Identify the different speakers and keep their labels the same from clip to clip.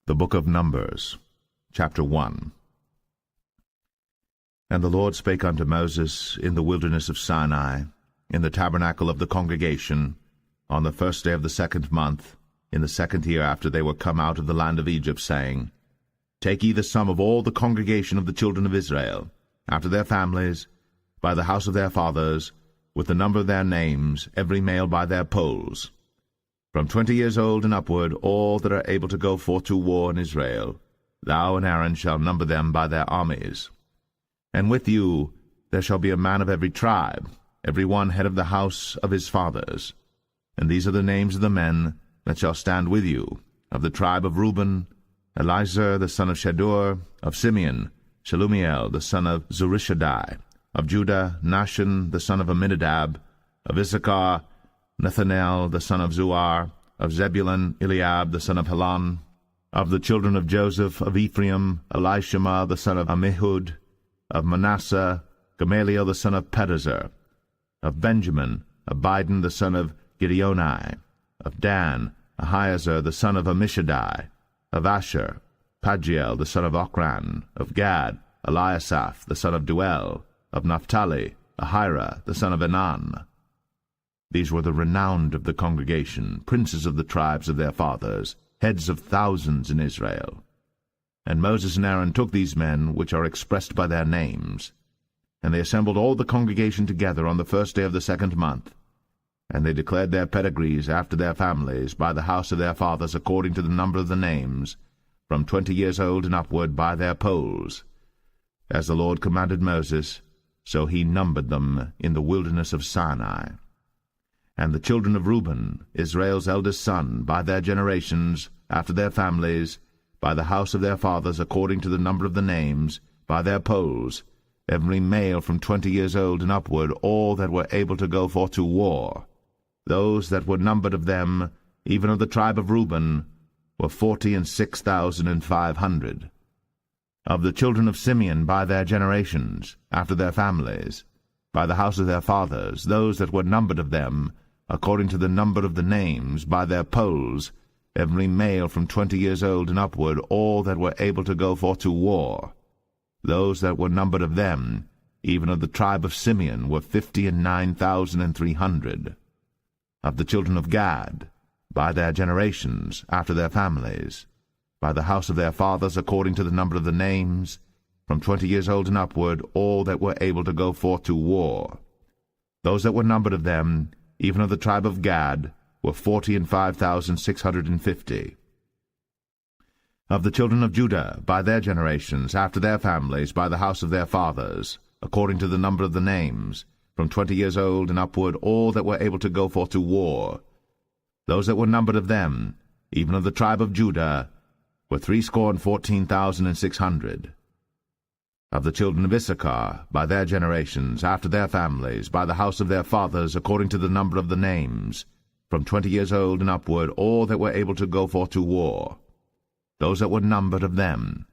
Speaker 1: The Book of Numbers, chapter 1. And the Lord spake unto Moses in the wilderness of Sinai, in the tabernacle of the congregation, on the first day of the 2nd month, in the 2nd year after they were come out of the land of Egypt, saying, Take ye the sum of all the congregation of the children of Israel, after their families, by the house of their fathers, with the number of their names, every male by their polls. From 20 years old and upward, all that are able to go forth to war in Israel, thou and Aaron shall number them by their armies. And with you there shall be a man of every tribe, every one head of the house of his fathers. And these are the names of the men that shall stand with you: of the tribe of Reuben, Elizur the son of Shedeur; of Simeon, Shelumiel the son of Zurishaddai; of Judah, Nahshon the son of Amminadab; of Issachar, Nethanel the son of Zuar; of Zebulun, Eliab the son of Helon; of the children of Joseph; of Ephraim, Elishama the son of Ammihud; of Manasseh, Gamaliel the son of Pedazur; of Benjamin, Abidan the son of Gideoni; of Dan, Ahiezer the son of Ammishaddai; of Asher, Pagiel the son of Ochran; of Gad, Eliasaph the son of Duel; of Naphtali, Ahira the son of Enan. These were the renowned of the congregation, princes of the tribes of their fathers, heads of thousands in Israel. And Moses and Aaron took these men, which are expressed by their names, and they assembled all the congregation together on the first day of the 2nd month. And they declared their pedigrees after their families, by the house of their fathers, according to the number of the names, from 20 years old and upward, by their polls. As the Lord commanded Moses, so he numbered them in the wilderness of Sinai. And the children of Reuben, Israel's eldest son, by their generations, after their families, by the house of their fathers, according to the number of the names, by their polls, every male from 20 years old and upward, all that were able to go forth to war. Those that were numbered of them, even of the tribe of Reuben, were 46,500. Of the children of Simeon, by their generations, after their families, by the house of their fathers, those that were numbered of them, according to the number of the names, by their polls, every male from 20 years old and upward, all that were able to go forth to war. Those that were numbered of them, even of the tribe of Simeon, were 59,300. Of the children of Gad, by their generations, after their families, by the house of their fathers, according to the number of the names, from 20 years old and upward, all that were able to go forth to war. Those that were numbered of them, even of the tribe of Gad, were 45,650. Of the children of Judah, by their generations, after their families, by the house of their fathers, according to the number of the names, from 20 years old and upward, all that were able to go forth to war. Those that were numbered of them, even of the tribe of Judah, were 314,600. Of the children of Issachar, by their generations, after their families, by the house of their fathers, according to the number of the names, from 20 years old and upward, all that were able to go forth to war. Those that were numbered of them,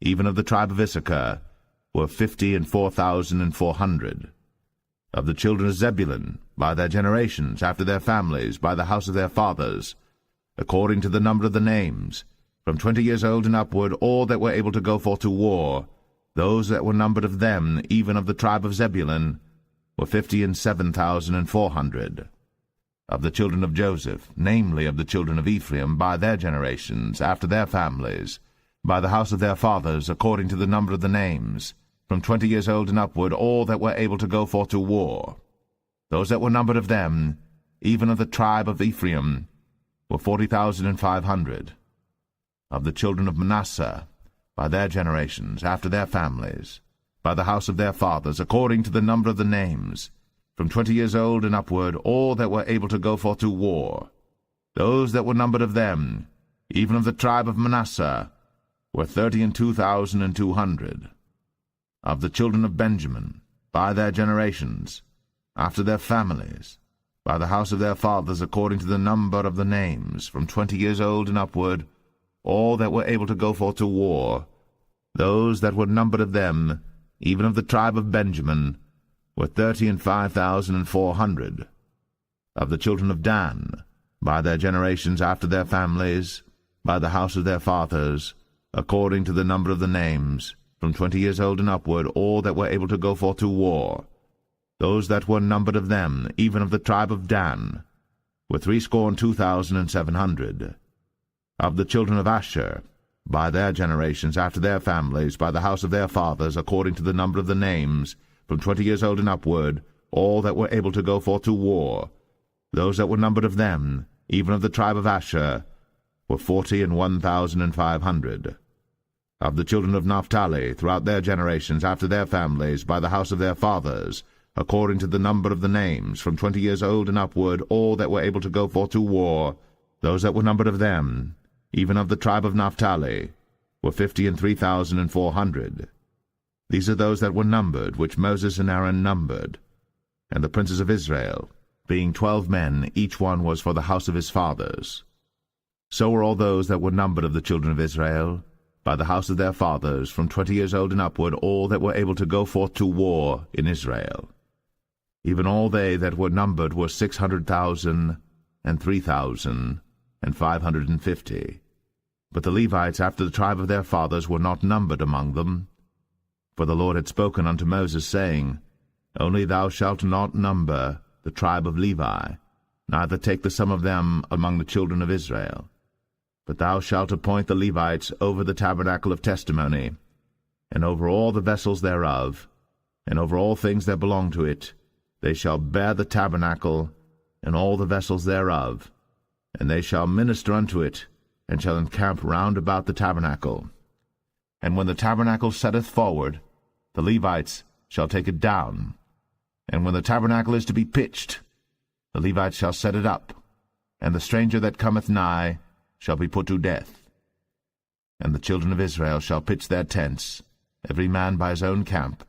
Speaker 1: even of the tribe of Issachar, were 54,400. Of the children of Zebulun, by their generations, after their families, by the house of their fathers, according to the number of the names, from 20 years old and upward, all that were able to go forth to war, those that were numbered of them, even of the tribe of Zebulun, were 57,400. Of the children of Joseph, namely of the children of Ephraim, by their generations, after their families, by the house of their fathers, according to the number of the names, from 20 years old and upward, all that were able to go forth to war. Those that were numbered of them, even of the tribe of Ephraim, were 40,500. Of the children of Manasseh, by their generations, after their families, by the house of their fathers, according to the number of the names, from 20 years old and upward, all that were able to go forth to war. Those that were numbered of them, even of the tribe of Manasseh, were 32,200. Of the children of Benjamin, by their generations, after their families, by the house of their fathers, according to the number of the names, from 20 years old and upward, all that were able to go forth to war. Those that were numbered of them, even of the tribe of Benjamin, were 35,400. Of the children of Dan, by their generations after their families, by the house of their fathers, according to the number of the names, from 20 years old and upward, all that were able to go forth to war. Those that were numbered of them, even of the tribe of Dan, were 62,700. Of the children of Asher, by their generations, after their families, by the house of their fathers, according to the number of the names, from 20 years old and upward, all that were able to go forth to war. Those that were numbered of them, even of the tribe of Asher, were 41,500. Of the children of Naphtali, throughout their generations, after their families, by the house of their fathers, according to the number of the names, from 20 years old and upward, all that were able to go forth to war, those that were numbered of them, even of the tribe of Naphtali, were 53,400. These are those that were numbered, which Moses and Aaron numbered. And the princes of Israel, being 12 men, each one was for the house of his fathers. So were all those that were numbered of the children of Israel, by the house of their fathers, from 20 years old and upward, all that were able to go forth to war in Israel. Even all they that were numbered were 600,000 and 3,550. But the Levites after the tribe of their fathers were not numbered among them. For the Lord had spoken unto Moses, saying, Only thou shalt not number the tribe of Levi, neither take the sum of them among the children of Israel. But thou shalt appoint the Levites over the tabernacle of testimony, and over all the vessels thereof, and over all things that belong to it. They shall bear the tabernacle, and all the vessels thereof, and they shall minister unto it, and shall encamp round about the tabernacle. And when the tabernacle setteth forward, the Levites shall take it down. And when the tabernacle is to be pitched, the Levites shall set it up, and the stranger that cometh nigh shall be put to death. And the children of Israel shall pitch their tents, every man by his own camp,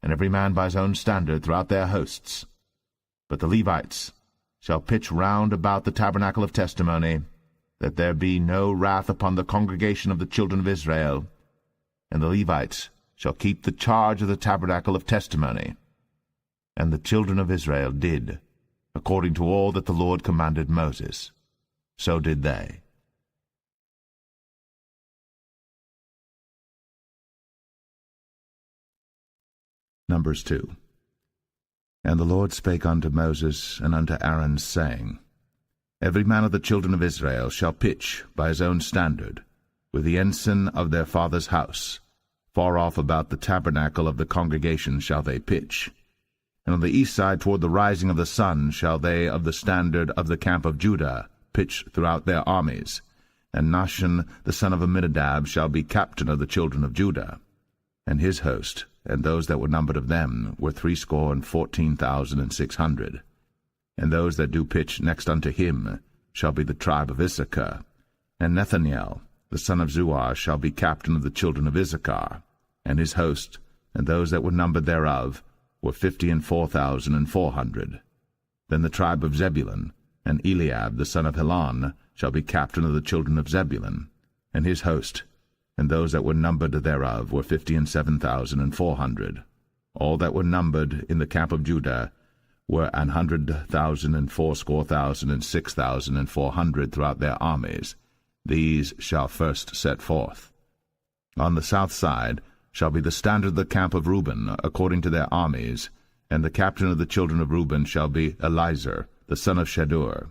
Speaker 1: and every man by his own standard throughout their hosts. But the Levites shall pitch round about the tabernacle of testimony, that there be no wrath upon the congregation of the children of Israel. And the Levites shall keep the charge of the tabernacle of testimony. And the children of Israel did, according to all that the Lord commanded Moses. So did they. Numbers 2. And the Lord spake unto Moses and unto Aaron, saying, Every man of the children of Israel shall pitch by his own standard, with the ensign of their father's house. Far off about the tabernacle of the congregation shall they pitch. And on the east side toward the rising of the sun shall they of the standard of the camp of Judah pitch throughout their armies. And Nahshon the son of Amminadab shall be captain of the children of Judah. And his host, and those that were numbered of them, were 314,600. And those that do pitch next unto him shall be the tribe of Issachar. And Nethaniel the son of Zuar shall be captain of the children of Issachar. And his host, and those that were numbered thereof, were 54,400. Then the tribe of Zebulun, and Eliab the son of Helon, shall be captain of the children of Zebulun. And his host, and those that were numbered thereof, were 57,400. All that were numbered in the camp of Judah were 100,000 and 80,000 and 6,400 throughout their armies. These shall first set forth. On the south side shall be the standard of the camp of Reuben, according to their armies, and the captain of the children of Reuben shall be Elizur, the son of Shedeur.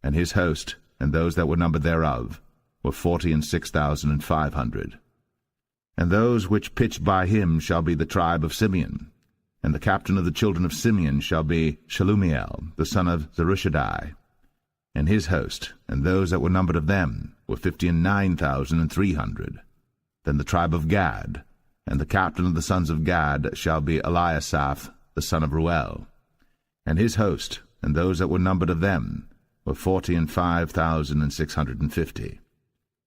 Speaker 1: And his host, and those that were numbered thereof, were 46,500. And those which pitch by him shall be the tribe of Simeon. And the captain of the children of Simeon shall be Shelumiel, the son of Zerushadai. And his host, and those that were numbered of them, were 59,300. Then the tribe of Gad, and the captain of the sons of Gad shall be Eliasaph, the son of Ruel. And his host, and those that were numbered of them, were 45,650.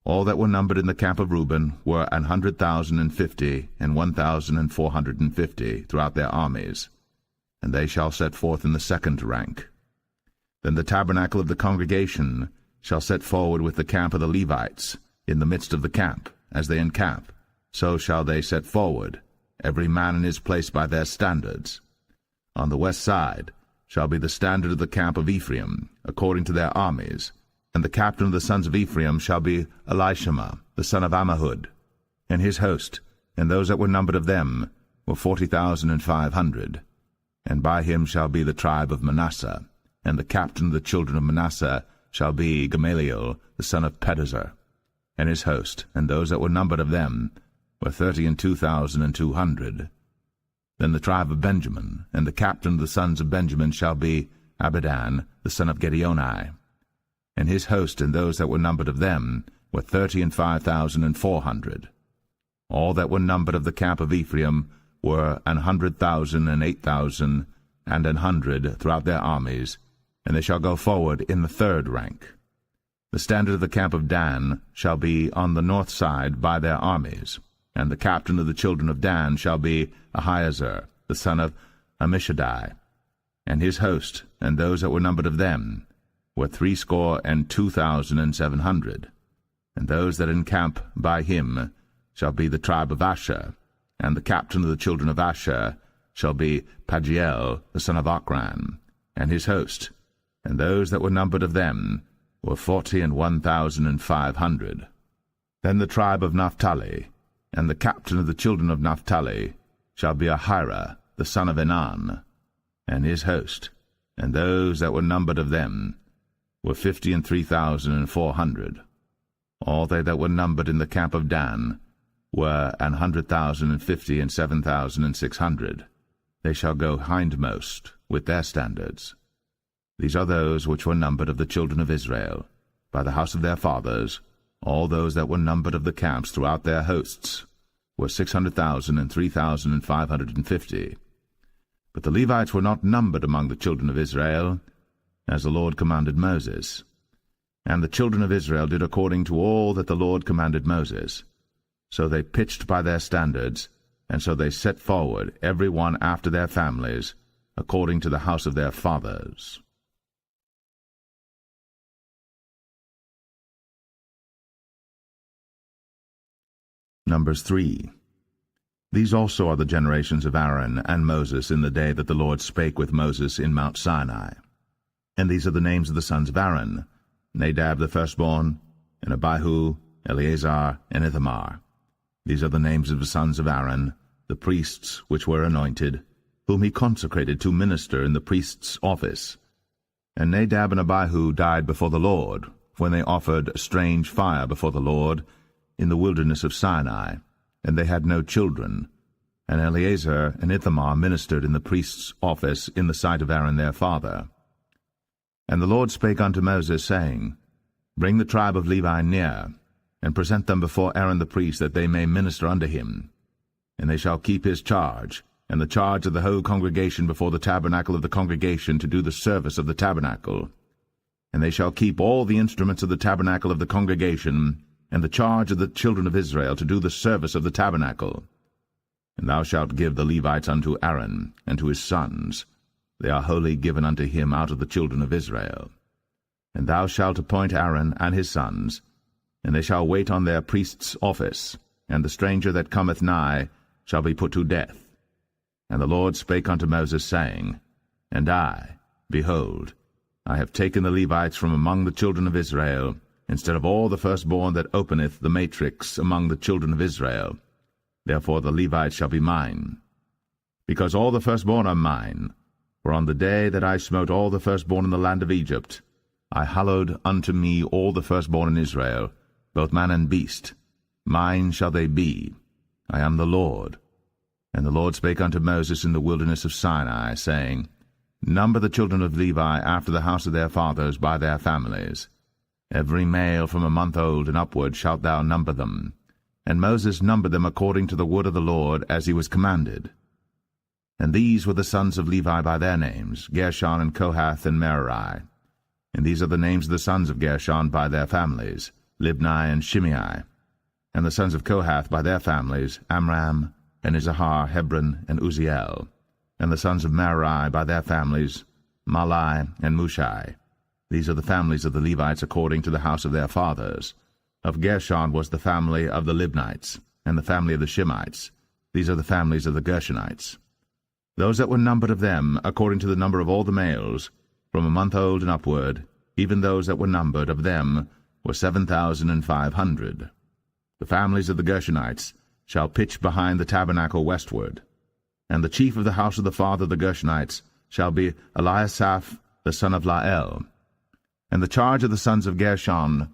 Speaker 1: All that were numbered in the camp of Reuben were 100,050 and 1,450 throughout their armies, and they shall set forth in the second rank. Then the tabernacle of the congregation shall set forward with the camp of the Levites, in the midst of the camp, as they encamp. So shall they set forward, every man in his place by their standards. On the west side shall be the standard of the camp of Ephraim, according to their armies, And the captain of the sons of Ephraim shall be Elishama, the son of Ammihud, and his host, and those that were numbered of them were 40,500. And by him shall be the tribe of Manasseh, and the captain of the children of Manasseh shall be Gamaliel, the son of Pedazur, and his host, and those that were numbered of them were 32,200. Then the tribe of Benjamin, and the captain of the sons of Benjamin shall be Abidan, the son of Gideoni, and his host, and those that were numbered of them were 35,400. All that were numbered of the camp of Ephraim were 100,000 and 8,000 and 100 throughout their armies, and they shall go forward in the third rank. The standard of the camp of Dan shall be on the north side by their armies, and the captain of the children of Dan shall be Ahiezer, the son of Ammishaddai, and his host, and those that were numbered of them were 62,700. And those that encamp by him shall be the tribe of Asher, and the captain of the children of Asher shall be Pagiel, the son of Ochran, and his host, and those that were numbered of them were 41,500. Then the tribe of Naphtali, and the captain of the children of Naphtali shall be Ahira, the son of Enan, and his host, and those that were numbered of them were 53,400. All they that were numbered in the camp of Dan were 100,050 and 7,600. They shall go hindmost with their standards. These are those which were numbered of the children of Israel, by the house of their fathers. All those that were numbered of the camps throughout their hosts were 600,000 and 3,550. But the Levites were not numbered among the children of Israel, as the Lord commanded Moses. And the children of Israel did according to all that the Lord commanded Moses. So they pitched by their standards, and so they set forward, every one after their families, according to the house of their fathers. Numbers 3. These also are the generations of Aaron and Moses in the day that the Lord spake with Moses in Mount Sinai. And these are the names of the sons of Aaron: Nadab the firstborn, and Abihu, Eleazar, and Ithamar. These are the names of the sons of Aaron, the priests which were anointed, whom he consecrated to minister in the priest's office. And Nadab and Abihu died before the Lord, when they offered strange fire before the Lord in the wilderness of Sinai, and they had no children. And Eleazar and Ithamar ministered in the priest's office in the sight of Aaron their father. And the Lord spake unto Moses, saying, Bring the tribe of Levi near, and present them before Aaron the priest, that they may minister unto him. And they shall keep his charge, and the charge of the whole congregation before the tabernacle of the congregation, to do the service of the tabernacle. And they shall keep all the instruments of the tabernacle of the congregation, and the charge of the children of Israel, to do the service of the tabernacle. And thou shalt give the Levites unto Aaron, and to his sons. They are wholly given unto him out of the children of Israel. And thou shalt appoint Aaron and his sons, and they shall wait on their priest's office, and the stranger that cometh nigh shall be put to death. And the Lord spake unto Moses, saying, And I, behold, I have taken the Levites from among the children of Israel, instead of all the firstborn that openeth the matrix among the children of Israel. Therefore the Levites shall be mine. Because all the firstborn are mine, for on the day that I smote all the firstborn in the land of Egypt, I hallowed unto me all the firstborn in Israel, both man and beast. Mine shall they be. I am the Lord. And the Lord spake unto Moses in the wilderness of Sinai, saying, Number the children of Levi after the house of their fathers by their families. Every male from a month old and upward shalt thou number them. And Moses numbered them according to the word of the Lord, as he was commanded. And these were the sons of Levi by their names, Gershon and Kohath and Merari. And these are the names of the sons of Gershon by their families, Libni and Shimei. And the sons of Kohath by their families, Amram, and Izahar, Hebron, and Uzziel. And the sons of Merari by their families, Malai and Mushai. These are the families of the Levites according to the house of their fathers. Of Gershon was the family of the Libnites, and the family of the Shimites. These are the families of the Gershonites. Those that were numbered of them, according to the number of all the males, from a month old and upward, even those that were numbered of them were 7,500. The families of the Gershonites shall pitch behind the tabernacle westward. And the chief of the house of the father of the Gershonites shall be Eliasaph the son of Lael. And the charge of the sons of Gershon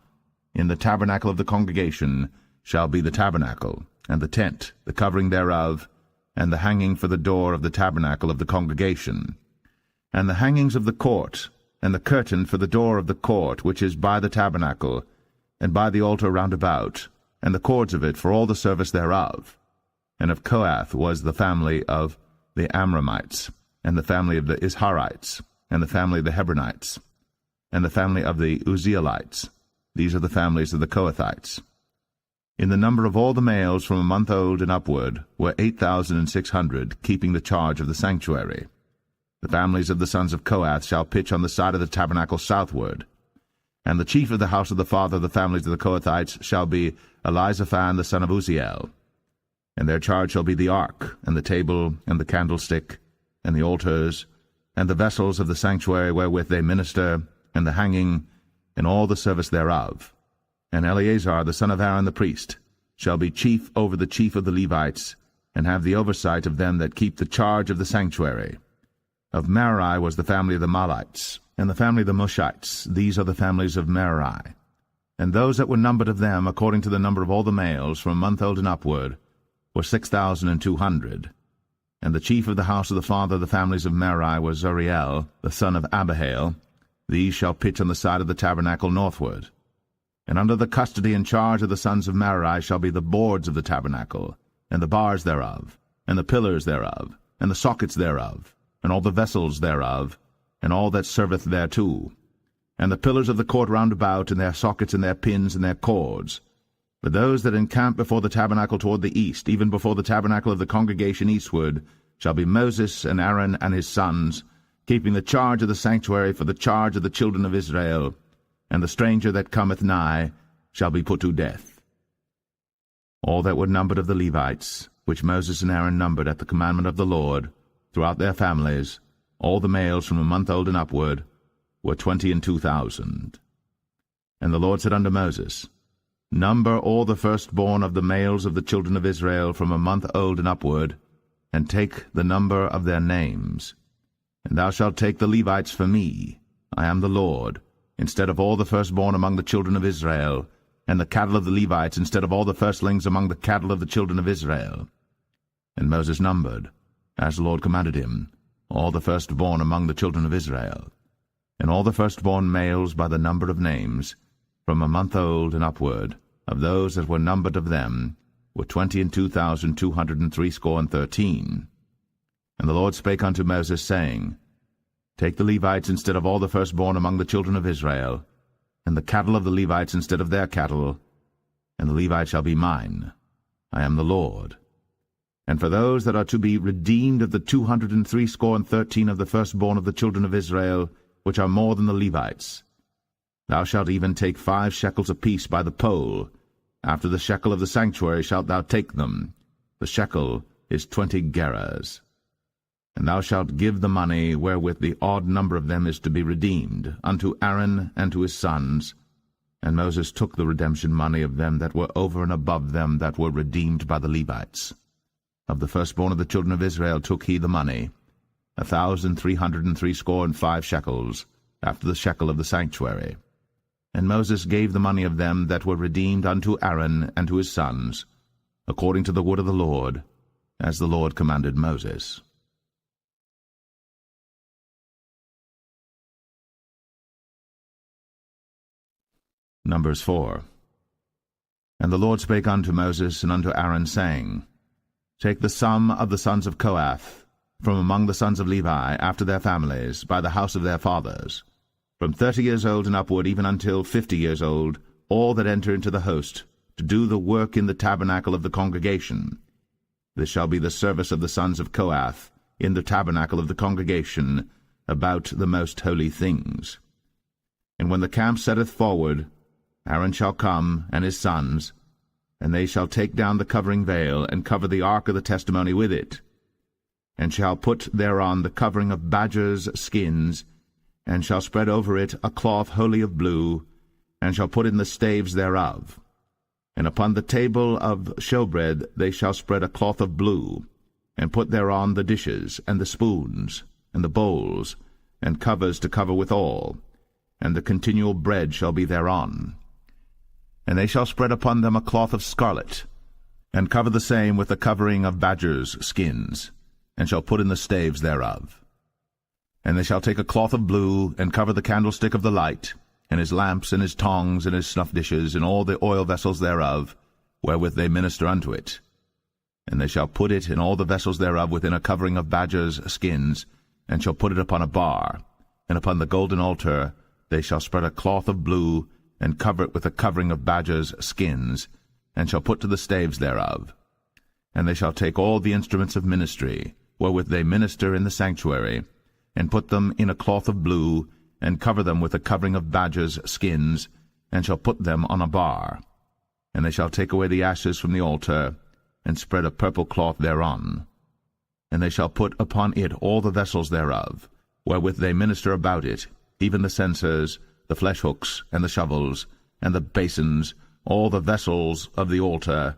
Speaker 1: in the tabernacle of the congregation shall be the tabernacle, and the tent, the covering thereof, and the hanging for the door of the tabernacle of the congregation, and the hangings of the court, and the curtain for the door of the court which is by the tabernacle, and by the altar round about, and the cords of it for all the service thereof. And of Kohath was the family of the Amramites, and the family of the Isharites, and the family of the Hebronites, and the family of the Uzzielites. These are the families of the Kohathites. In the number of all the males from a month old and upward were 8,600, keeping the charge of the sanctuary. The families of the sons of Kohath shall pitch on the side of the tabernacle southward. And the chief of the house of the father of the families of the Kohathites shall be Elizaphan the son of Uzziel. And their charge shall be the ark, and the table, and the candlestick, and the altars, and the vessels of the sanctuary wherewith they minister, and the hanging, and all the service thereof. And Eleazar the son of Aaron the priest shall be chief over the chief of the Levites, and have the oversight of them that keep the charge of the sanctuary. Of Merari was the family of the Mahlites, and the family of the Mushites. These are the families of Merari. And those that were numbered of them, according to the number of all the males, from a month old and upward, were 6,200. And the chief of the house of the father of the families of Merari was Zuriel, the son of Abihail. These shall pitch on the side of the tabernacle northward. And under the custody and charge of the sons of Merari shall be the boards of the tabernacle, and the bars thereof, and the pillars thereof, and the sockets thereof, and all the vessels thereof, and all that serveth thereto, and the pillars of the court round about, and their sockets, and their pins, and their cords. But those that encamp before the tabernacle toward the east, even before the tabernacle of the congregation eastward, shall be Moses and Aaron and his sons, keeping the charge of the sanctuary for the charge of the children of Israel, and the stranger that cometh nigh shall be put to death. All that were numbered of the Levites, which Moses and Aaron numbered at the commandment of the Lord, throughout their families, all the males from a month old and upward, were 22,000. And the Lord said unto Moses, Number all the firstborn of the males of the children of Israel from a month old and upward, and take the number of their names. And thou shalt take the Levites for me, I am the Lord, instead of all the firstborn among the children of Israel, and the cattle of the Levites instead of all the firstlings among the cattle of the children of Israel. And Moses numbered, as the Lord commanded him, all the firstborn among the children of Israel, and all the firstborn males by the number of names, from a month old and upward, of those that were numbered of them, were 22,213. And the Lord spake unto Moses, saying, Take the Levites instead of all the firstborn among the children of Israel, and the cattle of the Levites instead of their cattle, and the Levites shall be mine. I am the Lord. And for those that are to be redeemed of the 213 of the firstborn of the children of Israel, which are more than the Levites, thou shalt even take 5 shekels apiece by the poll. After the shekel of the sanctuary shalt thou take them. The shekel is 20 gerahs. And thou shalt give the money wherewith the odd number of them is to be redeemed, unto Aaron and to his sons. And Moses took the redemption money of them that were over and above them that were redeemed by the Levites. Of the firstborn of the children of Israel took he the money, 1,365 shekels, after the shekel of the sanctuary. And Moses gave the money of them that were redeemed unto Aaron and to his sons, according to the word of the Lord, as the Lord commanded Moses. Numbers 4. And the Lord spake unto Moses and unto Aaron, saying, Take the sum of the sons of Kohath, from among the sons of Levi, after their families, by the house of their fathers, from 30 years old and upward, even until 50 years old, all that enter into the host, to do the work in the tabernacle of the congregation. This shall be the service of the sons of Kohath, in the tabernacle of the congregation, about the most holy things. And when the camp setteth forward, Aaron shall come, and his sons, and they shall take down the covering veil, and cover the ark of the testimony with it, and shall put thereon the covering of badgers' skins, and shall spread over it a cloth wholly of blue, and shall put in the staves thereof. And upon the table of showbread they shall spread a cloth of blue, and put thereon the dishes, and the spoons, and the bowls, and covers to cover withal, and the continual bread shall be thereon. And they shall spread upon them a cloth of scarlet, and cover the same with a covering of badgers' skins, and shall put in the staves thereof. And they shall take a cloth of blue, and cover the candlestick of the light, and his lamps, and his tongs, and his snuff dishes, and all the oil vessels thereof, wherewith they minister unto it. And they shall put it and all the vessels thereof within a covering of badgers' skins, and shall put it upon a bar, and upon the golden altar they shall spread a cloth of blue, and cover it with a covering of badgers' skins, and shall put to the staves thereof. And they shall take all the instruments of ministry, wherewith they minister in the sanctuary, and put them in a cloth of blue, and cover them with a covering of badgers' skins, and shall put them on a bar. And they shall take away the ashes from the altar, and spread a purple cloth thereon. And they shall put upon it all the vessels thereof, wherewith they minister about it, even the censers, the flesh hooks, and the shovels, and the basins, all the vessels of the altar,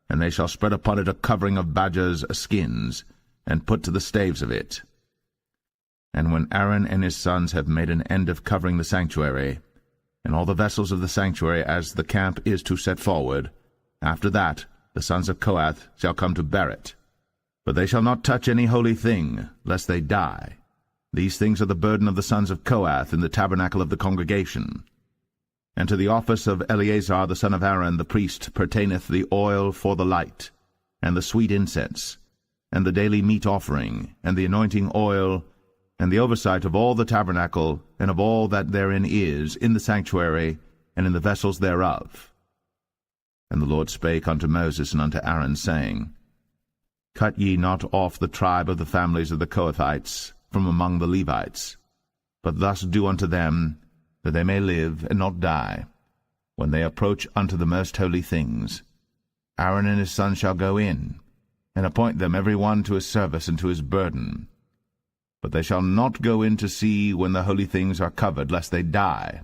Speaker 1: and they shall spread upon it a covering of badgers' skins, and put to the staves of it. And when Aaron and his sons have made an end of covering the sanctuary, and all the vessels of the sanctuary as the camp is to set forward, after that the sons of Kohath shall come to bear it. But they shall not touch any holy thing, lest they die. These things are the burden of the sons of Kohath in the tabernacle of the congregation. And to the office of Eleazar the son of Aaron the priest pertaineth the oil for the light, and the sweet incense, and the daily meat offering, and the anointing oil, and the oversight of all the tabernacle, and of all that therein is, in the sanctuary, and in the vessels thereof. And the Lord spake unto Moses and unto Aaron, saying, Cut ye not off the tribe of the families of the Kohathites from among the Levites, but thus do unto them, that they may live and not die, when they approach unto the most holy things. Aaron and his sons shall go in, and appoint them every one to his service and to his burden. But they shall not go in to see when the holy things are covered, lest they die.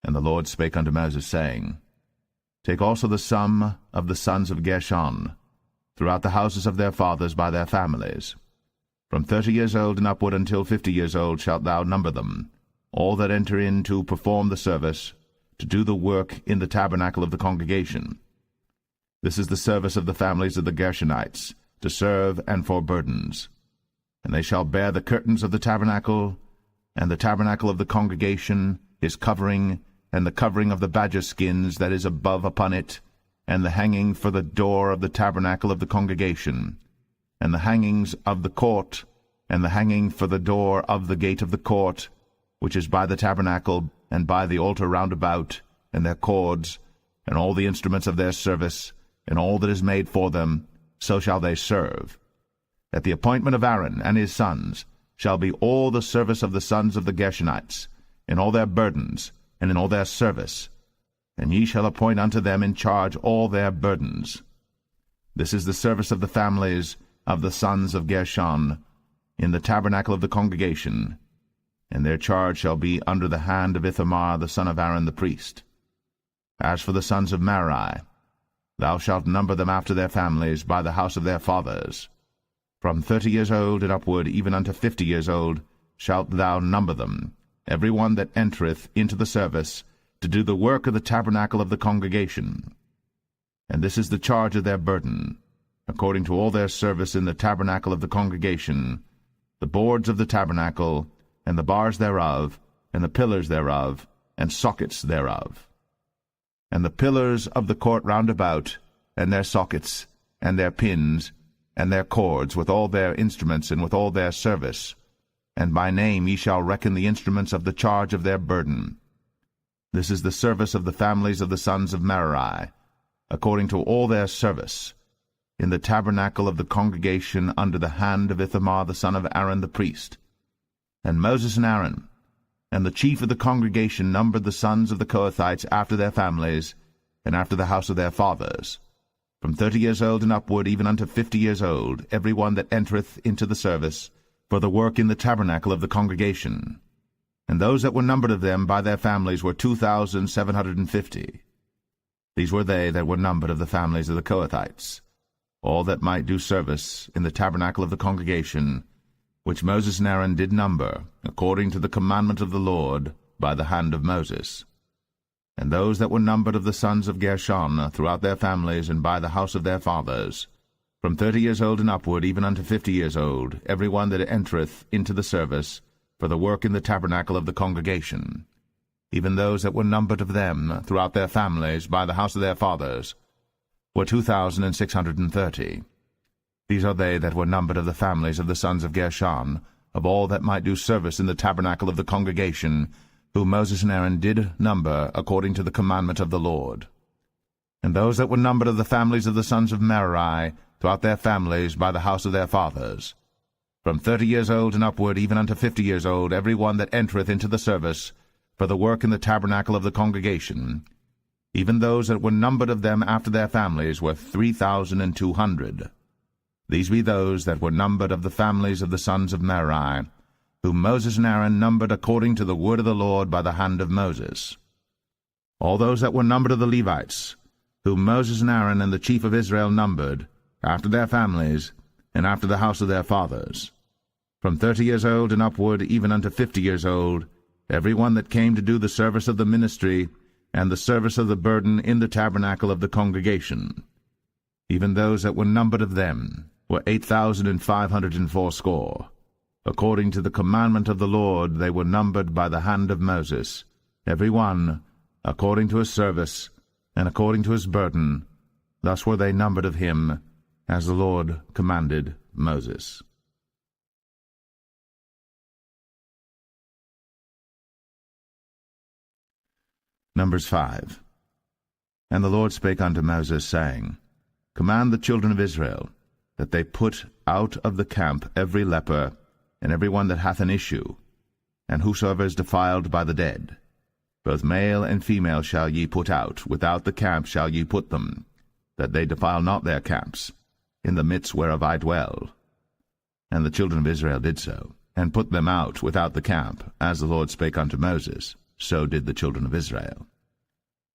Speaker 1: And the Lord spake unto Moses, saying, Take also the sum of the sons of Gershon, throughout the houses of their fathers by their families. From 30 years old and upward until 50 years old shalt thou number them, all that enter in to perform the service, to do the work in the tabernacle of the congregation. This is the service of the families of the Gershonites, to serve and for burdens. And they shall bear the curtains of the tabernacle, and the tabernacle of the congregation, his covering, and the covering of the badger skins that is above upon it, and the hanging for the door of the tabernacle of the congregation, and the hangings of the court, and the hanging for the door of the gate of the court, which is by the tabernacle, and by the altar round about, and their cords, and all the instruments of their service, and all that is made for them, so shall they serve. At the appointment of Aaron and his sons shall be all the service of the sons of the Gershonites, in all their burdens, and in all their service, and ye shall appoint unto them in charge all their burdens. This is the service of the families of the sons of Gershon, in the tabernacle of the congregation, and their charge shall be under the hand of Ithamar the son of Aaron the priest. As for the sons of Merari, thou shalt number them after their families by the house of their fathers. From 30 years old and upward, even unto 50 years old, shalt thou number them, every one that entereth into the service, to do the work of the tabernacle of the congregation. And this is the charge of their burden, according to all their service in the tabernacle of the congregation, the boards of the tabernacle, and the bars thereof, and the pillars thereof, and sockets thereof. And the pillars of the court round about, and their sockets, and their pins, and their cords, with all their instruments, and with all their service. And by name ye shall reckon the instruments of the charge of their burden. This is the service of the families of the sons of Merari, according to all their service, in the tabernacle of the congregation under the hand of Ithamar the son of Aaron the priest. And Moses and Aaron, and the chief of the congregation, numbered the sons of the Kohathites after their families, and after the house of their fathers, from 30 years old and upward, even unto 50 years old, every one that entereth into the service, for the work in the tabernacle of the congregation. And those that were numbered of them by their families were 2,750. These were they that were numbered of the families of the Kohathites, all that might do service in the tabernacle of the congregation, which Moses and Aaron did number, according to the commandment of the Lord, by the hand of Moses. And those that were numbered of the sons of Gershon throughout their families and by the house of their fathers, from 30 years old and upward, even unto 50 years old, every one that entereth into the service for the work in the tabernacle of the congregation, even those that were numbered of them throughout their families by the house of their fathers, were 2,630. These are they that were numbered of the families of the sons of Gershon, of all that might do service in the tabernacle of the congregation, whom Moses and Aaron did number according to the commandment of the Lord. And those that were numbered of the families of the sons of Merari throughout their families by the house of their fathers, from 30 years old and upward, even unto 50 years old, every one that entereth into the service for the work in the tabernacle of the congregation, even those that were numbered of them after their families were 3,200. These be those that were numbered of the families of the sons of Merari, whom Moses and Aaron numbered according to the word of the Lord by the hand of Moses. All those that were numbered of the Levites, whom Moses and Aaron and the chief of Israel numbered, after their families, and after the house of their fathers, from 30 years old and upward, even unto 50 years old, every one that came to do the service of the ministry and the service of the burden in the tabernacle of the congregation. Even those that were numbered of them were 8,580. According to the commandment of the Lord they were numbered by the hand of Moses, every one according to his service and according to his burden. Thus were they numbered of him, as the Lord commanded Moses. Numbers 5. And the Lord spake unto Moses, saying, Command the children of Israel, that they put out of the camp every leper, and every one that hath an issue, and whosoever is defiled by the dead. Both male and female shall ye put out, without the camp shall ye put them, that they defile not their camps, in the midst whereof I dwell. And the children of Israel did so, and put them out without the camp, as the Lord spake unto Moses. So did the children of Israel.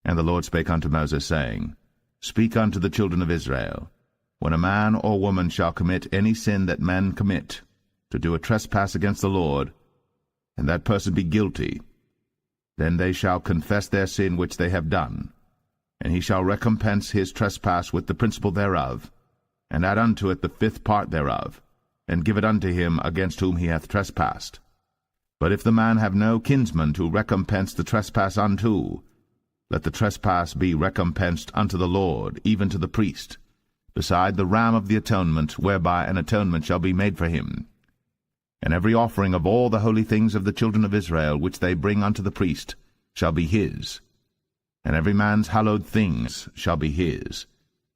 Speaker 1: And the Lord spake unto Moses, saying, Speak unto the children of Israel, when a man or woman shall commit any sin that men commit, to do a trespass against the Lord, and that person be guilty, then they shall confess their sin which they have done, and he shall recompense his trespass with the principal thereof, and add unto it the 5th part thereof, and give it unto him against whom he hath trespassed. But if the man have no kinsman to recompense the trespass unto, let the trespass be recompensed unto the Lord, even to the priest, beside the ram of the atonement, whereby an atonement shall be made for him. And every offering of all the holy things of the children of Israel, which they bring unto the priest, shall be his. And every man's hallowed things shall be his.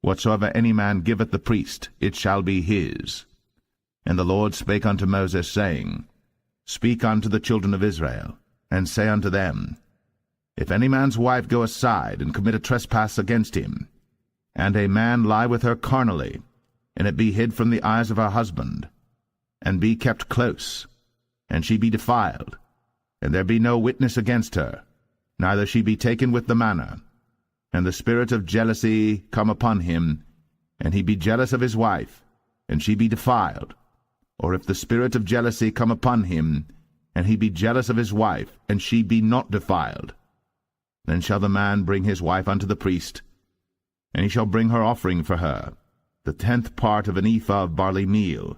Speaker 1: Whatsoever any man giveth the priest, it shall be his. And the Lord spake unto Moses, saying, Speak unto the children of Israel, and say unto them, If any man's wife go aside, and commit a trespass against him, and a man lie with her carnally, and it be hid from the eyes of her husband, and be kept close, and she be defiled, and there be no witness against her, neither she be taken with the manner, and the spirit of jealousy come upon him, and he be jealous of his wife, and she be defiled, or if the spirit of jealousy come upon him, and he be jealous of his wife, and she be not defiled, then shall the man bring his wife unto the priest, and he shall bring her offering for her, the 10th part of an ephah of barley meal.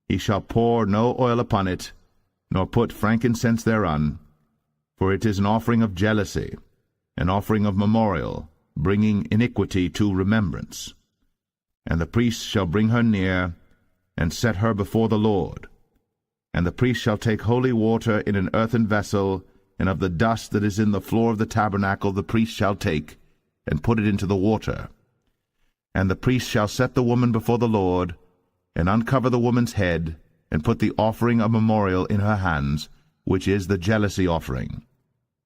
Speaker 1: He shall pour no oil upon it, nor put frankincense thereon, for it is an offering of jealousy, an offering of memorial, bringing iniquity to remembrance. And the priest shall bring her near, and set her before the Lord. And the priest shall take holy water in an earthen vessel, and of the dust that is in the floor of the tabernacle the priest shall take, and put it into the water. And the priest shall set the woman before the Lord, and uncover the woman's head, and put the offering of memorial in her hands, which is the jealousy offering.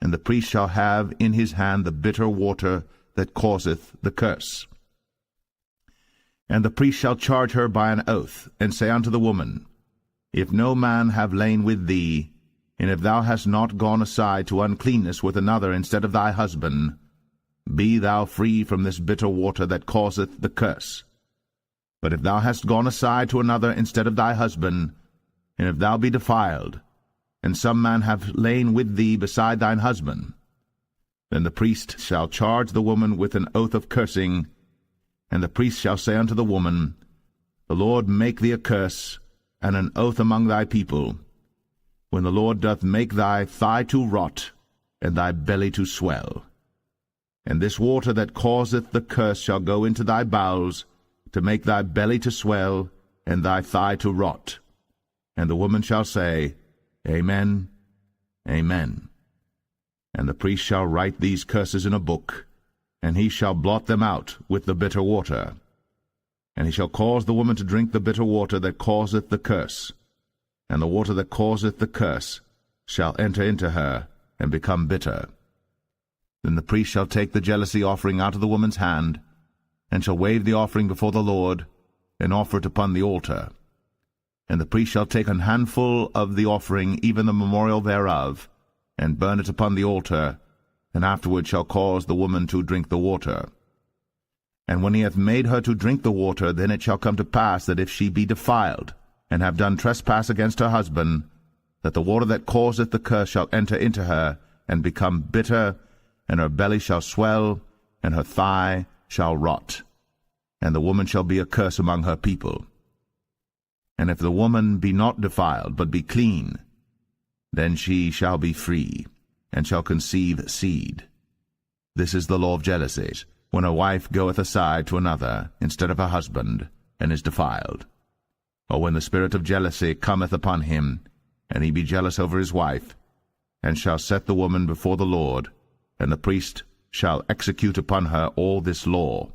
Speaker 1: And the priest shall have in his hand the bitter water that causeth the curse. And the priest shall charge her by an oath, and say unto the woman, If no man have lain with thee, And if thou hast not gone aside to uncleanness with another instead of thy husband, be thou free from this bitter water that causeth the curse. But if thou hast gone aside to another instead of thy husband, and if thou be defiled, and some man have lain with thee beside thine husband, then the priest shall charge the woman with an oath of cursing, and the priest shall say unto the woman, The Lord make thee a curse, and an oath among thy people, when the Lord doth make thy thigh to rot, and thy belly to swell. And this water that causeth the curse shall go into thy bowels, to make thy belly to swell, and thy thigh to rot. And the woman shall say, Amen, Amen. And the priest shall write these curses in a book, and he shall blot them out with the bitter water. And he shall cause the woman to drink the bitter water that causeth the curse, and the water that causeth the curse shall enter into her, and become bitter. Then the priest shall take the jealousy offering out of the woman's hand, and shall wave the offering before the Lord, and offer it upon the altar. And the priest shall take an handful of the offering, even the memorial thereof, and burn it upon the altar, and afterward shall cause the woman to drink the water. And when he hath made her to drink the water, then it shall come to pass that if she be defiled, and have done trespass against her husband, that the water that causeth the curse shall enter into her, and become bitter, and her belly shall swell, and her thigh shall rot, and the woman shall be a curse among her people. And if the woman be not defiled, but be clean, then she shall be free, and shall conceive seed. This is the law of jealousy, when a wife goeth aside to another instead of her husband, and is defiled. Or when the spirit of jealousy cometh upon him, and he be jealous over his wife, and shall set the woman before the Lord, and the priest shall execute upon her all this law.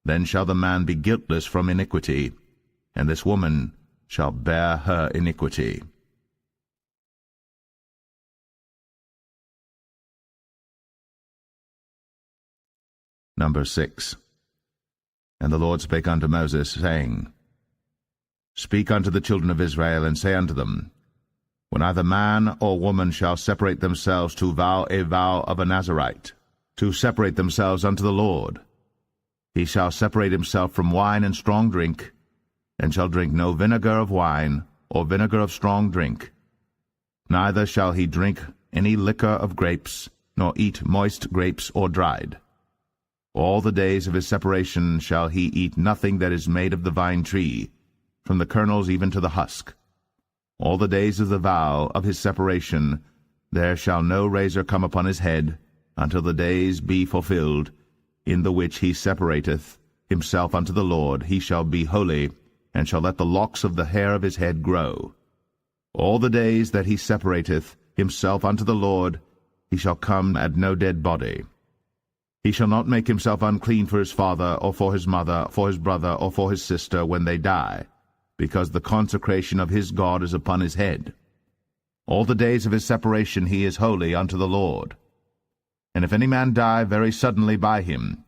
Speaker 1: Then shall the man be guiltless from iniquity, and this woman shall bear her iniquity. Number 6. And the Lord spake unto Moses, saying, Speak unto the children of Israel, and say unto them, When either man or woman shall separate themselves to vow a vow of a Nazarite, to separate themselves unto the Lord, he shall separate himself from wine and strong drink, and shall drink no vinegar of wine, or vinegar of strong drink. Neither shall he drink any liquor of grapes, nor eat moist grapes or dried. All the days of his separation shall he eat nothing that is made of the vine tree, from the kernels even to the husk. All the days of the vow of his separation there shall no razor come upon his head, until the days be fulfilled, in the which he separateth himself unto the Lord. He shall be holy, and shall let the locks of the hair of his head grow. All the days that he separateth himself unto the Lord, he shall come at no dead body. He shall not make himself unclean for his father, or for his mother, for his brother, or for his sister, when they die, because the consecration of his God is upon his head. All the days of his separation he is holy unto the Lord. And if any man die very suddenly by him,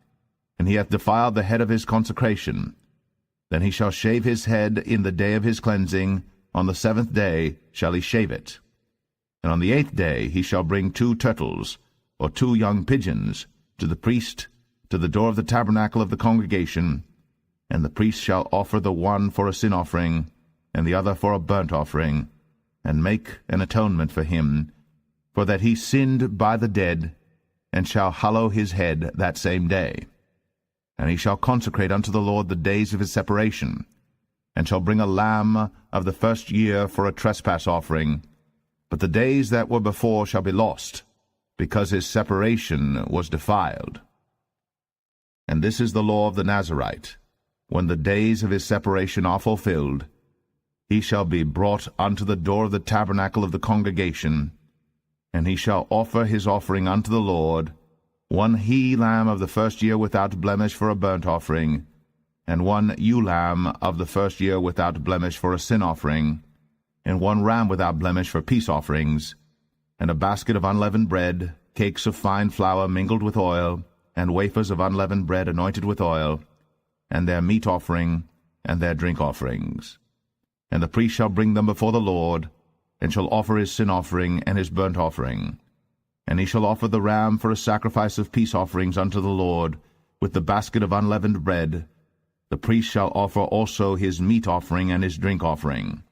Speaker 1: and he hath defiled the head of his consecration, then he shall shave his head in the day of his cleansing. On the 7th day shall he shave it. And on the 8th day he shall bring 2 turtles, or 2 young pigeons, to the priest, to the door of the tabernacle of the congregation, and the priest shall offer the one for a sin offering, and the other for a burnt offering, and make an atonement for him, for that he sinned by the dead, and shall hallow his head that same day. And he shall consecrate unto the Lord the days of his separation, and shall bring a lamb of the first year for a trespass offering, but the days that were before shall be lost, because his separation was defiled. And this is the law of the Nazarite. When the days of his separation are fulfilled, he shall be brought unto the door of the tabernacle of the congregation, and he shall offer his offering unto the Lord, 1 he-lamb of the first year without blemish for a burnt offering, and 1 ewe-lamb of the first year without blemish for a sin offering, and 1 ram without blemish for peace offerings, and a basket of unleavened bread, cakes of fine flour mingled with oil, and wafers of unleavened bread anointed with oil, and their meat offering, and their drink offerings. And the priest shall bring them before the Lord, and shall offer his sin offering and his burnt offering. And he shall offer the ram for a sacrifice of peace offerings unto the Lord, with the basket of unleavened bread. The priest shall offer also his meat offering and his drink offering.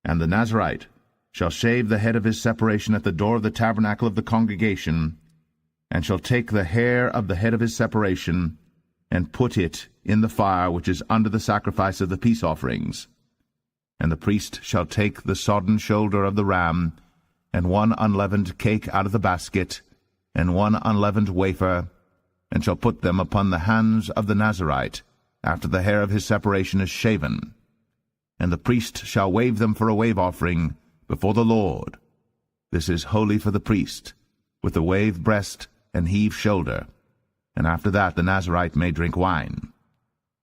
Speaker 1: And the Nazarite shall shave the head of his separation at the door of the tabernacle of the congregation, and shall take the hair of the head of his separation, and put it in the fire which is under the sacrifice of the peace offerings. And the priest shall take the sodden shoulder of the ram, and one unleavened cake out of the basket, and one unleavened wafer, and shall put them upon the hands of the Nazarite, after the hair of his separation is shaven. And the priest shall wave them for a wave offering before the Lord. This is holy for the priest, with the wave breast and heave shoulder. And after that the Nazarite may drink wine.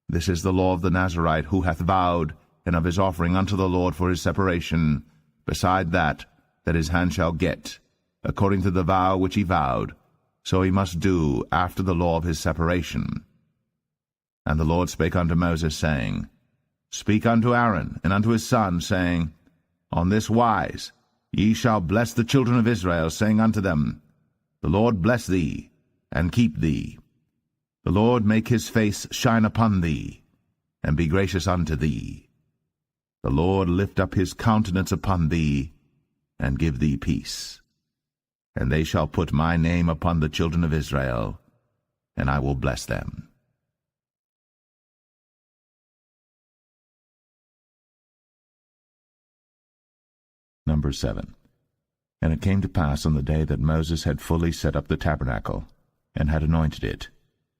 Speaker 1: This is the law of the Nazarite who hath vowed, and of his offering unto the Lord for his separation, beside that his hand shall get, according to the vow which he vowed, so he must do after the law of his separation. And the Lord spake unto Moses, saying, Speak unto Aaron and unto his sons, saying, On this wise ye shall bless the children of Israel, saying unto them, The Lord bless thee, and keep thee. The Lord make his face shine upon thee, and be gracious unto thee. The Lord lift up his countenance upon thee, and give thee peace. And they shall put my name upon the children of Israel, and I will bless them. Number 7. And it came to pass on the day that Moses had fully set up the tabernacle, and had anointed it,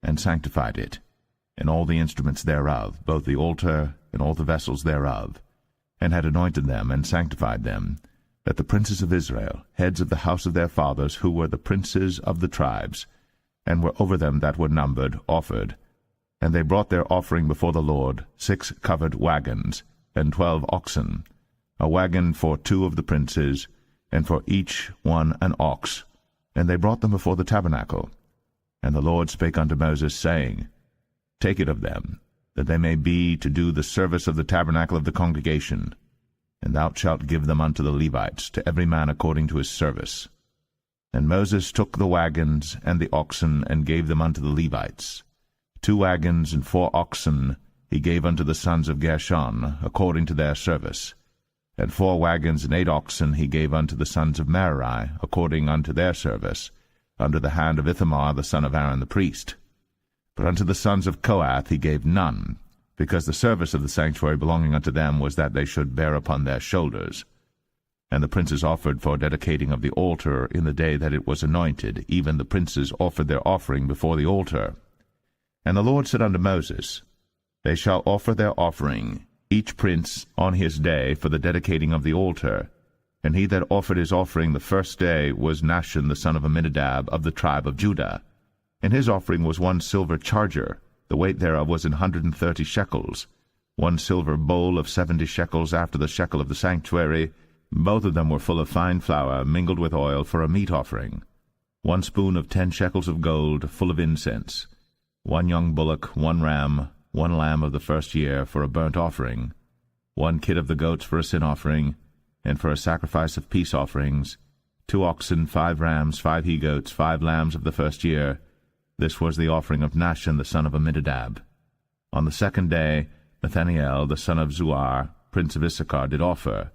Speaker 1: and sanctified it, and all the instruments thereof, both the altar and all the vessels thereof, and had anointed them and sanctified them, that the princes of Israel, heads of the house of their fathers, who were the princes of the tribes, and were over them that were numbered, offered. And they brought their offering before the Lord, 6 covered wagons, and 12 oxen, a wagon for 2 of the princes, and for each one an ox. And they brought them before the tabernacle. And the Lord spake unto Moses, saying, Take it of them, that they may be to do the service of the tabernacle of the congregation, and thou shalt give them unto the Levites, to every man according to his service. And Moses took the wagons and the oxen, and gave them unto the Levites. 2 wagons and 4 oxen he gave unto the sons of Gershon, according to their service. And 4 wagons and 8 oxen he gave unto the sons of Merari, according unto their service, under the hand of Ithamar the son of Aaron the priest. But unto the sons of Kohath he gave none, because the service of the sanctuary belonging unto them was that they should bear upon their shoulders. And the princes offered for dedicating of the altar in the day that it was anointed, even the princes offered their offering before the altar. And the Lord said unto Moses, They shall offer their offering, each prince on his day, for the dedicating of the altar. And he that offered his offering the first day was Nahshon the son of Amminadab of the tribe of Judah. And his offering was 1 silver charger, the weight thereof was 130 shekels, 1 silver bowl of 70 shekels after the shekel of the sanctuary. Both of them were full of fine flour, mingled with oil, for a meat offering. 1 spoon of 10 shekels of gold, full of incense. 1 young bullock, 1 ram, 1 lamb of the first year, for a burnt offering. 1 kid of the goats for a sin offering, and for a sacrifice of peace offerings. 2 oxen, 5 rams, 5 he-goats, 5 lambs of the first year. This was the offering of Nahshon the son of Amminadab. On the 2nd day Nathanael the son of Zuar, prince of Issachar, did offer.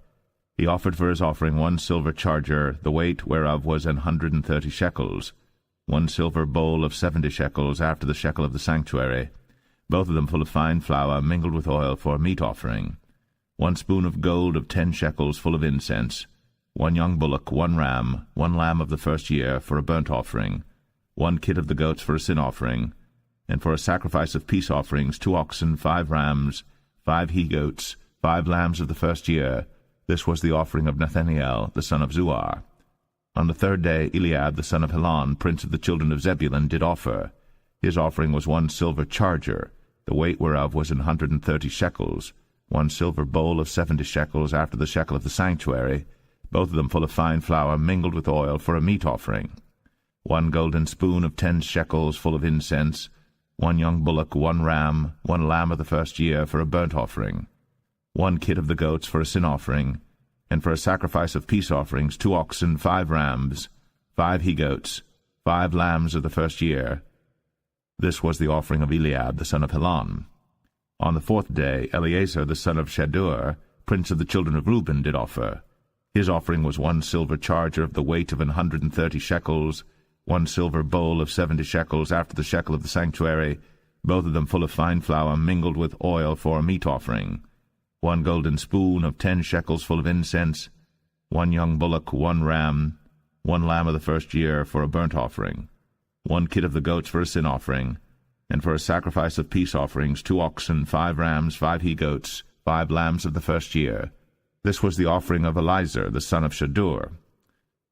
Speaker 1: He offered for his offering 1 silver charger, the weight whereof was 130 shekels, 1 silver bowl of 70 shekels after the shekel of the sanctuary, both of them full of fine flour, mingled with oil, for a meat offering. 1 spoon of gold of 10 shekels, full of incense. 1 young bullock, 1 ram, 1 lamb of the first year, for a burnt offering. 1 kid of the goats for a sin offering. And for a sacrifice of peace offerings, 2 oxen, 5 rams, 5 he-goats, 5 lambs of the first year. This was the offering of Nathanael the son of Zuar. On the 3rd day Eliab the son of Helon, prince of the children of Zebulun, did offer. His offering was 1 silver charger, the weight whereof was 130 shekels, 1 silver bowl of 70 shekels after the shekel of the sanctuary, both of them full of fine flour, mingled with oil, for a meat offering. 1 golden spoon of 10 shekels, full of incense. 1 young bullock, 1 ram, 1 lamb of the first year, for a burnt offering. 1 kid of the goats for a sin offering. and for a sacrifice of peace offerings 2 oxen, 5 rams, 5 he-goats, 5 lambs of the first year. This was the offering of Eliab the son of Helon. On the 4th day Eleazar the son of Shadur, prince of the children of Reuben, did offer. His offering was 1 silver charger of the weight of 130 shekels, 1 silver bowl of 70 shekels after the shekel of the sanctuary, both of them full of fine flour mingled with oil for a meat offering, 1 golden spoon of 10 shekels full of incense, 1 young bullock, 1 ram, 1 lamb of the first year for a burnt offering, 1 kid of the goats for a sin offering, and for a sacrifice of peace offerings 2 oxen, 5 rams, 5 he-goats, 5 lambs of the first year. This was the offering of Elizur the son of Shadur.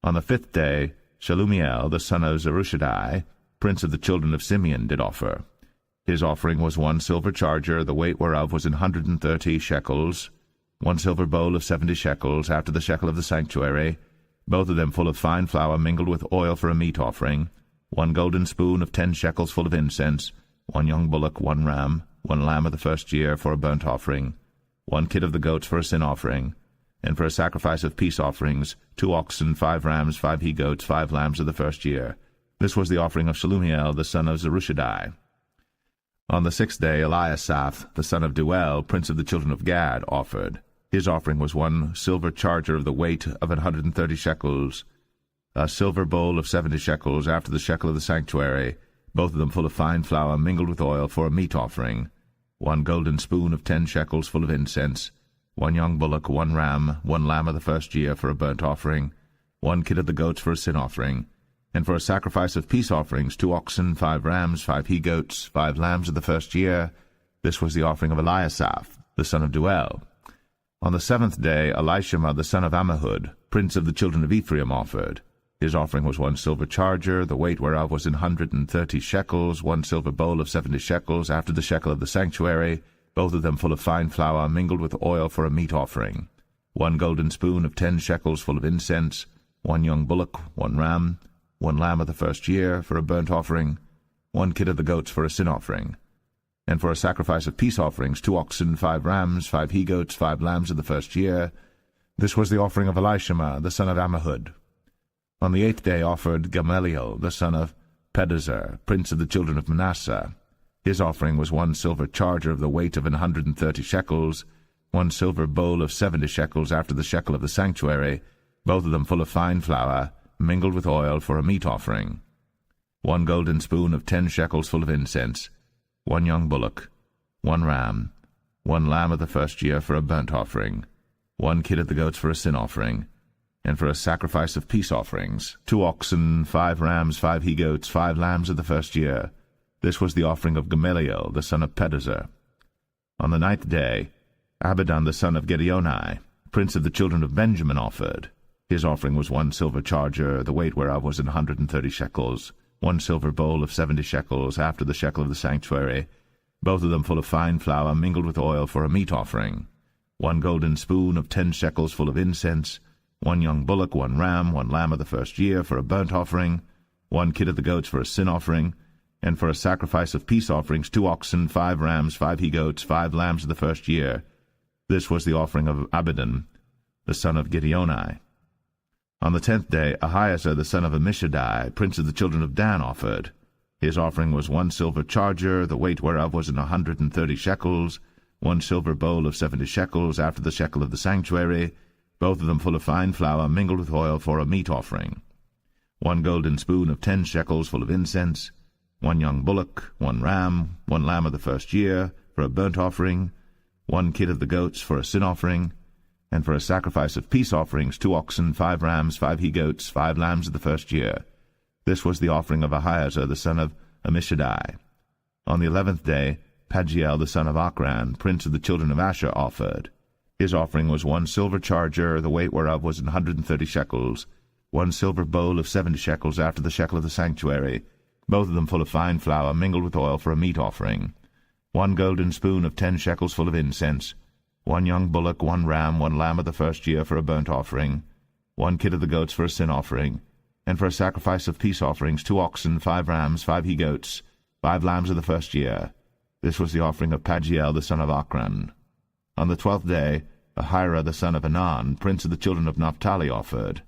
Speaker 1: On the 5th day Shelumiel the son of Zerushadai, prince of the children of Simeon, did offer. His offering was 1 silver charger, the weight whereof was 130 shekels, 1 silver bowl of 70 shekels after the shekel of the sanctuary, both of them full of fine flour mingled with oil for a meat offering, 1 golden spoon of 10 shekels full of incense, 1 young bullock, 1 ram, 1 lamb of the first year for a burnt offering, 1 kid of the goats for a sin offering, and for a sacrifice of peace offerings 2 oxen, 5 rams, 5 he-goats, 5 lambs of the first year. This was the offering of Shelumiel the son of Zerushadai. On the 6th day Eliasaph the son of Deuel, prince of the children of Gad, offered. His offering was 1 silver charger of the weight of 130 shekels, a silver bowl of 70 shekels after the shekel of the sanctuary, both of them full of fine flour mingled with oil for a meat offering, 1 golden spoon of 10 shekels full of incense, 1 young bullock, 1 ram, 1 lamb of the first year for a burnt offering, 1 kid of the goats for a sin offering, and for a sacrifice of peace offerings 2 oxen, 5 rams, 5 he-goats, 5 lambs of the first year. This was the offering of Eliasaph the son of Deuel. On the 7th day Elishama the son of Ammihud, prince of the children of Ephraim, offered. His offering was 1 silver charger, the weight whereof was 130 shekels, 1 silver bowl of 70 shekels after the shekel of the sanctuary, both of them full of fine flour mingled with oil for a meat offering, 1 golden spoon of 10 shekels full of incense, 1 young bullock, 1 ram, 1 lamb of the first year for a burnt offering, 1 kid of the goats for a sin offering, and for a sacrifice of peace offerings 2 oxen, 5 rams, 5 he-goats, 5 lambs of the first year. This was the offering of Elishama the son of Ammihud. On the 8th day offered Gamaliel the son of Pedahzur, prince of the children of Manasseh. His offering was 1 silver charger of the weight of 130 shekels, 1 silver bowl of 70 shekels after the shekel of the sanctuary, both of them full of fine flour mingled with oil for a meat offering, 1 golden spoon of 10 shekels full of incense, 1 young bullock, 1 ram, 1 lamb of the first year for a burnt offering, 1 kid of the goats for a sin offering, and for a sacrifice of peace offerings 2 oxen, 5 rams, 5 he-goats, 5 lambs of the first year. This was the offering of Gamaliel the son of Pedahzur. On the 9th day Abidan the son of Gideoni, prince of the children of Benjamin, offered. His offering was 1 silver charger, the weight whereof was 130 shekels, 1 silver bowl of 70 shekels after the shekel of the sanctuary, both of them full of fine flour mingled with oil for a meat offering, 1 golden spoon of 10 shekels full of incense, 1 young bullock, 1 ram, 1 lamb of the first year for a burnt offering, 1 kid of the goats for a sin offering, and for a sacrifice of peace offerings 2 oxen, 5 rams, 5 he-goats, 5 lambs of the first year. This was the offering of Abidan the son of Gideoni. On the 10th day Ahiezer the son of Ammishaddai, prince of the children of Dan, offered. His offering was 1 silver charger, the weight whereof was 130 shekels, 1 silver bowl of 70 shekels after the shekel of the sanctuary, both of them full of fine flour mingled with oil for a meat offering, 1 golden spoon of 10 shekels full of incense, 1 young bullock, 1 ram, 1 lamb of the first year for a burnt offering, 1 kid of the goats for a sin offering, and for a sacrifice of peace offerings 2 oxen, 5 rams, 5 he-goats, 5 lambs of the first year. This was the offering of Ahiezer the son of Ammishaddai. On the 11th day Pagiel the son of Ochran, prince of the children of Asher, offered. His offering was 1 silver charger, the weight whereof was 130 shekels, 1 silver bowl of 70 shekels after the shekel of the sanctuary, both of them full of fine flour mingled with oil for a meat offering, 1 golden spoon of 10 shekels full of incense, 1 young bullock, 1 ram, 1 lamb of the first year for a burnt offering, 1 kid of the goats for a sin offering, and for a sacrifice of peace offerings 2 oxen, 5 rams, 5 he-goats, 5 lambs of the first year. This was the offering of Pagiel the son of Ochran. On the 12th day Ahira the son of Anan, prince of the children of Naphtali, offered.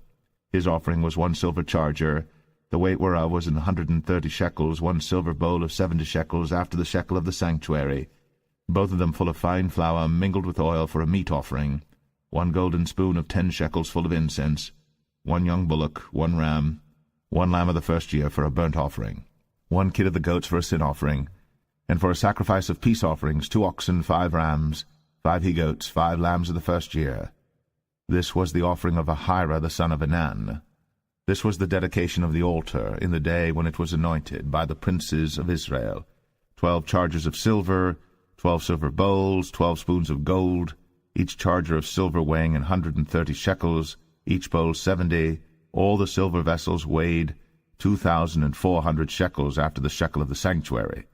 Speaker 1: His offering was 1 silver charger, the weight whereof was 130 shekels, 1 silver bowl of 70 shekels, after the shekel of the sanctuary, both of them full of fine flour, mingled with oil for a meat offering, 1 golden spoon of 10 shekels full of incense, 1 young bullock, 1 ram, 1 lamb of the first year for a burnt offering, 1 kid of the goats for a sin offering, and for a sacrifice of peace offerings 2 oxen, 5 rams, 5 he-goats, 5 lambs of the first year. This was the offering of Ahira the son of Anan. This was the dedication of the altar in the day when it was anointed by the princes of Israel. 12 chargers of silver, 12 silver bowls, 12 spoons of gold, each charger of silver weighing 130 shekels, each bowl 70. All the silver vessels weighed 2,400 shekels after the shekel of the sanctuary.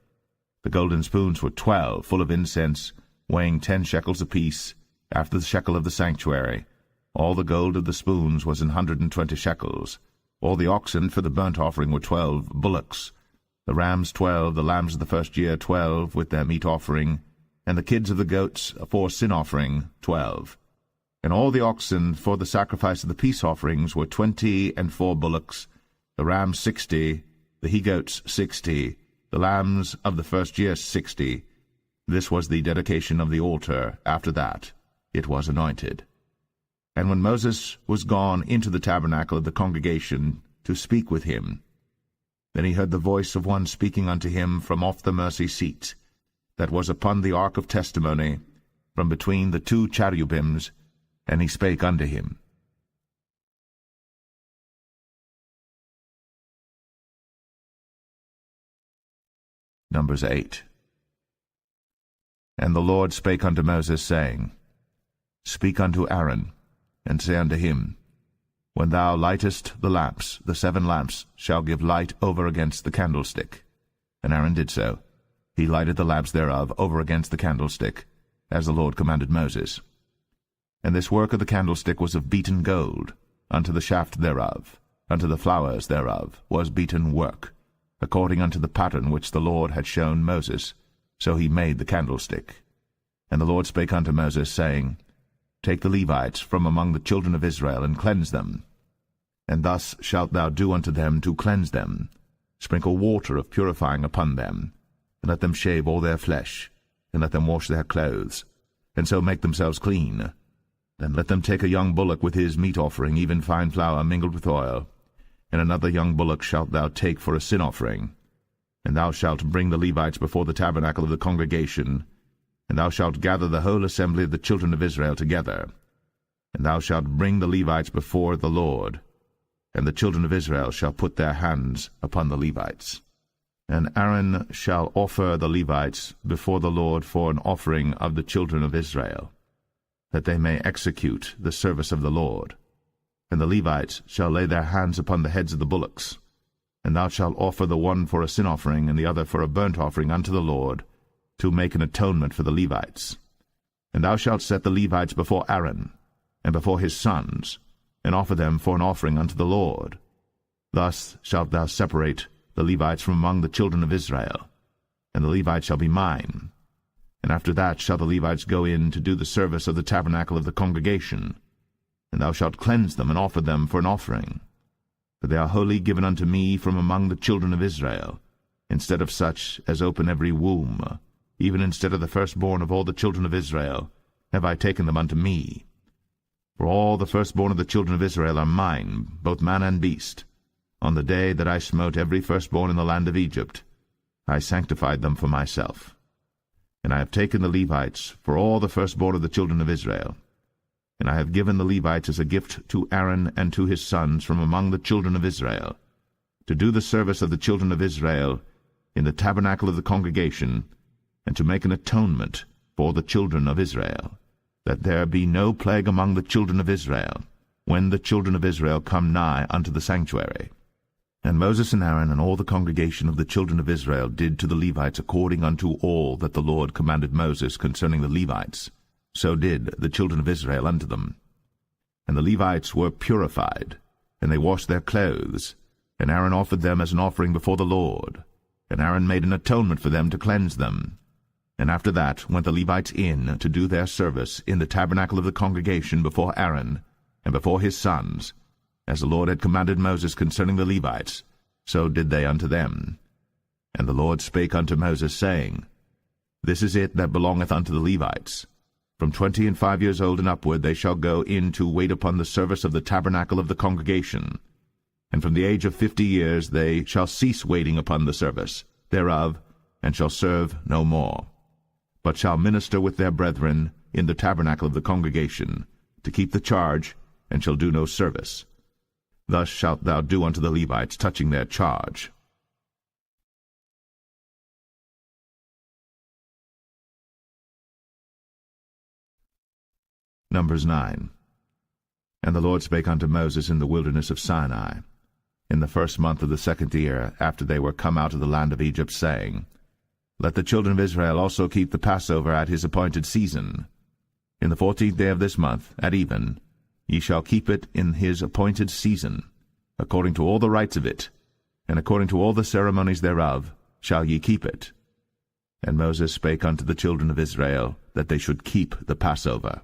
Speaker 1: The golden spoons were 12, full of incense, weighing 10 shekels apiece, after the shekel of the sanctuary. All the gold of the spoons was 120 shekels. All the oxen for the burnt offering were 12 bullocks, the rams 12, the lambs of the first year 12, with their meat offering, and the kids of the goats for sin offering 12. And all the oxen for the sacrifice of the peace offerings were 20, and 4 bullocks, the rams 60, the he-goats 60, the lambs of the first year 60. This was the dedication of the altar. After that it was anointed. And when Moses was gone into the tabernacle of the congregation to speak with him, then he heard the voice of one speaking unto him from off the mercy seat, that was upon the ark of testimony, from between the 2 cherubims, and he spake unto him. Numbers 8. And the Lord spake unto Moses, saying, Speak unto Aaron, and say unto him, When thou lightest the lamps, the 7 lamps shall give light over against the candlestick. And Aaron did so. He lighted the lamps thereof over against the candlestick, as the Lord commanded Moses. And this work of the candlestick was of beaten gold, unto the shaft thereof, unto the flowers thereof was beaten work, according unto the pattern which the Lord had shown Moses. So he made the candlestick. And the Lord spake unto Moses, saying, Take the Levites from among the children of Israel, and cleanse them. And thus shalt thou do unto them to cleanse them. Sprinkle water of purifying upon them, and let them shave all their flesh, and let them wash their clothes, and so make themselves clean. Then let them take a young bullock with his meat offering, even fine flour mingled with oil, and another young bullock shalt thou take for a sin offering. And thou shalt bring the Levites before the tabernacle of the congregation, and thou shalt gather the whole assembly of the children of Israel together. And thou shalt bring the Levites before the Lord, and the children of Israel shall put their hands upon the Levites. And Aaron shall offer the Levites before the Lord for an offering of the children of Israel, that they may execute the service of the Lord. And the Levites shall lay their hands upon the heads of the bullocks. And thou shalt offer the one for a sin offering, and the other for a burnt offering unto the Lord, to make an atonement for the Levites. And thou shalt set the Levites before Aaron, and before his sons, and offer them for an offering unto the Lord. Thus shalt thou separate the Levites from among the children of Israel, and the Levites shall be mine. And after that shall the Levites go in to do the service of the tabernacle of the congregation, and thou shalt cleanse them and offer them for an offering. For they are wholly given unto me from among the children of Israel, instead of such as open every womb, even instead of the firstborn of all the children of Israel, have I taken them unto me. For all the firstborn of the children of Israel are mine, both man and beast. On the day that I smote every firstborn in the land of Egypt, I sanctified them for myself. And I have taken the Levites for all the firstborn of the children of Israel. And I have given the Levites as a gift to Aaron and to his sons from among the children of Israel, to do the service of the children of Israel in the tabernacle of the congregation, and to make an atonement for the children of Israel, that there be no plague among the children of Israel, when the children of Israel come nigh unto the sanctuary. And Moses and Aaron and all the congregation of the children of Israel did to the Levites according unto all that the Lord commanded Moses concerning the Levites. So did the children of Israel unto them. And the Levites were purified, and they washed their clothes, and Aaron offered them as an offering before the Lord. And Aaron made an atonement for them to cleanse them. And after that went the Levites in to do their service in the tabernacle of the congregation before Aaron and before his sons, as the Lord had commanded Moses concerning the Levites, so did they unto them. And the Lord spake unto Moses, saying, This is it that belongeth unto the Levites. From 25 years old and upward they shall go in to wait upon the service of the tabernacle of the congregation. And from the age of 50 years they shall cease waiting upon the service thereof, and shall serve no more, but shall minister with their brethren in the tabernacle of the congregation, to keep the charge, and shall do no service. Thus shalt thou do unto the Levites touching their charge. Numbers 9. And the Lord spake unto Moses in the wilderness of Sinai, in the first month of the 2nd year, after they were come out of the land of Egypt, saying, Let the children of Israel also keep the Passover at his appointed season. In the 14th day of this month, at even, ye shall keep it in his appointed season, according to all the rites of it, and according to all the ceremonies thereof shall ye keep it. And Moses spake unto the children of Israel, that they should keep the Passover.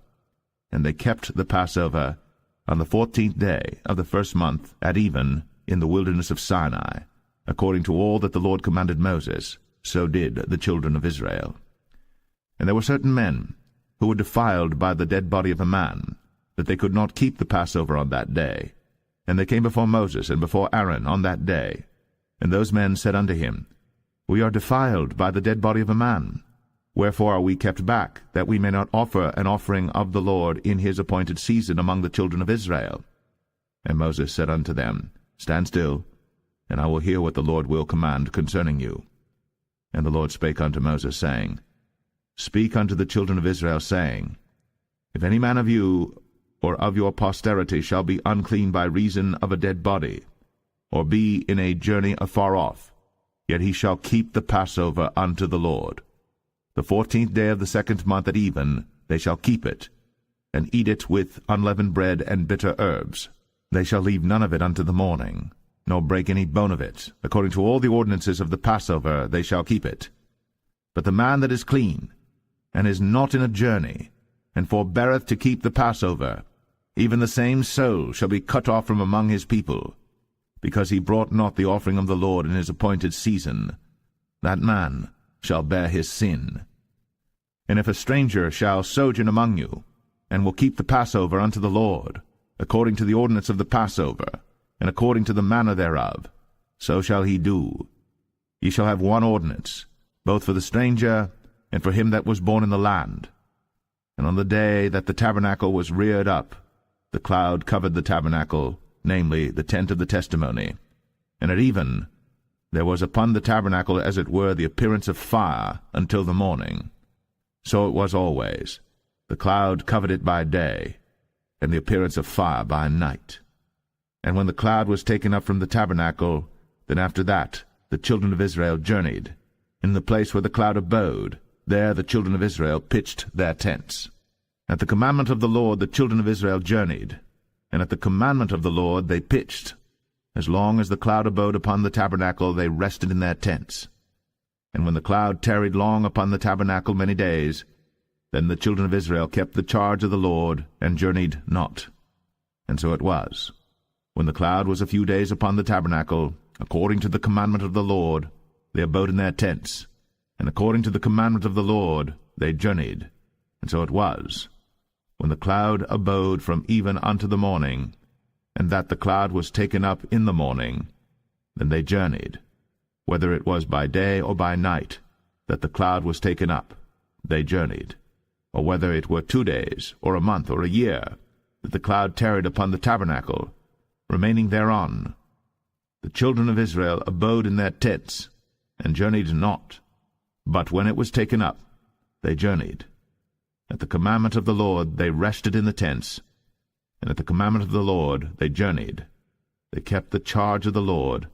Speaker 1: And they kept the Passover on the 14th day of the first month, at even, in the wilderness of Sinai, according to all that the Lord commanded Moses, so did the children of Israel. And there were certain men who were defiled by the dead body of a man, that they could not keep the Passover on that day. And they came before Moses and before Aaron on that day. And those men said unto him, We are defiled by the dead body of a man. Wherefore are we kept back, that we may not offer an offering of the Lord in his appointed season among the children of Israel? And Moses said unto them, Stand still, and I will hear what the Lord will command concerning you. And the Lord spake unto Moses, saying, Speak unto the children of Israel, saying, If any man of you or of your posterity shall be unclean by reason of a dead body, or be in a journey afar off, yet he shall keep the Passover unto the Lord. The 14th day of the 2nd month at even they shall keep it, and eat it with unleavened bread and bitter herbs. They shall leave none of it unto the morning, nor break any bone of it. According to all the ordinances of the Passover they shall keep it. But the man that is clean, and is not in a journey, and forbeareth to keep the Passover, even the same soul shall be cut off from among his people, because he brought not the offering of the Lord in his appointed season. That man shall bear his sin. And if a stranger shall sojourn among you, and will keep the Passover unto the Lord, according to the ordinance of the Passover, and according to the manner thereof, so shall he do. Ye shall have one ordinance, both for the stranger and for him that was born in the land. And on the day that the tabernacle was reared up, the cloud covered the tabernacle, namely the tent of the testimony. And at even there was upon the tabernacle as it were the appearance of fire until the morning. So it was always. The cloud covered it by day, and the appearance of fire by night. And when the cloud was taken up from the tabernacle, then after that the children of Israel journeyed. In the place where the cloud abode, there the children of Israel pitched their tents. At the commandment of the Lord the children of Israel journeyed, and at the commandment of the Lord they pitched. As long as the cloud abode upon the tabernacle, they rested in their tents. And when the cloud tarried long upon the tabernacle many days, then the children of Israel kept the charge of the Lord, and journeyed not. And so it was, when the cloud was a few days upon the tabernacle, according to the commandment of the Lord, they abode in their tents, and according to the commandment of the Lord they journeyed. And so it was, when the cloud abode from even unto the morning, and that the cloud was taken up in the morning, then they journeyed. Whether it was by day or by night that the cloud was taken up, they journeyed. Or whether it were 2 days, or a month, or a year, that the cloud tarried upon the tabernacle, remaining thereon, the children of Israel abode in their tents, and journeyed not. But when it was taken up, they journeyed. At the commandment of the Lord they rested in the tents, and at the commandment of the Lord they journeyed. They kept the charge of the Lord,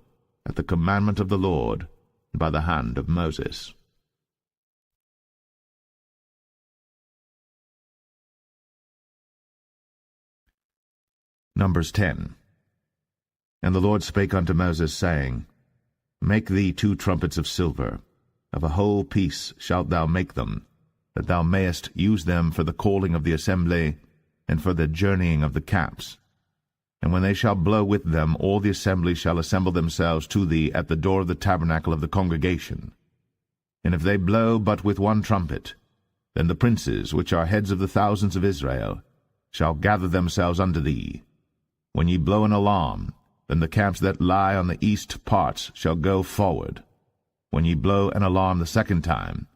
Speaker 1: at the commandment of the Lord, by the hand of Moses. Numbers 10. And the Lord spake unto Moses, saying, Make thee 2 trumpets of silver, of a whole piece shalt thou make them, that thou mayest use them for the calling of the assembly, and for the journeying of the camps. And when they shall blow with them, all the assembly shall assemble themselves to thee at the door of the tabernacle of the congregation. And if they blow but with one trumpet, then the princes, which are heads of the thousands of Israel, shall gather themselves unto thee. When ye blow an alarm, then the camps that lie on the east parts shall go forward. When ye blow an alarm the second time,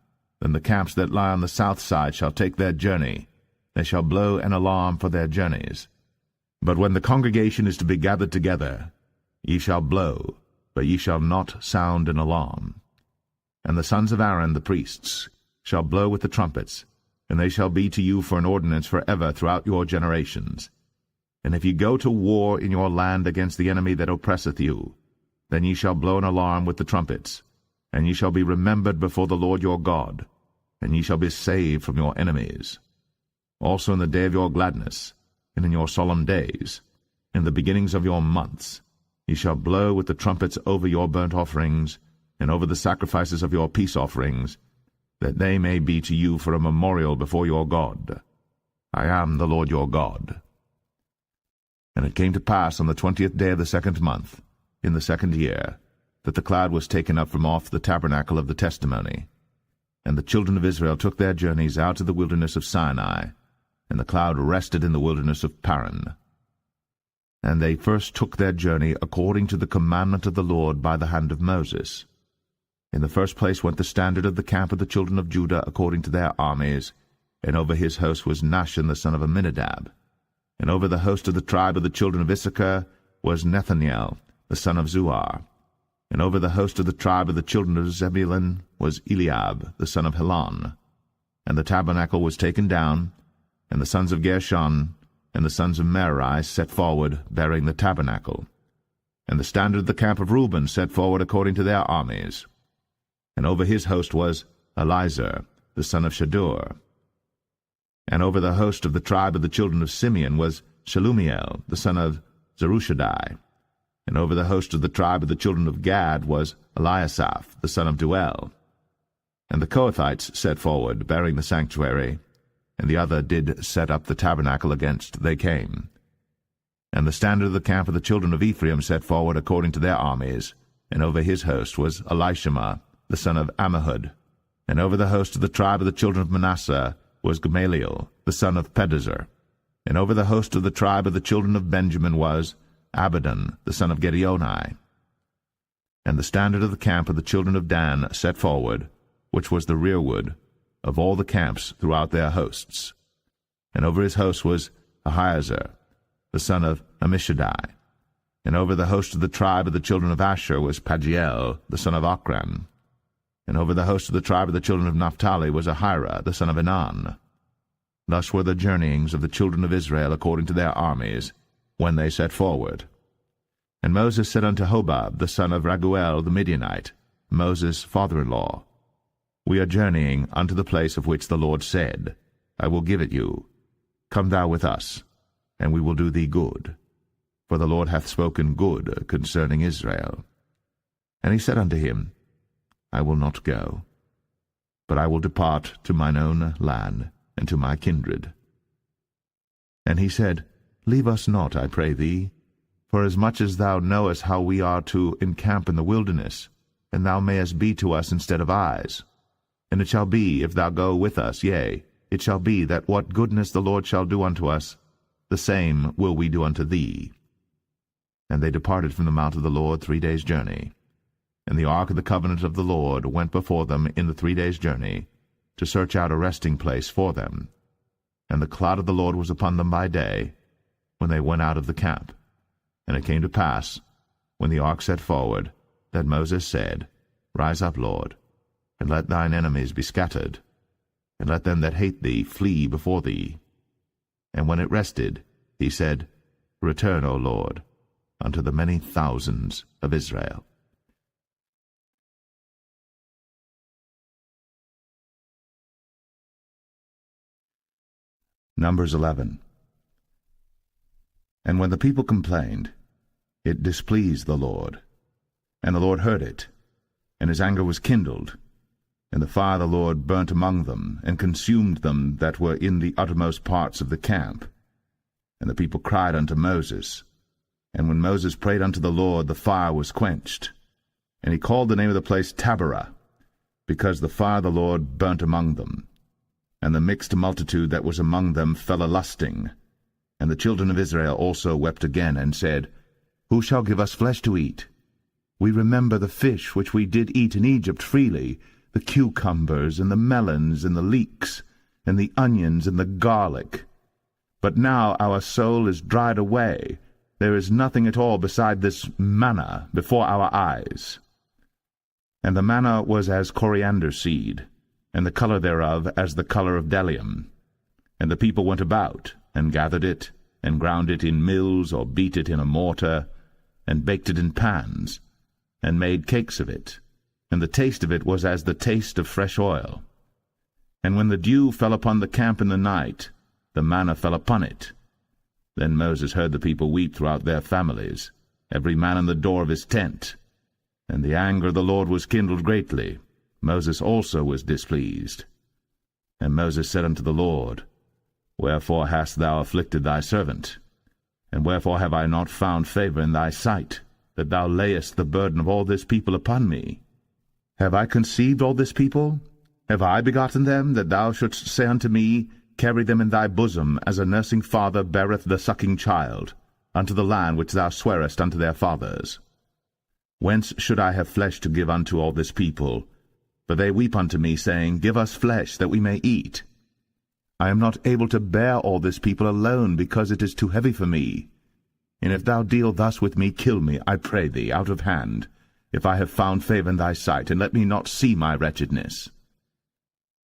Speaker 1: then the camps that lie on the south side shall take their journey. They shall blow an alarm for their journeys. But when the congregation is to be gathered together, ye shall blow, but ye shall not sound an alarm. And the sons of Aaron the priests shall blow with the trumpets, and they shall be to you for an ordinance forever throughout your generations. And if ye go to war in your land against the enemy that oppresseth you, then ye shall blow an alarm with the trumpets, and ye shall be remembered before the Lord your God, and ye shall be saved from your enemies. Also in the day of your gladness, and in your solemn days, in the beginnings of your months, ye shall blow with the trumpets over your burnt offerings, and over the sacrifices of your peace offerings, that they may be to you for a memorial before your God. I am the Lord your God. And it came to pass on the 20th day of the 2nd month, in the 2nd year, that the cloud was taken up from off the tabernacle of the testimony. And the children of Israel took their journeys out to the wilderness of Sinai, and the cloud rested in the wilderness of Paran. And they first took their journey according to the commandment of the Lord by the hand of Moses. In the first place went the standard of the camp of the children of Judah according to their armies, and over his host was Nahshon the son of Amminadab. And over the host of the tribe of the children of Issachar was Nethaniel the son of Zuar. And over the host of the tribe of the children of Zebulun was Eliab the son of Helon. And the tabernacle was taken down, and the sons of Gershon and the sons of Merari set forward, bearing the tabernacle. And the standard of the camp of Reuben set forward according to their armies. And over his host was Elizur the son of Shadur. And over the host of the tribe of the children of Simeon was Shelumiel the son of Zerushadai. And over the host of the tribe of the children of Gad was Eliasaph the son of Duel. And the Kohathites set forward, bearing the sanctuary, and the other did set up the tabernacle against they came. And the standard of the camp of the children of Ephraim set forward according to their armies, and over his host was Elishama the son of Ammihud. And over the host of the tribe of the children of Manasseh was Gamaliel the son of Pedazur. And over the host of the tribe of the children of Benjamin was Abidan the son of Gideoni. And the standard of the camp of the children of Dan set forward, which was the rearward of all the camps throughout their hosts. And over his host was Ahiezer the son of Ammishaddai. And over the host of the tribe of the children of Asher was Pagiel the son of Ochran. And over the host of the tribe of the children of Naphtali was Ahira the son of Enan. Thus were the journeyings of the children of Israel according to their armies, when they set forward. And Moses said unto Hobab the son of Raguel the Midianite, Moses' father-in-law, We are journeying unto the place of which the Lord said, I will give it you. Come thou with us, and we will do thee good. For the Lord hath spoken good concerning Israel. And he said unto him, I will not go, but I will depart to mine own land, and to my kindred. And he said, Leave us not, I pray thee, for as much as thou knowest how we are to encamp in the wilderness, and thou mayest be to us instead of eyes. And it shall be, if thou go with us, yea, it shall be that what goodness the Lord shall do unto us, the same will we do unto thee. And they departed from the mount of the Lord 3 days' journey. And the ark of the covenant of the Lord went before them in the 3 days' journey, to search out a resting place for them. And the cloud of the Lord was upon them by day, when they went out of the camp. And it came to pass, when the ark set forward, that Moses said, Rise up, Lord, and let thine enemies be scattered, and let them that hate thee flee before thee. And when it rested, he said, Return, O Lord, unto the many thousands of Israel. Numbers 11. And when the people complained, it displeased the Lord. And the Lord heard it, and his anger was kindled, And the fire of the Lord burnt among them, and consumed them that were in the uttermost parts of the camp. And the people cried unto Moses. And when Moses prayed unto the Lord, the fire was quenched. And he called the name of the place Taberah, because the fire of the Lord burnt among them. And the mixed multitude that was among them fell a-lusting. And the children of Israel also wept again, and said, Who shall give us flesh to eat? We remember the fish which we did eat in Egypt freely, the cucumbers, and the melons, and the leeks, and the onions, and the garlic. But now our soul is dried away. There is nothing at all beside this manna before our eyes. And the manna was as coriander seed, and the color thereof as the color of bdellium. And the people went about, and gathered it, and ground it in mills, or beat it in a mortar, and baked it in pans, and made cakes of it. And the taste of it was as the taste of fresh oil. And when the dew fell upon the camp in the night, the manna fell upon it. Then Moses heard the people weep throughout their families, every man in the door of his tent. And the anger of the Lord was kindled greatly. Moses also was displeased. And Moses said unto the Lord, Wherefore hast thou afflicted thy servant? And wherefore have I not found favor in thy sight, that thou layest the burden of all this people upon me? Have I conceived all this people? Have I begotten them, that thou shouldst say unto me, Carry them in thy bosom, as a nursing father beareth the sucking child, unto the land which thou swarest unto their fathers? Whence should I have flesh to give unto all this people? For they weep unto me, saying, Give us flesh, that we may eat. I am not able to bear all this people alone, because it is too heavy for me. And if thou deal thus with me, kill me, I pray thee, out of hand, if I have found favor in thy sight, and let me not see my wretchedness.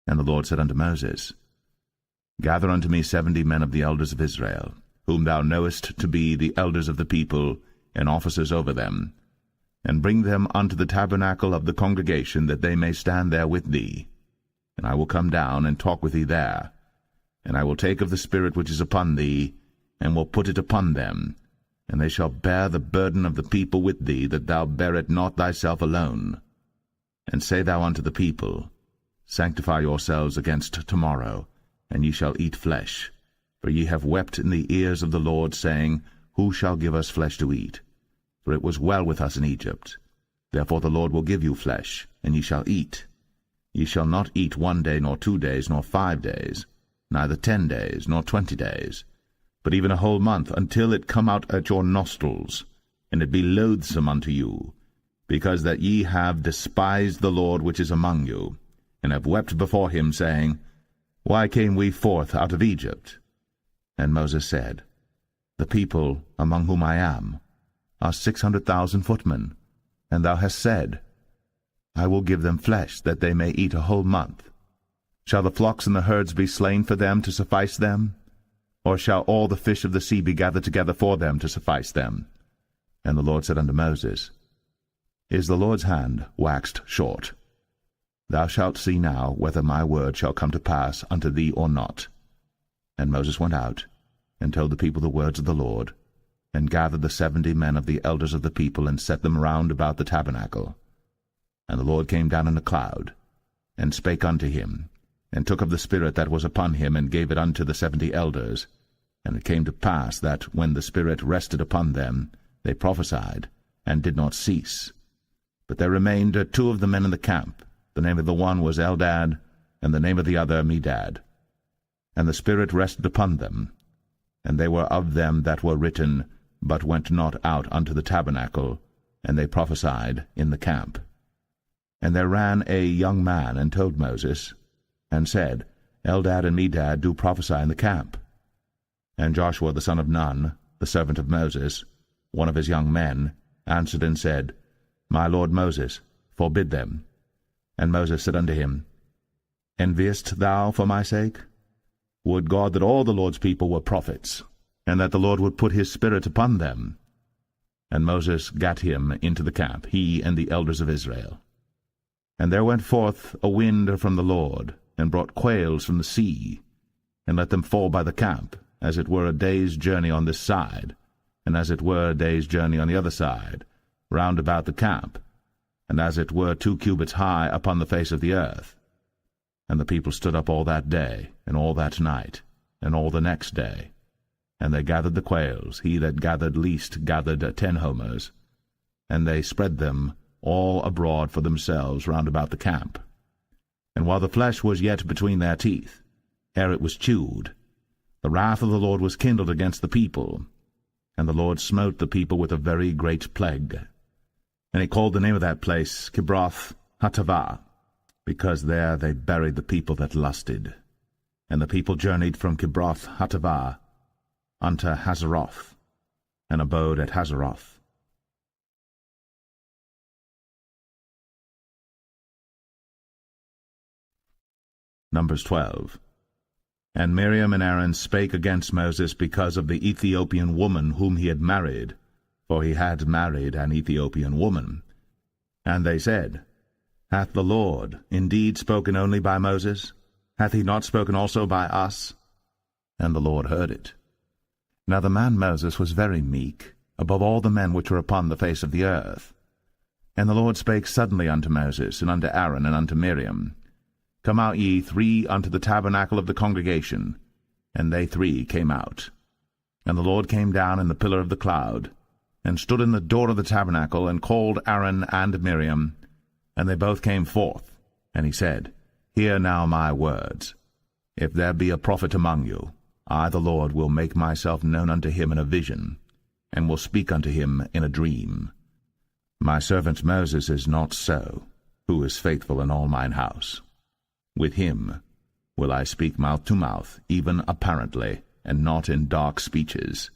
Speaker 1: And the Lord said unto Moses, Gather unto me 70 men of the elders of Israel, whom thou knowest to be the elders of the people, and officers over them, and bring them unto the tabernacle of the congregation, that they may stand there with thee. And I will come down and talk with thee there. And I will take of the Spirit which is upon thee, and will put it upon them, and they shall bear the burden of the people with thee, that thou bear it not thyself alone. And say thou unto the people, Sanctify yourselves against tomorrow, and ye shall eat flesh. For ye have wept in the ears of the Lord, saying, Who shall give us flesh to eat? For it was well with us in Egypt. Therefore the Lord will give you flesh, and ye shall eat. Ye shall not eat 1 day, nor 2 days, nor 5 days, neither 10 days, nor 20 days, but even a whole month, until it come out at your nostrils, and it be loathsome unto you, because that ye have despised the Lord which is among you, and have wept before him, saying, Why came we forth out of Egypt? And Moses said, The people among whom I am are 600,000 footmen, and thou hast said, I will give them flesh, that they may eat a whole month. Shall the flocks and the herds be slain for them to suffice them? Or shall all the fish of the sea be gathered together for them to suffice them? And the Lord said unto Moses, Is the Lord's hand waxed short? Thou shalt see now whether my word shall come to pass unto thee or not. And Moses went out, and told the people the words of the Lord, and gathered the 70 men of the elders of the people, and set them round about the tabernacle. And the Lord came down in a cloud, and spake unto him, and took of the Spirit that was upon him, and gave it unto the 70 elders. And it came to pass that, when the Spirit rested upon them, they prophesied, and did not cease. But there remained 2 of the men in the camp. The name of the one was Eldad, and the name of the other Medad. And the Spirit rested upon them, and they were of them that were written, but went not out unto the tabernacle, and they prophesied in the camp. And there ran a young man, and told Moses, and said, Eldad and Medad do prophesy in the camp. And Joshua the son of Nun, the servant of Moses, one of his young men, answered and said, My lord Moses, forbid them. And Moses said unto him, Enviest thou for my sake? Would God that all the Lord's people were prophets, and that the Lord would put his Spirit upon them. And Moses gat him into the camp, he and the elders of Israel. And there went forth a wind from the Lord, and brought quails from the sea, and let them fall by the camp, as it were a day's journey on this side, and as it were a day's journey on the other side, round about the camp. and as it were 2 cubits high upon the face of the earth. And the people stood up all that day, and all that night, and all the next day. And they gathered the quails. He that gathered least gathered 10 homers. And they spread them all abroad for themselves round about the camp. And while the flesh was yet between their teeth, ere it was chewed, the wrath of the Lord was kindled against the people, and the Lord smote the people with a very great plague. And he called the name of that place Kibroth Hattaavah, because there they buried the people that lusted. And the people journeyed from Kibroth Hattaavah unto Hazeroth, and abode at Hazeroth. Numbers 12. And Miriam and Aaron spake against Moses because of the Ethiopian woman whom he had married, for he had married an Ethiopian woman. And they said, Hath the Lord indeed spoken only by Moses? Hath he not spoken also by us? And the Lord heard it. Now the man Moses was very meek, above all the men which were upon the face of the earth. And the Lord spake suddenly unto Moses, and unto Aaron, and unto Miriam, Come out ye 3 unto the tabernacle of the congregation. And they 3 came out. And the Lord came down in the pillar of the cloud, and stood in the door of the tabernacle, and called Aaron and Miriam. And they both came forth. And he said, Hear now my words. If there be a prophet among you, I the Lord will make myself known unto him in a vision, and will speak unto him in a dream. My servant Moses is not so, who is faithful in all mine house. With him will I speak mouth to mouth, even apparently, and not in dark speeches.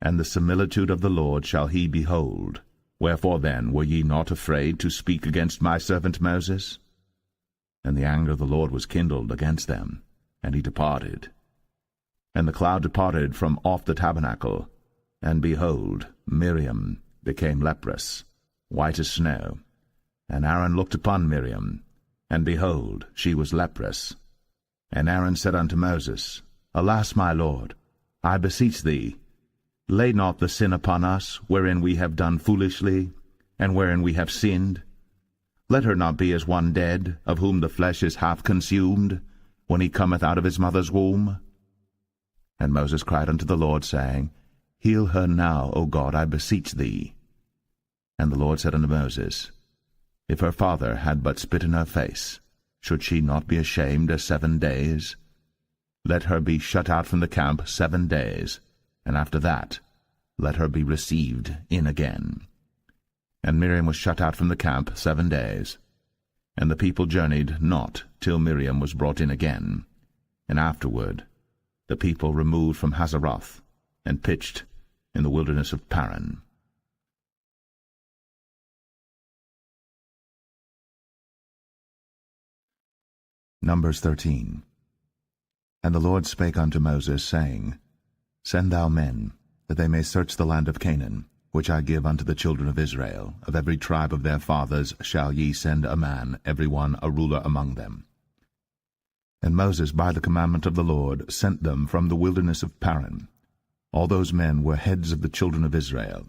Speaker 1: And the similitude of the Lord shall he behold. Wherefore then were ye not afraid to speak against my servant Moses? And the anger of the Lord was kindled against them, and he departed. And the cloud departed from off the tabernacle, and behold, Miriam became leprous, white as snow. And Aaron looked upon Miriam, and behold, she was leprous. And Aaron said unto Moses, Alas, my Lord, I beseech thee, lay not the sin upon us, wherein we have done foolishly, and wherein we have sinned. Let her not be as one dead, of whom the flesh is half consumed, when he cometh out of his mother's womb. And Moses cried unto the Lord, saying, Heal her now, O God, I beseech thee. And the Lord said unto Moses, If her father had but spit in her face, should she not be ashamed 7 days? Let her be shut out from the camp 7 days, and after that let her be received in again. And Miriam was shut out from the camp 7 days. And the people journeyed not till Miriam was brought in again. And afterward the people removed from Hazeroth, and pitched in the wilderness of Paran. Numbers 13. And the Lord spake unto Moses, saying, Send thou men, that they may search the land of Canaan, which I give unto the children of Israel. Of every tribe of their fathers shall ye send a man, every one a ruler among them. And Moses, by the commandment of the Lord, sent them from the wilderness of Paran. All those men were heads of the children of Israel,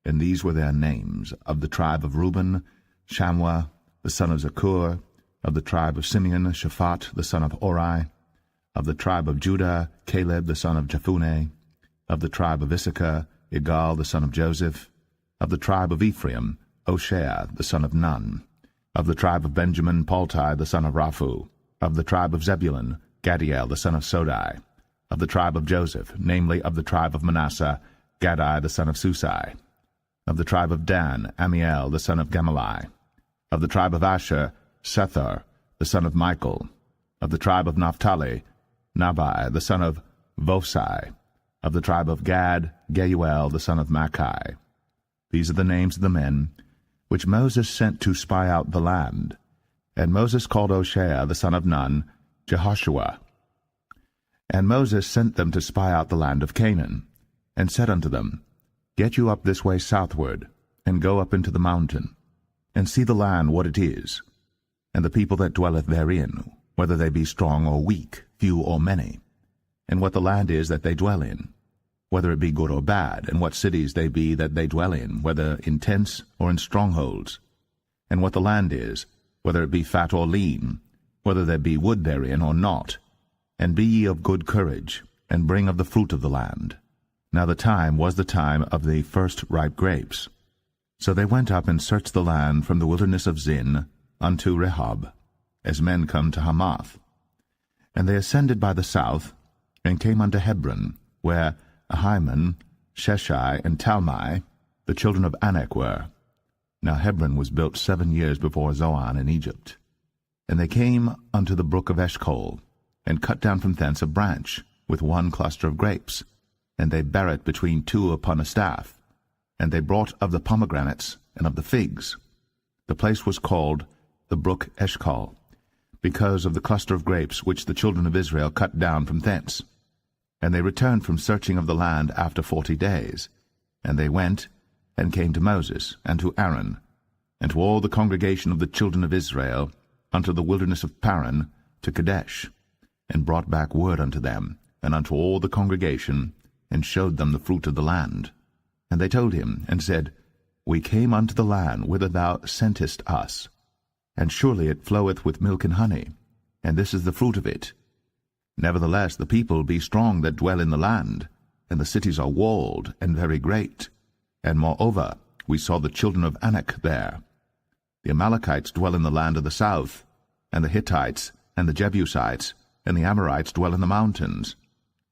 Speaker 1: and these were their names: of the tribe of Reuben, Shammua the son of Zakur; of the tribe of Simeon, Shaphat the son of Hori; of the tribe of Judah, Caleb the son of Jephunneh; of the tribe of Issachar, Igal the son of Joseph; of the tribe of Ephraim, Hoshea the son of Nun; of the tribe of Benjamin, Palti the son of Raphu; of the tribe of Zebulun, Gadiel the son of Sodai; of the tribe of Joseph, namely of the tribe of Manasseh, Gadai the son of Susai; of the tribe of Dan, Amiel the son of Gemalli; of the tribe of Asher, Sethar the son of Michael; of the tribe of Naphtali, Nabai the son of Vosai; of the tribe of Gad, Geuel the son of Machi. These are the names of the men which Moses sent to spy out the land. And Moses called Hoshea the son of Nun, Jehoshua. And Moses sent them to spy out the land of Canaan, and said unto them, Get you up this way southward, and go up into the mountain, and see the land what it is, and the people that dwelleth therein, whether they be strong or weak, few or many, and what the land is that they dwell in, whether it be good or bad, and what cities they be that they dwell in, whether in tents or in strongholds. and what the land is, whether it be fat or lean, whether there be wood therein or not. And be ye of good courage, and bring of the fruit of the land. Now the time was the time of the first ripe grapes. So they went up and searched the land from the wilderness of Zin unto Rehob, as men come to Hamath. And they ascended by the south, and came unto Hebron, where Ahiman, Sheshai, and Talmai, the children of Anak, were. Now Hebron was built 7 years before Zoan in Egypt. And they came unto the brook of Eshcol, and cut down from thence a branch, with one cluster of grapes, and they bare it between two upon a staff. And they brought of the pomegranates and of the figs. The place was called the brook Eshcol, because of the cluster of grapes which the children of Israel cut down from thence. And they returned from searching of the land after 40 days. And they went, and came to Moses, and to Aaron, and to all the congregation of the children of Israel, unto the wilderness of Paran, to Kadesh, and brought back word unto them, and unto all the congregation, and showed them the fruit of the land. And they told him, and said, We came unto the land whither thou sentest us, and surely it floweth with milk and honey, and this is the fruit of it. Nevertheless the people be strong that dwell in the land, and the cities are walled, and very great. And moreover we saw the children of Anak there. The Amalekites dwell in the land of the south, and the Hittites, and the Jebusites, and the Amorites dwell in the mountains,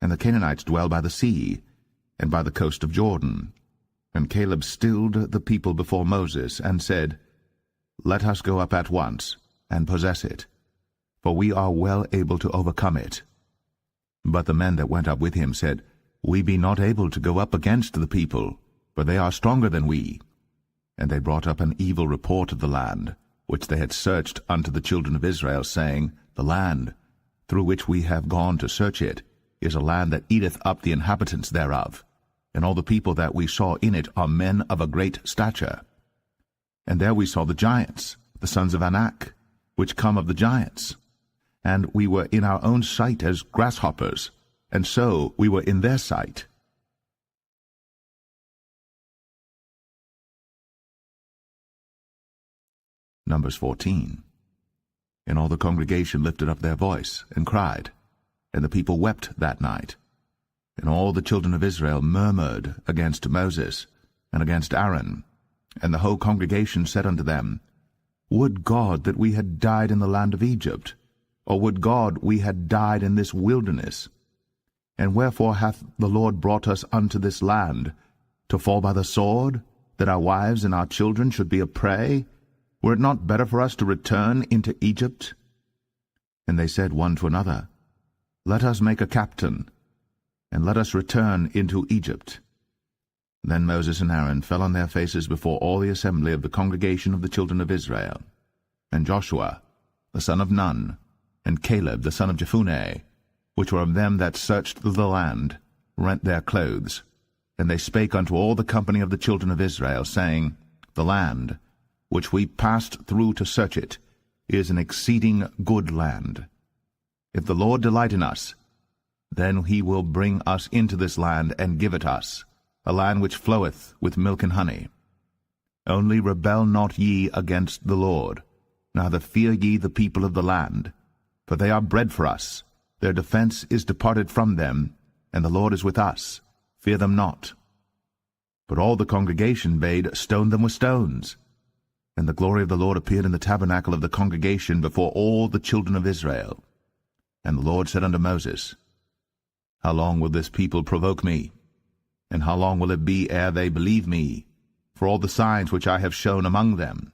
Speaker 1: and the Canaanites dwell by the sea, and by the coast of Jordan. And Caleb stilled the people before Moses, and said, Let us go up at once, and possess it, for we are well able to overcome it. But the men that went up with him said, We be not able to go up against the people, for they are stronger than we. And they brought up an evil report of the land, which they had searched unto the children of Israel, saying, The land, through which we have gone to search it, is a land that eateth up the inhabitants thereof, and all the people that we saw in it are men of a great stature. And there we saw the giants, the sons of Anak, which come of the giants. And we were in our own sight as grasshoppers, and so we were in their sight. Numbers 14. And all the congregation lifted up their voice, and cried, and the people wept that night. And all the children of Israel murmured against Moses, and against Aaron. And the whole congregation said unto them, Would God that we had died in the land of Egypt, or would God we had died in this wilderness? And wherefore hath the Lord brought us unto this land, to fall by the sword, that our wives and our children should be a prey? Were it not better for us to return into Egypt? And they said one to another, Let us make a captain, and let us return into Egypt. Then Moses and Aaron fell on their faces before all the assembly of the congregation of the children of Israel. And Joshua, the son of Nun, and Caleb, the son of Jephunneh, which were of them that searched the land, rent their clothes. And they spake unto all the company of the children of Israel, saying, The land, which we passed through to search it, is an exceeding good land. If the Lord delight in us, then he will bring us into this land, and give it us, a land which floweth with milk and honey. Only rebel not ye against the Lord, neither fear ye the people of the land, for they are bread for us. Their defense is departed from them, and the Lord is with us. Fear them not. But all the congregation bade stone them with stones. And the glory of the Lord appeared in the tabernacle of the congregation before all the children of Israel. And the Lord said unto Moses, How long will this people provoke me? And how long will it be ere they believe me, for all the signs which I have shown among them?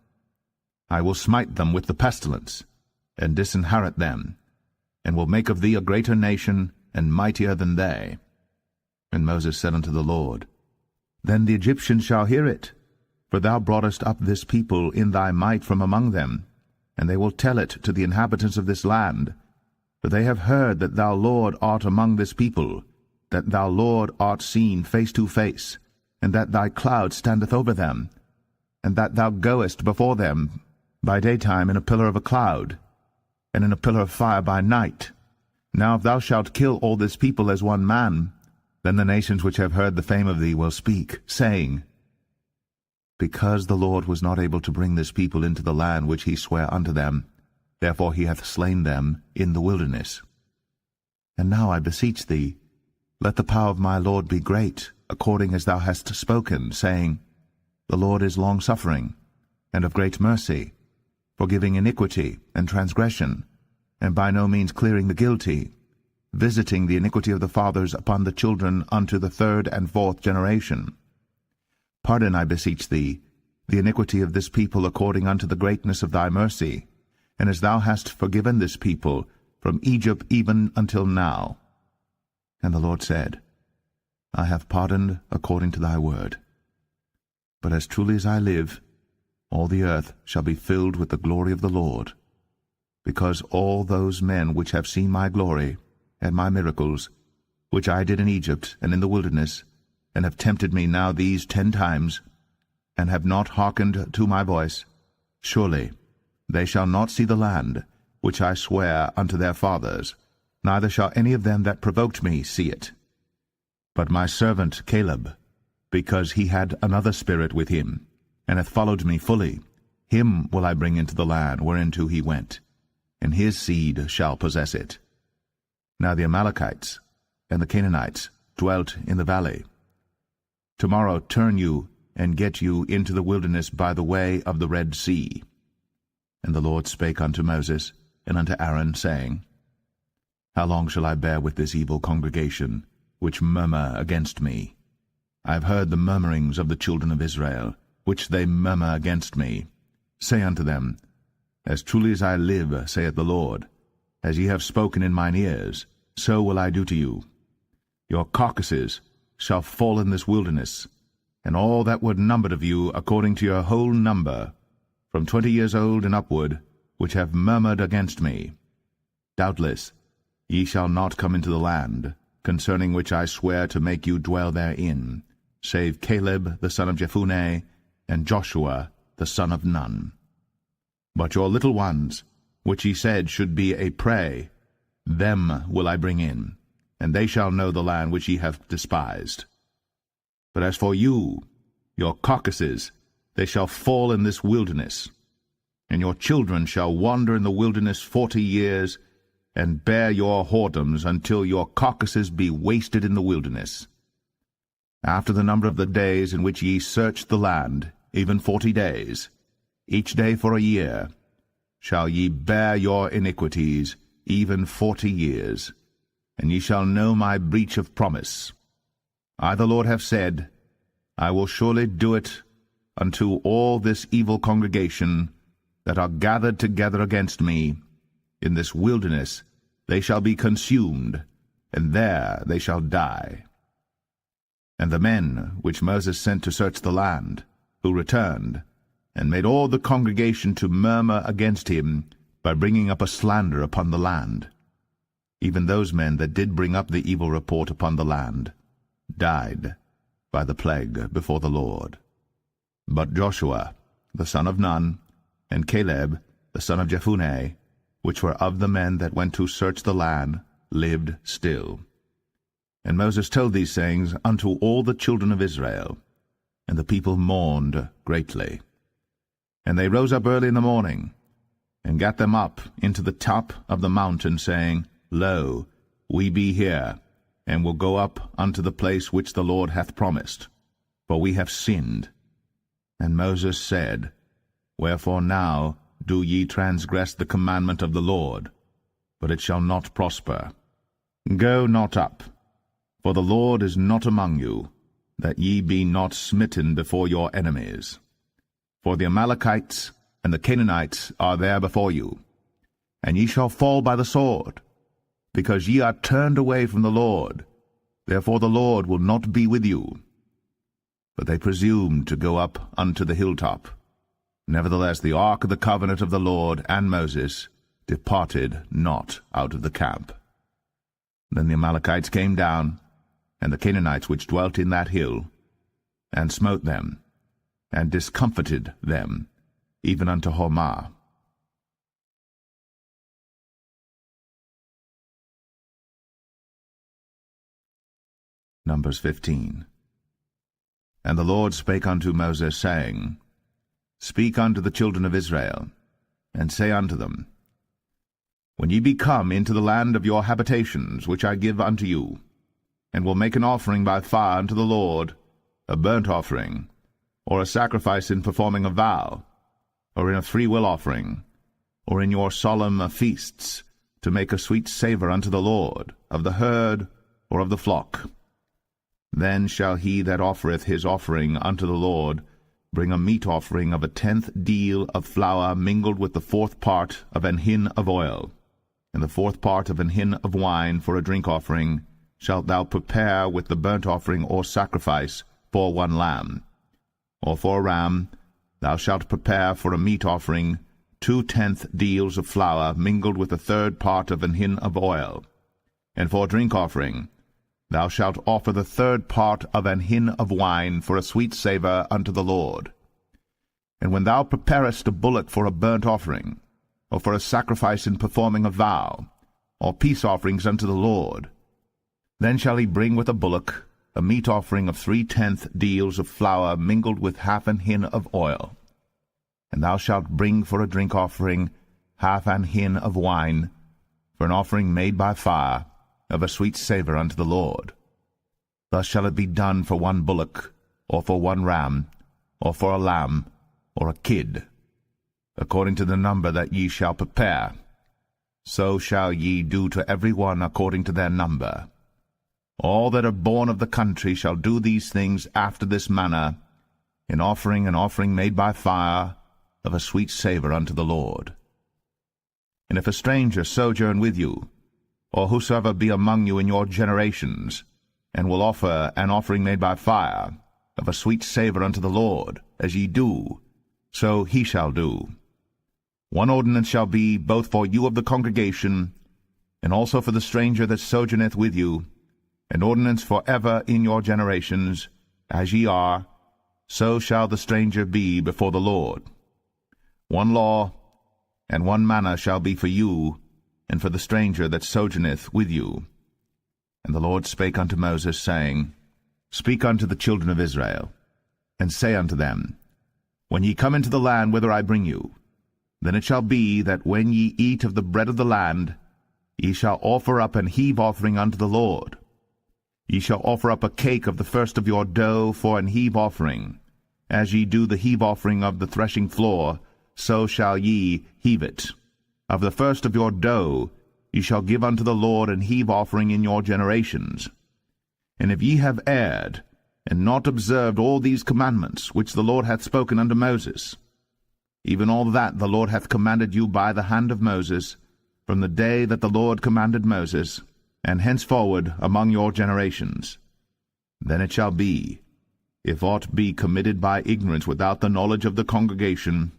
Speaker 1: I will smite them with the pestilence, and disinherit them, and will make of thee a greater nation, and mightier than they. And Moses said unto the Lord, Then the Egyptians shall hear it, for thou broughtest up this people in thy might from among them, and they will tell it to the inhabitants of this land. For they have heard that thou, Lord, art among this people, that thou, Lord, art seen face to face, and that thy cloud standeth over them, and that thou goest before them by daytime in a pillar of a cloud, and in a pillar of fire by night. Now if thou shalt kill all this people as one man, then the nations which have heard the fame of thee will speak, saying, Because the Lord was not able to bring this people into the land which he sware unto them, therefore he hath slain them in the wilderness. And now I beseech thee, let the power of my Lord be great, according as thou hast spoken, saying, The Lord is long-suffering, and of great mercy, forgiving iniquity and transgression, and by no means clearing the guilty, visiting the iniquity of the fathers upon the children unto the third and fourth generation. Pardon, I beseech thee, the iniquity of this people according unto the greatness of thy mercy, and as thou hast forgiven this people from Egypt even until now. And the Lord said, I have pardoned according to thy word. But as truly as I live, all the earth shall be filled with the glory of the Lord, because all those men which have seen my glory and my miracles, which I did in Egypt and in the wilderness, and have tempted me now these 10 times, and have not hearkened to my voice, surely they shall not see the land which I swear unto their fathers, neither shall any of them that provoked me see it. But my servant Caleb, because he had another spirit with him, and hath followed me fully, him will I bring into the land whereinto he went, and his seed shall possess it. Now the Amalekites and the Canaanites dwelt in the valley. Tomorrow turn you and get you into the wilderness by the way of the Red Sea. And the Lord spake unto Moses and unto Aaron, saying, How long shall I bear with this evil congregation, which murmur against me? I have heard the murmurings of the children of Israel, which they murmur against me. Say unto them, As truly as I live, saith the Lord, as ye have spoken in mine ears, so will I do to you. Your carcasses shall fall in this wilderness, and all that were numbered of you according to your whole number, from 20 years old and upward, which have murmured against me. Doubtless ye shall not come into the land, concerning which I swear to make you dwell therein, save Caleb the son of Jephunneh, and Joshua the son of Nun. But your little ones, which ye said should be a prey, them will I bring in, and they shall know the land which ye have despised. But as for you, your carcasses, they shall fall in this wilderness, and your children shall wander in the wilderness 40 years, and bear your whoredoms until your carcasses be wasted in the wilderness. After the number of the days in which ye searched the land, even 40 days, each day for a year, shall ye bear your iniquities, even 40 years, and ye shall know my breach of promise. I the Lord have said, I will surely do it unto all this evil congregation that are gathered together against me. In this wilderness they shall be consumed, and there they shall die. And the men which Moses sent to search the land, who returned, and made all the congregation to murmur against him by bringing up a slander upon the land, even those men that did bring up the evil report upon the land, died by the plague before the Lord. But Joshua the son of Nun, and Caleb the son of Jephunneh, which were of the men that went to search the land, lived still. And Moses told these sayings unto all the children of Israel, and the people mourned greatly. And they rose up early in the morning, and gat them up into the top of the mountain, saying, Lo, we be here, and will go up unto the place which the Lord hath promised, for we have sinned. And Moses said, Wherefore now do ye transgress the commandment of the Lord? But it shall not prosper. Go not up, for the Lord is not among you, that ye be not smitten before your enemies. For the Amalekites and the Canaanites are there before you, and ye shall fall by the sword, because ye are turned away from the Lord. Therefore the Lord will not be with you. But they presumed to go up unto the hilltop. Nevertheless the ark of the covenant of the Lord and Moses departed not out of the camp. Then the Amalekites came down, and the Canaanites which dwelt in that hill, and smote them, and discomfited them, even unto Hormah. Numbers 15. And the Lord spake unto Moses, saying, Speak unto the children of Israel, and say unto them, When ye be come into the land of your habitations, which I give unto you, and will make an offering by fire unto the Lord, a burnt offering, or a sacrifice in performing a vow, or in a freewill offering, or in your solemn feasts, to make a sweet savour unto the Lord, of the herd or of the flock. Then shall he that offereth his offering unto the Lord bring a meat offering of 1/10 deal of flour mingled with the 4th part of an hin of oil, and the 4th part of an hin of wine for a drink offering shalt thou prepare with the burnt offering or sacrifice for 1 lamb. Or for a ram thou shalt prepare for a meat offering 2/10 deals of flour mingled with the 3rd part of an hin of oil. And for a drink offering thou shalt offer the 3rd part of an hin of wine for a sweet savour unto the Lord. And when thou preparest a bullock for a burnt offering, or for a sacrifice in performing a vow, or peace offerings unto the Lord, then shall he bring with a bullock a meat offering of 3/10 deals of flour mingled with 1/2 an hin of oil. And thou shalt bring for a drink offering 1/2 an hin of wine, for an offering made by fire, of a sweet savour unto the Lord. Thus shall it be done for 1 bullock, or for 1 ram, or for a lamb, or a kid, according to the number that ye shall prepare. So shall ye do to every one according to their number. All that are born of the country shall do these things after this manner, in offering an offering made by fire, of a sweet savour unto the Lord. And if a stranger sojourn with you, or whosoever be among you in your generations, and will offer an offering made by fire, of a sweet savour unto the Lord, as ye do, so he shall do. 1 ordinance shall be both for you of the congregation, and also for the stranger that sojourneth with you, an ordinance for ever in your generations, as ye are, so shall the stranger be before the Lord. 1 law and 1 manner shall be for you, and for the stranger that sojourneth with you. And the Lord spake unto Moses, saying, Speak unto the children of Israel, and say unto them, When ye come into the land whither I bring you, then it shall be that when ye eat of the bread of the land, ye shall offer up an heave offering unto the Lord. Ye shall offer up a cake of the first of your dough for an heave offering. As ye do the heave offering of the threshing floor, so shall ye heave it. Of the first of your dough ye shall give unto the Lord an heave offering in your generations. And if ye have erred, and not observed all these commandments which the Lord hath spoken unto Moses, even all that the Lord hath commanded you by the hand of Moses, from the day that the Lord commanded Moses, and henceforward among your generations, then it shall be, if aught be committed by ignorance without the knowledge of the congregation,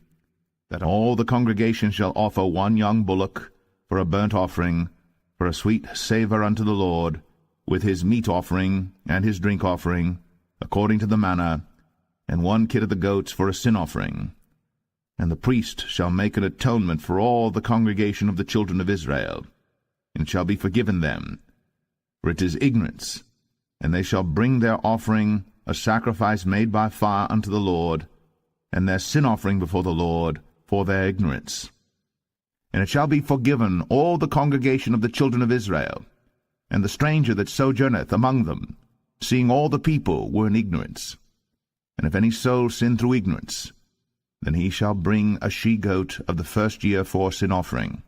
Speaker 1: that all the congregation shall offer 1 young bullock for a burnt offering, for a sweet savour unto the Lord, with his meat offering and his drink offering, according to the manner, and 1 kid of the goats for a sin offering. And the priest shall make an atonement for all the congregation of the children of Israel, and shall be forgiven them, for it is ignorance. And they shall bring their offering, a sacrifice made by fire unto the Lord, and their sin offering before the Lord, for their ignorance. And it shall be forgiven all the congregation of the children of Israel, and the stranger that sojourneth among them, seeing all the people were in ignorance. And if any soul sin through ignorance, then he shall bring a she-goat of the first year for sin offering,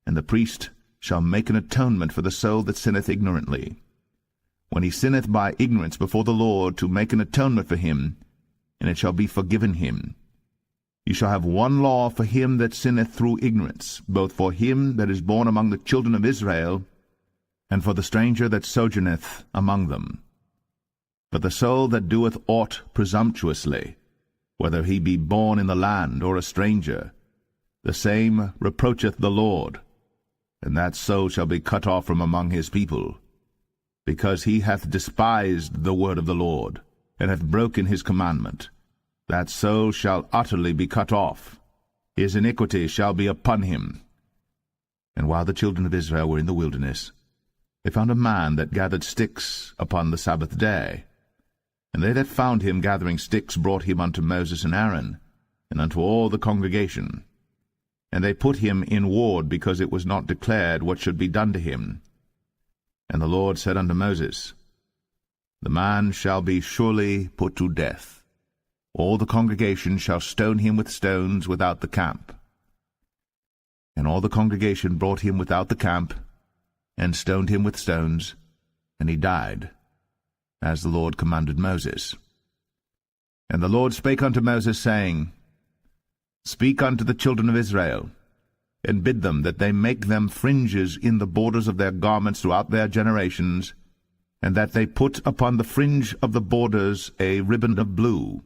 Speaker 1: and the priest shall make an atonement for the soul that sinneth ignorantly. When he sinneth by ignorance before the Lord, to make an atonement for him, and it shall be forgiven him. You shall have 1 law for him that sinneth through ignorance, both for him that is born among the children of Israel, and for the stranger that sojourneth among them. But the soul that doeth aught presumptuously, whether he be born in the land or a stranger, the same reproacheth the Lord, and that soul shall be cut off from among his people, because he hath despised the word of the Lord, and hath broken his commandment. That soul shall utterly be cut off. His iniquity shall be upon him. And while the children of Israel were in the wilderness, they found a man that gathered sticks upon the Sabbath day. And they that found him gathering sticks brought him unto Moses and Aaron, and unto all the congregation. And they put him in ward, because it was not declared what should be done to him. And the Lord said unto Moses, The man shall be surely put to death. All the congregation shall stone him with stones without the camp. And all the congregation brought him without the camp, and stoned him with stones, and he died, as the Lord commanded Moses. And the Lord spake unto Moses, saying, Speak unto the children of Israel, and bid them that they make them fringes in the borders of their garments throughout their generations, and that they put upon the fringe of the borders a ribbon of blue.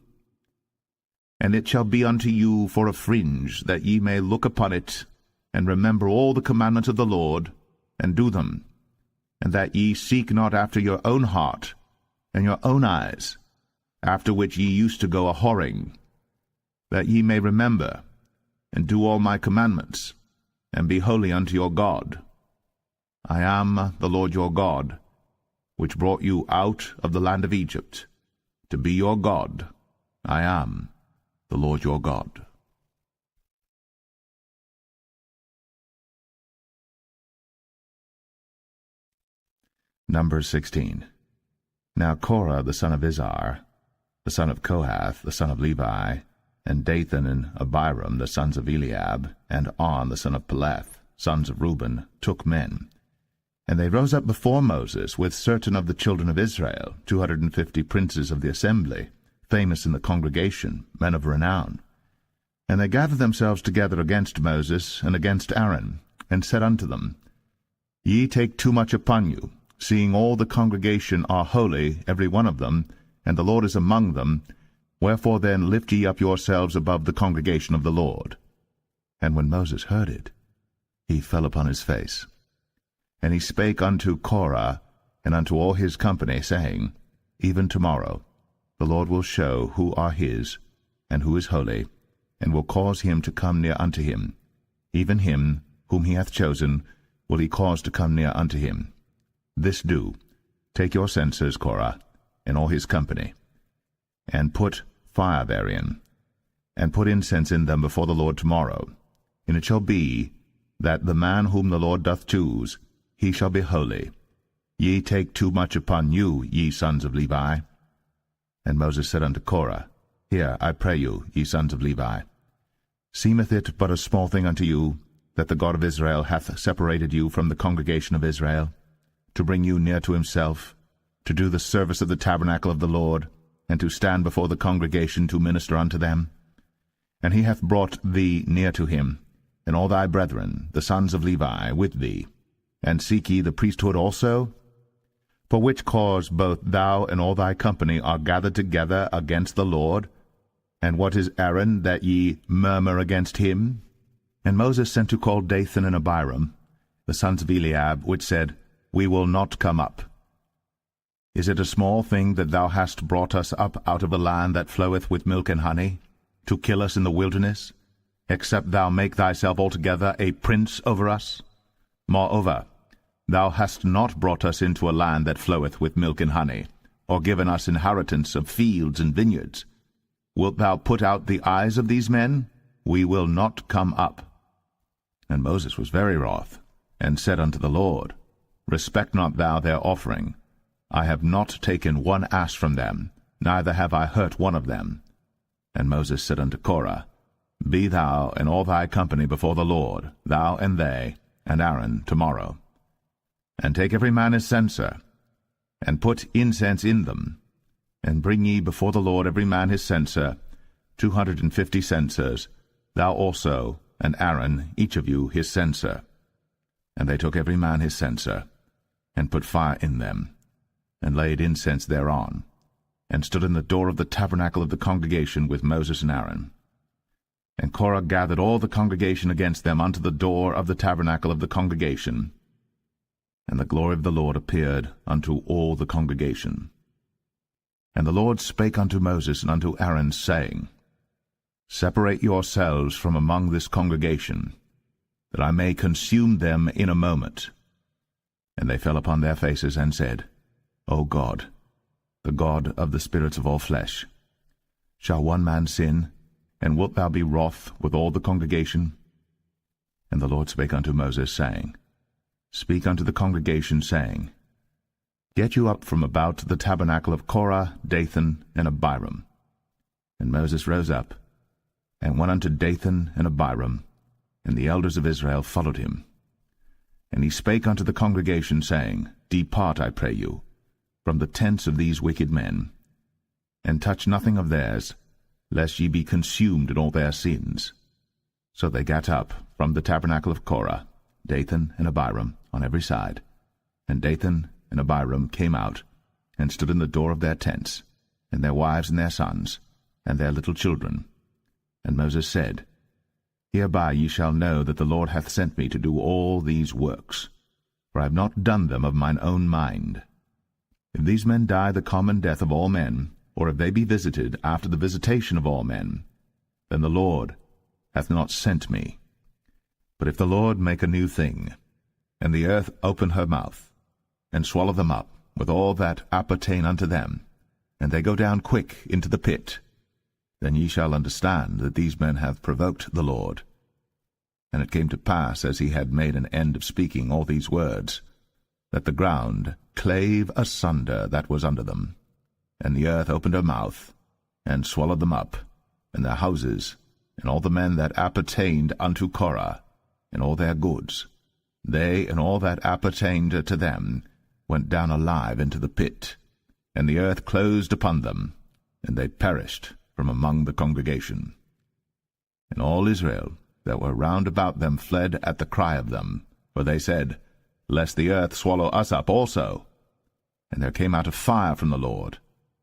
Speaker 1: And it shall be unto you for a fringe, that ye may look upon it, and remember all the commandments of the Lord, and do them, and that ye seek not after your own heart and your own eyes, after which ye used to go a-whoring, that ye may remember, and do all my commandments, and be holy unto your God. I am the Lord your God, which brought you out of the land of Egypt, to be your God. I am the Lord your God. Numbers 16. Now Korah the son of Izhar, the son of Kohath, the son of Levi, and Dathan and Abiram, the sons of Eliab, and On the son of Peleth, sons of Reuben, took men. And they rose up before Moses with certain of the children of Israel, 250 princes of the assembly, famous in the congregation, men of renown. And they gathered themselves together against Moses and against Aaron, and said unto them, Ye take too much upon you, seeing all the congregation are holy, every one of them, and the Lord is among them. Wherefore then lift ye up yourselves above the congregation of the Lord. And when Moses heard it, he fell upon his face. And he spake unto Korah and unto all his company, saying, Even tomorrow the Lord will show who are his, and who is holy, and will cause him to come near unto him. Even him whom he hath chosen will he cause to come near unto him. This do, take your censers, Korah, and all his company, and put fire therein, and put incense in them before the Lord tomorrow. And it shall be, that the man whom the Lord doth choose, he shall be holy. Ye take too much upon you, ye sons of Levi. And Moses said unto Korah, Hear, I pray you, ye sons of Levi. Seemeth it but a small thing unto you, that the God of Israel hath separated you from the congregation of Israel, to bring you near to himself, to do the service of the tabernacle of the Lord, and to stand before the congregation to minister unto them? And he hath brought thee near to him, and all thy brethren, the sons of Levi, with thee. And seek ye the priesthood also? For which cause both thou and all thy company are gathered together against the Lord? And what is Aaron, that ye murmur against him? And Moses sent to call Dathan and Abiram, the sons of Eliab, which said, We will not come up. Is it a small thing that thou hast brought us up out of a land that floweth with milk and honey, to kill us in the wilderness, except thou make thyself altogether a prince over us? Moreover, thou hast not brought us into a land that floweth with milk and honey, or given us inheritance of fields and vineyards. Wilt thou put out the eyes of these men? We will not come up. And Moses was very wroth, and said unto the Lord, Respect not thou their offering. I have not taken one ass from them, neither have I hurt one of them. And Moses said unto Korah, Be thou and all thy company before the Lord, thou and they, and Aaron, tomorrow. And take every man his censer, and put incense in them, and bring ye before the Lord every man his censer, 250 censers, thou also, and Aaron, each of you his censer. And they took every man his censer, and put fire in them, and laid incense thereon, and stood in the door of the tabernacle of the congregation with Moses and Aaron. And Korah gathered all the congregation against them unto the door of the tabernacle of the congregation. And the glory of the Lord appeared unto all the congregation. And the Lord spake unto Moses and unto Aaron, saying, Separate yourselves from among this congregation, that I may consume them in a moment. And they fell upon their faces, and said, O God, the God of the spirits of all flesh. Shall one man sin, and wilt thou be wroth with all the congregation? And the Lord spake unto Moses, saying, Speak unto the congregation, saying, Get you up from about the tabernacle of Korah, Dathan, and Abiram. And Moses rose up, and went unto Dathan and Abiram, and the elders of Israel followed him. And he spake unto the congregation, saying, Depart, I pray you, from the tents of these wicked men, and touch nothing of theirs, lest ye be consumed in all their sins. So they gat up from the tabernacle of Korah, Dathan and Abiram, on every side. And Dathan and Abiram came out, and stood in the door of their tents, and their wives and their sons, and their little children. And Moses said, Hereby ye shall know that the Lord hath sent me to do all these works, for I have not done them of mine own mind. If these men die the common death of all men, or if they be visited after the visitation of all men, then the Lord hath not sent me. But if the Lord make a new thing, and the earth open her mouth, and swallow them up with all that appertain unto them, and they go down quick into the pit, then ye shall understand that these men have provoked the Lord. And it came to pass, as he had made an end of speaking all these words, that the ground clave asunder that was under them, and the earth opened her mouth, and swallowed them up, and their houses, and all the men that appertained unto Korah, and all their goods. They and all that appertained to them went down alive into the pit, and the earth closed upon them, and they perished from among the congregation. And all Israel that were round about them fled at the cry of them, for they said, Lest the earth swallow us up also. And there came out a fire from the Lord,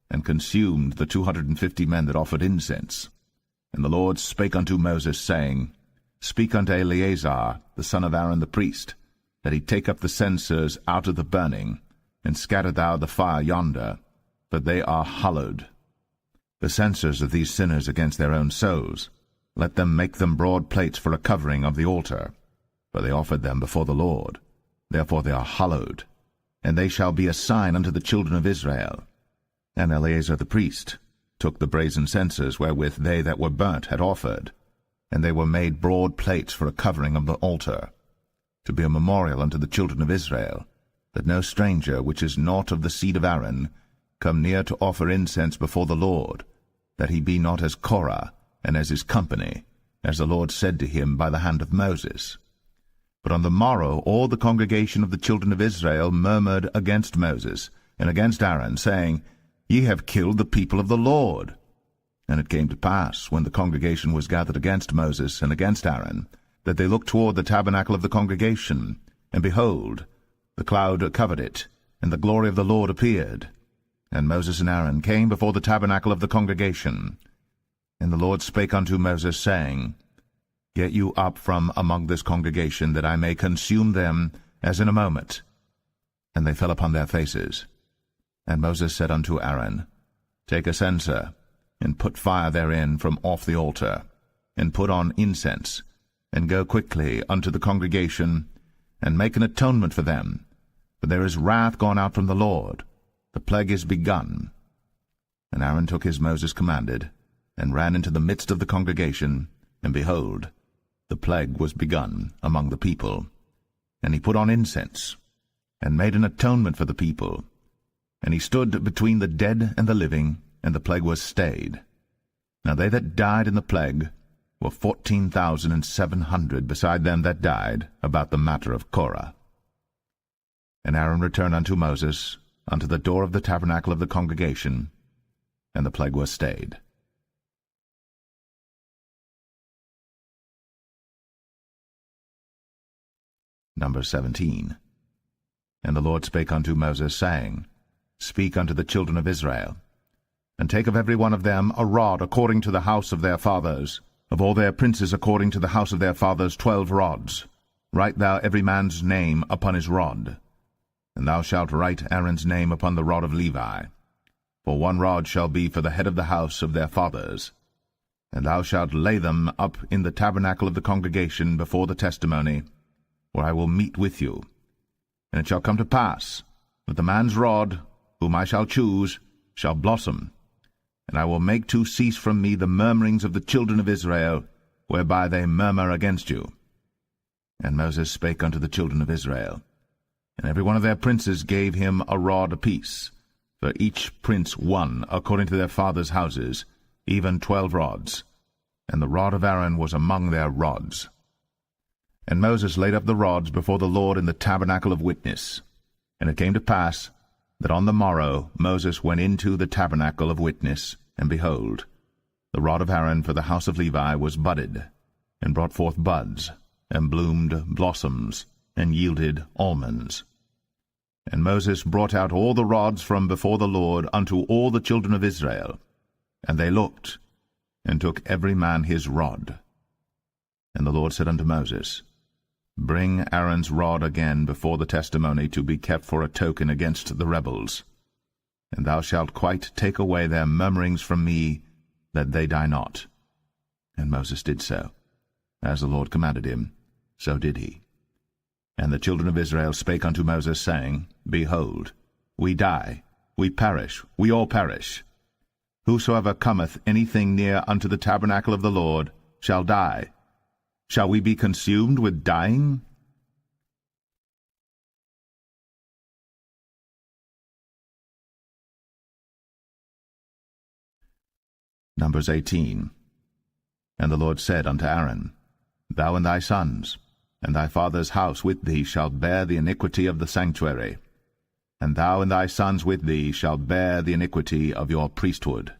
Speaker 1: and consumed the 250 men that offered incense. And the Lord spake unto Moses, saying, Speak unto Eleazar, the son of Aaron the priest, that he take up the censers out of the burning, and scatter thou the fire yonder, for they are hallowed. The censers of these sinners against their own souls, let them make them broad plates for a covering of the altar, for they offered them before the Lord. Therefore they are hallowed, and they shall be a sign unto the children of Israel. And Eleazar the priest took the brazen censers wherewith they that were burnt had offered, and they were made broad plates for a covering of the altar, to be a memorial unto the children of Israel, that no stranger which is not of the seed of Aaron come near to offer incense before the Lord, that he be not as Korah, and as his company, as the Lord said to him by the hand of Moses. But on the morrow all the congregation of the children of Israel murmured against Moses, and against Aaron, saying, Ye have killed the people of the Lord. And it came to pass, when the congregation was gathered against Moses and against Aaron, that they looked toward the tabernacle of the congregation, and behold, the cloud covered it, and the glory of the Lord appeared. And Moses and Aaron came before the tabernacle of the congregation. And the Lord spake unto Moses, saying, Get you up from among this congregation, that I may consume them as in a moment. And they fell upon their faces. And Moses said unto Aaron, Take a censer, and put fire therein from off the altar, and put on incense, and go quickly unto the congregation, and make an atonement for them. For there is wrath gone out from the Lord, the plague is begun. And Aaron took as Moses commanded, and ran into the midst of the congregation, and behold, the plague was begun among the people. And he put on incense, and made an atonement for the people. And he stood between the dead and the living, and the plague was stayed. Now they that died in the plague were 14,700, beside them that died about the matter of Korah. And Aaron returned unto Moses, unto the door of the tabernacle of the congregation, and the plague was stayed. Number 17. And the Lord spake unto Moses, saying, Speak unto the children of Israel, and take of every one of them a rod according to the house of their fathers, of all their princes according to the house of their fathers 12 rods. Write thou every man's name upon his rod. And thou shalt write Aaron's name upon the rod of Levi. For 1 rod shall be for the head of the house of their fathers. And thou shalt lay them up in the tabernacle of the congregation before the testimony, where I will meet with you. And it shall come to pass, that the man's rod, whom I shall choose, shall blossom, and I will make to cease from me the murmurings of the children of Israel, whereby they murmur against you. And Moses spake unto the children of Israel, and every one of their princes gave him a rod apiece, for each prince one, according to their fathers' houses, even 12 rods. And the rod of Aaron was among their rods. And Moses laid up the rods before the Lord in the tabernacle of witness. And it came to pass that on the morrow Moses went into the tabernacle of witness, and behold, the rod of Aaron for the house of Levi was budded, and brought forth buds, and bloomed blossoms, and yielded almonds. And Moses brought out all the rods from before the Lord unto all the children of Israel, and they looked, and took every man his rod. And the Lord said unto Moses, Bring Aaron's rod again before the testimony, to be kept for a token against the rebels. And thou shalt quite take away their murmurings from me, that they die not. And Moses did so. As the Lord commanded him, so did he. And the children of Israel spake unto Moses, saying, Behold, we die, we perish, we all perish. Whosoever cometh anything near unto the tabernacle of the Lord shall die. Shall we be consumed with dying? Numbers 18. And the Lord said unto Aaron, Thou and thy sons, and thy father's house with thee shall bear the iniquity of the sanctuary, and thou and thy sons with thee shall bear the iniquity of your priesthood.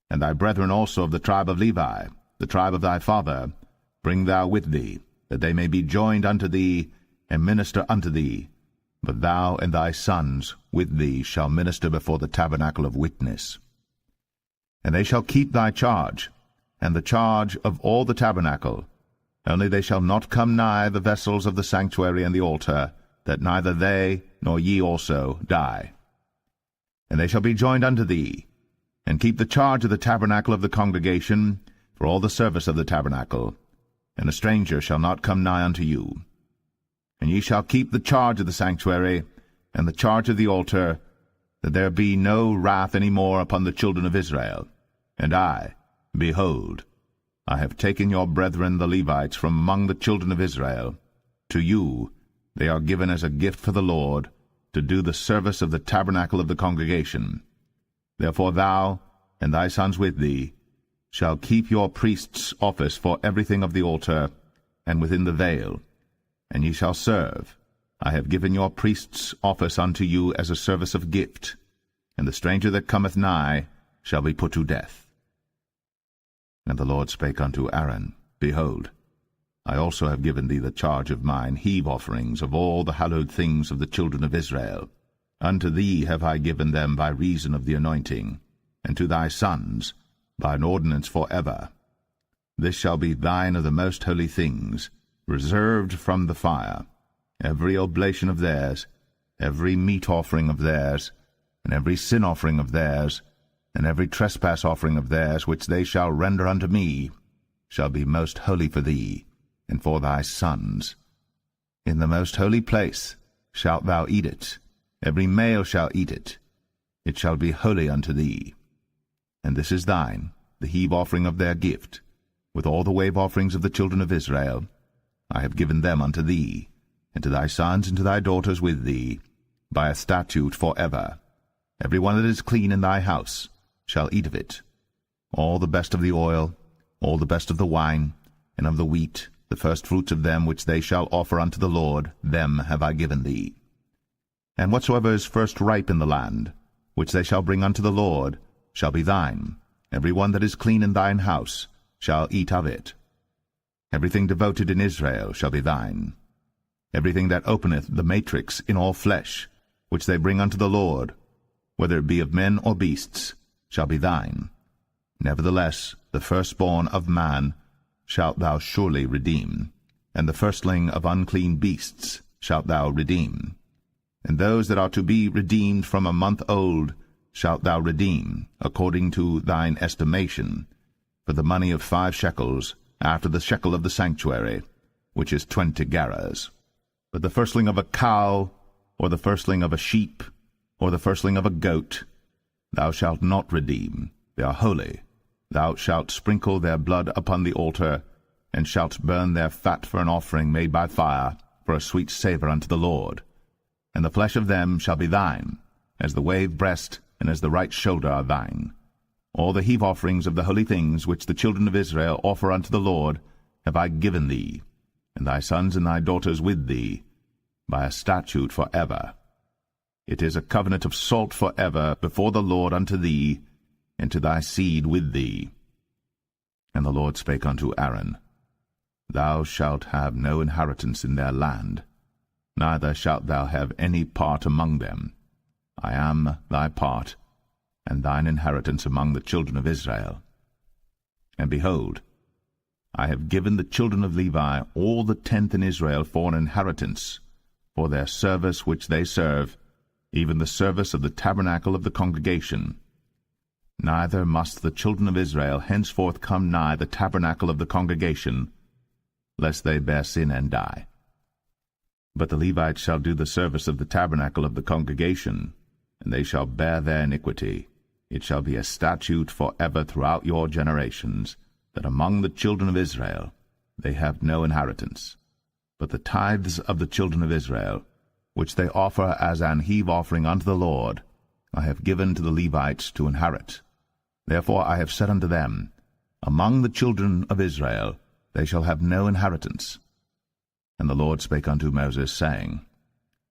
Speaker 1: And thy brethren also of the tribe of Levi, the tribe of thy father, bring thou with thee, that they may be joined unto thee, and minister unto thee. But thou and thy sons with thee shall minister before the tabernacle of witness. And they shall keep thy charge, and the charge of all the tabernacle. Only they shall not come nigh the vessels of the sanctuary and the altar, that neither they nor ye also die. And they shall be joined unto thee, and keep the charge of the tabernacle of the congregation, for all the service of the tabernacle. And a stranger shall not come nigh unto you. And ye shall keep the charge of the sanctuary, and the charge of the altar, that there be no wrath any more upon the children of Israel. And I, behold, I have taken your brethren the Levites from among the children of Israel. To you they are given as a gift for the Lord, to do the service of the tabernacle of the congregation. Therefore thou, and thy sons with thee, shall keep your priest's office for everything of the altar, and within the veil, and ye shall serve. I have given your priest's office unto you as a service of gift, and the stranger that cometh nigh shall be put to death. And the Lord spake unto Aaron, Behold, I also have given thee the charge of mine heave offerings of all the hallowed things of the children of Israel. Unto thee have I given them by reason of the anointing, and to thy sons by an ordinance for ever. This shall be thine of the most holy things, reserved from the fire, every oblation of theirs, every meat offering of theirs, and every sin offering of theirs, and every trespass offering of theirs, which they shall render unto me, shall be most holy for thee, and for thy sons. In the most holy place shalt thou eat it, every male shall eat it. It shall be holy unto thee. And this is thine, the heave offering of their gift, with all the wave offerings of the children of Israel. I have given them unto thee, and to thy sons and to thy daughters with thee, by a statute for ever. Every one that is clean in thy house shall eat of it. All the best of the oil, all the best of the wine, and of the wheat, the firstfruits of them which they shall offer unto the Lord, them have I given thee. And whatsoever is first ripe in the land, which they shall bring unto the Lord, shall be thine. Every one that is clean in thine house shall eat of it. Everything devoted in Israel shall be thine. Everything that openeth the matrix in all flesh, which they bring unto the Lord, whether it be of men or beasts, shall be thine. Nevertheless, the firstborn of man shalt thou surely redeem, and the firstling of unclean beasts shalt thou redeem. And those that are to be redeemed from a month old shalt thou redeem, according to thine estimation, for the money of 5 shekels, after the shekel of the sanctuary, which is 20 gerahs. But the firstling of a cow, or the firstling of a sheep, or the firstling of a goat, Thou shalt not redeem, they are holy. Thou shalt sprinkle their blood upon the altar, and shalt burn their fat for an offering made by fire, for a sweet savour unto the Lord. And the flesh of them shall be thine, as the wave breast and as the right shoulder are thine. All the heave offerings of the holy things which the children of Israel offer unto the Lord have I given thee, and thy sons and thy daughters with thee, by a statute for ever. It is a covenant of salt for ever before the Lord unto thee, and to thy seed with thee. And the Lord spake unto Aaron, Thou shalt have no inheritance in their land, neither shalt thou have any part among them. I am thy part, and thine inheritance among the children of Israel. And behold, I have given the children of Levi all the tenth in Israel for an inheritance, for their service which they serve, even the service of the tabernacle of the congregation. Neither must the children of Israel henceforth come nigh the tabernacle of the congregation, lest they bear sin and die. But the Levites shall do the service of the tabernacle of the congregation, and they shall bear their iniquity. It shall be a statute for ever throughout your generations, that among the children of Israel they have no inheritance. But the tithes of the children of Israel, which they offer as an heave offering unto the Lord, I have given to the Levites to inherit. Therefore I have said unto them, Among the children of Israel they shall have no inheritance. And the Lord spake unto Moses, saying,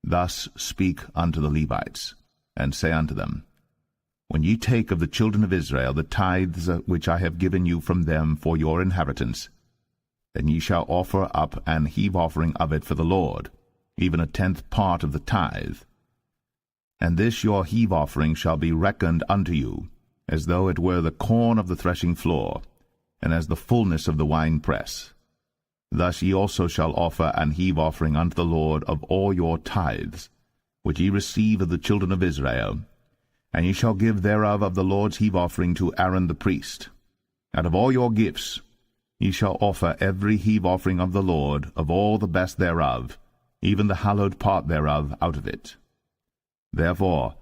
Speaker 1: Thus speak unto the Levites, and say unto them, When ye take of the children of Israel the tithes which I have given you from them for your inheritance, then ye shall offer up an heave offering of it for the Lord, even a tenth part of the tithe. And this your heave offering shall be reckoned unto you, as though it were the corn of the threshing floor, and as the fullness of the winepress. Thus ye also shall offer an heave offering unto the Lord of all your tithes, which ye receive of the children of Israel, and ye shall give thereof of the Lord's heave offering to Aaron the priest. Out of all your gifts ye shall offer every heave offering of the Lord of all the best thereof, even the hallowed part thereof out of it. Therefore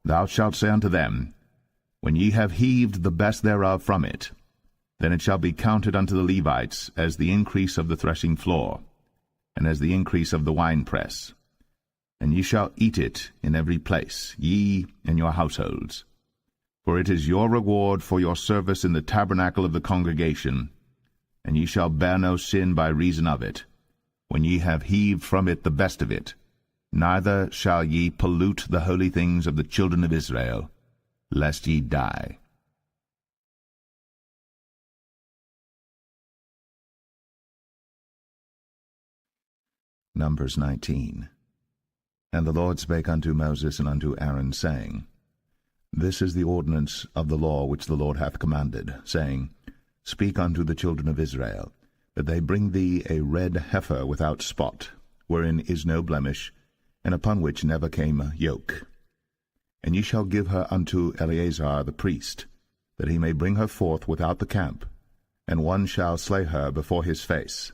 Speaker 1: thou shalt say unto them, When ye have heaved the best thereof from it, then it shall be counted unto the Levites as the increase of the threshing floor, and as the increase of the winepress. And ye shall eat it in every place, ye and your households. For it is your reward for your service in the tabernacle of the congregation, and ye shall bear no sin by reason of it, when ye have heaved from it the best of it. Neither shall ye pollute the holy things of the children of Israel, lest ye die. Numbers 19. And the Lord spake unto Moses and unto Aaron, saying, This is the ordinance of the law which the Lord hath commanded, saying, Speak unto the children of Israel, that they bring thee a red heifer without spot, wherein is no blemish, and upon which never came yoke. And ye shall give her unto Eleazar the priest, that he may bring her forth without the camp, and one shall slay her before his face.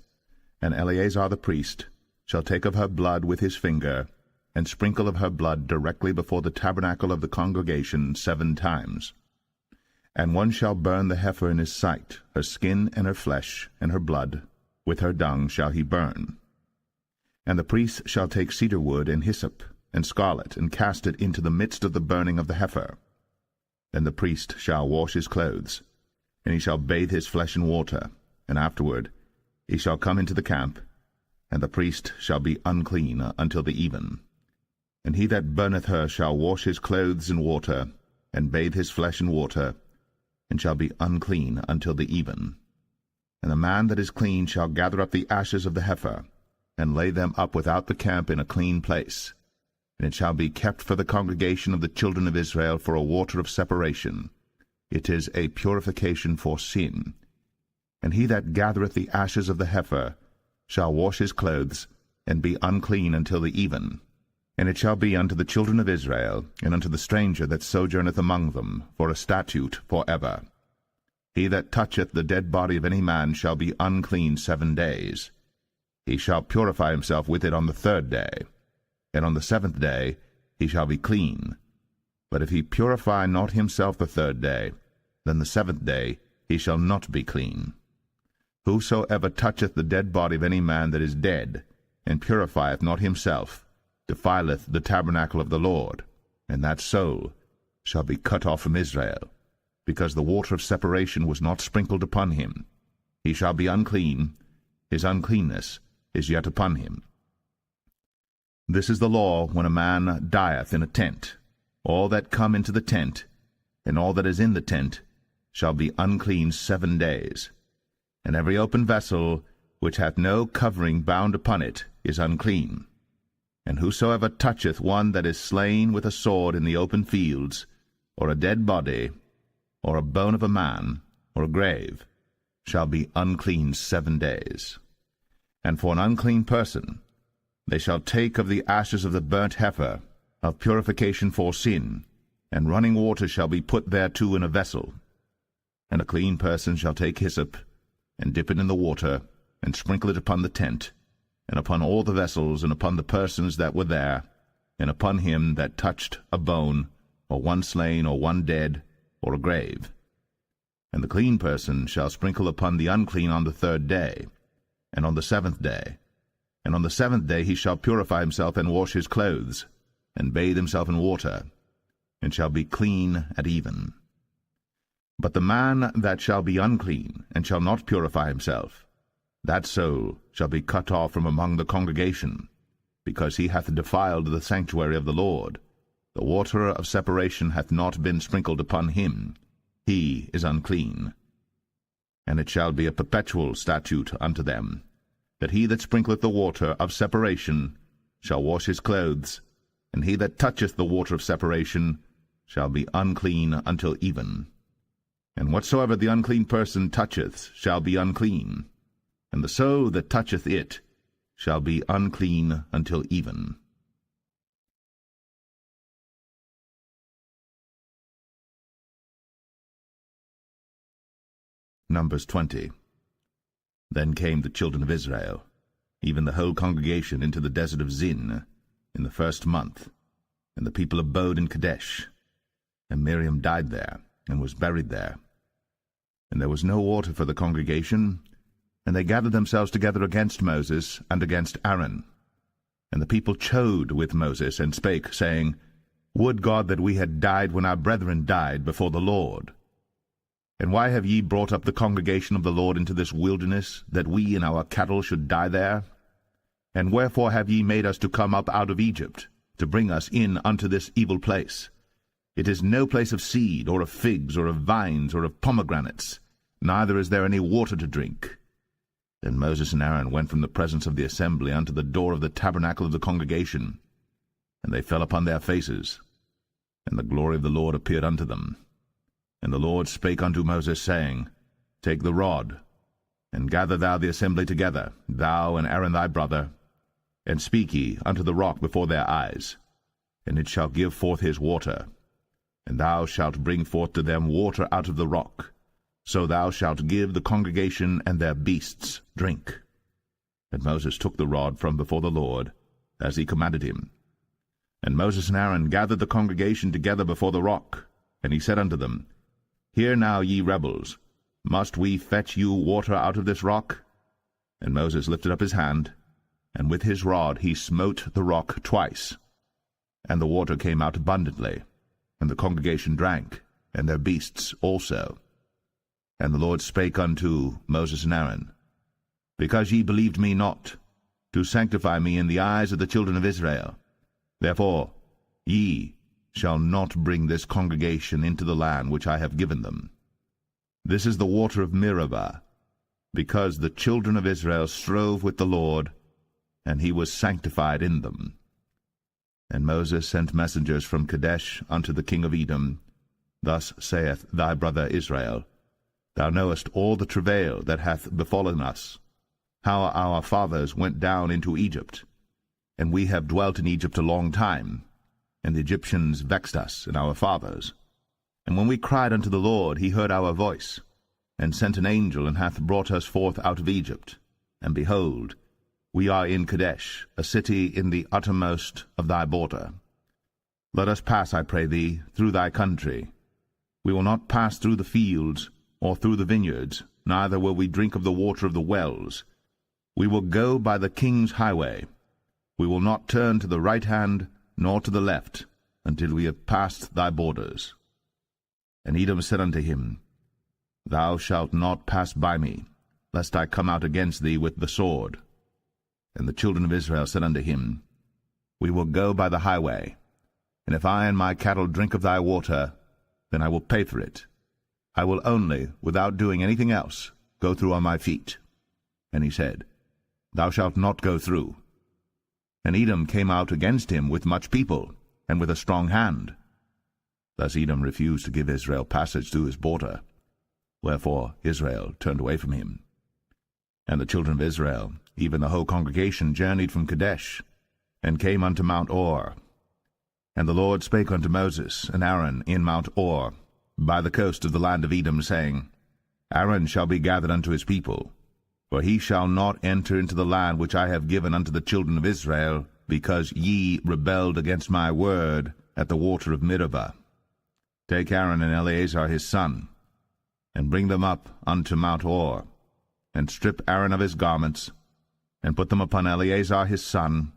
Speaker 1: And Eleazar the priest shall take of her blood with his finger, and sprinkle of her blood directly before the tabernacle of the congregation 7 times. And one shall burn the heifer in his sight, her skin and her flesh, and her blood, with her dung shall he burn. And the priest shall take cedar wood and hyssop, and scarlet, and cast it into the midst of the burning of the heifer. Then the priest shall wash his clothes, and he shall bathe his flesh in water, and afterward he shall come into the camp, and the priest shall be unclean until the even. And he that burneth her shall wash his clothes in water, and bathe his flesh in water, and shall be unclean until the even. And the man that is clean shall gather up the ashes of the heifer, and lay them up without the camp in a clean place. And it shall be kept for the congregation of the children of Israel for a water of separation. It is a purification for sin. And he that gathereth the ashes of the heifer shall wash his clothes, and be unclean until the even. And it shall be unto the children of Israel, and unto the stranger that sojourneth among them, for a statute for ever. He that toucheth the dead body of any man shall be unclean 7 days. He shall purify himself with it on the 3rd day, and on the 7th day he shall be clean. But if he purify not himself the 3rd day, then the 7th day he shall not be clean. Whosoever toucheth the dead body of any man that is dead, and purifieth not himself, defileth the tabernacle of the Lord, and that soul shall be cut off from Israel, because the water of separation was not sprinkled upon him. He shall be unclean, his uncleanness is yet upon him. This is the law when a man dieth in a tent. All that come into the tent, and all that is in the tent, shall be unclean 7 days. And every open vessel which hath no covering bound upon it is unclean. And whosoever toucheth one that is slain with a sword in the open fields, or a dead body, or a bone of a man, or a grave, shall be unclean 7 days. And for an unclean person they shall take of the ashes of the burnt heifer, of purification for sin, and running water shall be put thereto in a vessel. And a clean person shall take hyssop, and dip it in the water, and sprinkle it upon the tent, and upon all the vessels, and upon the persons that were there, and upon him that touched a bone, or one slain, or one dead, or a grave. And the clean person shall sprinkle upon the unclean on the 3rd day, and on the 7th day. And on the 7th day he shall purify himself, and wash his clothes, and bathe himself in water, and shall be clean at even. But the man that shall be unclean, and shall not purify himself, that soul shall be cut off from among the congregation, because he hath defiled the sanctuary of the Lord. The water of separation hath not been sprinkled upon him. He is unclean. And it shall be a perpetual statute unto them, that he that sprinkleth the water of separation shall wash his clothes, and he that toucheth the water of separation shall be unclean until even. And whatsoever the unclean person toucheth shall be unclean, and the soul that toucheth it shall be unclean until even. Numbers 20. Then came the children of Israel, even the whole congregation, into the desert of Zin, in the 1st month, and the people abode in Kadesh. And Miriam died there, and was buried there. And there was no water for the congregation, and they gathered themselves together against Moses and against Aaron. And the people chode with Moses, and spake, saying, Would God that we had died when our brethren died before the Lord! And why have ye brought up the congregation of the Lord into this wilderness, that we and our cattle should die there? And wherefore have ye made us to come up out of Egypt, to bring us in unto this evil place? It is no place of seed, or of figs, or of vines, or of pomegranates, neither is there any water to drink. Then Moses and Aaron went from the presence of the assembly unto the door of the tabernacle of the congregation, and they fell upon their faces, and the glory of the Lord appeared unto them. And the Lord spake unto Moses, saying, Take the rod, and gather thou the assembly together, thou and Aaron thy brother, and speak ye unto the rock before their eyes, and it shall give forth his water. And thou shalt bring forth to them water out of the rock, so thou shalt give the congregation and their beasts drink. And Moses took the rod from before the Lord, as he commanded him. And Moses and Aaron gathered the congregation together before the rock, and he said unto them, Hear now, ye rebels, must we fetch you water out of this rock? And Moses lifted up his hand, and with his rod he smote the rock twice, and the water came out abundantly, and the congregation drank, and their beasts also. And the Lord spake unto Moses and Aaron, Because ye believed me not, to sanctify me in the eyes of the children of Israel, therefore ye shall not bring this congregation into the land which I have given them. This is the water of Meribah, because the children of Israel strove with the Lord, and he was sanctified in them. And Moses sent messengers from Kadesh unto the king of Edom. Thus saith thy brother Israel, Thou knowest all the travail that hath befallen us, how our fathers went down into Egypt, and we have dwelt in Egypt a long time, and the Egyptians vexed us and our fathers. And when we cried unto the Lord, he heard our voice, and sent an angel, and hath brought us forth out of Egypt. And behold, we are in Kadesh, a city in the uttermost of thy border. Let us pass, I pray thee, through thy country. We will not pass through the fields, or through the vineyards, neither will we drink of the water of the wells. We will go by the king's highway. We will not turn to the right hand, nor to the left, until we have passed thy borders. And Edom said unto him, Thou shalt not pass by me, lest I come out against thee with the sword. And the children of Israel said unto him, We will go by the highway, and if I and my cattle drink of thy water, then I will pay for it. I will only, without doing anything else, go through on my feet. And he said, Thou shalt not go through. And Edom came out against him with much people, and with a strong hand. Thus Edom refused to give Israel passage through his border. Wherefore Israel turned away from him. And the children of Israel, even the whole congregation, journeyed from Kadesh, and came unto Mount Or. And the Lord spake unto Moses and Aaron in Mount Or, by the coast of the land of Edom, saying, Aaron shall be gathered unto his people, for he shall not enter into the land which I have given unto the children of Israel, because ye rebelled against my word at the water of Meribah. Take Aaron and Eleazar his son, and bring them up unto Mount Or, and strip Aaron of his garments, and put them upon Eleazar his son,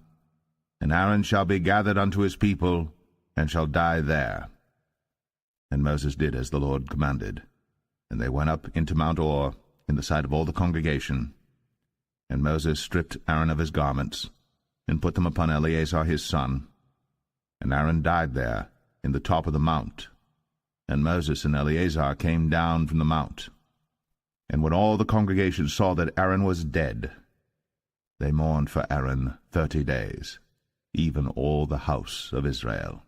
Speaker 1: and Aaron shall be gathered unto his people, and shall die there. And Moses did as the Lord commanded. And they went up into Mount Or in the sight of all the congregation. And Moses stripped Aaron of his garments, and put them upon Eleazar his son. And Aaron died there in the top of the mount. And Moses and Eleazar came down from the mount. And when all the congregation saw that Aaron was dead, they mourned for Aaron 30 days, even all the house of Israel.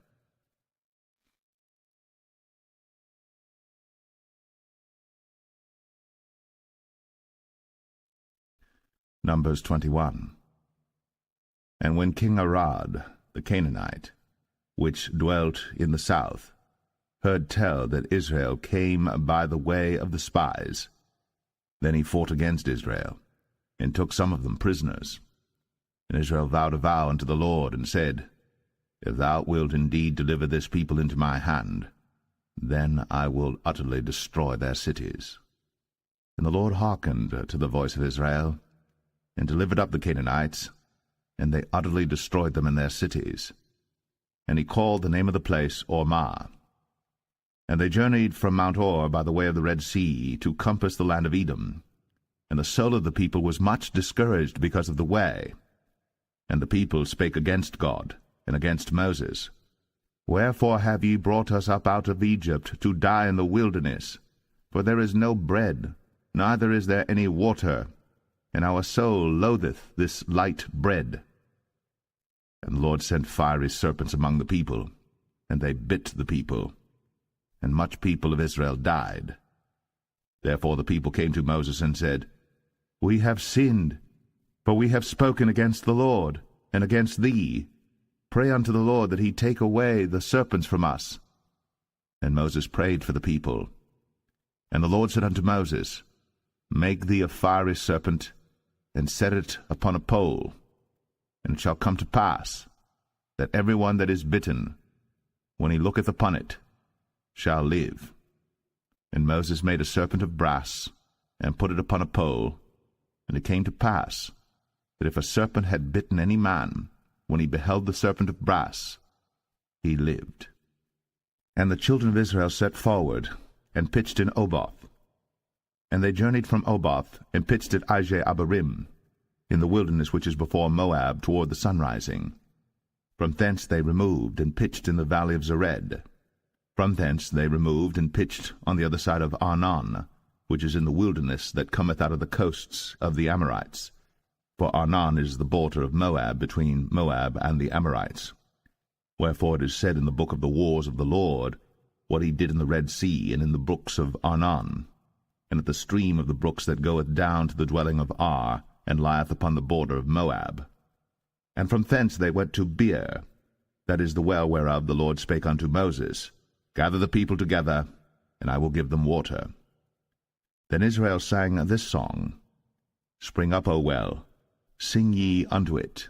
Speaker 1: Numbers 21. And when King Arad, the Canaanite, which dwelt in the south, heard tell that Israel came by the way of the spies, then he fought against Israel, and took some of them prisoners. And Israel vowed a vow unto the Lord, and said, If thou wilt indeed deliver this people into my hand, then I will utterly destroy their cities. And the Lord hearkened to the voice of Israel, and delivered up the Canaanites, and they utterly destroyed them in their cities. And he called the name of the place Ormah. And they journeyed from Mount Or by the way of the Red Sea to compass the land of Edom. And the soul of the people was much discouraged because of the way. And the people spake against God, and against Moses. Wherefore have ye brought us up out of Egypt to die in the wilderness? For there is no bread, neither is there any water, and our soul loatheth this light bread. And the Lord sent fiery serpents among the people, and they bit the people, and much people of Israel died. Therefore the people came to Moses and said, We have sinned, for we have spoken against the Lord, and against thee. Pray unto the Lord that he take away the serpents from us. And Moses prayed for the people. And the Lord said unto Moses, Make thee a fiery serpent, and set it upon a pole. And it shall come to pass, that every one that is bitten, when he looketh upon it, shall live. And Moses made a serpent of brass, and put it upon a pole. And it came to pass, that if a serpent had bitten any man, when he beheld the serpent of brass, he lived. And the children of Israel set forward, and pitched in Oboth. And they journeyed from Oboth, and pitched at Abarim, in the wilderness which is before Moab, toward the sunrising. From thence they removed, and pitched in the valley of Zered. From thence they removed, and pitched on the other side of Arnon, which is in the wilderness that cometh out of the coasts of the Amorites. For Arnon is the border of Moab, between Moab and the Amorites. Wherefore it is said in the book of the wars of the Lord, what he did in the Red Sea, and in the brooks of Arnon, and at the stream of the brooks that goeth down to the dwelling of Ar, and lieth upon the border of Moab. And from thence they went to Beer, that is the well whereof the Lord spake unto Moses, Gather the people together, and I will give them water. Then Israel sang this song, Spring up, O well, sing ye unto it.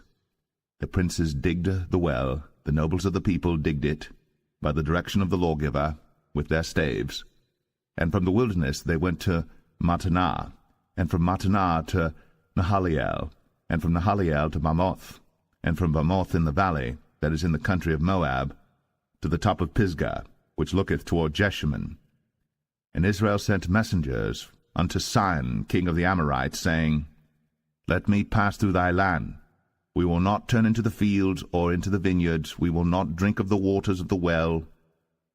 Speaker 1: The princes digged the well, the nobles of the people digged it, by the direction of the lawgiver, with their staves. And from the wilderness they went to Mattanah, and from Mattanah to Nahaliel, and from Nahaliel to Bamoth, and from Bamoth in the valley, that is in the country of Moab, to the top of Pisgah, which looketh toward Jeshimon. And Israel sent messengers unto Sihon, king of the Amorites, saying, Let me pass through thy land. We will not turn into the fields or into the vineyards, we will not drink of the waters of the well,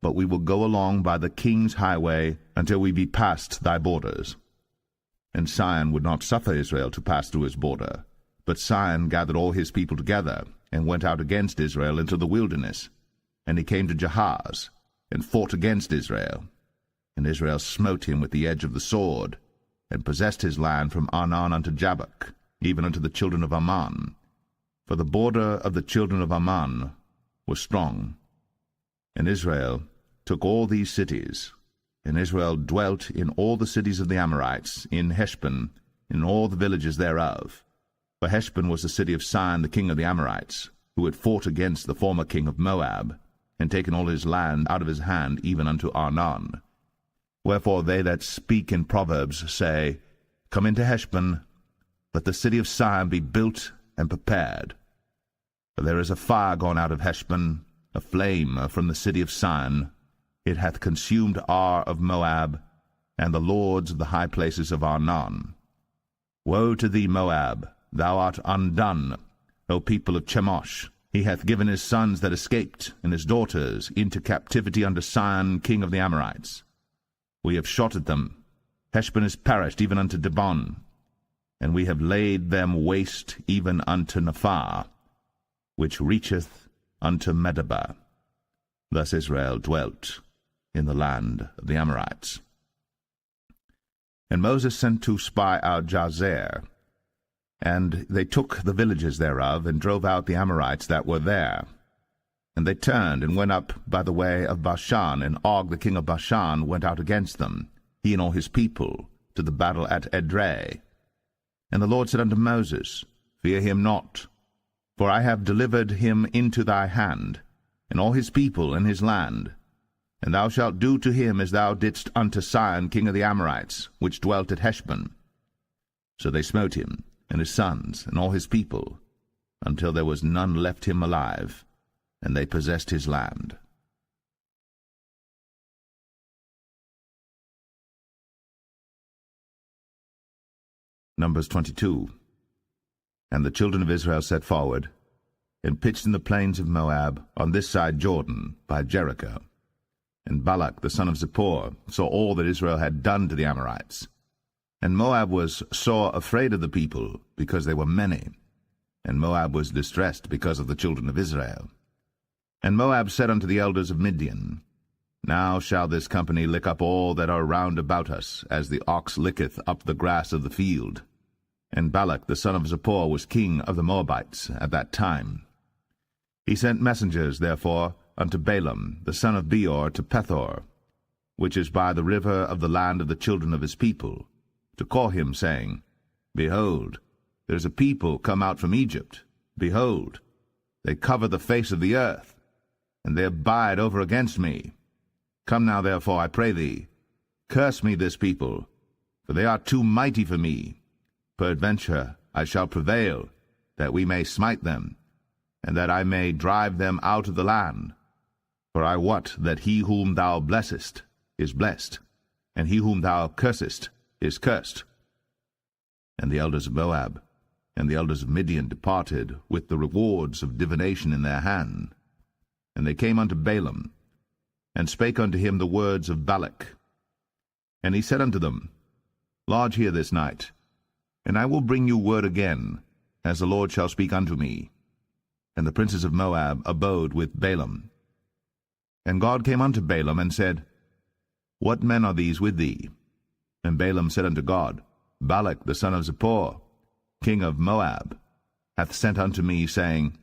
Speaker 1: but we will go along by the king's highway until we be past thy borders. And Sihon would not suffer Israel to pass through his border. But Sihon gathered all his people together, and went out against Israel into the wilderness. And he came to Jahaz, and fought against Israel. And Israel smote him with the edge of the sword, and possessed his land from Arnon unto Jabbok, even unto the children of Ammon. For the border of the children of Ammon was strong. And Israel took all these cities, and Israel dwelt in all the cities of the Amorites, in Heshbon, in all the villages thereof. For Heshbon was the city of Sihon the king of the Amorites, who had fought against the former king of Moab, and taken all his land out of his hand, even unto Arnon. Wherefore they that speak in Proverbs say, Come into Heshbon, let the city of Sihon be built and prepared. For there is a fire gone out of Heshbon, a flame from the city of Sihon. It hath consumed Ar of Moab, and the lords of the high places of Arnon. Woe to thee, Moab! Thou art undone, O people of Chemosh! He hath given his sons that escaped, and his daughters, into captivity under Sihon king of the Amorites. We have shot at them. Heshbon is perished even unto Dibon, and we have laid them waste even unto Nephah, which reacheth unto Medeba. Thus Israel dwelt in the land of the Amorites. And Moses sent to spy out Jazer, and they took the villages thereof, and drove out the Amorites that were there. And they turned, and went up by the way of Bashan, and Og the king of Bashan went out against them, he and all his people, to the battle at Edrei. And the Lord said unto Moses, Fear him not, for I have delivered him into thy hand, and all his people and his land. And thou shalt do to him as thou didst unto Sihon king of the Amorites, which dwelt at Heshbon. So they smote him, and his sons, and all his people, until there was none left him alive, and they possessed his land. Numbers 22. And the children of Israel set forward, and pitched in the plains of Moab, on this side Jordan, by Jericho. And Balak the son of Zippor saw all that Israel had done to the Amorites. And Moab was sore afraid of the people, because they were many. And Moab was distressed because of the children of Israel. And Moab said unto the elders of Midian, Now shall this company lick up all that are round about us, as the ox licketh up the grass of the field. And Balak the son of Zippor was king of the Moabites at that time. He sent messengers, therefore, unto Balaam the son of Beor to Pethor, which is by the river of the land of the children of his people, to call him, saying, Behold, there is a people come out from Egypt. Behold, they cover the face of the earth, and they abide over against me. Come now, therefore, I pray thee, curse me this people, for they are too mighty for me. Peradventure I shall prevail, that we may smite them, and that I may drive them out of the land. For I wot that he whom thou blessest is blessed, and he whom thou cursest is cursed. And the elders of Moab and the elders of Midian departed with the rewards of divination in their hand. And they came unto Balaam, and spake unto him the words of Balak. And he said unto them, Lodge here this night, and I will bring you word again, as the Lord shall speak unto me. And the princes of Moab abode with Balaam. And God came unto Balaam, and said, What men are these with thee? And Balaam said unto God, Balak the son of Zippor, king of Moab, hath sent unto me, saying,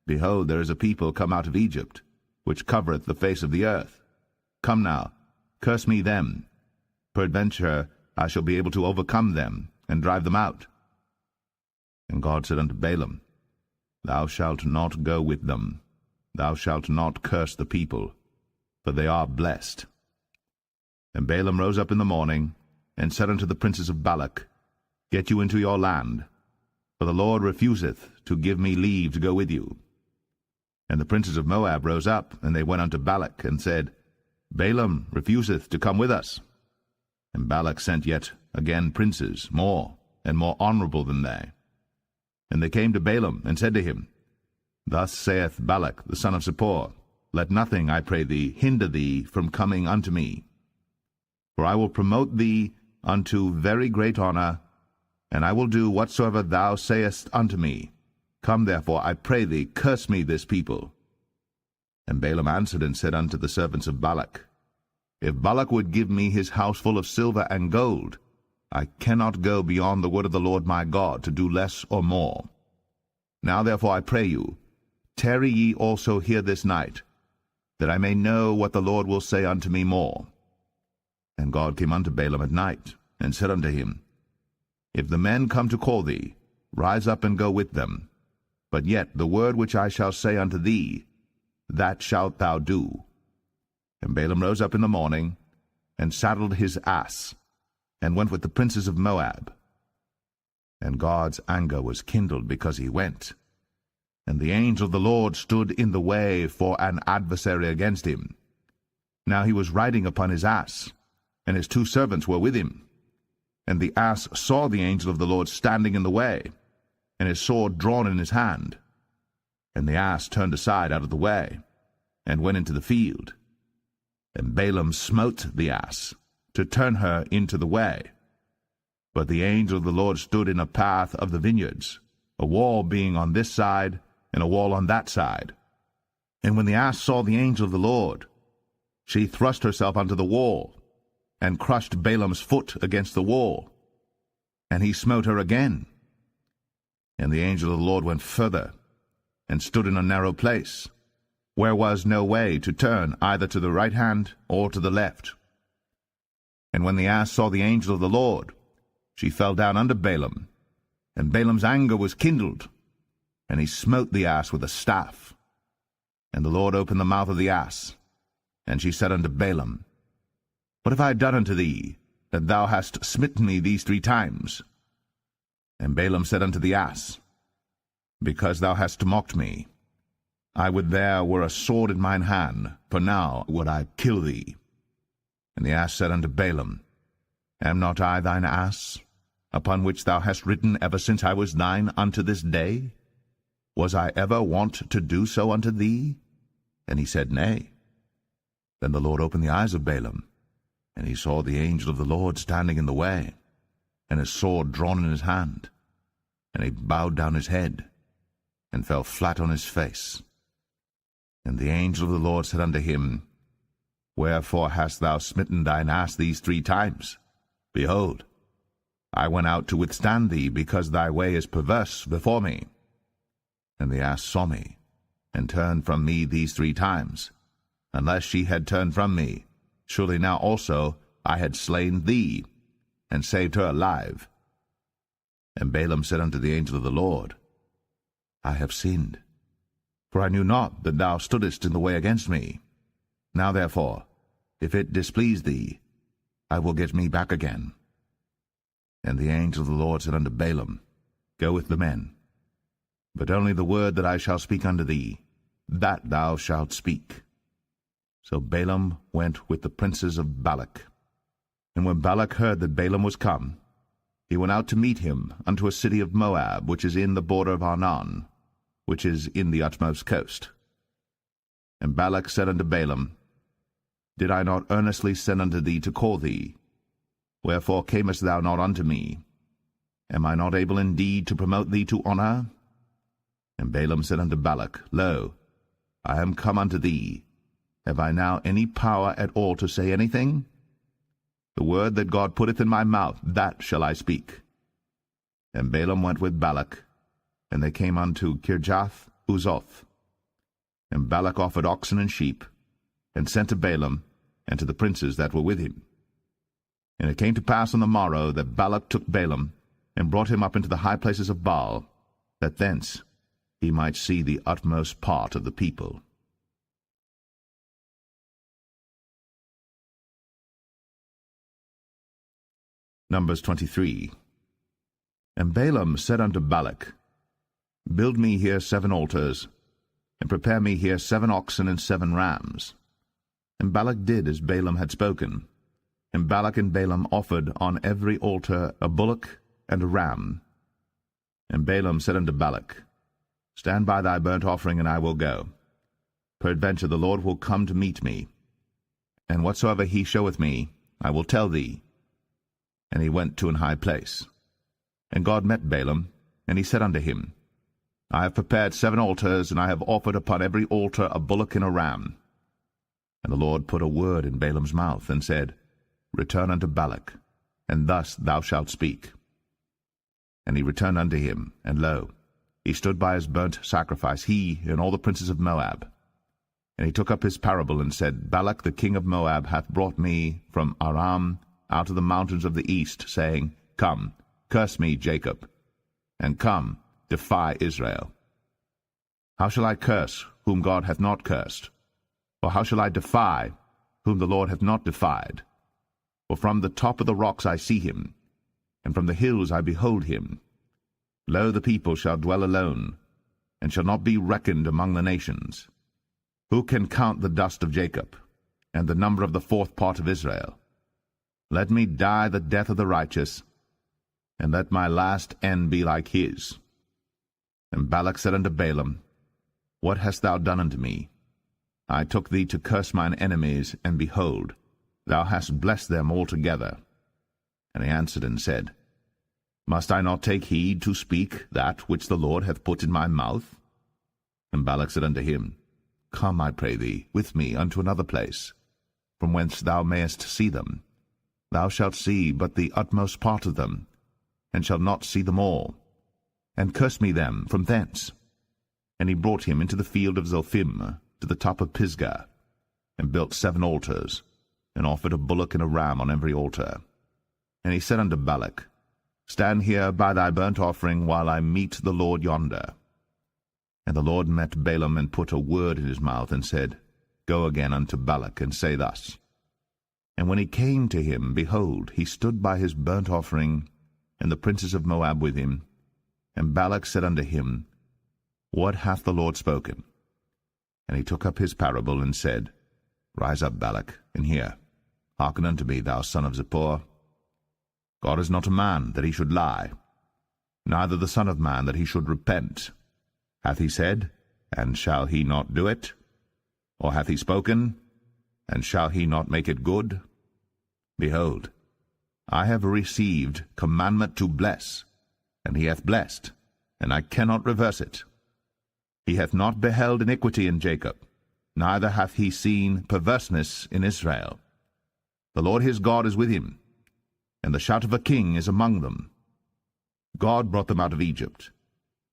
Speaker 1: Behold, there is a people come out of Egypt, which covereth the face of the earth. Come now, curse me them. Peradventure I shall be able to overcome them, and drive them out. And God said unto Balaam, Thou shalt not go with them, thou shalt not curse the people, for they are blessed. And Balaam rose up in the morning, and said unto the princes of Balak, Get you into your land, for the Lord refuseth to give me leave to go with you. And the princes of Moab rose up, and they went unto Balak, and said, Balaam refuseth to come with us. And Balak sent yet again princes, more and more honorable than they. And they came to Balaam, and said to him, Thus saith Balak the son of Zippor, Let nothing, I pray thee, hinder thee from coming unto me. For I will promote thee unto very great honor, and I will do whatsoever thou sayest unto me. Come therefore, I pray thee, curse me this people. And Balaam answered and said unto the servants of Balak, If Balak would give me his house full of silver and gold, I cannot go beyond the word of the Lord my God, to do less or more. Now therefore I pray you, tarry ye also here this night, that I may know what the Lord will say unto me more. And God came unto Balaam at night, and said unto him, If the men come to call thee, rise up and go with them. But yet the word which I shall say unto thee, that shalt thou do. And Balaam rose up in the morning, and saddled his ass, and went with the princes of Moab. And God's anger was kindled because he went. And the angel of the Lord stood in the way for an adversary against him. Now he was riding upon his ass, and his 2 servants were with him. And the ass saw the angel of the Lord standing in the way, and his sword drawn in his hand. And the ass turned aside out of the way, and went into the field. And Balaam smote the ass, to turn her into the way. But the angel of the Lord stood in a path of the vineyards, a wall being on this side, and a wall on that side. And when the ass saw the angel of the Lord, she thrust herself unto the wall, and crushed Balaam's foot against the wall. And he smote her again. And the angel of the Lord went further, and stood in a narrow place, where was no way to turn either to the right hand or to the left. And when the ass saw the angel of the Lord, she fell down under Balaam, and Balaam's anger was kindled, and he smote the ass with a staff. And the Lord opened the mouth of the ass, and she said unto Balaam, What have I done unto thee, that thou hast smitten me these 3 times? And Balaam said unto the ass, Because thou hast mocked me. I would there were a sword in mine hand, for now would I kill thee. And the ass said unto Balaam, Am not I thine ass, upon which thou hast ridden ever since I was thine unto this day? Was I ever wont to do so unto thee? And he said, Nay. Then the Lord opened the eyes of Balaam, and he saw the angel of the Lord standing in the way, and his sword drawn in his hand. And he bowed down his head, and fell flat on his face. And the angel of the Lord said unto him, Wherefore hast thou smitten thine ass these 3 times? Behold, I went out to withstand thee, because thy way is perverse before me. And the ass saw me, and turned from me these 3 times. Unless she had turned from me, surely now also I had slain thee, and saved her alive. And Balaam said unto the angel of the Lord, I have sinned, for I knew not that thou stoodest in the way against me. Now therefore, if it displease thee, I will get me back again. And the angel of the Lord said unto Balaam, Go with the men, but only the word that I shall speak unto thee, that thou shalt speak. So Balaam went with the princes of Balak. And when Balak heard that Balaam was come, he went out to meet him unto a city of Moab, which is in the border of Arnon, which is in the utmost coast. And Balak said unto Balaam, Did I not earnestly send unto thee to call thee? Wherefore camest thou not unto me? Am I not able indeed to promote thee to honor? And Balaam said unto Balak, Lo, I am come unto thee. Have I now any power at all to say anything? The word that God putteth in my mouth, that shall I speak. And Balaam went with Balak, and they came unto Kirjath Uzoth. And Balak offered oxen and sheep, and sent to Balaam, and to the princes that were with him. And it came to pass on the morrow that Balak took Balaam, and brought him up into the high places of Baal, that thence he might see the utmost part of the people. Numbers 23. And Balaam said unto Balak, Build me here 7 altars, and prepare me here 7 oxen and 7 rams. And Balak did as Balaam had spoken. And Balak and Balaam offered on every altar a bullock and a ram. And Balaam said unto Balak, Stand by thy burnt offering, and I will go. Peradventure the Lord will come to meet me, and whatsoever he showeth me, I will tell thee. And he went to an high place. And God met Balaam, and he said unto him, I have prepared 7 altars, and I have offered upon every altar a bullock and a ram. And the Lord put a word in Balaam's mouth, and said, Return unto Balak, and thus thou shalt speak. And he returned unto him, and lo, he stood by his burnt sacrifice, he and all the princes of Moab. And he took up his parable, and said, Balak the king of Moab hath brought me from Aram out of the mountains of the east, saying, Come, curse me, Jacob, and come, defy Israel. How shall I curse whom God hath not cursed? Or how shall I defy whom the Lord hath not defied? For from the top of the rocks I see him, and from the hills I behold him. Lo, the people shall dwell alone, and shall not be reckoned among the nations. Who can count the dust of Jacob, and the number of the 4th part of Israel? Let me die the death of the righteous, and let my last end be like his. And Balak said unto Balaam, What hast thou done unto me? I took thee to curse mine enemies, and behold, thou hast blessed them altogether. And he answered and said, Must I not take heed to speak that which the Lord hath put in my mouth? And Balak said unto him, Come, I pray thee, with me unto another place, from whence thou mayest see them. Thou shalt see but the utmost part of them, and shalt not see them all. And curse me them from thence. And he brought him into the field of Zophim, to the top of Pisgah, and built 7 altars, and offered a bullock and a ram on every altar. And he said unto Balak, Stand here by thy burnt offering, while I meet the Lord yonder. And the Lord met Balaam, and put a word in his mouth, and said, Go again unto Balak, and say thus. And when he came to him, behold, he stood by his burnt offering, and the princes of Moab with him. And Balak said unto him, What hath the Lord spoken? And he took up his parable, and said, Rise up, Balak, and hear. Hearken unto me, thou son of Zippor. God is not a man, that he should lie, neither the Son of Man, that he should repent. Hath he said, and shall he not do it? Or hath he spoken, and shall he not make it good? Behold, I have received commandment to bless, and he hath blessed, and I cannot reverse it. He hath not beheld iniquity in Jacob, neither hath he seen perverseness in Israel. The Lord his God is with him, and the shout of a king is among them. God brought them out of Egypt.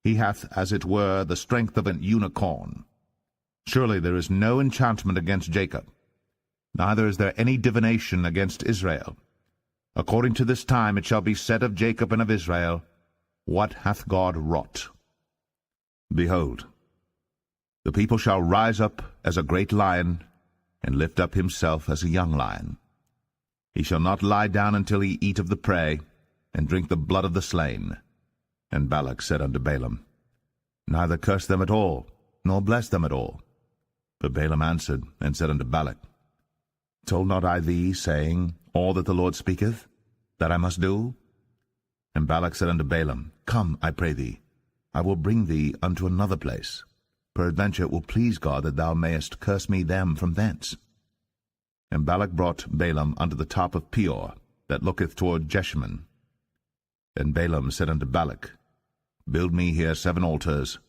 Speaker 1: He hath, as it were, the strength of an unicorn. Surely there is no enchantment against Jacob, neither is there any divination against Israel. According to this time it shall be said of Jacob and of Israel, What hath God wrought? Behold, the people shall rise up as a great lion, and lift up himself as a young lion. He shall not lie down until he eat of the prey, and drink the blood of the slain. And Balak said unto Balaam, Neither curse them at all, nor bless them at all. But Balaam answered and said unto Balak, Told not I thee, saying, All that the Lord speaketh, that I must do? And Balak said unto Balaam, Come, I pray thee, I will bring thee unto another place. Peradventure it will please God that thou mayest curse me them from thence. And Balak brought Balaam unto the top of Peor, that looketh toward Jeshimon. And Balaam said unto Balak, Build me here 7 altars,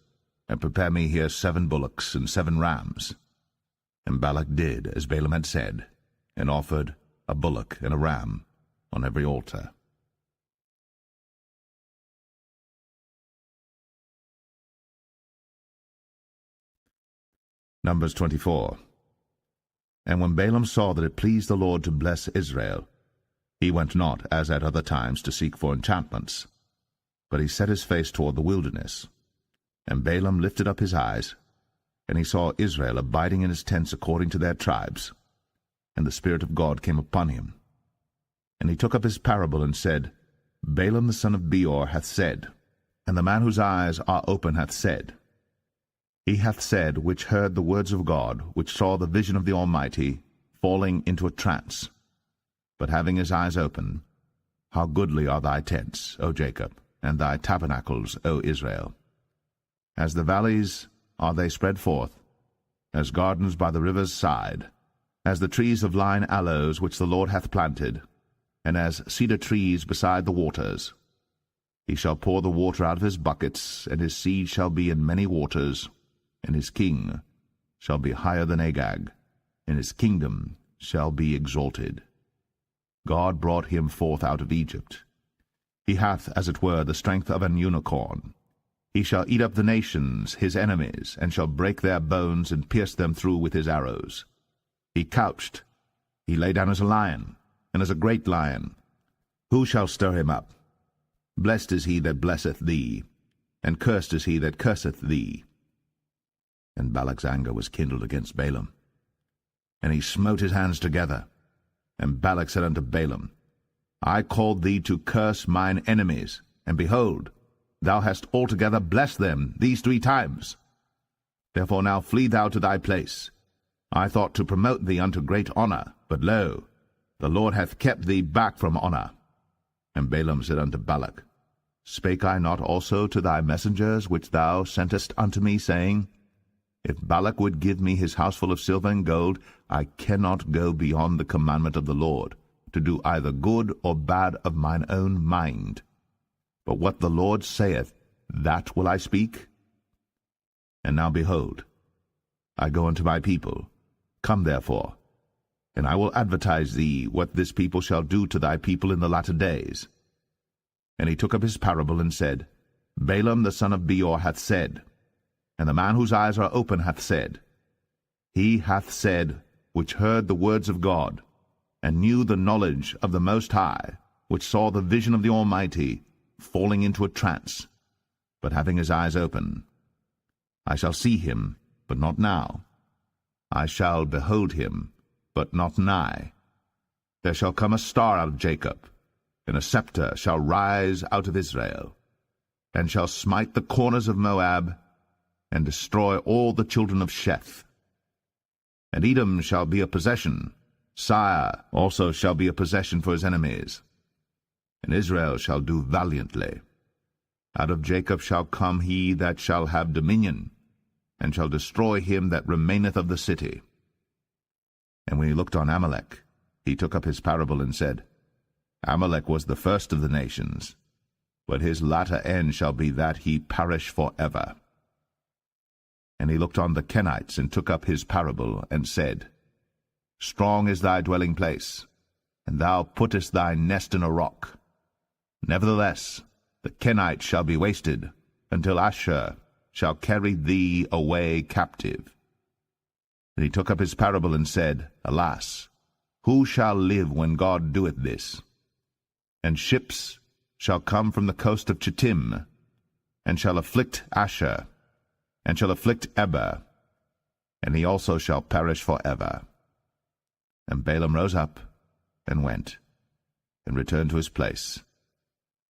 Speaker 1: and prepare me here 7 bullocks and 7 rams. And Balak did as Balaam had said, and offered a bullock and a ram on every altar. Numbers 24. And when Balaam saw that it pleased the Lord to bless Israel, he went not, as at other times, to seek for enchantments, but he set his face toward the wilderness. And Balaam lifted up his eyes, and he saw Israel abiding in his tents according to their tribes. And the Spirit of God came upon him. And he took up his parable, and said, Balaam the son of Beor hath said, and the man whose eyes are open hath said, He hath said, which heard the words of God, which saw the vision of the Almighty, falling into a trance, but having his eyes open, How goodly are thy tents, O Jacob, and thy tabernacles, O Israel! As the valleys are they spread forth, as gardens by the river's side, as the trees of lign aloes which the Lord hath planted, and as cedar trees beside the waters. He shall pour the water out of his buckets, and his seed shall be in many waters, and his king shall be higher than Agag, and his kingdom shall be exalted. God brought him forth out of Egypt. He hath, as it were, the strength of an unicorn. He shall eat up the nations, his enemies, and shall break their bones, and pierce them through with his arrows. He couched, he lay down as a lion, and as a great lion. Who shall stir him up? Blessed is he that blesseth thee, and cursed is he that curseth thee. And Balak's anger was kindled against Balaam. And he smote his hands together. And Balak said unto Balaam, I called thee to curse mine enemies, and behold, thou hast altogether blessed them these 3 times. Therefore now flee thou to thy place. I thought to promote thee unto great honour, but lo, the Lord hath kept thee back from honour. And Balaam said unto Balak, Spake I not also to thy messengers which thou sentest unto me, saying, If Balak would give me his house full of silver and gold, I cannot go beyond the commandment of the Lord, to do either good or bad of mine own mind. But what the Lord saith, that will I speak. And now behold, I go unto my people. Come therefore, and I will advertise thee what this people shall do to thy people in the latter days. And he took up his parable, and said, Balaam the son of Beor hath said, and the man whose eyes are open hath said, He hath said, which heard the words of God, and knew the knowledge of the Most High, which saw the vision of the Almighty, falling into a trance, but having his eyes open. I shall see him, but not now. I shall behold him, but not nigh. There shall come a star out of Jacob, and a scepter shall rise out of Israel, and shall smite the corners of Moab, and destroy all the children of Sheth. And Edom shall be a possession, Sire also shall be a possession for his enemies. And Israel shall do valiantly. Out of Jacob shall come he that shall have dominion, and shall destroy him that remaineth of the city. And when he looked on Amalek, he took up his parable, and said, Amalek was the first of the nations, but his latter end shall be that he perish for ever. And he looked on the Kenites, and took up his parable, and said, Strong is thy dwelling place, and thou puttest thy nest in a rock. Nevertheless, the Kenites shall be wasted, until Asshur shall carry thee away captive. And he took up his parable, and said, Alas, who shall live when God doeth this? And ships shall come from the coast of Chittim, and shall afflict Asshur, and shall afflict Eber, and he also shall perish for ever. And Balaam rose up, and went, and returned to his place,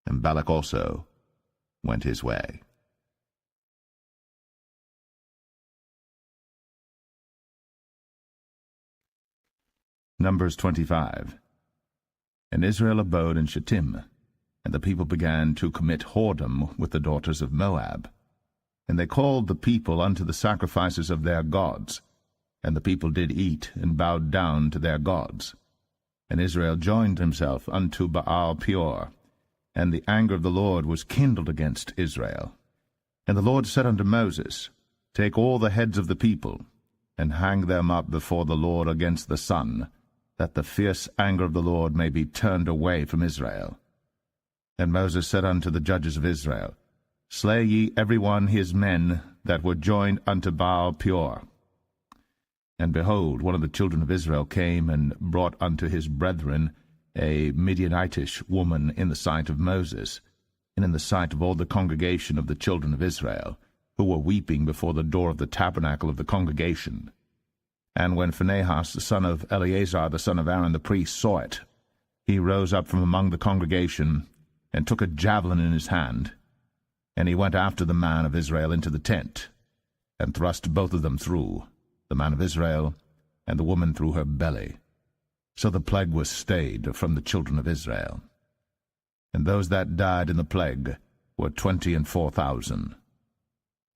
Speaker 1: and Balak also went his way. Numbers 25. And Israel abode in Shittim, and the people began to commit whoredom with the daughters of Moab. And they called the people unto the sacrifices of their gods, and the people did eat, and bowed down to their gods. And Israel joined himself unto Baal Peor, and the anger of the Lord was kindled against Israel. And the Lord said unto Moses, Take all the heads of the people, and hang them up before the Lord against the sun, that the fierce anger of the Lord may be turned away from Israel. And Moses said unto the judges of Israel, Slay ye every one his men that were joined unto Baal Peor. And behold, one of the children of Israel came and brought unto his brethren a Midianitish woman in the sight of Moses, and in the sight of all the congregation of the children of Israel, who were weeping before the door of the tabernacle of the congregation. And when Phinehas the son of Eleazar the son of Aaron the priest saw it, he rose up from among the congregation, and took a javelin in his hand, and he went after the man of Israel into the tent, and thrust both of them through, the man of Israel, and the woman through her belly. So the plague was stayed from the children of Israel. And those that died in the plague were 24,000.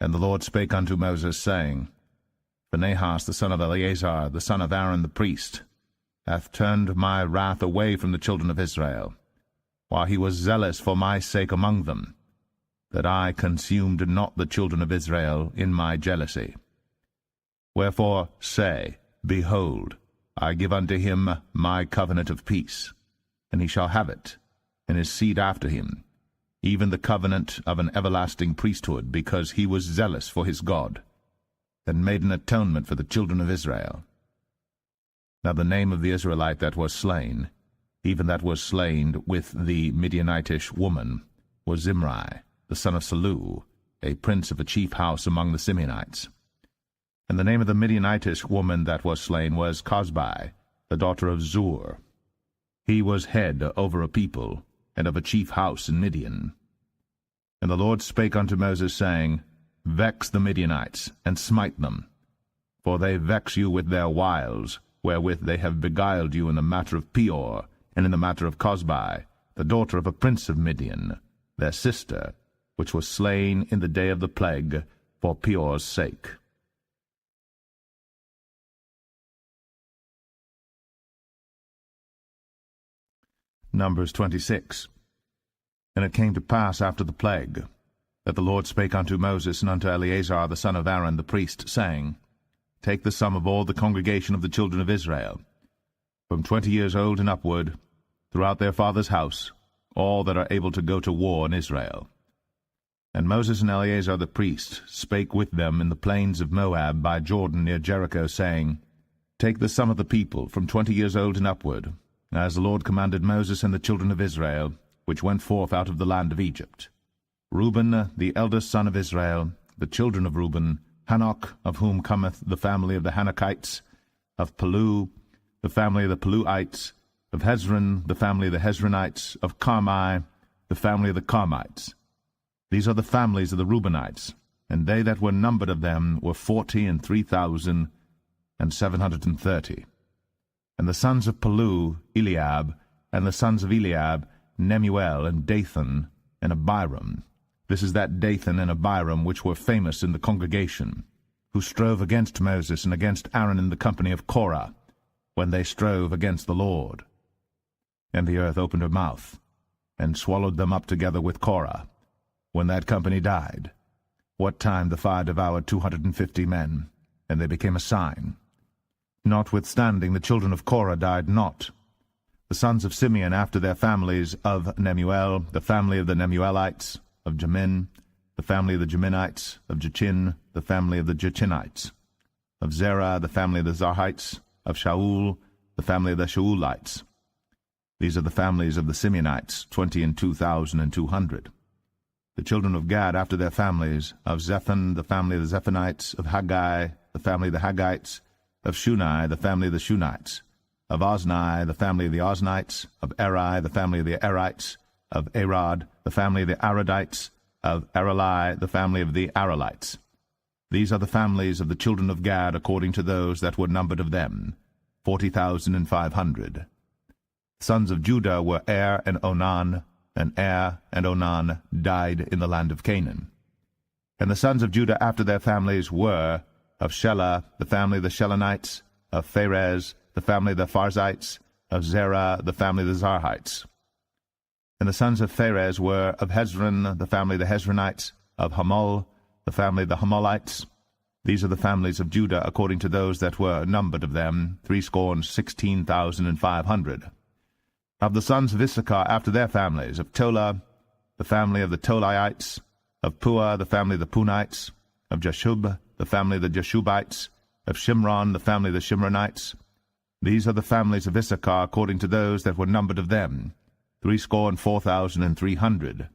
Speaker 1: And the Lord spake unto Moses, saying, Phinehas the son of Eleazar, the son of Aaron the priest, hath turned my wrath away from the children of Israel, while he was zealous for my sake among them, that I consumed not the children of Israel in my jealousy. Wherefore say, Behold, I give unto him my covenant of peace, and he shall have it, and his seed after him, even the covenant of an everlasting priesthood, because he was zealous for his God, and made an atonement for the children of Israel. Now the name of the Israelite that was slain, even that was slain with the Midianitish woman, was Zimri, the son of Salu, a prince of a chief house among the Simeonites. And the name of the Midianitish woman that was slain was Cosbi, the daughter of Zur. He was head over a people, and of a chief house in Midian. And the Lord spake unto Moses, saying, Vex the Midianites, and smite them, for they vex you with their wiles, wherewith they have beguiled you in the matter of Peor, and in the matter of Cosbi, the daughter of a prince of Midian, their sister, which was slain in the day of the plague, for Peor's sake. Numbers 26. And it came to pass after the plague, that the Lord spake unto Moses and unto Eleazar the son of Aaron the priest, saying, Take the sum of all the congregation of the children of Israel, from 20 years old and upward, throughout their father's house, all that are able to go to war in Israel. And Moses and Eleazar the priest spake with them in the plains of Moab by Jordan near Jericho, saying, Take the sum of the people from 20 years old and upward, as the Lord commanded Moses and the children of Israel, which went forth out of the land of Egypt. Reuben, the eldest son of Israel, the children of Reuben, Hanok, of whom cometh the family of the Hanokites, of Palu, the family of the Paluites, of Hezron, the family of the Hezronites, of Carmi, the family of the Carmites. These are the families of the Reubenites, and they that were numbered of them were 43,730. And the sons of Palu, Eliab, and the sons of Eliab, Nemuel, and Dathan, and Abiram. This is that Dathan and Abiram which were famous in the congregation, who strove against Moses and against Aaron in the company of Korah, when they strove against the Lord. And the earth opened her mouth, and swallowed them up together with Korah, when that company died, what time the fire devoured 250 men, and they became a sign. Notwithstanding the children of Korah died not. The sons of Simeon after their families, of Nemuel, the family of the Nemuelites, of Jamin, the family of the Jaminites, of Jachin, the family of the Jachinites, of Zerah, the family of the Zarhites, of Shaul, the family of the Shaulites. These are the families of the Simeonites, 22,200. The children of Gad after their families, of Zephon, the family of the Zephonites, of Haggai, the family of the Haggites, of Shunai, the family of the Shunites, of Ozni, the family of the Oznites, of Eri, the family of the Erites, of Arad, the family of the Aradites, of Arali, the family of the Aralites. These are the families of the children of Gad according to those that were numbered of them, 40,500. Sons of Judah were and Onan, and Onan died in the land of Canaan. And the sons of Judah after their families were, of Shelah, the family of the Shelonites, of Pharez, the family of the Pharzites, of Zerah, the family of the Zarhites. And the sons of Pharez were, of Hezron, the family of the Hezronites, of Hamul, the family of the Hamulites. These are the families of Judah according to those that were numbered of them, 16,500. Of the sons of Issachar after their families, of Tola, the family of the Tolaites, of Pua, the family of the Punites, of Jashub, the family of the Jashubites, of Shimron, the family of the Shimronites. These are the families of Issachar according to those that were numbered of them, 64,300.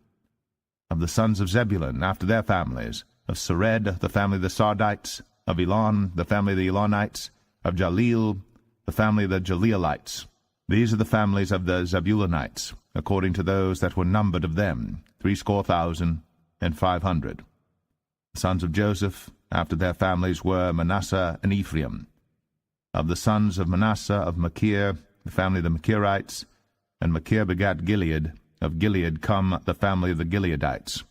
Speaker 1: Of the sons of Zebulun after their families, of Sered, the family of the Sardites, of Elon, the family of the Elonites, of Jaleel, the family of the Jaleelites. These are the families of the Zebulunites, according to those that were numbered of them, 60,500. The sons of Joseph, after their families, were Manasseh and Ephraim. Of the sons of Manasseh, of Machir, the family of the Machirites, and Machir begat Gilead. Of Gilead come the family of the Gileadites.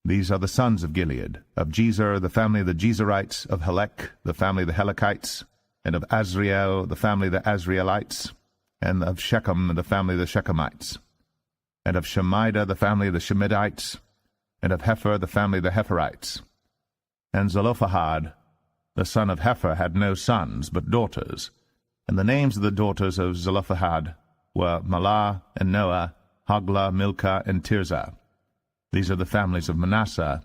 Speaker 1: These are the sons of Gilead. Of Jezer, the family of the Jezerites. Of Helek, the family of the Helekites. And of Azriel, the family of the Azrielites. And of Shechem, the family of the Shechemites. And of Shemida, the family of the Shemidites. And of Hepher, the family of the Hepherites. And Zelophehad, the son of Hepher, had no sons, but daughters. And the names of the daughters of Zelophehad were Mahlah and Noah, Hoglah, Milcah, and Tirzah. These are the families of Manasseh,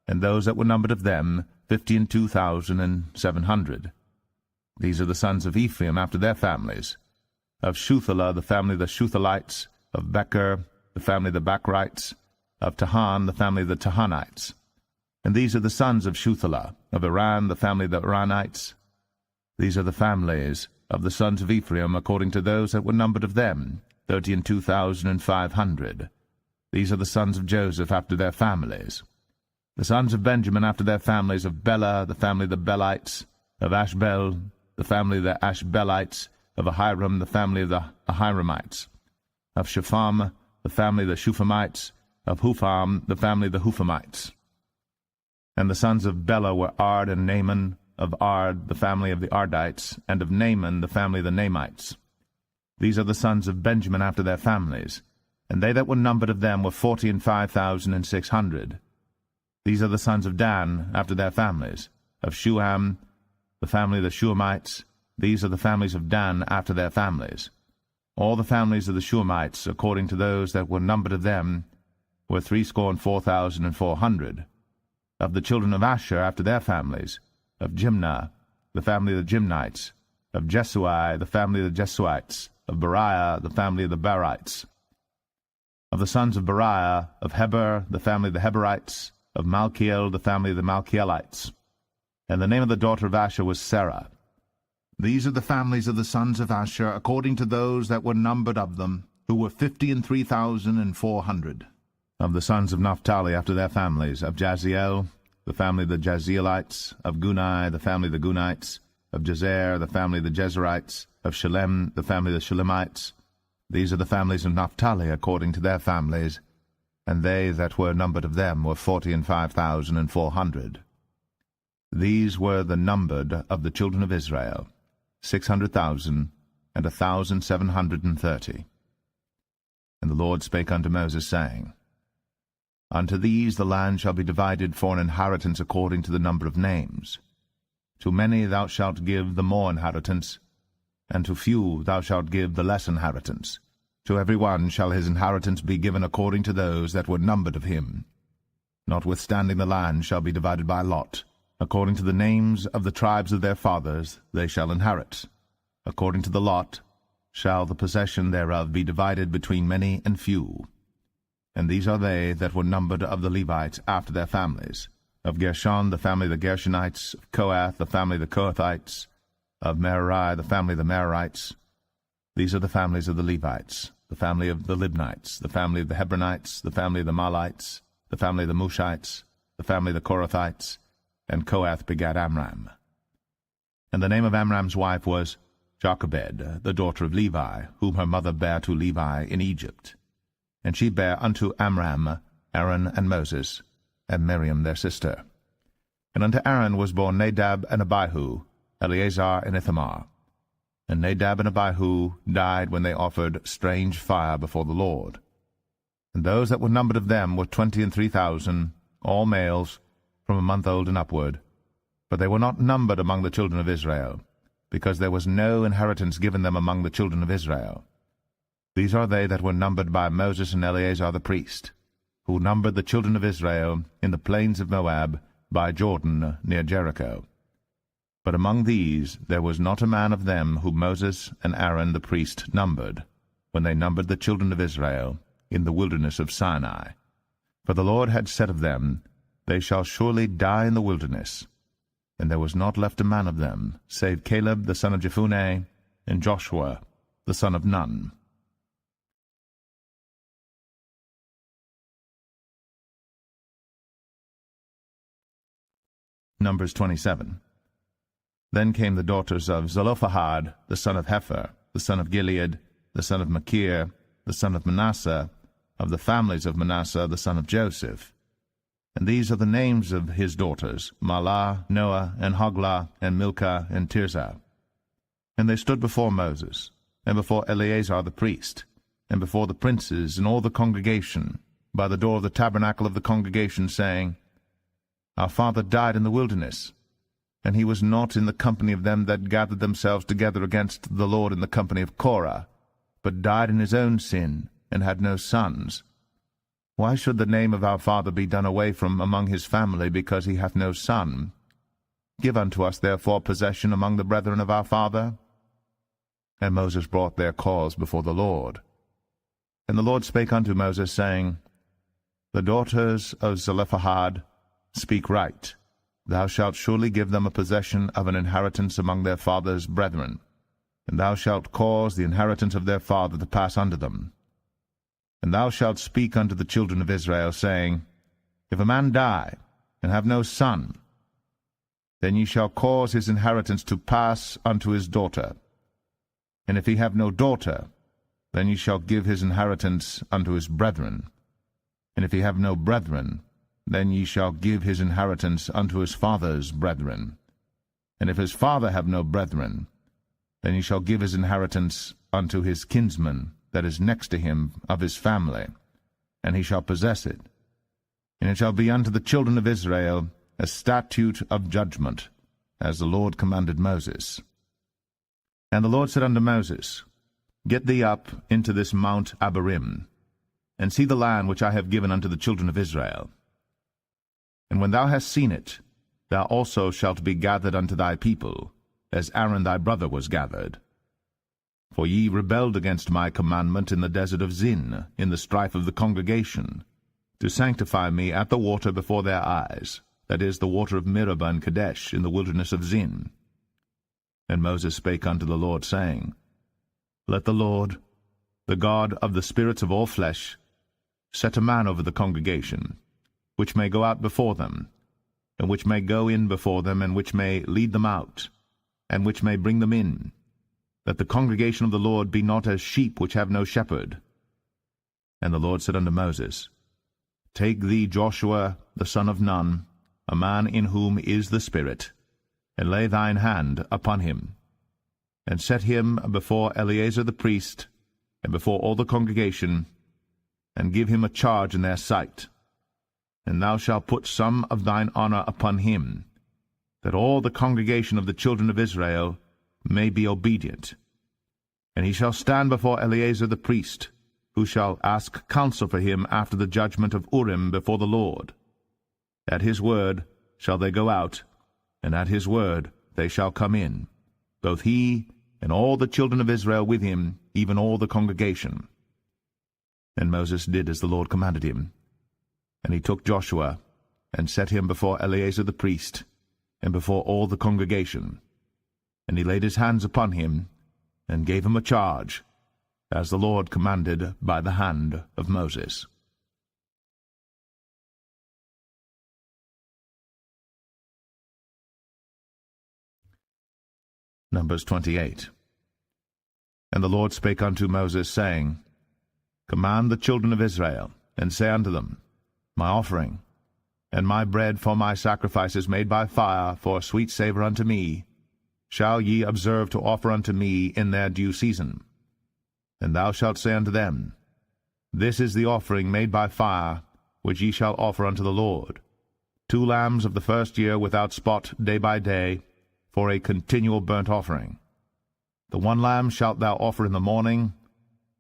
Speaker 1: and those that were numbered of them, 52,700. These are the sons of Ephraim after their families. Of Shuthelah, the family of the Shuthalites. Of Becher, the family of the Bachrites. Of Tahan, the family of the Tahanites. And these are the sons of Shuthelah. Of Iran, the family of the Iranites. These are the families of the sons of Ephraim, according to those that were numbered of them, 32,500. These are the sons of Joseph after their families. The sons of Benjamin after their families, of Bela, the family of the Belites. Of Ashbel, the family of the Ashbelites. Of Ahiram, the family of the Ahiramites. Of Shepham, the family of the Shuphamites. Of Hupham, the family of the Huphamites. And the sons of Bela were Ard and Naaman. Of Ard, the family of the Ardites. And of Naaman, the family of the Naamites. These are the sons of Benjamin after their families. And they that were numbered of them were 45,600. These are the sons of Dan after their families. Of Shuham, the family of the Shuhamites. These are the families of Dan after their families. All the families of the Shuhamites, according to those that were numbered of them, were 64,400. Of the children of Asher after their families. Of Jimnah, the family of the Jimnites. Of Jesui, the family of the Jesuites. Of Beriah, the family of the Berites. Of the sons of Beriah, of Heber, the family of the Heberites. Of Malkiel, the family of the Malkielites. And the name of the daughter of Asher was Sarah. These are the families of the sons of Asher, according to those that were numbered of them, who were 53,400. Of the sons of Naphtali after their families. Of Jaziel, the family of the Jazielites. Of Gunai, the family of the Gunites. Of Jezer, the family of the Jezerites. Of Shalem, the family of the Shalemites. These are the families of Naphtali according to their families, and they that were numbered of them were 45,400. These were the numbered of the children of Israel, 600,000 and 1,730. And the Lord spake unto Moses, saying, Unto these the land shall be divided for an inheritance according to the number of names. To many thou shalt give the more inheritance, and to few thou shalt give the less inheritance. To every one shall his inheritance be given according to those that were numbered of him. Notwithstanding the land shall be divided by lot. According to the names of the tribes of their fathers they shall inherit. According to the lot shall the possession thereof be divided between many and few. And these are they that were numbered of the Levites after their families. Of Gershon, the family of the Gershonites. Of Kohath, the family of the Kohathites. Of Merari, the family of the Merarites. These are the families of the Levites, the family of the Libnites, the family of the Hebronites, the family of the Mahlites, the family of the Mushites, the family of the Korathites, and Kohath begat Amram. And the name of Amram's wife was Jochebed, the daughter of Levi, whom her mother bare to Levi in Egypt. And she bare unto Amram Aaron and Moses, and Miriam their sister. And unto Aaron was born Nadab and Abihu, Eleazar and Ithamar. And Nadab and Abihu died when they offered strange fire before the Lord. And those that were numbered of them were 23,000, all males, from a month old and upward. But they were not numbered among the children of Israel, because there was no inheritance given them among the children of Israel. These are they that were numbered by Moses and Eleazar the priest, who numbered the children of Israel in the plains of Moab by Jordan near Jericho. But among these there was not a man of them whom Moses and Aaron the priest numbered, when they numbered the children of Israel in the wilderness of Sinai. For the Lord had said of them, They shall surely die in the wilderness. And there was not left a man of them, save Caleb the son of Jephunneh, and Joshua, the son of Nun. Numbers 27. Then came the daughters of Zelophehad, the son of Hepher, the son of Gilead, the son of Machir, the son of Manasseh, of the families of Manasseh, the son of Joseph. And these are the names of his daughters, Mahlah, Noah, and Hoglah, and Milcah, and Tirzah. And they stood before Moses, and before Eleazar the priest, and before the princes and all the congregation, by the door of the tabernacle of the congregation, saying, Our father died in the wilderness, and he was not in the company of them that gathered themselves together against the Lord in the company of Korah, but died in his own sin, and had no sons. Why should the name of our father be done away from among his family, because he hath no son? Give unto us therefore possession among the brethren of our father. And Moses brought their cause before the Lord. And the Lord spake unto Moses, saying, The daughters of Zelophehad speak right. Thou shalt surely give them a possession of an inheritance among their father's brethren, and thou shalt cause the inheritance of their father to pass unto them. And thou shalt speak unto the children of Israel, saying, If a man die, and have no son, then ye shall cause his inheritance to pass unto his daughter. And if he have no daughter, then ye shall give his inheritance unto his brethren. And if he have no brethren, then ye shall give his inheritance unto his father's brethren. And if his father have no brethren, then ye shall give his inheritance unto his kinsman that is next to him of his family, and he shall possess it. And it shall be unto the children of Israel a statute of judgment, as the Lord commanded Moses. And the Lord said unto Moses, Get thee up into this Mount Abarim, and see the land which I have given unto the children of Israel. And when thou hast seen it, thou also shalt be gathered unto thy people, as Aaron thy brother was gathered. For ye rebelled against my commandment in the desert of Zin, in the strife of the congregation, to sanctify me at the water before their eyes, that is, the water of Meribah and Kadesh, in the wilderness of Zin. And Moses spake unto the Lord, saying, Let the Lord, the God of the spirits of all flesh, set a man over the congregation, which may go out before them, and which may go in before them, and which may lead them out, and which may bring them in, that the congregation of the Lord be not as sheep which have no shepherd. And the Lord said unto Moses, Take thee Joshua the son of Nun, a man in whom is the Spirit, and lay thine hand upon him, and set him before Eleazar the priest, and before all the congregation, and give him a charge in their sight. And thou shalt put some of thine honor upon him, that all the congregation of the children of Israel may be obedient. And he shall stand before Eleazar the priest, who shall ask counsel for him after the judgment of Urim before the Lord. At his word shall they go out, and at his word they shall come in, both he and all the children of Israel with him, even all the congregation. And Moses did as the Lord commanded him. And he took Joshua, and set him before Eleazar the priest, and before all the congregation. And he laid his hands upon him, and gave him a charge, as the Lord commanded by the hand of Moses. Numbers 28. And the Lord spake unto Moses, saying, Command the children of Israel, and say unto them, My offering, and my bread for my sacrifices made by fire for a sweet savour unto me, shall ye observe to offer unto me in their due season. And thou shalt say unto them, This is the offering made by fire, which ye shall offer unto the Lord, 2 lambs of the first year without spot day by day, for a continual burnt offering. The 1 lamb shalt thou offer in the morning,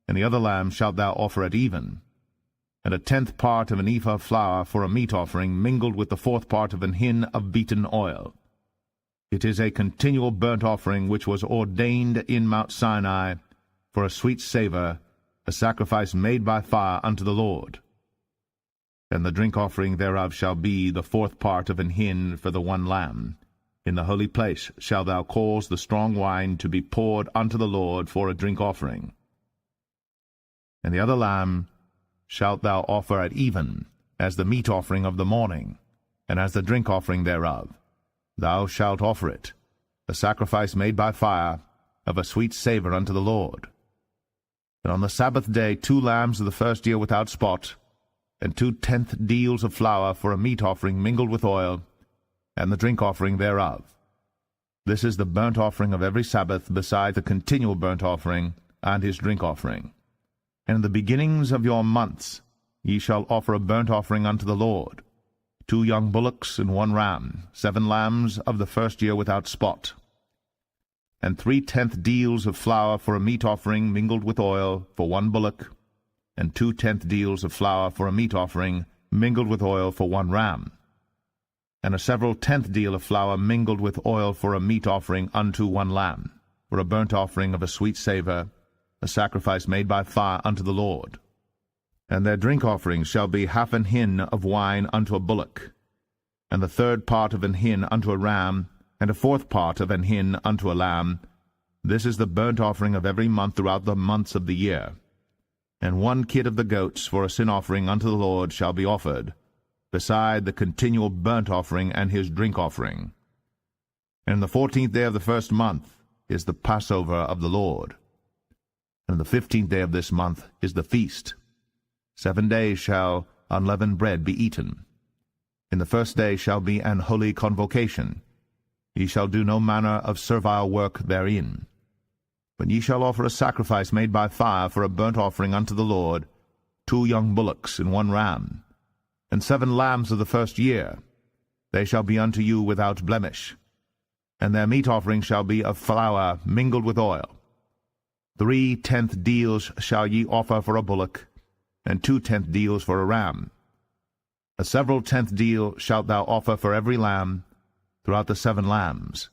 Speaker 1: and the other lamb shalt thou offer at even, and 1/10 part of an ephah of flour for a meat offering, mingled with the 4th part of an hin of beaten oil. It is a continual burnt offering which was ordained in Mount Sinai for a sweet savour, a sacrifice made by fire unto the Lord. And the drink offering thereof shall be the 4th part of an hin for the 1 lamb, In the holy place shalt thou cause the strong wine to be poured unto the Lord for a drink offering. And the other lamb shalt thou offer at even, as the meat offering of the morning, and as the drink offering thereof. Thou shalt offer it, a sacrifice made by fire, of a sweet savour unto the Lord. And on the Sabbath day 2 lambs of the first year without spot, and 2/10 deals of flour for a meat offering mingled with oil, and the drink offering thereof. This is the burnt offering of every Sabbath, beside the continual burnt offering and his drink offering. And in the beginnings of your months ye shall offer a burnt offering unto the Lord, 2 young bullocks and 1 ram, 7 lambs of the first year without spot, and 3/10 deals of flour for a meat offering mingled with oil for 1 bullock, and 2/10 deals of flour for a meat offering mingled with oil for 1 ram, and a several 10th deal of flour mingled with oil for a meat offering unto 1 lamb, for a burnt offering of a sweet savour, a sacrifice made by fire unto the Lord. And their drink offerings shall be 1/2 an hin of wine unto a bullock, and the 1/3 part of an hin unto a ram, and a 1/4 part of an hin unto a lamb. This is the burnt offering of every month throughout the months of the year. And 1 kid of the goats for a sin offering unto the Lord shall be offered, beside the continual burnt offering and his drink offering. And the 14th day of the first month is the Passover of the Lord. And the 15th day of this month is the feast. 7 days shall unleavened bread be eaten. In the first day shall be an holy convocation. Ye shall do no manner of servile work therein. But ye shall offer a sacrifice made by fire for a burnt offering unto the Lord, 2 young bullocks and 1 ram, and 7 lambs of the first year. They shall be unto you without blemish. And their meat offering shall be of flour mingled with oil. 3/10 deals shall ye offer for a bullock, and 2/10 deals for a ram. A several 10th deal shalt thou offer for every lamb throughout the 7 lambs,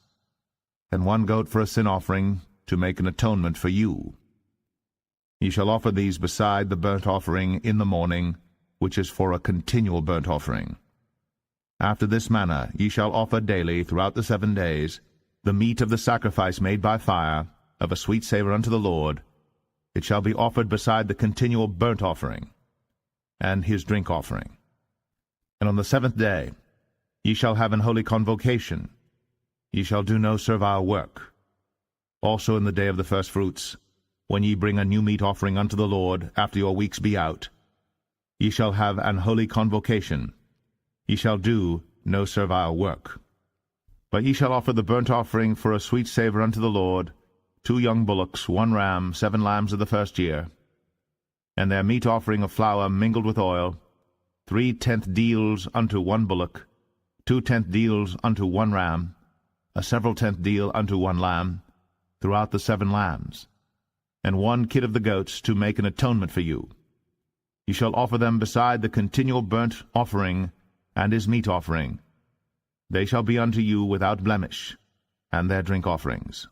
Speaker 1: and 1 goat for a sin offering, to make an atonement for you. Ye shall offer these beside the burnt offering in the morning, which is for a continual burnt offering. After this manner ye shall offer daily throughout the 7 days the meat of the sacrifice made by fire, of a sweet savour unto the Lord. It shall be offered beside the continual burnt offering, and his drink offering. And on the 7th day ye shall have an holy convocation. Ye shall do no servile work. Also in the day of the firstfruits, when ye bring a new meat offering unto the Lord, after your weeks be out, ye shall have an holy convocation. Ye shall do no servile work. But ye shall offer the burnt offering for a sweet savour unto the Lord, 2 young bullocks, 1 ram, 7 lambs of the first year, and their meat offering of flour mingled with oil, 3/10 deals unto 1 bullock, 2/10 deals unto 1 ram, a several 10th deal unto 1 lamb, throughout the 7 lambs, and 1 kid of the goats, to make an atonement for you. Ye shall offer them beside the continual burnt offering and his meat offering. They shall be unto you without blemish, and their drink offerings.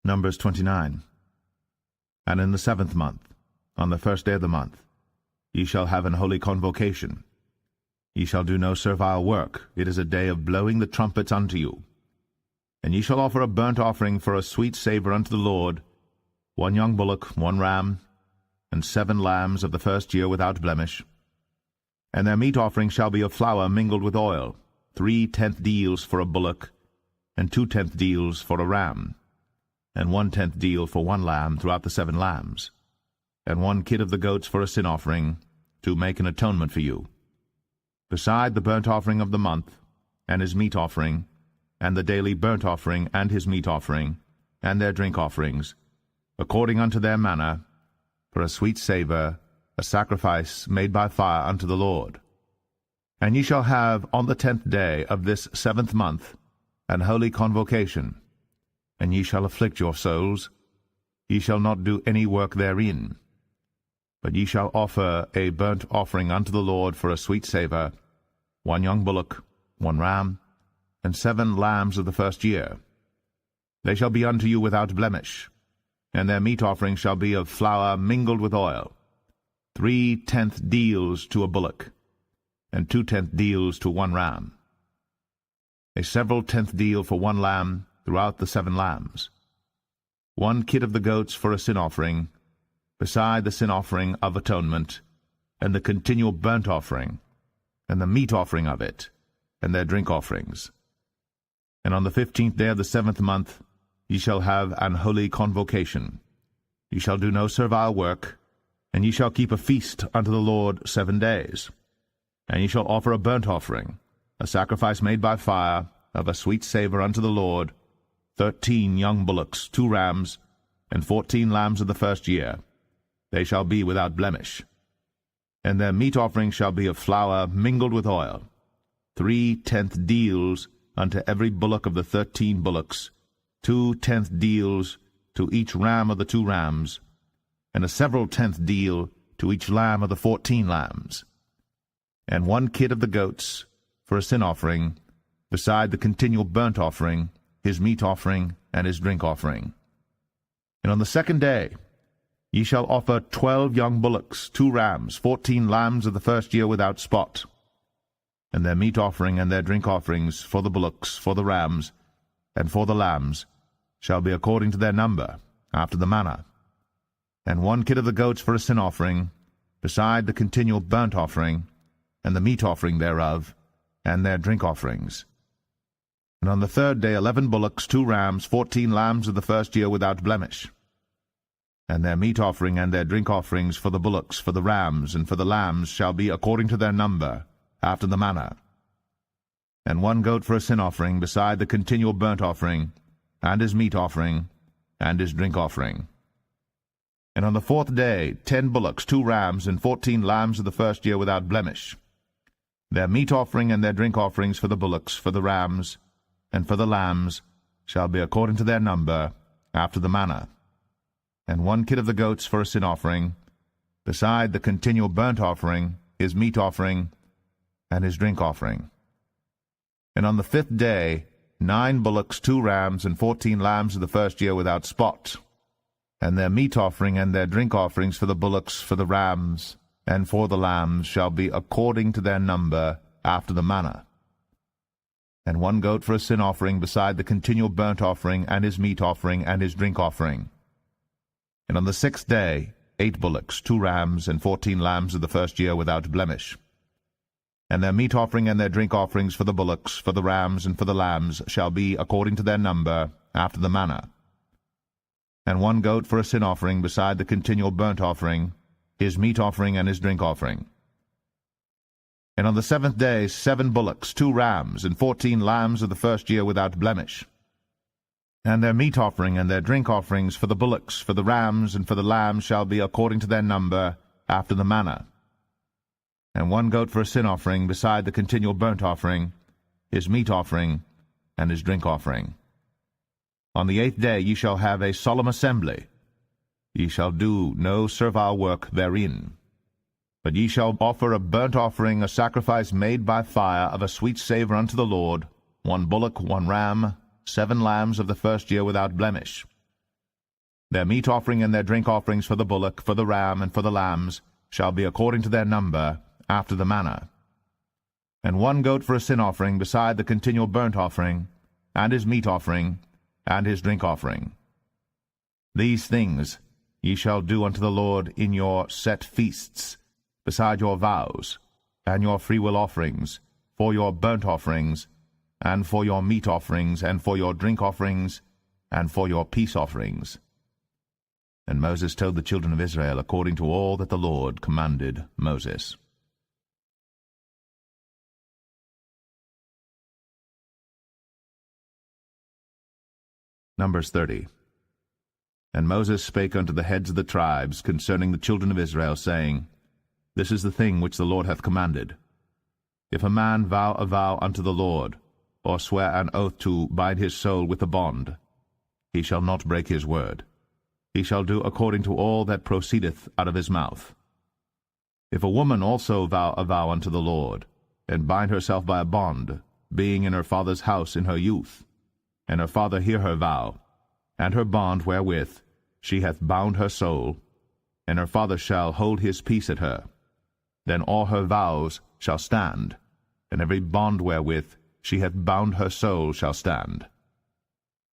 Speaker 1: Numbers 29. And in the 7th month, on the 1st day of the month, ye shall have an holy convocation. Ye shall do no servile work. It is a day of blowing the trumpets unto you. And ye shall offer a burnt offering for a sweet savour unto the Lord, 1 young bullock, 1 ram, and 7 lambs of the first year without blemish. And their meat offering shall be of flour mingled with oil, 3/10 deals for a bullock, and 2/10 deals for a ram, and 1/10 deal for 1 lamb throughout the 7 lambs, and 1 kid of the goats for a sin offering, to make an atonement for you. Beside the burnt offering of the month, and his meat offering, and the daily burnt offering and his meat offering, and their drink offerings, according unto their manner, for a sweet savour, a sacrifice made by fire unto the Lord. And ye shall have on the 10th day of this 7th month an holy convocation, and ye shall afflict your souls. Ye shall not do any work therein. But ye shall offer a burnt offering unto the Lord for a sweet savour, 1 young bullock, 1 ram, and 7 lambs of the first year. They shall be unto you without blemish, and their meat offering shall be of flour mingled with oil, 3/10 deals to a bullock, and 2/10 deals to 1 ram. A several tenth deal for 1 lamb throughout the 7 lambs. 1 kid of the goats for a sin offering, beside the sin offering of atonement, and the continual burnt offering, and the meat offering of it, and their drink offerings. And on the 15th day of the 7th month ye shall have an holy convocation. Ye shall do no servile work, and ye shall keep a feast unto the Lord 7 days. And ye shall offer a burnt offering, a sacrifice made by fire, of a sweet savour unto the Lord, 13 young bullocks, 2 rams, and 14 lambs of the first year. They shall be without blemish. And their meat offering shall be of flour mingled with oil, 3/10 deals unto every bullock of the 13 bullocks, 2/10 deals to each ram of the 2 rams, and a several tenth deal to each lamb of the 14 lambs. And 1 kid of the goats for a sin offering, beside the continual burnt offering, his meat offering, and his drink offering. And on the 2nd day ye shall offer 12 young bullocks, 2 rams, 14 lambs of the first year without spot. And their meat offering and their drink offerings for the bullocks, for the rams, and for the lambs shall be according to their number, after the manner. And 1 kid of the goats for a sin offering, beside the continual burnt offering, and the meat offering thereof, and their drink offerings. And on the 3rd day 11 bullocks, 2 rams, 14 lambs of the first year without blemish. And their meat offering and their drink offerings for the bullocks, for the rams, and for the lambs shall be according to their number, after the manner. And 1 goat for a sin offering, beside the continual burnt offering, and his meat offering, and his drink offering. And on the 4th day 10 bullocks, 2 rams, and 14 lambs of the first year without blemish. Their meat offering and their drink offerings for the bullocks, for the rams, and for the lambs shall be according to their number, after the manner. And 1 kid of the goats for a sin offering, beside the continual burnt offering, his meat offering, and his drink offering. And on the 5th day 9 bullocks, 2 rams, and 14 lambs of the first year without spot. And their meat offering and their drink offerings for the bullocks, for the rams, and for the lambs shall be according to their number, after the manner. And 1 goat for a sin offering, beside the continual burnt offering, and his meat offering, and his drink offering. And on the 6th day 8 bullocks, 2 rams, and 14 lambs of the first year without blemish. And their meat offering and their drink offerings for the bullocks, for the rams, and for the lambs shall be according to their number, after the manner. And 1 goat for a sin offering, beside the continual burnt offering, his meat offering, and his drink offering. And on the 7th day 7 bullocks, 2 rams, and 14 lambs of the first year without blemish. And their meat offering and their drink offerings for the bullocks, for the rams, and for the lambs shall be according to their number, after the manner. And 1 goat for a sin offering, beside the continual burnt offering, his meat offering, and his drink offering. On the 8th day ye shall have a solemn assembly. Ye shall do no servile work therein. But ye shall offer a burnt offering, a sacrifice made by fire, of a sweet savour unto the Lord, 1 bullock, 1 ram, 7 lambs of the first year without blemish. Their meat offering and their drink offerings for the bullock, for the ram, and for the lambs shall be according to their number, after the manner. And 1 goat for a sin offering, beside the continual burnt offering, and his meat offering, and his drink offering. These things ye shall do unto the Lord in your set feasts, beside your vows, and your freewill offerings, for your burnt offerings, and for your meat offerings, and for your drink offerings, and for your peace offerings. And Moses told the children of Israel according to all that the Lord commanded Moses. Numbers 30. And Moses spake unto the heads of the tribes concerning the children of Israel, saying, This is the thing which the Lord hath commanded. If a man vow a vow unto the Lord, or swear an oath to bind his soul with a bond, he shall not break his word. He shall do according to all that proceedeth out of his mouth. If a woman also vow a vow unto the Lord, and bind herself by a bond, being in her father's house in her youth, and her father hear her vow, and her bond wherewith she hath bound her soul, and her father shall hold his peace at her. Then all her vows shall stand, and every bond wherewith she hath bound her soul shall stand.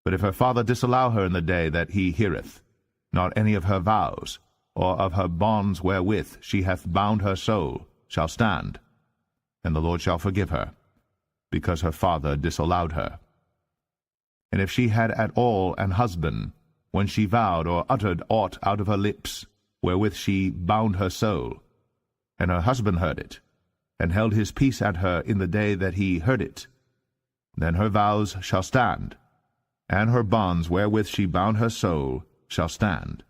Speaker 1: But if her father disallow her in the day that he heareth, not any of her vows, or of her bonds wherewith she hath bound her soul, shall stand, and the Lord shall forgive her, because her father disallowed her. And if she had at all an husband, when she vowed or uttered aught out of her lips, wherewith she bound her soul, and her husband heard it, and held his peace at her in the day that he heard it, then her vows shall stand, and her bonds wherewith she bound her soul shall stand.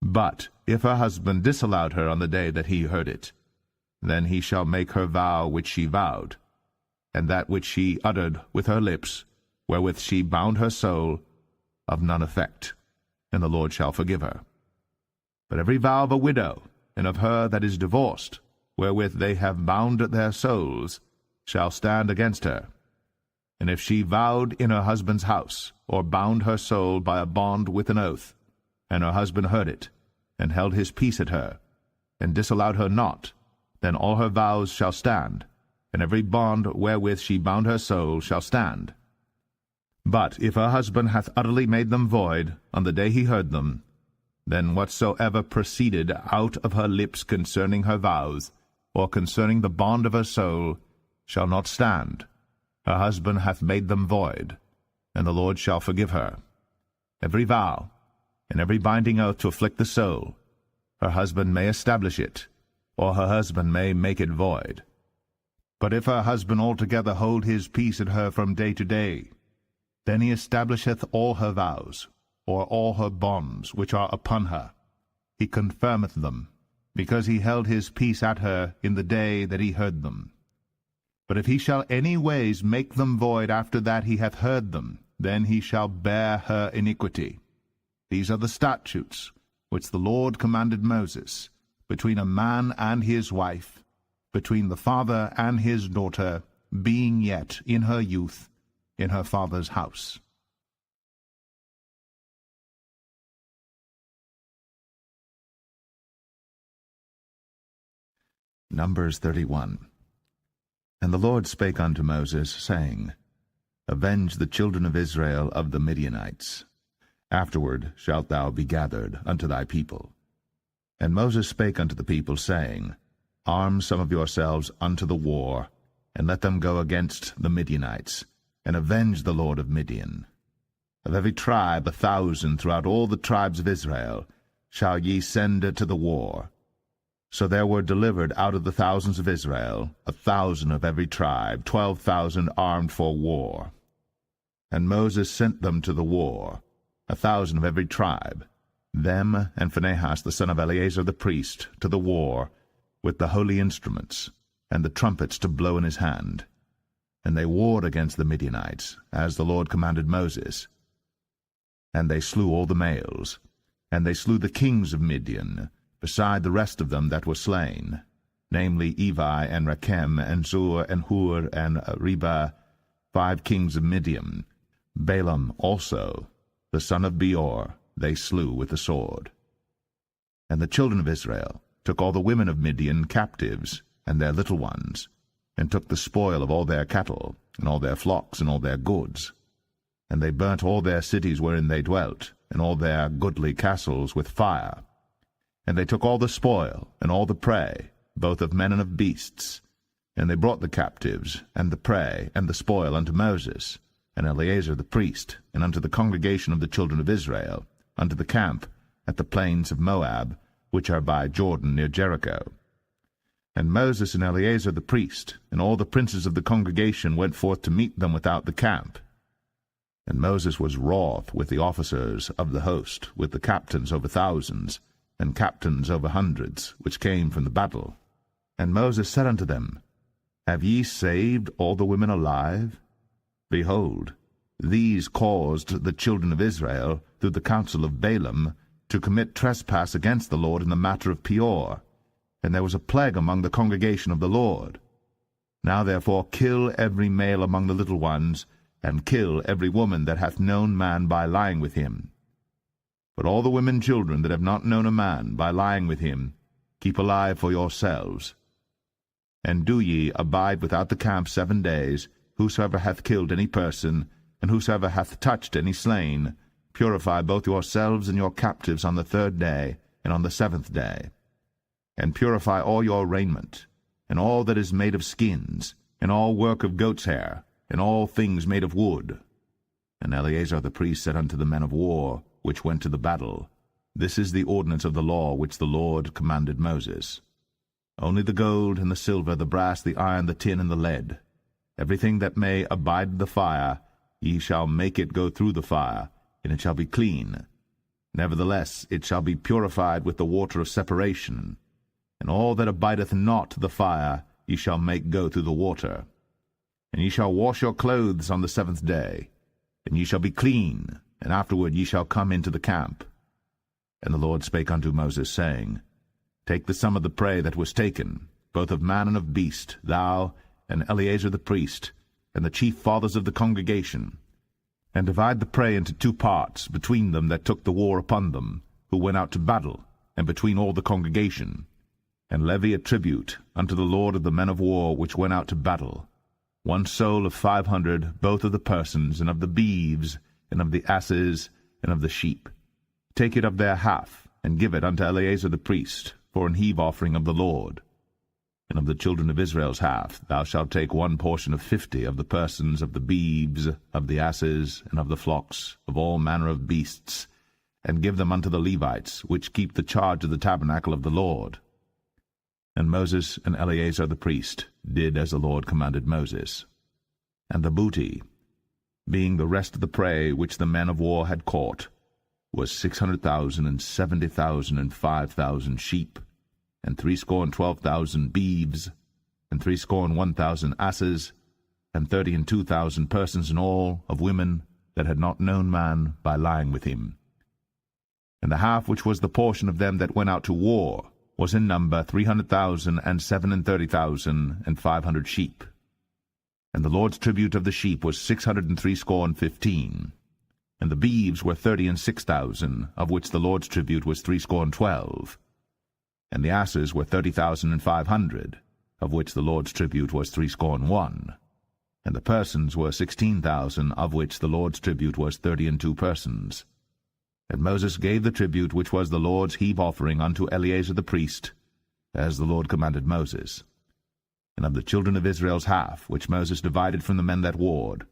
Speaker 1: But if her husband disallowed her on the day that he heard it, then he shall make her vow which she vowed, and that which she uttered with her lips, wherewith she bound her soul, of none effect, and the Lord shall forgive her. But every vow of a widow, and of her that is divorced, wherewith they have bound their souls, shall stand against her. And if she vowed in her husband's house, or bound her soul by a bond with an oath, and her husband heard it, and held his peace at her, and disallowed her not, then all her vows shall stand, and every bond wherewith she bound her soul shall stand. But if her husband hath utterly made them void on the day he heard them, then whatsoever proceeded out of her lips concerning her vows, or concerning the bond of her soul, shall not stand. Her husband hath made them void, and the Lord shall forgive her. Every vow, and every binding oath to afflict the soul, her husband may establish it, or her husband may make it void. But if her husband altogether hold his peace at her from day to day, then he establisheth all her vows, or all her bonds which are upon her. He confirmeth them, because he held his peace at her in the day that he heard them. But if he shall any ways make them void after that he hath heard them, then he shall bear her iniquity. These are the statutes which the Lord commanded Moses, between a man and his wife, between the father and his daughter, being yet in her youth, in her father's house. Numbers 31. And the Lord spake unto Moses, saying, Avenge the children of Israel of the Midianites. Afterward shalt thou be gathered unto thy people. And Moses spake unto the people, saying, Arm some of yourselves unto the war, and let them go against the Midianites, and avenge the lord of Midian. Of every tribe 1,000 throughout all the tribes of Israel shall ye send to the war. So there were delivered out of the thousands of Israel 1,000 of every tribe, 12,000 armed for war. And Moses sent them to the war, 1,000 of every tribe, them and Phinehas the son of Eleazar the priest, to the war, with the holy instruments, and the trumpets to blow in his hand. And they warred against the Midianites, as the Lord commanded Moses. And they slew all the males, and they slew the kings of Midian, beside the rest of them that were slain, namely Evi, and Rechem, and Zur, and Hur, and Reba, 5 kings of Midian. Balaam also, the son of Beor, they slew with the sword. And the children of Israel took all the women of Midian captives, and their little ones, and took the spoil of all their cattle, and all their flocks, and all their goods. And they burnt all their cities wherein they dwelt, and all their goodly castles with fire. And they took all the spoil, and all the prey, both of men and of beasts. And they brought the captives, and the prey, and the spoil unto Moses, and Eleazar the priest, and unto the congregation of the children of Israel, unto the camp at the plains of Moab, which are by Jordan near Jericho. And Moses and Eleazar the priest, and all the princes of the congregation went forth to meet them without the camp. And Moses was wroth with the officers of the host, with the captains over thousands, and captains over hundreds, which came from the battle. And Moses said unto them, Have ye saved all the women alive? Behold, these caused the children of Israel, through the counsel of Balaam, to commit trespass against the Lord in the matter of Peor, and there was a plague among the congregation of the Lord. Now therefore kill every male among the little ones, and kill every woman that hath known man by lying with him. But all the women children that have not known a man by lying with him, keep alive for yourselves. And do ye abide without the camp 7 days. Whosoever hath killed any person, and whosoever hath touched any slain, purify both yourselves and your captives on the 3rd day, and on the 7th day. And purify all your raiment, and all that is made of skins, and all work of goat's hair, and all things made of wood. And Eleazar the priest said unto the men of war, which went to the battle, This is the ordinance of the law which the Lord commanded Moses. Only the gold, and the silver, the brass, the iron, the tin, and the lead, everything that may abide the fire, ye shall make it go through the fire, and it shall be clean. Nevertheless it shall be purified with the water of separation. And all that abideth not the fire ye shall make go through the water. And ye shall wash your clothes on the 7th day, and ye shall be clean, and afterward ye shall come into the camp. And the Lord spake unto Moses, saying, Take the sum of the prey that was taken, both of man and of beast, thou, and Eleazar the priest, and the chief fathers of the congregation, and divide the prey into 2 parts, between them that took the war upon them, who went out to battle, and between all the congregation. And levy a tribute unto the Lord of the men of war which went out to battle, 1 soul of 500, both of the persons, and of the beeves, and of the asses, and of the sheep. Take it of their half, and give it unto Eleazar the priest, for an heave offering of the Lord. And of the children of Israel's half thou shalt take 1 portion of 50 of the persons, of the beeves, of the asses, and of the flocks, of all manner of beasts, and give them unto the Levites, which keep the charge of the tabernacle of the Lord. And Moses and Eleazar the priest did as the Lord commanded Moses. And the booty, being the rest of the prey which the men of war had caught, was 600,000, and 70,000, and 5,000 sheep, and 12,000 beeves, and 1,000 asses, and 32,000 persons in all, of women that had not known man by lying with him. And the half which was the portion of them that went out to war was in number 300,000, and 37,000, and 500 sheep. And the Lord's tribute of the sheep was 615. And the beeves were 36,000, of which the Lord's tribute was 12. And the asses were 30,500, of which the Lord's tribute was 61. And the persons were 16,000, of which the Lord's tribute was 32 persons. And Moses gave the tribute which was the Lord's heave offering unto Eleazar the priest, as the Lord commanded Moses. And of the children of Israel's half, which Moses divided from the men that warred,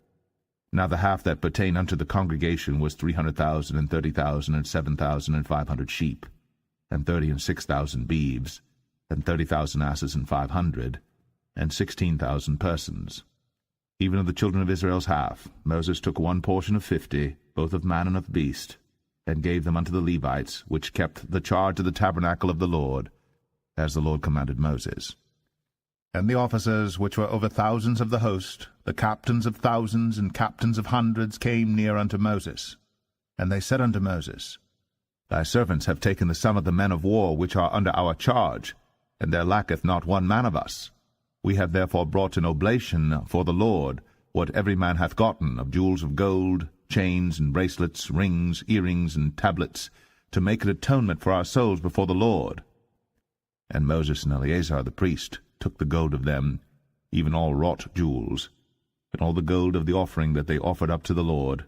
Speaker 1: now the half that pertained unto the congregation was 300,000, and 30,000, and 7,500 sheep, and 36,000 beeves, and 30,000 asses, and 500, and 16,000 persons. Even of the children of Israel's half, Moses took 1 portion of 50, both of man and of beast, and gave them unto the Levites, which kept the charge of the tabernacle of the Lord, as the Lord commanded Moses. And the officers which were over thousands of the host, the captains of thousands and captains of hundreds, came near unto Moses. And they said unto Moses, Thy servants have taken the sum of the men of war which are under our charge, and there lacketh not 1 man of us. We have therefore brought an oblation for the Lord, what every man hath gotten, of jewels of gold, chains and bracelets, rings, earrings, and tablets, to make an atonement for our souls before the Lord. And Moses and Eleazar the priest took the gold of them, even all wrought jewels, and all the gold of the offering that they offered up to the Lord,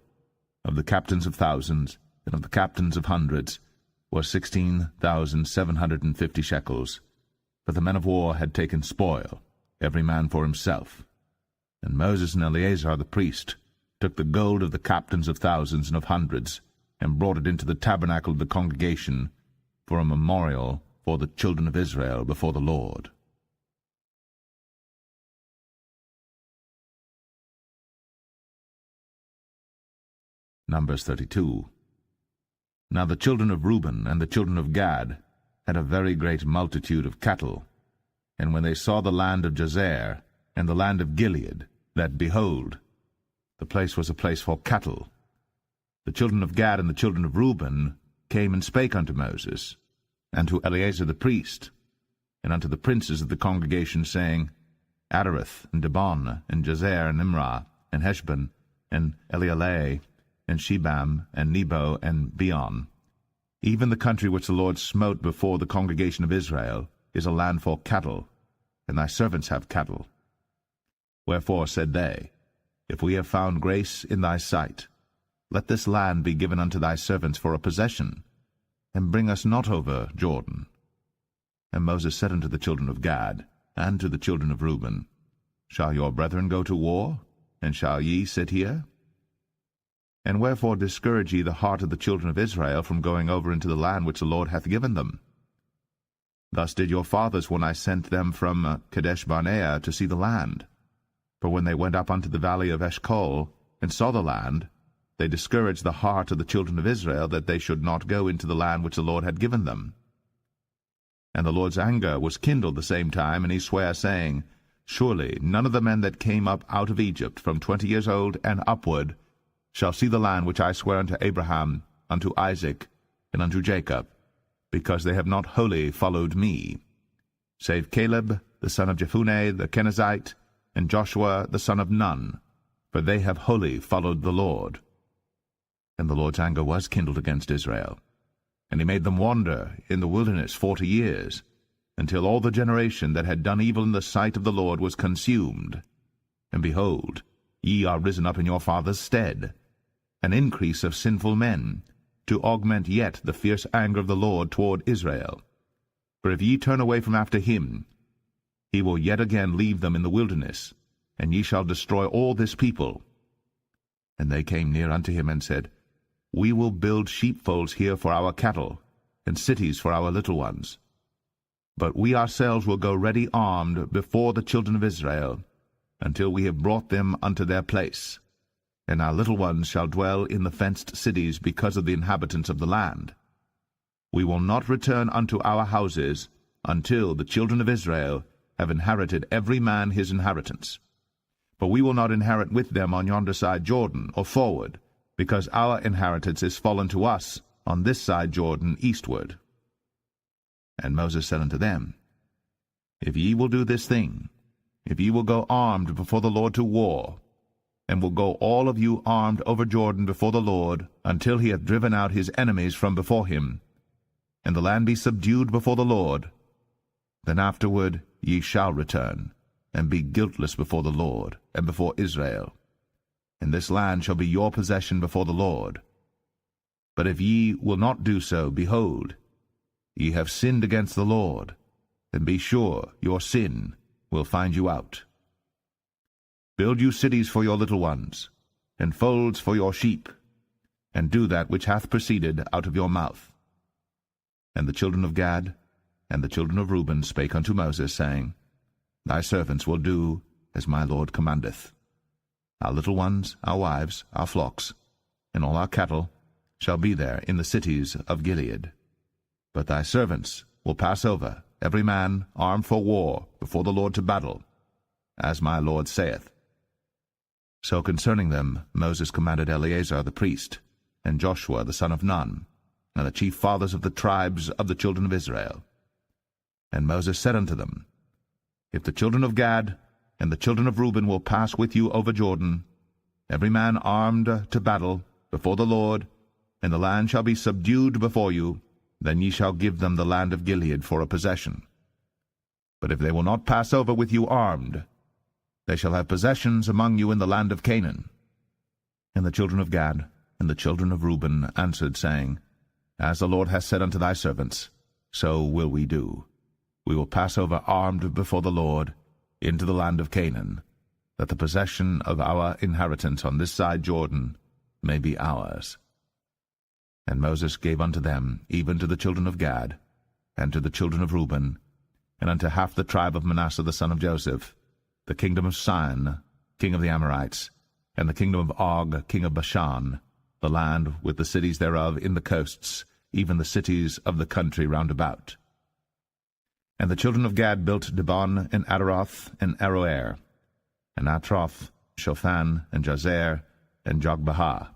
Speaker 1: of the captains of thousands, and of the captains of hundreds, was 16,750 shekels. For the men of war had taken spoil, every man for himself. And Moses and Eleazar the priest took the gold of the captains of thousands and of hundreds, and brought it into the tabernacle of the congregation, for a memorial for the children of Israel before the Lord. Numbers 32. Now the children of Reuben and the children of Gad had a very great multitude of cattle. And when they saw the land of Jazer and the land of Gilead, that, behold, the place was a place for cattle, the children of Gad and the children of Reuben came and spake unto Moses, and to Eleazar the priest, and unto the princes of the congregation, saying, Adareth, and Dibon, and Jazer, and Imrah, and Heshbon, and Elealeh, and Shebam, and Nebo, and Beon, Even the country which the Lord smote before the congregation of Israel is a land for cattle, and thy servants have cattle. Wherefore said they, If we have found grace in thy sight, let this land be given unto thy servants for a possession, and bring us not over Jordan. And Moses said unto the children of Gad, and to the children of Reuben, Shall your brethren go to war, and shall ye sit here? And wherefore discourage ye the heart of the children of Israel from going over into the land which the Lord hath given them? Thus did your fathers when I sent them from Kadesh-barnea to see the land. For when they went up unto the valley of Eshcol, and saw the land, they discouraged the heart of the children of Israel, that they should not go into the land which the Lord had given them. And the Lord's anger was kindled the same time, and he sware, saying, Surely none of the men that came up out of Egypt from 20 years old and upward shall see the land which I swear unto Abraham, unto Isaac, and unto Jacob, because they have not wholly followed me, save Caleb the son of Jephunneh the Kenizzite, and Joshua the son of Nun, for they have wholly followed the Lord. And the Lord's anger was kindled against Israel, and he made them wander in the wilderness 40 years, until all the generation that had done evil in the sight of the Lord was consumed. And behold, ye are risen up in your father's stead, an increase of sinful men, to augment yet the fierce anger of the Lord toward Israel. For if ye turn away from after him, he will yet again leave them in the wilderness, and ye shall destroy all this people. And they came near unto him, and said, We will build sheepfolds here for our cattle, and cities for our little ones. But we ourselves will go ready armed before the children of Israel, until we have brought them unto their place. And our little ones shall dwell in the fenced cities because of the inhabitants of the land. We will not return unto our houses until the children of Israel have inherited every man his inheritance. For we will not inherit with them on yonder side Jordan, or forward, because our inheritance is fallen to us on this side Jordan eastward. And Moses said unto them, If ye will do this thing, if ye will go armed before the Lord to war, and will go all of you armed over Jordan before the Lord, until he hath driven out his enemies from before him, and the land be subdued before the Lord, then afterward ye shall return, and be guiltless before the Lord, and before Israel. And this land shall be your possession before the Lord. But if ye will not do so, behold, ye have sinned against the Lord, and be sure your sin will find you out. Build you cities for your little ones, and folds for your sheep, and do that which hath proceeded out of your mouth. And the children of Gad and the children of Reuben spake unto Moses, saying, Thy servants will do as my Lord commandeth. Our little ones, our wives, our flocks, and all our cattle shall be there in the cities of Gilead. But thy servants will pass over, every man armed for war, before the Lord to battle, as my Lord saith. So concerning them Moses commanded Eleazar the priest, and Joshua the son of Nun, and the chief fathers of the tribes of the children of Israel. And Moses said unto them, If the children of Gad and the children of Reuben will pass with you over Jordan, every man armed to battle before the Lord, and the land shall be subdued before you, then ye shall give them the land of Gilead for a possession. But if they will not pass over with you armed, they shall have possessions among you in the land of Canaan. And the children of Gad and the children of Reuben answered, saying, As the Lord hath said unto thy servants, so will we do. We will pass over armed before the Lord into the land of Canaan, that the possession of our inheritance on this side Jordan may be ours. And Moses gave unto them, even to the children of Gad, and to the children of Reuben, and unto half the tribe of Manasseh the son of Joseph, the kingdom of Sihon, king of the Amorites, and the kingdom of Og, king of Bashan, the land with the cities thereof in the coasts, even the cities of the country round about. And the children of Gad built Dibon, and Adaroth, and Aroer, and Atroth, Shophan, and Jazer, and Jogbehah,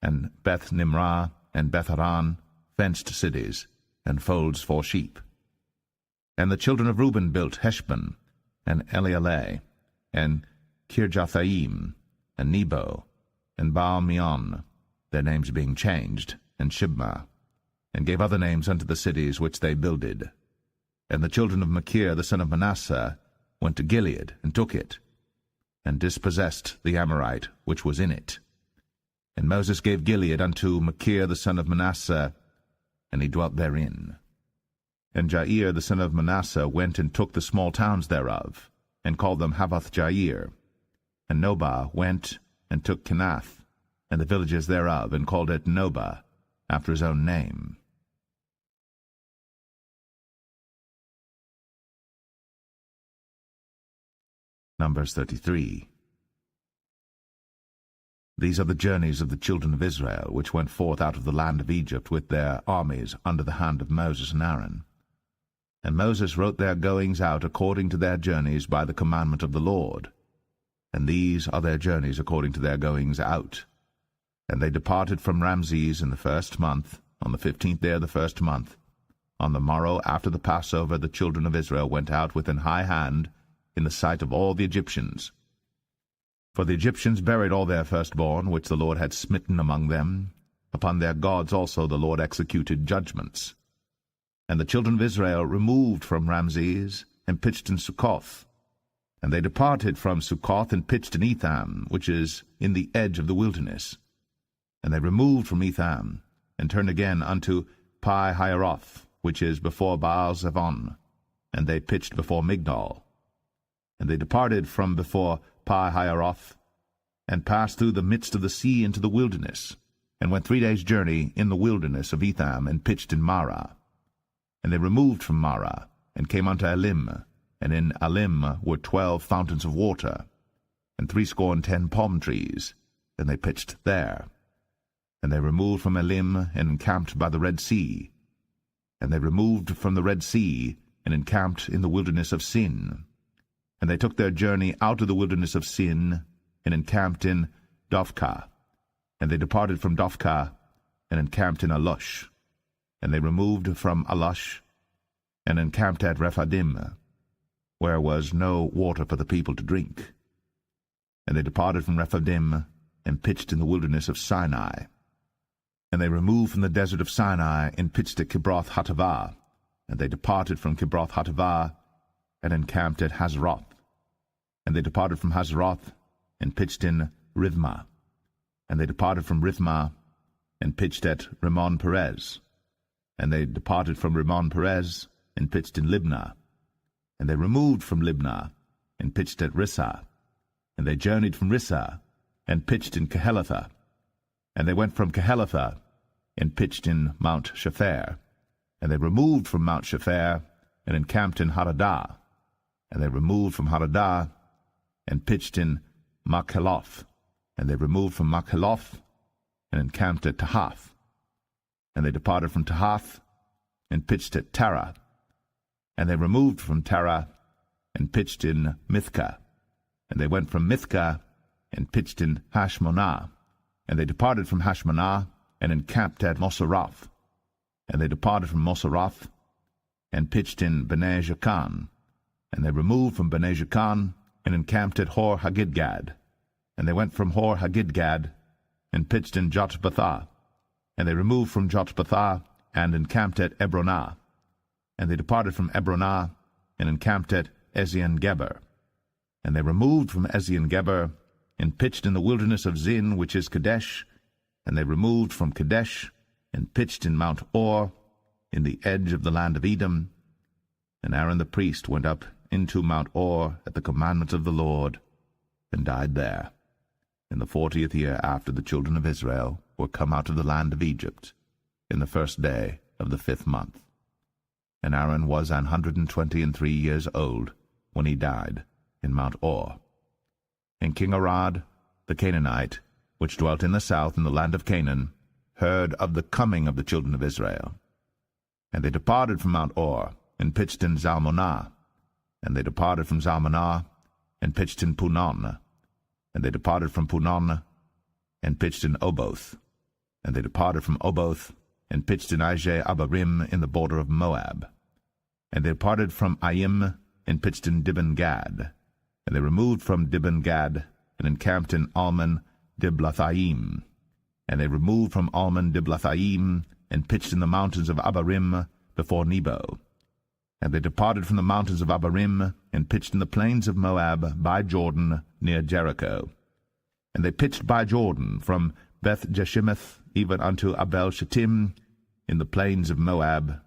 Speaker 1: and Beth-Nimrah, and Beth-Haran, fenced cities, and folds for sheep. And the children of Reuben built Heshbon, and Elealeh, and Kirjathaim, and Nebo, and Baal-Meon, their names being changed, and Shibmah, and gave other names unto the cities which they builded. And the children of Machir the son of Manasseh went to Gilead, and took it, and dispossessed the Amorite which was in it. And Moses gave Gilead unto Machir the son of Manasseh, and he dwelt therein. And Jair the son of Manasseh went and took the small towns thereof, and called them Havoth-Jair. And Nobah went and took Kenath, and the villages thereof, and called it Nobah, after his own name. Numbers 33. These are the journeys of the children of Israel, which went forth out of the land of Egypt with their armies under the hand of Moses and Aaron. And Moses wrote their goings out according to their journeys by the commandment of the Lord. And these are their journeys according to their goings out. And they departed from Ramses in the 1st month, on the 15th day of the 1st month. On the morrow after the Passover the children of Israel went out with an high hand in the sight of all the Egyptians. For the Egyptians buried all their firstborn, which the Lord had smitten among them. Upon their gods also the Lord executed judgments. And the children of Israel removed from Ramses, and pitched in Succoth. And they departed from Succoth, and pitched in Etham, which is in the edge of the wilderness. And they removed from Etham, and turned again unto Pi-Hahiroth, which is before Baal-Zevon. And they pitched before Migdol. And they departed from before Pi-Hahiroth, and passed through the midst of the sea into the wilderness, and went 3 days' journey in the wilderness of Etham, and pitched in Marah. And they removed from Marah, and came unto Elim, and in Elim were 12 fountains of water, and 70 palm trees, and they pitched there. And they removed from Elim, and encamped by the Red Sea. And they removed from the Red Sea, and encamped in the wilderness of Sin. And they took their journey out of the wilderness of Sin, and encamped in Dophkah. And they departed from Dophkah, and encamped in Alush. And they removed from Alush, and encamped at Rephidim, where was no water for the people to drink. And they departed from Rephidim, and pitched in the wilderness of Sinai. And they removed from the desert of Sinai, and pitched at Kibroth-Hattaavah. And they departed from Kibroth-Hattaavah, and encamped at Hazeroth. And they departed from Hazeroth, and pitched in Rithmah. And they departed from Rithmah, and pitched at Rimmon-Perez. And they departed from Rimmon-Perez, and pitched in Libnah. And they removed from Libnah, and pitched at Rissah. And they journeyed from Rissah, and pitched in Kehelatha. And they went from Kehelatha, and pitched in Mount Shepher. And they removed from Mount Shepher, and encamped in Hadadah. And they removed from Hadadah, and pitched in Makheloth. And they removed from Makheloth, and encamped at Tahath. And they departed from Tahath, and pitched at Tarah. And they removed from Tarah, and pitched in Mithkah. And they went from Mithkah, and pitched in Hashmonah. And they departed from Hashmonah, and encamped at Moseroth. And they departed from Moseroth, and pitched in Bnei Jacan. And they removed from Bnei Jacan, and encamped at Hor-Haggidgad. And they went from Hor-Haggidgad, and pitched in Jotbathah. And they removed from Jotbathah, and encamped at Ebronah. And they departed from Ebronah, and encamped at Ezion-Geber. And they removed from Ezion-Geber, and pitched in the wilderness of Zin, which is Kadesh. And they removed from Kadesh, and pitched in Mount Or, in the edge of the land of Edom. And Aaron the priest went up into Mount Or at the commandment of the Lord, and died there, in the 40th year after the children of Israel were come out of the land of Egypt, in the 1st day of the 5th month. And Aaron was 123 years old when he died in Mount Or. And King Arad, the Canaanite, which dwelt in the south in the land of Canaan, heard of the coming of the children of Israel. And they departed from Mount Or, and pitched in Zalmonah. And they departed from Zalmonah, and pitched in Punon. And they departed from Punon, and pitched in Oboth. And they departed from Oboth, and pitched in Ije-Abarim in the border of Moab. And they departed from Aim, and pitched in Dibon-Gad. And they removed from Dibon-Gad, and encamped in Almon Diblathaim. And they removed from Almon Diblathaim, and pitched in the mountains of Abarim before Nebo. And they departed from the mountains of Abarim, and pitched in the plains of Moab by Jordan near Jericho. And they pitched by Jordan from Beth-Jeshimoth even unto Abel-Shittim in the plains of Moab.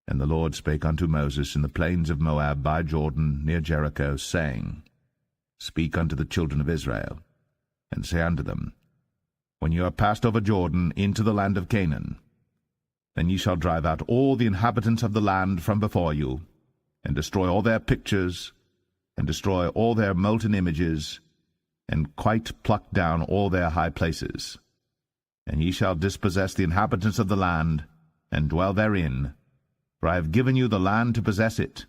Speaker 1: And the Lord spake unto Moses in the plains of Moab by Jordan near Jericho, saying, Speak unto the children of Israel, and say unto them, When ye are passed over Jordan into the land of Canaan, then ye shall drive out all the inhabitants of the land from before you, and destroy all their pictures, and destroy all their molten images, and quite pluck down all their high places. And ye shall dispossess the inhabitants of the land, and dwell therein, for I have given you the land to possess it.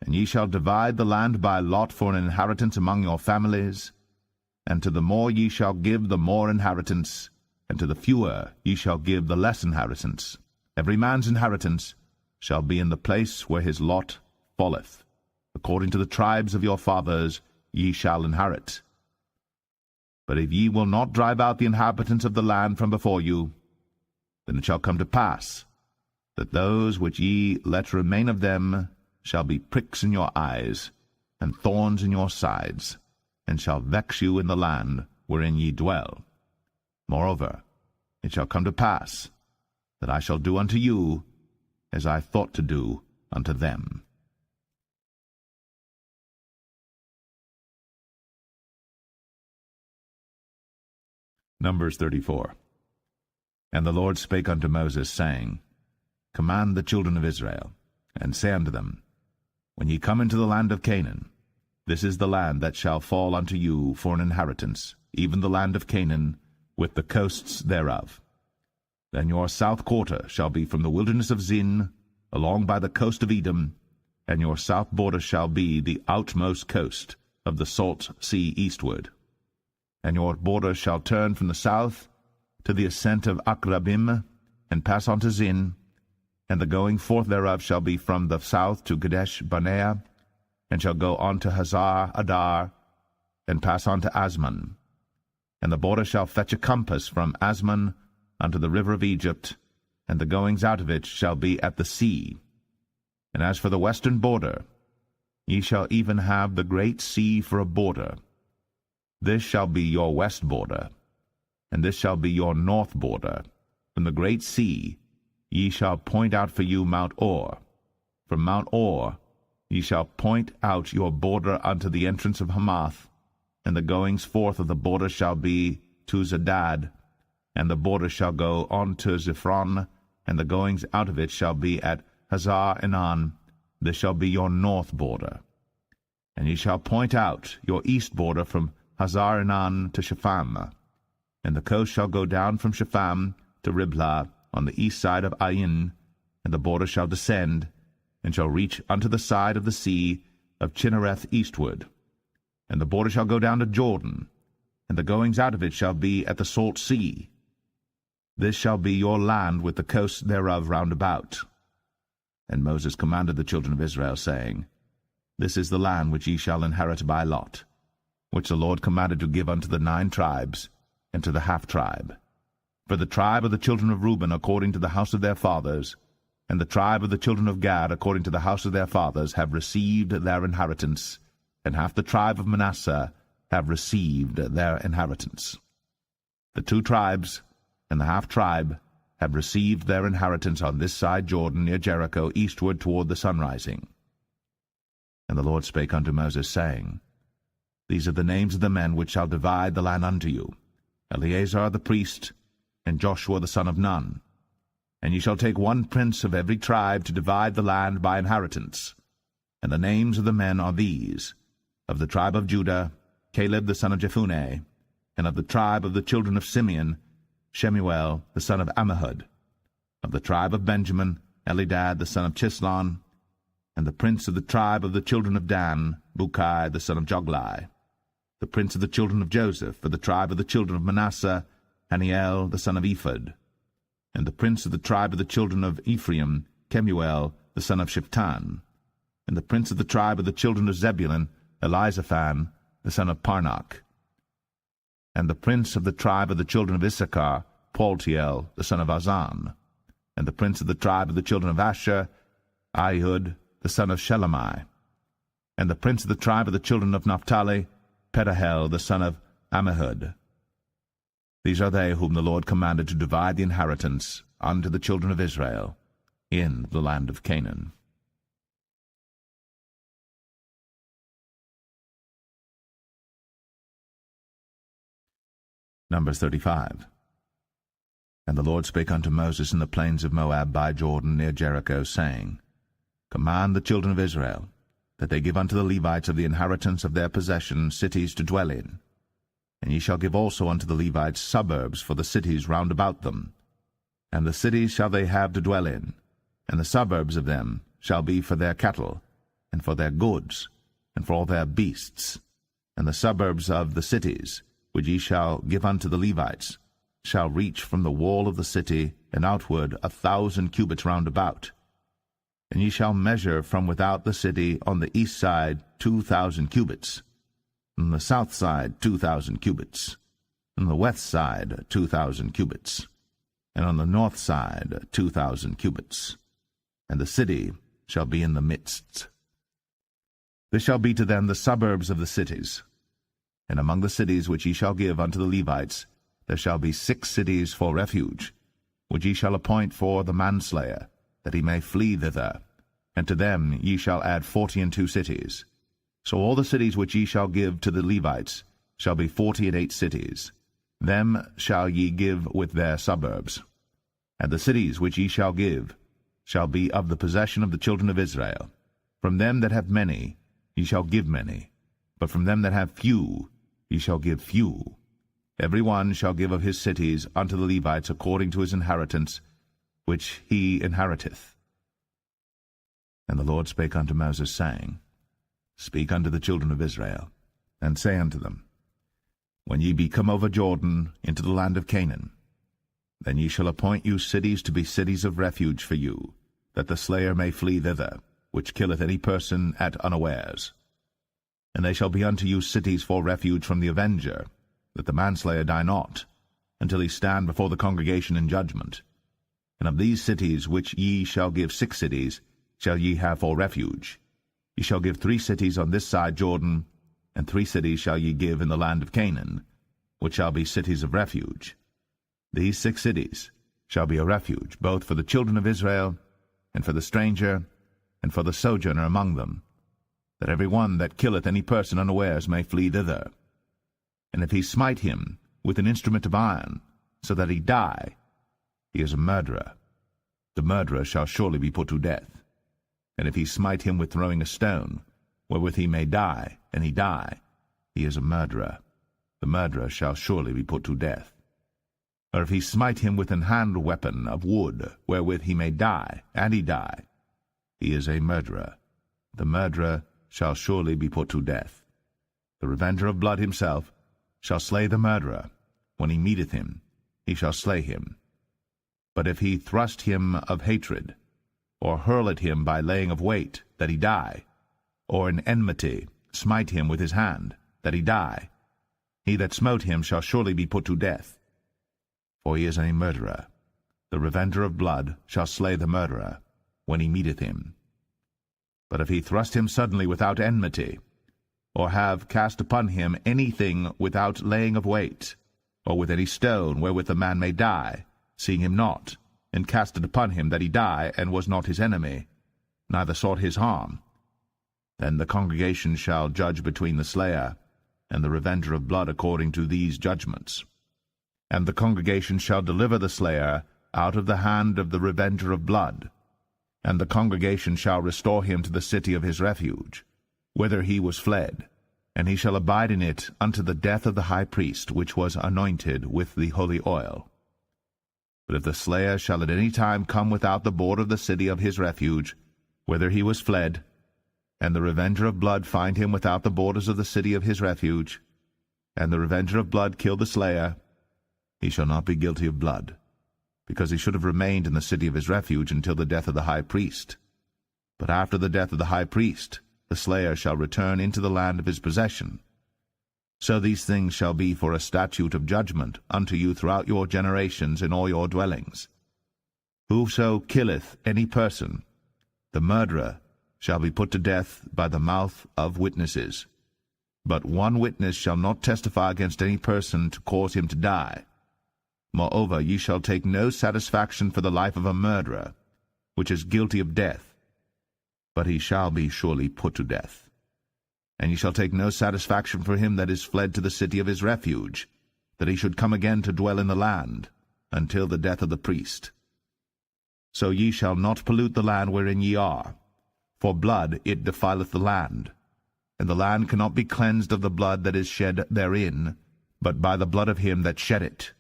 Speaker 1: And ye shall divide the land by lot for an inheritance among your families, and to the more ye shall give the more inheritance, and to the fewer ye shall give the less inheritance. Every man's inheritance shall be in the place where his lot falleth. According to the tribes of your fathers ye shall inherit. But if ye will not drive out the inhabitants of the land from before you, then it shall come to pass that those which ye let remain of them shall be pricks in your eyes, and thorns in your sides, and shall vex you in the land wherein ye dwell. Moreover, it shall come to pass that I shall do unto you as I thought to do unto them. Numbers 34. And the Lord spake unto Moses, saying, Command the children of Israel, and say unto them, When ye come into the land of Canaan, this is the land that shall fall unto you for an inheritance, even the land of Canaan, with the coasts thereof. Then your south quarter shall be from the wilderness of Zin, along by the coast of Edom, and your south border shall be the outmost coast of the salt sea eastward. And your border shall turn from the south to the ascent of Akrabim, and pass on to Zin, and the going forth thereof shall be from the south to Kadesh Barnea, and shall go on to Hazar Adar, and pass on to Asmon. And the border shall fetch a compass from Asmon unto the river of Egypt, and the goings out of it shall be at the sea. And as for the western border, ye shall even have the great sea for a border. This shall be your west border, and this shall be your north border. From the great sea ye shall point out for you Mount Or. From Mount Or ye shall point out your border unto the entrance of Hamath, and the goings forth of the border shall be to Zedad, and the border shall go on to Ziphron, and the goings out of it shall be at Hazar Enan. This shall be your north border. And ye shall point out your east border from Hazar Enan to Shepham, and the coast shall go down from Shepham to Riblah on the east side of Ain, and the border shall descend, and shall reach unto the side of the sea of Chinnereth eastward. And the border shall go down to Jordan, and the goings out of it shall be at the salt sea. This shall be your land with the coasts thereof round about. And Moses commanded the children of Israel, saying, This is the land which ye shall inherit by lot, which the Lord commanded to give unto the 9 tribes, and to the half-tribe. For the tribe of the children of Reuben according to the house of their fathers, and the tribe of the children of Gad according to the house of their fathers, have received their inheritance, and half the tribe of Manasseh have received their inheritance. The 2 tribes and the half-tribe have received their inheritance on this side Jordan near Jericho, eastward toward the sunrising. And the Lord spake unto Moses, saying, These are the names of the men which shall divide the land unto you, Eleazar the priest, and Joshua the son of Nun. And ye shall take 1 prince of every tribe to divide the land by inheritance. And the names of the men are these: of the tribe of Judah, Caleb the son of Jephunneh; and of the tribe of the children of Simeon, Shemuel the son of Ammihud; of the tribe of Benjamin, Elidad the son of Chislon; and the prince of the tribe of the children of Dan, Bukai the son of Joglai; the prince of the children of Joseph, for the tribe of the children of Manasseh, Haniel the son of Ephod; and the prince of the tribe of the children of Ephraim, Kemuel the son of Shiptan; and the prince of the tribe of the children of Zebulun, Elizaphan the son of Parnach; and the prince of the tribe of the children of Issachar, Paltiel the son of Azan, and the prince of the tribe of the children of Asher, Ahihud the son of Shelomai, and the prince of the tribe of the children of Naphtali, Pedahel the son of Ammihud. These are they whom the Lord commanded to divide the inheritance unto the children of Israel in the land of Canaan. Numbers 35. And the Lord spake unto Moses in the plains of Moab by Jordan near Jericho, saying, Command the children of Israel, that they give unto the Levites of the inheritance of their possession cities to dwell in. And ye shall give also unto the Levites suburbs for the cities round about them. And the cities shall they have to dwell in, and the suburbs of them shall be for their cattle, and for their goods, and for all their beasts. And the suburbs of the cities, which ye shall give unto the Levites, shall reach from the wall of the city and outward 1,000 cubits round about. And ye shall measure from without the city on the east side 2,000 cubits, on the south side 2,000 cubits, on the west side 2,000 cubits, and on the north side 2,000 cubits. And the city shall be in the midst. This shall be to them the suburbs of the cities. And among the cities which ye shall give unto the Levites, there shall be 6 cities for refuge, which ye shall appoint for the manslayer, that he may flee thither. And to them ye shall add 42 cities. So all the cities which ye shall give to the Levites shall be 48 cities. Them shall ye give with their suburbs. And the cities which ye shall give shall be of the possession of the children of Israel. From them that have many ye shall give many, but from them that have few ye shall give few. Every one shall give of his cities unto the Levites according to his inheritance, which he inheriteth. And the Lord spake unto Moses, saying, Speak unto the children of Israel, and say unto them, When ye be come over Jordan into the land of Canaan, then ye shall appoint you cities to be cities of refuge for you, that the slayer may flee thither, which killeth any person at unawares. And they shall be unto you cities for refuge from the avenger, that the manslayer die not, until he stand before the congregation in judgment. And of these cities which ye shall give 6 cities shall ye have for refuge. Ye shall give 3 cities on this side Jordan, and 3 cities shall ye give in the land of Canaan, which shall be cities of refuge. These 6 cities shall be a refuge, both for the children of Israel, and for the stranger, and for the sojourner among them, that every one that killeth any person unawares may flee thither. And if he smite him with an instrument of iron, so that he die, he is a murderer. The murderer shall surely be put to death. And if he smite him with throwing a stone, wherewith he may die, and he die, he is a murderer. The murderer shall surely be put to death. Or if he smite him with an hand weapon of wood, wherewith he may die, and he die, he is a murderer. The murderer shall surely be put to death. The revenger of blood himself shall slay the murderer. When he meeteth him, he shall slay him. But if he thrust him of hatred, or hurl at him by laying of weight, that he die, or in enmity smite him with his hand, that he die, he that smote him shall surely be put to death. For he is a murderer. The revenger of blood shall slay the murderer, when he meeteth him. But if he thrust him suddenly without enmity, or have cast upon him anything without laying of weight, or with any stone wherewith the man may die, seeing him not, and cast it upon him that he die, and was not his enemy, neither sought his harm, then the congregation shall judge between the slayer and the revenger of blood according to these judgments. And the congregation shall deliver the slayer out of the hand of the revenger of blood, and the congregation shall restore him to the city of his refuge, whither he was fled, and he shall abide in it unto the death of the high priest, which was anointed with the holy oil. But if the slayer shall at any time come without the border of the city of his refuge, whither he was fled, and the revenger of blood find him without the borders of the city of his refuge, and the revenger of blood kill the slayer, he shall not be guilty of blood, because he should have remained in the city of his refuge until the death of the high priest. But after the death of the high priest, the slayer shall return into the land of his possession. So these things shall be for a statute of judgment unto you throughout your generations in all your dwellings. Whoso killeth any person, the murderer, shall be put to death by the mouth of witnesses. But one witness shall not testify against any person to cause him to die. Moreover, ye shall take no satisfaction for the life of a murderer, which is guilty of death, but he shall be surely put to death. And ye shall take no satisfaction for him that is fled to the city of his refuge, that he should come again to dwell in the land, until the death of the priest. So ye shall not pollute the land wherein ye are, for blood it defileth the land, and the land cannot be cleansed of the blood that is shed therein, but by the blood of him that shed it.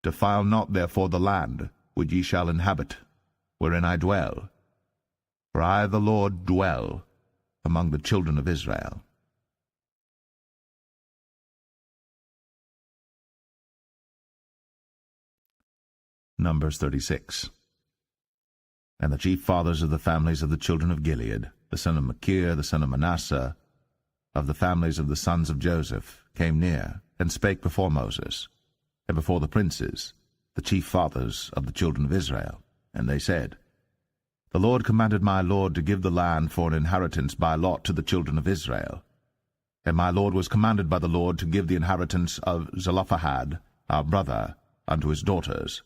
Speaker 1: Defile not therefore the land which ye shall inhabit, wherein I dwell. For I the Lord dwell among the children of Israel. Numbers 36. And the chief fathers of the families of the children of Gilead, the son of Machir, the son of Manasseh, of the families of the sons of Joseph, came near, and spake before Moses, and before the princes, the chief fathers of the children of Israel. And they said, The Lord commanded my Lord to give the land for an inheritance by lot to the children of Israel. And my Lord was commanded by the Lord to give the inheritance of Zelophehad, our brother, unto his daughters.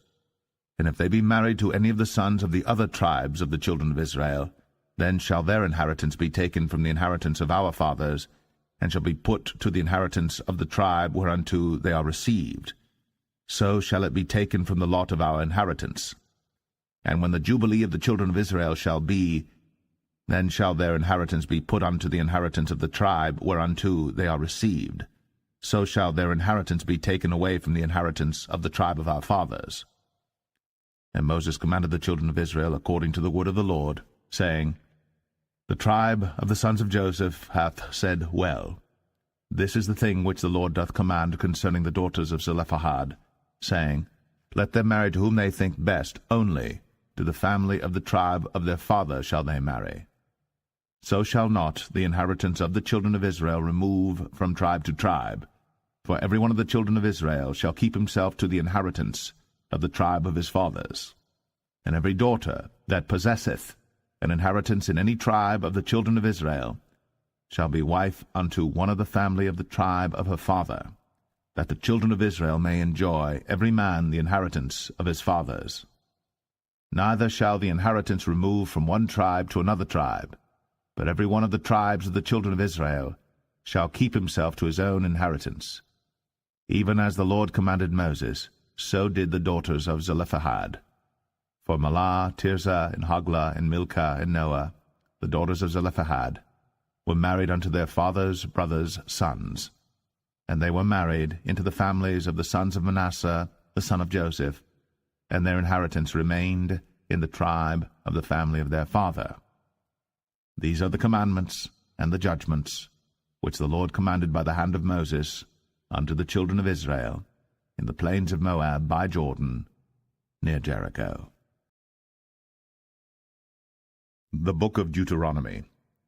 Speaker 1: And if they be married to any of the sons of the other tribes of the children of Israel, then shall their inheritance be taken from the inheritance of our fathers, and shall be put to the inheritance of the tribe whereunto they are received. So shall it be taken from the lot of our inheritance. And when the jubilee of the children of Israel shall be, then shall their inheritance be put unto the inheritance of the tribe whereunto they are received. So shall their inheritance be taken away from the inheritance of the tribe of our fathers. And Moses commanded the children of Israel according to the word of the Lord, saying, The tribe of the sons of Joseph hath said well. This is the thing which the Lord doth command concerning the daughters of Zelophehad, saying, Let them marry to whom they think best, only to the family of the tribe of their father shall they marry. So shall not the inheritance of the children of Israel remove from tribe to tribe, for every one of the children of Israel shall keep himself to the inheritance of the tribe of his fathers. And every daughter that possesseth an inheritance in any tribe of the children of Israel shall be wife unto one of the family of the tribe of her father, that the children of Israel may enjoy every man the inheritance of his fathers. Neither shall the inheritance remove from one tribe to another tribe, but every one of the tribes of the children of Israel shall keep himself to his own inheritance. Even as the Lord commanded Moses, so did the daughters of Zelophehad. For Mahlah, Tirzah, and Hoglah, and Milcah, and Noah, the daughters of Zelophehad, were married unto their father's brothers' sons. And they were married into the families of the sons of Manasseh, the son of Joseph, and their inheritance remained in the tribe of the family of their father. These are the commandments and the judgments which the Lord commanded by the hand of Moses unto the children of Israel, in the plains of Moab by Jordan, near Jericho. The Book of Deuteronomy,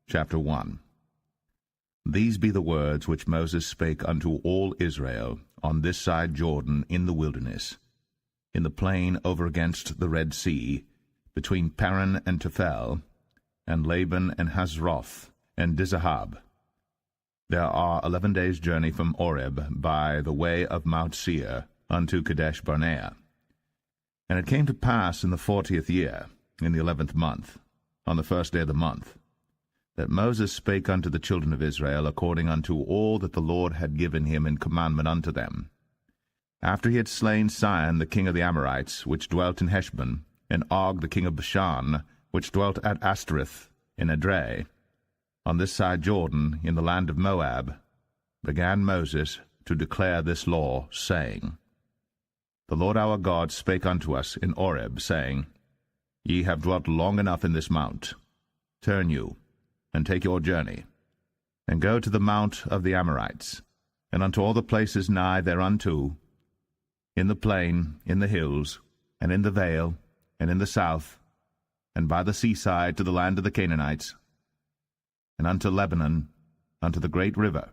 Speaker 1: chapter 1. These be the words which Moses spake unto all Israel on this side Jordan in the wilderness, in the plain over against the Red Sea, between Paran and Tophel, and Laban and Hazroth, and Dizahab. There are 11 days' journey from Oreb by the way of Mount Seir unto Kadesh Barnea. And it came to pass in the 40th year, in the 11th month, on the first day of the month, that Moses spake unto the children of Israel according unto all that the Lord had given him in commandment unto them. After he had slain Sihon the king of the Amorites, which dwelt in Heshbon, and Og the king of Bashan, which dwelt at Ashtoreth in Edrei, on this side Jordan, in the land of Moab, began Moses to declare this law, saying, The Lord our God spake unto us in Oreb, saying, Ye have dwelt long enough in this mount. Turn you, and take your journey, and go to the mount of the Amorites, and unto all the places nigh thereunto, in the plain, in the hills, and in the vale, and in the south, and by the seaside to the land of the Canaanites, and unto Lebanon, unto the great river,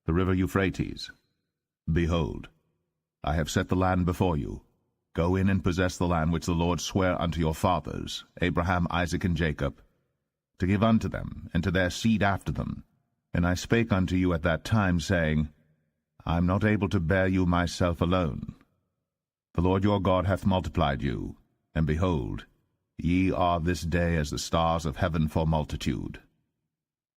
Speaker 1: the river Euphrates. Behold, I have set the land before you. Go in and possess the land which the Lord sware unto your fathers, Abraham, Isaac, and Jacob, to give unto them, and to their seed after them. And I spake unto you at that time, saying, I am not able to bear you myself alone. The Lord your God hath multiplied you, and behold, ye are this day as the stars of heaven for multitude.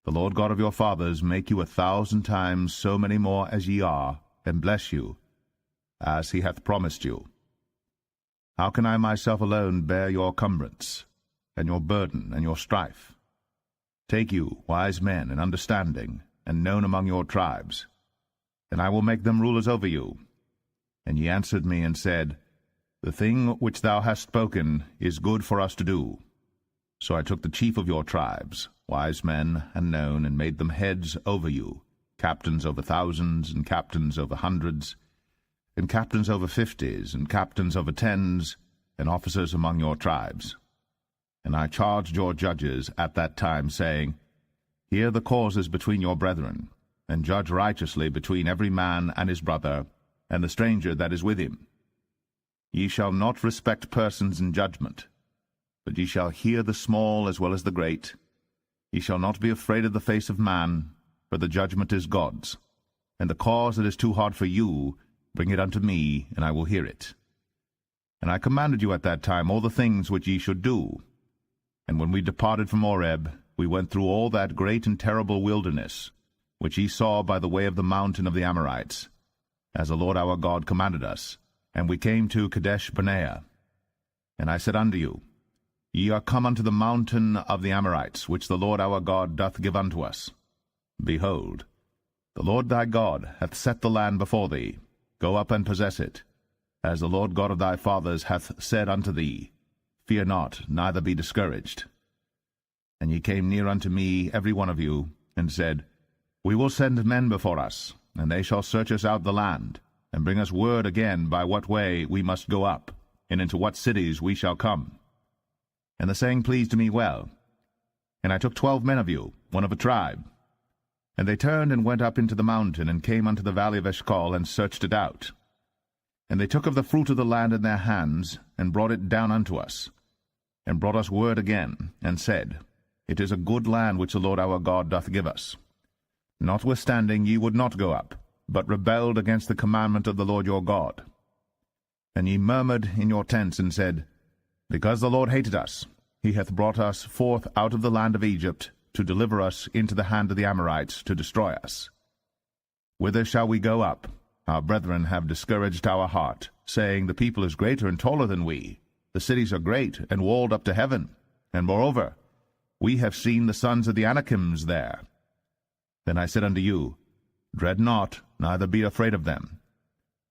Speaker 1: The Lord God of your fathers make you 1,000 times so many more as ye are, and bless you, as he hath promised you. How can I myself alone bear your cumbrance, and your burden, and your strife? Take you wise men and understanding, and known among your tribes, and I will make them rulers over you. And ye answered me and said, The thing which thou hast spoken is good for us to do. So I took the chief of your tribes, wise men and known, and made them heads over you, captains over thousands, and captains over hundreds, and captains over 50s, and captains over 10s, and officers among your tribes. And I charged your judges at that time, saying, Hear the causes between your brethren, and judge righteously between every man and his brother, and the stranger that is with him. Ye shall not respect persons in judgment, but ye shall hear the small as well as the great. Ye shall not be afraid of the face of man, for the judgment is God's. And the cause that is too hard for you, bring it unto me, and I will hear it. And I commanded you at that time all the things which ye should do. And when we departed from Oreb, we went through all that great and terrible wilderness, which ye saw by the way of the mountain of the Amorites, as the Lord our God commanded us. And we came to Kadesh Barnea. And I said unto you, Ye are come unto the mountain of the Amorites, which the Lord our God doth give unto us. Behold, the Lord thy God hath set the land before thee. Go up and possess it, as the Lord God of thy fathers hath said unto thee. Fear not, neither be discouraged. And ye came near unto me, every one of you, and said, We will send men before us, and they shall search us out the land, and bring us word again by what way we must go up, and into what cities we shall come. And the saying pleased me well. And I took 12 men of you, one of a tribe. And they turned and went up into the mountain, and came unto the valley of Eshcol, and searched it out. And they took of the fruit of the land in their hands, and brought it down unto us, and brought us word again, and said, It is a good land which the Lord our God doth give us. Notwithstanding ye would not go up, but rebelled against the commandment of the Lord your God. And ye murmured in your tents, and said, Because the Lord hated us, he hath brought us forth out of the land of Egypt, to deliver us into the hand of the Amorites, to destroy us. Whither shall we go up? Our brethren have discouraged our heart, saying, The people is greater and taller than we. The cities are great, and walled up to heaven. And moreover, we have seen the sons of the Anakims there. Then I said unto you, Dread not, neither be afraid of them.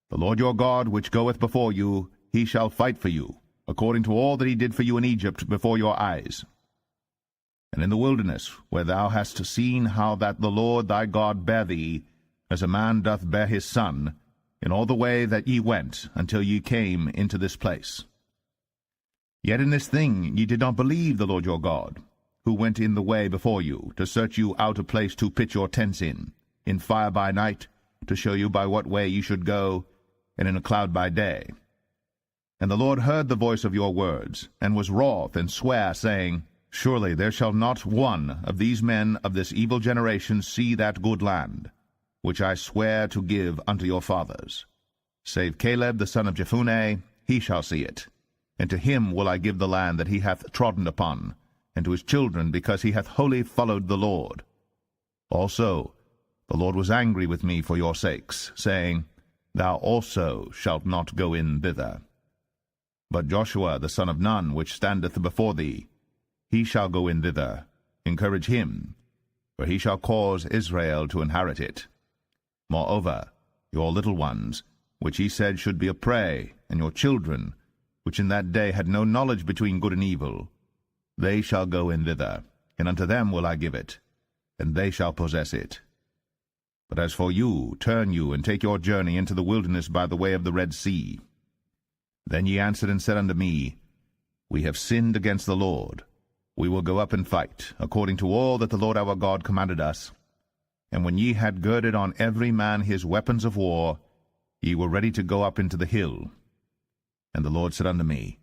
Speaker 1: The Lord your God, which goeth before you, he shall fight for you, according to all that he did for you in Egypt before your eyes. And in the wilderness, where thou hast seen how that the Lord thy God bare thee, as a man doth bear his son, in all the way that ye went, until ye came into this place. Yet in this thing ye did not believe the Lord your God, who went in the way before you, to search you out a place to pitch your tents in fire by night, to show you by what way ye should go, and in a cloud by day. And the Lord heard the voice of your words, and was wroth, and sware, saying, Surely there shall not one of these men of this evil generation see that good land, which I swear to give unto your fathers. Save Caleb the son of Jephunneh, he shall see it. And to him will I give the land that he hath trodden upon, and to his children, because he hath wholly followed the Lord. Also the Lord was angry with me for your sakes, saying, Thou also shalt not go in thither. But Joshua the son of Nun, which standeth before thee, he shall go in thither. Encourage him, for he shall cause Israel to inherit it. Moreover, your little ones, which he said should be a prey, and your children, which in that day had no knowledge between good and evil, they shall go in thither, and unto them will I give it, and they shall possess it. But as for you, turn you, and take your journey into the wilderness by the way of the Red Sea. Then ye answered and said unto me, We have sinned against the Lord. We will go up and fight, according to all that the Lord our God commanded us. And when ye had girded on every man his weapons of war, ye were ready to go up into the hill. And the Lord said unto me,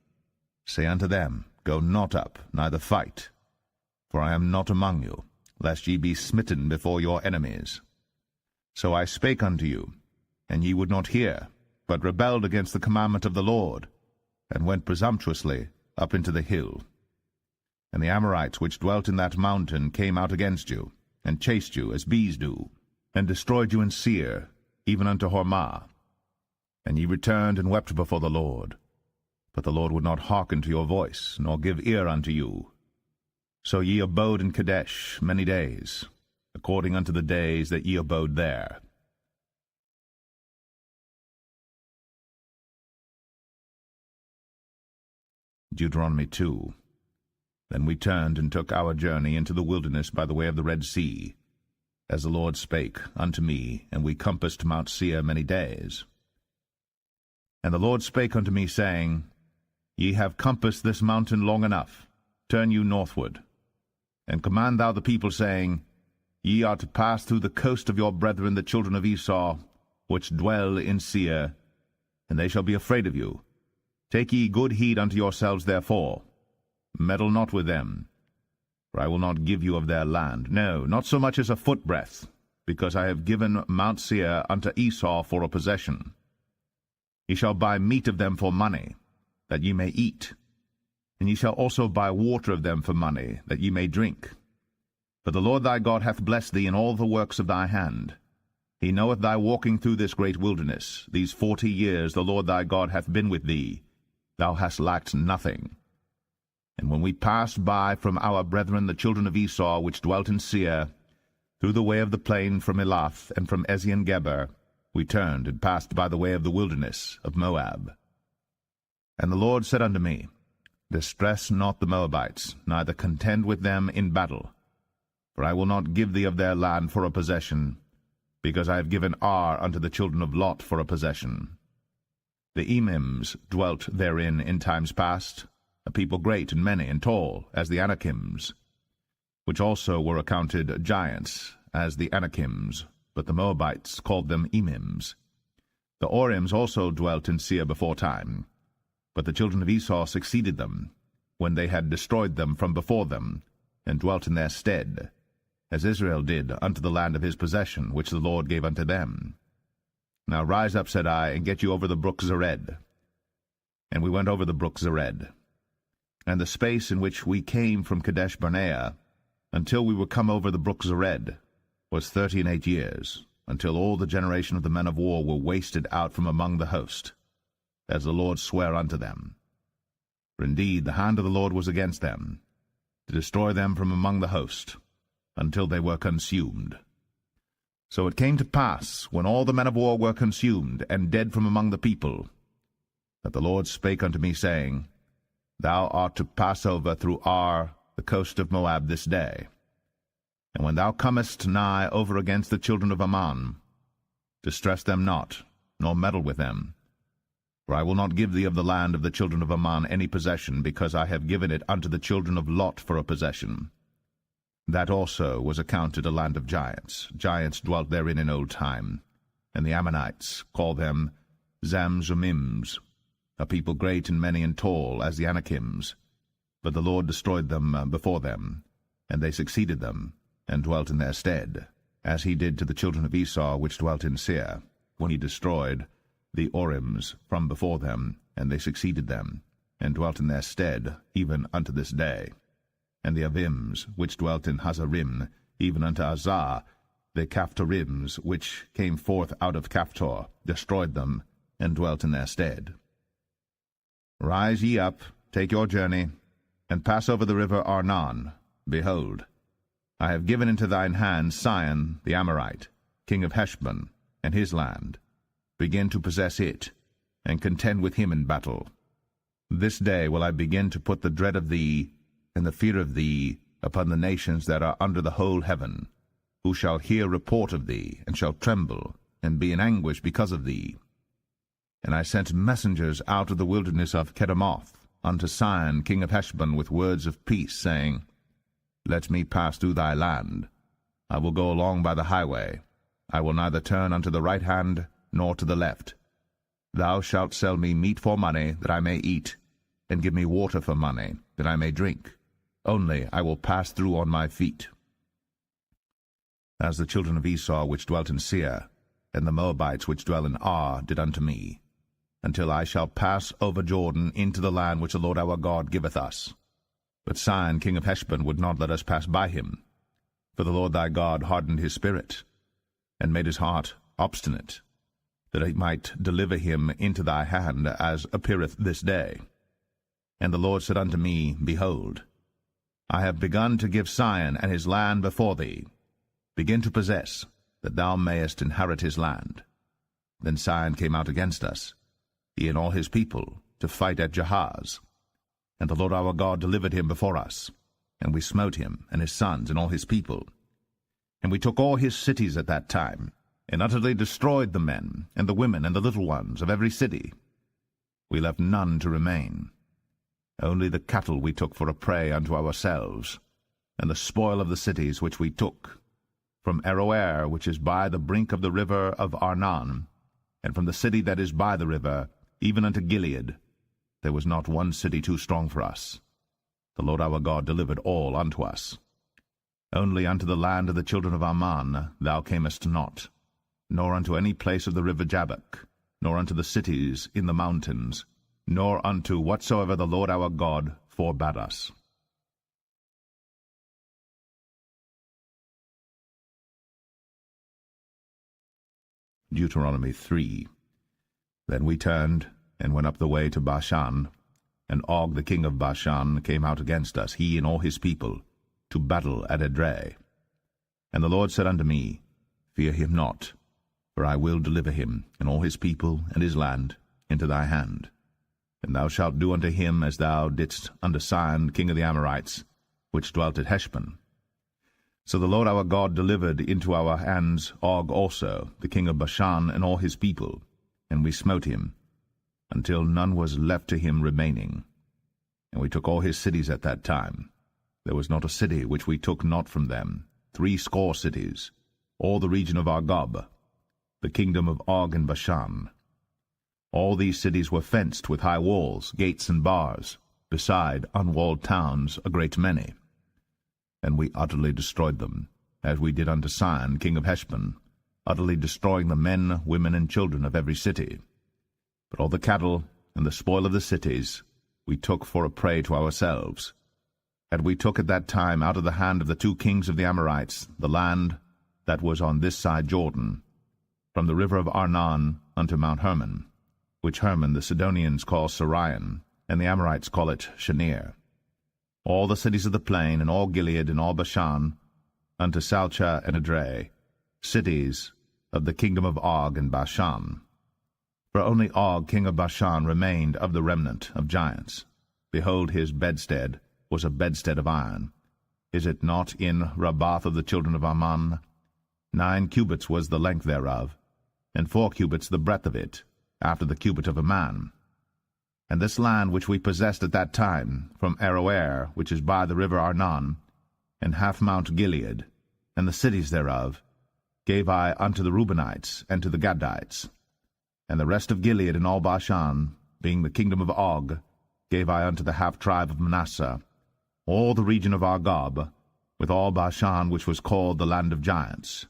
Speaker 1: Say unto them, Go not up, neither fight, for I am not among you, lest ye be smitten before your enemies. So I spake unto you, and ye would not hear, but rebelled against the commandment of the Lord, and went presumptuously up into the hill. And the Amorites which dwelt in that mountain came out against you, and chased you as bees do, and destroyed you in Seir, even unto Hormah. And ye returned and wept before the Lord. But the Lord would not hearken to your voice, nor give ear unto you. So ye abode in Kadesh many days, according unto the days that ye abode there. Deuteronomy 2. Then we turned and took our journey into the wilderness by the way of the Red Sea, as the Lord spake unto me, and we compassed Mount Seir many days. And the Lord spake unto me, saying, Ye have compassed this mountain long enough, turn you northward. And command thou the people, saying, Ye are to pass through the coast of your brethren the children of Esau, which dwell in Seir, and they shall be afraid of you. Take ye good heed unto yourselves therefore. Meddle not with them, for I will not give you of their land, no, not so much as a footbreadth, because I have given Mount Seir unto Esau for a possession. Ye shall buy meat of them for money, that ye may eat, and ye shall also buy water of them for money, that ye may drink. For the Lord thy God hath blessed thee in all the works of thy hand. He knoweth thy walking through this great wilderness. These 40 years the Lord thy God hath been with thee. Thou hast lacked nothing. And when we passed by from our brethren the children of Esau, which dwelt in Seir, through the way of the plain from Elath and from Ezion-Geber, we turned and passed by the way of the wilderness of Moab. And the Lord said unto me, Distress not the Moabites, neither contend with them in battle. For I will not give thee of their land for a possession, because I have given Ar unto the children of Lot for a possession. The Emims dwelt therein in times past, a people great and many and tall, as the Anakims, which also were accounted giants, as the Anakims, but the Moabites called them Emims. The Orims also dwelt in Seir before time, but the children of Esau succeeded them, when they had destroyed them from before them, and dwelt in their stead, as Israel did unto the land of his possession, which the Lord gave unto them. Now rise up, said I, and get you over the brook Zered. And we went over the brook Zered. And the space in which we came from Kadesh-barnea, until we were come over the brook Zered, was 38 years, until all the generation of the men of war were wasted out from among the host, as the Lord sware unto them. For indeed the hand of the Lord was against them, to destroy them from among the host, until they were consumed. So it came to pass, when all the men of war were consumed, and dead from among the people, that the Lord spake unto me, saying, Thou art to pass over through Ar, the coast of Moab, this day. And when thou comest nigh over against the children of Ammon, distress them not, nor meddle with them. For I will not give thee of the land of the children of Ammon any possession, because I have given it unto the children of Lot for a possession. That also was accounted a land of giants. Giants dwelt therein in old time. And the Ammonites call them Zamzummims, a people great and many and tall, as the Anakims. But the Lord destroyed them before them, and they succeeded them, and dwelt in their stead, as he did to the children of Esau which dwelt in Seir, when he destroyed the Orims from before them, and they succeeded them, and dwelt in their stead, even unto this day. And the Avims, which dwelt in Hazarim, even unto Azah, the Caphtorims, which came forth out of Caphtor, destroyed them, and dwelt in their stead. Rise ye up, take your journey, and pass over the river Arnon. Behold, I have given into thine hand Sihon the Amorite, king of Heshbon, and his land. Begin to possess it, and contend with him in battle. This day will I begin to put the dread of thee, and the fear of thee, upon the nations that are under the whole heaven, who shall hear report of thee, and shall tremble, and be in anguish because of thee. And I sent messengers out of the wilderness of Kedemoth unto Sihon king of Heshbon with words of peace, saying, Let me pass through thy land. I will go along by the highway. I will neither turn unto the right hand nor to the left. Thou shalt sell me meat for money, that I may eat, and give me water for money, that I may drink. Only I will pass through on my feet. As the children of Esau which dwelt in Seir, and the Moabites which dwell in Ar, did unto me, until I shall pass over Jordan into the land which the Lord our God giveth us. But Sihon king of Heshbon would not let us pass by him, for the Lord thy God hardened his spirit, and made his heart obstinate, that he might deliver him into thy hand, as appeareth this day. And the Lord said unto me, Behold, I have begun to give Sihon and his land before thee. Begin to possess, that thou mayest inherit his land. Then Sihon came out against us, he and all his people, to fight at Jahaz. And the Lord our God delivered him before us, and we smote him, and his sons, and all his people. And we took all his cities at that time, and utterly destroyed the men, and the women, and the little ones of every city. We left none to remain. Only the cattle we took for a prey unto ourselves, and the spoil of the cities which we took, from Aroer, which is by the brink of the river of Arnon, and from the city that is by the river, even unto Gilead. There was not one city too strong for us. The Lord our God delivered all unto us. Only unto the land of the children of Ammon thou camest not, nor unto any place of the river Jabbok, nor unto the cities in the mountains, nor unto whatsoever the Lord our God forbade us. Deuteronomy 3. Then we turned, and went up the way to Bashan, and Og the king of Bashan came out against us, he and all his people, to battle at Edrei. And the Lord said unto me, Fear him not, for I will deliver him, and all his people, and his land, into thy hand. And thou shalt do unto him as thou didst unto Sihon king of the Amorites, which dwelt at Heshbon. So the Lord our God delivered into our hands Og also, the king of Bashan, and all his people, and we smote him, until none was left to him remaining. And we took all his cities at that time. There was not a city which we took not from them, 80 cities, all the region of Argob, the kingdom of Og in Bashan. All these cities were fenced with high walls, gates, and bars, beside unwalled towns a great many. And we utterly destroyed them, as we did unto Sihon king of Heshbon, utterly destroying the men, women, and children of every city. But all the cattle and the spoil of the cities we took for a prey to ourselves. And we took at that time out of the hand of the 2 kings of the Amorites the land that was on this side Jordan, from the river of Arnon unto Mount Hermon, which Hermon the Sidonians call Sirion, and the Amorites call it Shenir. All the cities of the plain, and all Gilead, and all Bashan, unto Salcha and Edrei, cities of the kingdom of Og in Bashan. For only Og king of Bashan remained of the remnant of giants. Behold, his bedstead was a bedstead of iron. Is it not in Rabbath of the children of Ammon? 9 cubits was the length thereof, and 4 cubits the breadth of it, after the cubit of a man. And this land which we possessed at that time, from Aroer, which is by the river Arnon, and half Mount Gilead, and the cities thereof, gave I unto the Reubenites and to the Gadites. And the rest of Gilead and all Bashan, being the kingdom of Og, gave I unto the half-tribe of Manasseh, all the region of Argob, with all Bashan which was called the land of giants.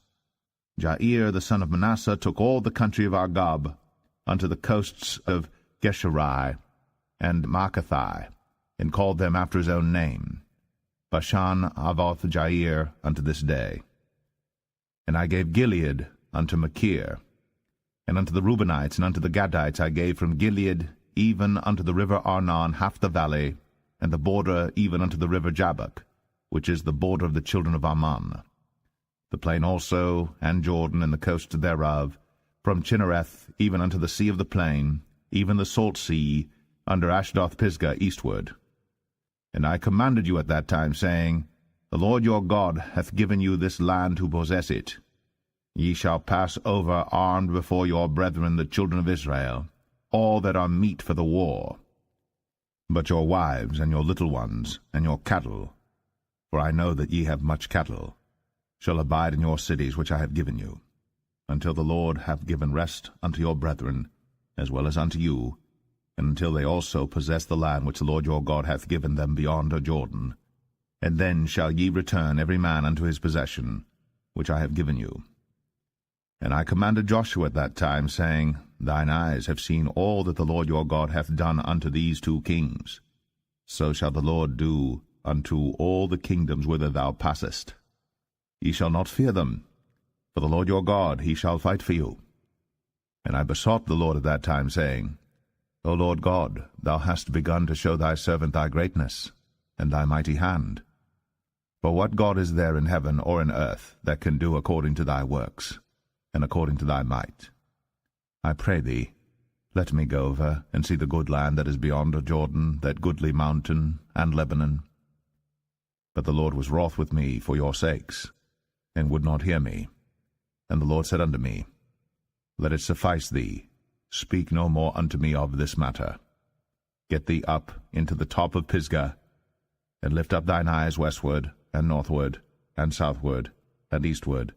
Speaker 1: Jair the son of Manasseh took all the country of Argob, unto the coasts of Geshurai and Maacathai, and called them after his own name, Bashan Avoth Jair, unto this day. And I gave Gilead unto Machir, and unto the Reubenites and unto the Gadites I gave from Gilead even unto the river Arnon half the valley, and the border even unto the river Jabbok, which is the border of the children of Ammon. The plain also, and Jordan, and the coast thereof, from Chinnereth even unto the sea of the plain, even the salt sea, under Ashdoth-Pisgah eastward. And I commanded you at that time, saying, The Lord your God hath given you this land to possess it. Ye shall pass over armed before your brethren the children of Israel, all that are meet for the war. But your wives, and your little ones, and your cattle, for I know that ye have much cattle, shall abide in your cities which I have given you, until the Lord have given rest unto your brethren, as well as unto you, and until they also possess the land which the Lord your God hath given them beyond the Jordan. And then shall ye return every man unto his possession, which I have given you. And I commanded Joshua at that time, saying, Thine eyes have seen all that the Lord your God hath done unto these 2 kings. So shall the Lord do unto all the kingdoms whither thou passest. Ye shall not fear them, for the Lord your God, he shall fight for you. And I besought the Lord at that time, saying, O Lord God, thou hast begun to show thy servant thy greatness, and thy mighty hand. For what God is there in heaven or in earth that can do according to thy works, and according to thy might? I pray thee, let me go over and see the good land that is beyond the Jordan, that goodly mountain, and Lebanon. But the Lord was wroth with me for your sakes, and would not hear me. And the Lord said unto me, Let it suffice thee, speak no more unto me of this matter. Get thee up into the top of Pisgah, and lift up thine eyes westward, and northward, and southward, and eastward,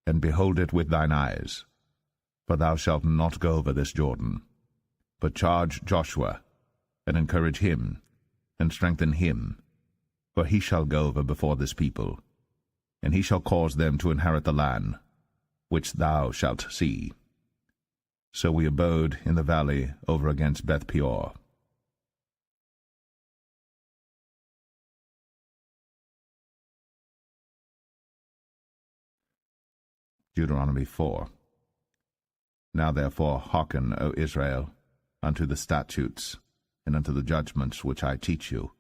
Speaker 1: and behold it with thine eyes. For thou shalt not go over this Jordan, but charge Joshua, and encourage him, and strengthen him, for he shall go over before this people, and he shall cause them to inherit the land, which thou shalt see. So we abode in the valley over against Beth Peor. Deuteronomy 4. Now therefore hearken, O Israel, unto the statutes, and unto the judgments which I teach you,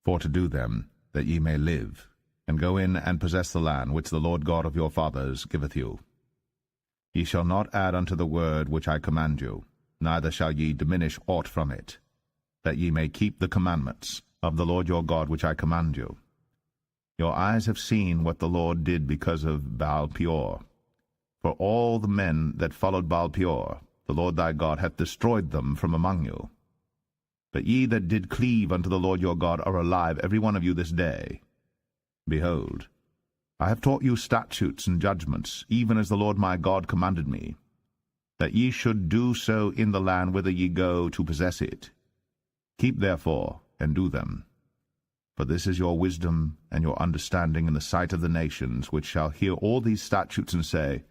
Speaker 1: for to do them, that ye may live, and go in and possess the land which the Lord God of your fathers giveth you. Ye shall not add unto the word which I command you, neither shall ye diminish aught from it, that ye may keep the commandments of the Lord your God which I command you. Your eyes have seen what the Lord did because of Baal Peor. For all the men that followed Baal Peor, the Lord thy God hath destroyed them from among you. But ye that did cleave unto the Lord your God are alive, every one of you this day. Behold, I have taught you statutes and judgments, even as the Lord my God commanded me, that ye should do so in the land whither ye go to possess it. Keep therefore, and do them. For this is your wisdom and your understanding in the sight of the nations, which shall hear all these statutes and say,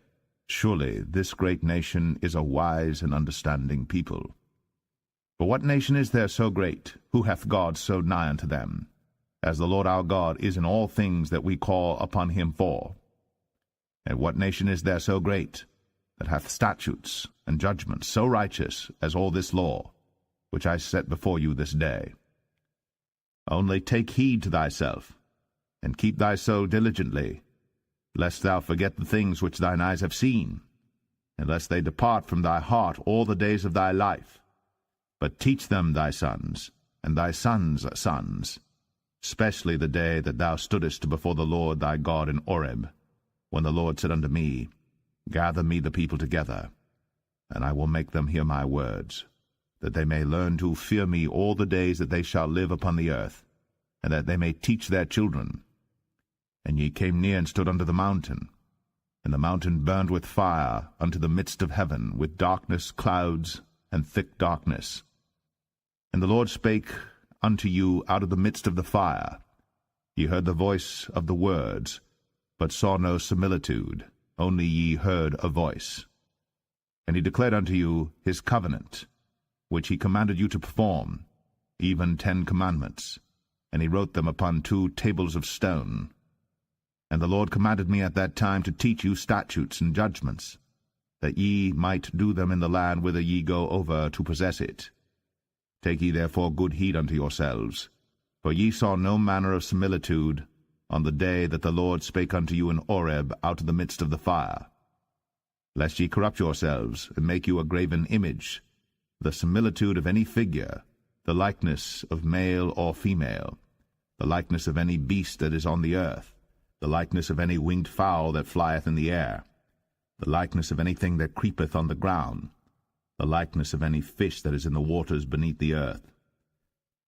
Speaker 1: Surely this great nation is a wise and understanding people. For what nation is there so great, who hath God so nigh unto them, as the Lord our God is in all things that we call upon him for? And what nation is there so great, that hath statutes and judgments so righteous as all this law, which I set before you this day? Only take heed to thyself, and keep thy soul diligently, lest thou forget the things which thine eyes have seen, and lest they depart from thy heart all the days of thy life. But teach them thy sons, and thy sons' sons, especially the day that thou stoodest before the Lord thy God in Horeb, when the Lord said unto me, Gather me the people together, and I will make them hear my words, that they may learn to fear me all the days that they shall live upon the earth, and that they may teach their children. And ye came near and stood under the mountain, and the mountain burned with fire unto the midst of heaven, with darkness, clouds, and thick darkness. And the Lord spake unto you out of the midst of the fire. Ye heard the voice of the words, but saw no similitude, only ye heard a voice. And he declared unto you his covenant, which he commanded you to perform, even 10 commandments, and he wrote them upon 2 tables of stone. And the Lord commanded me at that time to teach you statutes and judgments, that ye might do them in the land whither ye go over to possess it. Take ye therefore good heed unto yourselves, for ye saw no manner of similitude on the day that the Lord spake unto you in Horeb out of the midst of the fire, lest ye corrupt yourselves, and make you a graven image, the similitude of any figure, the likeness of male or female, the likeness of any beast that is on the earth, the likeness of any winged fowl that flieth in the air, the likeness of anything that creepeth on the ground, the likeness of any fish that is in the waters beneath the earth.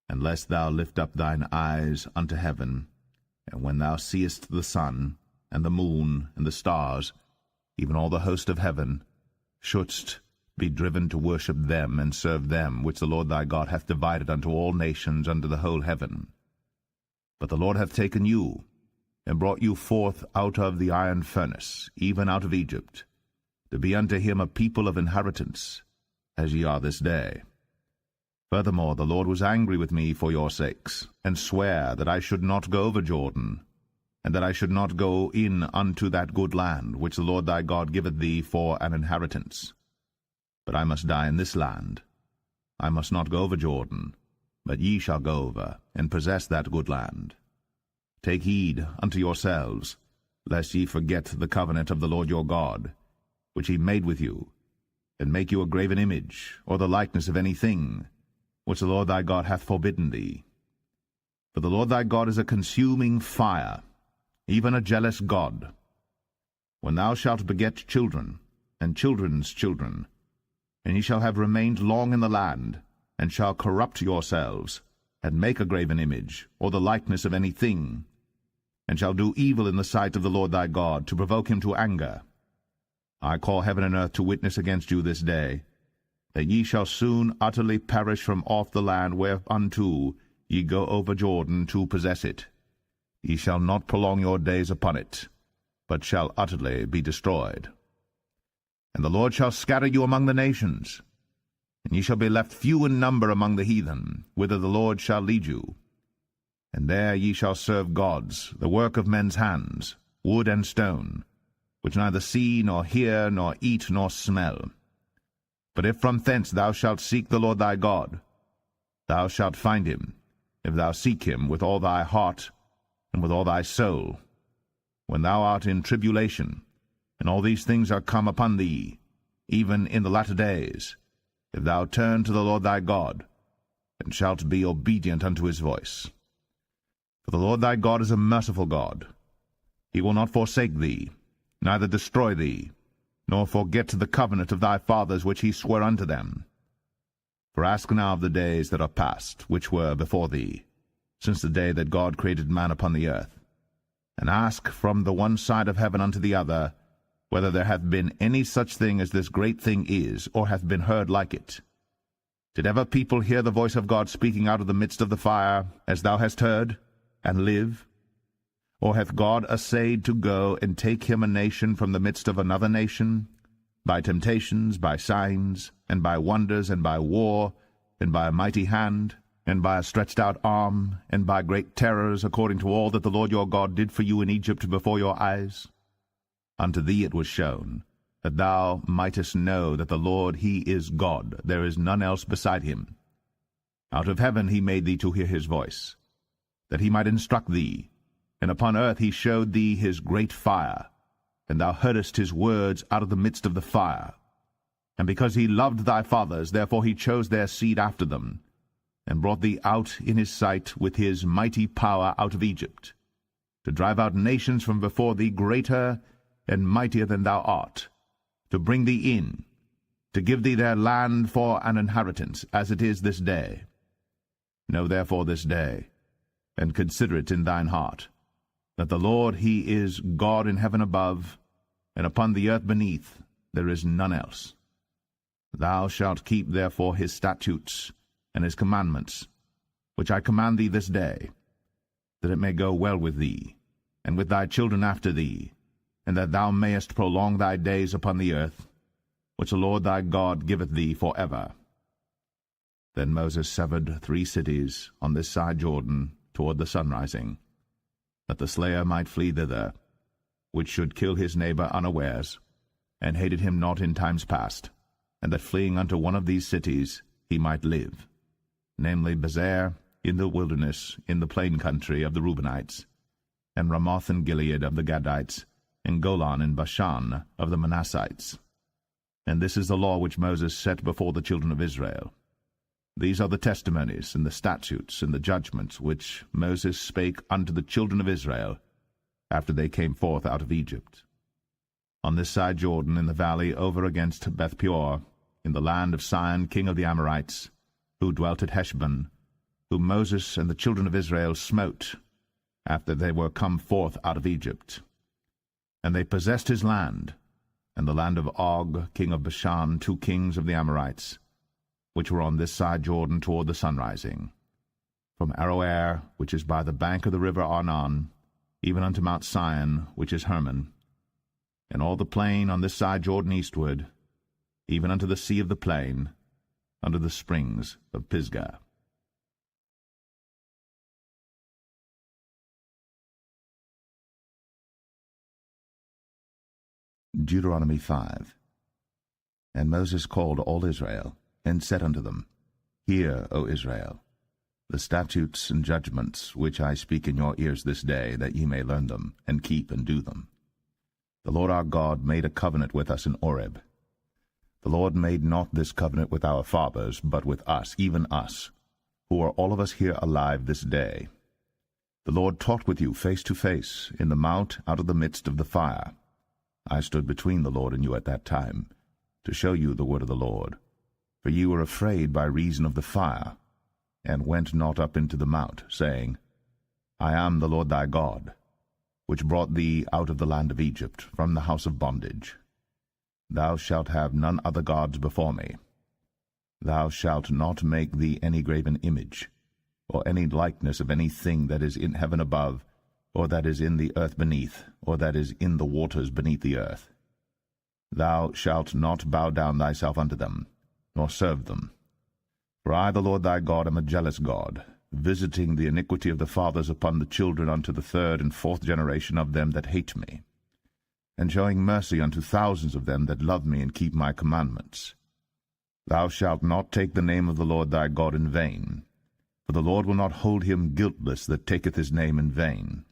Speaker 1: And lest thou lift up thine eyes unto heaven, and when thou seest the sun, and the moon, and the stars, even all the host of heaven, shouldst be driven to worship them and serve them, which the Lord thy God hath divided unto all nations under the whole heaven. But the Lord hath taken you, and brought you forth out of the iron furnace, even out of Egypt, to be unto him a people of inheritance, as ye are this day. Furthermore, the Lord was angry with me for your sakes, and sware that I should not go over Jordan, and that I should not go in unto that good land, which the Lord thy God giveth thee for an inheritance. But I must die in this land. I must not go over Jordan, but ye shall go over, and possess that good land. Take heed unto yourselves, lest ye forget the covenant of the Lord your God, which he made with you, and make you a graven image, or the likeness of any thing, which the Lord thy God hath forbidden thee. For the Lord thy God is a consuming fire, even a jealous God. When thou shalt beget children, and children's children, and ye shall have remained long in the land, and shall corrupt yourselves, and make a graven image, or the likeness of any thing, and shall do evil in the sight of the Lord thy God, to provoke him to anger, I call heaven and earth to witness against you this day, that ye shall soon utterly perish from off the land whereunto ye go over Jordan to possess it. Ye shall not prolong your days upon it, but shall utterly be destroyed. And the Lord shall scatter you among the nations, and ye shall be left few in number among the heathen, whither the Lord shall lead you. And there ye shall serve gods, the work of men's hands, wood and stone, which neither see, nor hear, nor eat, nor smell. But if from thence thou shalt seek the Lord thy God, thou shalt find him, if thou seek him with all thy heart and with all thy soul. When thou art in tribulation, and all these things are come upon thee, even in the latter days, if thou turn to the Lord thy God, and shalt be obedient unto his voice. For the Lord thy God is a merciful God. He will not forsake thee, neither destroy thee, nor forget the covenant of thy fathers which he sware unto them. For ask now of the days that are past, which were before thee, since the day that God created man upon the earth, and ask from the one side of heaven unto the other, whether there hath been any such thing as this great thing is, or hath been heard like it. Did ever people hear the voice of God speaking out of the midst of the fire, as thou hast heard, and live? Or hath God essayed to go and take him a nation from the midst of another nation, by temptations, by signs, and by wonders, and by war, and by a mighty hand, and by a stretched out arm, and by great terrors, according to all that the Lord your God did for you in Egypt before your eyes? Unto thee it was shown, that thou mightest know that the Lord he is God, there is none else beside him. Out of heaven he made thee to hear his voice, that he might instruct thee, and upon earth he showed thee his great fire, and thou heardest his words out of the midst of the fire. And because he loved thy fathers, therefore he chose their seed after them, and brought thee out in his sight with his mighty power out of Egypt, to drive out nations from before thee greater and mightier than thou art, to bring thee in, to give thee their land for an inheritance, as it is this day. Know therefore this day, and consider it in thine heart, that the Lord he is God in heaven above, and upon the earth beneath there is none else. Thou shalt keep therefore his statutes and his commandments, which I command thee this day, that it may go well with thee, and with thy children after thee, and that thou mayest prolong thy days upon the earth, which the Lord thy God giveth thee for ever. Then Moses severed 3 cities on this side Jordan toward the sunrising, that the slayer might flee thither, which should kill his neighbor unawares, and hated him not in times past, and that fleeing unto one of these cities he might live, namely Bezer in the wilderness in the plain country of the Reubenites, and Ramoth in Gilead of the Gadites, and Golan in Bashan of the Manassites. And this is the law which Moses set before the children of Israel. These are the testimonies, and the statutes, and the judgments, which Moses spake unto the children of Israel, after they came forth out of Egypt. On this side Jordan, in the valley over against Beth-peor, in the land of Sihon king of the Amorites, who dwelt at Heshbon, whom Moses and the children of Israel smote, after they were come forth out of Egypt. And they possessed his land, and the land of Og, king of Bashan, 2 kings of the Amorites, which were on this side Jordan toward the sunrising, from Aroer, which is by the bank of the river Arnon, even unto Mount Sion, which is Hermon, and all the plain on this side Jordan eastward, even unto the sea of the plain, unto the springs of Pisgah. Deuteronomy 5. And Moses called all Israel, and said unto them, Hear, O Israel, the statutes and judgments which I speak in your ears this day, that ye may learn them, and keep and do them. The Lord our God made a covenant with us in Horeb. The Lord made not this covenant with our fathers, but with us, even us, who are all of us here alive this day. The Lord talked with you face to face in the mount out of the midst of the fire. I stood between the Lord and you at that time, to show you the word of the Lord. For ye were afraid by reason of the fire, and went not up into the mount, saying, I am the Lord thy God, which brought thee out of the land of Egypt, from the house of bondage. Thou shalt have none other gods before me. Thou shalt not make thee any graven image, or any likeness of any thing that is in heaven above, or that is in the earth beneath, or that is in the waters beneath the earth. Thou shalt not bow down thyself unto them, nor serve them. For I, the Lord thy God, am a jealous God, visiting the iniquity of the fathers upon the children unto the 3rd and 4th generation of them that hate me, and showing mercy unto thousands of them that love me and keep my commandments. Thou shalt not take the name of the Lord thy God in vain, for the Lord will not hold him guiltless that taketh his name in vain.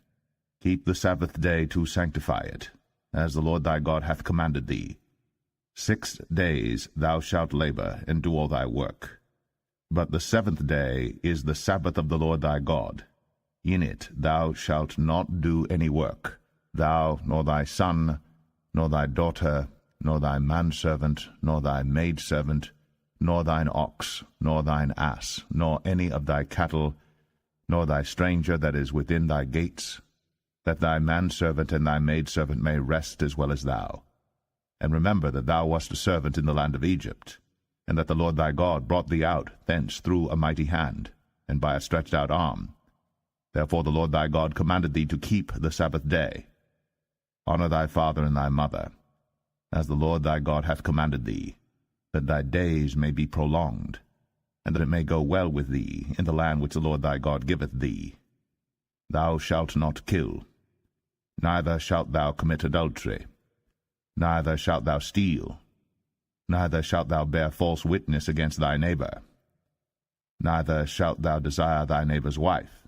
Speaker 1: Keep the Sabbath day to sanctify it, as the Lord thy God hath commanded thee. 6 days thou shalt labor, and do all thy work. But the 7th day is the Sabbath of the Lord thy God. In it thou shalt not do any work, thou, nor thy son, nor thy daughter, nor thy manservant, nor thy maidservant, nor thine ox, nor thine ass, nor any of thy cattle, nor thy stranger that is within thy gates, that thy manservant and thy maidservant may rest as well as thou. And remember that thou wast a servant in the land of Egypt, and that the Lord thy God brought thee out thence through a mighty hand, and by a stretched out arm. Therefore the Lord thy God commanded thee to keep the Sabbath day. Honor thy father and thy mother, as the Lord thy God hath commanded thee, that thy days may be prolonged, and that it may go well with thee in the land which the Lord thy God giveth thee. Thou shalt not kill, neither shalt thou commit adultery, neither shalt thou steal, neither shalt thou bear false witness against thy neighbor, neither shalt thou desire thy neighbor's wife,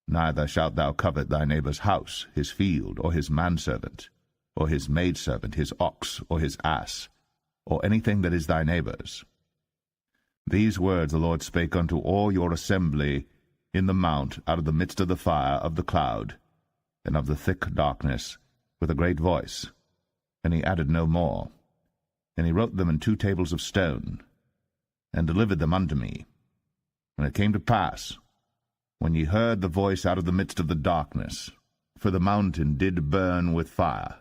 Speaker 1: neither shalt thou covet thy neighbor's house, his field, or his manservant, or his maidservant, his ox, or his ass, or anything that is thy neighbor's. These words the Lord spake unto all your assembly in the mount out of the midst of the fire of the cloud, and of the thick darkness, with a great voice. And he added no more. And he wrote them in 2 tables of stone, and delivered them unto me. And it came to pass, when ye heard the voice out of the midst of the darkness, for the mountain did burn with fire,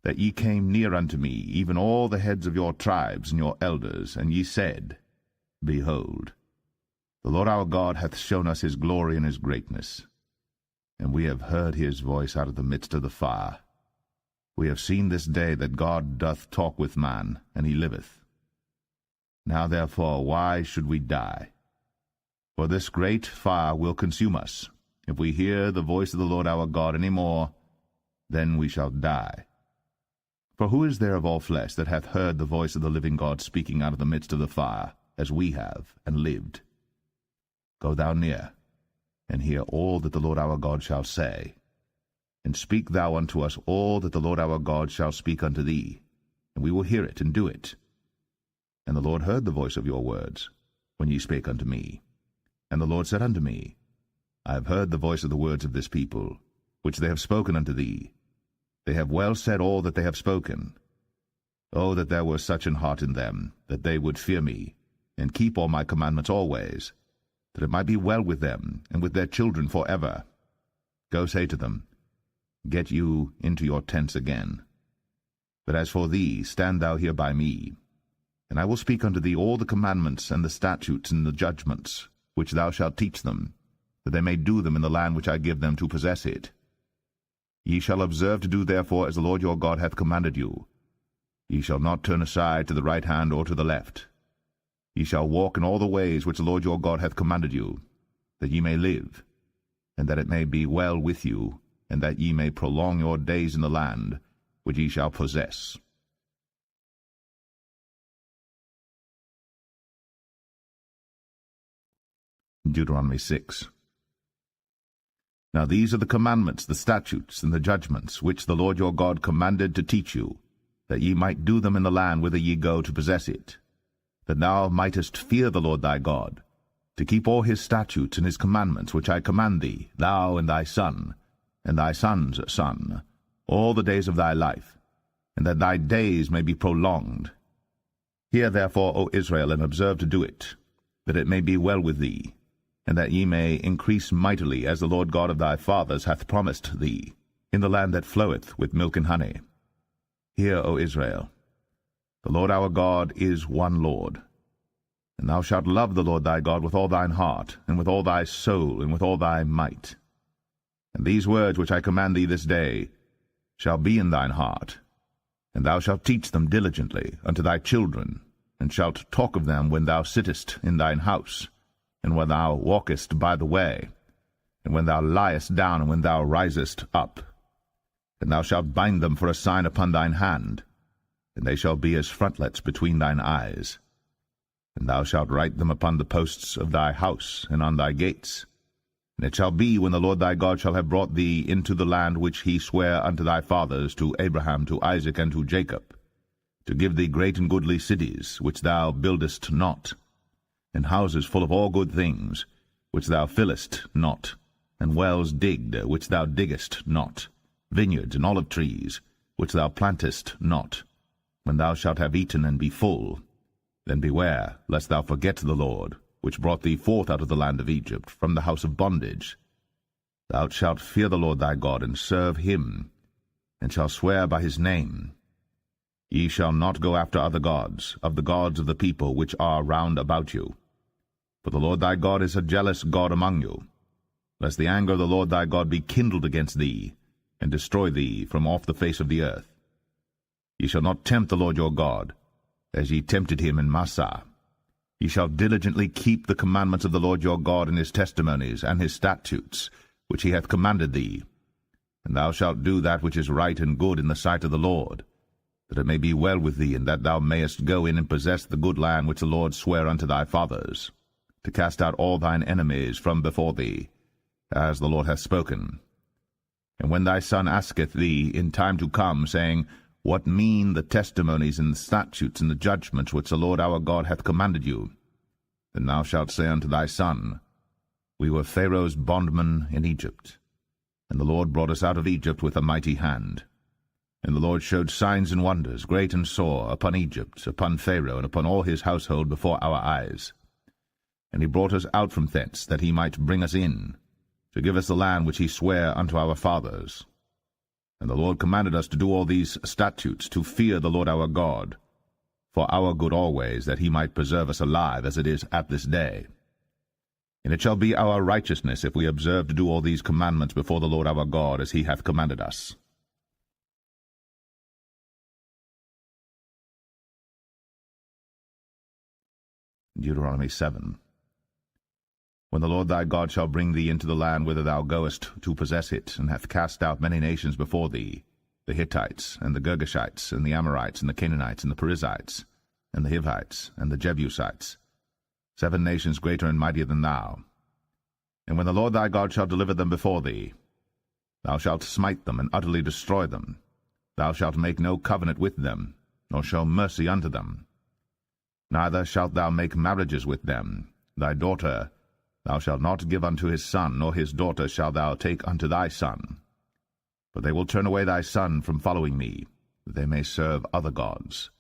Speaker 1: that ye came near unto me, even all the heads of your tribes and your elders, and ye said, Behold, the Lord our God hath shown us his glory and his greatness, and we have heard his voice out of the midst of the fire. We have seen this day that God doth talk with man, and he liveth. Now therefore why should we die? For this great fire will consume us. If we hear the voice of the Lord our God any more, then we shall die. For who is there of all flesh that hath heard the voice of the living God speaking out of the midst of the fire, as we have, and lived? Go thou near, and hear all that the Lord our God shall say. And speak thou unto us all that the Lord our God shall speak unto thee, and we will hear it and do it. And the Lord heard the voice of your words, when ye spake unto me. And the Lord said unto me, I have heard the voice of the words of this people, which they have spoken unto thee. They have well said all that they have spoken. Oh, that there were such an heart in them, that they would fear me, and keep all my commandments always, that it might be well with them, and with their children for ever. Go say to them, get you into your tents again. But as for thee, stand thou here by me, and I will speak unto thee all the commandments and the statutes and the judgments, which thou shalt teach them, that they may do them in the land which I give them to possess it. Ye shall observe to do therefore as the Lord your God hath commanded you. Ye shall not turn aside to the right hand or to the left. Ye shall walk in all the ways which the Lord your God hath commanded you, that ye may live, and that it may be well with you, and that ye may prolong your days in the land which ye shall possess. Deuteronomy 6. Now these are the commandments, the statutes, and the judgments, which the Lord your God commanded to teach you, that ye might do them in the land whither ye go to possess it, that thou mightest fear the Lord thy God, to keep all his statutes and his commandments, which I command thee, thou and thy son, and thy son's son, all the days of thy life, and that thy days may be prolonged. Hear therefore, O Israel, and observe to do it, that it may be well with thee, and that ye may increase mightily, as the Lord God of thy fathers hath promised thee, in the land that floweth with milk and honey. Hear, O Israel, the Lord our God is one Lord. And thou shalt love the Lord thy God with all thine heart, and with all thy soul, and with all thy might. And these words which I command thee this day shall be in thine heart, and thou shalt teach them diligently unto thy children, and shalt talk of them when thou sittest in thine house, and when thou walkest by the way, and when thou liest down, and when thou risest up. And thou shalt bind them for a sign upon thine hand, and they shall be as frontlets between thine eyes. And thou shalt write them upon the posts of thy house, and on thy gates. And it shall be, when the Lord thy God shall have brought thee into the land which he sware unto thy fathers, to Abraham, to Isaac, and to Jacob, to give thee great and goodly cities, which thou buildest not, and houses full of all good things, which thou fillest not, and wells digged, which thou diggest not, vineyards and olive trees, which thou plantest not. When thou shalt have eaten and be full, then beware, lest thou forget the Lord, which brought thee forth out of the land of Egypt, from the house of bondage. Thou shalt fear the Lord thy God, and serve him, and shalt swear by his name. Ye shall not go after other gods, of the people which are round about you. For the Lord thy God is a jealous God among you, lest the anger of the Lord thy God be kindled against thee, and destroy thee from off the face of the earth. Ye shall not tempt the Lord your God, as ye tempted him in Massah. Ye shall diligently keep the commandments of the Lord your God, and his testimonies, and his statutes, which he hath commanded thee. And thou shalt do that which is right and good in the sight of the Lord, that it may be well with thee, and that thou mayest go in and possess the good land which the Lord sware unto thy fathers, to cast out all thine enemies from before thee, as the Lord hath spoken. And when thy son asketh thee in time to come, saying, What mean the testimonies and the statutes and the judgments which the Lord our God hath commanded you? Then thou shalt say unto thy son, We were Pharaoh's bondmen in Egypt, and the Lord brought us out of Egypt with a mighty hand. And the Lord showed signs and wonders, great and sore, upon Egypt, upon Pharaoh, and upon all his household before our eyes. And he brought us out from thence, that he might bring us in, to give us the land which he sware unto our fathers. And the Lord commanded us to do all these statutes, to fear the Lord our God, for our good always, that he might preserve us alive, as it is at this day. And it shall be our righteousness, if we observe to do all these commandments before the Lord our God, as he hath commanded us. Deuteronomy 7. When the Lord thy God shall bring thee into the land whither thou goest to possess it, and hath cast out many nations before thee, the Hittites, and the Girgashites, and the Amorites, and the Canaanites, and the Perizzites, and the Hivites, and the Jebusites, 7 nations greater and mightier than thou. And when the Lord thy God shall deliver them before thee, thou shalt smite them, and utterly destroy them. Thou shalt make no covenant with them, nor show mercy unto them. Neither shalt thou make marriages with them. Thy daughter thou shalt not give unto his son, nor his daughter shalt thou take unto thy son. For they will turn away thy son from following me, that they may serve other gods.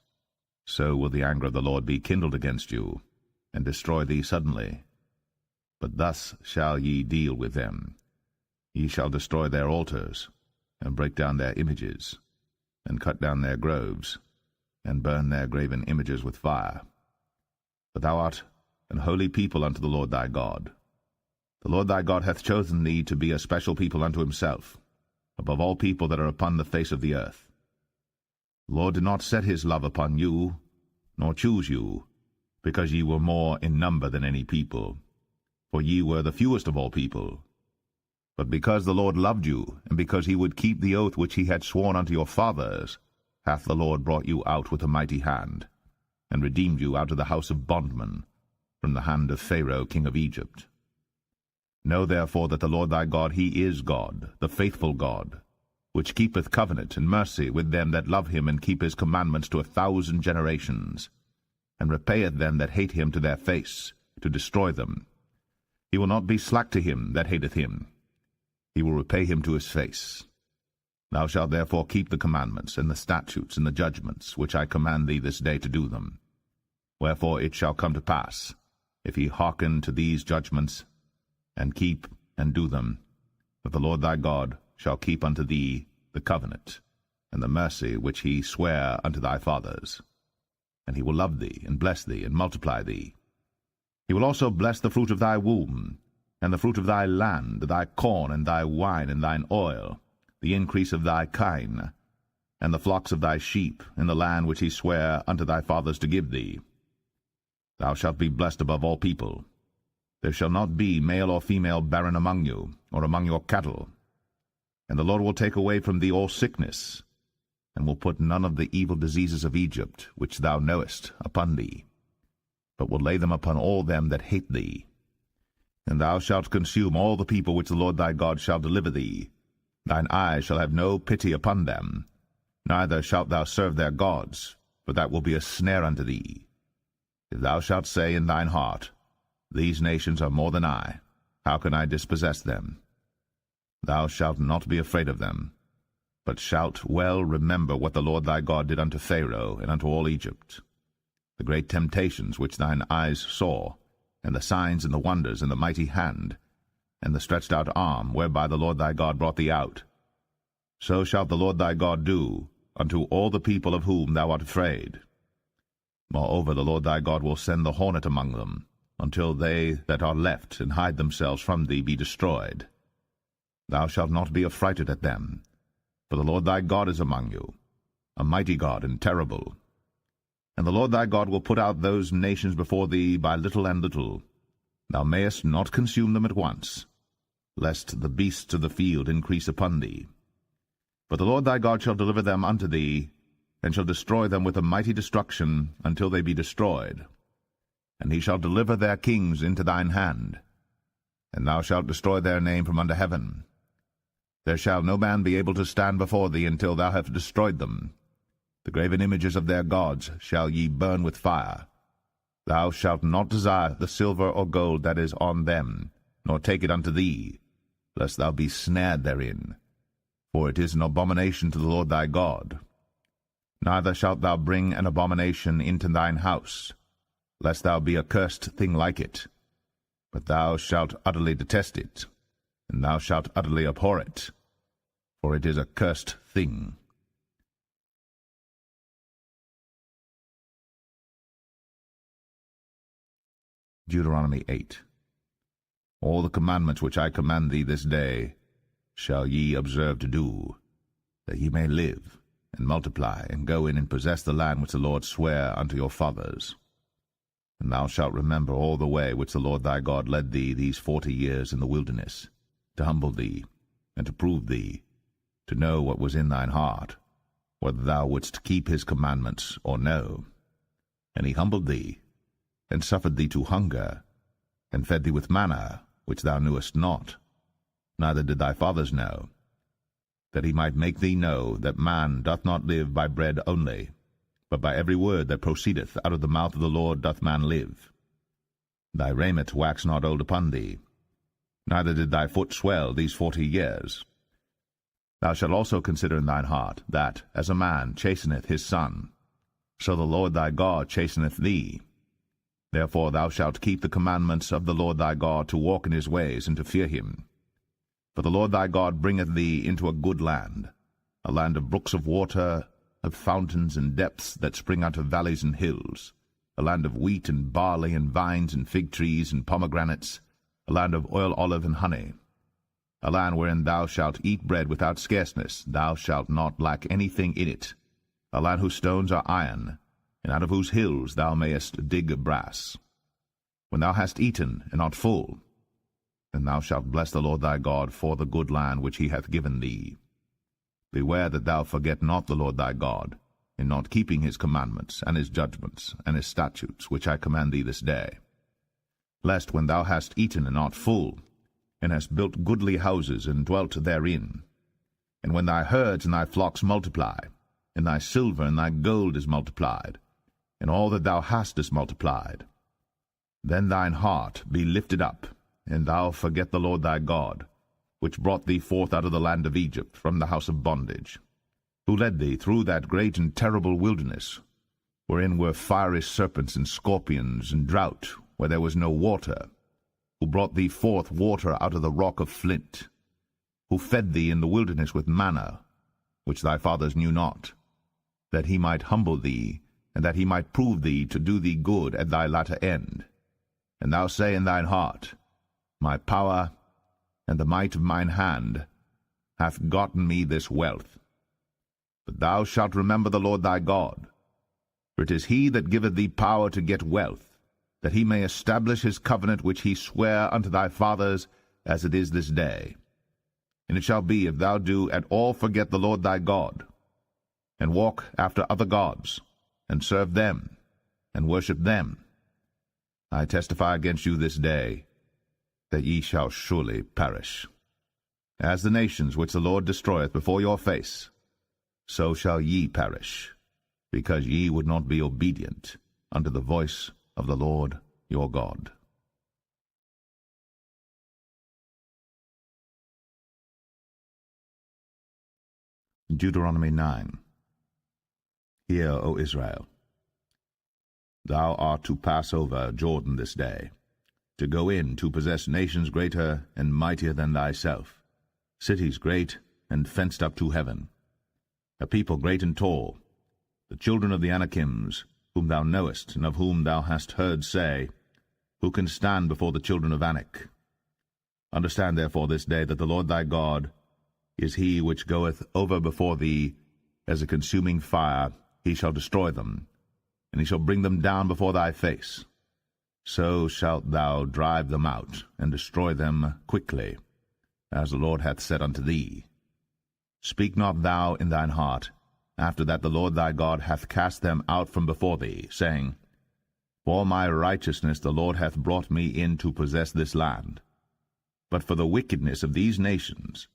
Speaker 1: So will the anger of the Lord be kindled against you, and destroy thee suddenly. But thus shall ye deal with them. Ye shall destroy their altars, and break down their images, and cut down their groves, and burn their graven images with fire. For thou art an holy people unto the Lord thy God. The Lord thy God hath chosen thee to be a special people unto himself, above all people that are upon the face of the earth. The Lord did not set his love upon you, nor choose you, because ye were more in number than any people, for ye were the fewest of all people. But because the Lord loved you, and because he would keep the oath which he had sworn unto your fathers, hath the Lord brought you out with a mighty hand, and redeemed you out of the house of bondmen, from the hand of Pharaoh king of Egypt. Know therefore that the Lord thy God, he is God, the faithful God, which keepeth covenant and mercy with them that love him and keep his commandments to 1,000 generations, and repayeth them that hate him to their face, to destroy them. He will not be slack to him that hateth him. He will repay him to his face. Thou shalt therefore keep the commandments, and the statutes, and the judgments, which I command thee this day to do them. Wherefore it shall come to pass, if ye hearken to these judgments, and keep and do them, that the Lord thy God shall keep unto thee the covenant, and the mercy which he sware unto thy fathers. And he will love thee, and bless thee, and multiply thee. He will also bless the fruit of thy womb, and the fruit of thy land, thy corn, and thy wine, and thine oil, the increase of thy kine, and the flocks of thy sheep, in the land which he sware unto thy fathers to give thee. Thou shalt be blessed above all people. There shall not be male or female barren among you, or among your cattle. And the Lord will take away from thee all sickness, and will put none of the evil diseases of Egypt, which thou knowest, upon thee, but will lay them upon all them that hate thee. And thou shalt consume all the people which the Lord thy God shall deliver thee. Thine eyes shall have no pity upon them, neither shalt thou serve their gods, for that will be a snare unto thee. If thou shalt say in thine heart, These nations are more than I, how can I dispossess them? Thou shalt not be afraid of them, but shalt well remember what the Lord thy God did unto Pharaoh and unto all Egypt, the great temptations which thine eyes saw, and the signs and the wonders and the mighty hand, and the stretched out arm, whereby the Lord thy God brought thee out. So shalt the Lord thy God do unto all the people of whom thou art afraid. Moreover, the Lord thy God will send the hornet among them, until they that are left and hide themselves from thee be destroyed. Thou shalt not be affrighted at them, for the Lord thy God is among you, a mighty God and terrible. And the Lord thy God will put out those nations before thee by little and little. Thou mayest not consume them at once, lest the beasts of the field increase upon thee. But the Lord thy God shall deliver them unto thee, and shall destroy them with a mighty destruction until they be destroyed. And he shall deliver their kings into thine hand, and thou shalt destroy their name from under heaven. There shall no man be able to stand before thee until thou have destroyed them. The graven images of their gods shall ye burn with fire. Thou shalt not desire the silver or gold that is on them, nor take it unto thee, lest thou be snared therein. For it is an abomination to the Lord thy God. Neither shalt thou bring an abomination into thine house, lest thou be a cursed thing like it. But thou shalt utterly detest it, and thou shalt utterly abhor it, for it is a cursed thing. Deuteronomy 8. All the commandments which I command thee this day shall ye observe to do, that ye may live, and multiply, and go in and possess the land which the Lord sware unto your fathers. And thou shalt remember all the way which the Lord thy God led thee these 40 years in the wilderness, to humble thee, and to prove thee, to know what was in thine heart, whether thou wouldst keep his commandments or no. And he humbled thee, and suffered thee to hunger, and fed thee with manna, which thou knewest not, neither did thy fathers know, that he might make thee know that man doth not live by bread only, but by every word that proceedeth out of the mouth of the Lord doth man live. Thy raiment waxed not old upon thee, neither did thy foot swell these 40 years. Thou shalt also consider in thine heart, that, as a man chasteneth his son, so the Lord thy God chasteneth thee. Therefore thou shalt keep the commandments of the Lord thy God, to walk in his ways, and to fear him. For the Lord thy God bringeth thee into a good land, a land of brooks of water, of fountains and depths that spring out of valleys and hills, a land of wheat and barley and vines and fig trees and pomegranates, a land of oil, olive, and honey, a land wherein thou shalt eat bread without scarceness, thou shalt not lack anything in it, a land whose stones are iron, and out of whose hills thou mayest dig brass. When thou hast eaten and art full, then thou shalt bless the Lord thy God for the good land which he hath given thee. Beware that thou forget not the Lord thy God, in not keeping his commandments, and his judgments, and his statutes, which I command thee this day. Lest when thou hast eaten and art full, and hast built goodly houses, and dwelt therein, and when thy herds and thy flocks multiply, and thy silver and thy gold is multiplied, and all that thou hast is multiplied, then thine heart be lifted up, and thou forget the Lord thy God, which brought thee forth out of the land of Egypt from the house of bondage, who led thee through that great and terrible wilderness, wherein were fiery serpents and scorpions, and drought, where there was no water, who brought thee forth water out of the rock of flint, who fed thee in the wilderness with manna, which thy fathers knew not, that he might humble thee, and that he might prove thee to do thee good at thy latter end. And thou say in thine heart, My power and the might of mine hand hath gotten me this wealth. But thou shalt remember the Lord thy God, for it is he that giveth thee power to get wealth, that he may establish his covenant which he sware unto thy fathers, as it is this day. And it shall be, if thou do at all forget the Lord thy God, and walk after other gods, and serve them, and worship them, I testify against you this day, that ye shall surely perish. As the nations which the Lord destroyeth before your face, so shall ye perish, because ye would not be obedient unto the voice of the Lord your God. Deuteronomy 9. Hear, O Israel, thou art to pass over Jordan this day, to go in to possess nations greater and mightier than thyself, cities great and fenced up to heaven, a people great and tall, the children of the Anakims, whom thou knowest, and of whom thou hast heard say, Who can stand before the children of Anak? Understand therefore this day that the Lord thy God is he which goeth over before thee as a consuming fire. He shall destroy them, and he shall bring them down before thy face. So shalt thou drive them out, and destroy them quickly, as the Lord hath said unto thee. Speak not thou in thine heart, after that the Lord thy God hath cast them out from before thee, saying, For my righteousness the Lord hath brought me in to possess this land. But for the wickedness of these nations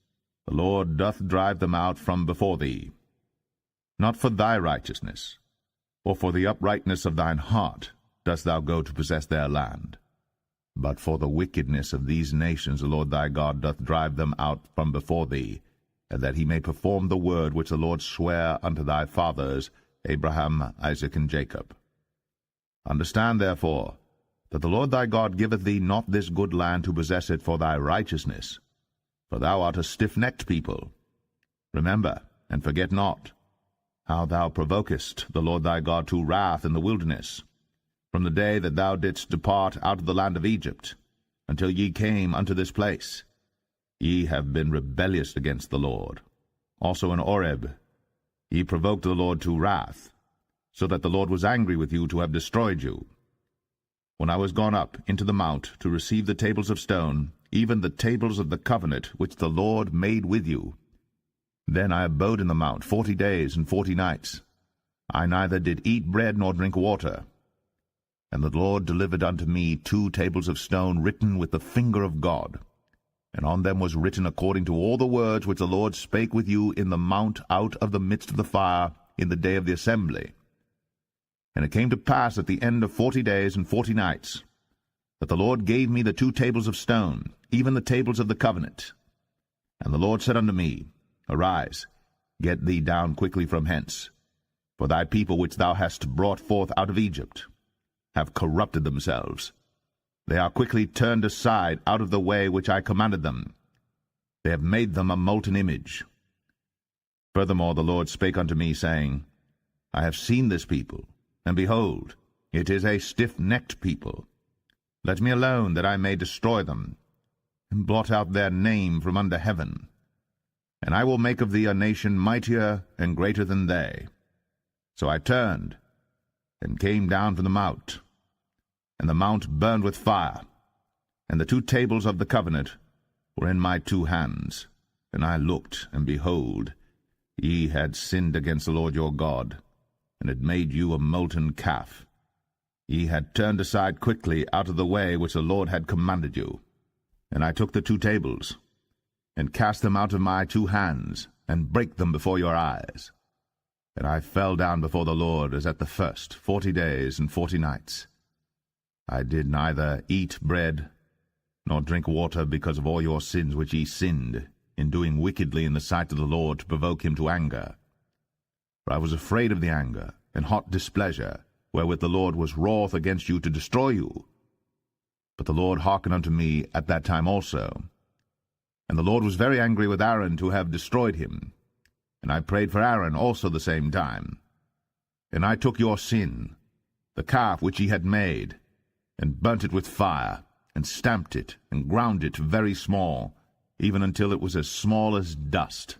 Speaker 1: the Lord doth drive them out from before thee. Not for thy righteousness, or for the uprightness of thine heart, dost thou go to possess their land. But for the wickedness of these nations the Lord thy God doth drive them out from before thee, and that he may perform the word which the Lord sware unto thy fathers, Abraham, Isaac, and Jacob. Understand therefore that the Lord thy God giveth thee not this good land to possess it for thy righteousness, for thou art a stiff-necked people. Remember, and forget not, how thou provokest the Lord thy God to wrath in the wilderness, from the day that thou didst depart out of the land of Egypt, until ye came unto this place. Ye have been rebellious against the Lord. Also in Oreb ye provoked the Lord to wrath, so that the Lord was angry with you to have destroyed you. When I was gone up into the mount to receive the tables of stone, even the tables of the covenant which the Lord made with you, then I abode in the mount 40 days and 40 nights. I neither did eat bread nor drink water. And the Lord delivered unto me 2 tables of stone written with the finger of God, and on them was written according to all the words which the Lord spake with you in the mount out of the midst of the fire in the day of the assembly. And it came to pass at the end of 40 days and 40 nights, that the Lord gave me the 2 tables of stone, even the tables of the covenant. And the Lord said unto me, Arise, get thee down quickly from hence, for thy people which thou hast brought forth out of Egypt have corrupted themselves. They are quickly turned aside out of the way which I commanded them. They have made them a molten image. Furthermore the Lord spake unto me, saying, I have seen this people, and behold, it is a stiff-necked people. Let me alone, that I may destroy them, and blot out their name from under heaven. And I will make of thee a nation mightier and greater than they. So I turned, and came down from the mount, and the mount burned with fire, and the 2 tables of the covenant were in my 2 hands. And I looked, and behold, ye had sinned against the Lord your God, and had made you a molten calf. Ye had turned aside quickly out of the way which the Lord had commanded you. And I took the 2 tables, and cast them out of my 2 hands, and brake them before your eyes. And I fell down before the Lord as at the first, 40 days and 40 nights. I did neither eat bread nor drink water, because of all your sins which ye sinned, in doing wickedly in the sight of the Lord, to provoke him to anger. For I was afraid of the anger and hot displeasure, wherewith the Lord was wroth against you to destroy you. But the Lord hearkened unto me at that time also. And the Lord was very angry with Aaron to have destroyed him. And I prayed for Aaron also the same time. And I took your sin, the calf which ye had made, and burnt it with fire, and stamped it, and ground it very small, even until it was as small as dust.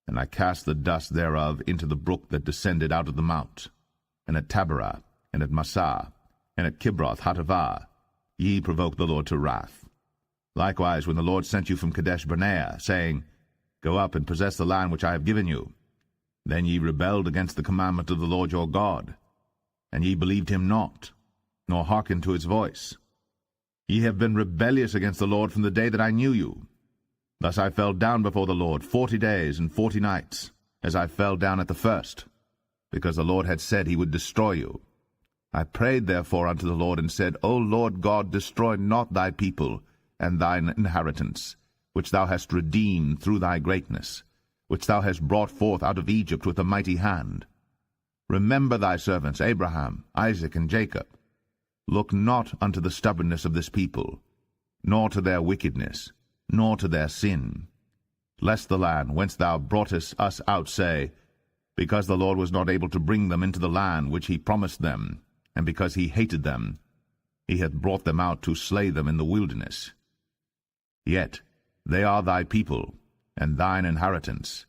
Speaker 1: And I cast the dust thereof into the brook that descended out of the mount. And at Taberah, and at Massah, and at Kibroth Hattaavah, ye provoked the Lord to wrath. Likewise, when the Lord sent you from Kadesh Barnea, saying, Go up and possess the land which I have given you, then ye rebelled against the commandment of the Lord your God, and ye believed him not, nor hearkened to his voice. Ye have been rebellious against the Lord from the day that I knew you. Thus I fell down before the Lord 40 days and 40 nights, as I fell down at the first, because the Lord had said he would destroy you. I prayed therefore unto the Lord, and said, O Lord God, destroy not thy people and thine inheritance, which thou hast redeemed through thy greatness, which thou hast brought forth out of Egypt with a mighty hand. Remember thy servants Abraham, Isaac, and Jacob. Look not unto the stubbornness of this people, nor to their wickedness, nor to their sin, lest the land whence thou broughtest us out say, Because the Lord was not able to bring them into the land which he promised them, and because he hated them, he hath brought them out to slay them in the wilderness. Yet they are thy people, and thine inheritance,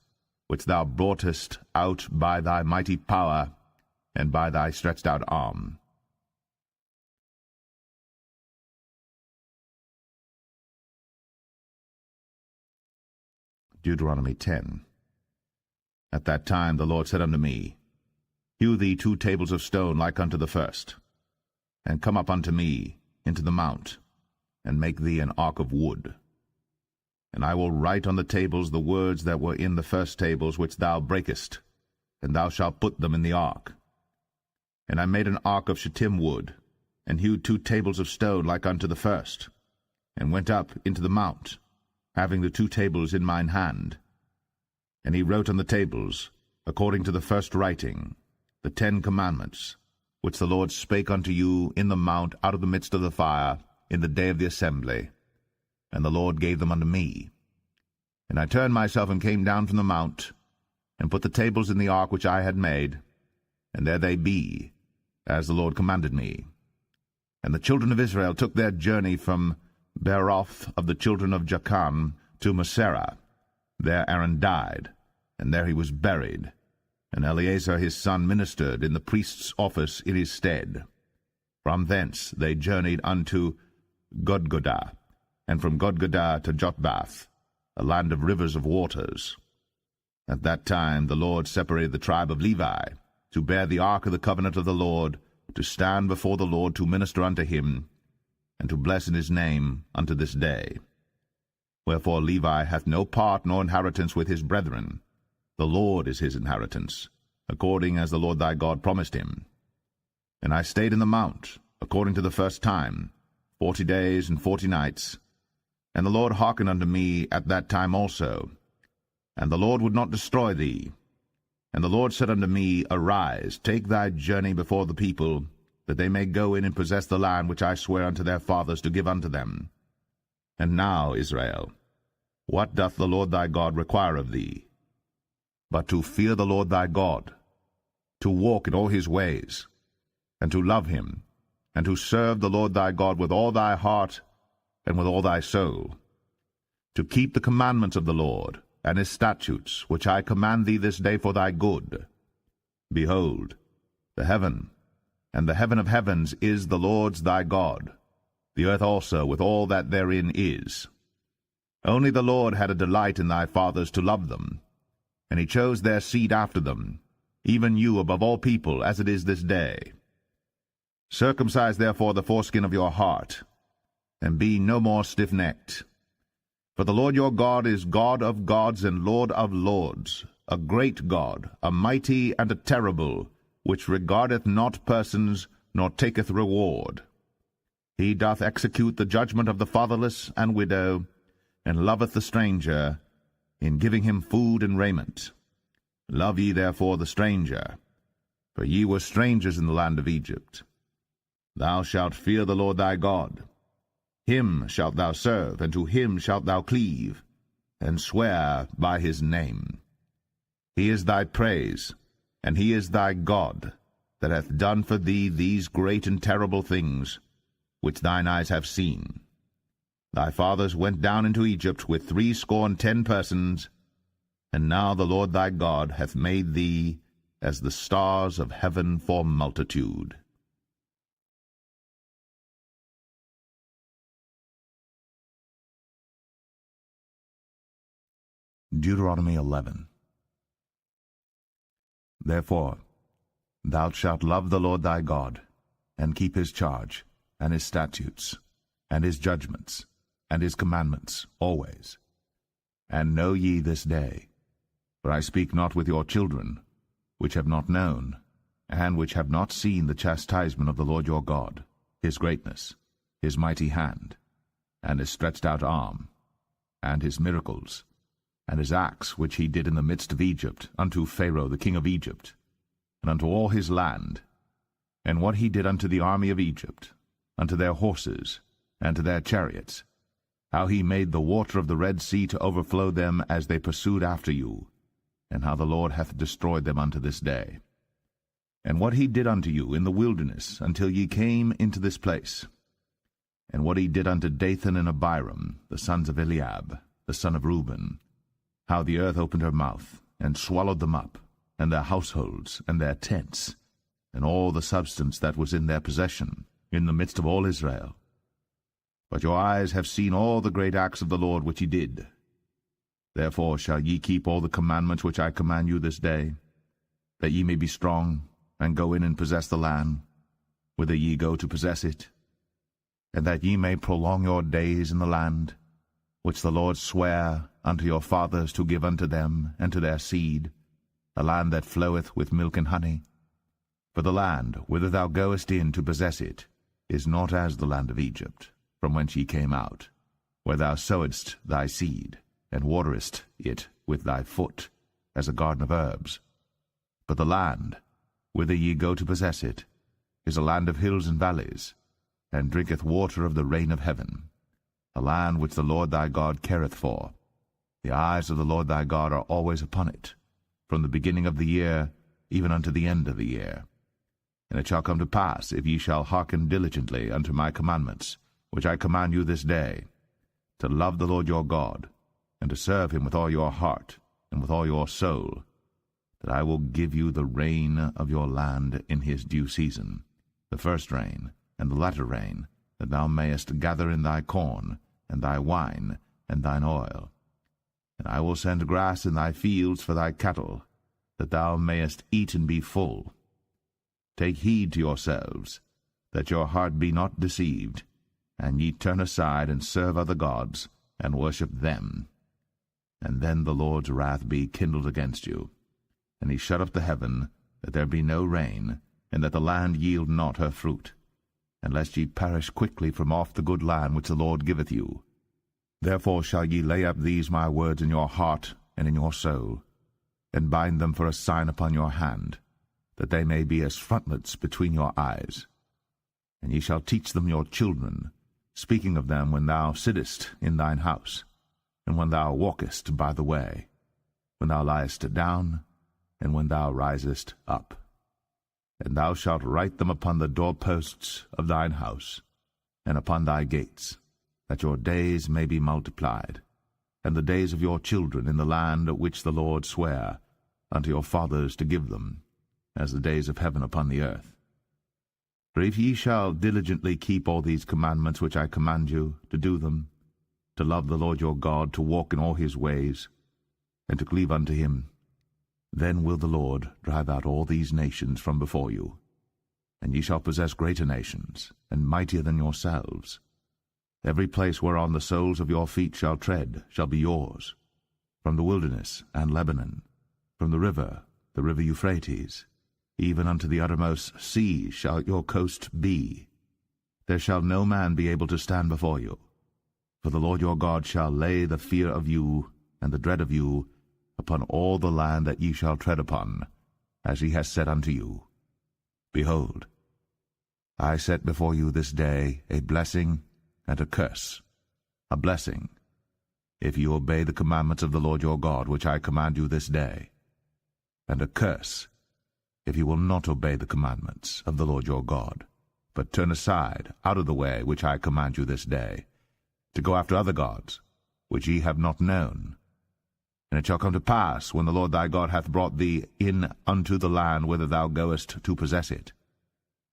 Speaker 1: which thou broughtest out by thy mighty power, and by thy stretched out arm. Deuteronomy 10. At that time the Lord said unto me, Hew thee 2 tables of stone like unto the first, and come up unto me into the mount, and make thee an ark of wood. And I will write on the tables the words that were in the first tables which thou breakest, and thou shalt put them in the ark. And I made an ark of shittim wood, and hewed 2 tables of stone like unto the first, and went up into the mount, having the 2 tables in mine hand. And he wrote on the tables, according to the first writing, the 10 commandments, which the Lord spake unto you in the mount out of the midst of the fire, in the day of the assembly. And the Lord gave them unto me. And I turned myself and came down from the mount, and put the tables in the ark which I had made, and there they be, as the Lord commanded me. And the children of Israel took their journey from Beeroth of the children of Jachan to Moserah. There Aaron died, and there he was buried, and Eleazar his son ministered in the priest's office in his stead. From thence they journeyed unto Godgodah, and from Godgodah to Jotbath, a land of rivers of waters. At that time the Lord separated the tribe of Levi, to bear the ark of the covenant of the Lord, to stand before the Lord to minister unto him, and to bless in his name unto this day. Wherefore Levi hath no part nor inheritance with his brethren. The Lord is his inheritance, according as the Lord thy God promised him. And I stayed in the mount, according to the first time, 40 days and 40 nights. And the Lord hearkened unto me at that time also. And the Lord would not destroy thee. And the Lord said unto me, Arise, take thy journey before the people, that they may go in and possess the land which I swear unto their fathers to give unto them. And now, Israel, What doth the Lord thy God require of thee? But to fear the Lord thy God, to walk in all his ways, and to love him, and to serve the Lord thy God with all thy heart and with all thy soul, to keep the commandments of the Lord, and his statutes, which I command thee this day for thy good. Behold, the heaven, and the heaven of heavens is the Lord's thy God, the earth also with all that therein is. Only the Lord had a delight in thy fathers to love them, and he chose their seed after them, even you above all people, as it is this day. Circumcise therefore the foreskin of your heart, and be no more stiff-necked. For the Lord your God is God of gods and Lord of lords, a great God, a mighty and a terrible, which regardeth not persons, nor taketh reward. He doth execute the judgment of the fatherless and widow, and loveth the stranger, in giving him food and raiment. Love ye therefore the stranger, for ye were strangers in the land of Egypt. Thou shalt fear the Lord thy God. Him shalt thou serve, and to him shalt thou cleave, and swear by his name. He is thy praise, and he is thy God, that hath done for thee these great and terrible things, which thine eyes have seen. Thy fathers went down into Egypt with 70 persons, and now the Lord thy God hath made thee as the stars of heaven for multitude. Deuteronomy 11. Therefore thou shalt love the Lord thy God, and keep his charge, and his statutes, and his judgments, and his commandments always. And know ye this day, for I speak not with your children, which have not known, and which have not seen the chastisement of the Lord your God, his greatness, his mighty hand, and his stretched out arm, and his miracles, and his acts which he did in the midst of Egypt, unto Pharaoh the king of Egypt, and unto all his land, and what he did unto the army of Egypt, unto their horses, and to their chariots, how he made the water of the Red Sea to overflow them as they pursued after you, and how the Lord hath destroyed them unto this day. And what he did unto you in the wilderness, until ye came into this place, and what he did unto Dathan and Abiram, the sons of Eliab, the son of Reuben, how the earth opened her mouth, and swallowed them up, and their households, and their tents, and all the substance that was in their possession, in the midst of all Israel. But your eyes have seen all the great acts of the Lord which he did. Therefore shall ye keep all the commandments which I command you this day, that ye may be strong, and go in and possess the land, whither ye go to possess it, and that ye may prolong your days in the land, which the Lord sware unto your fathers to give unto them and to their seed, a land that floweth with milk and honey. For the land whither thou goest in to possess it is not as the land of Egypt, from whence ye came out, where thou sowedst thy seed, and waterest it with thy foot, as a garden of herbs. But the land whither ye go to possess it is a land of hills and valleys, and drinketh water of the rain of heaven, a land which the Lord thy God careth for. The eyes of the Lord thy God are always upon it, from the beginning of the year even unto the end of the year. And it shall come to pass, if ye shall hearken diligently unto my commandments, which I command you this day, to love the Lord your God, and to serve him with all your heart and with all your soul, that I will give you the rain of your land in his due season, the first rain and the latter rain, that thou mayest gather in thy corn, and thy wine, and thine oil. And I will send grass in thy fields for thy cattle, that thou mayest eat and be full. Take heed to yourselves, that your heart be not deceived, and ye turn aside and serve other gods, and worship them. And then the Lord's wrath be kindled against you, and he shut up the heaven, that there be no rain, and that the land yield not her fruit, and lest ye perish quickly from off the good land which the Lord giveth you. Therefore shall ye lay up these my words in your heart and in your soul, and bind them for a sign upon your hand, that they may be as frontlets between your eyes. And ye shall teach them your children, speaking of them when thou sittest in thine house, and when thou walkest by the way, when thou liest down, and when thou risest up. And thou shalt write them upon the doorposts of thine house, and upon thy gates, that your days may be multiplied, and the days of your children in the land which the Lord sware unto your fathers to give them, as the days of heaven upon the earth. For if ye shall diligently keep all these commandments which I command you, to do them, to love the Lord your God, to walk in all his ways, and to cleave unto him, then will the Lord drive out all these nations from before you, and ye shall possess greater nations, and mightier than yourselves. Every place whereon the soles of your feet shall tread shall be yours, from the wilderness and Lebanon, from the river Euphrates, even unto the uttermost sea shall your coast be. There shall no man be able to stand before you. For the Lord your God shall lay the fear of you and the dread of you upon all the land that ye shall tread upon, as he has said unto you. Behold, I set before you this day a blessing and a curse. A blessing, if you obey the commandments of the Lord your God, which I command you this day, and a curse, if you will not obey the commandments of the Lord your God, but turn aside out of the way which I command you this day, to go after other gods, which ye have not known. And it shall come to pass, when the Lord thy God hath brought thee in unto the land whither thou goest to possess it,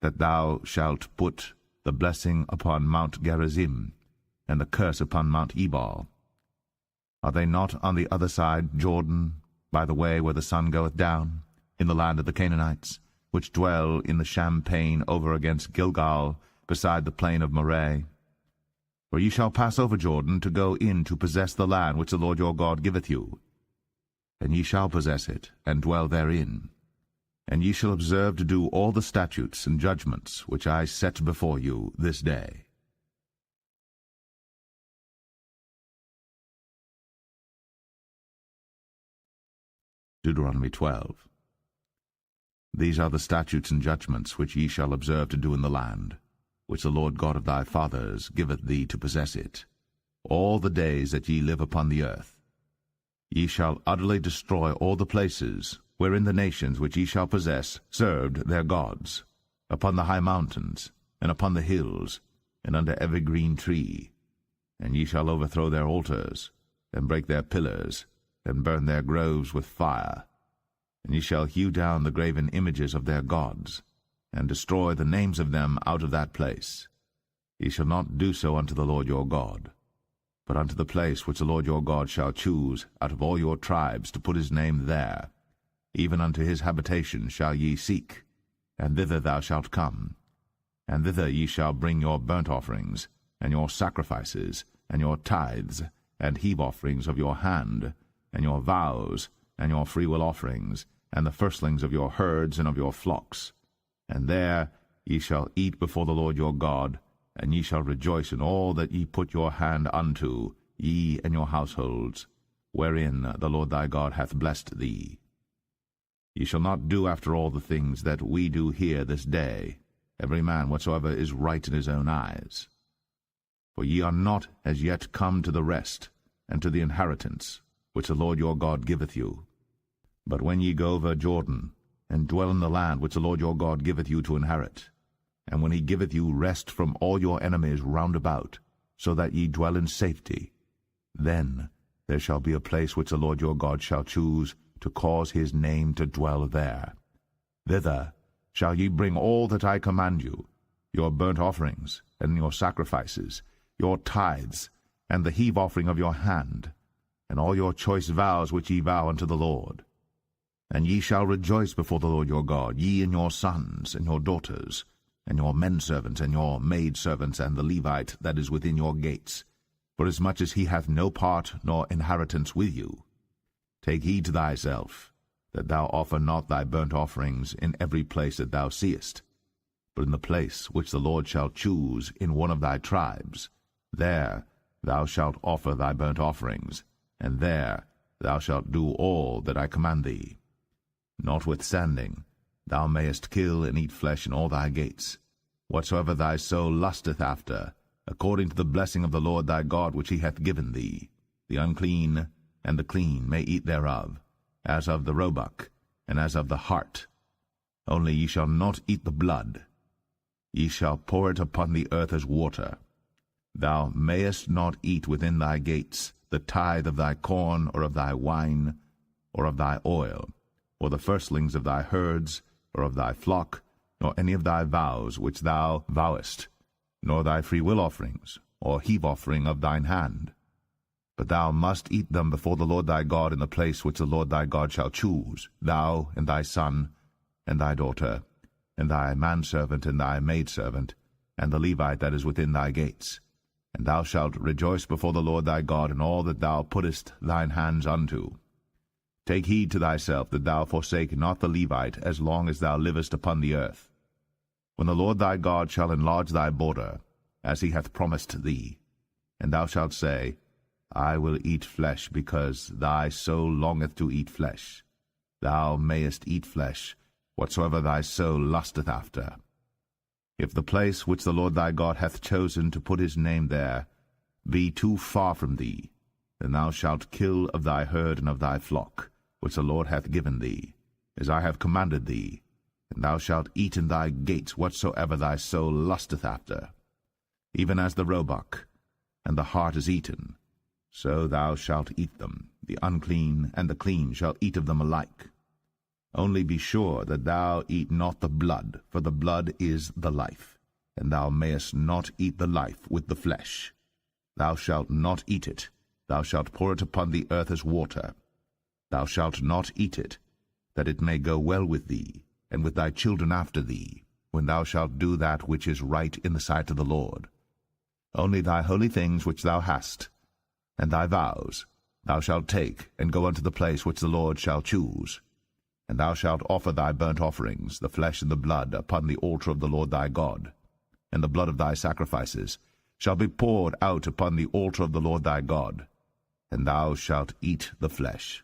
Speaker 1: that thou shalt put the blessing upon Mount Gerizim, and the curse upon Mount Ebal. Are they not on the other side Jordan, by the way where the sun goeth down, in the land of the Canaanites, which dwell in the champaign over against Gilgal, beside the plain of Moreh? For ye shall pass over Jordan to go in to possess the land which the Lord your God giveth you. And ye shall possess it, and dwell therein. And ye shall observe to do all the statutes and judgments which I set before you this day. Deuteronomy 12. These are the statutes and judgments which ye shall observe to do in the land, which the Lord God of thy fathers giveth thee to possess it, all the days that ye live upon the earth. Ye shall utterly destroy all the places wherein the nations which ye shall possess served their gods, upon the high mountains, and upon the hills, and under every green tree. And ye shall overthrow their altars, and break their pillars, and burn their groves with fire. And ye shall hew down the graven images of their gods, and destroy the names of them out of that place. Ye shall not do so unto the Lord your God, but unto the place which the Lord your God shall choose out of all your tribes to put his name there, even unto his habitation shall ye seek, and thither thou shalt come. And thither ye shall bring your burnt offerings, and your sacrifices, and your tithes, and heave offerings of your hand, and your vows, and your freewill offerings, and the firstlings of your herds and of your flocks. And there ye shall eat before the Lord your God, and ye shall rejoice in all that ye put your hand unto, ye and your households, wherein the Lord thy God hath blessed thee. Ye shall not do after all the things that we do here this day, every man whatsoever is right in his own eyes. For ye are not as yet come to the rest, and to the inheritance, which the Lord your God giveth you. But when ye go over Jordan, and dwell in the land which the Lord your God giveth you to inherit, and when he giveth you rest from all your enemies round about, so that ye dwell in safety, then there shall be a place which the Lord your God shall choose to cause his name to dwell there. Thither shall ye bring all that I command you, your burnt offerings, and your sacrifices, your tithes, and the heave offering of your hand, and all your choice vows which ye vow unto the Lord. And ye shall rejoice before the Lord your God, ye and your sons, and your daughters, and your menservants, and your maidservants, and the Levite that is within your gates, forasmuch as he hath no part nor inheritance with you. Take heed to thyself, that thou offer not thy burnt offerings in every place that thou seest, but in the place which the Lord shall choose in one of thy tribes, there thou shalt offer thy burnt offerings, and there thou shalt do all that I command thee. Notwithstanding, thou mayest kill and eat flesh in all thy gates, whatsoever thy soul lusteth after, according to the blessing of the Lord thy God which he hath given thee. The unclean and the clean may eat thereof, as of the roebuck, and as of the hart. Only ye shall not eat the blood. Ye shall pour it upon the earth as water. Thou mayest not eat within thy gates the tithe of thy corn, or of thy wine, or of thy oil, or the firstlings of thy herds, or of thy flock, nor any of thy vows which thou vowest, nor thy freewill offerings, or heave offering of thine hand. But thou must eat them before the Lord thy God in the place which the Lord thy God shall choose, thou and thy son, and thy daughter, and thy manservant, and thy maidservant, and the Levite that is within thy gates. And thou shalt rejoice before the Lord thy God in all that thou puttest thine hands unto. Take heed to thyself that thou forsake not the Levite as long as thou livest upon the earth. When the Lord thy God shall enlarge thy border, as he hath promised thee, and thou shalt say, I will eat flesh, because thy soul longeth to eat flesh. Thou mayest eat flesh, whatsoever thy soul lusteth after. If the place which the Lord thy God hath chosen to put his name there be too far from thee, then thou shalt kill of thy herd and of thy flock, which the Lord hath given thee, as I have commanded thee, and thou shalt eat in thy gates whatsoever thy soul lusteth after. Even as the roebuck and the hart is eaten, so thou shalt eat them. The unclean and the clean shall eat of them alike. Only be sure that thou eat not the blood, for the blood is the life, and thou mayest not eat the life with the flesh. Thou shalt not eat it. Thou shalt pour it upon the earth as water. Thou shalt not eat it, that it may go well with thee, and with thy children after thee, when thou shalt do that which is right in the sight of the Lord. Only thy holy things which thou hast, and thy vows, thou shalt take, and go unto the place which the Lord shall choose. And thou shalt offer thy burnt offerings, the flesh and the blood, upon the altar of the Lord thy God. And the blood of thy sacrifices shall be poured out upon the altar of the Lord thy God. And thou shalt eat the flesh.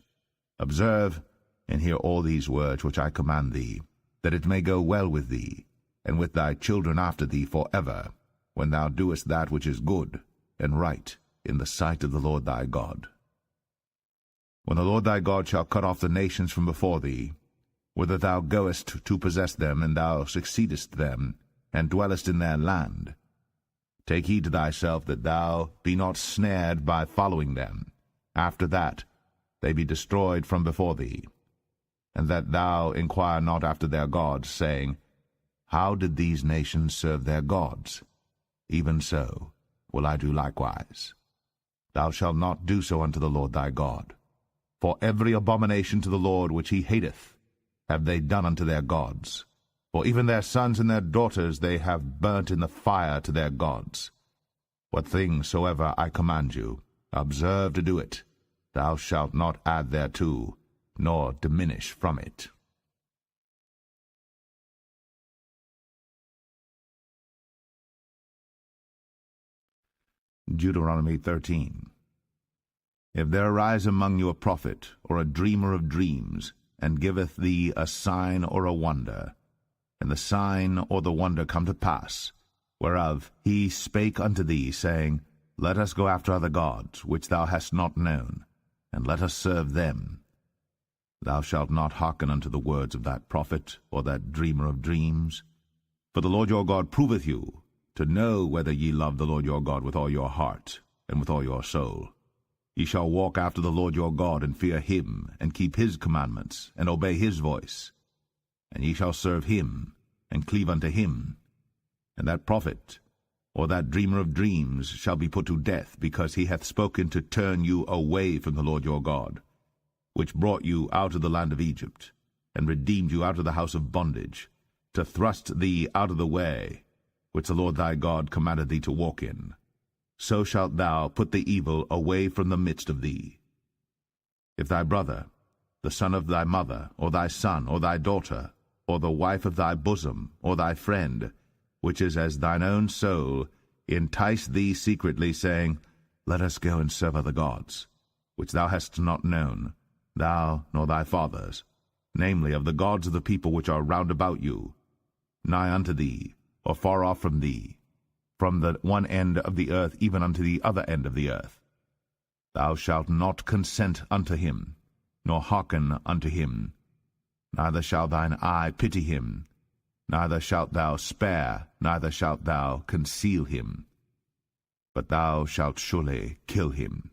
Speaker 1: Observe and hear all these words which I command thee, that it may go well with thee, and with thy children after thee for ever, when thou doest that which is good and right in the sight of the Lord thy God. When the Lord thy God shall cut off the nations from before thee, whither thou goest to possess them, and thou succeedest them, and dwellest in their land, take heed to thyself that thou be not snared by following them, after that they be destroyed from before thee, and that thou inquire not after their gods, saying, How did these nations serve their gods? Even so will I do likewise. Thou shalt not do so unto the Lord thy God. For every abomination to the Lord which he hateth have they done unto their gods. For even their sons and their daughters they have burnt in the fire to their gods. What thing soever I command you, observe to do it. Thou shalt not add thereto, nor diminish from it. Deuteronomy 13. If there arise among you a prophet, or a dreamer of dreams, and giveth thee a sign or a wonder, and the sign or the wonder come to pass, whereof he spake unto thee, saying, Let us go after other gods, which thou hast not known, and let us serve them. Thou shalt not hearken unto the words of that prophet, or that dreamer of dreams. For the Lord your God proveth you, to know whether ye love the Lord your God with all your heart, and with all your soul. Ye shall walk after the Lord your God, and fear him, and keep his commandments, and obey his voice. And ye shall serve him, and cleave unto him. And that prophet, or that dreamer of dreams, shall be put to death, because he hath spoken to turn you away from the Lord your God, which brought you out of the land of Egypt, and redeemed you out of the house of bondage, to thrust thee out of the way, which the Lord thy God commanded thee to walk in. So shalt thou put the evil away from the midst of thee. If thy brother, the son of thy mother, or thy son, or thy daughter, or the wife of thy bosom, or thy friend, which is as thine own soul, entice thee secretly, saying, Let us go and serve other gods, which thou hast not known, thou nor thy fathers, namely of the gods of the people which are round about you, nigh unto thee, or far off from thee, from the one end of the earth even unto the other end of the earth. Thou shalt not consent unto him, nor hearken unto him. Neither shall thine eye pity him, neither shalt thou spare, neither shalt thou conceal him. But thou shalt surely kill him.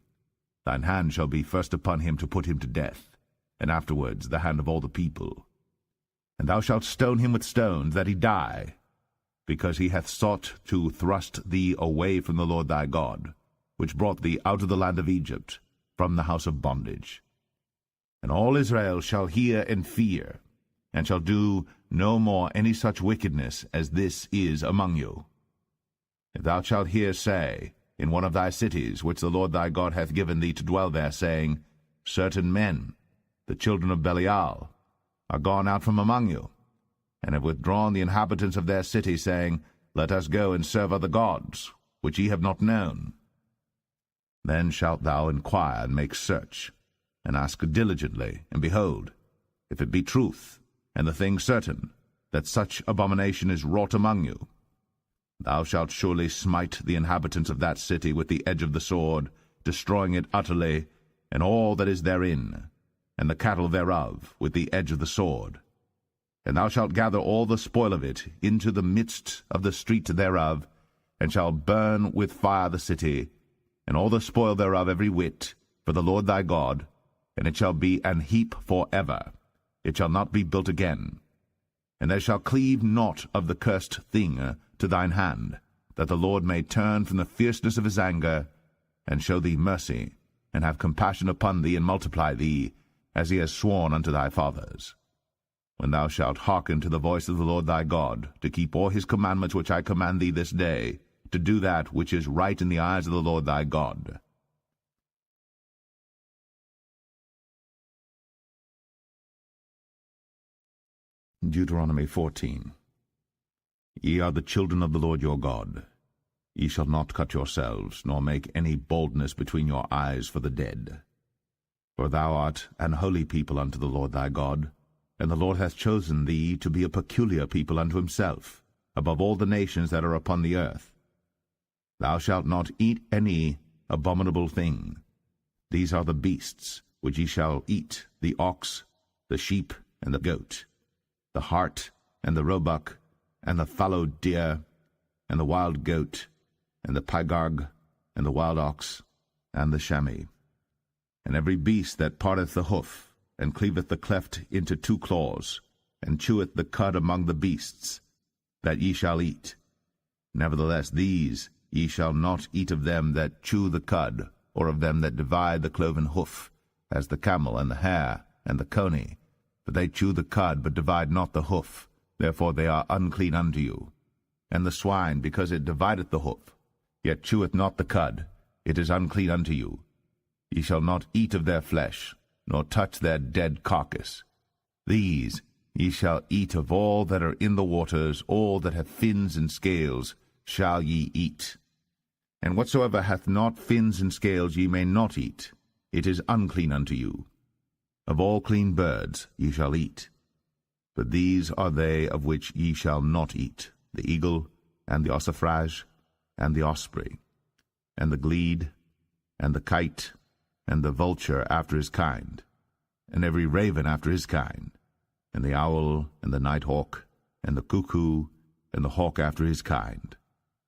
Speaker 1: Thine hand shall be first upon him to put him to death, and afterwards the hand of all the people. And thou shalt stone him with stones, that he die, because he hath sought to thrust thee away from the Lord thy God, which brought thee out of the land of Egypt, from the house of bondage. And all Israel shall hear and fear, and shall do no more any such wickedness as this is among you. If thou shalt hear say, in one of thy cities, which the Lord thy God hath given thee to dwell there, saying, Certain men, the children of Belial, are gone out from among you, and have withdrawn the inhabitants of their city, saying, Let us go and serve other gods, which ye have not known. Then shalt thou inquire and make search, and ask diligently, and behold, if it be truth, and the thing certain, that such abomination is wrought among you, thou shalt surely smite the inhabitants of that city with the edge of the sword, destroying it utterly, and all that is therein, and the cattle thereof, with the edge of the sword. And thou shalt gather all the spoil of it into the midst of the street thereof, and shalt burn with fire the city, and all the spoil thereof every whit, for the Lord thy God, and it shall be an heap for ever. It shall not be built again. And there shall cleave naught of the cursed thing to thine hand, that the Lord may turn from the fierceness of his anger, and show thee mercy, and have compassion upon thee, and multiply thee, as he has sworn unto thy fathers. When thou shalt hearken to the voice of the Lord thy God, to keep all his commandments which I command thee this day, to do that which is right in the eyes of the Lord thy God. Deuteronomy 14. Ye are the children of the Lord your God. Ye shall not cut yourselves, nor make any baldness between your eyes for the dead. For thou art an holy people unto the Lord thy God, and the Lord hath chosen thee to be a peculiar people unto himself, above all the nations that are upon the earth. Thou shalt not eat any abominable thing. These are the beasts which ye shall eat, the ox, the sheep, and the goat, the hart, and the roebuck, and the fallow deer, and the wild goat, and the pygarg, and the wild ox, and the chamois. And every beast that parteth the hoof, and cleaveth the cleft into two claws, and cheweth the cud among the beasts, that ye shall eat. Nevertheless these ye shall not eat of them that chew the cud, or of them that divide the cloven hoof, as the camel, and the hare, and the coney. For they chew the cud, but divide not the hoof, therefore they are unclean unto you. And the swine, because it divideth the hoof, yet cheweth not the cud, it is unclean unto you. Ye shall not eat of their flesh, nor touch their dead carcass. These ye shall eat of all that are in the waters, all that have fins and scales shall ye eat. And whatsoever hath not fins and scales ye may not eat, it is unclean unto you. Of all clean birds ye shall eat. But these are they of which ye shall not eat, the eagle, and the ossifrage, and the osprey, and the glede, and the kite, and the vulture after his kind, and every raven after his kind, and the owl, and the night hawk, and the cuckoo, and the hawk after his kind,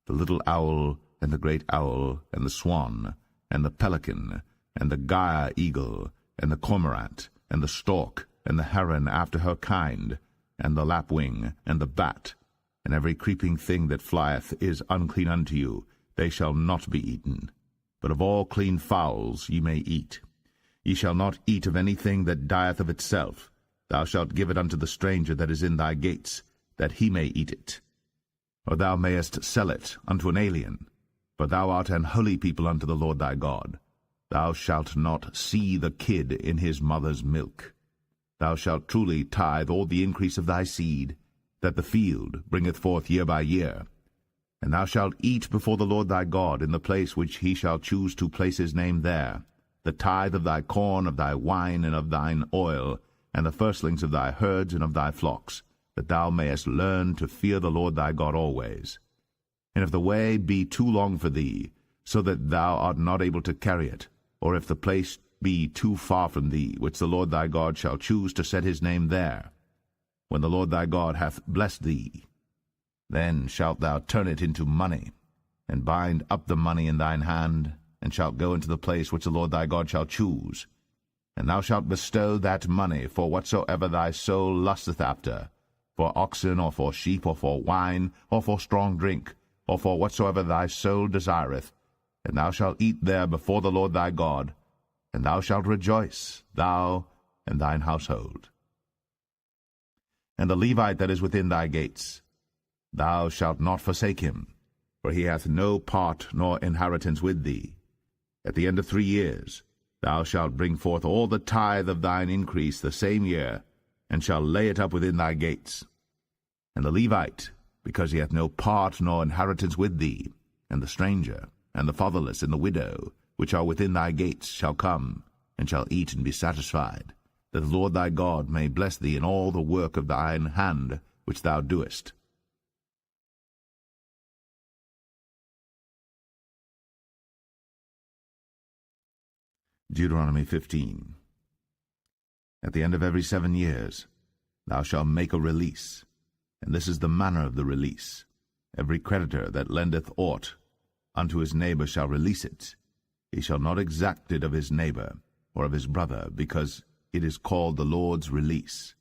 Speaker 1: the little owl, and the great owl, and the swan, and the pelican, and the gyre eagle, and the cormorant, and the stork, and the heron after her kind, and the lapwing, and the bat, and every creeping thing that flieth is unclean unto you, they shall not be eaten. But of all clean fowls ye may eat. Ye shall not eat of anything that dieth of itself. Thou shalt give it unto the stranger that is in thy gates, that he may eat it. Or thou mayest sell it unto an alien, for thou art an holy people unto the Lord thy God. Thou shalt not see the kid in his mother's milk. Thou shalt truly tithe all the increase of thy seed, that the field bringeth forth year by year. And thou shalt eat before the Lord thy God in the place which he shall choose to place his name there, the tithe of thy corn, of thy wine, and of thine oil, and the firstlings of thy herds and of thy flocks, that thou mayest learn to fear the Lord thy God always. And if the way be too long for thee, so that thou art not able to carry it, or if the place be too far from thee, which the Lord thy God shall choose to set his name there, when the Lord thy God hath blessed thee, then shalt thou turn it into money, and bind up the money in thine hand, and shalt go into the place which the Lord thy God shall choose. And thou shalt bestow that money for whatsoever thy soul lusteth after, for oxen, or for sheep, or for wine, or for strong drink, or for whatsoever thy soul desireth. And thou shalt eat there before the Lord thy God, and thou shalt rejoice, thou and thine household. And the Levite that is within thy gates, thou shalt not forsake him, for he hath no part nor inheritance with thee. At the end of 3 years thou shalt bring forth all the tithe of thine increase the same year, and shalt lay it up within thy gates. And the Levite, because he hath no part nor inheritance with thee, and the stranger, and the fatherless, and the widow, which are within thy gates, shall come, and shall eat and be satisfied, that the Lord thy God may bless thee in all the work of thine hand which thou doest. Deuteronomy 15. At the end of every 7 years thou shalt make a release, and this is the manner of the release. Every creditor that lendeth aught unto his neighbor shall release it. He shall not exact it of his neighbor, or of his brother, because it is called the Lord's release.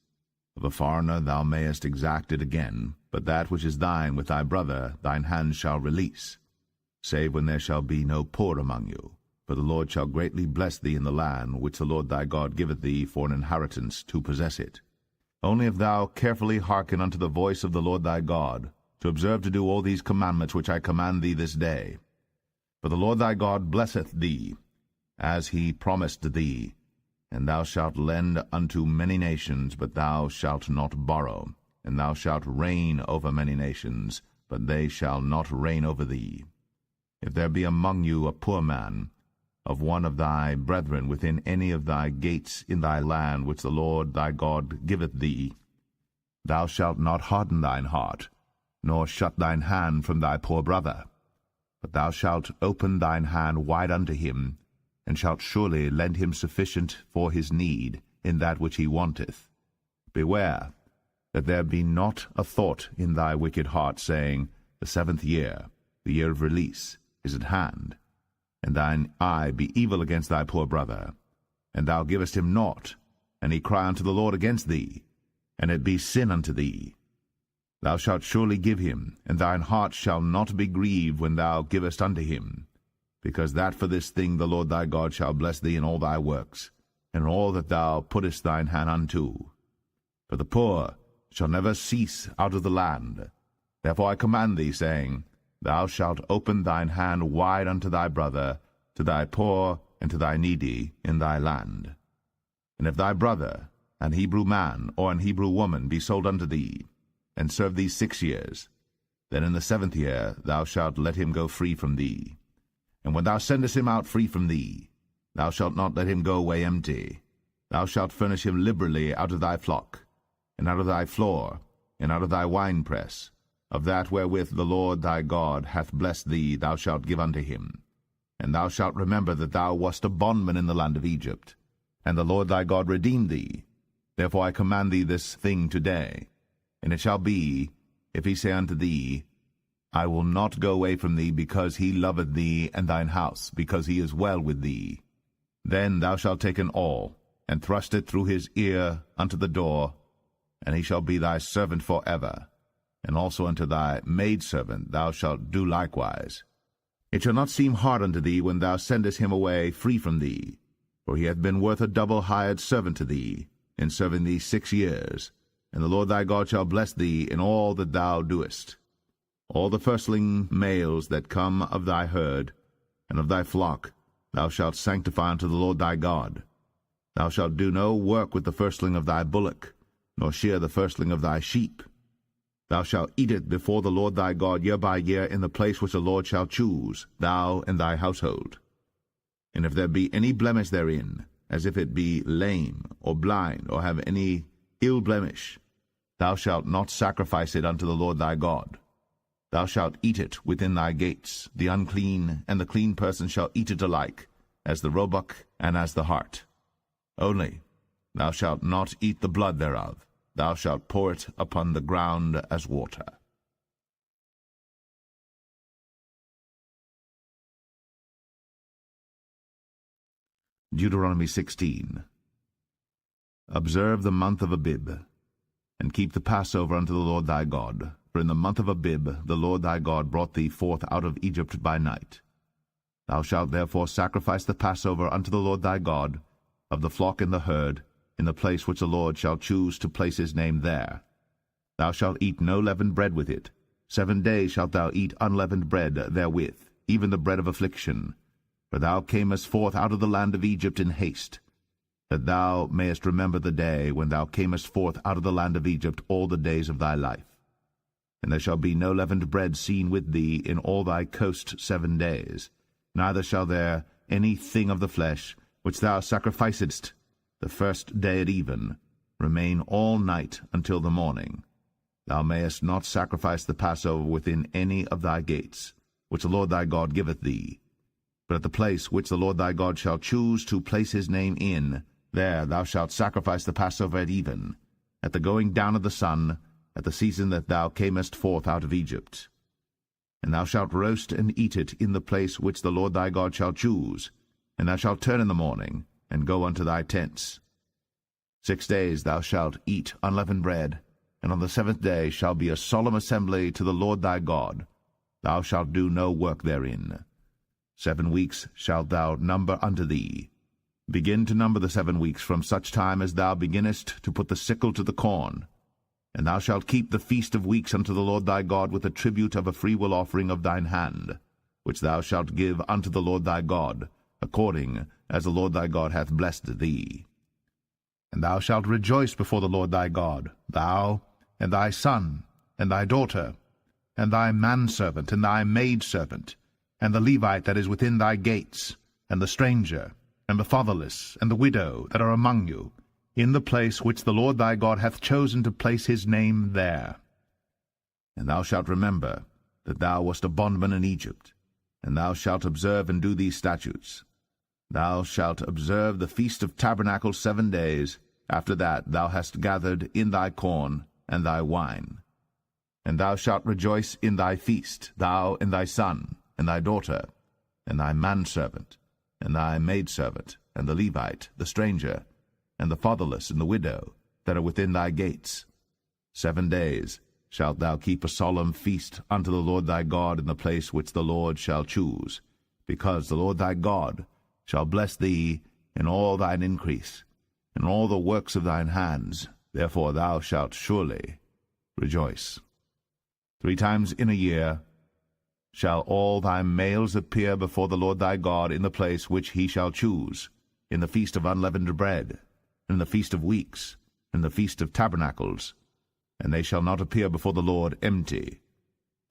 Speaker 1: Of a foreigner thou mayest exact it again, but that which is thine with thy brother thine hand shall release, save when there shall be no poor among you. For the Lord shall greatly bless thee in the land which the Lord thy God giveth thee for an inheritance to possess it. Only if thou carefully hearken unto the voice of the Lord thy God, to observe to do all these commandments which I command thee this day. For the Lord thy God blesseth thee, as he promised thee, and thou shalt lend unto many nations, but thou shalt not borrow, and thou shalt reign over many nations, but they shall not reign over thee. If there be among you a poor man, of one of thy brethren within any of thy gates in thy land which the Lord thy God giveth thee, thou shalt not harden thine heart, nor shut thine hand from thy poor brother, but thou shalt open thine hand wide unto him, and shalt surely lend him sufficient for his need in that which he wanteth. Beware that there be not a thought in thy wicked heart, saying, The 7th year, the year of release, is at hand, and thine eye be evil against thy poor brother, and thou givest him naught, and he cry unto the Lord against thee, and it be sin unto thee. Thou shalt surely give him, and thine heart shall not be grieved when thou givest unto him, because that for this thing the Lord thy God shall bless thee in all thy works, and all that thou puttest thine hand unto. For the poor shall never cease out of the land. Therefore I command thee, saying, Thou shalt open thine hand wide unto thy brother, to thy poor and to thy needy in thy land. And if thy brother, an Hebrew man or an Hebrew woman, be sold unto thee, and serve thee 6 years, then in the 7th year thou shalt let him go free from thee. And when thou sendest him out free from thee, thou shalt not let him go away empty. Thou shalt furnish him liberally out of thy flock, and out of thy floor, and out of thy winepress. Of that wherewith the Lord thy God hath blessed thee thou shalt give unto him. And thou shalt remember that thou wast a bondman in the land of Egypt, and the Lord thy God redeemed thee. Therefore I command thee this thing today. And it shall be, if he say unto thee, I will not go away from thee, because he loveth thee and thine house, because he is well with thee, then thou shalt take an awl, and thrust it through his ear unto the door, and he shall be thy servant for ever. And also unto thy maidservant thou shalt do likewise. It shall not seem hard unto thee when thou sendest him away free from thee, for he hath been worth a double hired servant to thee, in serving thee 6 years. And the Lord thy God shall bless thee in all that thou doest. All the firstling males that come of thy herd and of thy flock thou shalt sanctify unto the Lord thy God. Thou shalt do no work with the firstling of thy bullock, nor shear the firstling of thy sheep. Thou shalt eat it before the Lord thy God year by year in the place which the Lord shall choose, thou and thy household. And if there be any blemish therein, as if it be lame, or blind, or have any ill blemish, thou shalt not sacrifice it unto the Lord thy God. Thou shalt eat it within thy gates. The unclean and the clean person shall eat it alike, as the roebuck and as the hart. Only thou shalt not eat the blood thereof, thou shalt pour it upon the ground as water. Deuteronomy 16. Observe the month of Abib, and keep the Passover unto the Lord thy God. For in the month of Abib the Lord thy God brought thee forth out of Egypt by night. Thou shalt therefore sacrifice the Passover unto the Lord thy God, of the flock and the herd, in the place which the Lord shall choose to place his name there. Thou shalt eat no leavened bread with it. 7 days shalt thou eat unleavened bread therewith, even the bread of affliction. For thou camest forth out of the land of Egypt in haste, that thou mayest remember the day when thou camest forth out of the land of Egypt all the days of thy life. And there shall be no leavened bread seen with thee in all thy coast 7 days, neither shall there any thing of the flesh, which thou sacrificedst the first day at even, remain all night until the morning. Thou mayest not sacrifice the Passover within any of thy gates, which the Lord thy God giveth thee. But at the place which the Lord thy God shall choose to place his name in, there thou shalt sacrifice the Passover at even, at the going down of the sun, at the season that thou camest forth out of Egypt. And thou shalt roast and eat it in the place which the Lord thy God shall choose, and thou shalt turn in the morning, and go unto thy tents. 6 days thou shalt eat unleavened bread, and on the 7th day shall be a solemn assembly to the Lord thy God. Thou shalt do no work therein. 7 weeks shalt thou number unto thee. Begin to number the 7 weeks from such time as thou beginnest to put the sickle to the corn. And thou shalt keep the feast of weeks unto the Lord thy God with a tribute of a freewill offering of thine hand, which thou shalt give unto the Lord thy God, according as the Lord thy God hath blessed thee. And thou shalt rejoice before the Lord thy God, thou, and thy son, and thy daughter, and thy manservant, and thy maidservant, and the Levite that is within thy gates, and the stranger, and the fatherless, and the widow that are among you, in the place which the Lord thy God hath chosen to place his name there. And thou shalt remember that thou wast a bondman in Egypt, and thou shalt observe and do these statutes. Thou shalt observe the Feast of Tabernacles 7 days. After that thou hast gathered in thy corn and thy wine. And thou shalt rejoice in thy feast, thou and thy son, and thy daughter, and thy manservant, and thy maidservant, and the Levite, the stranger, and the fatherless, and the widow, that are within thy gates. 7 days shalt thou keep a solemn feast unto the Lord thy God in the place which the Lord shall choose, because the Lord thy God shall bless thee in all thine increase, in all the works of thine hands. Therefore thou shalt surely rejoice. 3 times in a year shall all thy males appear before the Lord thy God in the place which he shall choose, in the feast of unleavened bread, in the feast of weeks, in the feast of tabernacles, and they shall not appear before the Lord empty.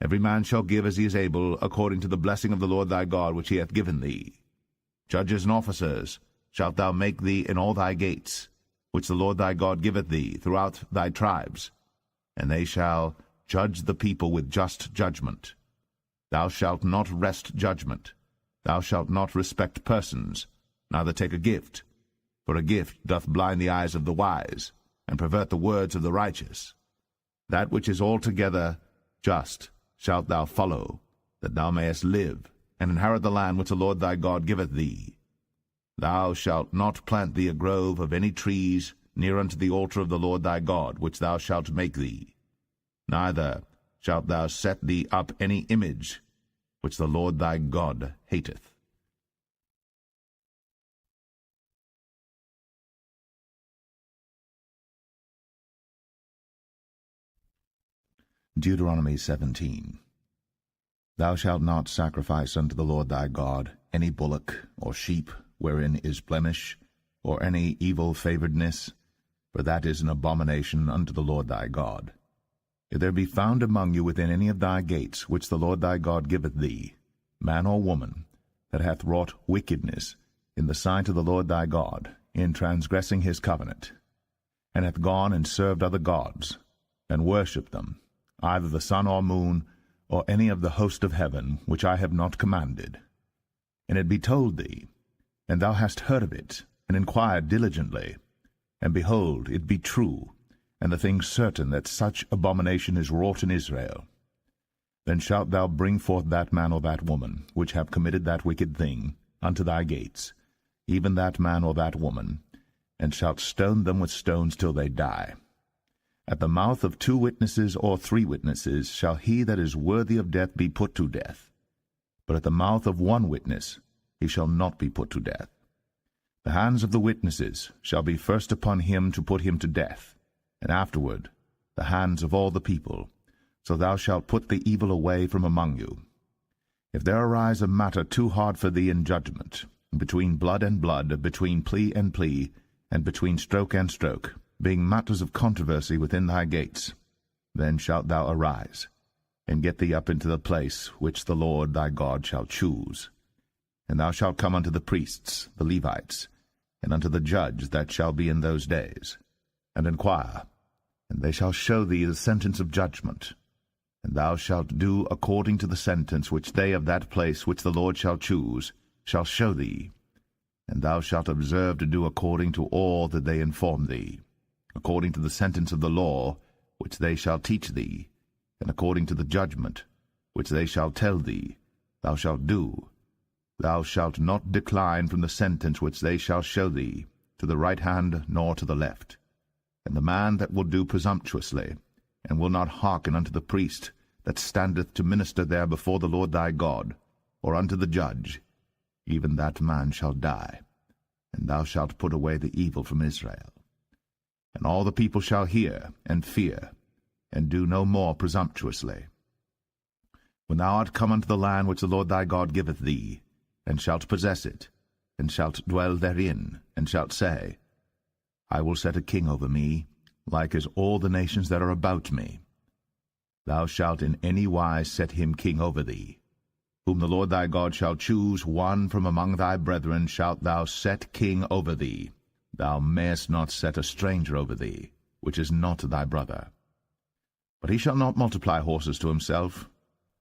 Speaker 1: Every man shall give as he is able, according to the blessing of the Lord thy God which he hath given thee. Judges and officers shalt thou make thee in all thy gates, which the Lord thy God giveth thee throughout thy tribes, and they shall judge the people with just judgment. Thou shalt not wrest judgment. Thou shalt not respect persons, neither take a gift, for a gift doth blind the eyes of the wise, and pervert the words of the righteous. That which is altogether just shalt thou follow, that thou mayest live, and inherit the land which the Lord thy God giveth thee. Thou shalt not plant thee a grove of any trees near unto the altar of the Lord thy God, which thou shalt make thee. Neither shalt thou set thee up any image, which the Lord thy God hateth. Deuteronomy 17. Thou shalt not sacrifice unto the Lord thy God any bullock or sheep wherein is blemish, or any evil-favoredness, for that is an abomination unto the Lord thy God. If there be found among you within any of thy gates which the Lord thy God giveth thee, man or woman, that hath wrought wickedness in the sight of the Lord thy God, in transgressing his covenant, and hath gone and served other gods, and worshipped them, either the sun or moon, or any of the host of heaven, which I have not commanded. And it be told thee, And thou hast heard of it, and inquired diligently. And behold, it be true, and the thing certain that such abomination is wrought in Israel. Then shalt thou bring forth that man or that woman, which have committed that wicked thing, unto thy gates, even that man or that woman, and shalt stone them with stones till they die. At the mouth of 2 witnesses or 3 witnesses shall he that is worthy of death be put to death. But at the mouth of 1 witness he shall not be put to death. The hands of the witnesses shall be first upon him to put him to death, and afterward the hands of all the people. So thou shalt put the evil away from among you. If there arise a matter too hard for thee in judgment, between blood and blood, between plea and plea, and between stroke and stroke, being matters of controversy within thy gates, then shalt thou arise, and get thee up into the place which the Lord thy God shall choose. And thou shalt come unto the priests, the Levites, and unto the judge that shall be in those days, and inquire, and they shall show thee the sentence of judgment. And thou shalt do according to the sentence which they of that place which the Lord shall choose shall show thee. And thou shalt observe to do according to all that they inform thee, according to the sentence of the law which they shall teach thee, and according to the judgment which they shall tell thee, thou shalt do. Thou shalt not decline from the sentence which they shall show thee, to the right hand nor to the left. And the man that will do presumptuously, and will not hearken unto the priest that standeth to minister there before the Lord thy God, or unto the judge, even that man shall die, and thou shalt put away the evil from Israel. And all the people shall hear and fear, and do no more presumptuously. When thou art come unto the land which the Lord thy God giveth thee, and shalt possess it, and shalt dwell therein, and shalt say, I will set a king over me, like as all the nations that are about me. Thou shalt in any wise set him king over thee. Whom the Lord thy God shall choose, one from among thy brethren shalt thou set king over thee. Thou mayest not set a stranger over thee, which is not thy brother. But he shall not multiply horses to himself,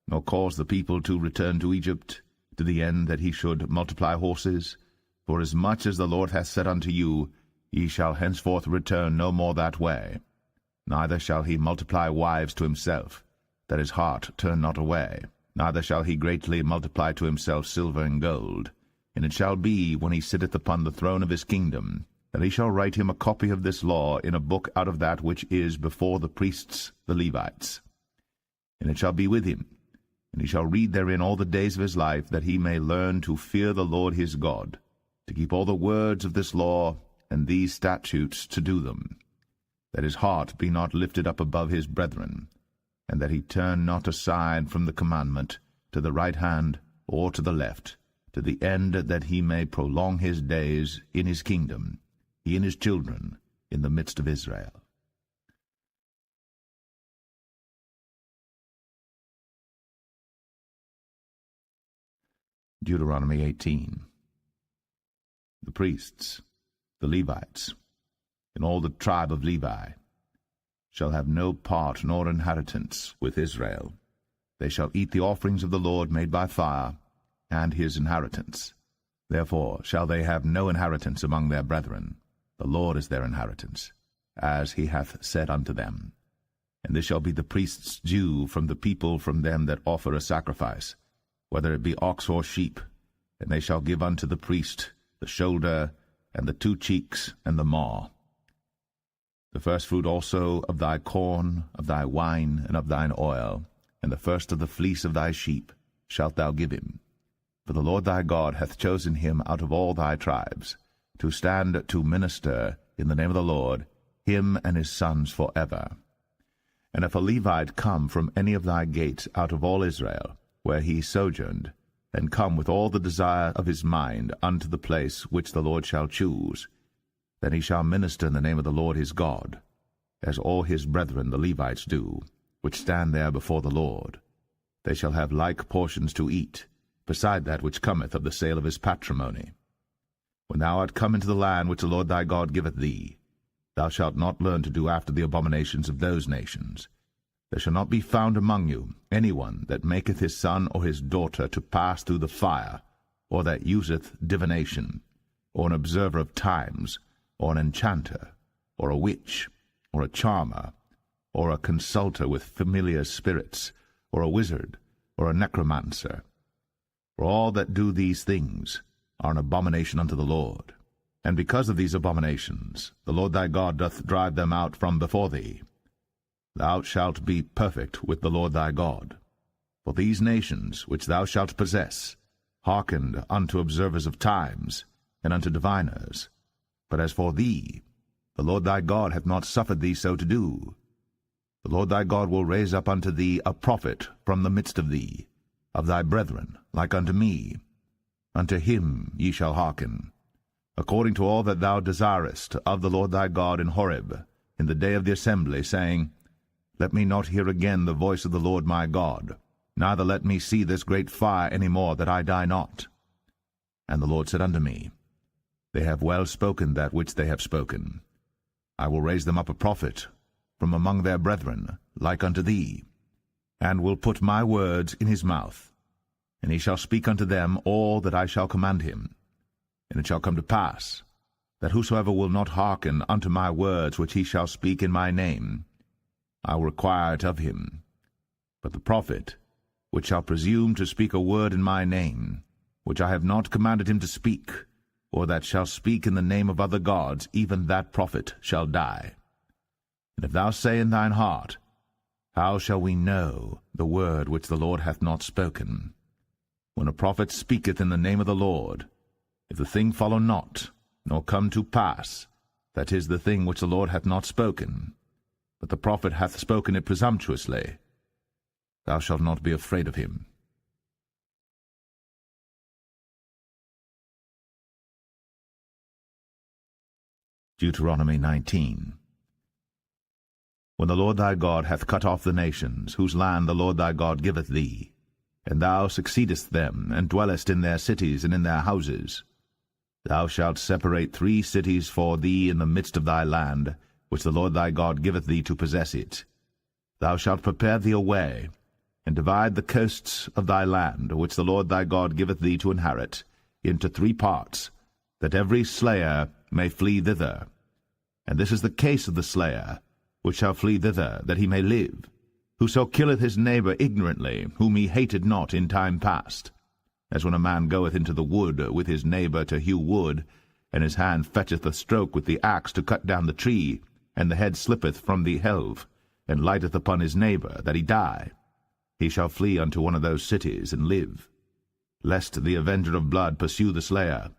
Speaker 1: nor cause the people to return to Egypt, to the end that he should multiply horses. For as much as the Lord hath said unto you, ye shall henceforth return no more that way. Neither shall he multiply wives to himself, that his heart turn not away. Neither shall he greatly multiply to himself silver and gold. And it shall be, when he sitteth upon the throne of his kingdom, that he shall write him a copy of this law in a book out of that which is before the priests the Levites. And it shall be with him, and he shall read therein all the days of his life, that he may learn to fear the Lord his God, to keep all the words of this law and these statutes to do them, that his heart be not lifted up above his brethren, and that he turn not aside from the commandment to the right hand or to the left, to the end that he may prolong his days in his kingdom, he and his children, in the midst of Israel. Deuteronomy 18. The priests, the Levites, and all the tribe of Levi, shall have no part nor inheritance with Israel. They shall eat the offerings of the Lord made by fire, and his inheritance. Therefore shall they have no inheritance among their brethren. The Lord is their inheritance, as he hath said unto them. And this shall be the priest's due from the people from them that offer a sacrifice, whether it be ox or sheep, and they shall give unto the priest the shoulder, and the 2 cheeks, and the maw. The firstfruit also of thy corn, of thy wine, and of thine oil, and the first of the fleece of thy sheep shalt thou give him. For the Lord thy God hath chosen him out of all thy tribes, to stand to minister in the name of the Lord, him and his sons forever. And if a Levite come from any of thy gates out of all Israel, where he sojourned, and come with all the desire of his mind unto the place which the Lord shall choose, then he shall minister in the name of the Lord his God, as all his brethren the Levites do, which stand there before the Lord. They shall have like portions to eat, beside that which cometh of the sale of his patrimony. When thou art come into the land which the Lord thy God giveth thee, thou shalt not learn to do after the abominations of those nations. There shall not be found among you any one that maketh his son or his daughter to pass through the fire, or that useth divination, or an observer of times, or an enchanter, or a witch, or a charmer, or a consulter with familiar spirits, or a wizard, or a necromancer. For all that do these things are an abomination unto the Lord. And because of these abominations the Lord thy God doth drive them out from before thee. Thou shalt be perfect with the Lord thy God. For these nations which thou shalt possess hearkened unto observers of times, and unto diviners. But as for thee, the Lord thy God hath not suffered thee so to do. The Lord thy God will raise up unto thee a prophet from the midst of thee, of thy brethren, like unto me. Unto him ye shall hearken, according to all that thou desirest of the Lord thy God in Horeb, in the day of the assembly, saying, Let me not hear again the voice of the Lord my God, neither let me see this great fire any more, that I die not. And the Lord said unto me, They have well spoken that which they have spoken. I will raise them up a prophet from among their brethren, like unto thee, and will put my words in his mouth, and he shall speak unto them all that I shall command him. And it shall come to pass, that whosoever will not hearken unto my words which he shall speak in my name, I will require it of him. But the prophet, which shall presume to speak a word in my name, which I have not commanded him to speak, or that shall speak in the name of other gods, even that prophet shall die. And if thou say in thine heart, How shall we know the word which the Lord hath not spoken? When a prophet speaketh in the name of the Lord, if the thing follow not, nor come to pass, that is the thing which the Lord hath not spoken, but the prophet hath spoken it presumptuously, thou shalt not be afraid of him. Deuteronomy 19. When the Lord thy God hath cut off the nations, whose land the Lord thy God giveth thee, and thou succeedest them, and dwellest in their cities and in their houses, thou shalt separate 3 cities for thee in the midst of thy land, which the Lord thy God giveth thee to possess it. Thou shalt prepare thee a way, and divide the coasts of thy land, which the Lord thy God giveth thee to inherit, into 3 parts, that every slayer may flee thither. And this is the case of the slayer, which shall flee thither, that he may live, whoso killeth his neighbor ignorantly, whom he hated not in time past. As when a man goeth into the wood with his neighbor to hew wood, and his hand fetcheth a stroke with the axe to cut down the tree, and the head slippeth from the helve, and lighteth upon his neighbor, that he die. He shall flee unto one of those cities, and live, lest the avenger of blood pursue the slayer,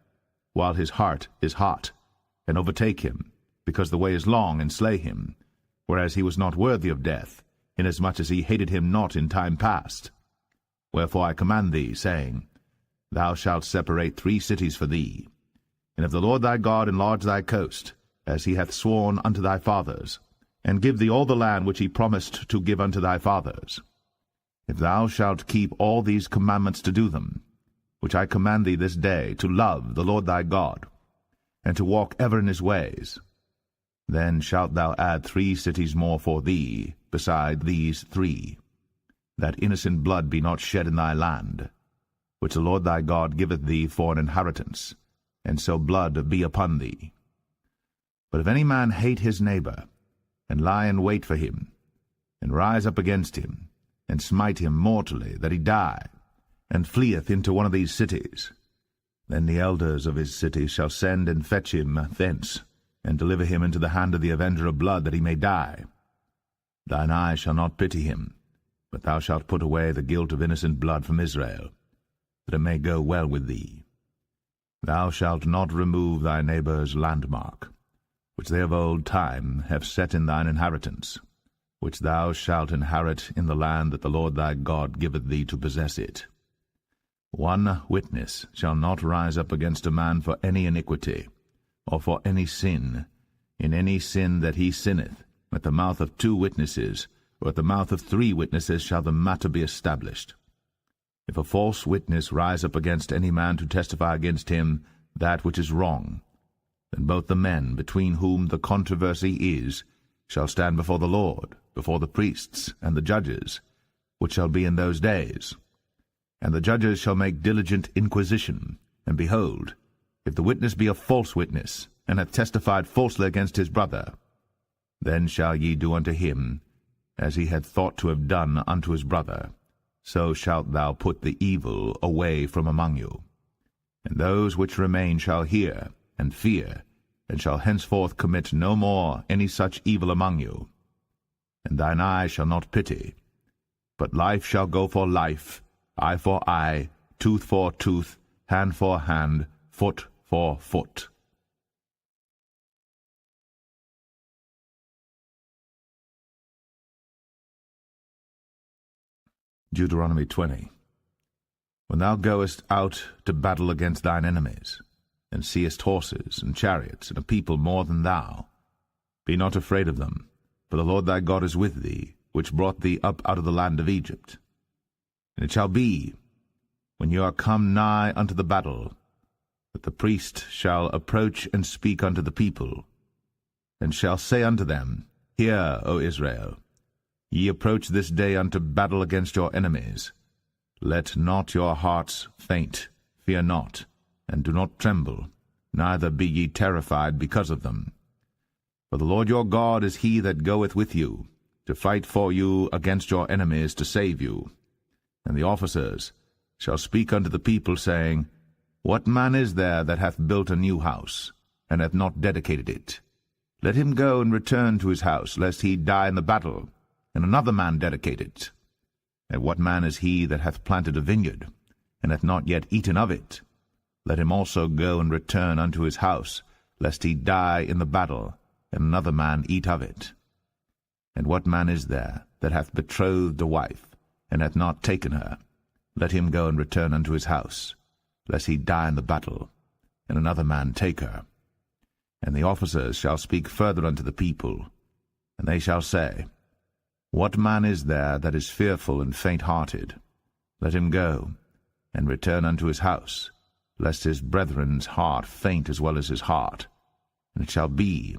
Speaker 1: while his heart is hot, and overtake him, because the way is long, and slay him, whereas he was not worthy of death, inasmuch as he hated him not in time past. Wherefore I command thee, saying, Thou shalt separate 3 cities for thee. And if the Lord thy God enlarge thy coast, as he hath sworn unto thy fathers, and give thee all the land which he promised to give unto thy fathers, if thou shalt keep all these commandments to do them, which I command thee this day, to love the Lord thy God, and to walk ever in his ways, then shalt thou add 3 cities more for thee, beside these 3, that innocent blood be not shed in thy land, which the Lord thy God giveth thee for an inheritance, and so blood be upon thee. But if any man hate his neighbor, and lie in wait for him, and rise up against him, and smite him mortally, that he die, and fleeth into one of these cities, then the elders of his city shall send and fetch him thence, and deliver him into the hand of the avenger of blood, that he may die. Thine eye shall not pity him, but thou shalt put away the guilt of innocent blood from Israel, that it may go well with thee. Thou shalt not remove thy neighbour's landmark, which they of old time have set in thine inheritance, which thou shalt inherit in the land that the Lord thy God giveth thee to possess it. 1 witness shall not rise up against a man for any iniquity, or for any sin. In any sin that he sinneth, at the mouth of 2 witnesses, or at the mouth of 3 witnesses shall the matter be established. If a false witness rise up against any man to testify against him that which is wrong, then both the men between whom the controversy is shall stand before the Lord, before the priests and the judges, which shall be in those days. And the judges shall make diligent inquisition, and behold, if the witness be a false witness, and hath testified falsely against his brother, then shall ye do unto him as he had thought to have done unto his brother. So shalt thou put the evil away from among you. And those which remain shall hear and fear, and shall henceforth commit no more any such evil among you. And thine eye shall not pity, but life shall go for life, eye for eye, tooth for tooth, hand for hand, foot for foot. Deuteronomy 20. When thou goest out to battle against thine enemies, and seest horses and chariots, and a people more than thou, be not afraid of them, for the Lord thy God is with thee, which brought thee up out of the land of Egypt. And it shall be, when you are come nigh unto the battle, that the priest shall approach and speak unto the people, and shall say unto them, Hear, O Israel, ye approach this day unto battle against your enemies. Let not your hearts faint, fear not, and do not tremble, neither be ye terrified because of them. For the Lord your God is he that goeth with you, to fight for you against your enemies, to save you. And the officers shall speak unto the people, saying, What man is there that hath built a new house, and hath not dedicated it? Let him go and return to his house, lest he die in the battle, and another man dedicate it. And what man is he that hath planted a vineyard, and hath not yet eaten of it? Let him also go and return unto his house, lest he die in the battle, and another man eat of it. And what man is there that hath betrothed a wife, and hath not taken her? Let him go and return unto his house, lest he die in the battle, and another man take her. And the officers shall speak further unto the people, and they shall say, What man is there that is fearful and faint-hearted? Let him go, and return unto his house, lest his brethren's heart faint as well as his heart. And it shall be,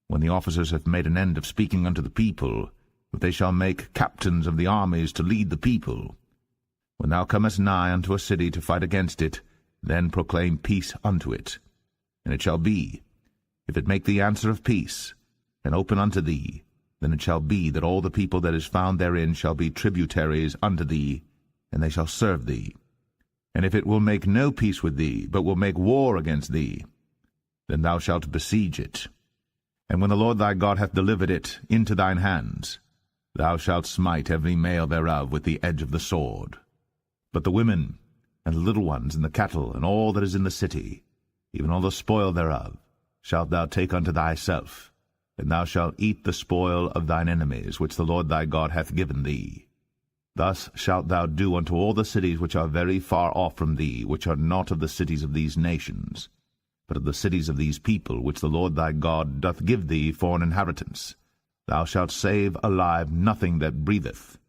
Speaker 1: when the officers have made an end of speaking unto the people, that they shall make captains of the armies to lead the people. When thou comest nigh unto a city to fight against it, then proclaim peace unto it. And it shall be, if it make thee answer of peace, and open unto thee, then it shall be that all the people that is found therein shall be tributaries unto thee, and they shall serve thee. And if it will make no peace with thee, but will make war against thee, then thou shalt besiege it. And when the Lord thy God hath delivered it into thine hands, thou shalt smite every male thereof with the edge of the sword. But the women, and the little ones, and the cattle, and all that is in the city, even all the spoil thereof, shalt thou take unto thyself, and thou shalt eat the spoil of thine enemies, which the Lord thy God hath given thee. Thus shalt thou do unto all the cities which are very far off from thee, which are not of the cities of these nations, but of the cities of these people, which the Lord thy God doth give thee for an inheritance. Thou shalt save alive nothing that breatheth,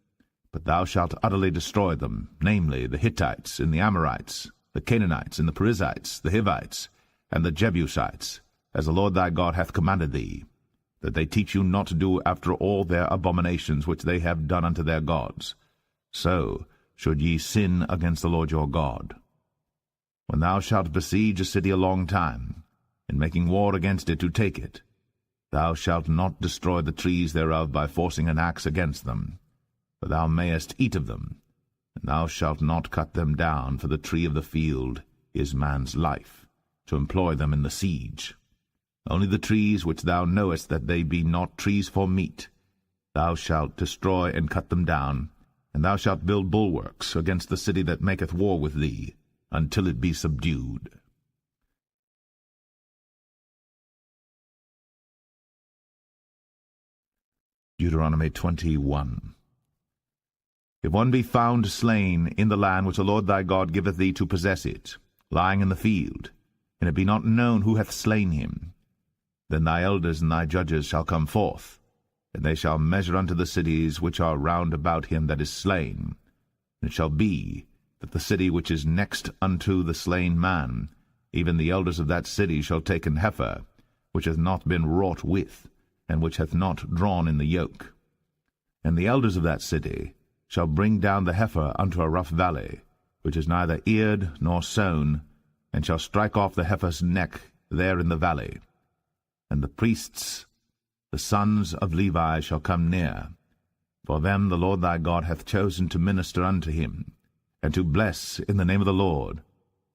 Speaker 1: but thou shalt utterly destroy them, namely the Hittites, and the Amorites, the Canaanites, and the Perizzites, the Hivites, and the Jebusites, as the Lord thy God hath commanded thee, that they teach you not to do after all their abominations which they have done unto their gods. So should ye sin against the Lord your God. When thou shalt besiege a city a long time, in making war against it to take it, thou shalt not destroy the trees thereof by forcing an axe against them, for thou mayest eat of them, and thou shalt not cut them down, for the tree of the field is man's life, to employ them in the siege. Only the trees which thou knowest that they be not trees for meat, thou shalt destroy and cut them down, and thou shalt build bulwarks against the city that maketh war with thee, until it be subdued. Deuteronomy 21. If one be found slain in the land which the Lord thy God giveth thee to possess it, lying in the field, and it be not known who hath slain him, then thy elders and thy judges shall come forth, and they shall measure unto the cities which are round about him that is slain. And it shall be, that the city which is next unto the slain man, even the elders of that city shall take an heifer, which hath not been wrought with, and which hath not drawn in the yoke. And the elders of that city shall bring down the heifer unto a rough valley, which is neither eared nor sown, and shall strike off the heifer's neck there in the valley. And the priests, the sons of Levi, shall come near. For them the Lord thy God hath chosen to minister unto him, and to bless in the name of the Lord,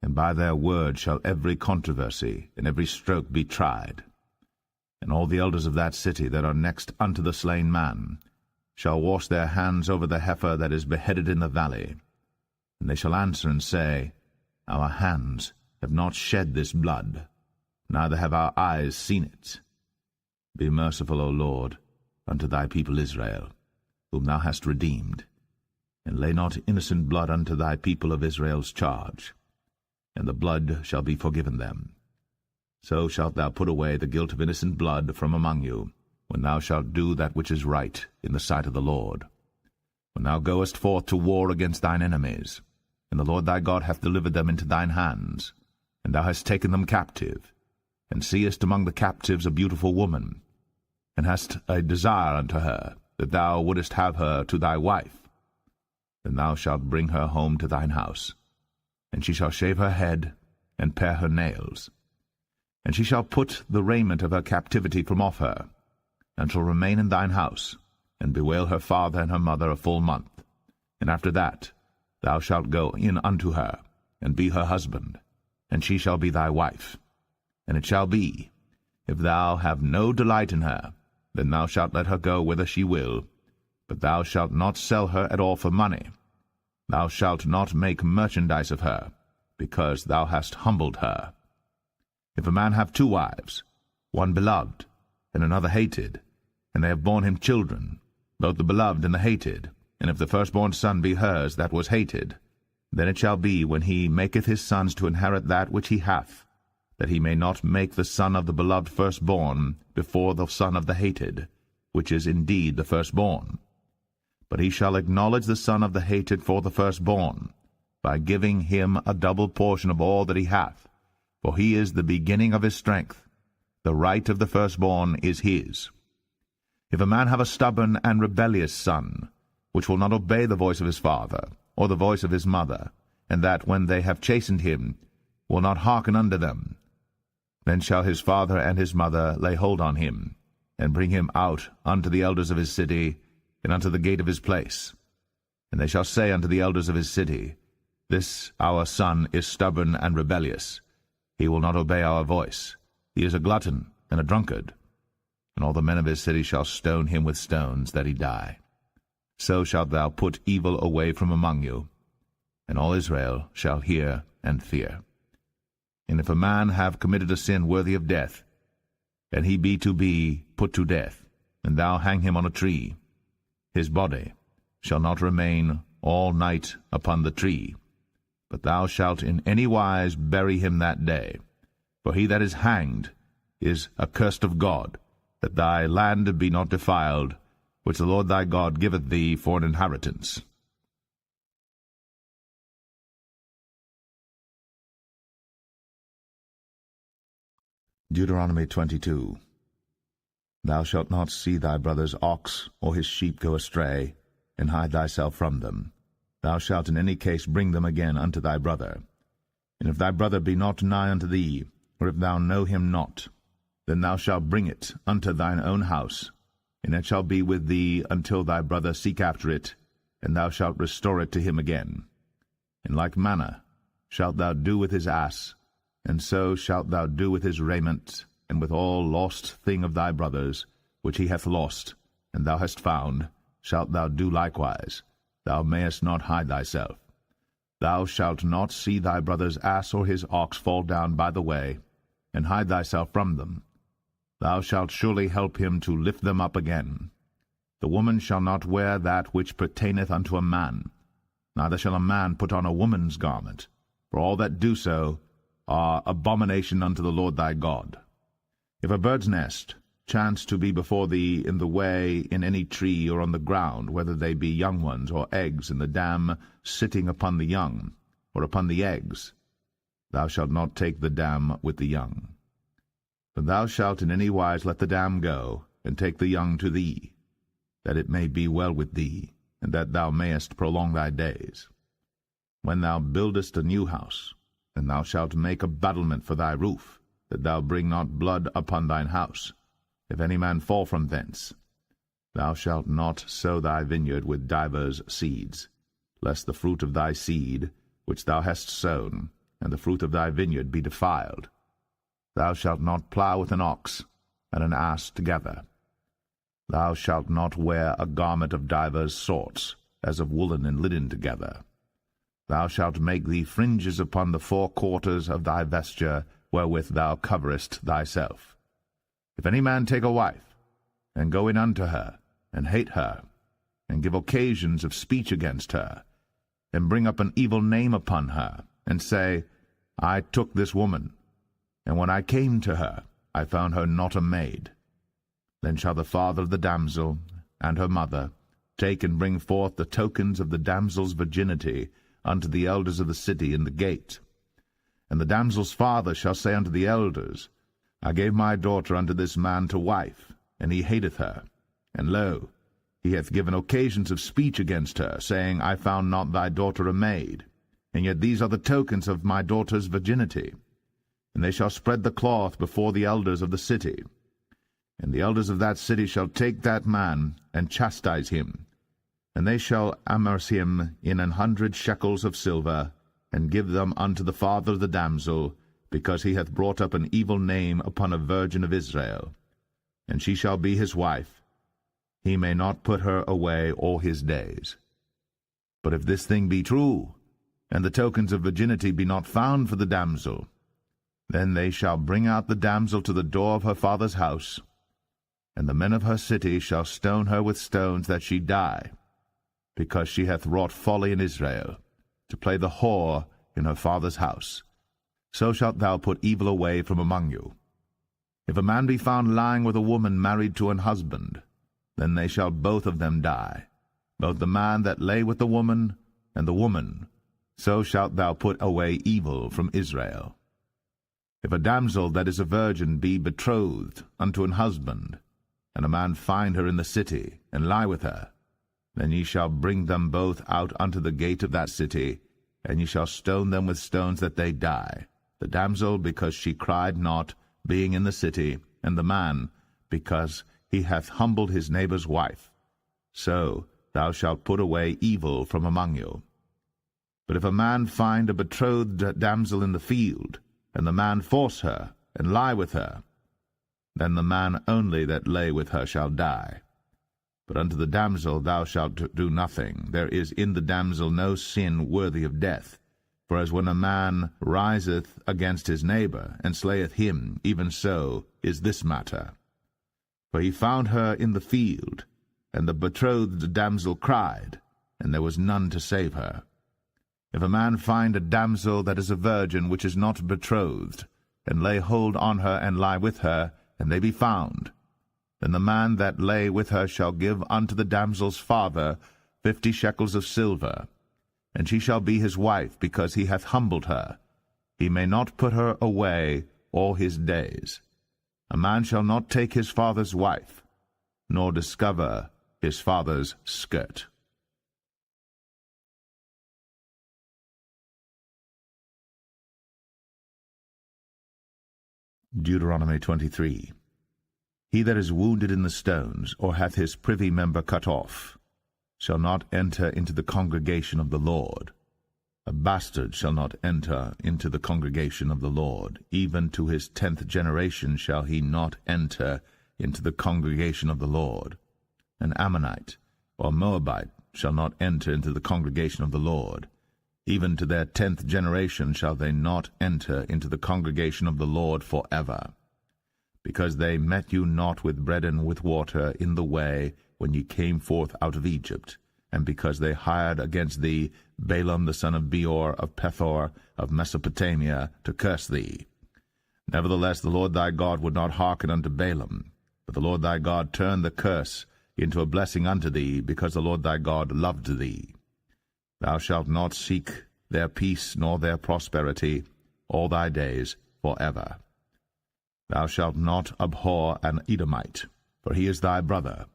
Speaker 1: and by their word shall every controversy and every stroke be tried. And all the elders of that city that are next unto the slain man shall wash their hands over the heifer that is beheaded in the valley. And they shall answer and say, Our hands have not shed this blood, neither have our eyes seen it. Be merciful, O Lord, unto thy people Israel, whom thou hast redeemed, and lay not innocent blood unto thy people of Israel's charge, and the blood shall be forgiven them. So shalt thou put away the guilt of innocent blood from among you, when thou shalt do that which is right in the sight of the Lord. When thou goest forth to war against thine enemies, and the Lord thy God hath delivered them into thine hands, and thou hast taken them captive, and seest among the captives a beautiful woman, and hast a desire unto her, that thou wouldest have her to thy wife, then thou shalt bring her home to thine house, and she shall shave her head, and pare her nails. And she shall put the raiment of her captivity from off her, and shall remain in thine house, and bewail her father and her mother a full month. And after that thou shalt go in unto her, and be her husband, and she shall be thy wife. And it shall be, if thou have no delight in her, then thou shalt let her go whither she will, but thou shalt not sell her at all for money. Thou shalt not make merchandise of her, because thou hast humbled her. If a man have 2 wives, one beloved, and another hated, and they have borne him children, both the beloved and the hated, and if the firstborn son be hers that was hated, then it shall be, when he maketh his sons to inherit that which he hath, that he may not make the son of the beloved firstborn before the son of the hated, which is indeed the firstborn. But he shall acknowledge the son of the hated for the firstborn, by giving him a double portion of all that he hath, for he is the beginning of his strength. The right of the firstborn is his. If a man have a stubborn and rebellious son, which will not obey the voice of his father, or the voice of his mother, and that, when they have chastened him, will not hearken unto them, then shall his father and his mother lay hold on him, and bring him out unto the elders of his city, and unto the gate of his place. And they shall say unto the elders of his city, This our son is stubborn and rebellious. He will not obey our voice. He is a glutton and a drunkard. And all the men of his city shall stone him with stones, that he die. So shalt thou put evil away from among you, and all Israel shall hear and fear. And if a man have committed a sin worthy of death, and he be put to death, and thou hang him on a tree, his body shall not remain all night upon the tree, but thou shalt in any wise bury him that day. For he that is hanged is accursed of God, that thy land be not defiled, which the Lord thy God giveth thee for an inheritance. Deuteronomy 22. Thou shalt not see thy brother's ox or his sheep go astray, and hide thyself from them. Thou shalt in any case bring them again unto thy brother. And if thy brother be not nigh unto thee, or if thou know him not, then thou shalt bring it unto thine own house, and it shall be with thee until thy brother seek after it, and thou shalt restore it to him again. In like manner shalt thou do with his ass, and so shalt thou do with his raiment, and with all lost thing of thy brother's, which he hath lost, and thou hast found, shalt thou do likewise. Thou mayest not hide thyself. Thou shalt not see thy brother's ass or his ox fall down by the way, and hide thyself from them. Thou shalt surely help him to lift them up again. The woman shall not wear that which pertaineth unto a man, neither shall a man put on a woman's garment, for all that do so are abomination unto the Lord thy God. If a bird's nest chance to be before thee in the way in any tree or on the ground, whether they be young ones or eggs, and the dam sitting upon the young, or upon the eggs, thou shalt not take the dam with the young. But thou shalt in any wise let the dam go, and take the young to thee, that it may be well with thee, and that thou mayest prolong thy days. When thou buildest a new house, And thou shalt make a battlement for thy roof, that thou bring not blood upon thine house, if any man fall from thence. Thou shalt not sow thy vineyard with divers seeds, lest the fruit of thy seed, which thou hast sown, and the fruit of thy vineyard be defiled. Thou shalt not plough with an ox and an ass together. Thou shalt not wear a garment of divers sorts, as of woolen and linen together. Thou shalt make thee fringes upon the four quarters of thy vesture, wherewith thou coverest thyself. If any man take a wife, and go in unto her, and hate her, and give occasions of speech against her, and bring up an evil name upon her, and say, I took this woman, and when I came to her, I found her not a maid. Then shall the father of the damsel, and her mother, take and bring forth the tokens of the damsel's virginity unto the elders of the city in the gate. And the damsel's father shall say unto the elders, I gave my daughter unto this man to wife, and he hateth her. And lo, he hath given occasions of speech against her, saying, I found not thy daughter a maid. And yet these are the tokens of my daughter's virginity. And they shall spread the cloth before the elders of the city. And the elders of that city shall take that man, and chastise him. And they shall amerce him in 100 shekels of silver, and give them unto the father of the damsel, because he hath brought up an evil name upon a virgin of Israel. And she shall be his wife. He may not put her away all his days. But if this thing be true, and the tokens of virginity be not found for the damsel, then they shall bring out the damsel to the door of her father's house, and the men of her city shall stone her with stones that she die, because she hath wrought folly in Israel, to play the whore in her father's house. So shalt thou put evil away from among you. If a man be found lying with a woman married to an husband, then they shall both of them die, both the man that lay with the woman, and the woman. So shalt thou put away evil from Israel. If a damsel that is a virgin be betrothed unto an husband, and a man find her in the city, and lie with her, then ye shall bring them both out unto the gate of that city, and ye shall stone them with stones that they die, the damsel because she cried not, being in the city, and the man because he hath humbled his neighbour's wife. So thou shalt put away evil from among you. But if a man find a betrothed damsel in the field, and the man force her, and lie with her, then the man only that lay with her shall die. But unto the damsel thou shalt do nothing. There is in the damsel no sin worthy of death. For as when a man riseth against his neighbour, and slayeth him, even so is this matter. For he found her in the field, and the betrothed damsel cried, and there was none to save her. If a man find a damsel that is a virgin which is not betrothed, and lay hold on her, and lie with her, and they be found, then the man that lay with her shall give unto the damsel's father 50 shekels of silver, and she shall be his wife, because he hath humbled her. He may not put her away all his days. A man shall not take his father's wife, nor discover his father's skirt. Deuteronomy 23. He that is wounded in the stones, or hath his privy member cut off, shall not enter into the congregation of the Lord. A bastard shall not enter into the congregation of the Lord. Even to his 10th generation shall he not enter into the congregation of the Lord. An Ammonite or Moabite shall not enter into the congregation of the Lord. Even to their 10th generation shall they not enter into the congregation of the Lord forever. Because they met you not with bread and with water in the way when ye came forth out of Egypt, and because they hired against thee Balaam the son of Beor of Pethor of Mesopotamia to curse thee. Nevertheless the Lord thy God would not hearken unto Balaam, but the Lord thy God turned the curse into a blessing unto thee, because the Lord thy God loved thee. Thou shalt not seek their peace nor their prosperity all thy days forever. Thou shalt not abhor an Edomite, for he is thy brother.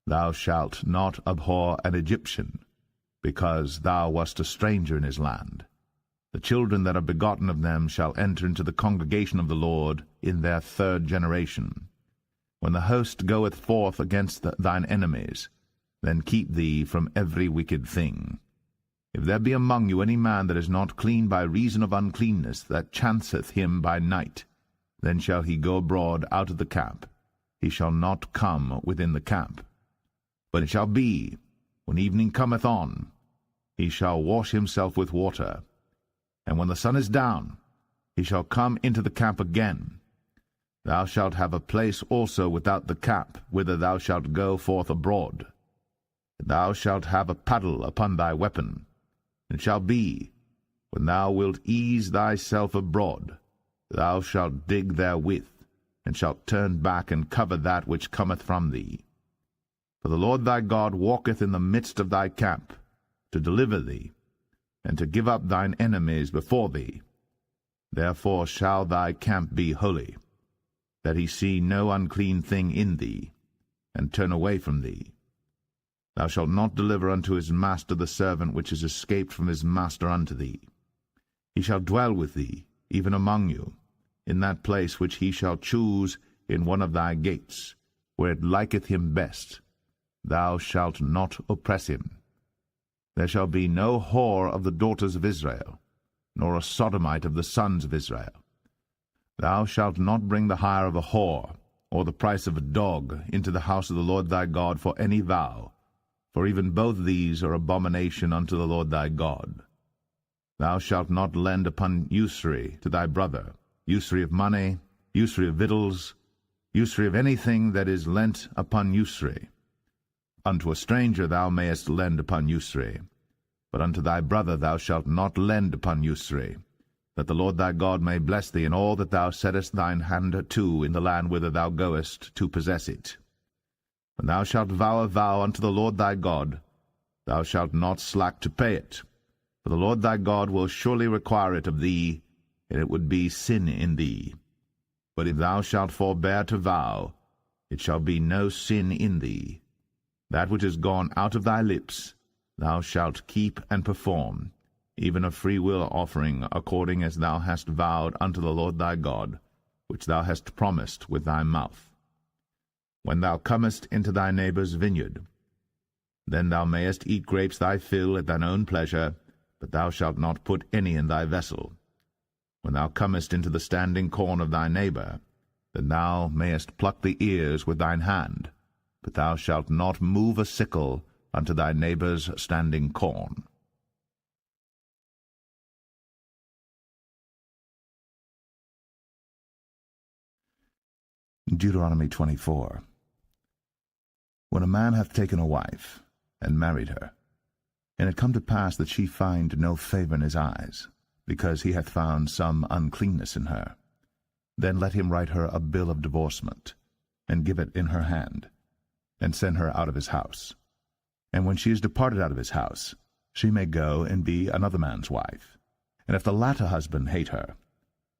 Speaker 1: Thou shalt not abhor an Egyptian, because thou wast a stranger in his land. The children that are begotten of them shall enter into the congregation of the Lord in their 3rd generation. When the host goeth forth against thine enemies, then keep thee from every wicked thing. If there be among you any man that is not clean by reason of uncleanness, that chanceth him by night, then shall he go abroad out of the camp. He shall not come within the camp. But it shall be, when evening cometh on, he shall wash himself with water, and when the sun is down, he shall come into the camp again. Thou shalt have a place also without the camp, whither thou shalt go forth abroad. Thou shalt have a paddle upon thy weapon. It shall be, when thou wilt ease thyself abroad, thou shalt dig therewith, and shalt turn back and cover that which cometh from thee. For the Lord thy God walketh in the midst of thy camp, to deliver thee, and to give up thine enemies before thee. Therefore shall thy camp be holy, that he see no unclean thing in thee, and turn away from thee. Thou shalt not deliver unto his master the servant which is escaped from his master unto thee. He shall dwell with thee, even among you, in that place which he shall choose in one of thy gates, where it liketh him best. Thou shalt not oppress him. There shall be no whore of the daughters of Israel, nor a sodomite of the sons of Israel. Thou shalt not bring the hire of a whore, or the price of a dog, into the house of the Lord thy God for any vow, for even both these are abomination unto the Lord thy God. Thou shalt not lend upon usury to thy brother, usury of money, usury of victuals, usury of anything that is lent upon usury. Unto a stranger thou mayest lend upon usury, but unto thy brother thou shalt not lend upon usury, that the Lord thy God may bless thee in all that thou settest thine hand to in the land whither thou goest to possess it. When thou shalt vow a vow unto the Lord thy God, thou shalt not slack to pay it, for the Lord thy God will surely require it of thee, and it would be sin in thee. But if thou shalt forbear to vow, it shall be no sin in thee. That which is gone out of thy lips thou shalt keep and perform, even a freewill offering, according as thou hast vowed unto the Lord thy God, which thou hast promised with thy mouth. When thou comest into thy neighbour's vineyard, then thou mayest eat grapes thy fill at thine own pleasure, but thou shalt not put any in thy vessel. When thou comest into the standing corn of thy neighbour, then thou mayest pluck the ears with thine hand, but thou shalt not move a sickle unto thy neighbour's standing corn. Deuteronomy 24. When a man hath taken a wife, and married her, and it come to pass that she find no favour in his eyes, because he hath found some uncleanness in her, then let him write her a bill of divorcement, and give it in her hand, and send her out of his house. And when she is departed out of his house, she may go and be another man's wife. And if the latter husband hate her,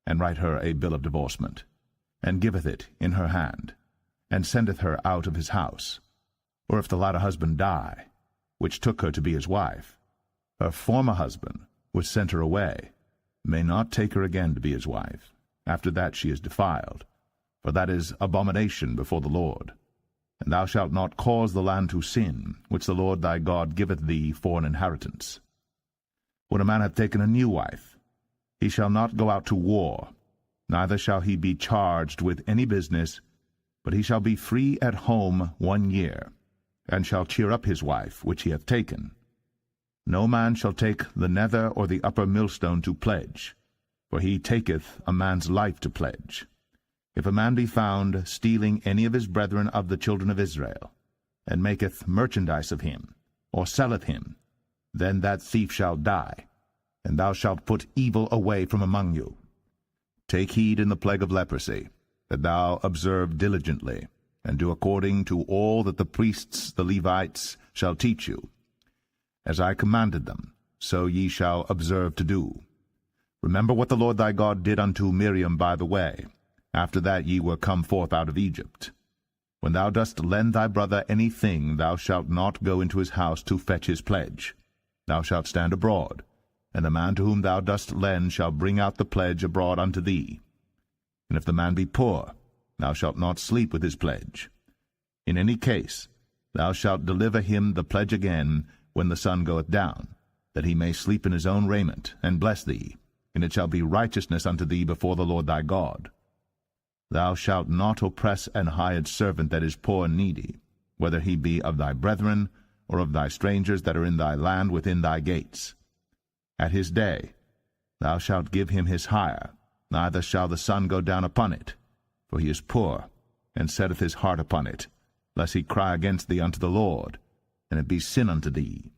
Speaker 1: and write her a bill of divorcement, and giveth it in her hand, and sendeth her out of his house, or if the latter husband die, which took her to be his wife, her former husband, which sent her away, may not take her again to be his wife, after that she is defiled, for that is abomination before the Lord. And thou shalt not cause the land to sin, which the Lord thy God giveth thee for an inheritance. When a man hath taken a new wife, he shall not go out to war, neither shall he be charged with any business, but he shall be free at home 1 year, and shall cheer up his wife which he hath taken. No man shall take the nether or the upper millstone to pledge, for he taketh a man's life to pledge. If a man be found stealing any of his brethren of the children of Israel, and maketh merchandise of him, or selleth him, then that thief shall die, and thou shalt put evil away from among you. Take heed in the plague of leprosy, that thou observe diligently, and do according to all that the priests the Levites shall teach you. As I commanded them, so ye shall observe to do. Remember what the Lord thy God did unto Miriam by the way, after that ye were come forth out of Egypt. When thou dost lend thy brother any thing, thou shalt not go into his house to fetch his pledge. Thou shalt stand abroad, And the man to whom thou dost lend shall bring out the pledge abroad unto thee. And if the man be poor, thou shalt not sleep with his pledge. In any case, thou shalt deliver him the pledge again when the sun goeth down, that he may sleep in his own raiment, and bless thee, and it shall be righteousness unto thee before the Lord thy God. Thou shalt not oppress an hired servant that is poor and needy, whether he be of thy brethren, or of thy strangers that are in thy land within thy gates. At his day thou shalt give him his hire, neither shall the sun go down upon it, for he is poor, and setteth his heart upon it, lest he cry against thee unto the Lord, and it be sin unto thee.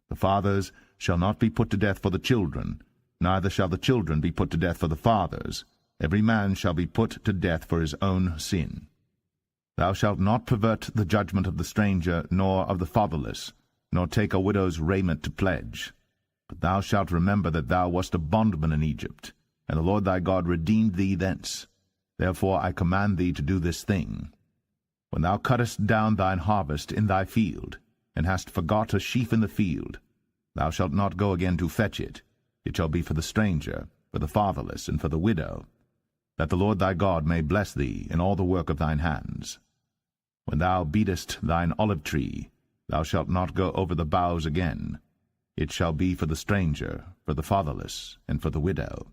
Speaker 1: The fathers shall not be put to death for the children, neither shall the children be put to death for the fathers. Every man shall be put to death for his own sin. Thou shalt not pervert the judgment of the stranger, nor of the fatherless, nor take a widow's raiment to pledge. But thou shalt remember that thou wast a bondman in Egypt, and the Lord thy God redeemed thee thence. Therefore I command thee to do this thing. When thou cuttest down thine harvest in thy field, and hast forgot a sheaf in the field, thou shalt not go again to fetch it. It shall be for the stranger, for the fatherless, and for the widow, that the Lord thy God may bless thee in all the work of thine hands. When thou beatest thine olive tree, thou shalt not go over the boughs again. It shall be for the stranger, for the fatherless, and for the widow.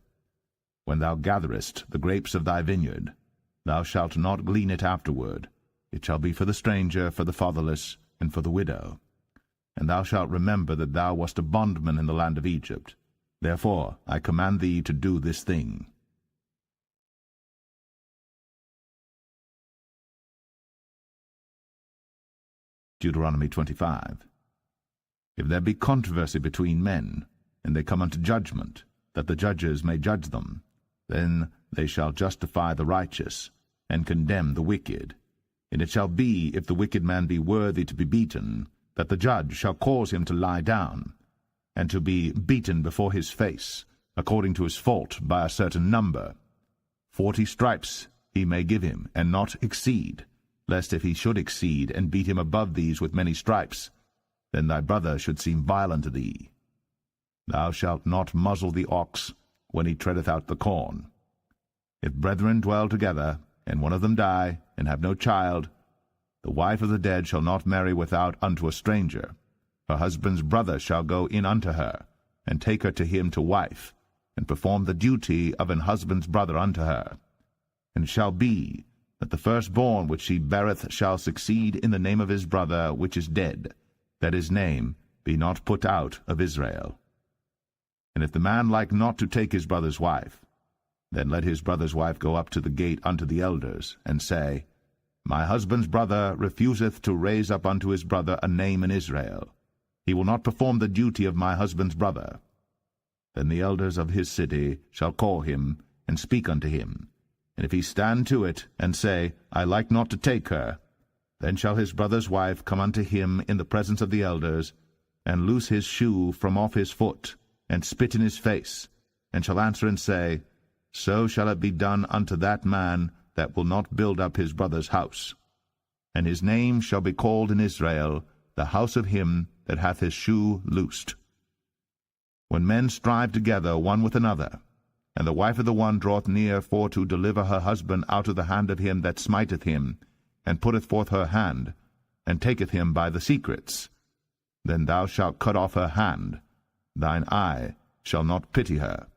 Speaker 1: When thou gatherest the grapes of thy vineyard, thou shalt not glean it afterward. It shall be for the stranger, for the fatherless, and for the widow. And thou shalt remember that thou wast a bondman in the land of Egypt. Therefore I command thee to do this thing. Deuteronomy 25. If there be controversy between men, and they come unto judgment, that the judges may judge them, then they shall justify the righteous, and condemn the wicked. And it shall be, if the wicked man be worthy to be beaten, that the judge shall cause him to lie down, and to be beaten before his face, according to his fault, by a certain number. 40 stripes he may give him, and not exceed, lest if he should exceed, and beat him above these with many stripes, then thy brother should seem vile unto thee. Thou shalt not muzzle the ox when he treadeth out the corn. If brethren dwell together, and one of them die, and have no child, the wife of the dead shall not marry without unto a stranger. Her husband's brother shall go in unto her, and take her to him to wife, and perform the duty of an husband's brother unto her. And it shall be, that the firstborn which she beareth shall succeed in the name of his brother which is dead, that his name be not put out of Israel. And if the man like not to take his brother's wife, then let his brother's wife go up to the gate unto the elders, and say, My husband's brother refuseth to raise up unto his brother a name in Israel. He will not perform the duty of my husband's brother. Then the elders of his city shall call him, and speak unto him. And if he stand to it, and say, I like not to take her, then shall his brother's wife come unto him in the presence of the elders, and loose his shoe from off his foot, and spit in his face, and shall answer and say, So shall it be done unto that man that will not build up his brother's house. And his name shall be called in Israel, the house of him that hath his shoe loosed. When men strive together one with another, and the wife of the one draweth near for to deliver her husband out of the hand of him that smiteth him, and putteth forth her hand, and taketh him by the secrets, then thou shalt cut off her hand. Thine eye shall not pity her.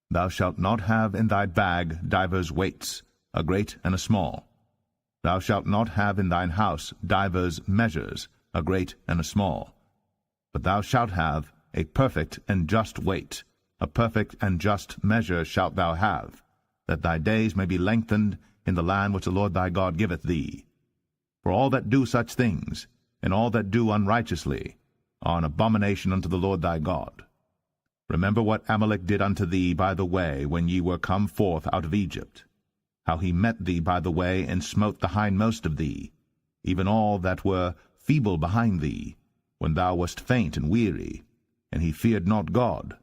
Speaker 1: Thou shalt not have in thy bag divers weights, a great and a small. Thou shalt not have in thine house divers measures, a great and a small. But thou shalt have a perfect and just weight, a perfect and just measure shalt thou have, that thy days may be lengthened in the land which the Lord thy God giveth thee. For all that do such things, and all that do unrighteously, are an abomination unto the Lord thy God. Remember what Amalek did unto thee by the way when ye were come forth out of Egypt, how he met thee by the way, and smote the hindmost of thee, even all that were feeble behind thee, when thou wast faint and weary, and he feared not God.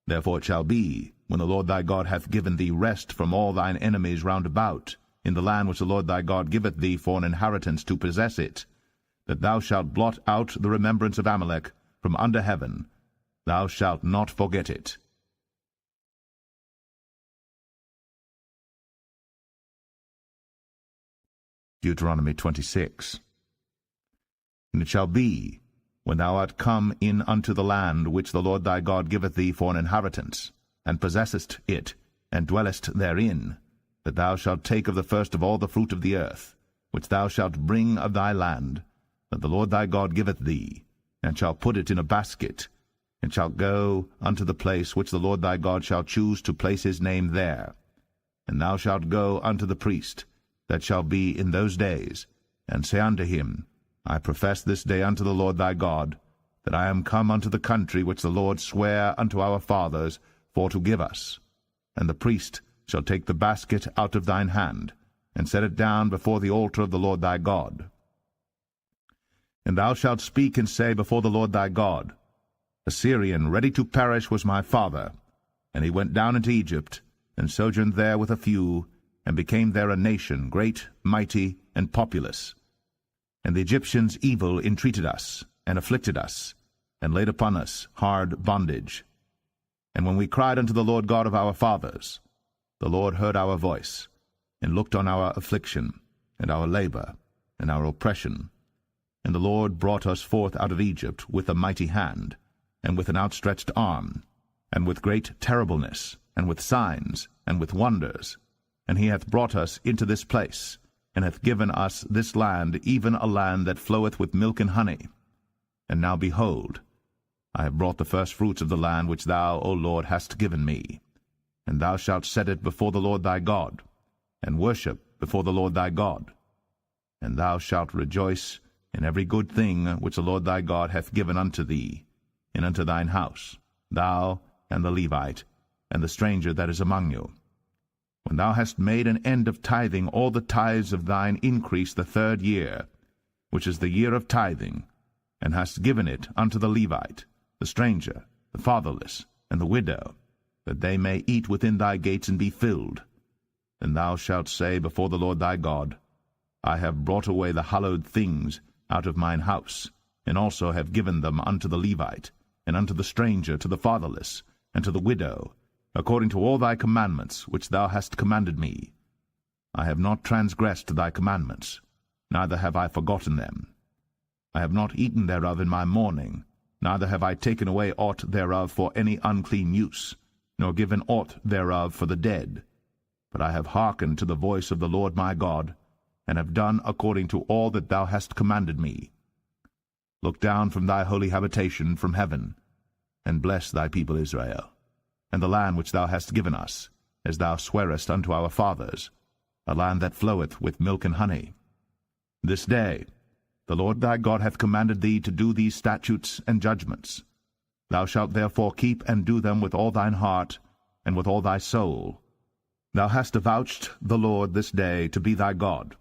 Speaker 1: Therefore it shall be, when the Lord thy God hath given thee rest from all thine enemies round about, in the land which the Lord thy God giveth thee for an inheritance to possess it, that thou shalt blot out the remembrance of Amalek from under heaven, Thou shalt not forget it. Deuteronomy 26. And it shall be, when thou art come in unto the land which the Lord thy God giveth thee for an inheritance, and possessest it, and dwellest therein, that thou shalt take of the first of all the fruit of the earth, which thou shalt bring of thy land, that the Lord thy God giveth thee, and shalt put it in a basket, and shalt go unto the place which the Lord thy God shall choose to place his name there. And thou shalt go unto the priest that shall be in those days, and say unto him, I profess this day unto the Lord thy God, that I am come unto the country which the Lord sware unto our fathers for to give us. And the priest shall take the basket out of thine hand, and set it down before the altar of the Lord thy God. And thou shalt speak and say before the Lord thy God, A Syrian ready to perish was my father, and he went down into Egypt, and sojourned there with a few, and became there a nation, great, mighty, and populous. And the Egyptians evil entreated us, and afflicted us, and laid upon us hard bondage. And when we cried unto the Lord God of our fathers, the Lord heard our voice, and looked on our affliction, and our labor, and our oppression. And the Lord brought us forth out of Egypt with a mighty hand, and with an outstretched arm, and with great terribleness, and with signs, and with wonders. And he hath brought us into this place, and hath given us this land, even a land that floweth with milk and honey. And now behold, I have brought the firstfruits of the land which thou, O Lord, hast given me. And thou shalt set it before the Lord thy God, and worship before the Lord thy God. And thou shalt rejoice in every good thing which the Lord thy God hath given unto thee, and unto thine house, thou, and the Levite, and the stranger that is among you. When thou hast made an end of tithing all the tithes of thine increase the 3rd year, which is the year of tithing, and hast given it unto the Levite, the stranger, the fatherless, and the widow, that they may eat within thy gates and be filled, then thou shalt say before the Lord thy God, I have brought away the hallowed things out of mine house, and also have given them unto the Levite, and unto the stranger, to the fatherless, and to the widow, according to all thy commandments which thou hast commanded me. I have not transgressed thy commandments, neither have I forgotten them. I have not eaten thereof in my mourning, neither have I taken away aught thereof for any unclean use, nor given aught thereof for the dead. But I have hearkened to the voice of the Lord my God, and have done according to all that thou hast commanded me. Look down from thy holy habitation from heaven, and bless thy people Israel, and the land which thou hast given us, as thou swarest unto our fathers, a land that floweth with milk and honey. This day the Lord thy God hath commanded thee to do these statutes and judgments. Thou shalt therefore keep and do them with all thine heart, and with all thy soul. Thou hast avouched the Lord this day to be thy God,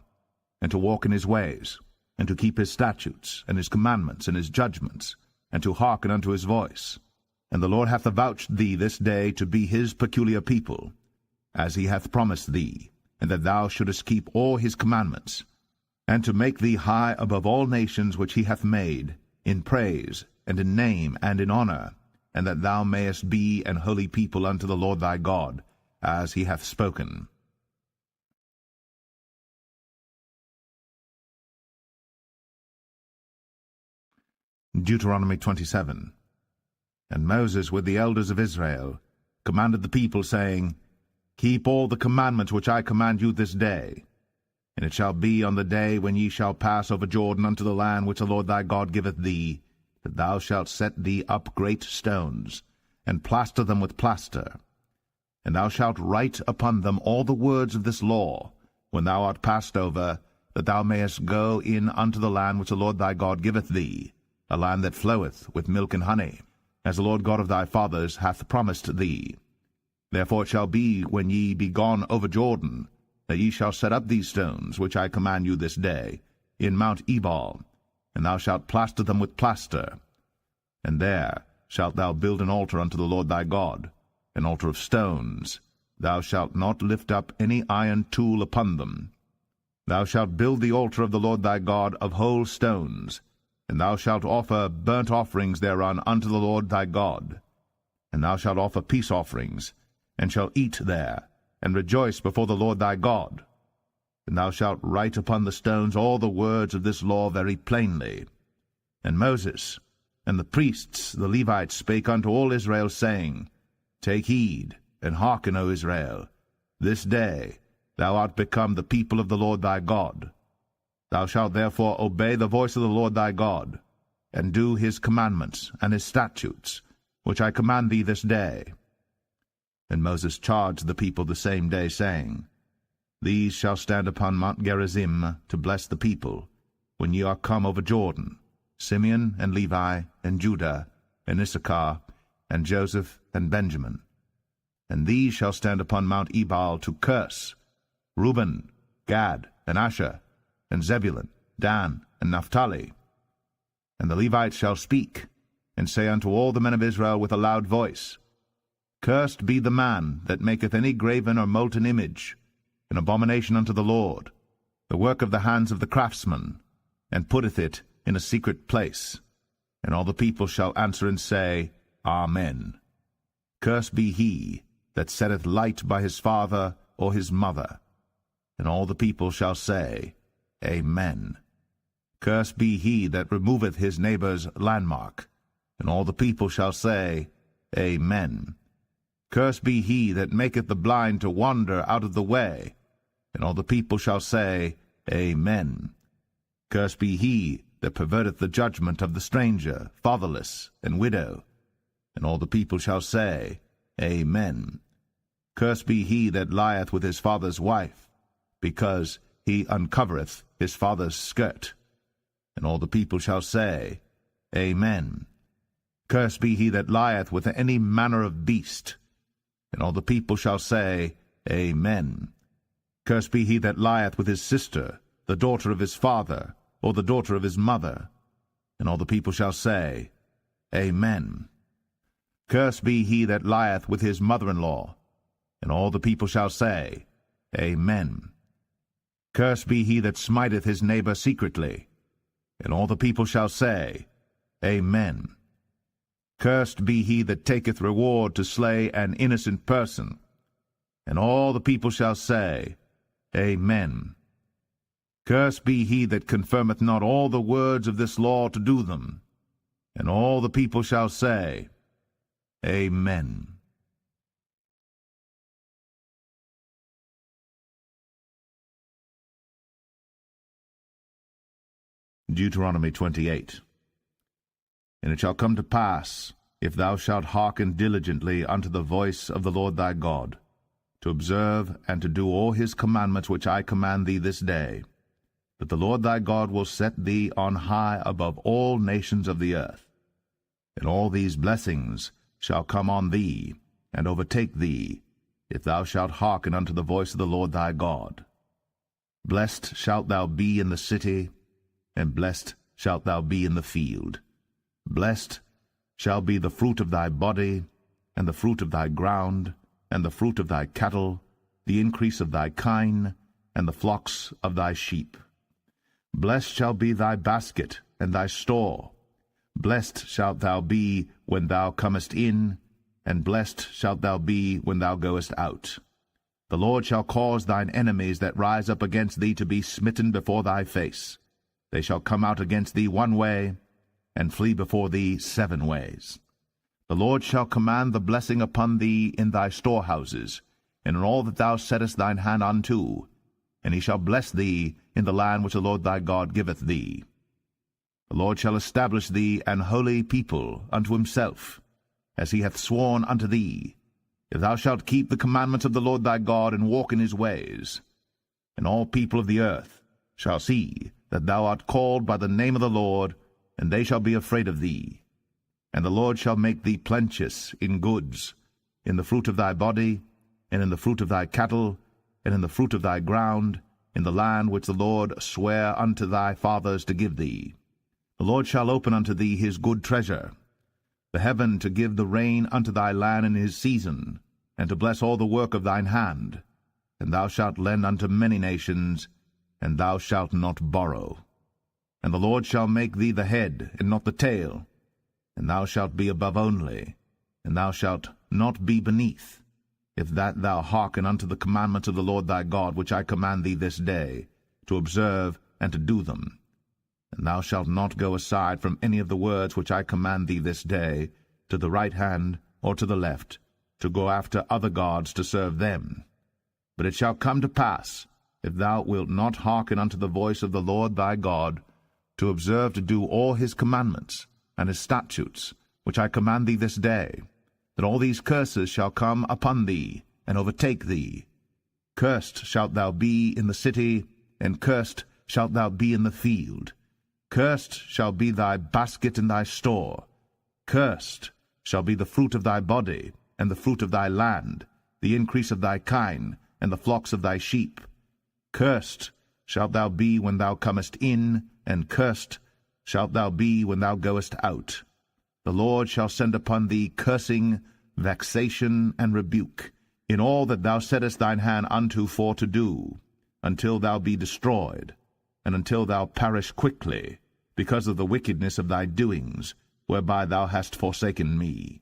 Speaker 1: and to walk in his ways, and to keep his statutes, and his commandments, and his judgments, and to hearken unto his voice. And the Lord hath avouched thee this day to be his peculiar people, as he hath promised thee, and that thou shouldest keep all his commandments, and to make thee high above all nations which he hath made, in praise, and in name, and in honor, and that thou mayest be an holy people unto the Lord thy God, as he hath spoken. Deuteronomy 27. And Moses with the elders of Israel commanded the people, saying, Keep all the commandments which I command you this day. And it shall be on the day when ye shall pass over Jordan unto the land which the Lord thy God giveth thee, that thou shalt set thee up great stones, and plaster them with plaster. And thou shalt write upon them all the words of this law, when thou art passed over, that thou mayest go in unto the land which the Lord thy God giveth thee, a land that floweth with milk and honey, as the Lord God of thy fathers hath promised thee. Therefore it shall be, when ye be gone over Jordan, that ye shall set up these stones, which I command you this day, in Mount Ebal, and thou shalt plaster them with plaster. And there shalt thou build an altar unto the Lord thy God, an altar of stones. Thou shalt not lift up any iron tool upon them. Thou shalt build the altar of the Lord thy God of whole stones, And thou shalt offer burnt offerings thereon unto the Lord thy God. And thou shalt offer peace offerings, and shalt eat there, and rejoice before the Lord thy God. And thou shalt write upon the stones all the words of this law very plainly. And Moses and the priests, the Levites, spake unto all Israel, saying, Take heed, and hearken, O Israel. This day thou art become the people of the Lord thy God. Thou shalt therefore obey the voice of the Lord thy God, and do his commandments and his statutes, which I command thee this day. And Moses charged the people the same day, saying, These shall stand upon Mount Gerizim to bless the people, when ye are come over Jordan, Simeon and Levi and Judah and Issachar and Joseph and Benjamin. And these shall stand upon Mount Ebal to curse, Reuben, Gad, and Asher, and Zebulun, Dan, and Naphtali. And the Levites shall speak, and say unto all the men of Israel with a loud voice, Cursed be the man that maketh any graven or molten image, an abomination unto the Lord, the work of the hands of the craftsman, and putteth it in a secret place. And all the people shall answer and say, Amen. Cursed be he that setteth light by his father or his mother. And all the people shall say, Amen. Cursed be he that removeth his neighbour's landmark. And all the people shall say, Amen. Cursed be he that maketh the blind to wander out of the way. And all the people shall say, Amen. Cursed be he that perverteth the judgment of the stranger, fatherless, and widow. And all the people shall say, Amen. Cursed be he that lieth with his father's wife, because he uncovereth his father's skirt. And all the people shall say, Amen. Cursed be he that lieth with any manner of beast. And all the people shall say, Amen. Cursed be he that lieth with his sister, the daughter of his father, or the daughter of his mother. And all the people shall say, Amen. Cursed be he that lieth with his mother-in-law. And all the people shall say, Amen. Cursed be he that smiteth his neighbor secretly. And all the people shall say, Amen. Cursed be he that taketh reward to slay an innocent person. And all the people shall say, Amen. Cursed be he that confirmeth not all the words of this law to do them. And all the people shall say, Amen. Deuteronomy 28. And it shall come to pass, if thou shalt hearken diligently unto the voice of the Lord thy God, to observe and to do all his commandments which I command thee this day, that the Lord thy God will set thee on high above all nations of the earth. And all these blessings shall come on thee, and overtake thee, if thou shalt hearken unto the voice of the Lord thy God. Blessed shalt thou be in the city, and blessed shalt thou be in the field. Blessed shall be the fruit of thy body, and the fruit of thy ground, and the fruit of thy cattle, the increase of thy kine, and the flocks of thy sheep. Blessed shall be thy basket and thy store. Blessed shalt thou be when thou comest in, and blessed shalt thou be when thou goest out. The Lord shall cause thine enemies that rise up against thee to be smitten before thy face. They shall come out against thee one way, and flee before thee 7 ways. The Lord shall command the blessing upon thee in thy storehouses, and in all that thou settest thine hand unto, and he shall bless thee in the land which the Lord thy God giveth thee. The Lord shall establish thee an holy people unto himself, as he hath sworn unto thee, if thou shalt keep the commandments of the Lord thy God, and walk in his ways. And all people of the earth shall see that thou art called by the name of the Lord, and they shall be afraid of thee. And the Lord shall make thee plenteous in goods, in the fruit of thy body, and in the fruit of thy cattle, and in the fruit of thy ground, in the land which the Lord sware unto thy fathers to give thee. The Lord shall open unto thee his good treasure, the heaven to give the rain unto thy land in his season, and to bless all the work of thine hand. And thou shalt lend unto many nations, and thou shalt not borrow. And the Lord shall make thee the head, and not the tail. And thou shalt be above only, and thou shalt not be beneath, if that thou hearken unto the commandments of the Lord thy God, which I command thee this day, to observe and to do them. And thou shalt not go aside from any of the words which I command thee this day, to the right hand or to the left, to go after other gods to serve them. But it shall come to pass, if thou wilt not hearken unto the voice of the Lord thy God, to observe to do all his commandments and his statutes, which I command thee this day, that all these curses shall come upon thee, and overtake thee. Cursed shalt thou be in the city, and cursed shalt thou be in the field. Cursed shall be thy basket and thy store. Cursed shall be the fruit of thy body, and the fruit of thy land, the increase of thy kine, and the flocks of thy sheep. Cursed shalt thou be when thou comest in, and cursed shalt thou be when thou goest out. The Lord shall send upon thee cursing, vexation, and rebuke, in all that thou settest thine hand unto for to do, until thou be destroyed, and until thou perish quickly, because of the wickedness of thy doings, whereby thou hast forsaken me.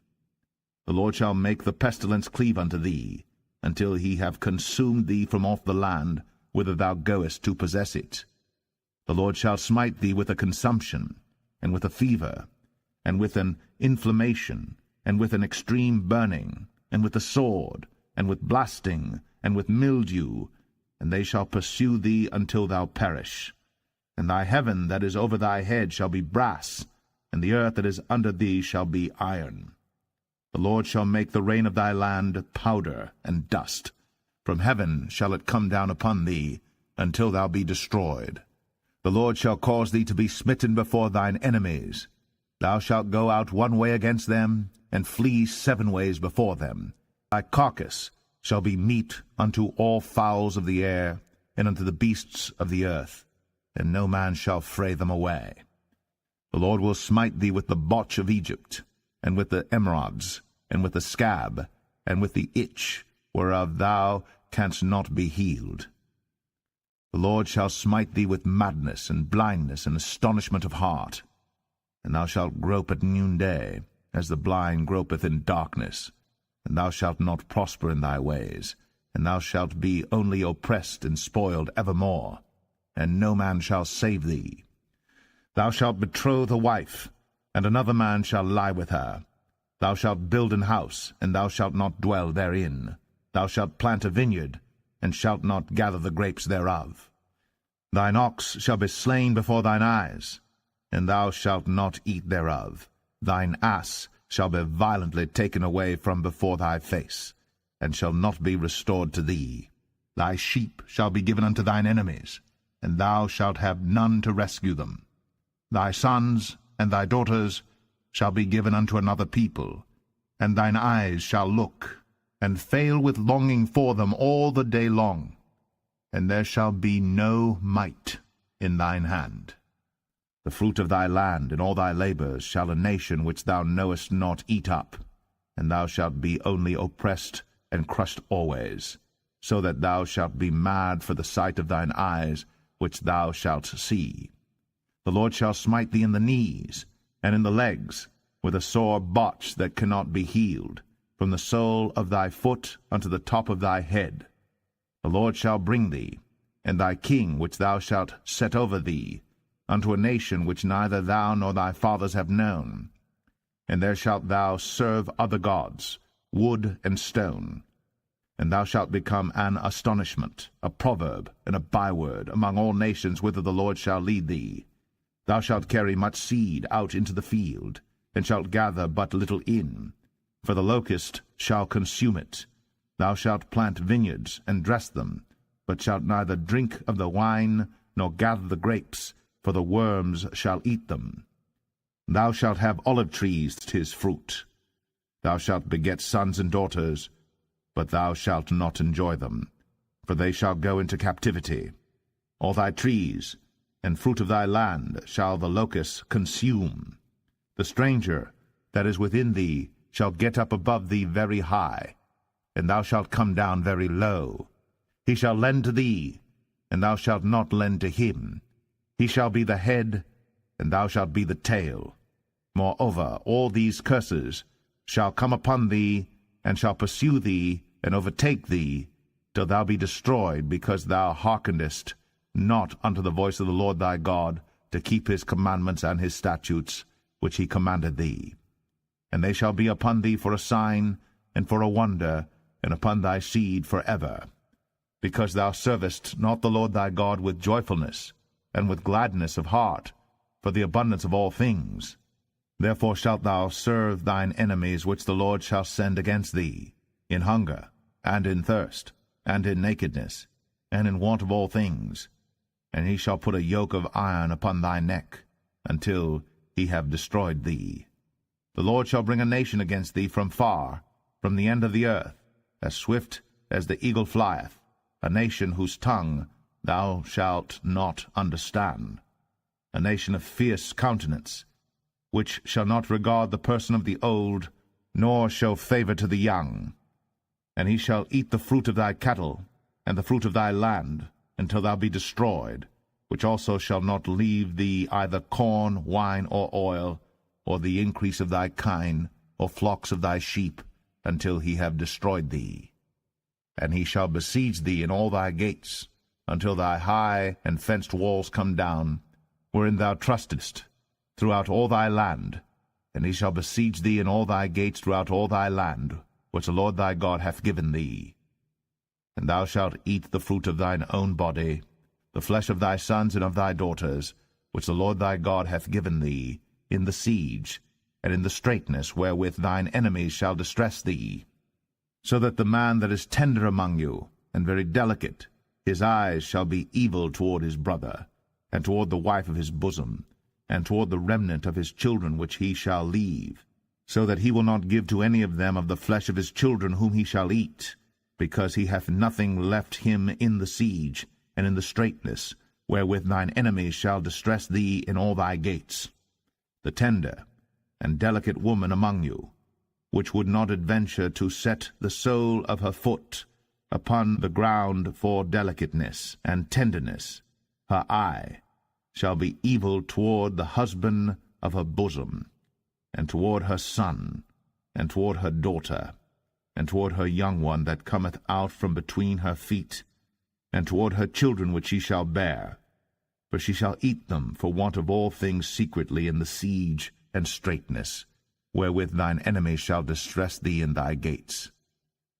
Speaker 1: The Lord shall make the pestilence cleave unto thee, until he have consumed thee from off the land, whither thou goest to possess it. The Lord shall smite thee with a consumption, and with a fever, and with an inflammation, and with an extreme burning, and with the sword, and with blasting, and with mildew, and they shall pursue thee until thou perish. And thy heaven that is over thy head shall be brass, and the earth that is under thee shall be iron. The Lord shall make the rain of thy land powder and dust. From heaven shall it come down upon thee, until thou be destroyed. The Lord shall cause thee to be smitten before thine enemies. Thou shalt go out one way against them, and flee 7 ways before them. Thy carcass shall be meat unto all fowls of the air, and unto the beasts of the earth, and no man shall fray them away. The Lord will smite thee with the botch of Egypt, and with the emerods, and with the scab, and with the itch, whereof thou canst not be healed. The Lord shall smite thee with madness, and blindness, and astonishment of heart. And thou shalt grope at noonday, as the blind gropeth in darkness. And thou shalt not prosper in thy ways, and thou shalt be only oppressed and spoiled evermore, and no man shall save thee. Thou shalt betroth a wife, and another man shall lie with her. Thou shalt build an house, and thou shalt not dwell therein. Thou shalt plant a vineyard, and shalt not gather the grapes thereof. Thine ox shall be slain before thine eyes, and thou shalt not eat thereof. Thine ass shall be violently taken away from before thy face, and shall not be restored to thee. Thy sheep shall be given unto thine enemies, and thou shalt have none to rescue them. Thy sons and thy daughters shall be given unto another people, and thine eyes shall look, and fail with longing for them all the day long, and there shall be no might in thine hand. The fruit of thy land and all thy labours shall a nation which thou knowest not eat up, and thou shalt be only oppressed and crushed always, so that thou shalt be mad for the sight of thine eyes, which thou shalt see. The Lord shall smite thee in the knees, and in the legs, with a sore botch that cannot be healed, from the sole of thy foot unto the top of thy head. The Lord shall bring thee, and thy king which thou shalt set over thee, unto a nation which neither thou nor thy fathers have known. And there shalt thou serve other gods, wood and stone. And thou shalt become an astonishment, a proverb, and a byword among all nations whither the Lord shall lead thee. Thou shalt carry much seed out into the field, and shalt gather but little in, for the locust shall consume it. Thou shalt plant vineyards, and dress them, but shalt neither drink of the wine, nor gather the grapes, for the worms shall eat them. Thou shalt have olive trees to his fruit. Thou shalt beget sons and daughters, but thou shalt not enjoy them, for they shall go into captivity. All thy trees and fruit of thy land shall the locusts consume. The stranger that is within thee shall get up above thee very high, and thou shalt come down very low. He shall lend to thee, and thou shalt not lend to him. He shall be the head, and thou shalt be the tail. Moreover, all these curses shall come upon thee, and shall pursue thee, and overtake thee, till thou be destroyed, because thou hearkenest not unto the voice of the Lord thy God, to keep his commandments and his statutes, which he commanded thee. And they shall be upon thee for a sign, and for a wonder, and upon thy seed for ever, because thou servest not the Lord thy God with joyfulness, and with gladness of heart, for the abundance of all things. Therefore shalt thou serve thine enemies which the Lord shall send against thee, in hunger, and in thirst, and in nakedness, and in want of all things. And he shall put a yoke of iron upon thy neck, until he have destroyed thee. The Lord shall bring a nation against thee from far, from the end of the earth, as swift as the eagle flieth, a nation whose tongue thou shalt not understand, a nation of fierce countenance, which shall not regard the person of the old, nor show favour to the young. And he shall eat the fruit of thy cattle, and the fruit of thy land, until thou be destroyed, which also shall not leave thee either corn, wine, or oil, or the increase of thy kine, or flocks of thy sheep, until he have destroyed thee. And he shall besiege thee in all thy gates, until thy high and fenced walls come down, wherein thou trustest, throughout all thy land. And he shall besiege thee in all thy gates throughout all thy land, which the Lord thy God hath given thee. And thou shalt eat the fruit of thine own body, the flesh of thy sons and of thy daughters, which the Lord thy God hath given thee, in the siege, and in the straitness wherewith thine enemies shall distress thee. So that the man that is tender among you, and very delicate, his eyes shall be evil toward his brother, and toward the wife of his bosom, and toward the remnant of his children which he shall leave, so that he will not give to any of them of the flesh of his children whom he shall eat, because he hath nothing left him in the siege, and in the straitness, wherewith thine enemies shall distress thee in all thy gates. The tender and delicate woman among you, which would not adventure to set the sole of her foot upon the ground for delicateness and tenderness, her eye shall be evil toward the husband of her bosom, and toward her son, and toward her daughter, and toward her young one that cometh out from between her feet, and toward her children which she shall bear. For she shall eat them for want of all things secretly in the siege and straitness, wherewith thine enemies shall distress thee in thy gates.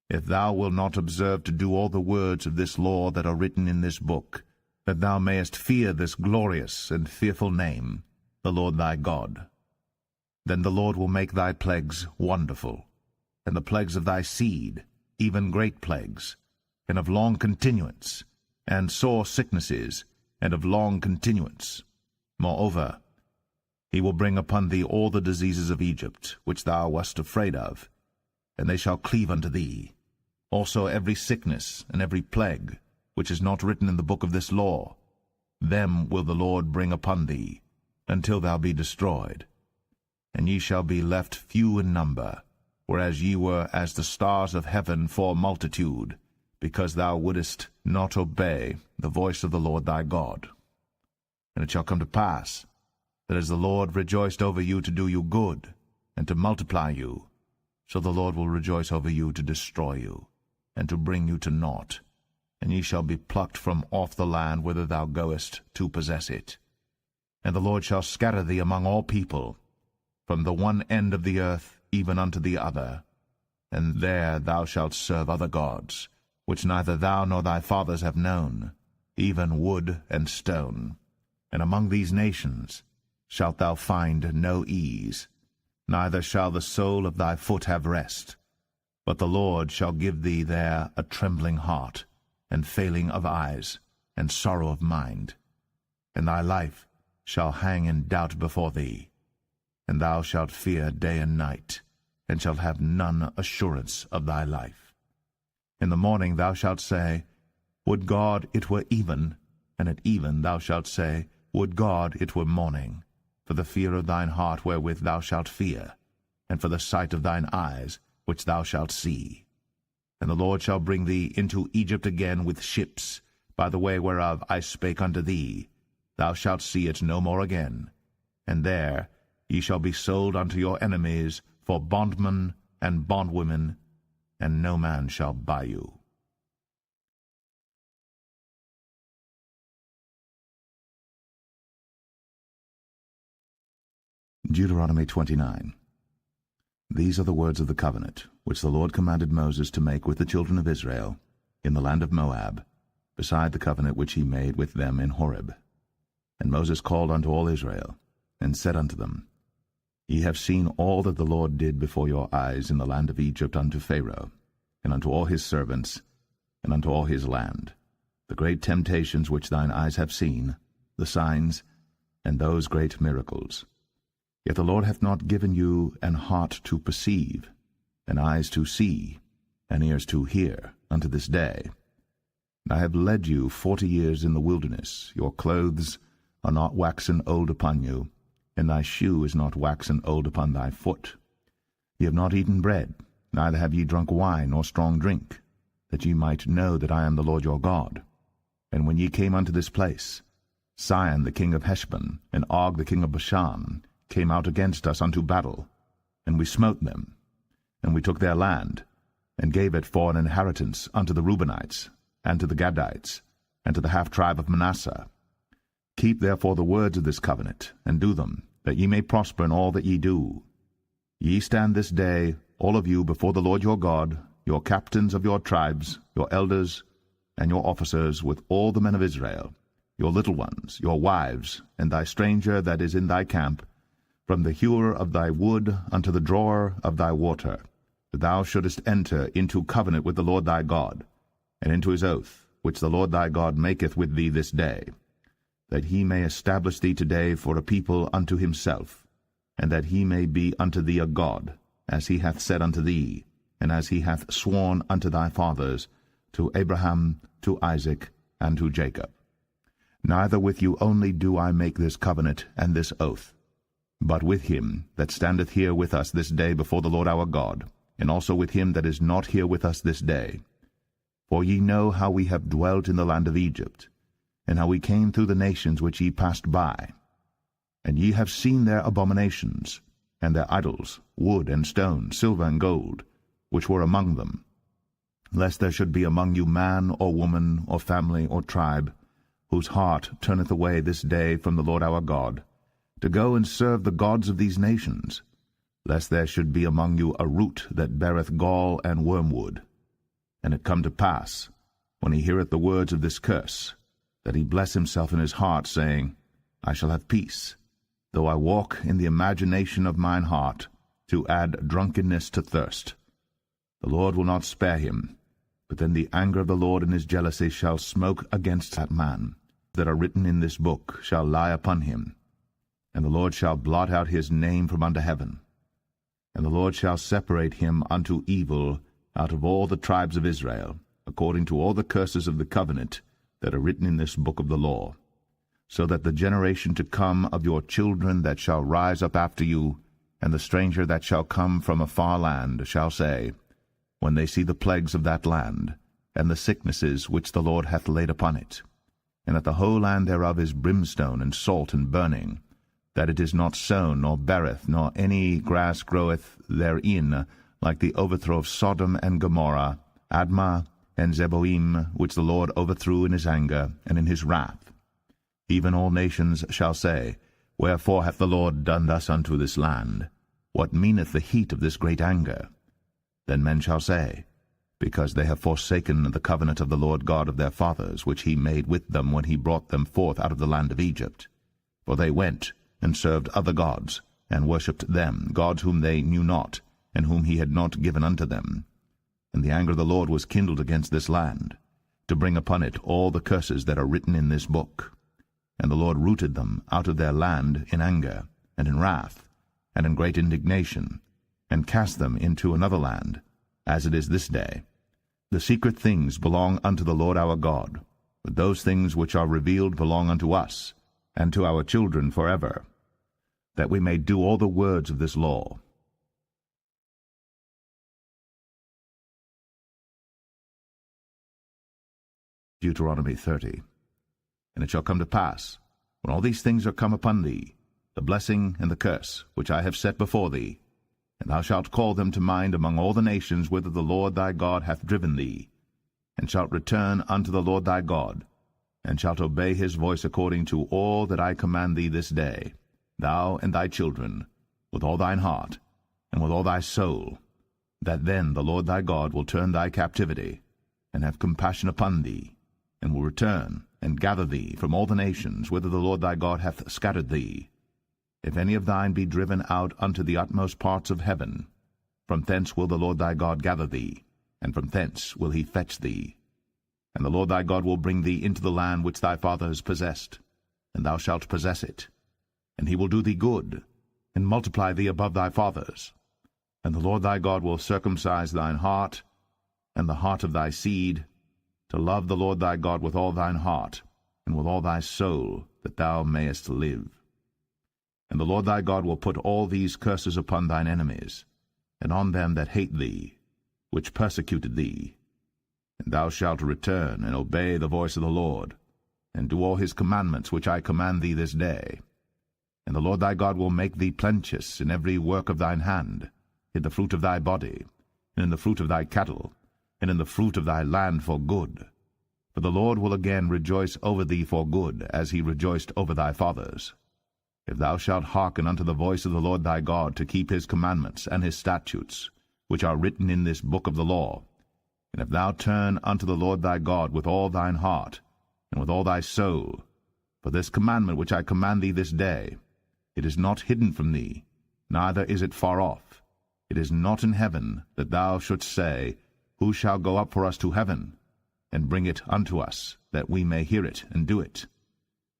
Speaker 1: If thou wilt not observe to do all the words of this law that are written in this book, that thou mayest fear this glorious and fearful name, the Lord thy God, then the Lord will make thy plagues wonderful, and the plagues of thy seed, even great plagues, and of long continuance, and sore sicknesses, and of long continuance. Moreover, he will bring upon thee all the diseases of Egypt, which thou wast afraid of, and they shall cleave unto thee. Also every sickness and every plague, which is not written in the book of this law, them will the Lord bring upon thee, until thou be destroyed. And ye shall be left few in number, whereas ye were as the stars of heaven for multitude, because thou wouldest not obey the voice of the Lord thy God. And it shall come to pass, that as the Lord rejoiced over you to do you good, and to multiply you, so the Lord will rejoice over you to destroy you, and to bring you to naught, and ye shall be plucked from off the land whither thou goest to possess it. And the Lord shall scatter thee among all people, from the one end of the earth even unto the other, and there thou shalt serve other gods, which neither thou nor thy fathers have known, even wood and stone. And among these nations shalt thou find no ease, neither shall the sole of thy foot have rest. But the Lord shall give thee there a trembling heart, and failing of eyes, and sorrow of mind. And thy life shall hang in doubt before thee, and thou shalt fear day and night, and shalt have none assurance of thy life. In the morning thou shalt say, Would God it were even, and at even thou shalt say, Would God it were morning, for the fear of thine heart wherewith thou shalt fear, and for the sight of thine eyes which thou shalt see. And the Lord shall bring thee into Egypt again with ships, by the way whereof I spake unto thee. Thou shalt see it no more again, and there ye shall be sold unto your enemies for bondmen and bondwomen, and no man shall buy you. Deuteronomy 29. These are the words of the covenant, which the Lord commanded Moses to make with the children of Israel, in the land of Moab, beside the covenant which he made with them in Horeb. And Moses called unto all Israel, and said unto them, Ye have seen all that the Lord did before your eyes in the land of Egypt unto Pharaoh, and unto all his servants, and unto all his land, the great temptations which thine eyes have seen, the signs, and those great miracles. Yet the Lord hath not given you an heart to perceive, and eyes to see, and ears to hear, unto this day. And I have led you 40 years in the wilderness. Your clothes are not waxen old upon you, and thy shoe is not waxen old upon thy foot. Ye have not eaten bread, neither have ye drunk wine nor strong drink, that ye might know that I am the Lord your God. And when ye came unto this place, Sihon the king of Heshbon, and Og the king of Bashan, came out against us unto battle, and we smote them. And we took their land, and gave it for an inheritance unto the Reubenites, and to the Gadites, and to the half-tribe of Manasseh. Keep therefore the words of this covenant, and do them, that ye may prosper in all that ye do. Ye stand this day, all of you, before the Lord your God, your captains of your tribes, your elders, and your officers, with all the men of Israel, your little ones, your wives, and thy stranger that is in thy camp, from the hewer of thy wood unto the drawer of thy water, that thou shouldest enter into covenant with the Lord thy God, and into his oath, which the Lord thy God maketh with thee this day, that he may establish thee today for a people unto himself, and that he may be unto thee a God, as he hath said unto thee, and as he hath sworn unto thy fathers, to Abraham, to Isaac, and to Jacob. Neither with you only do I make this covenant and this oath, but with him that standeth here with us this day before the Lord our God, and also with him that is not here with us this day. For ye know how we have dwelt in the land of Egypt, and how we came through the nations which ye passed by. And ye have seen their abominations, and their idols, wood and stone, silver and gold, which were among them, lest there should be among you man or woman or family or tribe, whose heart turneth away this day from the Lord our God, to go and serve the gods of these nations, lest there should be among you a root that beareth gall and wormwood. And it come to pass, when he heareth the words of this curse, that he bless himself in his heart, saying, I shall have peace, though I walk in the imagination of mine heart, to add drunkenness to thirst. The Lord will not spare him, but then the anger of the Lord in his jealousy shall smoke against that man, that are written in this book shall lie upon him, and the Lord shall blot out his name from under heaven. And the Lord shall separate him unto evil out of all the tribes of Israel, according to all the curses of the covenant that are written in this book of the law, so that the generation to come of your children that shall rise up after you, and the stranger that shall come from a far land, shall say, when they see the plagues of that land, and the sicknesses which the Lord hath laid upon it, and that the whole land thereof is brimstone and salt and burning, that it is not sown, nor beareth, nor any grass groweth therein, like the overthrow of Sodom and Gomorrah, Admah, and Zeboim, which the Lord overthrew in his anger and in his wrath. Even all nations shall say, Wherefore hath the Lord done thus unto this land? What meaneth the heat of this great anger? Then men shall say, Because they have forsaken the covenant of the Lord God of their fathers, which he made with them when he brought them forth out of the land of Egypt. For they went and served other gods, and worshipped them, gods whom they knew not, and whom he had not given unto them. And the anger of the Lord was kindled against this land, to bring upon it all the curses that are written in this book. And the Lord rooted them out of their land in anger, and in wrath, and in great indignation, and cast them into another land, as it is this day. The secret things belong unto the Lord our God, but those things which are revealed belong unto us, and to our children forever, that we may do all the words of this law. Deuteronomy 30. And it shall come to pass, when all these things are come upon thee, the blessing and the curse, which I have set before thee, and thou shalt call them to mind among all the nations whither the Lord thy God hath driven thee, and shalt return unto the Lord thy God, and shalt obey his voice according to all that I command thee this day, thou and thy children, with all thine heart, and with all thy soul, that then the Lord thy God will turn thy captivity, and have compassion upon thee, and will return and gather thee from all the nations whither the Lord thy God hath scattered thee. If any of thine be driven out unto the utmost parts of heaven, from thence will the Lord thy God gather thee, and from thence will he fetch thee. And the Lord thy God will bring thee into the land which thy fathers possessed, and thou shalt possess it. And he will do thee good, and multiply thee above thy fathers. And the Lord thy God will circumcise thine heart, and the heart of thy seed, to love the Lord thy God with all thine heart, and with all thy soul, that thou mayest live. And the Lord thy God will put all these curses upon thine enemies, and on them that hate thee, which persecuted thee. And thou shalt return and obey the voice of the Lord, and do all his commandments which I command thee this day. And the Lord thy God will make thee plenteous in every work of thine hand, in the fruit of thy body, and in the fruit of thy cattle, and in the fruit of thy land for good. For the Lord will again rejoice over thee for good, as he rejoiced over thy fathers. If thou shalt hearken unto the voice of the Lord thy God, to keep his commandments and his statutes, which are written in this book of the law, and if thou turn unto the Lord thy God with all thine heart, and with all thy soul, for this commandment which I command thee this day, it is not hidden from thee, neither is it far off. It is not in heaven, that thou shouldst say, Who shall go up for us to heaven, and bring it unto us, that we may hear it and do it?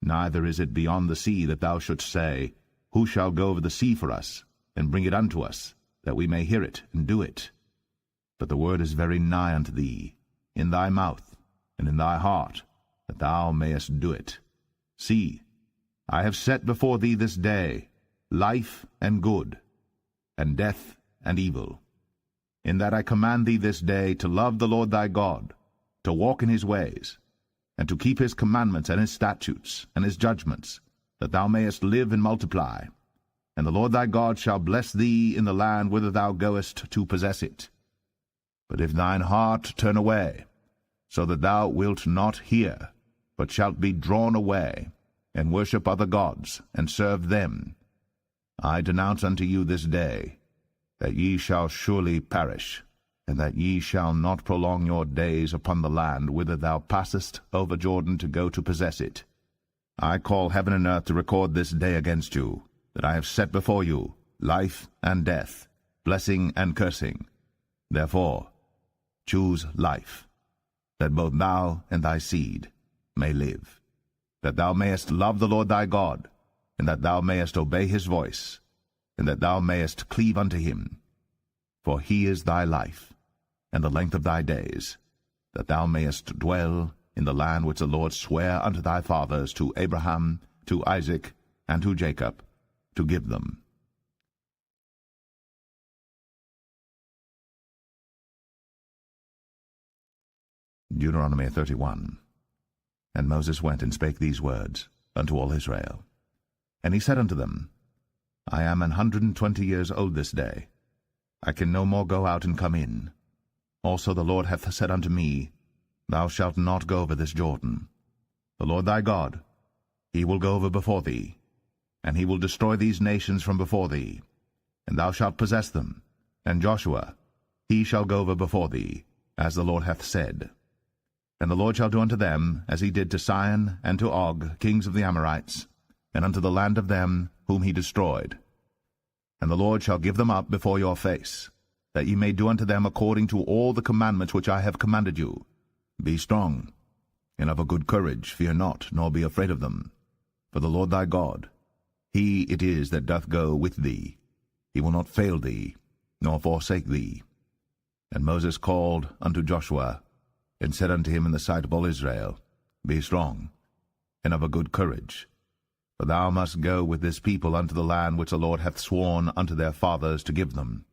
Speaker 1: Neither is it beyond the sea, that thou shouldst say, Who shall go over the sea for us, and bring it unto us, that we may hear it and do it? But the word is very nigh unto thee, in thy mouth, and in thy heart, that thou mayest do it. See, I have set before thee this day life and good, and death and evil. In that I command thee this day to love the Lord thy God, to walk in his ways, and to keep his commandments and his statutes and his judgments, that thou mayest live and multiply. And the Lord thy God shall bless thee in the land whither thou goest to possess it. But if thine heart turn away, so that thou wilt not hear, but shalt be drawn away, and worship other gods, and serve them, I denounce unto you this day, that ye shall surely perish, and that ye shall not prolong your days upon the land whither thou passest over Jordan to go to possess it. I call heaven and earth to record this day against you, that I have set before you life and death, blessing and cursing. Therefore choose life, that both thou and thy seed may live, that thou mayest love the Lord thy God, and that thou mayest obey his voice, and that thou mayest cleave unto him. For he is thy life, and the length of thy days, that thou mayest dwell in the land which the Lord sware unto thy fathers, to Abraham, to Isaac, and to Jacob, to give them. Deuteronomy 31. And Moses went and spake these words unto all Israel. And he said unto them, I am 120 years old this day. I can no more go out and come in. Also the Lord hath said unto me, Thou shalt not go over this Jordan. The Lord thy God, he will go over before thee, and he will destroy these nations from before thee, and thou shalt possess them. And Joshua, he shall go over before thee, as the Lord hath said. And the Lord shall do unto them as he did to Sihon and to Og, kings of the Amorites, and unto the land of them whom he destroyed. And the Lord shall give them up before your face, that ye may do unto them according to all the commandments which I have commanded you. Be strong, and of a good courage, fear not, nor be afraid of them. For the Lord thy God, he it is that doth go with thee. He will not fail thee, nor forsake thee. And Moses called unto Joshua, and said unto him in the sight of all Israel, Be strong, and of a good courage. For thou must go with this people unto the land which the Lord hath sworn unto their fathers to give them.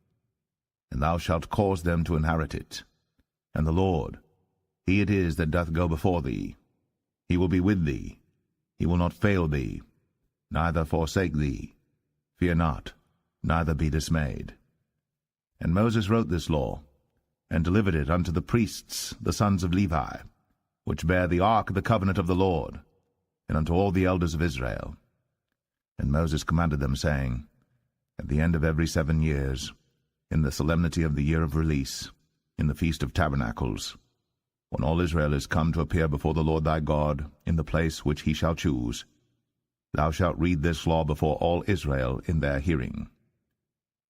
Speaker 1: And thou shalt cause them to inherit it. And the Lord, he it is that doth go before thee. He will be with thee. He will not fail thee, neither forsake thee. Fear not, neither be dismayed. And Moses wrote this law, and delivered it unto the priests, the sons of Levi, which bear the ark of the covenant of the Lord, and unto all the elders of Israel. And Moses commanded them, saying, At the end of every 7 years, in the solemnity of the year of release, in the feast of tabernacles, when all Israel is come to appear before the Lord thy God, in the place which he shall choose, thou shalt read this law before all Israel in their hearing.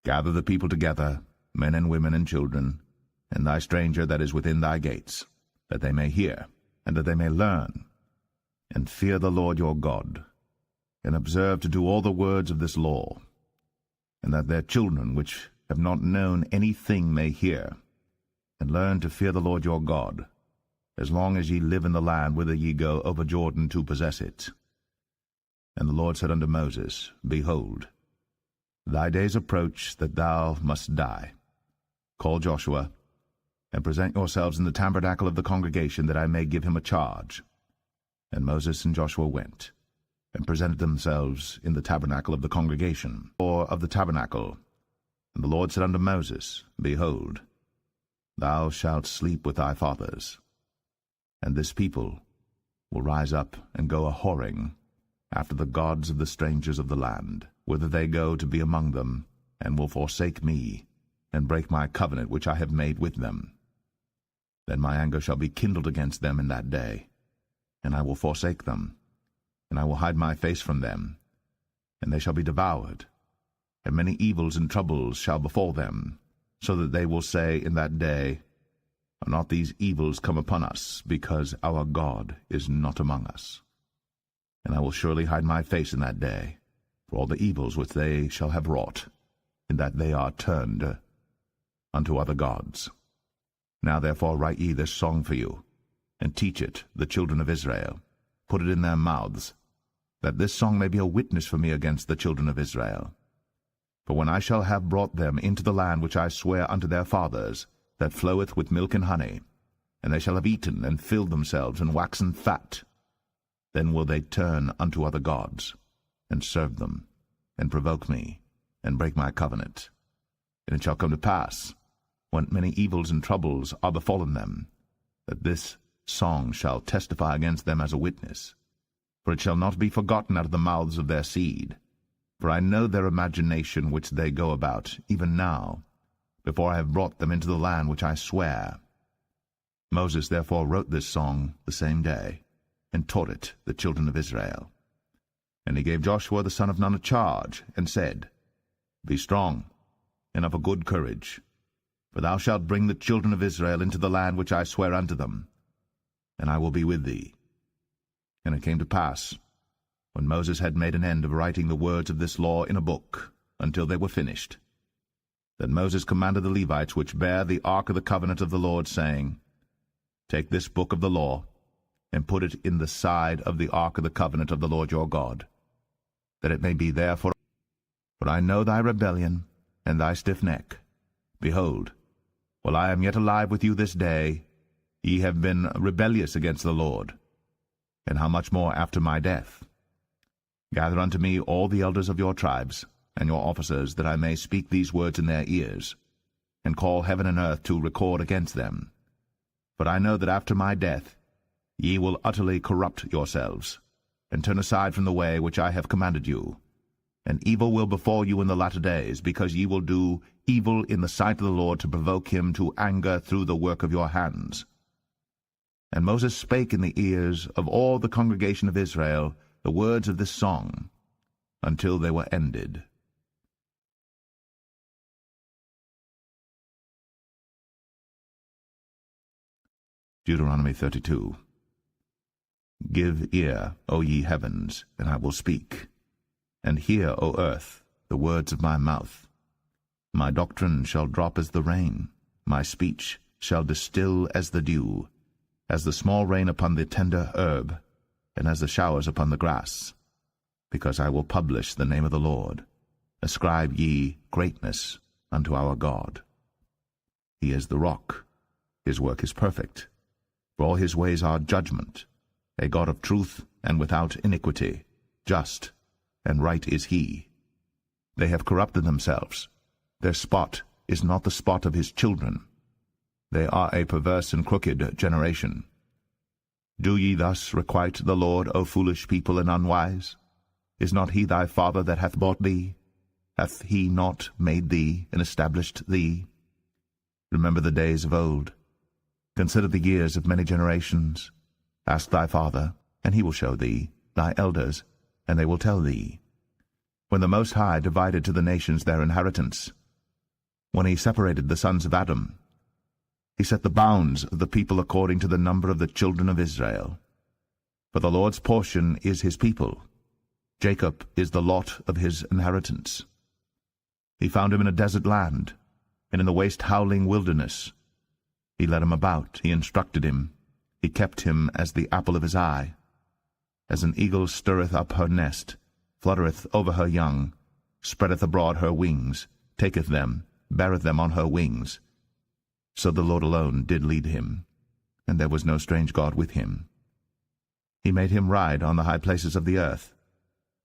Speaker 1: Gather the people together, men and women and children, and thy stranger that is within thy gates, that they may hear, and that they may learn, and fear the Lord your God, and observe to do all the words of this law, and that their children which have not known any thing may hear, and learn to fear the Lord your God, as long as ye live in the land whither ye go over Jordan to possess it. And the Lord said unto Moses, Behold, thy days approach that thou must die. Call Joshua, and present yourselves in the tabernacle of the congregation, that I may give him a charge. And Moses and Joshua went, and presented themselves in the tabernacle of the congregation, or of the tabernacle. And the Lord said unto Moses, Behold, thou shalt sleep with thy fathers, and this people will rise up and go a-whoring after the gods of the strangers of the land, whither they go to be among them, and will forsake me, and break my covenant which I have made with them. Then my anger shall be kindled against them in that day, and I will forsake them, and I will hide my face from them, and they shall be devoured, and many evils and troubles shall befall them, so that they will say in that day, Are not these evils come upon us, because our God is not among us? And I will surely hide my face in that day, for all the evils which they shall have wrought, in that they are turned unto other gods. Now therefore write ye this song for you, and teach it the children of Israel. Put it in their mouths, that this song may be a witness for me against the children of Israel. For when I shall have brought them into the land which I swear unto their fathers, that floweth with milk and honey, and they shall have eaten and filled themselves and waxen fat, then will they turn unto other gods, and serve them, and provoke me, and break my covenant. And it shall come to pass, when many evils and troubles are befallen them, that this song shall testify against them as a witness. For it shall not be forgotten out of the mouths of their seed. For I know their imagination which they go about, even now, before I have brought them into the land which I swear. Moses therefore wrote this song the same day, and taught it the children of Israel. And he gave Joshua the son of Nun a charge, and said, Be strong, and of a good courage, for thou shalt bring the children of Israel into the land which I swear unto them, and I will be with thee. And it came to pass, when Moses had made an end of writing the words of this law in a book, until they were finished, that Moses commanded the Levites which bear the ark of the covenant of the Lord, saying, Take this book of the law, and put it in the side of the ark of the covenant of the Lord your God, that it may be there for I know thy rebellion and thy stiff neck. Behold, while I am yet alive with you this day, ye have been rebellious against the Lord. And how much more after my death? Gather unto me all the elders of your tribes, and your officers, that I may speak these words in their ears, and call heaven and earth to record against them. For I know that after my death ye will utterly corrupt yourselves, and turn aside from the way which I have commanded you. And evil will befall you in the latter days, because ye will do evil in the sight of the Lord, to provoke him to anger through the work of your hands. And Moses spake in the ears of all the congregation of Israel the words of this song, until they were ended. Deuteronomy 32. Give ear, O ye heavens, and I will speak, and hear, O earth, the words of my mouth. My doctrine shall drop as the rain, my speech shall distill as the dew, as the small rain upon the tender herb, and as the showers upon the grass. Because I will publish the name of the Lord. Ascribe ye greatness unto our God. He is the rock, his work is perfect, for all his ways are judgment, a God of truth and without iniquity, just and right is he. They have corrupted themselves. Their spot is not the spot of his children. They are a perverse and crooked generation. Do ye thus requite the Lord, O foolish people and unwise? Is not he thy father that hath bought thee? Hath he not made thee and established thee? Remember the days of old. Consider the years of many generations. Ask thy father, and he will show thee, thy elders, and they will tell thee. When the Most High divided to the nations their inheritance, when he separated the sons of Adam, he set the bounds of the people according to the number of the children of Israel. For the Lord's portion is his people. Jacob is the lot of his inheritance. He found him in a desert land, and in the waste howling wilderness. He led him about, he instructed him, he kept him as the apple of his eye. As an eagle stirreth up her nest, fluttereth over her young, spreadeth abroad her wings, taketh them, beareth them on her wings. So the Lord alone did lead him, and there was no strange God with him. He made him ride on the high places of the earth,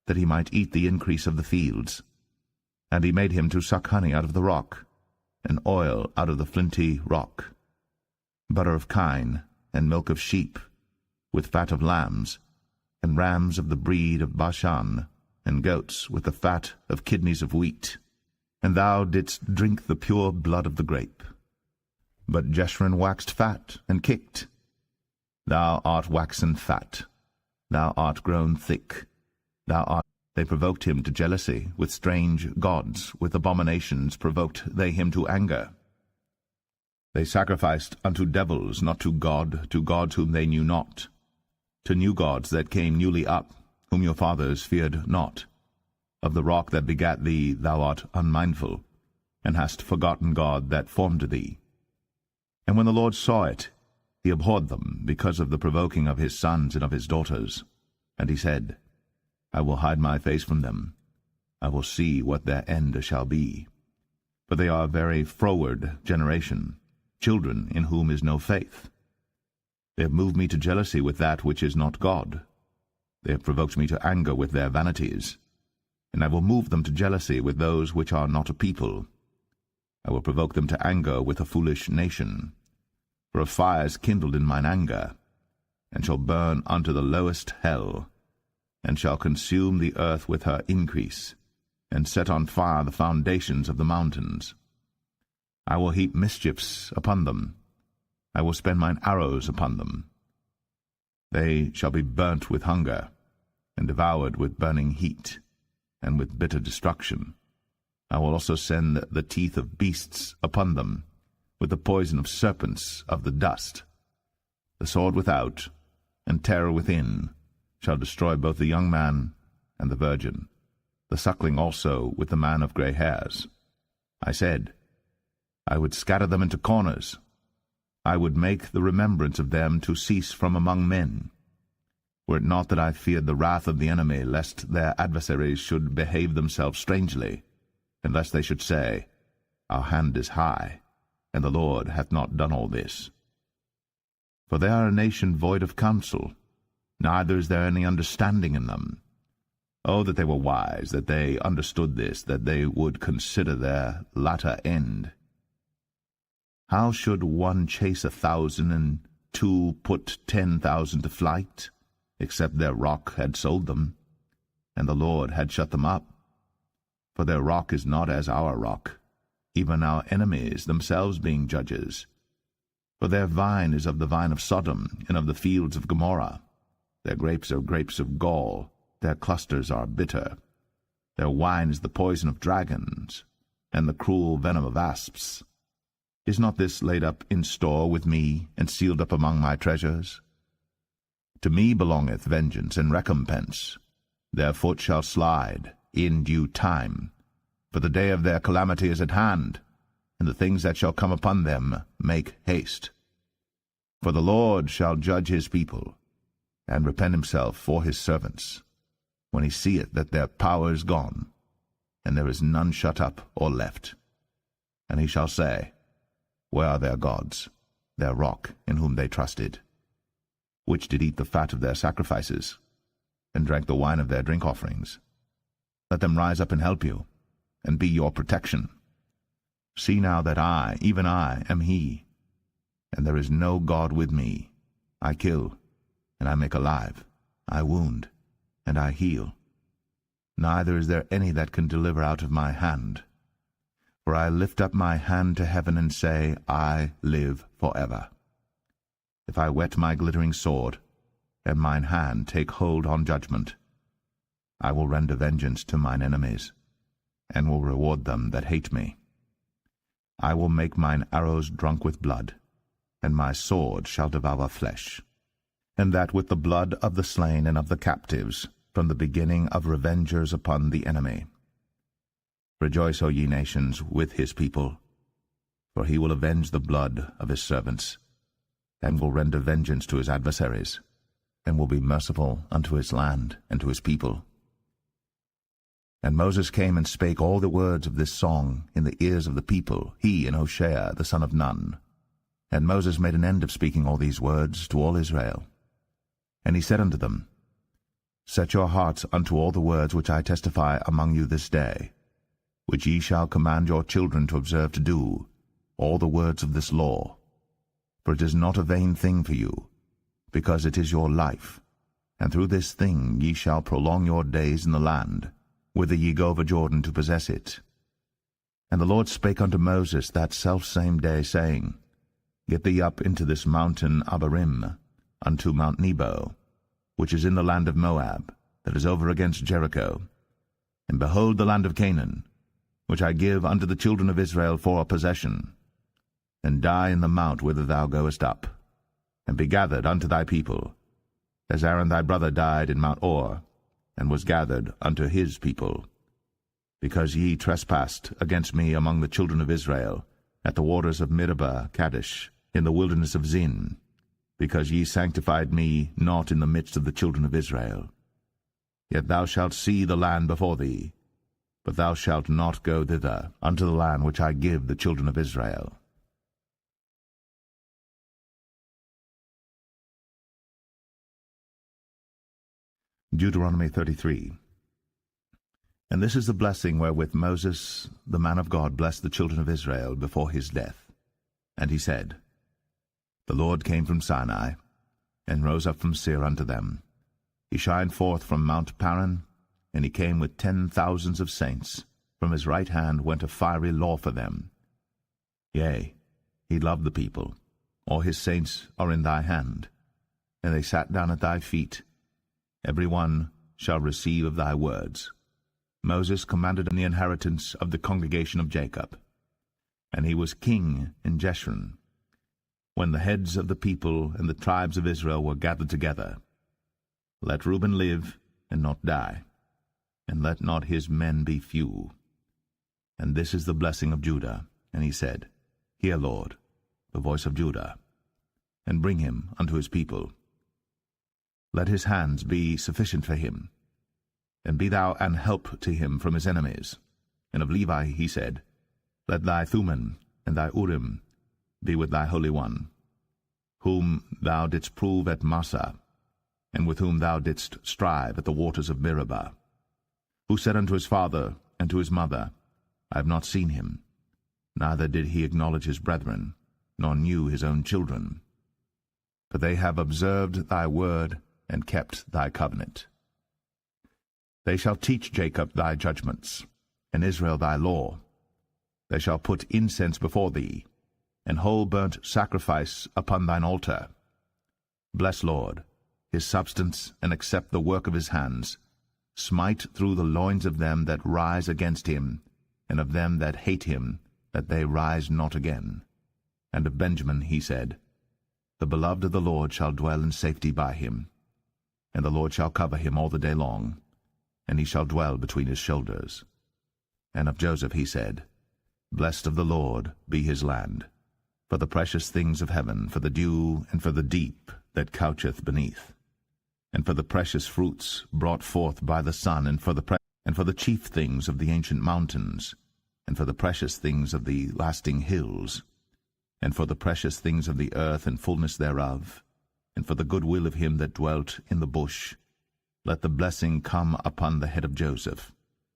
Speaker 1: that he might eat the increase of the fields. And he made him to suck honey out of the rock, and oil out of the flinty rock, butter of kine, and milk of sheep, with fat of lambs, and rams of the breed of Bashan, and goats with the fat of kidneys of wheat. And thou didst drink the pure blood of the grape. But Jeshurun waxed fat, and kicked. Thou art waxen fat, thou art grown thick, thou art. They provoked him to jealousy with strange gods, with abominations provoked they him to anger. They sacrificed unto devils, not to God, to gods whom they knew not, to new gods that came newly up, whom your fathers feared not. Of the rock that begat thee thou art unmindful, and hast forgotten God that formed thee. And when the Lord saw it, he abhorred them, because of the provoking of his sons and of his daughters. And he said, I will hide my face from them. I will see what their end shall be. For they are a very froward generation, children in whom is no faith. They have moved me to jealousy with that which is not God. They have provoked me to anger with their vanities. And I will move them to jealousy with those which are not a people. I will provoke them to anger with a foolish nation. For a fire is kindled in mine anger, and shall burn unto the lowest hell, and shall consume the earth with her increase, and set on fire the foundations of the mountains. I will heap mischiefs upon them. I will spend mine arrows upon them. They shall be burnt with hunger, and devoured with burning heat, and with bitter destruction. I will also send the teeth of beasts upon them, with the poison of serpents of the dust. The sword without, and terror within, shall destroy both the young man and the virgin, the suckling also with the man of grey hairs. I said, I would scatter them into corners. I would make the remembrance of them to cease from among men. Were it not that I feared the wrath of the enemy, lest their adversaries should behave themselves strangely, and lest they should say, Our hand is high, and the Lord hath not done all this. For they are a nation void of counsel, neither is there any understanding in them. Oh, that they were wise, that they understood this, that they would consider their latter end. How should one chase 1,000, and two put 10,000 to flight, except their rock had sold them, and the Lord had shut them up? For their rock is not as our rock, even our enemies themselves being judges. For their vine is of the vine of Sodom, and of the fields of Gomorrah. Their grapes are grapes of gall, their clusters are bitter. Their wine is the poison of dragons, and the cruel venom of asps. Is not this laid up in store with me, and sealed up among my treasures? To me belongeth vengeance and recompense. Their foot shall slide in due time, for the day of their calamity is at hand, and the things that shall come upon them make haste. For the Lord shall judge his people, and repent himself for his servants, when he seeth that their power is gone, and there is none shut up or left. And he shall say, Where are their gods, their rock in whom they trusted, which did eat the fat of their sacrifices, and drank the wine of their drink offerings? Let them rise up and help you, and be your protection. See now that I, even I, am he, and there is no God with me. I kill, and I make alive. I wound, and I heal. Neither is there any that can deliver out of my hand. For I lift up my hand to heaven and say, I live forever. If I whet my glittering sword, and mine hand take hold on judgment, I will render vengeance to mine enemies, and will reward them that hate me. I will make mine arrows drunk with blood, and my sword shall devour flesh, and that with the blood of the slain and of the captives, from the beginning of revengers upon the enemy. Rejoice, O ye nations, with his people, for he will avenge the blood of his servants, and will render vengeance to his adversaries, and will be merciful unto his land and to his people. And Moses came and spake all the words of this song in the ears of the people, he and Hoshea the son of Nun. And Moses made an end of speaking all these words to all Israel. And he said unto them, Set your hearts unto all the words which I testify among you this day, which ye shall command your children to observe to do, all the words of this law. For it is not a vain thing for you, because it is your life, and through this thing ye shall prolong your days in the land, whither ye go over Jordan to possess it. And the Lord spake unto Moses that selfsame day, saying, Get thee up into this mountain Abarim, unto Mount Nebo, which is in the land of Moab, that is over against Jericho, and behold the land of Canaan, which I give unto the children of Israel for a possession, and die in the mount whither thou goest up, and be gathered unto thy people, as Aaron thy brother died in Mount Or, and was gathered unto his people, because ye trespassed against me among the children of Israel, at the waters of Meribah Kadesh, in the wilderness of Zin, because ye sanctified me not in the midst of the children of Israel. Yet thou shalt see the land before thee, but thou shalt not go thither, unto the land which I give the children of Israel. Deuteronomy 33. And this is the blessing wherewith Moses, the man of God, blessed the children of Israel before his death. And he said, The Lord came from Sinai, and rose up from Seir unto them. He shined forth from Mount Paran, and he came with 10,000s of saints. From his right hand went a fiery law for them. Yea, he loved the people. All his saints are in thy hand. And they sat down at thy feet. Every one shall receive of thy words. Moses commanded the inheritance of the congregation of Jacob. And he was king in Jeshurun, when the heads of the people and the tribes of Israel were gathered together. Let Reuben live and not die, and let not his men be few. And this is the blessing of Judah. And he said, Hear, Lord, the voice of Judah, and bring him unto his people. Let his hands be sufficient for him, and be thou an help to him from his enemies. And of Levi he said, Let thy Thummim and thy Urim be with thy Holy One, whom thou didst prove at Massah, and with whom thou didst strive at the waters of Meribah, who said unto his father and to his mother, I have not seen him, neither did he acknowledge his brethren, nor knew his own children. For they have observed thy word, and kept thy covenant. They shall teach Jacob thy judgments, and Israel thy law. They shall put incense before thee, and whole burnt sacrifice upon thine altar. Bless, Lord, his substance, and accept the work of his hands. Smite through the loins of them that rise against him, and of them that hate him, that they rise not again. And of Benjamin he said, The beloved of the Lord shall dwell in safety by him, and the Lord shall cover him all the day long, and he shall dwell between his shoulders. And of Joseph he said, Blessed of the Lord be his land, for the precious things of heaven, for the dew, and for the deep that coucheth beneath, and for the precious fruits brought forth by the sun, and for the chief things of the ancient mountains, and for the precious things of the lasting hills, and for the precious things of the earth and fullness thereof, and for the good will of him that dwelt in the bush. Let the blessing come upon the head of Joseph,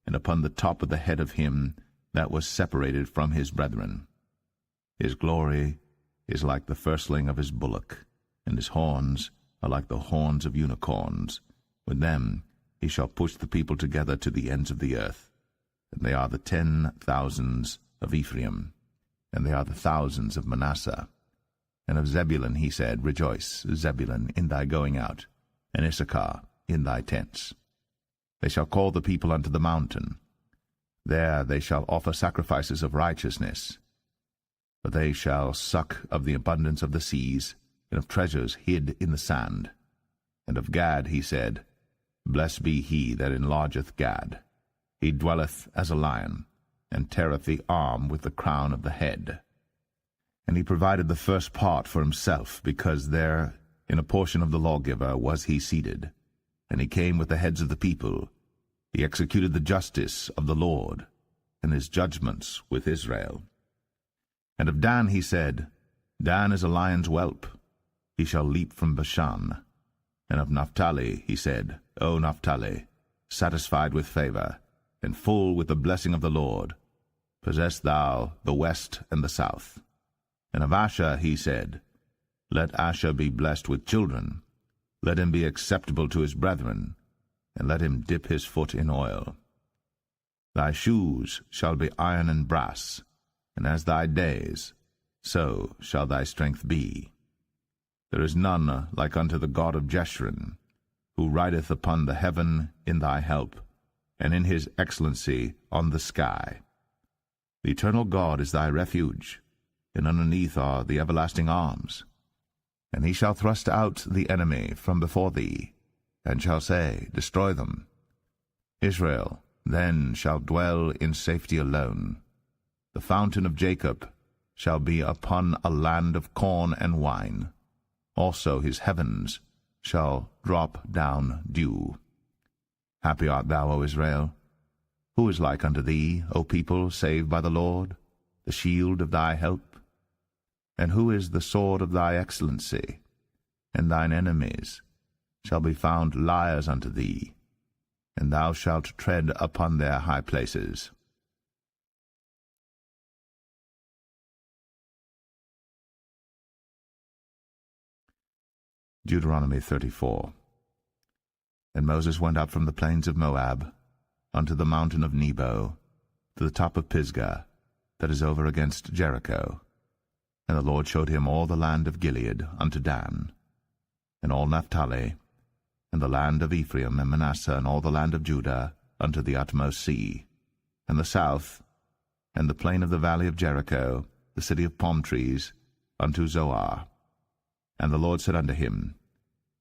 Speaker 1: and upon the top of the head of him that was separated from his brethren. His glory is like the firstling of his bullock, and his horns are like the horns of unicorns. With them he shall push the people together to the ends of the earth. And they are the 10,000s of Ephraim, and they are the thousands of Manasseh. And of Zebulun he said, Rejoice, Zebulun, in thy going out, and Issachar in thy tents. They shall call the people unto the mountain. There they shall offer sacrifices of righteousness. For they shall suck of the abundance of the seas, and of treasures hid in the sand. And of Gad he said, Blessed be he that enlargeth Gad. He dwelleth as a lion, and teareth the arm with the crown of the head. And he provided the first part for himself, because there in a portion of the lawgiver was he seated. And he came with the heads of the people. He executed the justice of the Lord, and his judgments with Israel. And of Dan he said, Dan is a lion's whelp. He shall leap from Bashan. And of Naphtali he said, O Naphtali, satisfied with favor, and full with the blessing of the Lord, possess thou the west and the south. And of Asher he said, Let Asher be blessed with children. Let him be acceptable to his brethren, and let him dip his foot in oil. Thy shoes shall be iron and brass, and as thy days, so shall thy strength be. There is none like unto the God of Jeshurun, who rideth upon the heaven in thy help, and in his excellency on the sky. The eternal God is thy refuge, and underneath are the everlasting arms. And he shall thrust out the enemy from before thee, and shall say, Destroy them. Israel then shall dwell in safety alone. The fountain of Jacob shall be upon a land of corn and wine. Also his heavens shall drop down dew. Happy art thou, O Israel! Who is like unto thee, O people saved by the Lord, the shield of thy help? And who is the sword of thy excellency? And thine enemies shall be found liars unto thee, and thou shalt tread upon their high places. Deuteronomy 34. And Moses went up from the plains of Moab unto the mountain of Nebo, to the top of Pisgah, that is over against Jericho. And the Lord showed him all the land of Gilead unto Dan, and all Naphtali, and the land of Ephraim and Manasseh, and all the land of Judah unto the utmost sea, and the south, and the plain of the valley of Jericho, the city of palm trees, unto Zoar. And the Lord said unto him,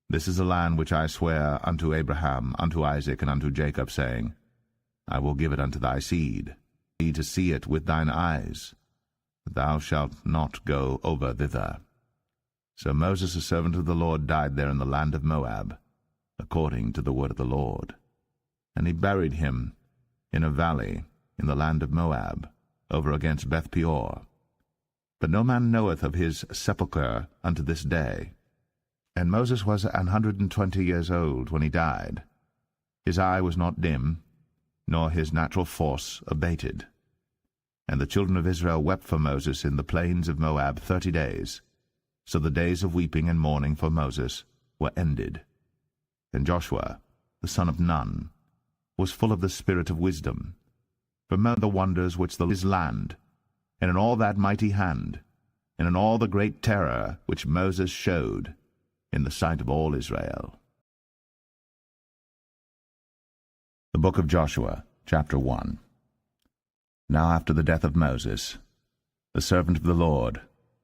Speaker 1: This is the land which I swear unto Abraham, unto Isaac, and unto Jacob, saying, I will give it unto thy seed, thee to see it with thine eyes, but thou shalt not go over thither. So Moses, the servant of the Lord, died there in the land of Moab, according to the word of the Lord. And he buried him in a valley in the land of Moab, over against Beth Peor. But no man knoweth of his sepulchre unto this day. And Moses was 120 years old when he died. His eye was not dim, nor his natural force abated. And the children of Israel wept for Moses in the plains of Moab 30 days. So the days of weeping and mourning for Moses were ended. And Joshua, the son of Nun, was full of the spirit of wisdom, from the wonders which his land, and in all that mighty hand, and in all the great terror which Moses showed in the sight of all Israel. The book of Joshua, chapter 1. Now after the death of Moses, the servant of the Lord,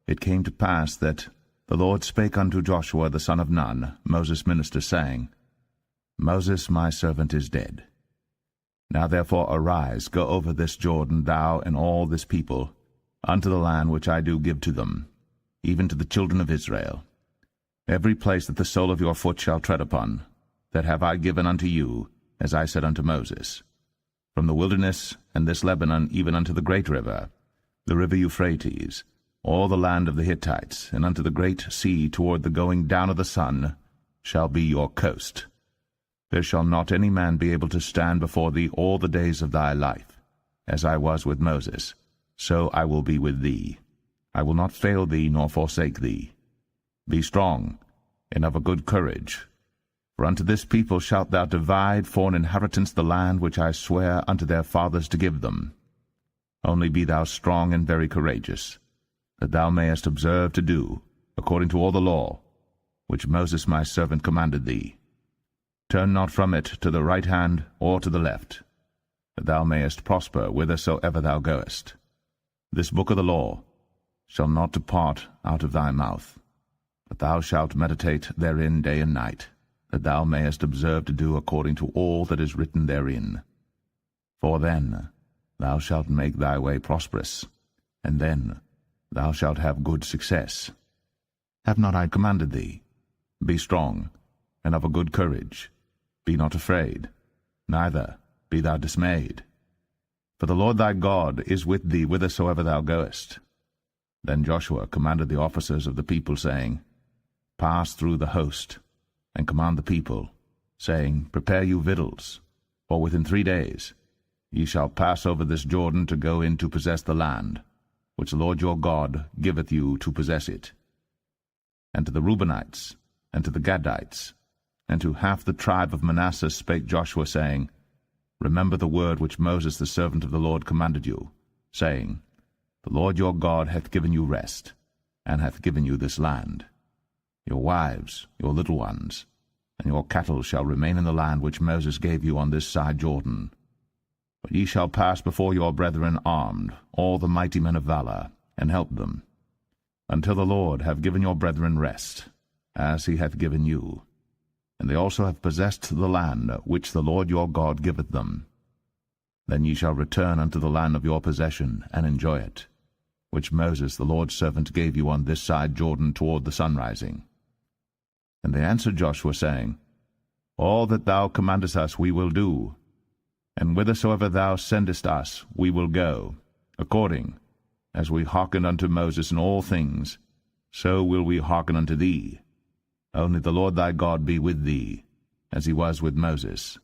Speaker 1: it came to pass that the Lord spake unto Joshua the son of Nun, Moses' minister, saying, Moses my servant is dead. Now therefore arise, go over this Jordan, thou and all this people, unto the land which I do give to them, even to the children of Israel. Every place that the sole of your foot shall tread upon, that have I given unto you, as I said unto Moses, from the wilderness and this Lebanon even unto the great river, the river Euphrates, all the land of the Hittites, and unto the great sea toward the going down of the sun, shall be your coast. there shall not any man be able to stand before thee all the days of thy life. As I was with Moses, so I will be with thee. I will not fail thee nor forsake thee. Be strong, and of a good courage. For unto this people shalt thou divide for an inheritance the land which I swear unto their fathers to give them. Only be thou strong and very courageous, that thou mayest observe to do, according to all the law, which Moses my servant commanded thee. Turn not from it to the right hand or to the left, that thou mayest prosper whithersoever thou goest. This book of the law shall not depart out of thy mouth, but thou shalt meditate therein day and night, that thou mayest observe to do according to all that is written therein. For then thou shalt make thy way prosperous, and then thou shalt have good success. Have not I commanded thee? Be strong, and of a good courage. Be not afraid, neither be thou dismayed. For the Lord thy God is with thee whithersoever thou goest. Then Joshua commanded the officers of the people, saying, Pass through the host, and command the people, saying, Prepare you victuals, for within 3 days ye shall pass over this Jordan to go in to possess the land, which the Lord your God giveth you to possess it. And to the Reubenites, and to the Gadites, and to half the tribe of Manasseh spake Joshua, saying, Remember the word which Moses the servant of the Lord commanded you, saying, The Lord your God hath given you rest, and hath given you this land. Your wives, your little ones, and your cattle shall remain in the land which Moses gave you on this side Jordan. But ye shall pass before your brethren armed, all the mighty men of valor, and help them, until the Lord have given your brethren rest, as he hath given you. And they also have possessed the land which the Lord your God giveth them. Then ye shall return unto the land of your possession, and enjoy it, which Moses the Lord's servant gave you on this side Jordan toward the sunrising. And they answered Joshua, saying, All that thou commandest us we will do, and whithersoever thou sendest us we will go, according as we hearkened unto Moses in all things, so will we hearken unto thee. Only the Lord thy God be with thee, as he was with Moses.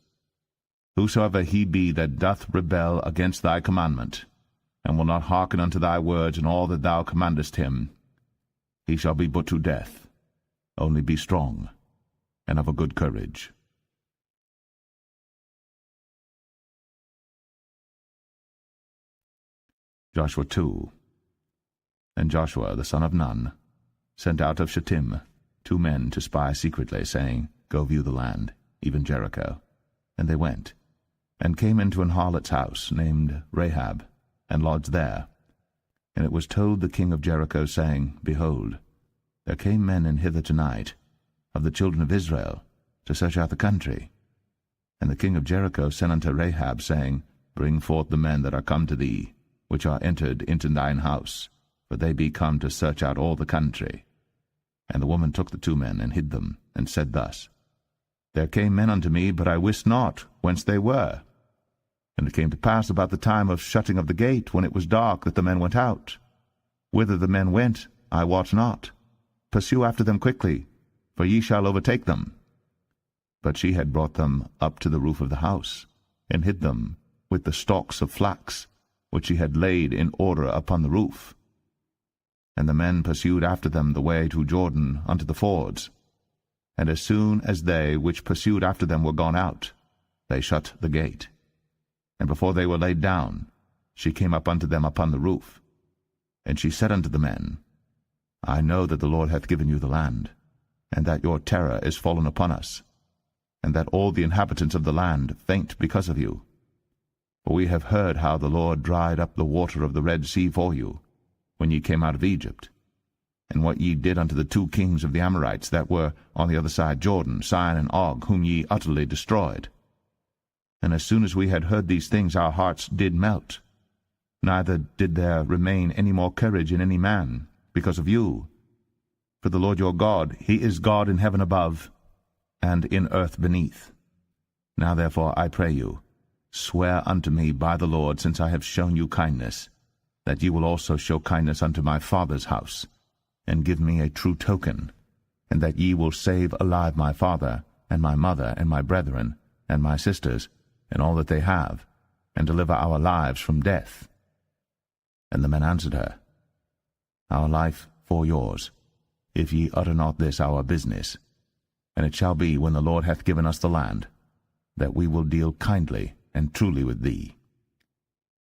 Speaker 1: Whosoever he be that doth rebel against thy commandment, and will not hearken unto thy words in all that thou commandest him, he shall be put to death. Only be strong, and of a good courage. Joshua 2. And Joshua the son of Nun sent out of Shittim 2 men to spy secretly, saying, Go view the land, even Jericho. And they went, and came into an harlot's house, named Rahab, and lodged there. And it was told the king of Jericho, saying, Behold, there came men in hither tonight, of the children of Israel, to search out the country. And the king of Jericho sent unto Rahab, saying, Bring forth the men that are come to thee, which are entered into thine house, for they be come to search out all the country. And the woman took the 2 men, and hid them, and said thus, There came men unto me, but I wist not whence they were. And it came to pass about the time of shutting of the gate, when it was dark, that the men went out. Whither the men went, I wot not. Pursue after them quickly, for ye shall overtake them. But she had brought them up to the roof of the house, and hid them with the stalks of flax, which she had laid in order upon the roof. And the men pursued after them the way to Jordan unto the fords. And as soon as they which pursued after them were gone out, they shut the gate. And before they were laid down, she came up unto them upon the roof. And she said unto the men, I know that the Lord hath given you the land, and that your terror is fallen upon us, and that all the inhabitants of the land faint because of you. For we have heard how the Lord dried up the water of the Red Sea for you, when ye came out of Egypt, and what ye did unto the 2 kings of the Amorites that were on the other side Jordan, Sihon and Og, whom ye utterly destroyed. And as soon as we had heard these things, our hearts did melt. Neither did there remain any more courage in any man, because of you. For the Lord your God, he is God in heaven above, and in earth beneath. Now therefore, I pray you, swear unto me by the Lord, since I have shown you kindness, that ye will also show kindness unto my father's house, and give me a true token, and that ye will save alive my father, and my mother, and my brethren, and my sisters, and all that they have, and deliver our lives from death. And the men answered her, Our life for yours, if ye utter not this our business. And it shall be, when the Lord hath given us the land, that we will deal kindly and truly with thee.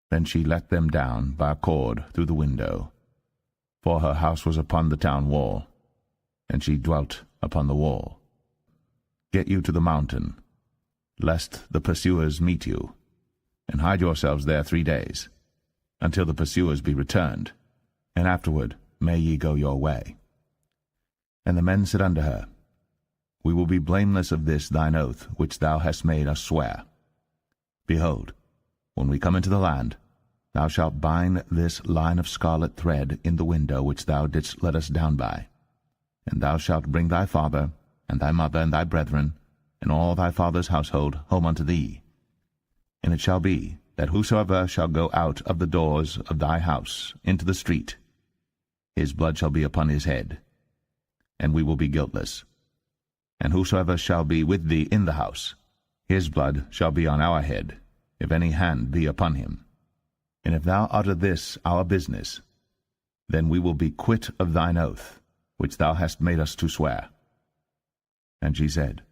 Speaker 1: Then she let them down by a cord through the window, for her house was upon the town wall, and she dwelt upon the wall. Get you to the mountain, lest the pursuers meet you, and hide yourselves there 3 days, until the pursuers be returned, and afterward may ye go your way. And the men said unto her, We will be blameless of this thine oath, which thou hast made us swear. Behold, when we come into the land, thou shalt bind this line of scarlet thread in the window which thou didst let us down by, and thou shalt bring thy father, and thy mother, and thy brethren, and all thy father's household home unto thee. And it shall be, that whosoever shall go out of the doors of thy house into the street, his blood shall be upon his head, and we will be guiltless. And whosoever shall be with thee in the house, his blood shall be on our head, if any hand be upon him. And if thou utter this our business, then we will be quit of thine oath, which thou hast made us to swear. And she said,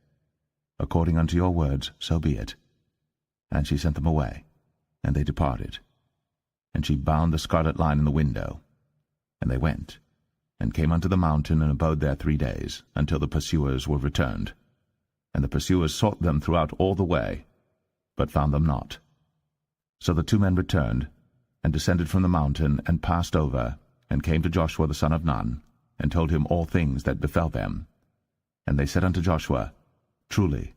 Speaker 1: According unto your words, so be it. And she sent them away, and they departed. And she bound the scarlet line in the window. And they went, and came unto the mountain, and abode there 3 days, until the pursuers were returned. And the pursuers sought them throughout all the way, but found them not. So the 2 men returned, and descended from the mountain, and passed over, and came to Joshua the son of Nun, and told him all things that befell them. And they said unto Joshua, Truly,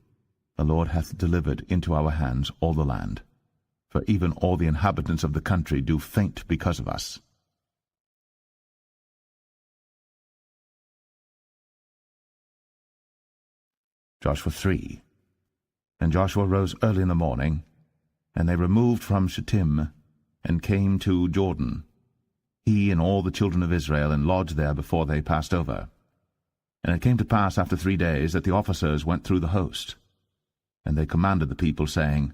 Speaker 1: the Lord hath delivered into our hands all the land, for even all the inhabitants of the country do faint because of us. Joshua 3. And Joshua rose early in the morning, and they removed from Shittim, and came to Jordan, he and all the children of Israel, and lodged there before they passed over. And it came to pass after 3 days that the officers went through the host. And they commanded the people, saying,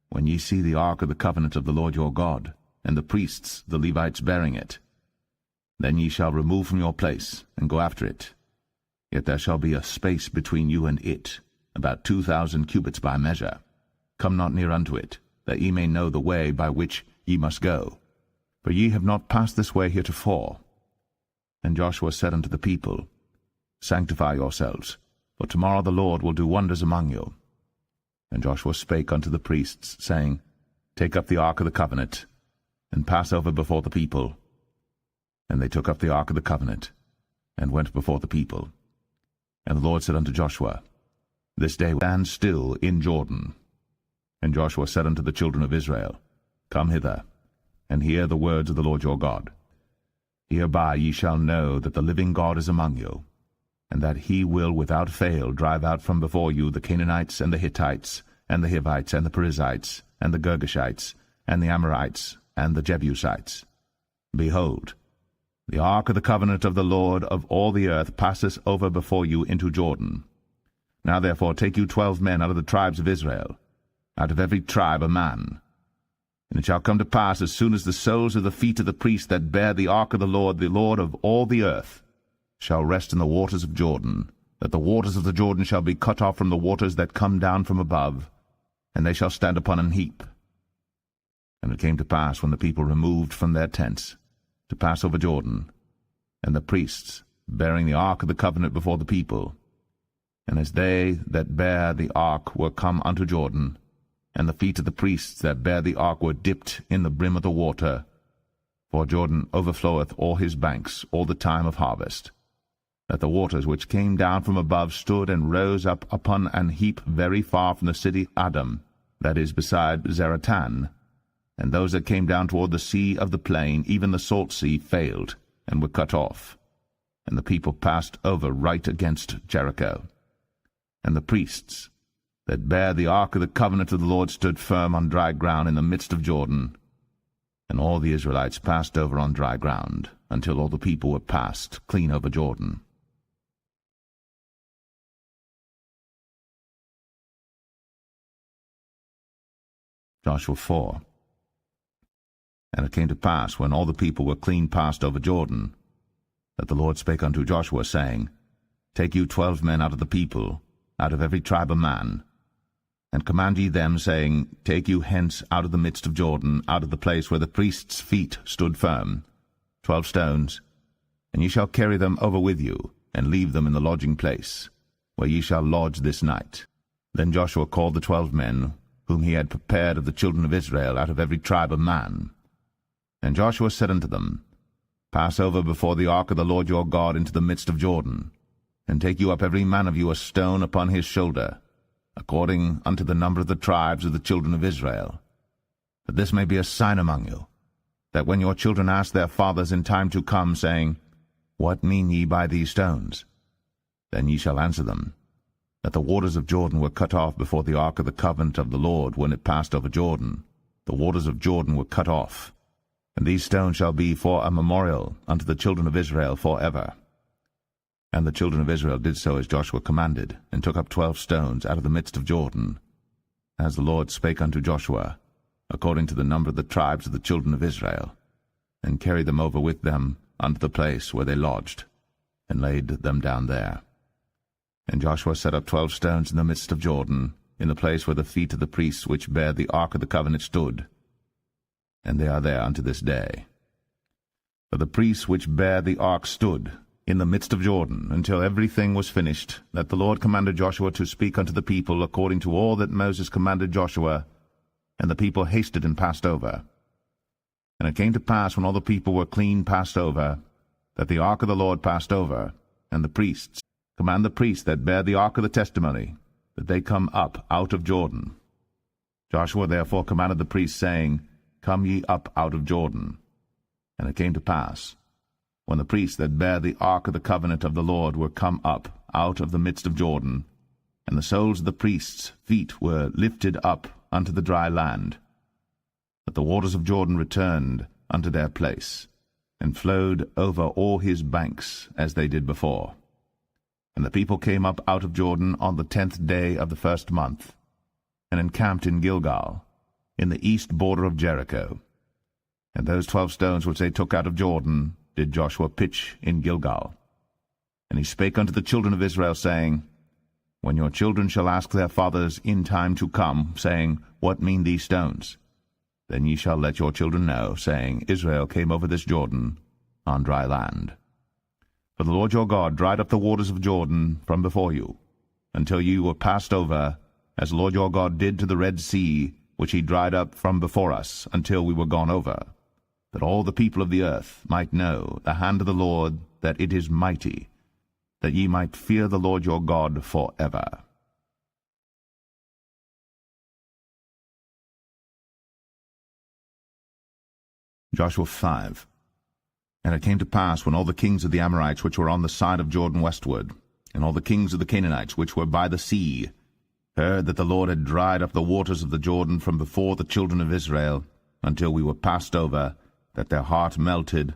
Speaker 1: When ye see the ark of the covenant of the Lord your God, and the priests, the Levites, bearing it, then ye shall remove from your place, and go after it. Yet there shall be a space between you and it, about 2,000 cubits by measure. Come not near unto it, that ye may know the way by which ye must go. For ye have not passed this way heretofore. And Joshua said unto the people, Sanctify yourselves, for tomorrow the Lord will do wonders among you. And Joshua spake unto the priests, saying, Take up the ark of the covenant, and pass over before the people. And they took up the ark of the covenant, and went before the people. And the Lord said unto Joshua, This day stand still in Jordan. And Joshua said unto the children of Israel, Come hither, and hear the words of the Lord your God. Hereby ye shall know that the living God is among you, and that he will without fail drive out from before you the Canaanites, and the Hittites, and the Hivites, and the Perizzites, and the Girgashites, and the Amorites, and the Jebusites. Behold, the ark of the covenant of the Lord of all the earth passeth over before you into Jordan. Now therefore take you 12 men out of the tribes of Israel, out of every tribe a man. And it shall come to pass, as soon as the soles of the feet of the priests that bear the ark of the Lord of all the earth, shall rest in the waters of Jordan, that the waters of the Jordan shall be cut off from the waters that come down from above, and they shall stand upon an heap. And it came to pass, when the people removed from their tents, to pass over Jordan, and the priests, bearing the ark of the covenant before the people, and as they that bear the ark were come unto Jordan, and the feet of the priests that bear the ark were dipped in the brim of the water, for Jordan overfloweth all his banks all the time of harvest, that the waters which came down from above stood and rose up upon an heap very far from the city Adam, that is beside Zaratan, and those that came down toward the sea of the plain, even the salt sea, failed, and were cut off. And the people passed over right against Jericho. And the priests that bare the ark of the covenant of the Lord stood firm on dry ground in the midst of Jordan. And all the Israelites passed over on dry ground, until all the people were passed clean over Jordan. Joshua 4. And it came to pass, when all the people were clean passed over Jordan, that the Lord spake unto Joshua, saying, Take you 12 men out of the people, out of every tribe a man, and command ye them, saying, Take you hence out of the midst of Jordan, out of the place where the priests' feet stood firm, 12 stones, and ye shall carry them over with you, and leave them in the lodging place, where ye shall lodge this night. Then Joshua called the 12 men, whom he had prepared of the children of Israel, out of every tribe a man. And Joshua said unto them, Pass over before the ark of the Lord your God into the midst of Jordan, and take you up every man of you a stone upon his shoulder, according unto the number of the tribes of the children of Israel, that this may be a sign among you, that when your children ask their fathers in time to come, saying, What mean ye by these stones? Then ye shall answer them, that the waters of Jordan were cut off before the ark of the covenant of the Lord when it passed over Jordan. The waters of Jordan were cut off, and these stones shall be for a memorial unto the children of Israel forever. And the children of Israel did so as Joshua commanded, and took up 12 stones out of the midst of Jordan, as the Lord spake unto Joshua, according to the number of the tribes of the children of Israel, and carried them over with them unto the place where they lodged, and laid them down there. And Joshua set up 12 stones in the midst of Jordan, in the place where the feet of the priests which bare the ark of the covenant stood, and they are there unto this day. For the priests which bare the ark stood in the midst of Jordan, until everything was finished, that the Lord commanded Joshua to speak unto the people according to all that Moses commanded Joshua, and the people hasted and passed over. And it came to pass, when all the people were clean passed over, that the ark of the Lord passed over, and the priests command the priests that bear the ark of the testimony, that they come up out of Jordan. Joshua therefore commanded the priests, saying, Come ye up out of Jordan. And it came to pass, when the priests that bear the ark of the covenant of the Lord were come up out of the midst of Jordan, and the soles of the priests' feet were lifted up unto the dry land, that the waters of Jordan returned unto their place, and flowed over all his banks as they did before. And the people came up out of Jordan on the 10th day of the first month, and encamped in Gilgal, in the east border of Jericho. And those 12 stones which they took out of Jordan did Joshua pitch in Gilgal. And he spake unto the children of Israel, saying, When your children shall ask their fathers in time to come, saying, What mean these stones? Then ye shall let your children know, saying, Israel came over this Jordan on dry land. For the Lord your God dried up the waters of Jordan from before you, until ye were passed over, as the Lord your God did to the Red Sea, which he dried up from before us, until we were gone over, that all the people of the earth might know the hand of the Lord, that it is mighty, that ye might fear the Lord your God forever. Joshua 5. And it came to pass, when all the kings of the Amorites which were on the side of Jordan westward, and all the kings of the Canaanites which were by the sea, heard that the Lord had dried up the waters of the Jordan from before the children of Israel, until we were passed over, that their heart melted,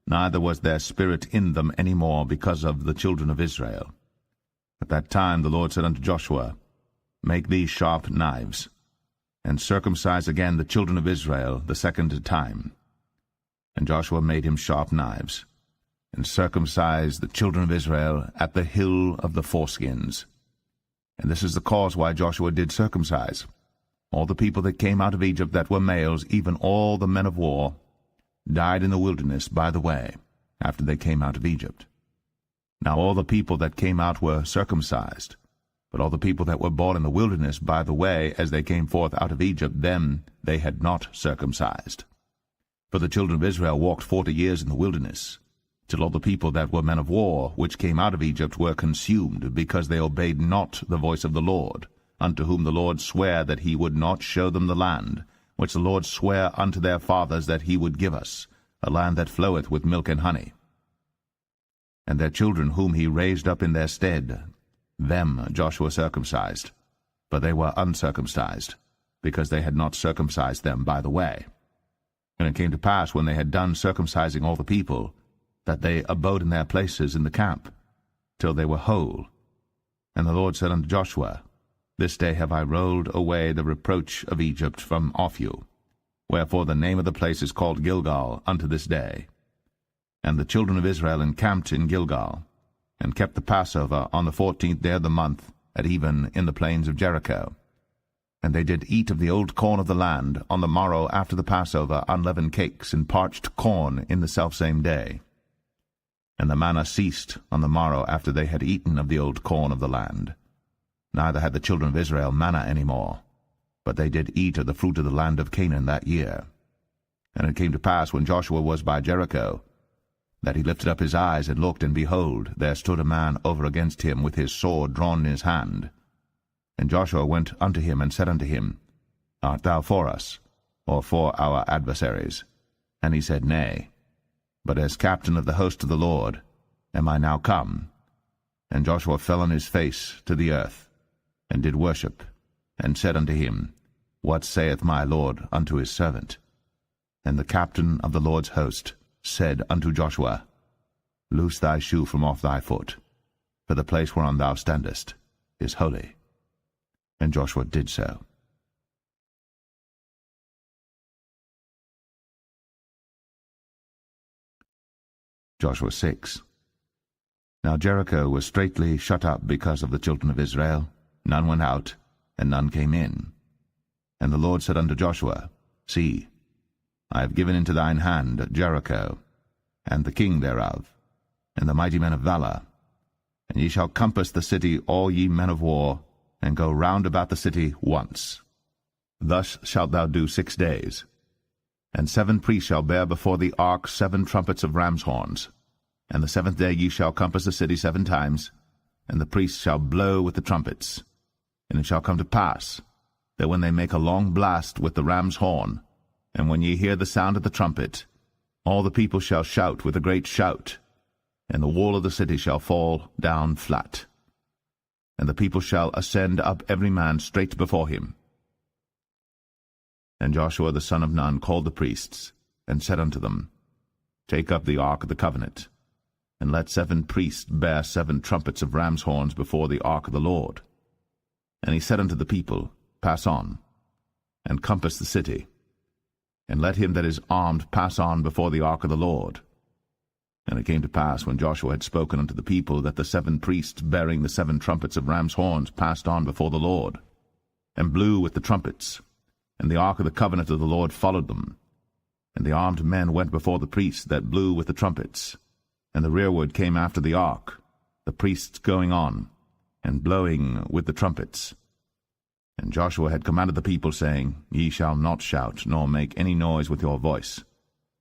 Speaker 1: neither was their spirit in them any more, because of the children of Israel. At that time the Lord said unto Joshua, Make thee sharp knives, and circumcise again the children of Israel the second time. And Joshua made him sharp knives, and circumcised the children of Israel at the hill of the foreskins. And this is the cause why Joshua did circumcise all the people that came out of Egypt that were males, even all the men of war, died in the wilderness by the way, after they came out of Egypt. Now all the people that came out were circumcised, but all the people that were born in the wilderness by the way, as they came forth out of Egypt, them they had not circumcised. For the children of Israel walked 40 years in the wilderness, till all the people that were men of war, which came out of Egypt, were consumed, because they obeyed not the voice of the Lord, unto whom the Lord sware that he would not show them the land, which the Lord sware unto their fathers that he would give us, a land that floweth with milk and honey. And their children whom he raised up in their stead, them Joshua circumcised, but they were uncircumcised, because they had not circumcised them by the way. And it came to pass, when they had done circumcising all the people, that they abode in their places in the camp, till they were whole. And the Lord said unto Joshua, This day have I rolled away the reproach of Egypt from off you. Wherefore the name of the place is called Gilgal unto this day. And the children of Israel encamped in Gilgal, and kept the Passover on the 14th day of the month, at even in the plains of Jericho. And they did eat of the old corn of the land on the morrow after the Passover unleavened cakes and parched corn in the selfsame day. And the manna ceased on the morrow after they had eaten of the old corn of the land. Neither had the children of Israel manna any more, but they did eat of the fruit of the land of Canaan that year. And it came to pass, when Joshua was by Jericho, that he lifted up his eyes and looked, and behold, there stood a man over against him with his sword drawn in his hand. And Joshua went unto him and said unto him, Art thou for us, or for our adversaries? And he said, Nay, but as captain of the host of the Lord am I now come. And Joshua fell on his face to the earth, and did worship, and said unto him, What saith my Lord unto his servant? And the captain of the Lord's host said unto Joshua, Loose thy shoe from off thy foot, for the place whereon thou standest is holy. And Joshua did so. Joshua 6. Now Jericho was straitly shut up because of the children of Israel. None went out, and none came in. And the Lord said unto Joshua, See, I have given into thine hand Jericho, and the king thereof, and the mighty men of valor. And ye shall compass the city, all ye men of war, and go round about the city once. Thus shalt thou do 6 days. And 7 priests shall bear before the ark 7 trumpets of ram's horns. And the 7th day ye shall compass the city 7 times, and the priests shall blow with the trumpets. And it shall come to pass, that when they make a long blast with the ram's horn, and when ye hear the sound of the trumpet, all the people shall shout with a great shout, and the wall of the city shall fall down flat. And the people shall ascend up every man straight before him. And Joshua the son of Nun called the priests, and said unto them, Take up the ark of the covenant, and let 7 priests bear 7 trumpets of ram's horns before the ark of the Lord. And he said unto the people, Pass on, and compass the city, and let him that is armed pass on before the ark of the Lord. And it came to pass, when Joshua had spoken unto the people, that the 7 priests bearing the 7 trumpets of ram's horns passed on before the Lord, and blew with the trumpets, and the ark of the covenant of the Lord followed them. And the armed men went before the priests that blew with the trumpets, and the rearward came after the ark, the priests going on, and blowing with the trumpets. And Joshua had commanded the people, saying, Ye shall not shout, nor make any noise with your voice,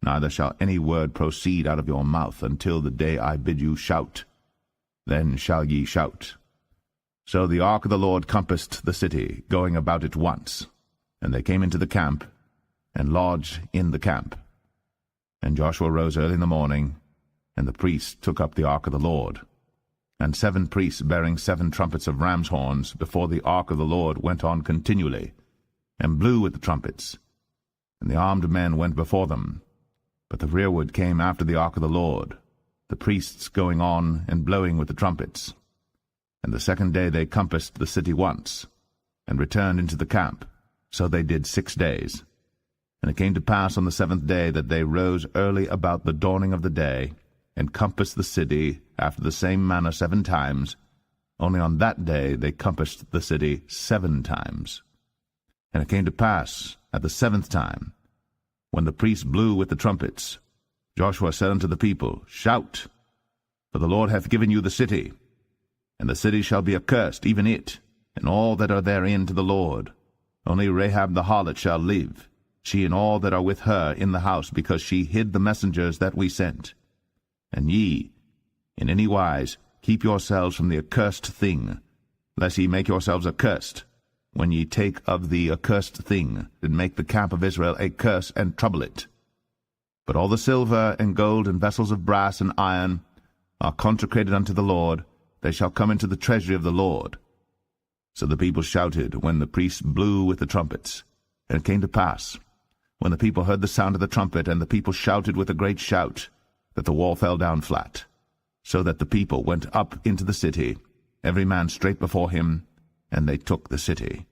Speaker 1: neither shall any word proceed out of your mouth until the day I bid you shout. Then shall ye shout. So the ark of the Lord compassed the city, going about it once. And they came into the camp, and lodged in the camp. And Joshua rose early in the morning, and the priests took up the ark of the Lord. And 7 priests bearing 7 trumpets of ram's horns before the ark of the Lord went on continually, and blew with the trumpets. And the armed men went before them. But the rearward came after the ark of the Lord, the priests going on and blowing with the trumpets. And the 2nd day they compassed the city once, and returned into the camp. So they did 6 days. And it came to pass on the 7th day that they rose early about the dawning of the day, and compassed the city after the same manner 7 times. Only on that day they compassed the city 7 times. And it came to pass at the 7th time, when the priests blew with the trumpets, Joshua said unto the people, Shout, for the Lord hath given you the city. And the city shall be accursed, even it, and all that are therein, to the Lord. Only Rahab the harlot shall live, she and all that are with her in the house, because she hid the messengers that we sent. And ye, in any wise, keep yourselves from the accursed thing, lest ye make yourselves accursed, when ye take of the accursed thing, and make the camp of Israel a curse, and trouble it. But all the silver and gold and vessels of brass and iron are consecrated unto the Lord. They shall come into the treasury of the Lord. So the people shouted when the priests blew with the trumpets. And it came to pass, when the people heard the sound of the trumpet, and the people shouted with a great shout, that the wall fell down flat, so that the people went up into the city, every man straight before him, and they took the city.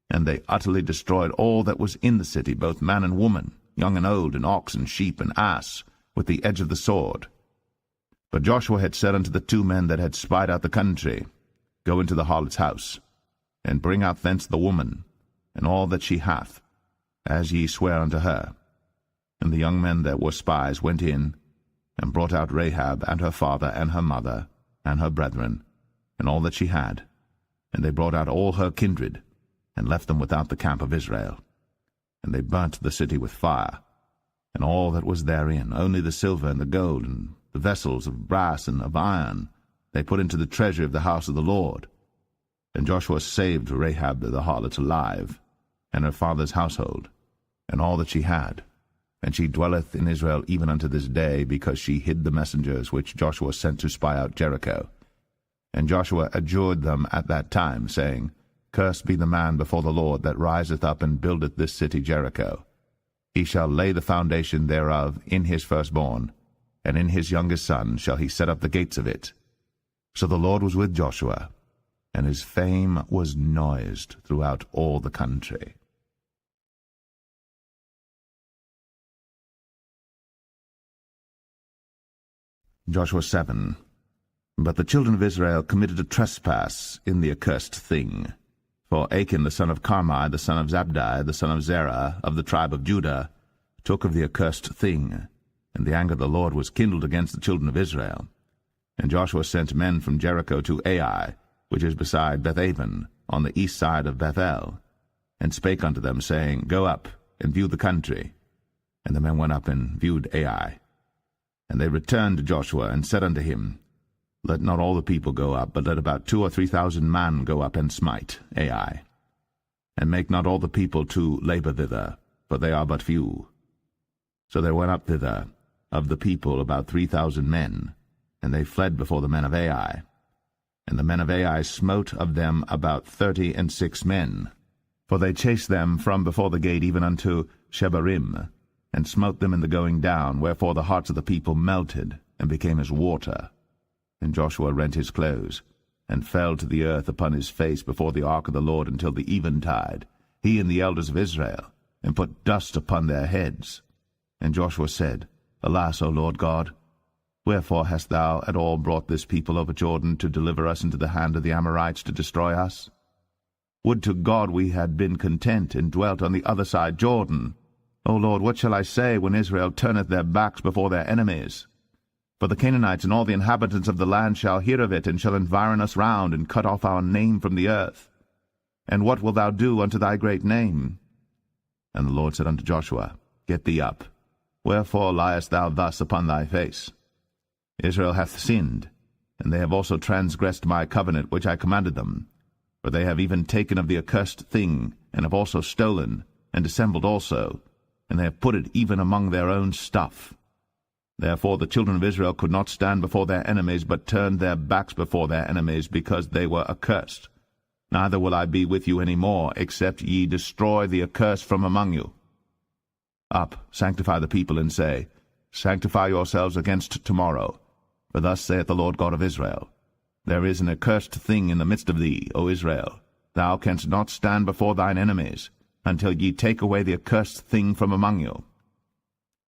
Speaker 1: And they utterly destroyed all that was in the city, both man and woman, young and old, and ox and sheep and ass, with the edge of the sword. But Joshua had said unto the 2 men that had spied out the country, Go into the harlot's house, and bring out thence the woman, and all that she hath, as ye swear unto her. And the young men that were spies went in, and brought out Rahab, and her father, and her mother, and her brethren, and all that she had. And they brought out all her kindred, and left them without the camp of Israel. And they burnt the city with fire, and all that was therein, only the silver and the gold, and the vessels of brass and of iron, they put into the treasury of the house of the Lord. And Joshua saved Rahab the harlot alive, and her father's household, and all that she had. And she dwelleth in Israel even unto this day, because she hid the messengers which Joshua sent to spy out Jericho. And Joshua adjured them at that time, saying, Cursed be the man before the Lord that riseth up and buildeth this city Jericho. He shall lay the foundation thereof in his firstborn, and in his youngest son shall he set up the gates of it. So the Lord was with Joshua, and his fame was noised throughout all the country. Joshua 7. But the children of Israel committed a trespass in the accursed thing. For Achan the son of Carmi, the son of Zabdi, the son of Zerah, of the tribe of Judah, took of the accursed thing, and the anger of the Lord was kindled against the children of Israel. And Joshua sent men from Jericho to Ai, which is beside Bethaven, on the east side of Bethel, and spake unto them, saying, Go up, and view the country. And the men went up and viewed Ai. And they returned to Joshua, and said unto him, Let not all the people go up, but let about 2,000 or 3,000 men go up and smite Ai. And make not all the people to labor thither, for they are but few. So there went up thither of the people about 3,000 men, and they fled before the men of Ai. And the men of Ai smote of them about 36 men, for they chased them from before the gate even unto Shebarim, and smote them in the going down, wherefore the hearts of the people melted, and became as water. And Joshua rent his clothes, and fell to the earth upon his face before the ark of the Lord until the eventide, he and the elders of Israel, and put dust upon their heads. And Joshua said, Alas, O Lord God, wherefore hast thou at all brought this people over Jordan to deliver us into the hand of the Amorites to destroy us? Would to God we had been content, and dwelt on the other side Jordan. O Lord, what shall I say when Israel turneth their backs before their enemies? For the Canaanites and all the inhabitants of the land shall hear of it, and shall environ us round, and cut off our name from the earth. And what wilt thou do unto thy great name? And the Lord said unto Joshua, Get thee up. Wherefore liest thou thus upon thy face? Israel hath sinned, and they have also transgressed my covenant which I commanded them. For they have even taken of the accursed thing, and have also stolen, and dissembled also, and they have put it even among their own stuff. Therefore the children of Israel could not stand before their enemies, but turned their backs before their enemies, because they were accursed. Neither will I be with you any more, except ye destroy the accursed from among you. Up, sanctify the people, and say, Sanctify yourselves against tomorrow. For thus saith the Lord God of Israel, There is an accursed thing in the midst of thee, O Israel. Thou canst not stand before thine enemies, until ye take away the accursed thing from among you.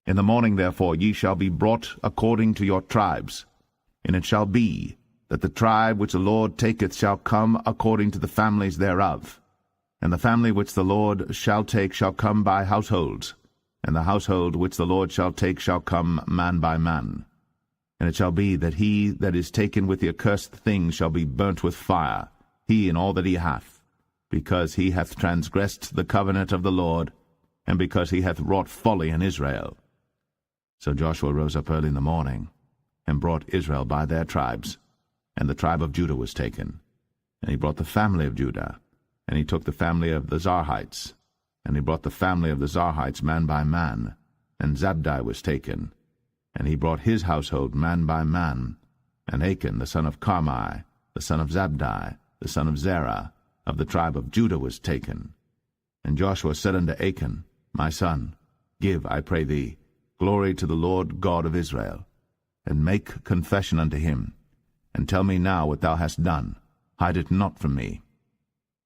Speaker 1: In the morning therefore ye shall be brought according to your tribes. And it shall be, that the tribe which the Lord taketh shall come according to the families thereof. And the family which the Lord shall take shall come by households, and the household which the Lord shall take shall come man by man. And it shall be that he that is taken with the accursed thing shall be burnt with fire, he and all that he hath, because he hath transgressed the covenant of the Lord, and because he hath wrought folly in Israel. So Joshua rose up early in the morning, and brought Israel by their tribes, and the tribe of Judah was taken. And he brought the family of Judah, and he took the family of the Zarhites, and he brought the family of the Zarhites man by man, and Zabdi was taken, and he brought his household man by man, and Achan the son of Carmi, the son of Zabdi, the son of Zerah, of the tribe of Judah was taken. And Joshua said unto Achan, My son, give, I pray thee, glory to the Lord God of Israel, and make confession unto him, and tell me now what thou hast done. Hide it not from me.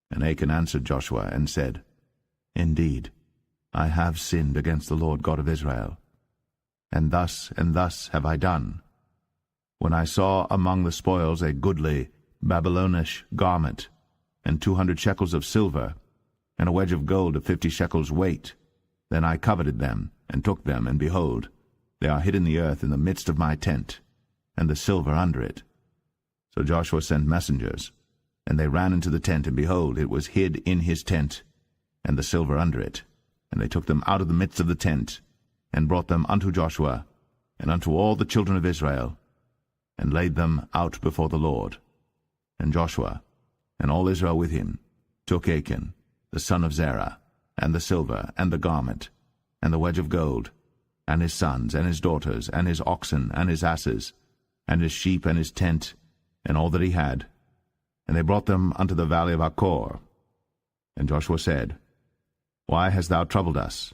Speaker 1: And Achan answered Joshua, and said, Indeed, I have sinned against the Lord God of Israel, and thus have I done. When I saw among the spoils a goodly Babylonish garment, and 200 shekels of silver, and a wedge of gold of 50 shekels weight, then I coveted them, and took them, and behold, they are hid in the earth in the midst of my tent, and the silver under it. So Joshua sent messengers, and they ran into the tent, and behold, it was hid in his tent, and the silver under it. And they took them out of the midst of the tent, and brought them unto Joshua, and unto all the children of Israel, and laid them out before the Lord. And Joshua, and all Israel with him, took Achan, the son of Zerah, and the silver, and the garment, and the wedge of gold, and his sons, and his daughters, and his oxen, and his asses, and his sheep, and his tent, and all that he had. And they brought them unto the valley of Achor. And Joshua said, Why hast thou troubled us?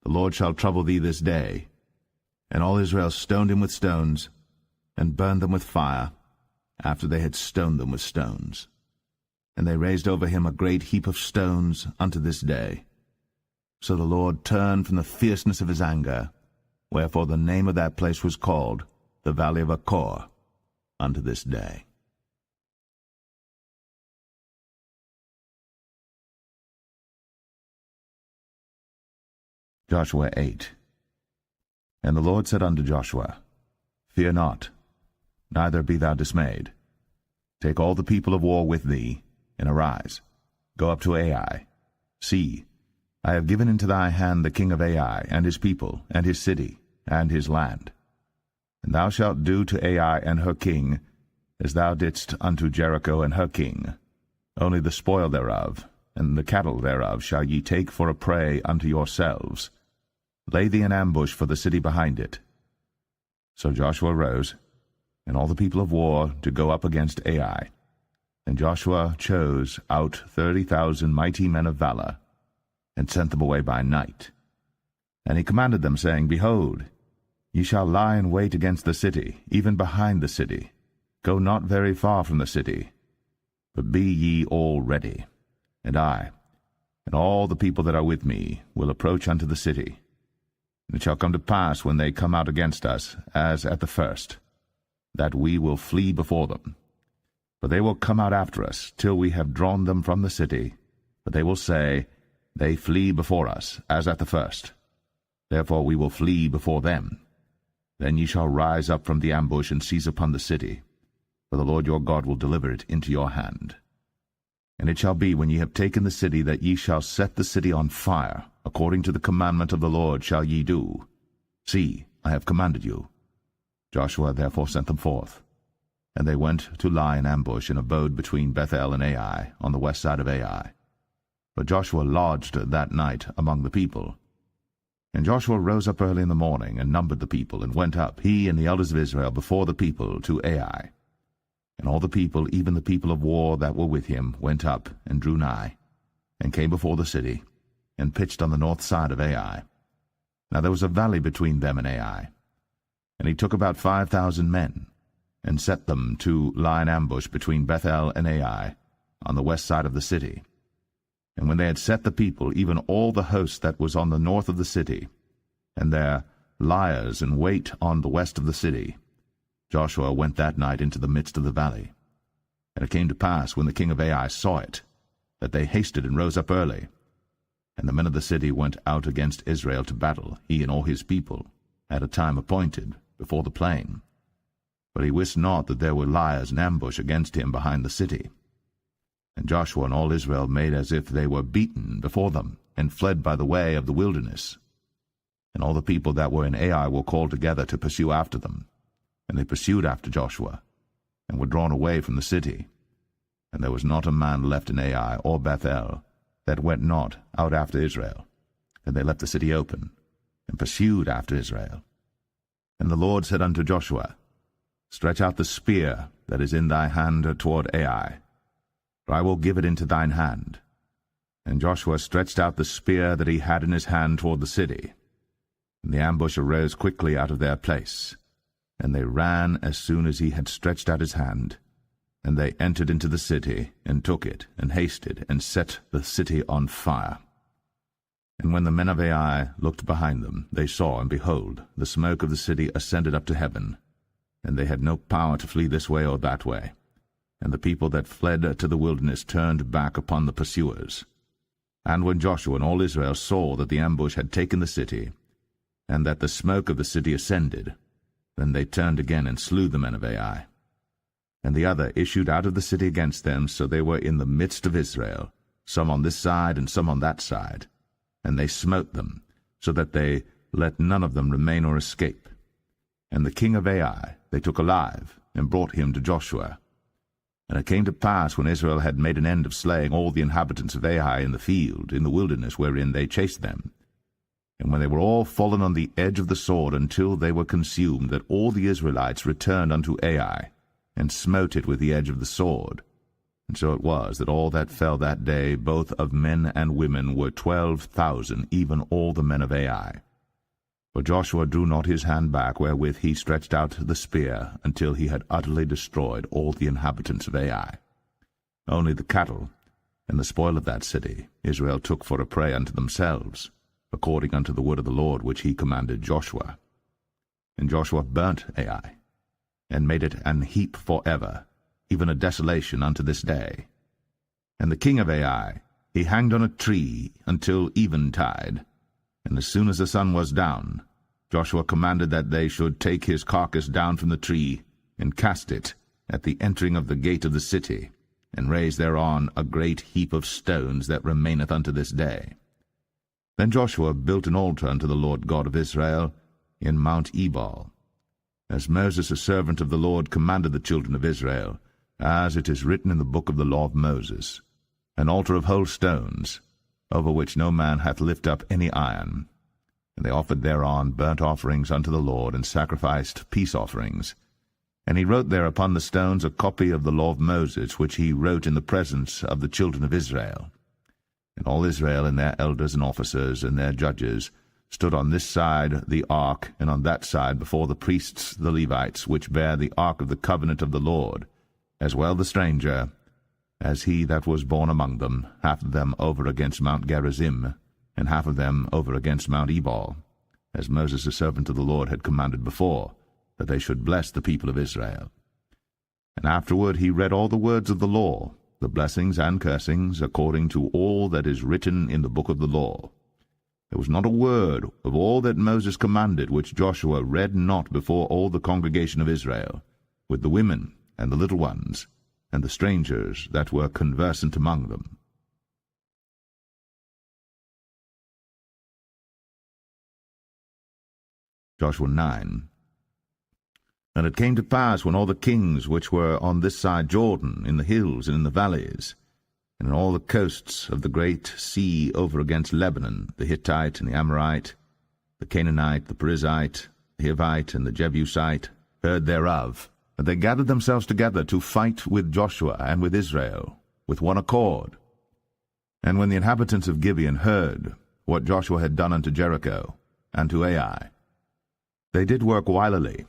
Speaker 1: The Lord shall trouble thee this day. And all Israel stoned him with stones, and burned them with fire, after they had stoned them with stones. And they raised over him a great heap of stones unto this day. So the Lord turned from the fierceness of his anger, wherefore the name of that place was called the valley of Achor unto this day. Joshua 8. And the Lord said unto Joshua, Fear not, neither be thou dismayed. Take all the people of war with thee, and arise, go up to Ai. See, I have given into thy hand the king of Ai, and his people, and his city, and his land. And thou shalt do to Ai and her king as thou didst unto Jericho and her king. Only the spoil thereof, and the cattle thereof shall ye take for a prey unto yourselves. Lay thee an ambush for the city behind it. So Joshua rose, and all the people of war, to go up against Ai. And Joshua chose out 30,000 mighty men of valor, and sent them away by night. And he commanded them, saying, Behold, ye shall lie in wait against the city, even behind the city. Go not very far from the city, but be ye all ready. And I, and all the people that are with me, will approach unto the city. And it shall come to pass, when they come out against us, as at the first, that we will flee before them. For they will come out after us, till we have drawn them from the city. But they will say, They flee before us, as at the first. Therefore we will flee before them. Then ye shall rise up from the ambush, and seize upon the city. For the Lord your God will deliver it into your hand. And it shall be, when ye have taken the city, that ye shall set the city on fire. According to the commandment of the Lord shall ye do. See, I have commanded you. Joshua therefore sent them forth. And they went to lie in ambush, and abode between Bethel and Ai, on the west side of Ai. But Joshua lodged that night among the people. And Joshua rose up early in the morning, and numbered the people, and went up, he and the elders of Israel, before the people to Ai. And all the people, even the people of war that were with him, went up, and drew nigh, and came before the city, and pitched on the north side of Ai. Now there was a valley between them and Ai. And he took about 5,000 men, and set them to lie in ambush between Bethel and Ai, on the west side of the city. And when they had set the people, even all the host that was on the north of the city, and their liers in wait on the west of the city, Joshua went that night into the midst of the valley. And it came to pass, when the king of Ai saw it, that they hasted and rose up early. And the men of the city went out against Israel to battle, he and all his people, at a time appointed, before the plain. But he wist not that there were liers in ambush against him behind the city. And Joshua and all Israel made as if they were beaten before them, and fled by the way of the wilderness. And all the people that were in Ai were called together to pursue after them. And they pursued after Joshua, and were drawn away from the city. And there was not a man left in Ai or Bethel that went not out after Israel. And they left the city open, and pursued after Israel. And the Lord said unto Joshua, Stretch out the spear that is in thy hand toward Ai, for I will give it into thine hand. And Joshua stretched out the spear that he had in his hand toward the city. And the ambush arose quickly out of their place. And they ran as soon as he had stretched out his hand, And they entered into the city, and took it, and hasted, and set the city on fire. And when the men of Ai looked behind them, they saw, and behold, the smoke of the city ascended up to heaven, and they had no power to flee this way or that way. And the people that fled to the wilderness turned back upon the pursuers. And when Joshua and all Israel saw that the ambush had taken the city, and that the smoke of the city ascended, then they turned again and slew the men of Ai. And the other issued out of the city against them, so they were in the midst of Israel, some on this side and some on that side. And they smote them, so that they let none of them remain or escape. And the king of Ai they took alive, and brought him to Joshua. And it came to pass, when Israel had made an end of slaying all the inhabitants of Ai in the field, in the wilderness wherein they chased them, and when they were all fallen on the edge of the sword until they were consumed, that all the Israelites returned unto Ai, and smote it with the edge of the sword. And so it was that all that fell that day, both of men and women, were 12,000, even all the men of Ai. For Joshua drew not his hand back, wherewith he stretched out the spear, until he had utterly destroyed all the inhabitants of Ai. Only the cattle and the spoil of that city Israel took for a prey unto themselves, according unto the word of the Lord which he commanded Joshua. And Joshua burnt Ai, and made it an heap for ever, even a desolation unto this day. And the king of Ai he hanged on a tree until eventide. And as soon as the sun was down, Joshua commanded that they should take his carcass down from the tree, and cast it at the entering of the gate of the city, and raise thereon a great heap of stones that remaineth unto this day. Then Joshua built an altar unto the Lord God of Israel in Mount Ebal, as Moses a servant of the Lord commanded the children of Israel, as it is written in the book of the law of Moses, an altar of whole stones, over which no man hath lifted up any iron. And they offered thereon burnt offerings unto the Lord, and sacrificed peace offerings. And he wrote there upon the stones a copy of the law of Moses, which he wrote in the presence of the children of Israel. And all Israel and their elders and officers and their judges stood on this side the ark, and on that side before the priests the Levites, which bear the ark of the covenant of the Lord, as well the stranger, as he that was born among them, half of them over against Mount Gerizim, and half of them over against Mount Ebal, as Moses the servant of the Lord had commanded before, that they should bless the people of Israel. And afterward he read all the words of the law, the blessings and cursings, according to all that is written in the book of the law. There was not a word of all that Moses commanded which Joshua read not before all the congregation of Israel, with the women and the little ones, and the strangers that were conversant among them. Joshua 9. And it came to pass, when all the kings which were on this side Jordan, in the hills and in the valleys, and in all the coasts of the great sea over against Lebanon, the Hittite and the Amorite, the Canaanite, the Perizzite, the Hivite, and the Jebusite, heard thereof, that they gathered themselves together to fight with Joshua and with Israel, with one accord. And when the inhabitants of Gibeon heard what Joshua had done unto Jericho and to Ai, they did work wilily,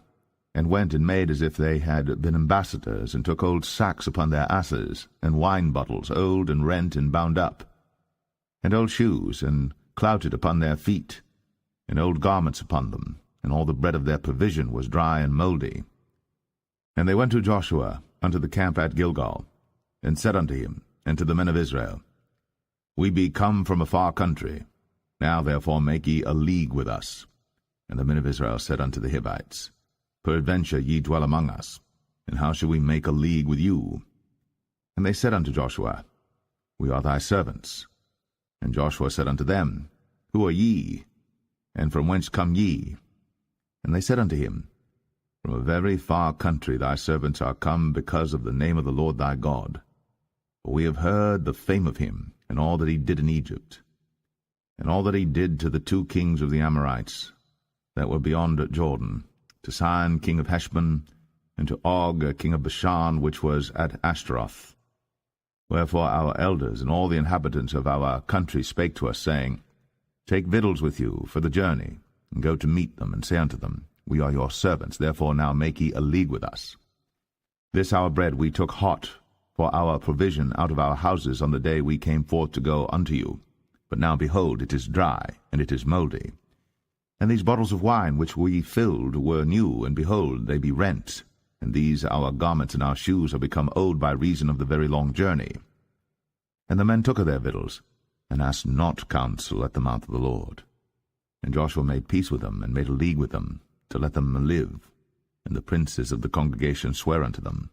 Speaker 1: and went and made as if they had been ambassadors, and took old sacks upon their asses, and wine bottles old and rent and bound up, and old shoes, and clouted upon their feet, and old garments upon them, and all the bread of their provision was dry and mouldy. And they went to Joshua unto the camp at Gilgal, and said unto him, and to the men of Israel, We be come from a far country. Now therefore make ye a league with us. And the men of Israel said unto the Hivites, Peradventure ye dwell among us, and how shall we make a league with you? And they said unto Joshua, We are thy servants. And Joshua said unto them, Who are ye? And from whence come ye? And they said unto him, From a very far country thy servants are come, because of the name of the Lord thy God. For we have heard the fame of him, and all that he did in Egypt, and all that he did to the 2 kings of the Amorites that were beyond Jordan, to Sihon king of Heshbon, and to Og king of Bashan, which was at Ashtaroth. Wherefore our elders and all the inhabitants of our country spake to us, saying, Take victuals with you for the journey, and go to meet them, and say unto them, We are your servants, therefore now make ye a league with us. This our bread we took hot for our provision out of our houses on the day we came forth to go unto you. But now, behold, it is dry, and it is mouldy. And these bottles of wine which we filled were new, and behold, they be rent. And these our garments and our shoes are become old by reason of the very long journey. And the men took of their victuals, and asked not counsel at the mouth of the Lord. And Joshua made peace with them, and made a league with them, to let them live. And the princes of the congregation sware unto them.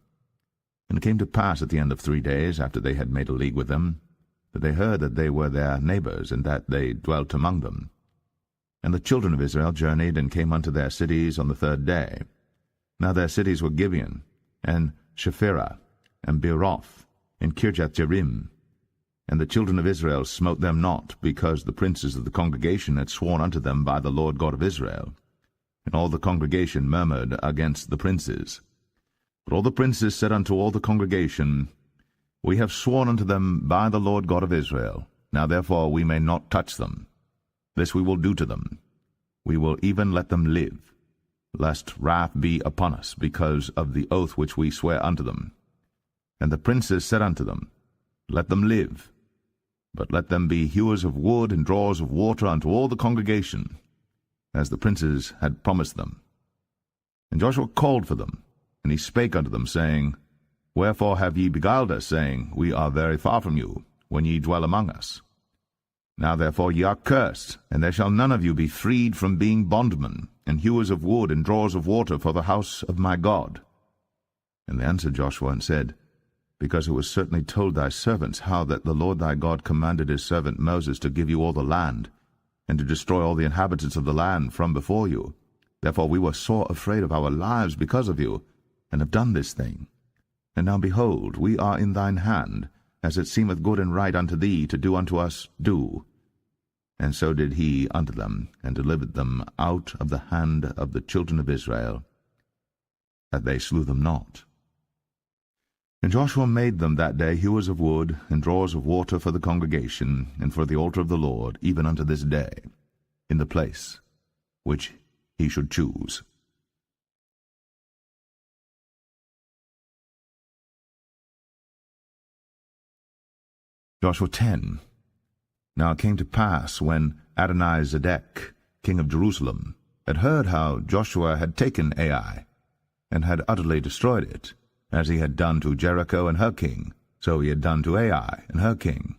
Speaker 1: And it came to pass at the end of 3 days, after they had made a league with them, that they heard that they were their neighbors, and that they dwelt among them. And the children of Israel journeyed, and came unto their cities on the 3rd day. Now their cities were Gibeon, and Shephirah, and Beeroth, and Kirjath-jearim. And the children of Israel smote them not, because the princes of the congregation had sworn unto them by the Lord God of Israel. And all the congregation murmured against the princes. But all the princes said unto all the congregation, We have sworn unto them by the Lord God of Israel. Now therefore we may not touch them. This we will do to them. We will even let them live, lest wrath be upon us, because of the oath which we swear unto them. And the princes said unto them, Let them live, but let them be hewers of wood and drawers of water unto all the congregation, as the princes had promised them. And Joshua called for them, and he spake unto them, saying, Wherefore have ye beguiled us, saying, We are very far from you, when ye dwell among us? Now therefore ye are cursed, and there shall none of you be freed from being bondmen, and hewers of wood and drawers of water for the house of my God. And they answered Joshua and said, Because it was certainly told thy servants how that the Lord thy God commanded his servant Moses to give you all the land, and to destroy all the inhabitants of the land from before you. Therefore we were sore afraid of our lives because of you, and have done this thing. And now behold, we are in thine hand, as it seemeth good and right unto thee to do unto us, do. And so did he unto them, and delivered them out of the hand of the children of Israel, that they slew them not. And Joshua made them that day hewers of wood, and drawers of water for the congregation, and for the altar of the Lord, even unto this day, in the place which he should choose. Joshua 10. Now it came to pass, when Adonizedek, king of Jerusalem, had heard how Joshua had taken Ai, and had utterly destroyed it, as he had done to Jericho and her king, so he had done to Ai and her king,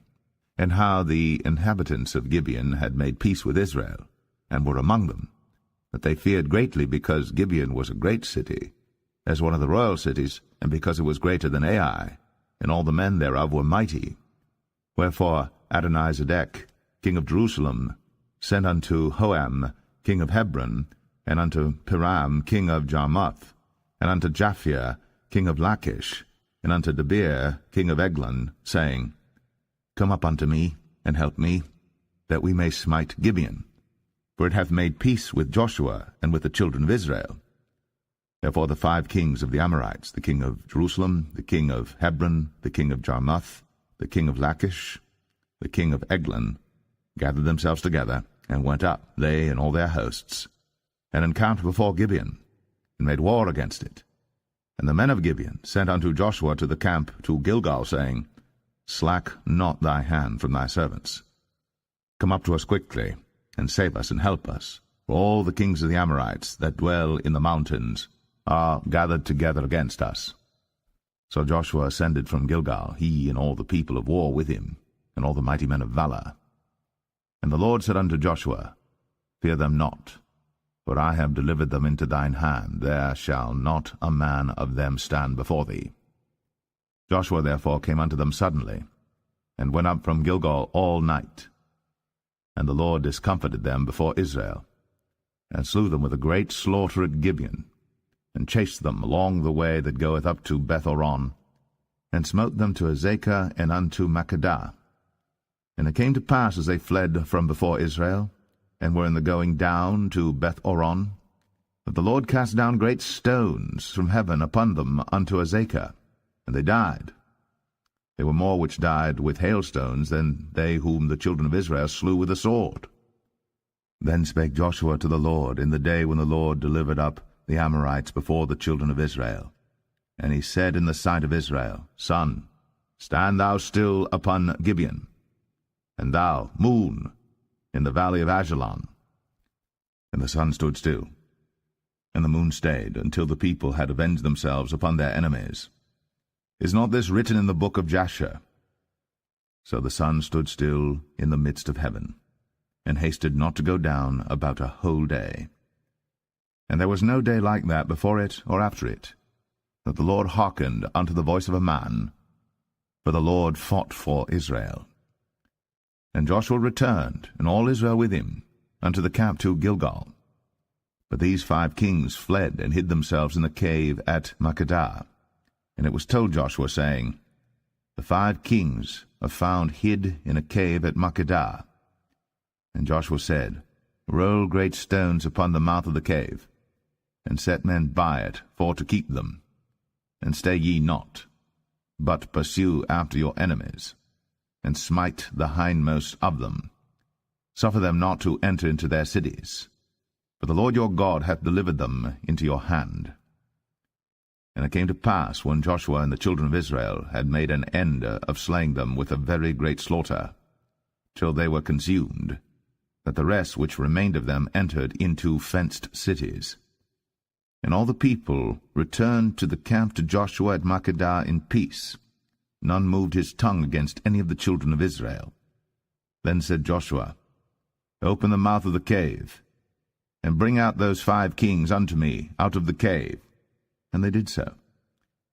Speaker 1: and how the inhabitants of Gibeon had made peace with Israel, and were among them, that they feared greatly, because Gibeon was a great city, as one of the royal cities, and because it was greater than Ai, and all the men thereof were mighty. Wherefore Adonizedek, king of Jerusalem, sent unto Hoam, king of Hebron, and unto Piram, king of Jarmuth, and unto Japhia, king of Lachish, and unto Debir, king of Eglon, saying, Come up unto me, and help me, that we may smite Gibeon, for it hath made peace with Joshua and with the children of Israel. Therefore the 5 kings of the Amorites, the king of Jerusalem, the king of Hebron, the king of Jarmuth, the king of Lachish, the king of Eglon, gathered themselves together, and went up, they and all their hosts, and encamped before Gibeon, and made war against it. And the men of Gibeon sent unto Joshua to the camp to Gilgal, saying, Slack not thy hand from thy servants. Come up to us quickly, and save us, and help us. For all the kings of the Amorites that dwell in the mountains are gathered together against us. So Joshua ascended from Gilgal, he and all the people of war with him, and all the mighty men of valor. And the Lord said unto Joshua, Fear them not, for I have delivered them into thine hand. There shall not a man of them stand before thee. Joshua therefore came unto them suddenly, and went up from Gilgal all night. And the Lord discomfited them before Israel, and slew them with a great slaughter at Gibeon, and chased them along the way that goeth up to Beth-horon, and smote them to Azekah and unto Makkedah. And it came to pass, as they fled from before Israel, and were in the going down to Beth-horon, that the Lord cast down great stones from heaven upon them unto Azekah, and they died. There were more which died with hailstones than they whom the children of Israel slew with the sword. Then spake Joshua to the Lord in the day when the Lord delivered up the Amorites before the children of Israel. And he said in the sight of Israel, Sun, stand thou still upon Gibeon, and thou, moon, in the valley of Ajalon. And the sun stood still, and the moon stayed, until the people had avenged themselves upon their enemies. Is not this written in the book of Jasher? So the sun stood still in the midst of heaven, and hasted not to go down about a whole day. And there was no day like that before it or after it, that the Lord hearkened unto the voice of a man, for the Lord fought for Israel. And Joshua returned, and all Israel with him, unto the camp to Gilgal. But these 5 kings fled and hid themselves in the cave at Makkedah. And it was told Joshua, saying, The 5 kings are found hid in a cave at Makkedah. And Joshua said, Roll great stones upon the mouth of the cave, and set men by it for to keep them. And stay ye not, but pursue after your enemies, and smite the hindmost of them. Suffer them not to enter into their cities, for the Lord your God hath delivered them into your hand. And it came to pass, when Joshua and the children of Israel had made an end of slaying them with a very great slaughter, till they were consumed, that the rest which remained of them entered into fenced cities. And all the people returned to the camp to Joshua at Makkedah in peace. None moved his tongue against any of the children of Israel. Then said Joshua, Open the mouth of the cave, and bring out those 5 kings unto me out of the cave. And they did so,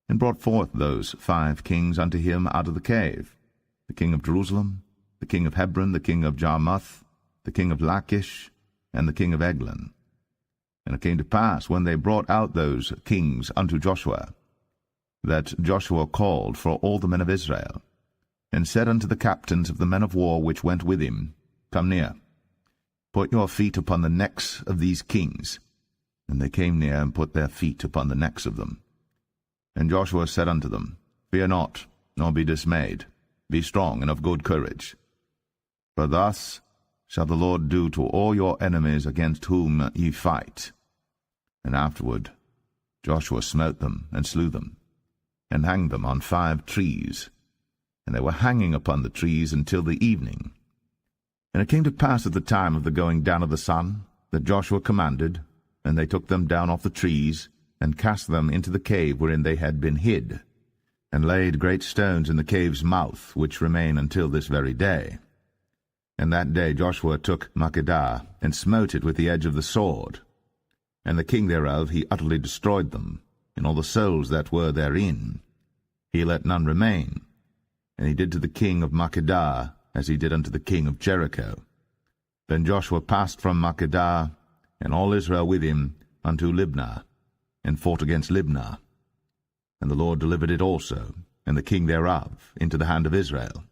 Speaker 1: and brought forth those 5 kings unto him out of the cave, the king of Jerusalem, the king of Hebron, the king of Jarmuth, the king of Lachish, and the king of Eglon. And it came to pass, when they brought out those kings unto Joshua, that Joshua called for all the men of Israel, and said unto the captains of the men of war which went with him, Come near, put your feet upon the necks of these kings. And they came near, and put their feet upon the necks of them. And Joshua said unto them, Fear not, nor be dismayed. Be strong and of good courage. For thus shall the Lord do to all your enemies against whom ye fight. And afterward Joshua smote them, and slew them, and hanged them on 5 trees. And they were hanging upon the trees until the evening. And it came to pass at the time of the going down of the sun, that Joshua commanded, and they took them down off the trees, and cast them into the cave wherein they had been hid, and laid great stones in the cave's mouth, which remain until this very day. And that day Joshua took Makkedah, and smote it with the edge of the sword. And the king thereof he utterly destroyed them, and all the souls that were therein. He let none remain. And he did to the king of Makkedah as he did unto the king of Jericho. Then Joshua passed from Makkedah, and all Israel with him, unto Libnah, and fought against Libnah. And the Lord delivered it also, and the king thereof, into the hand of Israel.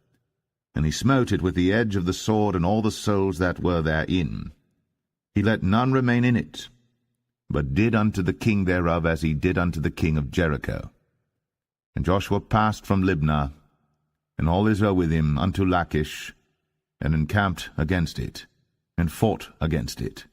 Speaker 1: And he smote it with the edge of the sword, and all the souls that were therein. He let none remain in it, but did unto the king thereof as he did unto the king of Jericho. And Joshua passed from Libnah, and all Israel with him, unto Lachish, and encamped against it, and fought against it.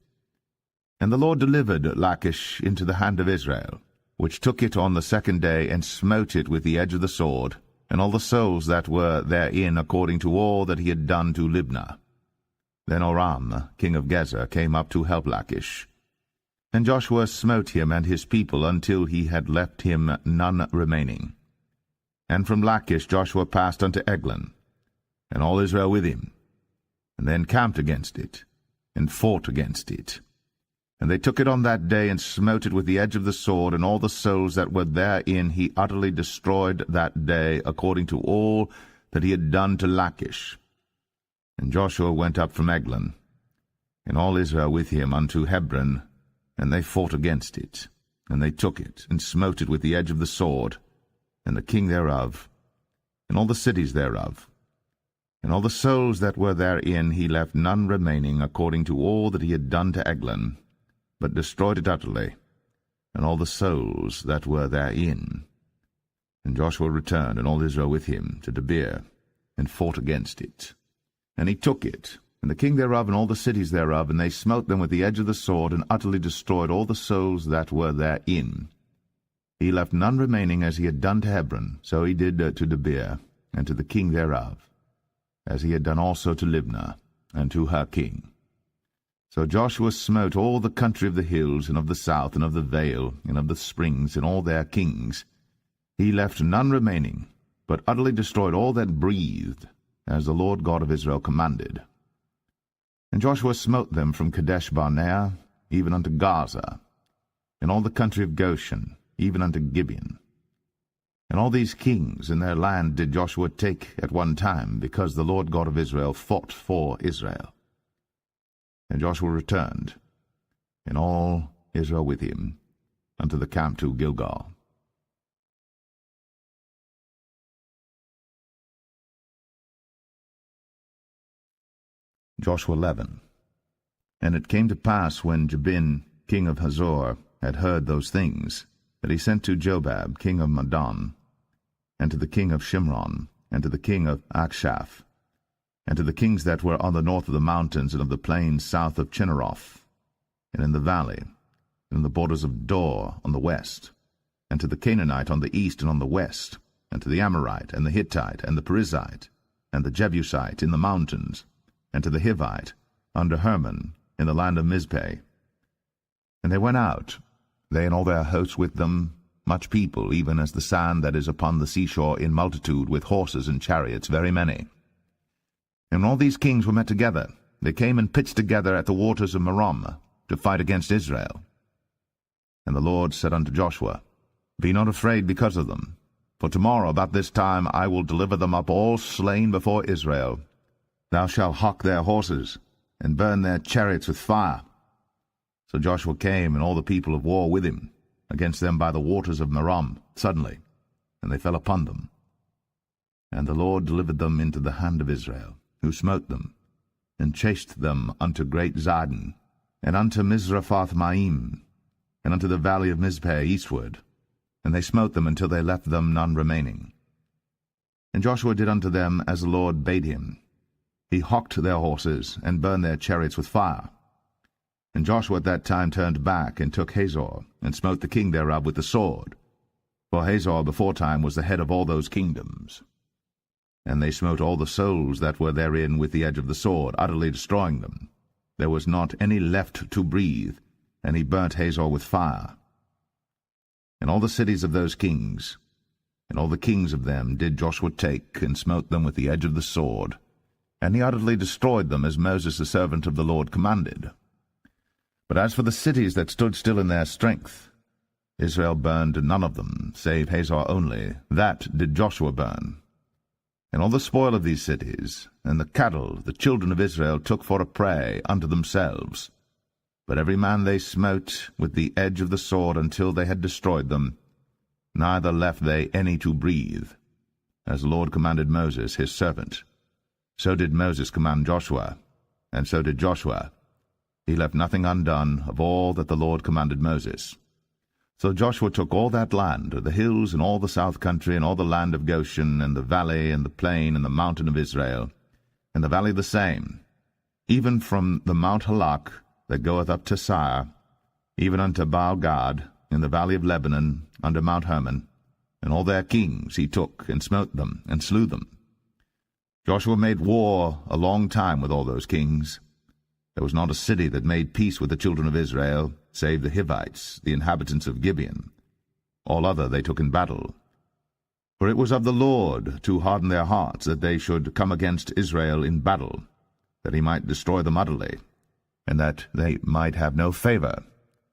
Speaker 1: And the Lord delivered Lachish into the hand of Israel, which took it on the 2nd day, and smote it with the edge of the sword, and all the souls that were therein, according to all that he had done to Libnah. Then Oram, king of Gezer, came up to help Lachish. And Joshua smote him and his people until he had left him none remaining. And from Lachish Joshua passed unto Eglon, and all Israel with him, and they encamped against it, and fought against it. And they took it on that day, and smote it with the edge of the sword, and all the souls that were therein he utterly destroyed that day, according to all that he had done to Lachish. And Joshua went up from Eglon, and all Israel with him, unto Hebron, and they fought against it. And they took it, and smote it with the edge of the sword, and the king thereof, and all the cities thereof. And all the souls that were therein he left none remaining, according to all that he had done to Eglon, but destroyed it utterly, and all the souls that were therein. And Joshua returned, and all Israel with him, to Debir, and fought against it. And he took it, and the king thereof, and all the cities thereof, and they smote them with the edge of the sword, and utterly destroyed all the souls that were therein. He left none remaining as he had done to Hebron, so he did to Debir, and to the king thereof, as he had done also to Libnah, and to her king. So Joshua smote all the country of the hills, and of the south, and of the vale, and of the springs, and all their kings. He left none remaining, but utterly destroyed all that breathed, as the Lord God of Israel commanded. And Joshua smote them from Kadesh-barnea, even unto Gaza, and all the country of Goshen, even unto Gibeon. And all these kings in their land did Joshua take at one time, because the Lord God of Israel fought for Israel. And Joshua returned, and all Israel with him, unto the camp to Gilgal. Joshua 11. And it came to pass, when Jabin, king of Hazor, had heard those things, that he sent to Jobab, king of Madon, and to the king of Shimron, and to the king of Akshaph, and to the kings that were on the north of the mountains and of the plains south of Chinneroth, and in the valley, and in the borders of Dor on the west, and to the Canaanite on the east and on the west, and to the Amorite, and the Hittite, and the Perizzite, and the Jebusite in the mountains, and to the Hivite, under Hermon, in the land of Mizpeh. And they went out, they and all their hosts with them, much people, even as the sand that is upon the seashore in multitude, with horses and chariots very many. And when all these kings were met together, they came and pitched together at the waters of Merom, to fight against Israel. And the Lord said unto Joshua, Be not afraid because of them, for tomorrow about this time I will deliver them up all slain before Israel. Thou shalt hock their horses, and burn their chariots with fire. So Joshua came, and all the people of war with him, against them by the waters of Merom, suddenly, and they fell upon them. And the Lord delivered them into the hand of Israel, who smote them, and chased them unto great Zidon, and unto Mizraphoth-maim, and unto the valley of Mizpeh eastward, and they smote them until they left them none remaining. And Joshua did unto them as the Lord bade him. He hocked their horses, and burned their chariots with fire. And Joshua at that time turned back, and took Hazor, and smote the king thereof with the sword. For Hazor beforetime was the head of all those kingdoms. And they smote all the souls that were therein with the edge of the sword, utterly destroying them. There was not any left to breathe, and he burnt Hazor with fire. And all the cities of those kings, and all the kings of them, did Joshua take, and smote them with the edge of the sword, and he utterly destroyed them, as Moses the servant of the Lord commanded. But as for the cities that stood still in their strength, Israel burned none of them, save Hazor only. That did Joshua burn. And all the spoil of these cities, and the cattle, the children of Israel took for a prey unto themselves. But every man they smote with the edge of the sword until they had destroyed them, neither left they any to breathe, as the Lord commanded Moses his servant. So did Moses command Joshua, and so did Joshua. He left nothing undone of all that the Lord commanded Moses. So Joshua took all that land, the hills, and all the south country, and all the land of Goshen, and the valley, and the plain, and the mountain of Israel, and the valley the same, even from the Mount Halak that goeth up to Sire, even unto Baal-gad, in the valley of Lebanon, under Mount Hermon, and all their kings he took, and smote them, and slew them. Joshua made war a long time with all those kings. There was not a city that made peace with the children of Israel, save the Hivites, the inhabitants of Gibeon. All other they took in battle. For it was of the Lord to harden their hearts, that they should come against Israel in battle, that he might destroy them utterly, and that they might have no favor,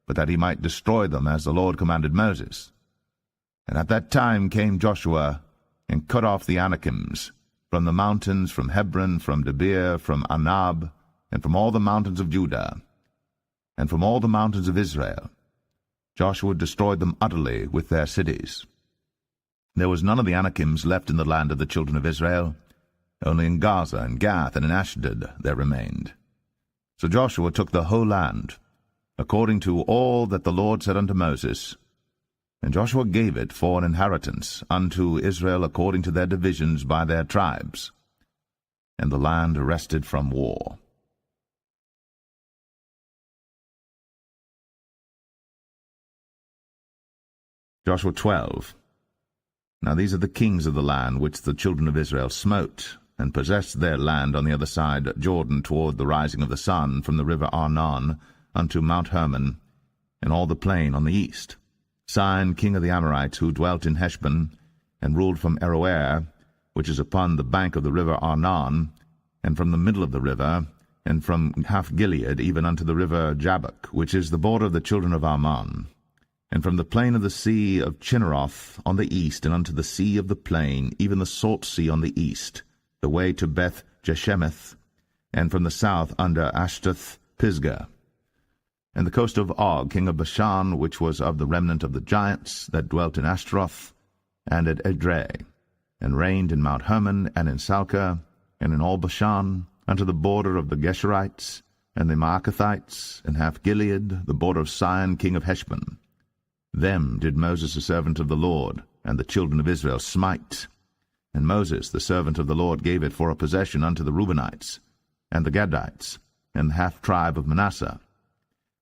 Speaker 1: but that he might destroy them, as the Lord commanded Moses. And at that time came Joshua, and cut off the Anakims, from the mountains, from Hebron, from Debir, from Anab, and from all the mountains of Judah, and from all the mountains of Israel. Joshua destroyed them utterly with their cities. There was none of the Anakims left in the land of the children of Israel. Only in Gaza and Gath and in Ashdod there remained. So Joshua took the whole land, according to all that the Lord said unto Moses. And Joshua gave it for an inheritance unto Israel according to their divisions by their tribes. And the land rested from war. Joshua 12. Now these are the kings of the land which the children of Israel smote, and possessed their land on the other side Jordan toward the rising of the sun, from the river Arnon unto Mount Hermon, and all the plain on the east. Sihon king of the Amorites, who dwelt in Heshbon, and ruled from Aroer, which is upon the bank of the river Arnon, and from the middle of the river, and from half Gilead even unto the river Jabbok, which is the border of the children of Ammon, and from the plain of the sea of Chinneroth on the east, and unto the sea of the plain, even the salt sea on the east, the way to Beth Jeshemeth, and from the south under Ashtath Pisgah, and the coast of Og king of Bashan, which was of the remnant of the giants that dwelt in Ashtaroth, and at Edrei, and reigned in Mount Hermon, and in Salcah, and in all Bashan, unto the border of the Geshurites, and the Maacathites, and half Gilead, the border of Sihon king of Heshbon. Them did Moses the servant of the Lord, and the children of Israel smite. And Moses the servant of the Lord gave it for a possession unto the Reubenites, and the Gadites, and the half tribe of Manasseh.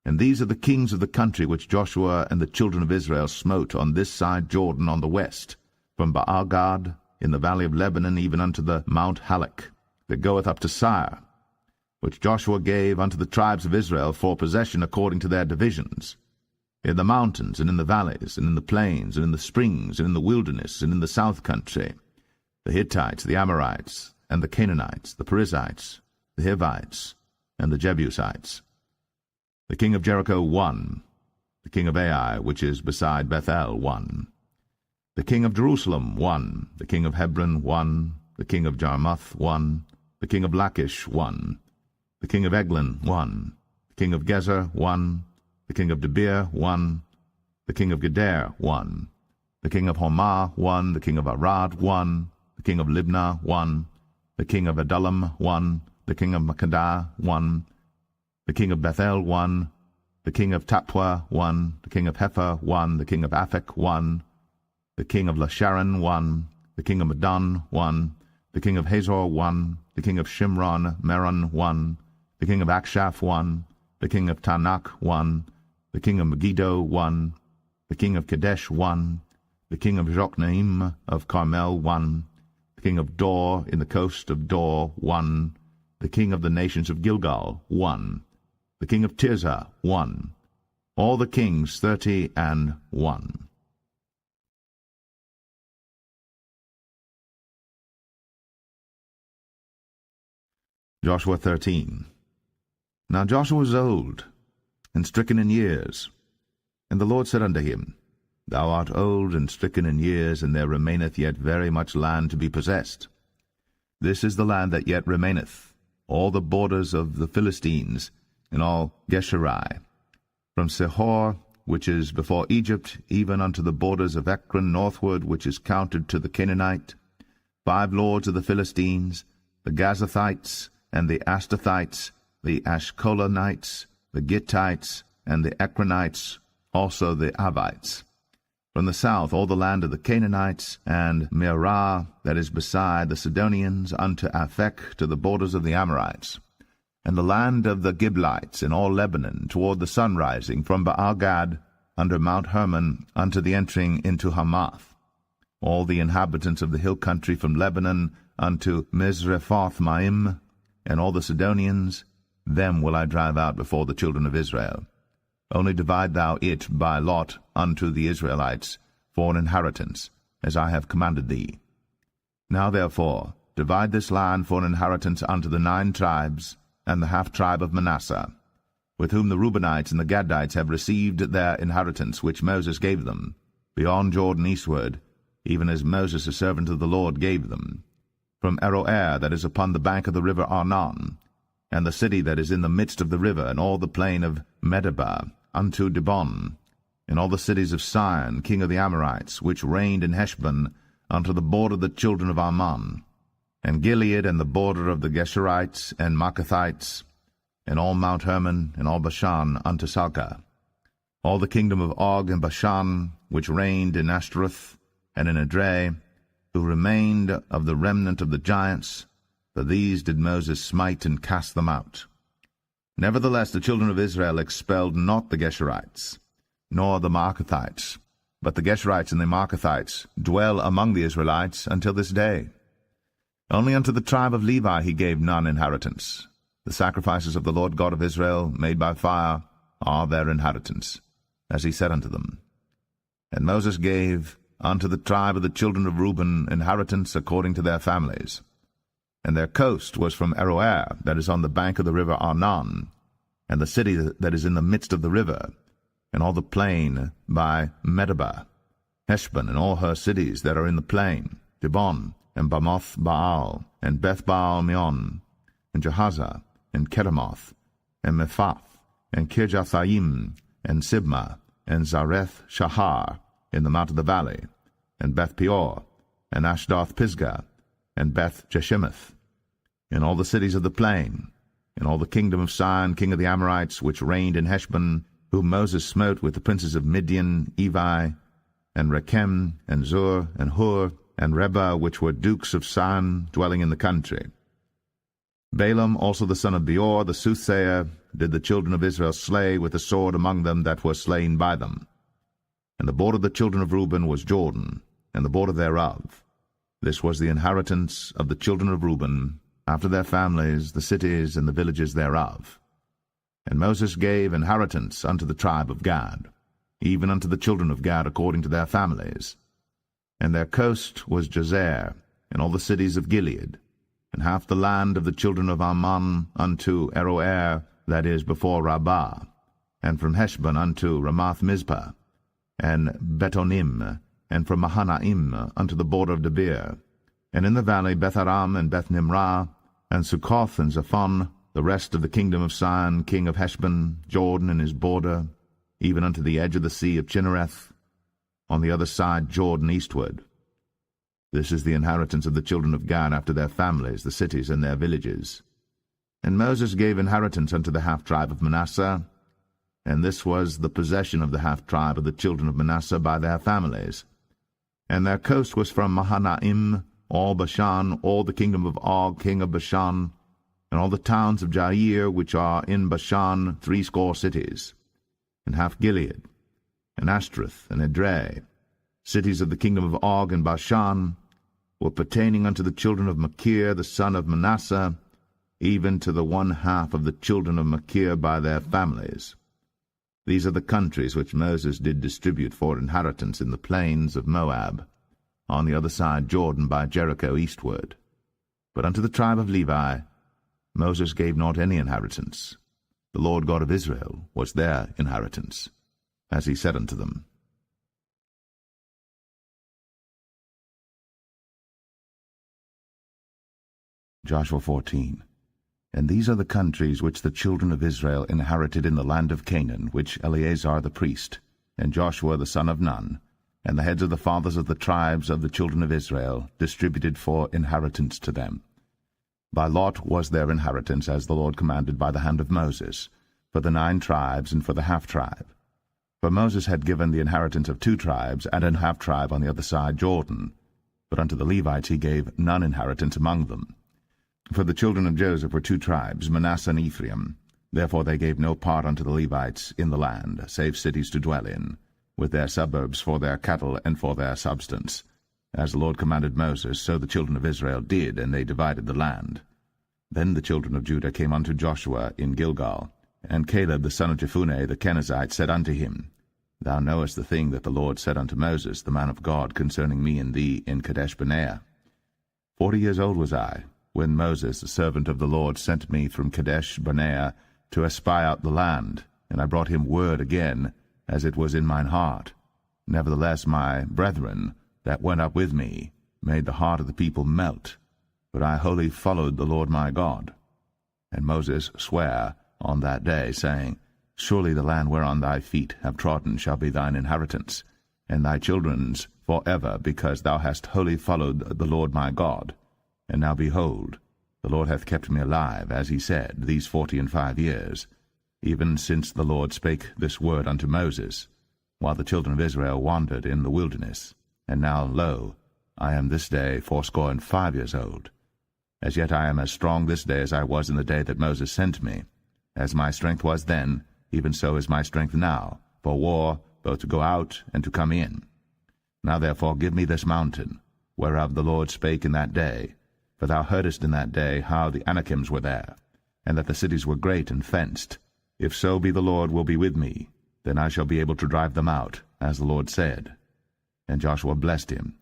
Speaker 1: And these are the kings of the country which Joshua and the children of Israel smote on this side Jordan on the west, from Baal-gad in the valley of Lebanon even unto the Mount Halak, that goeth up to Sire, which Joshua gave unto the tribes of Israel for possession according to their divisions, in the mountains, and in the valleys, and in the plains, and in the springs, and in the wilderness, and in the south country, the Hittites, the Amorites, and the Canaanites, the Perizzites, the Hivites, and the Jebusites. The king of Jericho won, the king of Ai, which is beside Bethel, won. The king of Jerusalem won, the king of Hebron won, the king of Jarmuth won, the king of Lachish won, the king of Eglon won, the king of Gezer won, the king of Debir won, the king of Geder won, the king of Hormah won, the king of Arad won, the king of Libnah won, the king of Adullam won, the king of Makkedah won, the king of Bethel won, the king of Tappuah won, the king of Hepher won, the king of Aphek won, the king of Lasharon won, the king of Madon won, the king of Hazor won, the king of Shimron Meron won, the king of Akshaph won, the king of Tanakh won, the king of Megiddo won, the king of Kadesh won, the king of Jokneam of Carmel won, the king of Dor in the coast of Dor won, the king of the nations of Gilgal won, the king of Tirzah won, all the kings 30 and 1. Joshua 13. Now Joshua was old, and stricken in years. And the Lord said unto him, Thou art old and stricken in years, and there remaineth yet very much land to be possessed. This is the land that yet remaineth, all the borders of the Philistines, and all Geshuri, from Sihor, which is before Egypt, even unto the borders of Ekron northward, which is counted to the Canaanite, 5 lords of the Philistines, the Gazathites, and the Ashtothites, the Ashkolanites, the Gittites, and the Ekronites, also the Avites. From the south all the land of the Canaanites, and Mearah, that is beside the Sidonians, unto Aphek, to the borders of the Amorites, and the land of the Giblites, in all Lebanon, toward the sun rising, from Baal-gad under Mount Hermon, unto the entering into Hamath. All the inhabitants of the hill country from Lebanon unto Misrephoth-maim, and all the Sidonians, them will I drive out before the children of Israel. Only divide thou it by lot unto the Israelites for an inheritance, as I have commanded thee. Now therefore divide this land for an inheritance unto the 9 tribes, and the half tribe of Manasseh, with whom the Reubenites and the Gadites have received their inheritance which Moses gave them, beyond Jordan eastward, even as Moses the servant of the Lord gave them, from Aroer that is upon the bank of the river Arnon, and the city that is in the midst of the river, and all the plain of Medeba, unto Dibon, and all the cities of Sihon, king of the Amorites, which reigned in Heshbon, unto the border of the children of Ammon, and Gilead, and the border of the Geshurites and Maacathites, and all Mount Hermon, and all Bashan, unto Salcah, all the kingdom of Og and Bashan, which reigned in Ashtaroth and in Edrei, who remained of the remnant of the giants, for these did Moses smite and cast them out. Nevertheless the children of Israel expelled not the Geshurites, nor the Maacathites, but the Geshurites and the Marcathites dwell among the Israelites until this day. Only unto the tribe of Levi he gave none inheritance. The sacrifices of the Lord God of Israel, made by fire, are their inheritance, as he said unto them. And Moses gave unto the tribe of the children of Reuben inheritance according to their families. And their coast was from Aroer, that is on the bank of the river Arnon, and the city that is in the midst of the river, and all the plain by Medeba, Heshbon, and all her cities that are in the plain, Dibon, and Bamoth Baal, and Beth Baal Meon, and Jehazzah, and Kedemoth, and Mephath, and Kirjathaim, and Sibmah, and Zareth Shahar, in the mount of the valley, and Beth Peor, and Ashdoth Pisgah, and Beth Jeshimoth, in all the cities of the plain, in all the kingdom of Sihon, king of the Amorites, which reigned in Heshbon, whom Moses smote with the princes of Midian, Evi, and Rechem, and Zur, and Hur, and Reba, which were dukes of Sihon, dwelling in the country. Balaam also the son of Beor, the soothsayer, did the children of Israel slay with the sword among them that were slain by them. And the border of the children of Reuben was Jordan, and the border thereof. This was the inheritance of the children of Reuben, after their families, the cities and the villages thereof. And Moses gave inheritance unto the tribe of Gad, even unto the children of Gad according to their families. And their coast was Jazer, and all the cities of Gilead, and half the land of the children of Ammon unto Aroer, that is before Rabbah, and from Heshbon unto Ramath Mizpah, and Betonim, and from Mahanaim unto the border of Debir, and in the valley Beth-aram and Beth-nimrah, and Succoth and Zaphon, the rest of the kingdom of Sihon, king of Heshbon, Jordan and his border, even unto the edge of the sea of Chinnereth, on the other side Jordan eastward. This is the inheritance of the children of Gad after their families, the cities and their villages. And Moses gave inheritance unto the half-tribe of Manasseh, and this was the possession of the half-tribe of the children of Manasseh by their families. And their coast was from Mahanaim, all Bashan, all the kingdom of Og, king of Bashan, and all the towns of Jair, which are in Bashan, 80 cities, and half Gilead, and Ashtaroth, and Edrei, cities of the kingdom of Og and Bashan, were pertaining unto the children of Machir, the son of Manasseh, even to the 1/2 of the children of Machir by their families. These are the countries which Moses did distribute for inheritance in the plains of Moab, on the other side Jordan by Jericho eastward. But unto the tribe of Levi Moses gave not any inheritance. The Lord God of Israel was their inheritance, as he said unto them. Joshua 14. And these are the countries which the children of Israel inherited in the land of Canaan, which Eleazar the priest, and Joshua the son of Nun, and the heads of the fathers of the tribes of the children of Israel, distributed for inheritance to them. By lot was their inheritance, as the Lord commanded by the hand of Moses, for the 9 tribes and for the half-tribe. For Moses had given the inheritance of 2 tribes and an half-tribe on the other side Jordan, but unto the Levites he gave none inheritance among them. For the children of Joseph were 2 tribes, Manasseh and Ephraim. Therefore they gave no part unto the Levites in the land, save cities to dwell in, with their suburbs for their cattle and for their substance. As the Lord commanded Moses, so the children of Israel did, and they divided the land. Then the children of Judah came unto Joshua in Gilgal, and Caleb the son of Jephunneh the Kenizzite said unto him, Thou knowest the thing that the Lord said unto Moses, the man of God, concerning me and thee in Kadesh-barnea. 40 years old was I, when Moses, the servant of the Lord, sent me from Kadesh-barnea to espy out the land, and I brought him word again, as it was in mine heart. Nevertheless my brethren that went up with me made the heart of the people melt, but I wholly followed the Lord my God. And Moses sware on that day, saying, Surely the land whereon thy feet have trodden shall be thine inheritance, and thy children's for ever, because thou hast wholly followed the Lord my God. And now behold, the Lord hath kept me alive, as he said, these 45 years, even since the Lord spake this word unto Moses, while the children of Israel wandered in the wilderness. And now, lo, I am this day 85 years old. As yet I am as strong this day as I was in the day that Moses sent me. As my strength was then, even so is my strength now, for war, both to go out and to come in. Now therefore give me this mountain, whereof the Lord spake in that day. For thou heardest in that day how the Anakims were there, and that the cities were great and fenced. If so be the Lord will be with me, then I shall be able to drive them out, as the Lord said. And Joshua blessed him,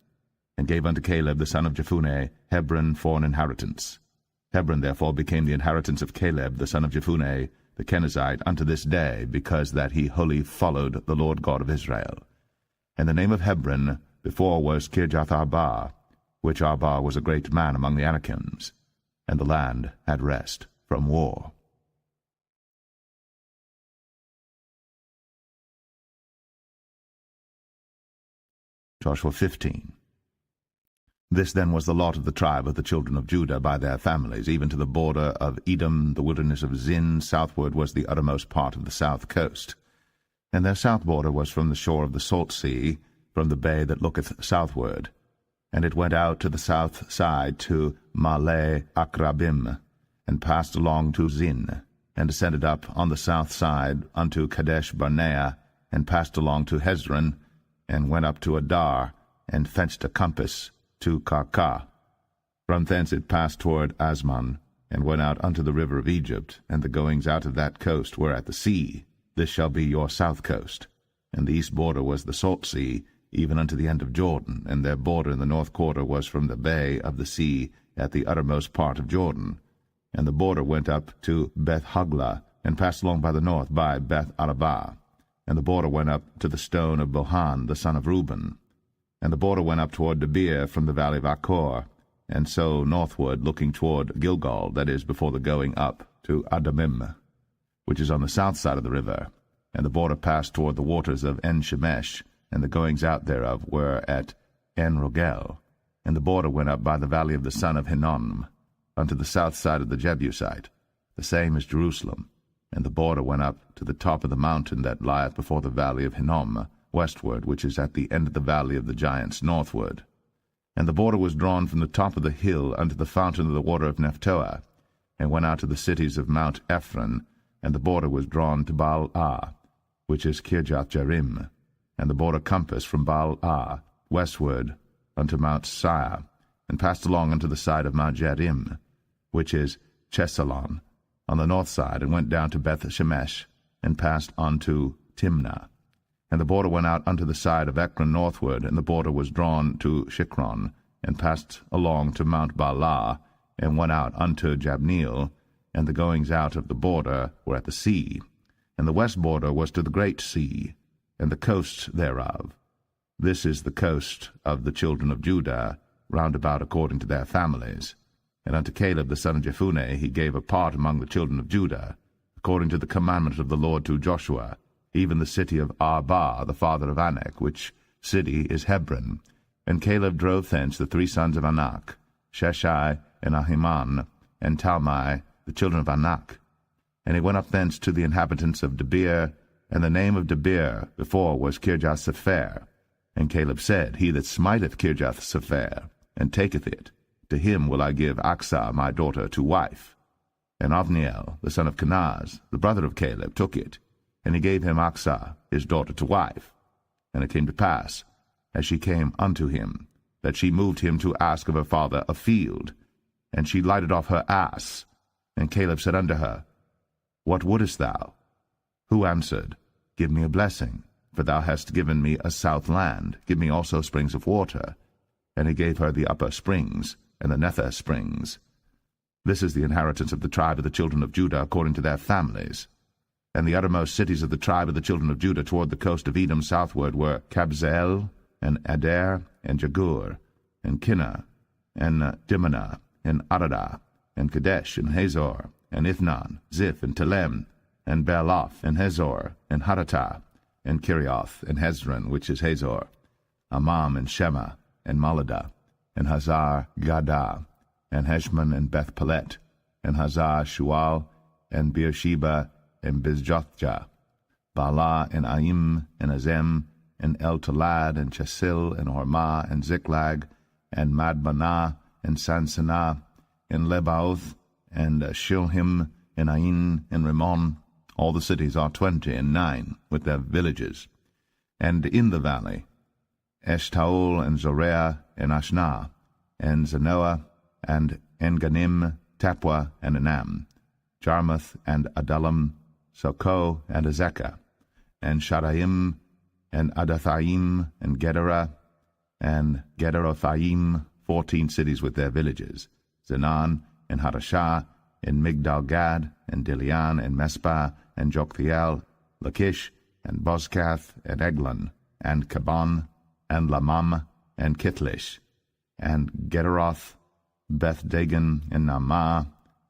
Speaker 1: and gave unto Caleb the son of Jephunneh Hebron for an inheritance. Hebron therefore became the inheritance of Caleb the son of Jephunneh the Kenizzite unto this day, because that he wholly followed the Lord God of Israel. And the name of Hebron before was Kirjath-Arba, which Arba was a great man among the Anakims, and the land had rest from war. Joshua 15. This then was the lot of the tribe of the children of Judah by their families, even to the border of Edom, the wilderness of Zin. Southward was the uttermost part of the south coast. And their south border was from the shore of the salt sea, from the bay that looketh southward. And it went out to the south side to Male Akrabim, and passed along to Zin, and ascended up on the south side unto Kadesh Barnea, and passed along to Hezron, and went up to Adar, and fenced a compass to Karkah. From thence it passed toward Asmon, and went out unto the river of Egypt, and the goings out of that coast were at the sea. This shall be your south coast. And the east border was the salt sea, even unto the end of Jordan, and their border in the north quarter was from the bay of the sea at the uttermost part of Jordan. And the border went up to Beth-Hoglah, and passed along by the north by Beth-Arabah. And the border went up to the stone of Bohan the son of Reuben. And the border went up toward Debir from the valley of Achor, and so northward, looking toward Gilgal, that is, before the going up to Adamim, which is on the south side of the river. And the border passed toward the waters of En-Shemesh, and the goings out thereof were at En-Rogel. And the border went up by the valley of the son of Hinnom, unto the south side of the Jebusite, the same is Jerusalem. And the border went up to the top of the mountain that lieth before the valley of Hinnom, westward, which is at the end of the valley of the giants northward. And the border was drawn from the top of the hill unto the fountain of the water of Nephtoah, and went out to the cities of Mount Ephron, and the border was drawn to Baal-Ah, which is Kirjath-Jearim, and the border compassed from Baal-Ah westward unto Mount Seir, and passed along unto the side of Mount Jearim, which is Chesalon, on the north side, and went down to Beth-Shemesh, and passed on to Timnah. And the border went out unto the side of Ekron northward, and the border was drawn to Shikron, and passed along to Mount Baalah, and went out unto Jabneel, and the goings out of the border were at the sea. And the west border was to the great sea, and the coasts thereof. This is the coast of the children of Judah, round about according to their families. And unto Caleb the son of Jephunneh he gave a part among the children of Judah, according to the commandment of the Lord to Joshua, even the city of Arba, the father of Anak, which city is Hebron. And Caleb drove thence the three sons of Anak, Sheshai, and Ahiman, and Talmai, the children of Anak. And he went up thence to the inhabitants of Debir, and the name of Debir before was Kirjath-Sepher. And Caleb said, He that smiteth Kirjath-Sepher, and taketh it, to him will I give Achsah my daughter to wife. And Othniel, the son of Kenaz, the brother of Caleb, took it, and he gave him Achsah his daughter to wife. And it came to pass, as she came unto him, that she moved him to ask of her father a field. And she lighted off her ass. And Caleb said unto her, What wouldest thou? Who answered, Give me a blessing, for thou hast given me a south land. Give me also springs of water. And he gave her the upper springs, and the nether springs. This is the inheritance of the tribe of the children of Judah according to their families. And the uttermost cities of the tribe of the children of Judah toward the coast of Edom southward were Kabzeel, and Adair, and Jagur, and Kinnah, and Dimnah, and Aradah, and Kadesh, and Hazor, and Ithnan, Ziph, and Telem, and Bealoth, and Hazor, and Haratah, and Kirioth, and Hezron, which is Hazor, Amam, and Shema, and Maladah, and Hazar Gadah, and Heshmon, and Beth-Pelet, and Hazar Shual, and Beersheba, and Bizjothjah, Baalah, and Aim, and Azem, and El-Talad, and Chesil, and Hormah, and Ziklag, and Madmanah, and Sansanah, and Lebaoth, and Shilhim, and Ain, and Rimmon. All the cities are 29, with their villages. And in the valley, Eshtaol, and Zoreah, and Ashnah, and Zanoah, and Enganim, Tapua, and Anam, Jarmuth, and Adullam, Sokoh, and Azekah, and Shadaim, and Adathaim, and Gederah, and Gederothaim, 14 cities with their villages, Zenan, and Hadashah, and Migdal-Gad, and Dilian, and Mespah, and Joktheel, Lachish, and Bozkath, and Eglon, and Kabon, and Lamam, and Kitlish, and Gederoth, Beth-Dagon, and Naamah,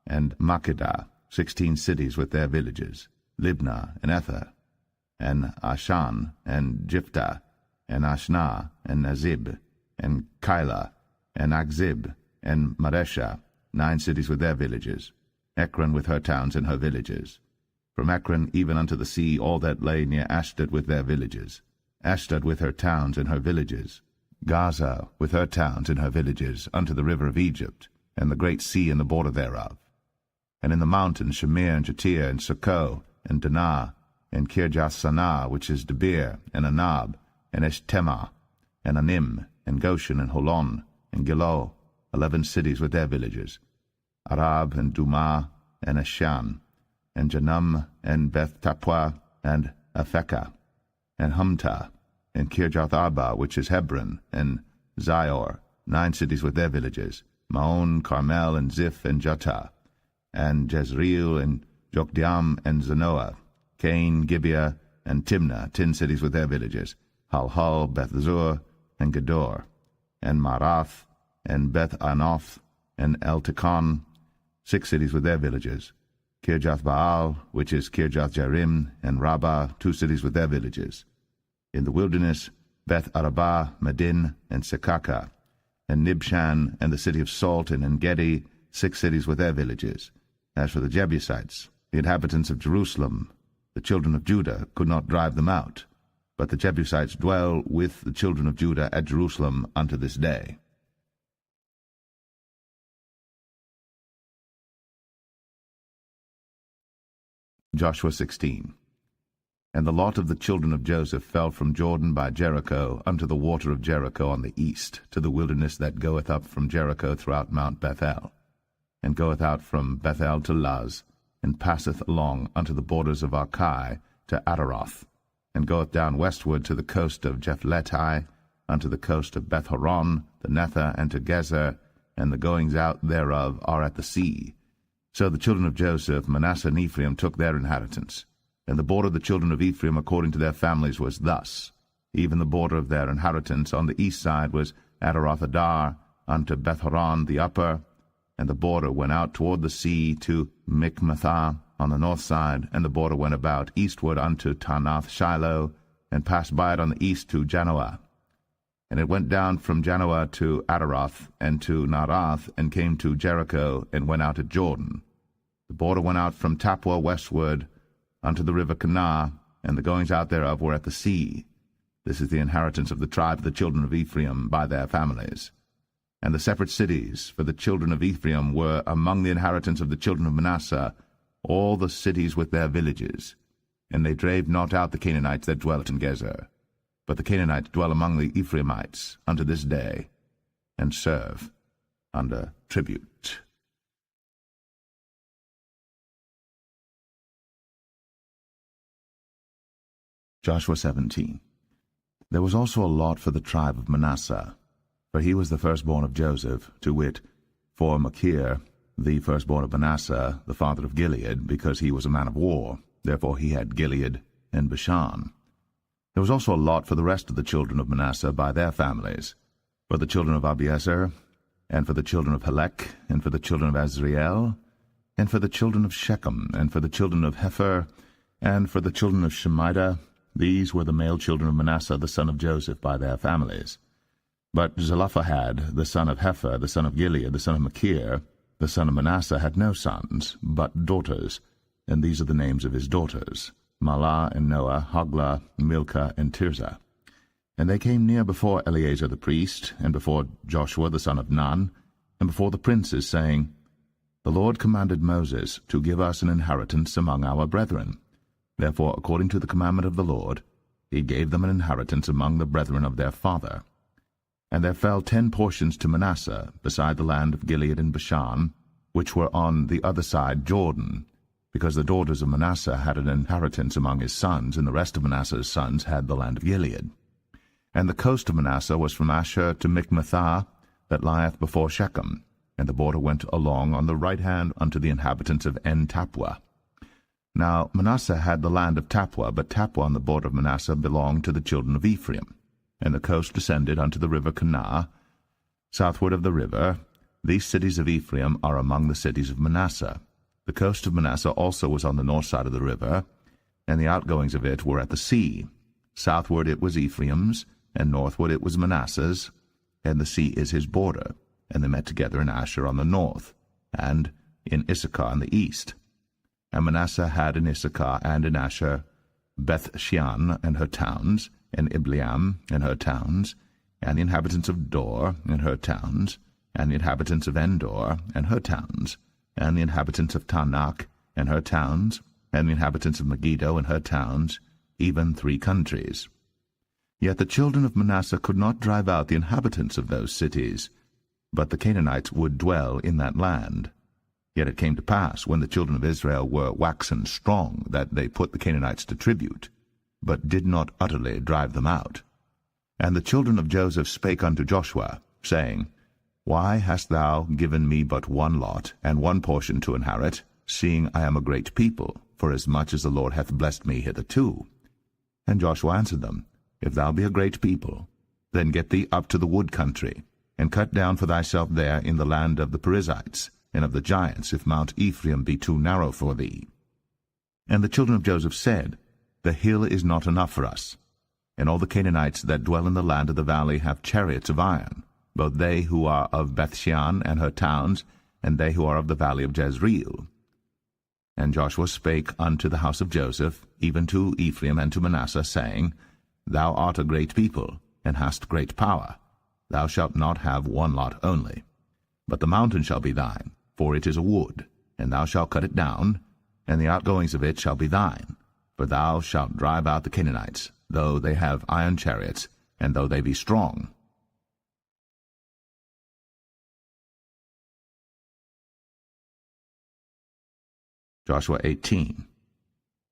Speaker 1: and Makkedah, 16 cities with their villages, Libnah, and Ether, and Ashan, and Jiphthah, and Ashnah, and Nazib, and Keilah, and Akzib, and Maresha, 9 cities with their villages, Ekron with her towns and her villages. From Ekron even unto the sea, all that lay near Ashdod with their villages, Ashdod with her towns and her villages, Gaza with her towns and her villages, unto the river of Egypt, and the great sea and the border thereof. And in the mountains Shamir, and Jatir, and Sokoh, and Danah, and Kirjath-Sanah, which is Debir, and Anab, and Eshtemoh, and Anim, and Goshen, and Holon, and Gilo, 11 cities with their villages, Arab, and Dumah, and Eshan, and Janum, and Beth-Tapua, and Aphekah, and Humtah, and Kirjath-Arba, which is Hebron, and Zior, 9 cities with their villages, Maon, Carmel, and Ziph, and Juttah, and Jezreel, and Jokdeam, and Zanoah, Cain, Gibeah, and Timnah, 10 cities with their villages, Halhal, Beth-zur, and Gedor, and Marath, and Beth-Anoth, and Eltekon, 6 cities with their villages, Kirjath-Baal, which is Kirjath-Jearim, and Rabbah, 2 cities with their villages. In the wilderness, Beth-Arabah, Medin, and Sekaka, and Nibshan, and the city of Salt, and En-Gedi, 6 cities with their villages. As for the Jebusites, the inhabitants of Jerusalem, the children of Judah could not drive them out, but the Jebusites dwell with the children of Judah at Jerusalem unto this day. Joshua 16. And the lot of the children of Joseph fell from Jordan by Jericho unto the water of Jericho on the east, to the wilderness that goeth up from Jericho throughout Mount Bethel, and goeth out from Bethel to Luz, and passeth along unto the borders of Archai to Ataroth, and goeth down westward to the coast of Jephletai, unto the coast of Beth-horon, the Nether, and to Gezer, and the goings out thereof are at the sea. So the children of Joseph, Manasseh and Ephraim, took their inheritance. And the border of the children of Ephraim according to their families was thus. Even the border of their inheritance on the east side was Ataroth-Adar, unto Beth-horon the upper, and the border went out toward the sea to Michmethah on the north side, and the border went about eastward unto Taanath-Shiloh, and passed by it on the east to Janoah. And it went down from Janoah to Ataroth, and to Naarath, and came to Jericho, and went out at Jordan. The border went out from Tapua westward unto the river Kanah, and the goings out thereof were at the sea. This is the inheritance of the tribe of the children of Ephraim by their families. And the separate cities for the children of Ephraim were among the inheritance of the children of Manasseh, all the cities with their villages. And they drave not out the Canaanites that dwelt in Gezer. But the Canaanites dwell among the Ephraimites unto this day, and serve under tribute. Joshua 17. There was also a lot for the tribe of Manasseh, for he was the firstborn of Joseph, to wit, for Machir, the firstborn of Manasseh, the father of Gilead, because he was a man of war. Therefore he had Gilead and Bashan. There was also a lot for the rest of the children of Manasseh by their families, for the children of Abiezer, and for the children of Helek, and for the children of Azriel, and for the children of Shechem, and for the children of Hepher, and for the children of Shemida. These were the male children of Manasseh the son of Joseph by their families. But Zelophehad, the son of Hepher, the son of Gilead, the son of Machir, the son of Manasseh, had no sons, but daughters, and these are the names of his daughters, Mahlah and Noah, Hoglah, Milcah, and Tirzah. And they came near before Eleazar the priest, and before Joshua the son of Nun, and before the princes, saying, The Lord commanded Moses to give us an inheritance among our brethren. Therefore, according to the commandment of the Lord, he gave them an inheritance among the brethren of their father. And there fell 10 portions to Manasseh, beside the land of Gilead and Bashan, which were on the other side Jordan, because the daughters of Manasseh had an inheritance among his sons, and the rest of Manasseh's sons had the land of Gilead. And the coast of Manasseh was from Asher to Michmethah, that lieth before Shechem, and the border went along on the right hand unto the inhabitants of En-Tappuah. Now Manasseh had the land of Tappuah, but Tappuah on the border of Manasseh belonged to the children of Ephraim. And the coast descended unto the river Kanah, southward of the river. These cities of Ephraim are among the cities of Manasseh. The coast of Manasseh also was on the north side of the river, and the outgoings of it were at the sea. Southward it was Ephraim's, and northward it was Manasseh's, and the sea is his border. And they met together in Asher on the north, and in Issachar on the east. And Manasseh had in Issachar and in Asher Beth-shean and her towns, and Ibleam and her towns, and the inhabitants of Dor and her towns, and the inhabitants of Endor and her towns, and the inhabitants of Tanakh and her towns, and the inhabitants of Megiddo and her towns, even 3 countries. Yet the children of Manasseh could not drive out the inhabitants of those cities, but the Canaanites would dwell in that land. Yet it came to pass, when the children of Israel were waxen strong, that they put the Canaanites to tribute, but did not utterly drive them out. And the children of Joseph spake unto Joshua, saying, Why hast thou given me but one lot, and one portion to inherit, seeing I am a great people, forasmuch as the Lord hath blessed me hitherto? And Joshua answered them, If thou be a great people, then get thee up to the wood country, and cut down for thyself there in the land of the Perizzites, and of the giants, if Mount Ephraim be too narrow for thee. And the children of Joseph said, The hill is not enough for us. And all the Canaanites that dwell in the land of the valley have chariots of iron, both they who are of Beth-shean and her towns, and they who are of the valley of Jezreel. And Joshua spake unto the house of Joseph, even to Ephraim and to Manasseh, saying, Thou art a great people, and hast great power. Thou shalt not have one lot only. But the mountain shall be thine, for it is a wood, and thou shalt cut it down, and the outgoings of it shall be thine. For thou shalt drive out the Canaanites, though they have iron chariots, and though they be strong. Joshua 18.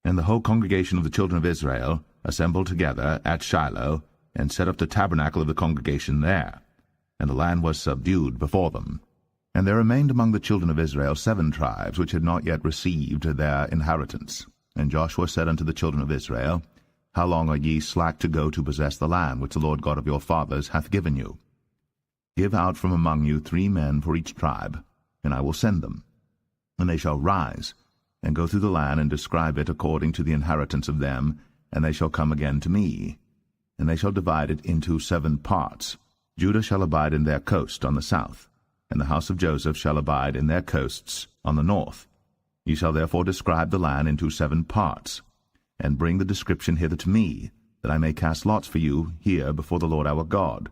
Speaker 1: And the whole congregation of the children of Israel assembled together at Shiloh, and set up the tabernacle of the congregation there. And the land was subdued before them. And there remained among the children of Israel 7 tribes, which had not yet received their inheritance. And Joshua said unto the children of Israel, How long are ye slack to go to possess the land which the Lord God of your fathers hath given you? Give out from among you 3 men for each tribe, and I will send them. And they shall rise, and go through the land, and describe it according to the inheritance of them, and they shall come again to me. And they shall divide it into 7 parts. Judah shall abide in their coast on the south, and the house of Joseph shall abide in their coasts on the north. Ye shall therefore describe the land into 7 parts, and bring the description hither to me, that I may cast lots for you here before the Lord our God.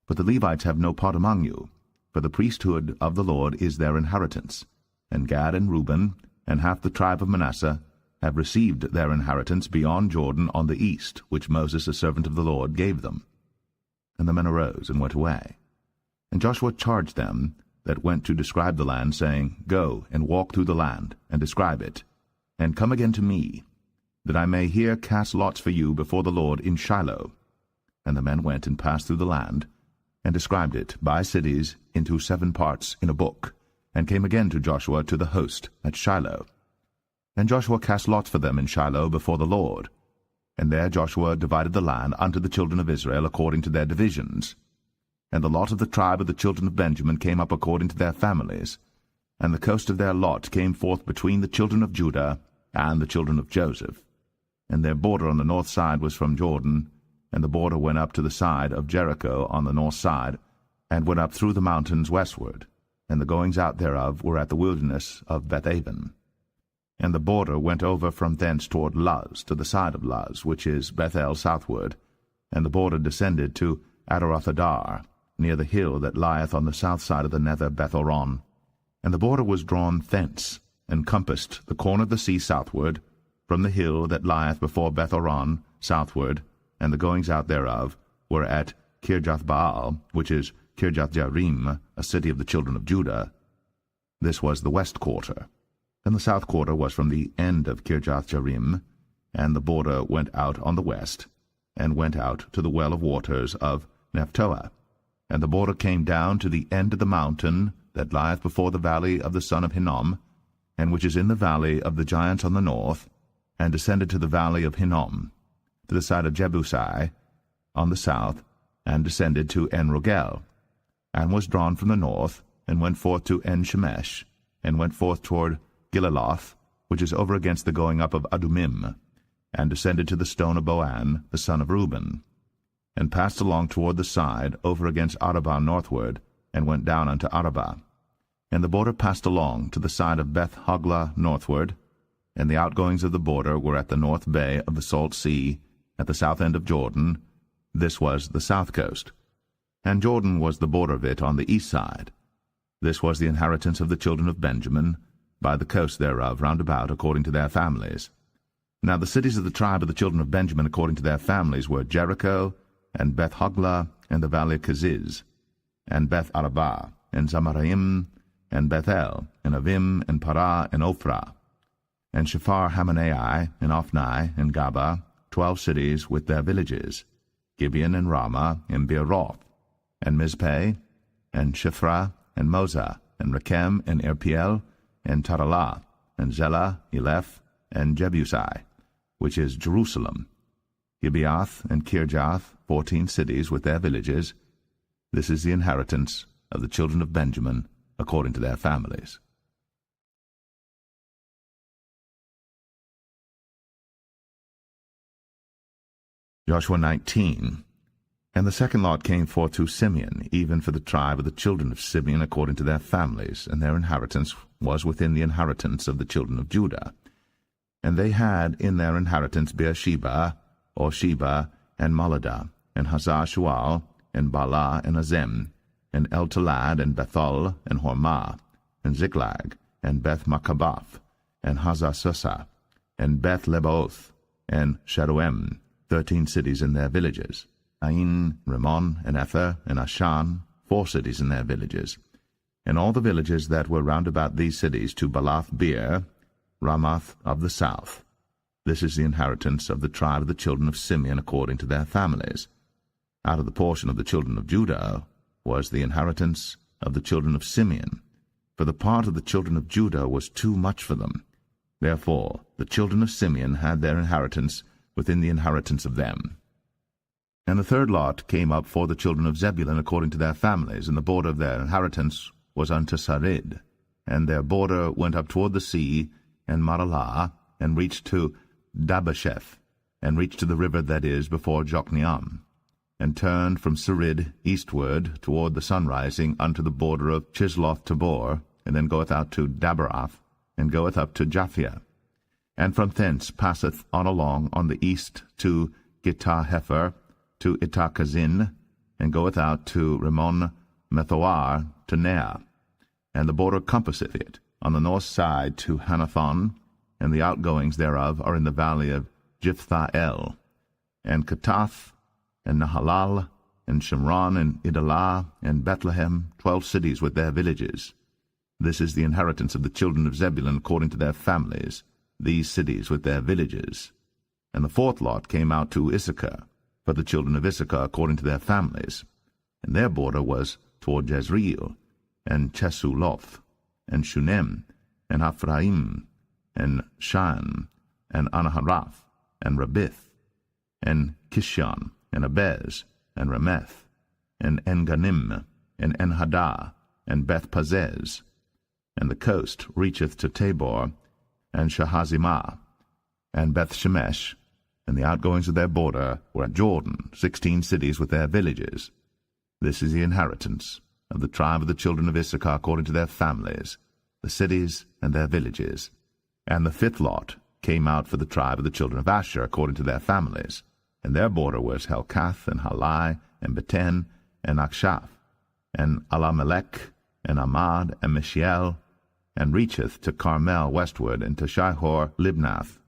Speaker 1: But the Levites have no part among you, for the priesthood of the Lord is their inheritance. And Gad and Reuben, and half the tribe of Manasseh, have received their inheritance beyond Jordan on the east, which Moses the servant of the Lord gave them. And the men arose and went away. And Joshua charged them that went to describe the land, saying, Go and walk through the land, and describe it, and come again to me, that I may here cast lots for you before the Lord in Shiloh. And the men went and passed through the land, and described it by cities into 7 parts in a book, and came again to Joshua to the host at Shiloh. And Joshua cast lots for them in Shiloh before the Lord. And there Joshua divided the land unto the children of Israel according to their divisions. And the lot of the tribe of the children of Benjamin came up according to their families, and the coast of their lot came forth between the children of Judah and the children of Joseph. And their border on the north side was from Jordan, and the border went up to the side of Jericho on the north side, and went up through the mountains westward, and the goings out thereof were at the wilderness of Bethaven. And the border went over from thence toward Luz, to the side of Luz, which is Bethel southward, and the border descended to Adarothadar, near the hill that lieth on the south side of the nether Bethoron. And the border was drawn thence, and compassed the corner of the sea southward, from the hill that lieth before Beth-horon southward, and the goings out thereof were at Kirjath-baal, which is Kirjath-jearim, a city of the children of Judah. This was the west quarter. And the south quarter was from the end of Kirjath-jearim, and the border went out on the west, and went out to the well of waters of Nephtoah. And the border came down to the end of the mountain that lieth before the valley of the son of Hinnom, and which is in the valley of the giants on the north, and descended to the valley of Hinnom, to the side of Jebusi, on the south, and descended to En-rogel, and was drawn from the north, and went forth to En-shemesh, and went forth toward Gilaloth, which is over against the going up of Adumim, and descended to the stone of Boan, the son of Reuben, and passed along toward the side, over against Arabah northward, and went down unto Arabah. And the border passed along to the side of Beth-hoglah northward, and the outgoings of the border were at the north bay of the salt sea, at the south end of Jordan. This was the south coast. And Jordan was the border of it on the east side. This was the inheritance of the children of Benjamin, by the coast thereof round about, according to their families. Now the cities of the tribe of the children of Benjamin according to their families were Jericho, and Beth-hoglah, and the valley of Keziz, and Beth-arabah, and Zamaraim, and Bethel, and Avim, and Parah, and Ophrah, and Shephar-Hamanai, and Ophni, and Gaba, 12 cities with their villages, Gibeon, and Ramah, and Beeroth, and Mizpeh, and Shiphrah, and Moza, and Rechem, and Irpiel, and Taralah, and Zelah, Eleph, and Jebusi, which is Jerusalem, Gibeath, and Kirjath, 14 cities with their villages. This is the inheritance of the children of Benjamin, according to their families. Joshua 19. And the second lot came forth to Simeon, even for the tribe of the children of Simeon according to their families, and their inheritance was within the inheritance of the children of Judah. And they had in their inheritance Beersheba, or Sheba, and Moladah, and Hazar-Shual, and Baalah, and Azem, and El-Talad, and Bethul, and Hormah, and Ziklag, and Beth-Makabath, and Hazar-Susah, and Beth-Lebaoth, and Sharuem, 13 cities in their villages, Ain, Rimmon, and Ether, and Ashan, 4 cities in their villages, and all the villages that were round about these cities to Balath-beer, Ramoth of the south. This is the inheritance of the tribe of the children of Simeon according to their families. Out of the portion of the children of Judah was the inheritance of the children of Simeon, for the part of the children of Judah was too much for them. Therefore the children of Simeon had their inheritance within the inheritance of them. And the third lot came up for the children of Zebulun according to their families, and the border of their inheritance was unto Sarid, and their border went up toward the sea, and Maralah, and reached to Dabasheth, and reached to the river that is before Jokneam, and turned from Sarid eastward toward the sunrising unto the border of Chisloth-Tabor, and then goeth out to Daberath, and goeth up to Japhia, and from thence passeth on along on the east to Gittah-Hefer, to Ittah-Kazin, and goeth out to Rimmon-Methoar, to Neah, and the border compasseth it on the north side to Hanathon, and the outgoings thereof are in the valley of Jiphthah-el, and Katath, and Nahalal, and Shimron, and Idalah, and Bethlehem, 12 cities with their villages. This is the inheritance of the children of Zebulun according to their families, these cities with their villages. And the fourth lot came out to Issachar, for the children of Issachar according to their families, and their border was toward Jezreel, and Chesuloth, and Shunem, and Ephraim, and Shan, and Anaharath, and Rabith, and Kishon, and Abez, and Rameth, and Enganim, and Enhadah, and Beth-Pazez, and the coast reacheth to Tabor, and Shahazimah, and Beth-Shemesh, and the outgoings of their border were at Jordan, 16 cities with their villages. This is the inheritance of the tribe of the children of Issachar according to their families, the cities and their villages. And the fifth lot came out for the tribe of the children of Asher according to their families, and their border was Helkath, and Halai, and Beten, and Akshaph, and Alamelech, and Amad, and Mishiel, and reacheth to Carmel westward, and to Shihor Libnath,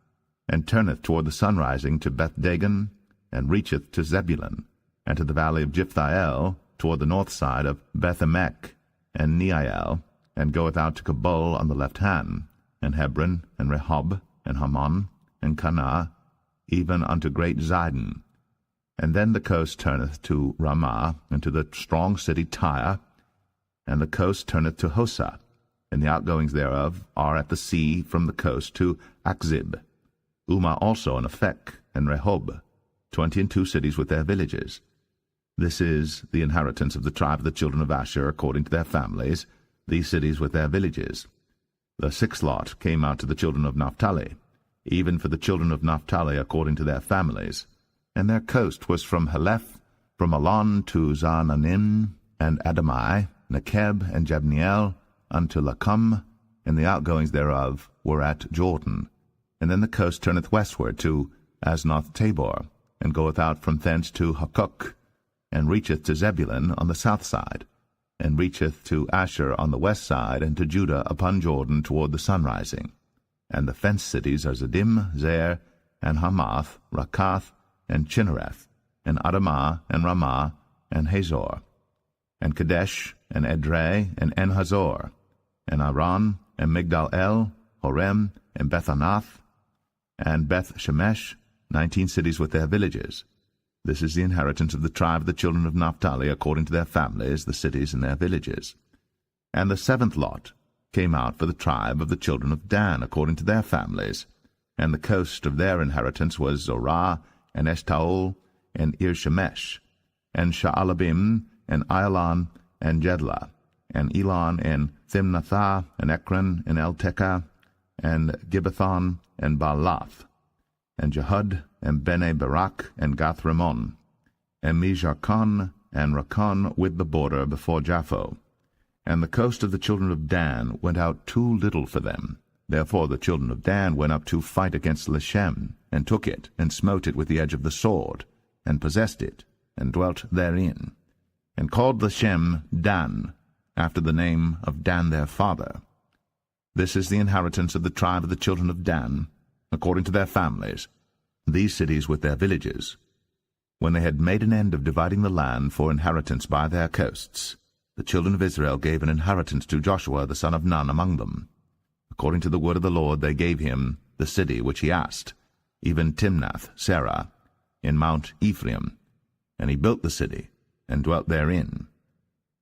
Speaker 1: and turneth toward the sunrising to Beth-dagon, and reacheth to Zebulun, and to the valley of Jiphthahel, toward the north side of Beth-emek, and Neiel, and goeth out to Cabul on the left hand, and Hebron, and Rehob, and Hammon, and Cana, even unto great Zidon. And then the coast turneth to Ramah, and to the strong city Tyre, and the coast turneth to Hosah, and the outgoings thereof are at the sea from the coast to Achzib. Umah also, and Aphek, and Rehob, 22 cities with their villages. This is the inheritance of the tribe of the children of Asher, according to their families, these cities with their villages. The sixth lot came out to the children of Naphtali, even for the children of Naphtali according to their families. And their coast was from Heleph, from Alon to Zaananim, and Adamai, Nekeb, and Jabneel, unto Lacum, and the outgoings thereof were at Jordan. And then the coast turneth westward to Aznoth-Tabor, and goeth out from thence to Hukkok, and reacheth to Zebulun on the south side, and reacheth to Asher on the west side, and to Judah upon Jordan toward the sunrising. And the fenced cities are Ziddim, Zer, and Hamath, Rakath, and Chinnereth, and Adamah, and Ramah, and Hazor, and Kadesh, and Edrei, and En-Hazor, and Aran, and Migdal-El, Horem, and Bethanath, and Beth-Shemesh, 19 cities with their villages. This is the inheritance of the tribe of the children of Naphtali, according to their families, the cities and their villages. And the seventh lot came out for the tribe of the children of Dan, according to their families. And the coast of their inheritance was Zorah, and Eshtaol, and Ir-Shemesh, and Sha'alabim, and Ailan, and Jedlah, and Elon, and Thimnathah, and Ekron, and Eltekah, and Gibbethon, and Baalath, and Jehud, and Bene Barak, and Gath-Rimmon, and Mijarkon, and Rakon with the border before Japho. And the coast of the children of Dan went out too little for them. Therefore the children of Dan went up to fight against Leshem, and took it, and smote it with the edge of the sword, and possessed it, and dwelt therein, and called Leshem Dan, after the name of Dan their father. This is the inheritance of the tribe of the children of Dan, according to their families, these cities with their villages. When they had made an end of dividing the land for inheritance by their coasts, the children of Israel gave an inheritance to Joshua the son of Nun among them. According to the word of the Lord they gave him the city which he asked, even Timnath-Serah, in Mount Ephraim. And he built the city, and dwelt therein.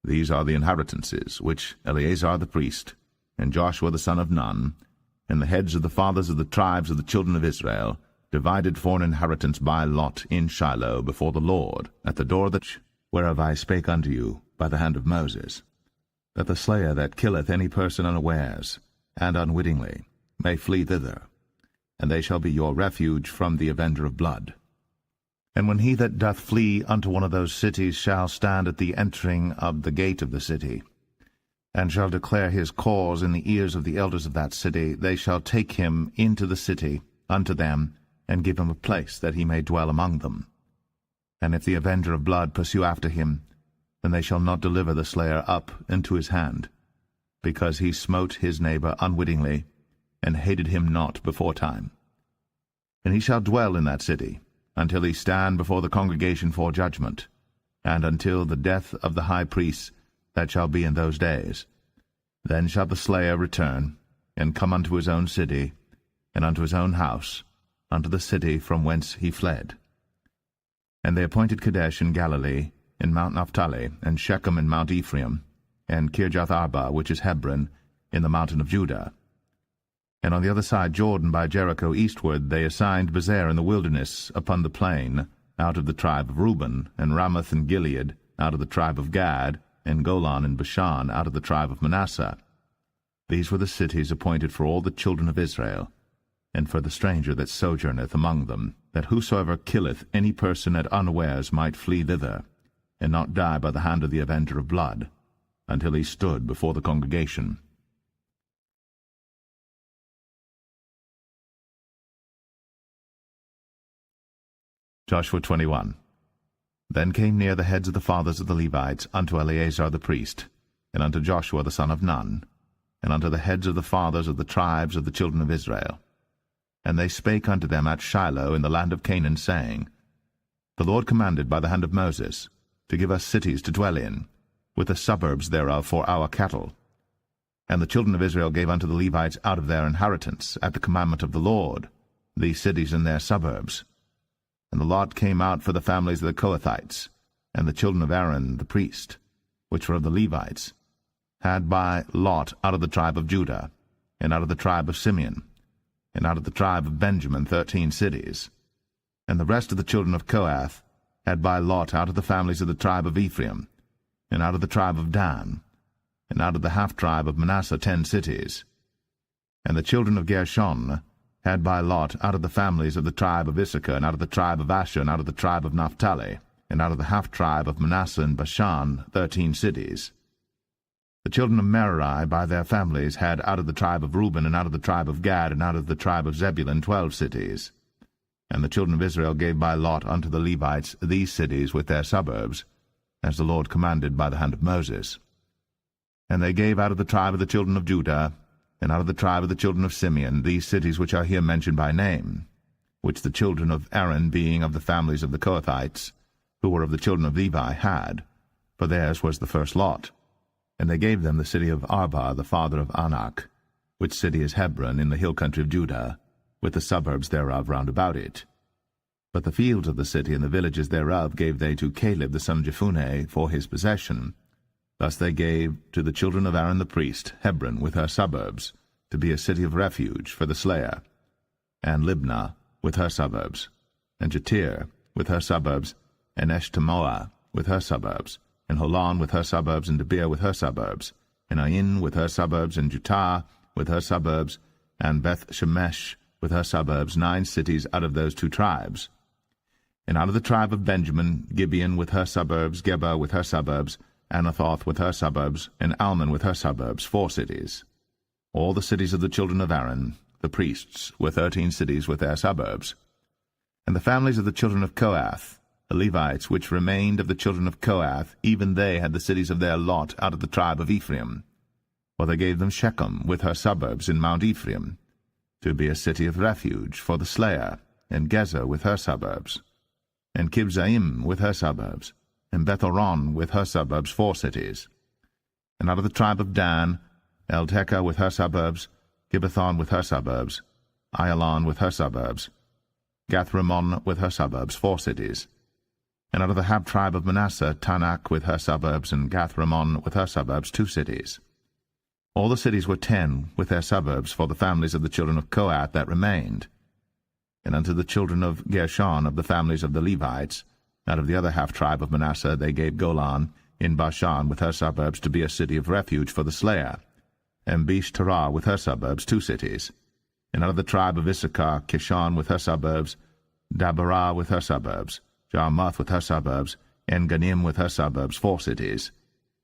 Speaker 1: These are the inheritances which Eleazar the priest, and Joshua the son of Nun, and the heads of the fathers of the tribes of the children of Israel, divided for an inheritance by lot in Shiloh before the Lord, at the door whereof I spake unto you by the hand of Moses, that the slayer that killeth any person unawares, and unwittingly, may flee thither, and they shall be your refuge from the avenger of blood. And when he that doth flee unto one of those cities shall stand at the entering of the gate of the city, and shall declare his cause in the ears of the elders of that city, they shall take him into the city unto them, and give him a place that he may dwell among them. And if the avenger of blood pursue after him, then they shall not deliver the slayer up into his hand, because he smote his neighbor unwittingly, and hated him not beforetime. And he shall dwell in that city, until he stand before the congregation for judgment, and until the death of the high priest that shall be in those days. Then shall the slayer return, and come unto his own city, and unto his own house, unto the city from whence he fled. And they appointed Kadesh in Galilee, in Mount Naphtali, and Shechem in Mount Ephraim, and Kirjath-Arba, which is Hebron, in the mountain of Judah. And on the other side Jordan by Jericho eastward they assigned Bezer in the wilderness upon the plain, out of the tribe of Reuben, and Ramoth and Gilead, out of the tribe of Gad, and Golan and Bashan, out of the tribe of Manasseh. These were the cities appointed for all the children of Israel, and for the stranger that sojourneth among them, that whosoever killeth any person at unawares might flee thither, and not die by the hand of the avenger of blood, until he stood before the congregation. Joshua 21. Then came near the heads of the fathers of the Levites unto Eleazar the priest, and unto Joshua the son of Nun, and unto the heads of the fathers of the tribes of the children of Israel. And they spake unto them at Shiloh in the land of Canaan, saying, The Lord commanded by the hand of Moses to give us cities to dwell in, with the suburbs thereof for our cattle. And the children of Israel gave unto the Levites out of their inheritance, at the commandment of the Lord, these cities and their suburbs. And the lot came out for the families of the Kohathites, and the children of Aaron the priest, which were of the Levites, had by lot out of the tribe of Judah, and out of the tribe of Simeon, and out of the tribe of Benjamin 13 cities. And the rest of the children of Kohath had by lot out of the families of the tribe of Ephraim, and out of the tribe of Dan, and out of the half-tribe of Manasseh 10 cities. And the children of Gershon had by lot out of the families of the tribe of Issachar, and out of the tribe of Asher, and out of the tribe of Naphtali, and out of the half-tribe of Manasseh and Bashan 13 cities. The children of Merari by their families had out of the tribe of Reuben, and out of the tribe of Gad, and out of the tribe of Zebulun 12 cities. And the children of Israel gave by lot unto the Levites these cities with their suburbs, as the Lord commanded by the hand of Moses. And they gave out of the tribe of the children of Judah, and out of the tribe of the children of Simeon, these cities which are here mentioned by name, which the children of Aaron, being of the families of the Kohathites, who were of the children of Levi, had, for theirs was the first lot. And they gave them the city of Arba, the father of Anak, which city is Hebron, in the hill country of Judah, with the suburbs thereof round about it. But the fields of the city and the villages thereof gave they to Caleb the son of Jephunneh for his possession. Thus they gave to the children of Aaron the priest Hebron with her suburbs, to be a city of refuge for the slayer, and Libnah with her suburbs, and Jatir with her suburbs, and Eshtemoa with her suburbs, and Holon with her suburbs, and Debir with her suburbs, and Ain with her suburbs, and Jutah with her suburbs, and Beth-Shemesh with her suburbs, 9 cities out of those 2 tribes. And out of the tribe of Benjamin, Gibeon with her suburbs, Geba with her suburbs, Anathoth with her suburbs, and Almon with her suburbs, 4 cities. All the cities of the children of Aaron, the priests, were 13 cities with their suburbs. And the families of the children of Kohath, the Levites, which remained of the children of Kohath, even they had the cities of their lot out of the tribe of Ephraim. For they gave them Shechem with her suburbs in Mount Ephraim, to be a city of refuge for the slayer, and Gezer with her suburbs, and Kibzaim with her suburbs, and Beth-horon with her suburbs, 4 cities. And out of the tribe of Dan, Eltekeh with her suburbs, Gibbethon with her suburbs, Ayalon with her suburbs, Gath-rimmon with her suburbs, 4 cities. And out of the half-tribe of Manasseh, Tanakh with her suburbs, and Gath-rimmon with her suburbs, 2 cities. All the cities were 10 with their suburbs for the families of the children of Kohath that remained. And unto the children of Gershon of the families of the Levites, out of the other half-tribe of Manasseh, they gave Golan in Bashan with her suburbs, to be a city of refuge for the slayer, and Besh-terah with her suburbs, 2 cities. And out of the tribe of Issachar, Kishon with her suburbs, Dabarah with her suburbs, Jarmuth with her suburbs, En-ganim with her suburbs, 4 cities.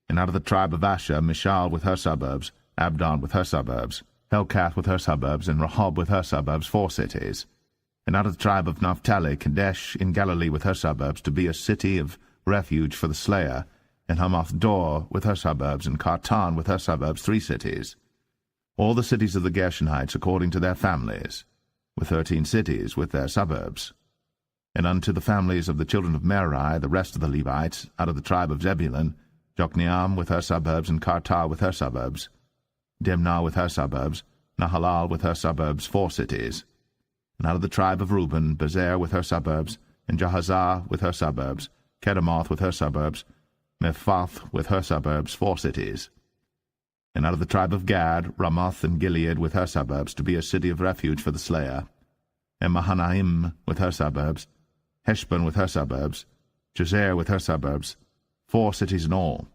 Speaker 1: And out of the tribe of Asher, Mishal with her suburbs, Abdon with her suburbs, Helkath with her suburbs, and Rehob with her suburbs, 4 cities. And out of the tribe of Naphtali, Kadesh in Galilee with her suburbs, to be a city of refuge for the slayer, and Hamath-dor with her suburbs, and Kartan with her suburbs, 3 cities. All the cities of the Gershonites according to their families, with 13 cities with their suburbs. And unto the families of the children of Merari, the rest of the Levites, out of the tribe of Zebulun, Jokneam with her suburbs, and Kartar with her suburbs, Dimnah with her suburbs, Nahalal with her suburbs, 4 cities. And out of the tribe of Reuben, Bezer with her suburbs, and Jahazah with her suburbs, Kedemoth with her suburbs, Mephaath with her suburbs, 4 cities. And out of the tribe of Gad, Ramoth and Gilead with her suburbs, to be a city of refuge for the slayer, and Mahanaim with her suburbs, Heshbon with her suburbs, Jazer with her suburbs, 4 cities in all.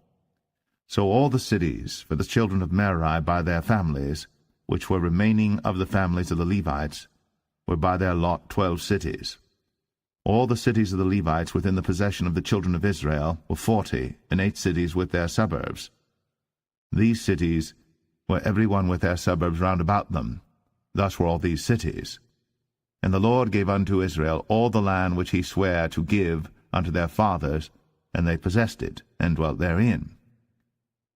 Speaker 1: So all the cities for the children of Merari by their families, which were remaining of the families of the Levites, were by their lot 12 cities. All the cities of the Levites within the possession of the children of Israel were 40, and 8 cities with their suburbs. These cities were every one with their suburbs round about them. Thus were all these cities. And the Lord gave unto Israel all the land which he sware to give unto their fathers, and they possessed it, and dwelt therein.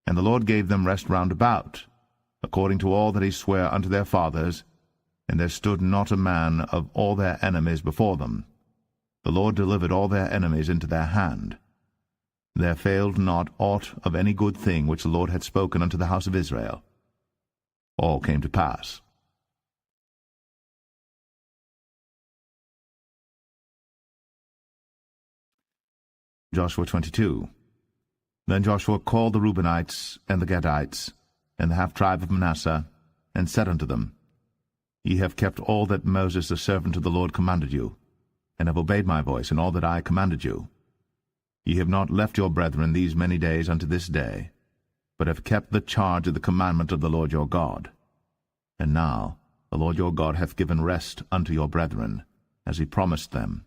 Speaker 1: And the Lord gave them rest round about, according to all that he sware unto their fathers, and there stood not a man of all their enemies before them. The Lord delivered all their enemies into their hand. There failed not aught of any good thing which the Lord had spoken unto the house of Israel. All came to pass. Joshua 22. Then Joshua called the Reubenites, and the Gadites, and the half-tribe of Manasseh, and said unto them, Ye have kept all that Moses the servant of the Lord commanded you, and have obeyed my voice in all that I commanded you. Ye have not left your brethren these many days unto this day, but have kept the charge of the commandment of the Lord your God. And now the Lord your God hath given rest unto your brethren, as he promised them.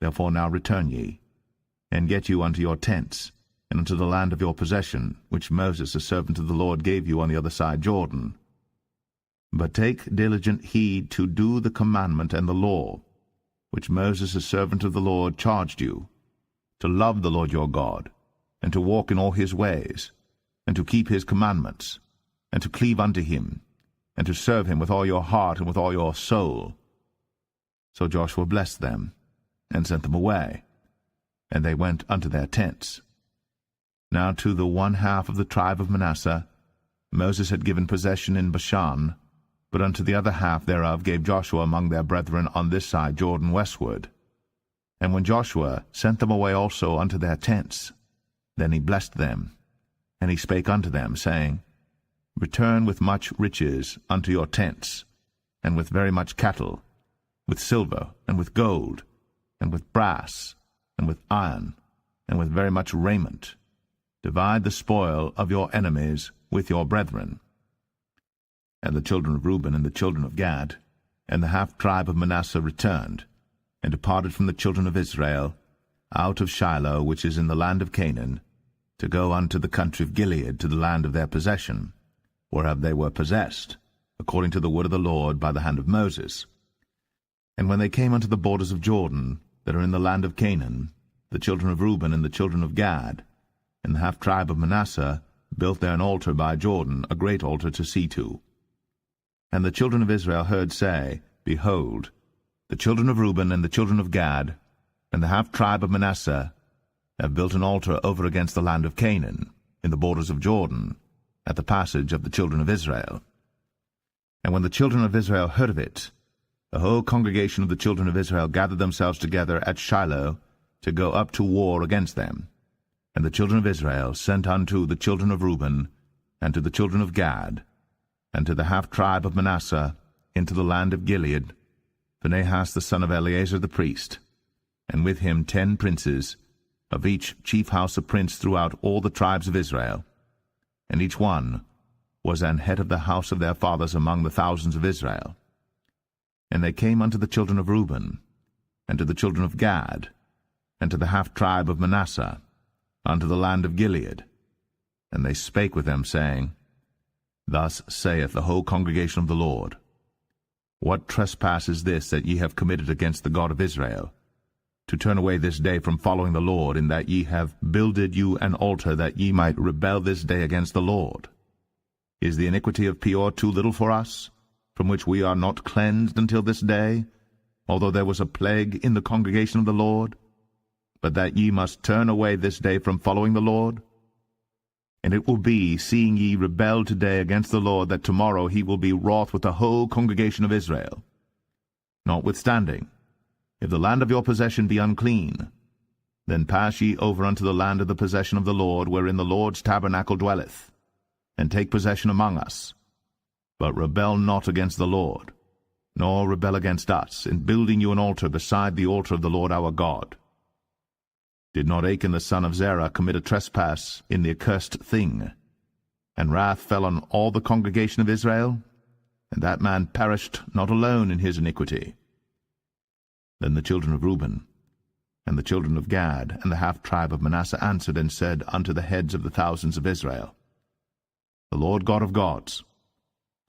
Speaker 1: Therefore now return ye, and get you unto your tents, and unto the land of your possession, which Moses the servant of the Lord gave you on the other side Jordan. But take diligent heed to do the commandment and the law, which Moses the servant of the Lord charged you, to love the Lord your God, and to walk in all his ways, and to keep his commandments, and to cleave unto him, and to serve him with all your heart and with all your soul. So Joshua blessed them, and sent them away, and they went unto their tents. Now to the one half of the tribe of Manasseh Moses had given possession in Bashan, but unto the other half thereof gave Joshua among their brethren on this side Jordan westward. And when Joshua sent them away also unto their tents, then he blessed them, and he spake unto them, saying, Return with much riches unto your tents, and with very much cattle, with silver, and with gold, and with brass, and with iron, and with very much raiment. Divide the spoil of your enemies with your brethren. And the children of Reuben and the children of Gad, and the half-tribe of Manasseh returned, and departed from the children of Israel, out of Shiloh, which is in the land of Canaan, to go unto the country of Gilead, to the land of their possession, whereof they were possessed, according to the word of the Lord by the hand of Moses. And when they came unto the borders of Jordan, that are in the land of Canaan, the children of Reuben and the children of Gad, and the half-tribe of Manasseh, built there an altar by Jordan, a great altar to see to. And the children of Israel heard say, Behold, the children of Reuben and the children of Gad, and the half-tribe of Manasseh, have built an altar over against the land of Canaan, in the borders of Jordan, at the passage of the children of Israel. And when the children of Israel heard of it, the whole congregation of the children of Israel gathered themselves together at Shiloh to go up to war against them. And the children of Israel sent unto the children of Reuben, and to the children of Gad, and to the half-tribe of Manasseh, into the land of Gilead, Phinehas the son of Eleazar the priest, and with him 10 princes, of each chief house a prince throughout all the tribes of Israel. And each one was an head of the house of their fathers among the thousands of Israel. And they came unto the children of Reuben, and to the children of Gad, and to the half-tribe of Manasseh, unto the land of Gilead. And they spake with them, saying, Thus saith the whole congregation of the Lord, What trespass is this that ye have committed against the God of Israel, to turn away this day from following the Lord, in that ye have builded you an altar, that ye might rebel this day against the Lord? Is the iniquity of Peor too little for us, from which we are not cleansed until this day, although there was a plague in the congregation of the Lord, but that ye must turn away this day from following the Lord? And it will be, seeing ye rebel today against the Lord, that tomorrow he will be wroth with the whole congregation of Israel. Notwithstanding, if the land of your possession be unclean, then pass ye over unto the land of the possession of the Lord, wherein the Lord's tabernacle dwelleth, and take possession among us. But rebel not against the Lord, nor rebel against us, in building you an altar beside the altar of the Lord our God. Did not Achan the son of Zerah commit a trespass in the accursed thing, and wrath fell on all the congregation of Israel? And that man perished not alone in his iniquity. Then the children of Reuben, and the children of Gad, and the half-tribe of Manasseh answered and said unto the heads of the thousands of Israel, The Lord God of gods,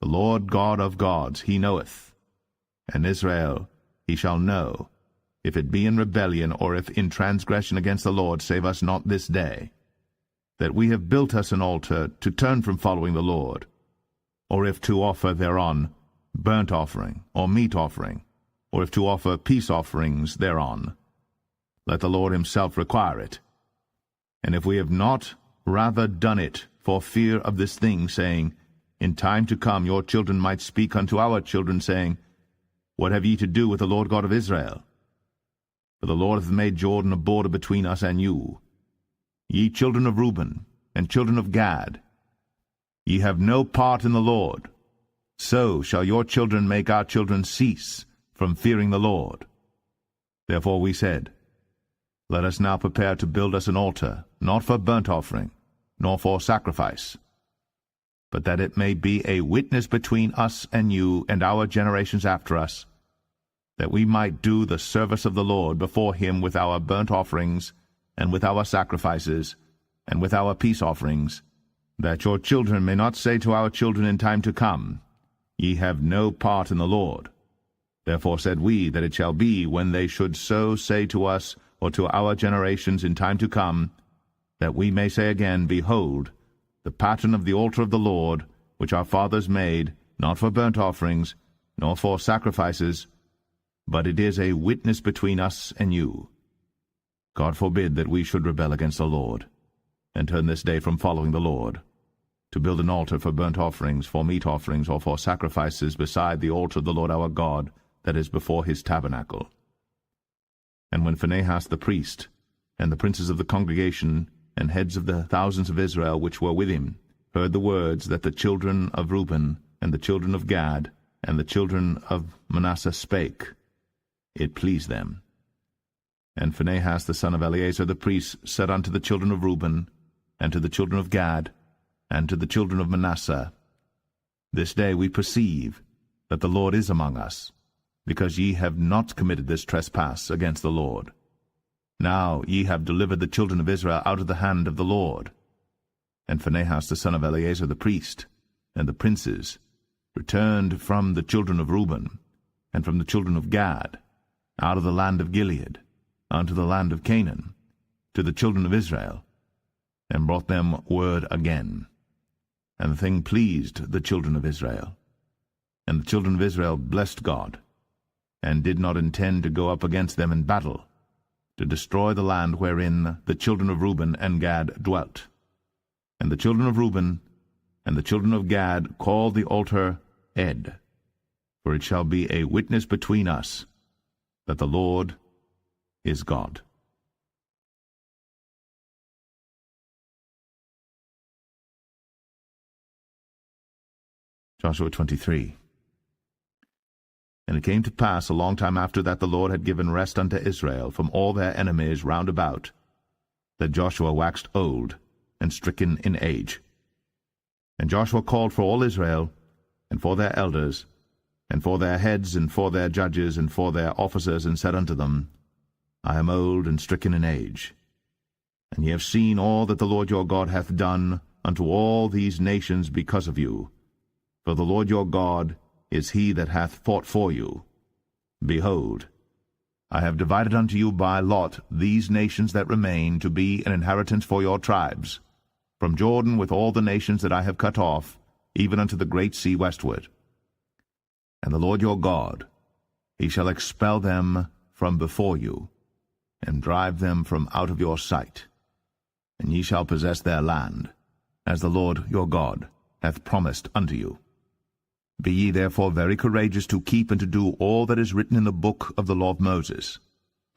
Speaker 1: the Lord God of gods, he knoweth, and Israel he shall know, if it be in rebellion, or if in transgression against the Lord, save us not this day, that we have built us an altar to turn from following the Lord, or if to offer thereon burnt offering, or meat offering, or if to offer peace offerings thereon, let the Lord himself require it. And if we have not rather done it for fear of this thing, saying, In time to come your children might speak unto our children, saying, What have ye to do with the Lord God of Israel? For the Lord hath made Jordan a border between us and you. Ye children of Reuben, and children of Gad, ye have no part in the Lord. So shall your children make our children cease from fearing the Lord. Therefore we said, Let us now prepare to build us an altar, not for burnt offering, nor for sacrifice, but that it may be a witness between us and you and our generations after us, that we might do the service of the Lord before him with our burnt offerings, and with our sacrifices, and with our peace offerings, that your children may not say to our children in time to come, Ye have no part in the Lord. Therefore said we that it shall be, when they should so say to us, or to our generations in time to come, that we may say again, Behold, the pattern of the altar of the Lord, which our fathers made, not for burnt offerings, nor for sacrifices, but it is a witness between us and you. God forbid that we should rebel against the Lord, and turn this day from following the Lord, to build an altar for burnt offerings, for meat offerings, or for sacrifices beside the altar of the Lord our God, that is before his tabernacle. And when Phinehas the priest, and the princes of the congregation, and heads of the thousands of Israel which were with him, heard the words that the children of Reuben, and the children of Gad, and the children of Manasseh spake, it pleased them. And Phinehas the son of Eleazar the priest said unto the children of Reuben, and to the children of Gad, and to the children of Manasseh, This day we perceive that the Lord is among us, because ye have not committed this trespass against the Lord. Now ye have delivered the children of Israel out of the hand of the Lord. And Phinehas the son of Eleazar the priest, and the princes, returned from the children of Reuben, and from the children of Gad, out of the land of Gilead, unto the land of Canaan, to the children of Israel, and brought them word again. And the thing pleased the children of Israel. And the children of Israel blessed God, and did not intend to go up against them in battle, to destroy the land wherein the children of Reuben and Gad dwelt. And the children of Reuben and the children of Gad called the altar Ed, for it shall be a witness between us that the Lord is God. Joshua 23. And it came to pass a long time after that the Lord had given rest unto Israel from all their enemies round about, that Joshua waxed old and stricken in age. And Joshua called for all Israel, and for their elders, and for their heads, and for their judges, and for their officers, and said unto them, I am old and stricken in age. And ye have seen all that the Lord your God hath done unto all these nations because of you. For the Lord your God is he that hath fought for you. Behold, I have divided unto you by lot these nations that remain, to be an inheritance for your tribes, from Jordan with all the nations that I have cut off, even unto the great sea westward. And the Lord your God, he shall expel them from before you, and drive them from out of your sight. And ye shall possess their land, as the Lord your God hath promised unto you. Be ye therefore very courageous to keep and to do all that is written in the book of the law of Moses,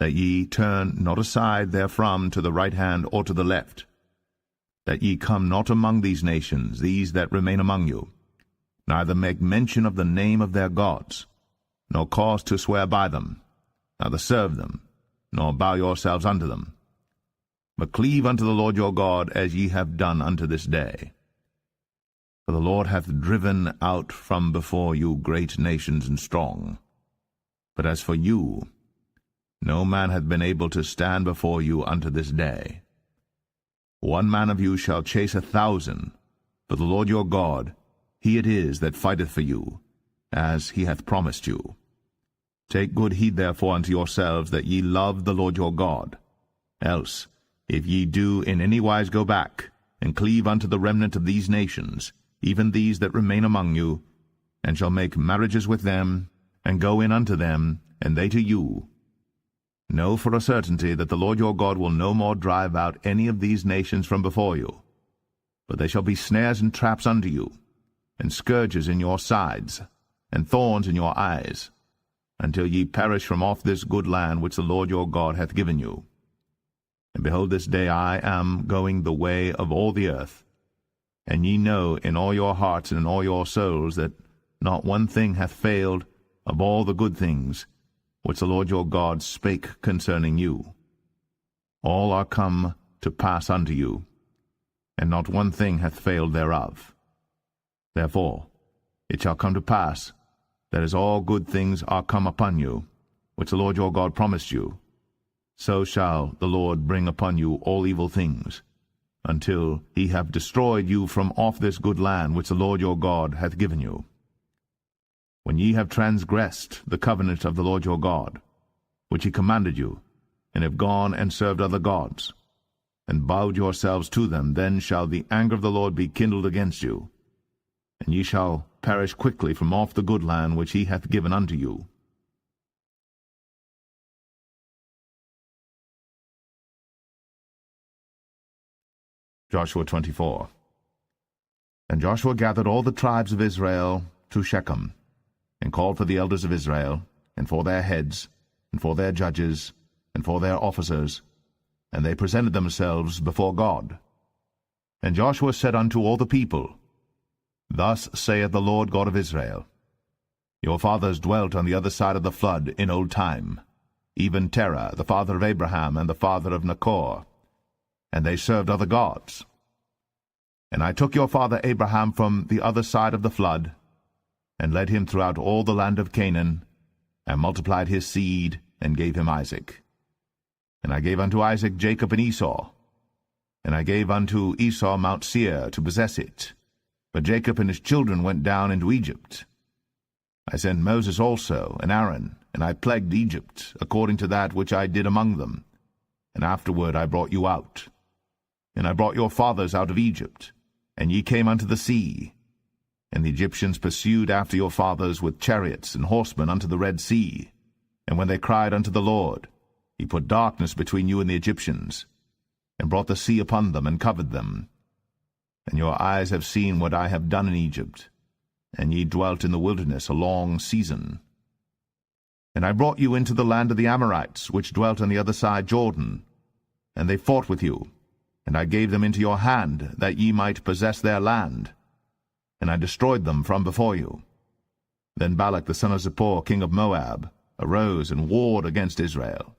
Speaker 1: that ye turn not aside therefrom to the right hand or to the left, that ye come not among these nations, these that remain among you, neither make mention of the name of their gods, nor cause to swear by them, neither serve them, nor bow yourselves unto them, but cleave unto the Lord your God, as ye have done unto this day. For the Lord hath driven out from before you great nations and strong. But as for you, no man hath been able to stand before you unto this day. One man of you shall chase 1,000, for the Lord your God, he it is that fighteth for you, as he hath promised you. Take good heed therefore unto yourselves, that ye love the Lord your God. Else, if ye do in any wise go back, and cleave unto the remnant of these nations, even these that remain among you, and shall make marriages with them, and go in unto them, and they to you. Know for a certainty that the Lord your God will no more drive out any of these nations from before you, but they shall be snares and traps unto you, and scourges in your sides, and thorns in your eyes, until ye perish from off this good land which the Lord your God hath given you. And behold, this day I am going the way of all the earth, and ye know in all your hearts and in all your souls that not one thing hath failed of all the good things which the Lord your God spake concerning you. All are come to pass unto you, and not one thing hath failed thereof. Therefore it shall come to pass, that as all good things are come upon you, which the Lord your God promised you, so shall the Lord bring upon you all evil things, until he have destroyed you from off this good land which the Lord your God hath given you. When ye have transgressed the covenant of the Lord your God, which he commanded you, and have gone and served other gods, and bowed yourselves to them, then shall the anger of the Lord be kindled against you, and ye shall perish quickly from off the good land which he hath given unto you. Joshua 24. And Joshua gathered all the tribes of Israel to Shechem, and called for the elders of Israel, and for their heads, and for their judges, and for their officers, and they presented themselves before God. And Joshua said unto all the people, Thus saith the Lord God of Israel, Your fathers dwelt on the other side of the flood in old time, even Terah, the father of Abraham, and the father of Nachor, and they served other gods. And I took your father Abraham from the other side of the flood, and led him throughout all the land of Canaan, and multiplied his seed, and gave him Isaac. And I gave unto Isaac Jacob and Esau, and I gave unto Esau Mount Seir to possess it. But Jacob and his children went down into Egypt. I sent Moses also, and Aaron, and I plagued Egypt, according to that which I did among them. And afterward I brought you out. And I brought your fathers out of Egypt, and ye came unto the sea. And the Egyptians pursued after your fathers with chariots and horsemen unto the Red Sea. And when they cried unto the Lord, he put darkness between you and the Egyptians, and brought the sea upon them, and covered them. And your eyes have seen what I have done in Egypt, and ye dwelt in the wilderness a long season. And I brought you into the land of the Amorites, which dwelt on the other side Jordan, and they fought with you, and I gave them into your hand, that ye might possess their land. And I destroyed them from before you. Then Balak the son of Zippor, king of Moab, arose and warred against Israel,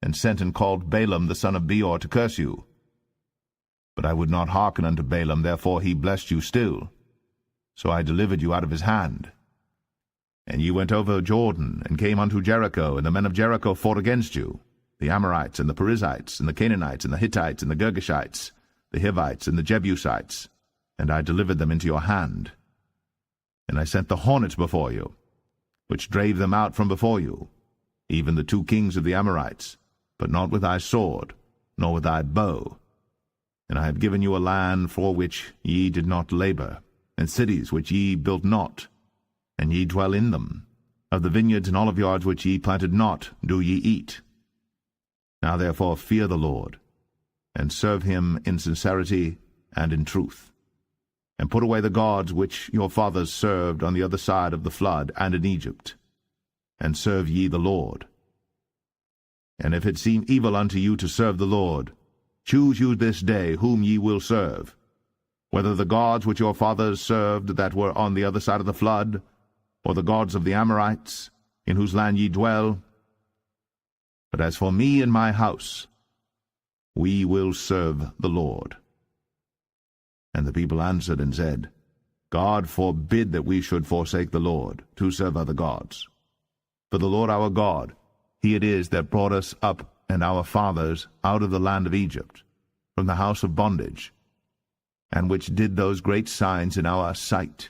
Speaker 1: and sent and called Balaam the son of Beor to curse you. But I would not hearken unto Balaam, therefore he blessed you still. So I delivered you out of his hand. And ye went over Jordan, and came unto Jericho, and the men of Jericho fought against you, the Amorites, and the Perizzites, and the Canaanites, and the Hittites, and the Girgashites, the Hivites, and the Jebusites, and I delivered them into your hand. And I sent the hornet before you, which drave them out from before you, even the 2 kings of the Amorites, but not with thy sword, nor with thy bow. And I have given you a land for which ye did not labor, and cities which ye built not, and ye dwell in them. Of the vineyards and oliveyards which ye planted not do ye eat. Now therefore fear the Lord, and serve him in sincerity and in truth. And put away the gods which your fathers served on the other side of the flood and in Egypt, and serve ye the Lord. And if it seem evil unto you to serve the Lord, choose you this day whom ye will serve, whether the gods which your fathers served that were on the other side of the flood, or the gods of the Amorites, in whose land ye dwell. But as for me and my house, we will serve the Lord. And the people answered and said, God forbid that we should forsake the Lord, to serve other gods. For the Lord our God, he it is that brought us up and our fathers out of the land of Egypt, from the house of bondage, and which did those great signs in our sight,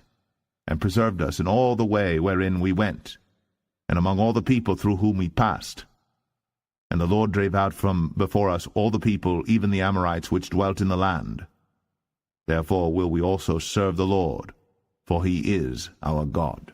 Speaker 1: and preserved us in all the way wherein we went, and among all the people through whom we passed. And the Lord drave out from before us all the people, even the Amorites which dwelt in the land. Therefore will we also serve the Lord, for he is our God.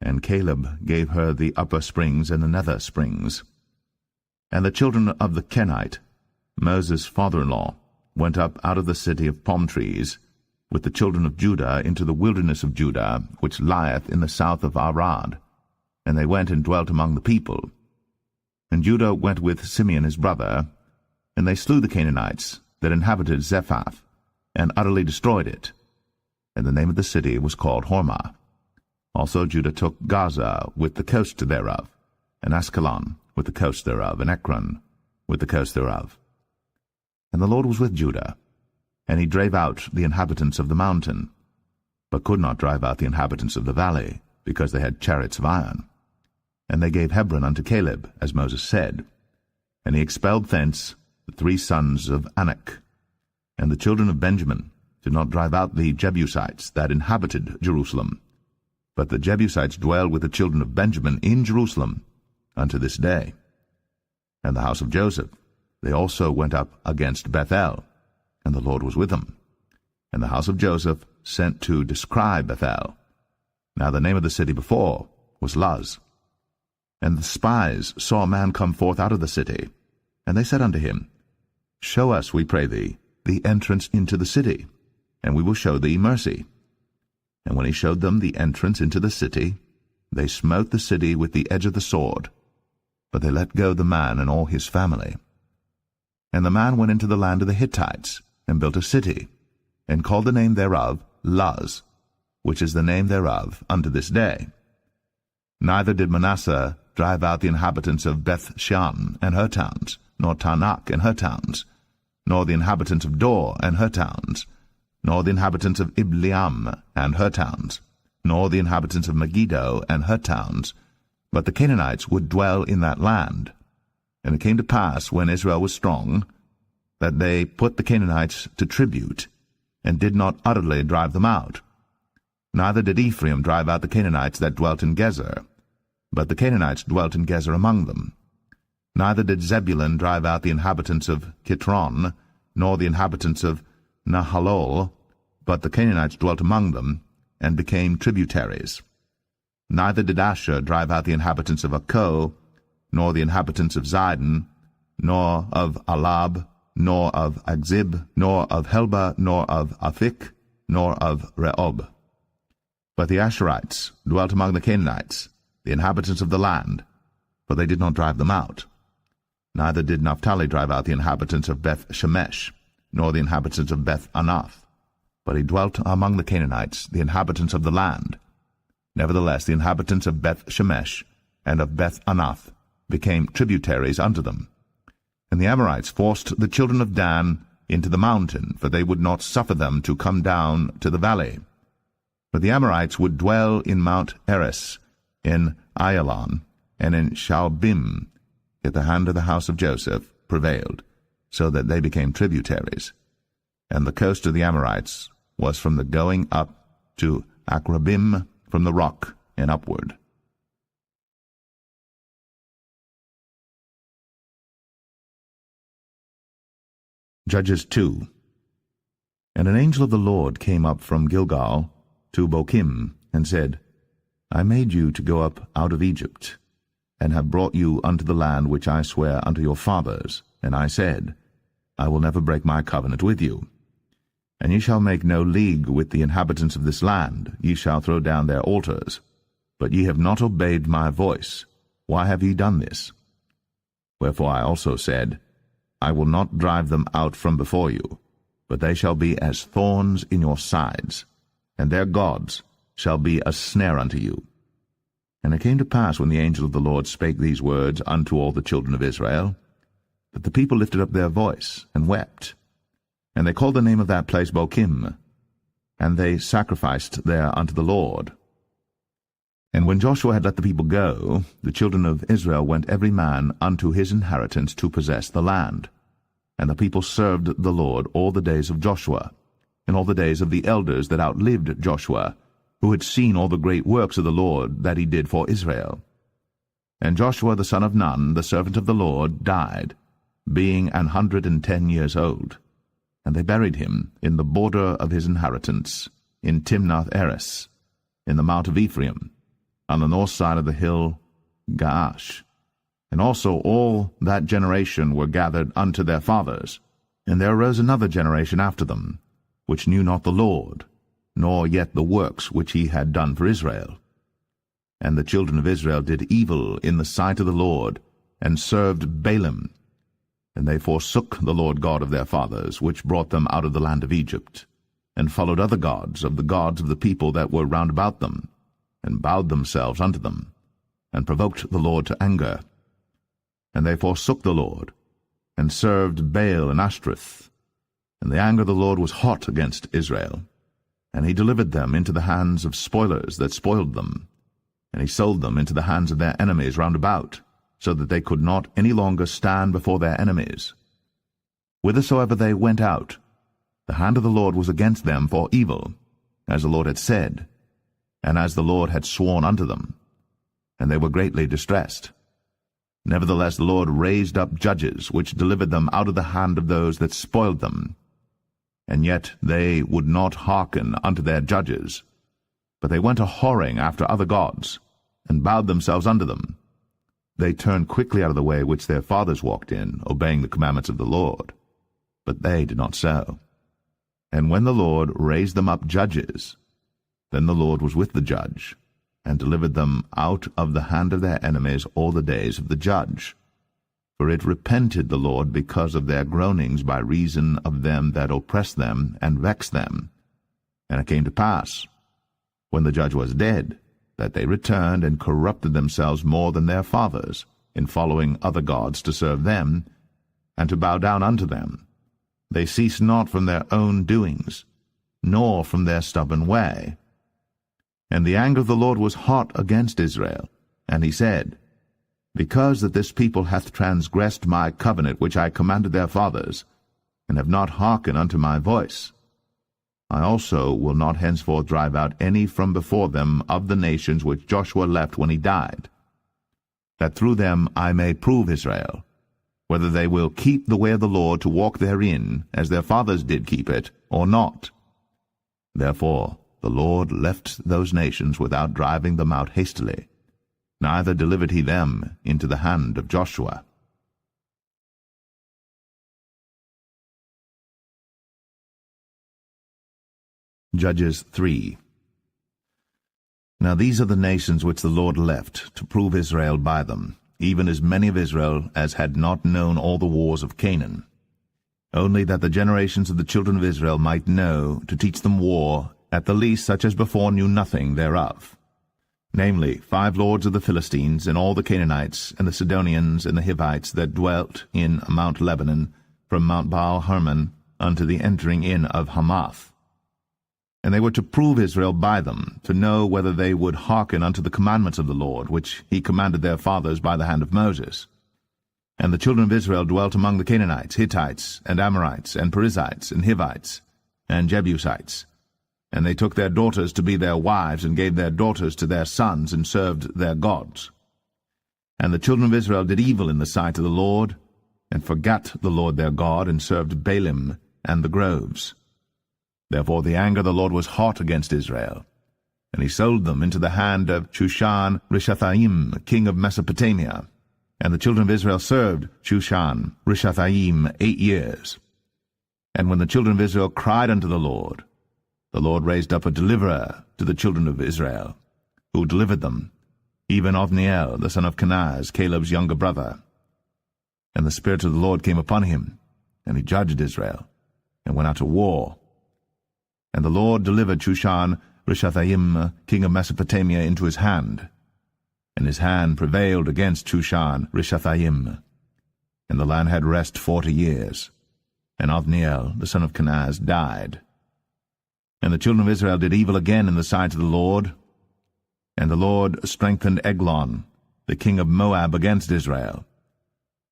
Speaker 1: And Caleb gave her the upper springs and the nether springs. And the children of the Kenite, Moses' father-in-law, went up out of the city of palm trees with the children of Judah into the wilderness of Judah, which lieth in the south of Arad. And they went and dwelt among the people. And Judah went with Simeon his brother, and they slew the Canaanites that inhabited Zephath, and utterly destroyed it. And the name of the city was called Hormah. Also Judah took Gaza with the coast thereof, and Askelon with the coast thereof, and Ekron with the coast thereof. And the Lord was with Judah, and he drave out the inhabitants of the mountain, but could not drive out the inhabitants of the valley, because they had chariots of iron. And they gave Hebron unto Caleb, as Moses said. And he expelled thence the 3 sons of Anak. And the children of Benjamin did not drive out the Jebusites that inhabited Jerusalem, but the Jebusites dwell with the children of Benjamin in Jerusalem unto this day. And the house of Joseph, they also went up against Bethel, and the Lord was with them. And the house of Joseph sent to descry Bethel. Now the name of the city before was Luz. And the spies saw a man come forth out of the city, and they said unto him, Show us, we pray thee, the entrance into the city, and we will show thee mercy. And when he showed them the entrance into the city, they smote the city with the edge of the sword, but they let go the man and all his family. And the man went into the land of the Hittites, and built a city, and called the name thereof Luz, which is the name thereof unto this day. Neither did Manasseh drive out the inhabitants of Beth-shan and her towns, nor Tanakh and her towns, nor the inhabitants of Dor and her towns, nor the inhabitants of Ibleam and her towns, nor the inhabitants of Megiddo and her towns, but the Canaanites would dwell in that land. And it came to pass, when Israel was strong, that they put the Canaanites to tribute, and did not utterly drive them out. Neither did Ephraim drive out the Canaanites that dwelt in Gezer, but the Canaanites dwelt in Gezer among them. Neither did Zebulun drive out the inhabitants of Kitron, nor the inhabitants of Nahalol, but the Canaanites dwelt among them, and became tributaries. Neither did Asher drive out the inhabitants of Akko, nor the inhabitants of Zidon, nor of Alab, nor of Agzib, nor of Helba, nor of Aphik, nor of Rehob. But the Asherites dwelt among the Canaanites, the inhabitants of the land, for they did not drive them out. Neither did Naphtali drive out the inhabitants of Beth-Shemesh, nor the inhabitants of Beth-Anath, but he dwelt among the Canaanites, the inhabitants of the land. Nevertheless the inhabitants of Beth-Shemesh and of Beth-Anath became tributaries unto them. And the Amorites forced the children of Dan into the mountain, for they would not suffer them to come down to the valley. But the Amorites would dwell in Mount Eres, in Ayalon, and in Shaalbim. Yet the hand of the house of Joseph prevailed, so that they became tributaries. And the coast of the Amorites was from the going up to Akrabim, from the rock and upward. Judges 2. And an angel of the Lord came up from Gilgal to Bochim, and said, I made you to go up out of Egypt, and have brought you unto the land which I swear unto your fathers. And I said, I will never break my covenant with you. And ye shall make no league with the inhabitants of this land, ye shall throw down their altars. But ye have not obeyed my voice. Why have ye done this? Wherefore I also said, I will not drive them out from before you, but they shall be as thorns in your sides, and their gods shall be a snare unto you. And it came to pass, when the angel of the Lord spake these words unto all the children of Israel, that the people lifted up their voice, and wept. And they called the name of that place Bochim, and they sacrificed there unto the Lord. And when Joshua had let the people go, the children of Israel went every man unto his inheritance to possess the land. And the people served the Lord all the days of Joshua, and all the days of the elders that outlived Joshua, who had seen all the great works of the Lord that he did for Israel. And Joshua the son of Nun, the servant of the Lord, died, being 110 years old. And they buried him in the border of his inheritance, in Timnath-Eres, in the mount of Ephraim, on the north side of the hill Gaash. And also all that generation were gathered unto their fathers. And there arose another generation after them, which knew not the Lord, nor yet the works which he had done for Israel. And the children of Israel did evil in the sight of the Lord, and served Baalim. And they forsook the Lord God of their fathers, which brought them out of the land of Egypt, and followed other gods of the people that were round about them, and bowed themselves unto them, and provoked the Lord to anger. And they forsook the Lord, and served Baal and Ashtoreth. And the anger of the Lord was hot against Israel, and he delivered them into the hands of spoilers that spoiled them, and he sold them into the hands of their enemies round about, so that they could not any longer stand before their enemies. Whithersoever they went out, the hand of the Lord was against them for evil, as the Lord had said, and as the Lord had sworn unto them, and they were greatly distressed. Nevertheless the Lord raised up judges, which delivered them out of the hand of those that spoiled them. And yet they would not hearken unto their judges, but they went a-whoring after other gods, and bowed themselves unto them. They turned quickly out of the way which their fathers walked in, obeying the commandments of the Lord. But they did not so. And when the Lord raised them up judges, then the Lord was with the judge, and delivered them out of the hand of their enemies all the days of the judge. For it repented the Lord because of their groanings by reason of them that oppressed them and vexed them. And it came to pass, when the judge was dead, that they returned and corrupted themselves more than their fathers, in following other gods to serve them, and to bow down unto them. They ceased not from their own doings, nor from their stubborn way. And the anger of the Lord was hot against Israel, and he said, Because that this people hath transgressed my covenant which I commanded their fathers, and have not hearkened unto my voice, I also will not henceforth drive out any from before them of the nations which Joshua left when he died, that through them I may prove Israel, whether they will keep the way of the Lord to walk therein, as their fathers did keep it, or not. Therefore the Lord left those nations without driving them out hastily, neither delivered he them into the hand of Joshua. Judges 3. Now these are the nations which the Lord left, to prove Israel by them, even as many of Israel as had not known all the wars of Canaan, only that the generations of the children of Israel might know, to teach them war, at the least such as before knew nothing thereof. Namely, 5 lords of the Philistines, and all the Canaanites, and the Sidonians, and the Hivites, that dwelt in Mount Lebanon, from Mount Baal-Hermon unto the entering in of Hamath. And they were to prove Israel by them, to know whether they would hearken unto the commandments of the Lord, which he commanded their fathers by the hand of Moses. And the children of Israel dwelt among the Canaanites, Hittites, and Amorites, and Perizzites, and Hivites, and Jebusites. And they took their daughters to be their wives, and gave their daughters to their sons, and served their gods. And the children of Israel did evil in the sight of the Lord, and forgat the Lord their God, and served Baalim and the groves. Therefore the anger of the Lord was hot against Israel, and he sold them into the hand of Shushan-Rishathaim, king of Mesopotamia. And the children of Israel served Shushan-Rishathaim 8 years. And when the children of Israel cried unto the Lord raised up a deliverer to the children of Israel, who delivered them, even Othniel, the son of Kenaz, Caleb's younger brother. And the Spirit of the Lord came upon him, and he judged Israel, and went out to war. And the Lord delivered Shushan-Rishathaim, king of Mesopotamia, into his hand. And his hand prevailed against Shushan-Rishathaim. And the land had rest 40 years. And Othniel, the son of Kenaz, died. And the children of Israel did evil again in the sight of the Lord. And the Lord strengthened Eglon, the king of Moab, against Israel,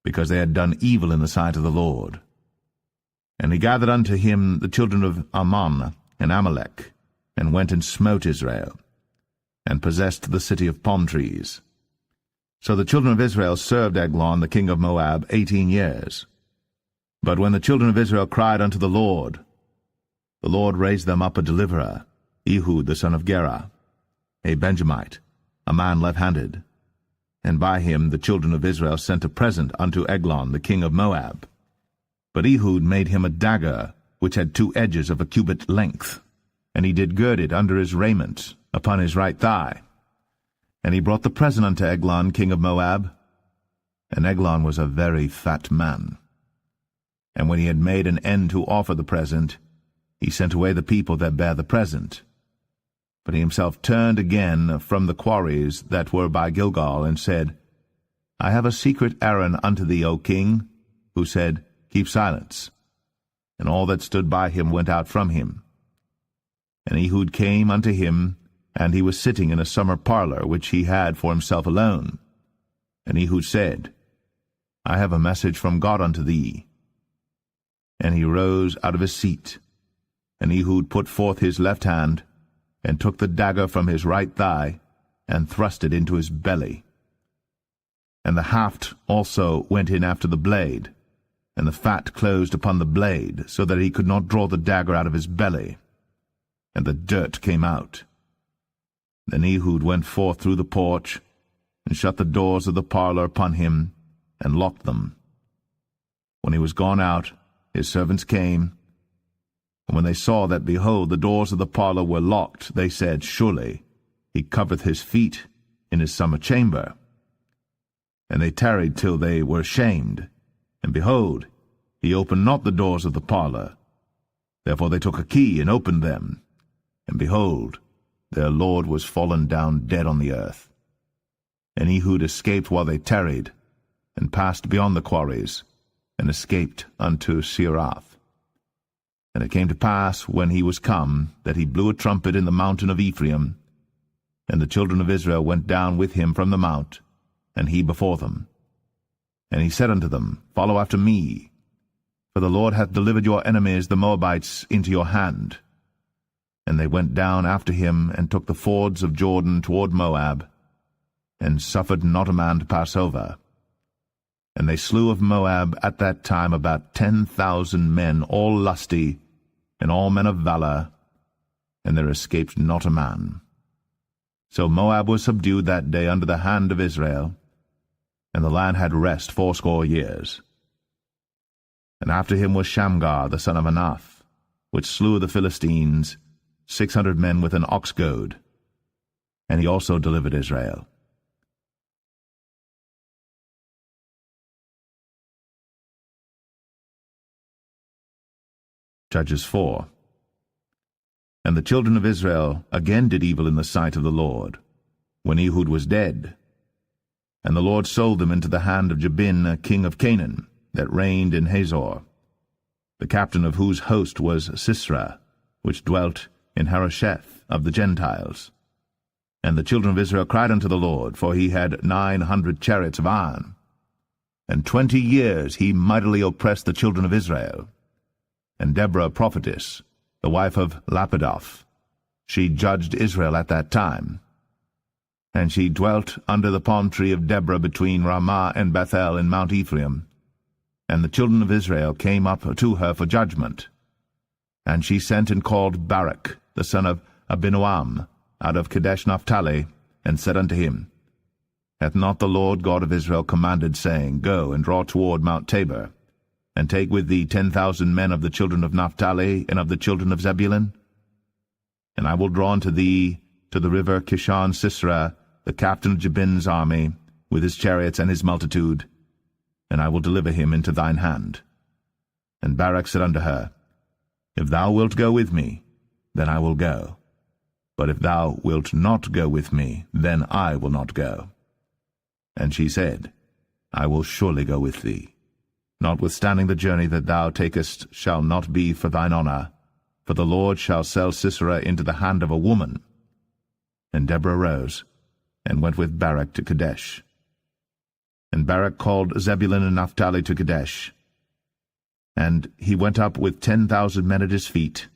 Speaker 1: because they had done evil in the sight of the Lord. And he gathered unto him the children of Ammon and Amalek, and went and smote Israel, and possessed the city of palm trees. So the children of Israel served Eglon, the king of Moab, 18 years. But when the children of Israel cried unto the Lord raised them up a deliverer, Ehud the son of Gera, a Benjamite, a man left-handed. And by him the children of Israel sent a present unto Eglon the king of Moab. But Ehud made him a dagger, which had 2 edges of a cubit length, and he did gird it under his raiment, upon his right thigh. And he brought the present unto Eglon king of Moab. And Eglon was a very fat man. And when he had made an end to offer the present, he sent away the people that bare the present. But he himself turned again from the quarries that were by Gilgal, and said, I have a secret errand unto thee, O king. Who said, Keep silence. And all that stood by him went out from him. And Ehud came unto him, and he was sitting in a summer parlour, which he had for himself alone. And Ehud said, I have a message from God unto thee. And he rose out of his seat. And Ehud put forth his left hand, and took the dagger from his right thigh, and thrust it into his belly. And the haft also went in after the blade, and the fat closed upon the blade, so that he could not draw the dagger out of his belly. And the dirt came out. Then Ehud went forth through the porch, and shut the doors of the parlour upon him, and locked them. When he was gone out, his servants came, and when they saw that, behold, the doors of the parlour were locked, they said, Surely he covereth his feet in his summer chamber. And they tarried till they were ashamed, and behold, he opened not the doors of the parlour. Therefore they took a key, and opened them, and behold, their lord was fallen down dead on the earth. And Ehud escaped while they tarried, and passed beyond the quarries, and escaped unto Seirath. And it came to pass, when he was come, that he blew a trumpet in the mountain of Ephraim, and the children of Israel went down with him from the mount, and he before them. And he said unto them, Follow after me, for the Lord hath delivered your enemies the Moabites into your hand. And they went down after him, and took the fords of Jordan toward Moab, and suffered not a man to pass over. And they slew of Moab at that time about 10,000 men, all lusty, and all men of valor, and there escaped not a man. So Moab was subdued that day under the hand of Israel, and the land had rest 80 years. And after him was Shamgar the son of Anath, which slew the Philistines, 600 men with an ox goad, and he also delivered Israel. Judges 4. And the children of Israel again did evil in the sight of the Lord, when Ehud was dead. And the Lord sold them into the hand of Jabin king of Canaan, that reigned in Hazor, the captain of whose host was Sisera, which dwelt in Harosheth of the Gentiles. And the children of Israel cried unto the Lord, for he had 900 chariots of iron. And 20 years he mightily oppressed the children of Israel. And Deborah prophetess, the wife of Lapidoth, she judged Israel at that time. And she dwelt under the palm tree of Deborah between Ramah and Bethel in Mount Ephraim. And the children of Israel came up to her for judgment. And she sent and called Barak, the son of Abinoam, out of Kadesh Naphtali, and said unto him, Hath not the Lord God of Israel commanded, saying, Go and draw toward Mount Tabor, and take with thee 10,000 men of the children of Naphtali and of the children of Zebulun? And I will draw unto thee to the river Kishon Sisera, the captain of Jabin's army, with his chariots and his multitude, and I will deliver him into thine hand. And Barak said unto her, If thou wilt go with me, then I will go. But if thou wilt not go with me, then I will not go. And she said, I will surely go with thee. Notwithstanding the journey that thou takest shall not be for thine honour, for the Lord shall sell Sisera into the hand of a woman. And Deborah rose, and went with Barak to Kadesh. And Barak called Zebulun and Naphtali to Kadesh. And he went up with 10,000 men at his feet,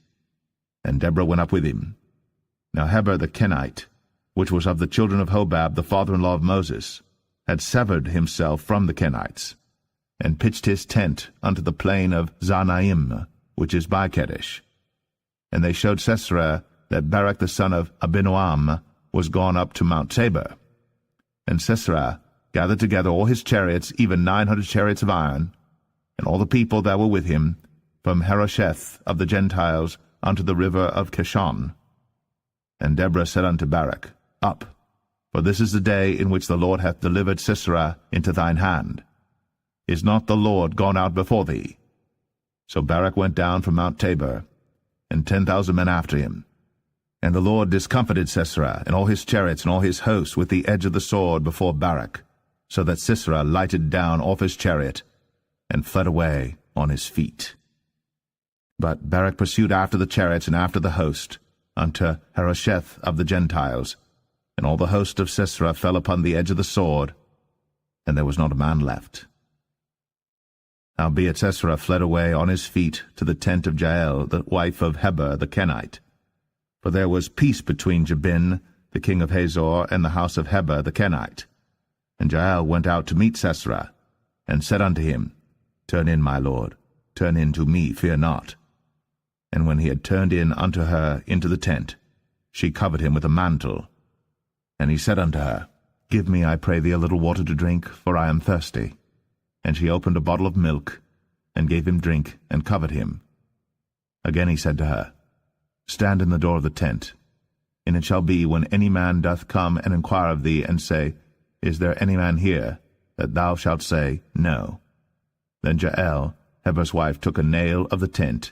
Speaker 1: and Deborah went up with him. Now Heber the Kenite, which was of the children of Hobab, the father-in-law of Moses, had severed himself from the Kenites, and pitched his tent unto the plain of Zanaim, which is by Kadesh. And they showed Sisera that Barak the son of Abinoam was gone up to Mount Tabor, And Sisera gathered together all his chariots, even 900 chariots of iron, and all the people that were with him, from Harosheth of the Gentiles unto the river of Kishon. And Deborah said unto Barak, Up, for this is the day in which the Lord hath delivered Sisera into thine hand. Is not the Lord gone out before thee? So Barak went down from Mount Tabor, and 10,000 men after him. And the Lord discomfited Sisera, and all his chariots and all his hosts with the edge of the sword before Barak, so that Sisera lighted down off his chariot, and fled away on his feet. But Barak pursued after the chariots and after the host, unto Harosheth of the Gentiles, and all the host of Sisera fell upon the edge of the sword, and there was not a man left. Howbeit Sisera fled away on his feet to the tent of Jael, the wife of Heber the Kenite. For there was peace between Jabin, the king of Hazor, and the house of Heber the Kenite. And Jael went out to meet Sisera, and said unto him, Turn in, my lord, turn in to me, fear not. And when he had turned in unto her into the tent, she covered him with a mantle. And he said unto her, Give me, I pray thee, a little water to drink, for I am thirsty. And she opened a bottle of milk, and gave him drink, and covered him. Again he said to her, Stand in the door of the tent. And it shall be, when any man doth come and inquire of thee, and say, Is there any man here? That thou shalt say, No. Then Jael, Heber's wife, took a nail of the tent,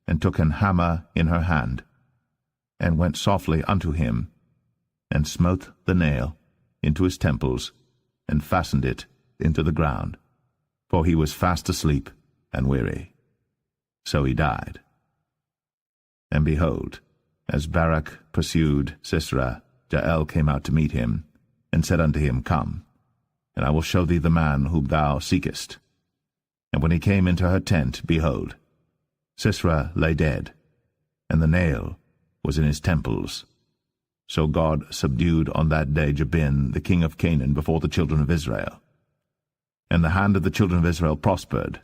Speaker 1: and took an hammer in her hand, and went softly unto him, and smote the nail into his temples, and fastened it into the ground, for he was fast asleep and weary. So he died. And behold, as Barak pursued Sisera, Jael came out to meet him, and said unto him, Come, and I will show thee the man whom thou seekest. And when he came into her tent, behold, Sisera lay dead, and the nail was in his temples. So God subdued on that day Jabin, the king of Canaan, before the children of Israel. And the hand of the children of Israel prospered,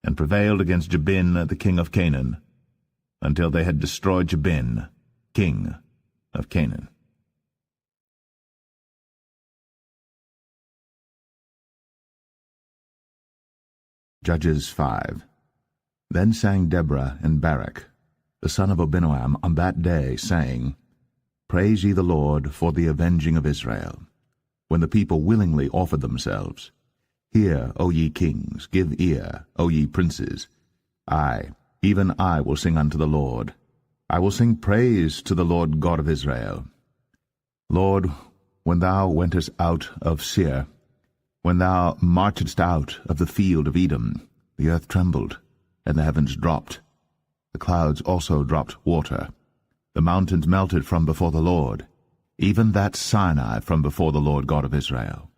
Speaker 1: and prevailed against Jabin, the king of Canaan, until they had destroyed Jabin, king of Canaan. Judges 5. Then sang Deborah and Barak, the son of Abinoam, on that day, saying, Praise ye the Lord for the avenging of Israel, when the people willingly offered themselves. Hear, O ye kings, give ear, O ye princes. I, even I, will sing unto the Lord. I will sing praise to the Lord God of Israel. Lord, when thou wentest out of Seir, when thou marchedst out of the field of Edom, the earth trembled, and the heavens dropped. The clouds also dropped water. The mountains melted from before the Lord, even that Sinai from before the Lord God of Israel.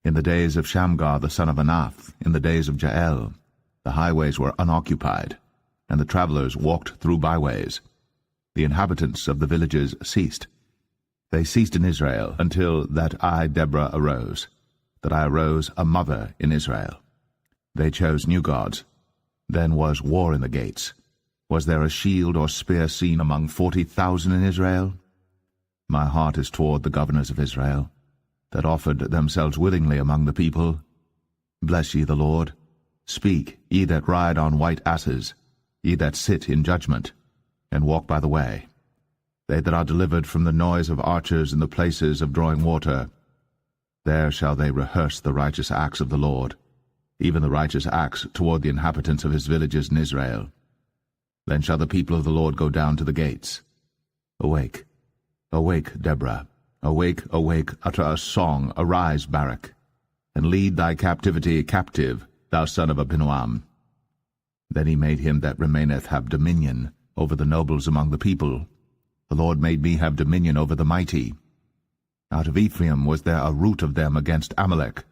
Speaker 1: In the days of Shamgar the son of Anath, in the days of Jael, the highways were unoccupied, and the travelers walked through byways. The inhabitants of the villages ceased. They ceased in Israel until that I, Deborah, arose, that I arose a mother in Israel. They chose new gods. Then was war in the gates. Was there a shield or spear seen among 40,000 in Israel? My heart is toward the governors of Israel, that offered themselves willingly among the people. Bless ye the Lord. Speak, ye that ride on white asses, ye that sit in judgment, and walk by the way. They that are delivered from the noise of archers in the places of drawing water, there shall they rehearse the righteous acts of the Lord, even the righteous acts toward the inhabitants of his villages in Israel. Then shall the people of the Lord go down to the gates. Awake, awake, Deborah. Awake, awake, utter a song, arise, Barak, and lead thy captivity captive, thou son of Abinoam. Then he made him that remaineth have dominion over the nobles among the people. The Lord made me have dominion over the mighty. Out of Ephraim was there a root of them against Amalek,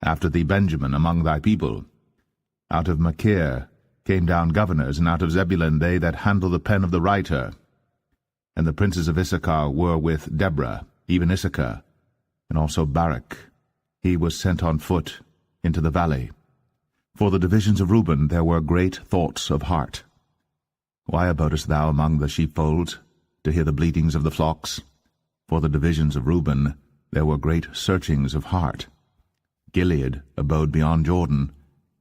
Speaker 1: after thee Benjamin among thy people. Out of Machir came down governors, and out of Zebulun they that handle the pen of the writer. And the princes of Issachar were with Deborah, even Issachar, and also Barak. He was sent on foot into the valley. For the divisions of Reuben there were great thoughts of heart. Why abodest thou among the sheepfolds, to hear the bleatings of the flocks? For the divisions of Reuben there were great searchings of heart. Gilead abode beyond Jordan.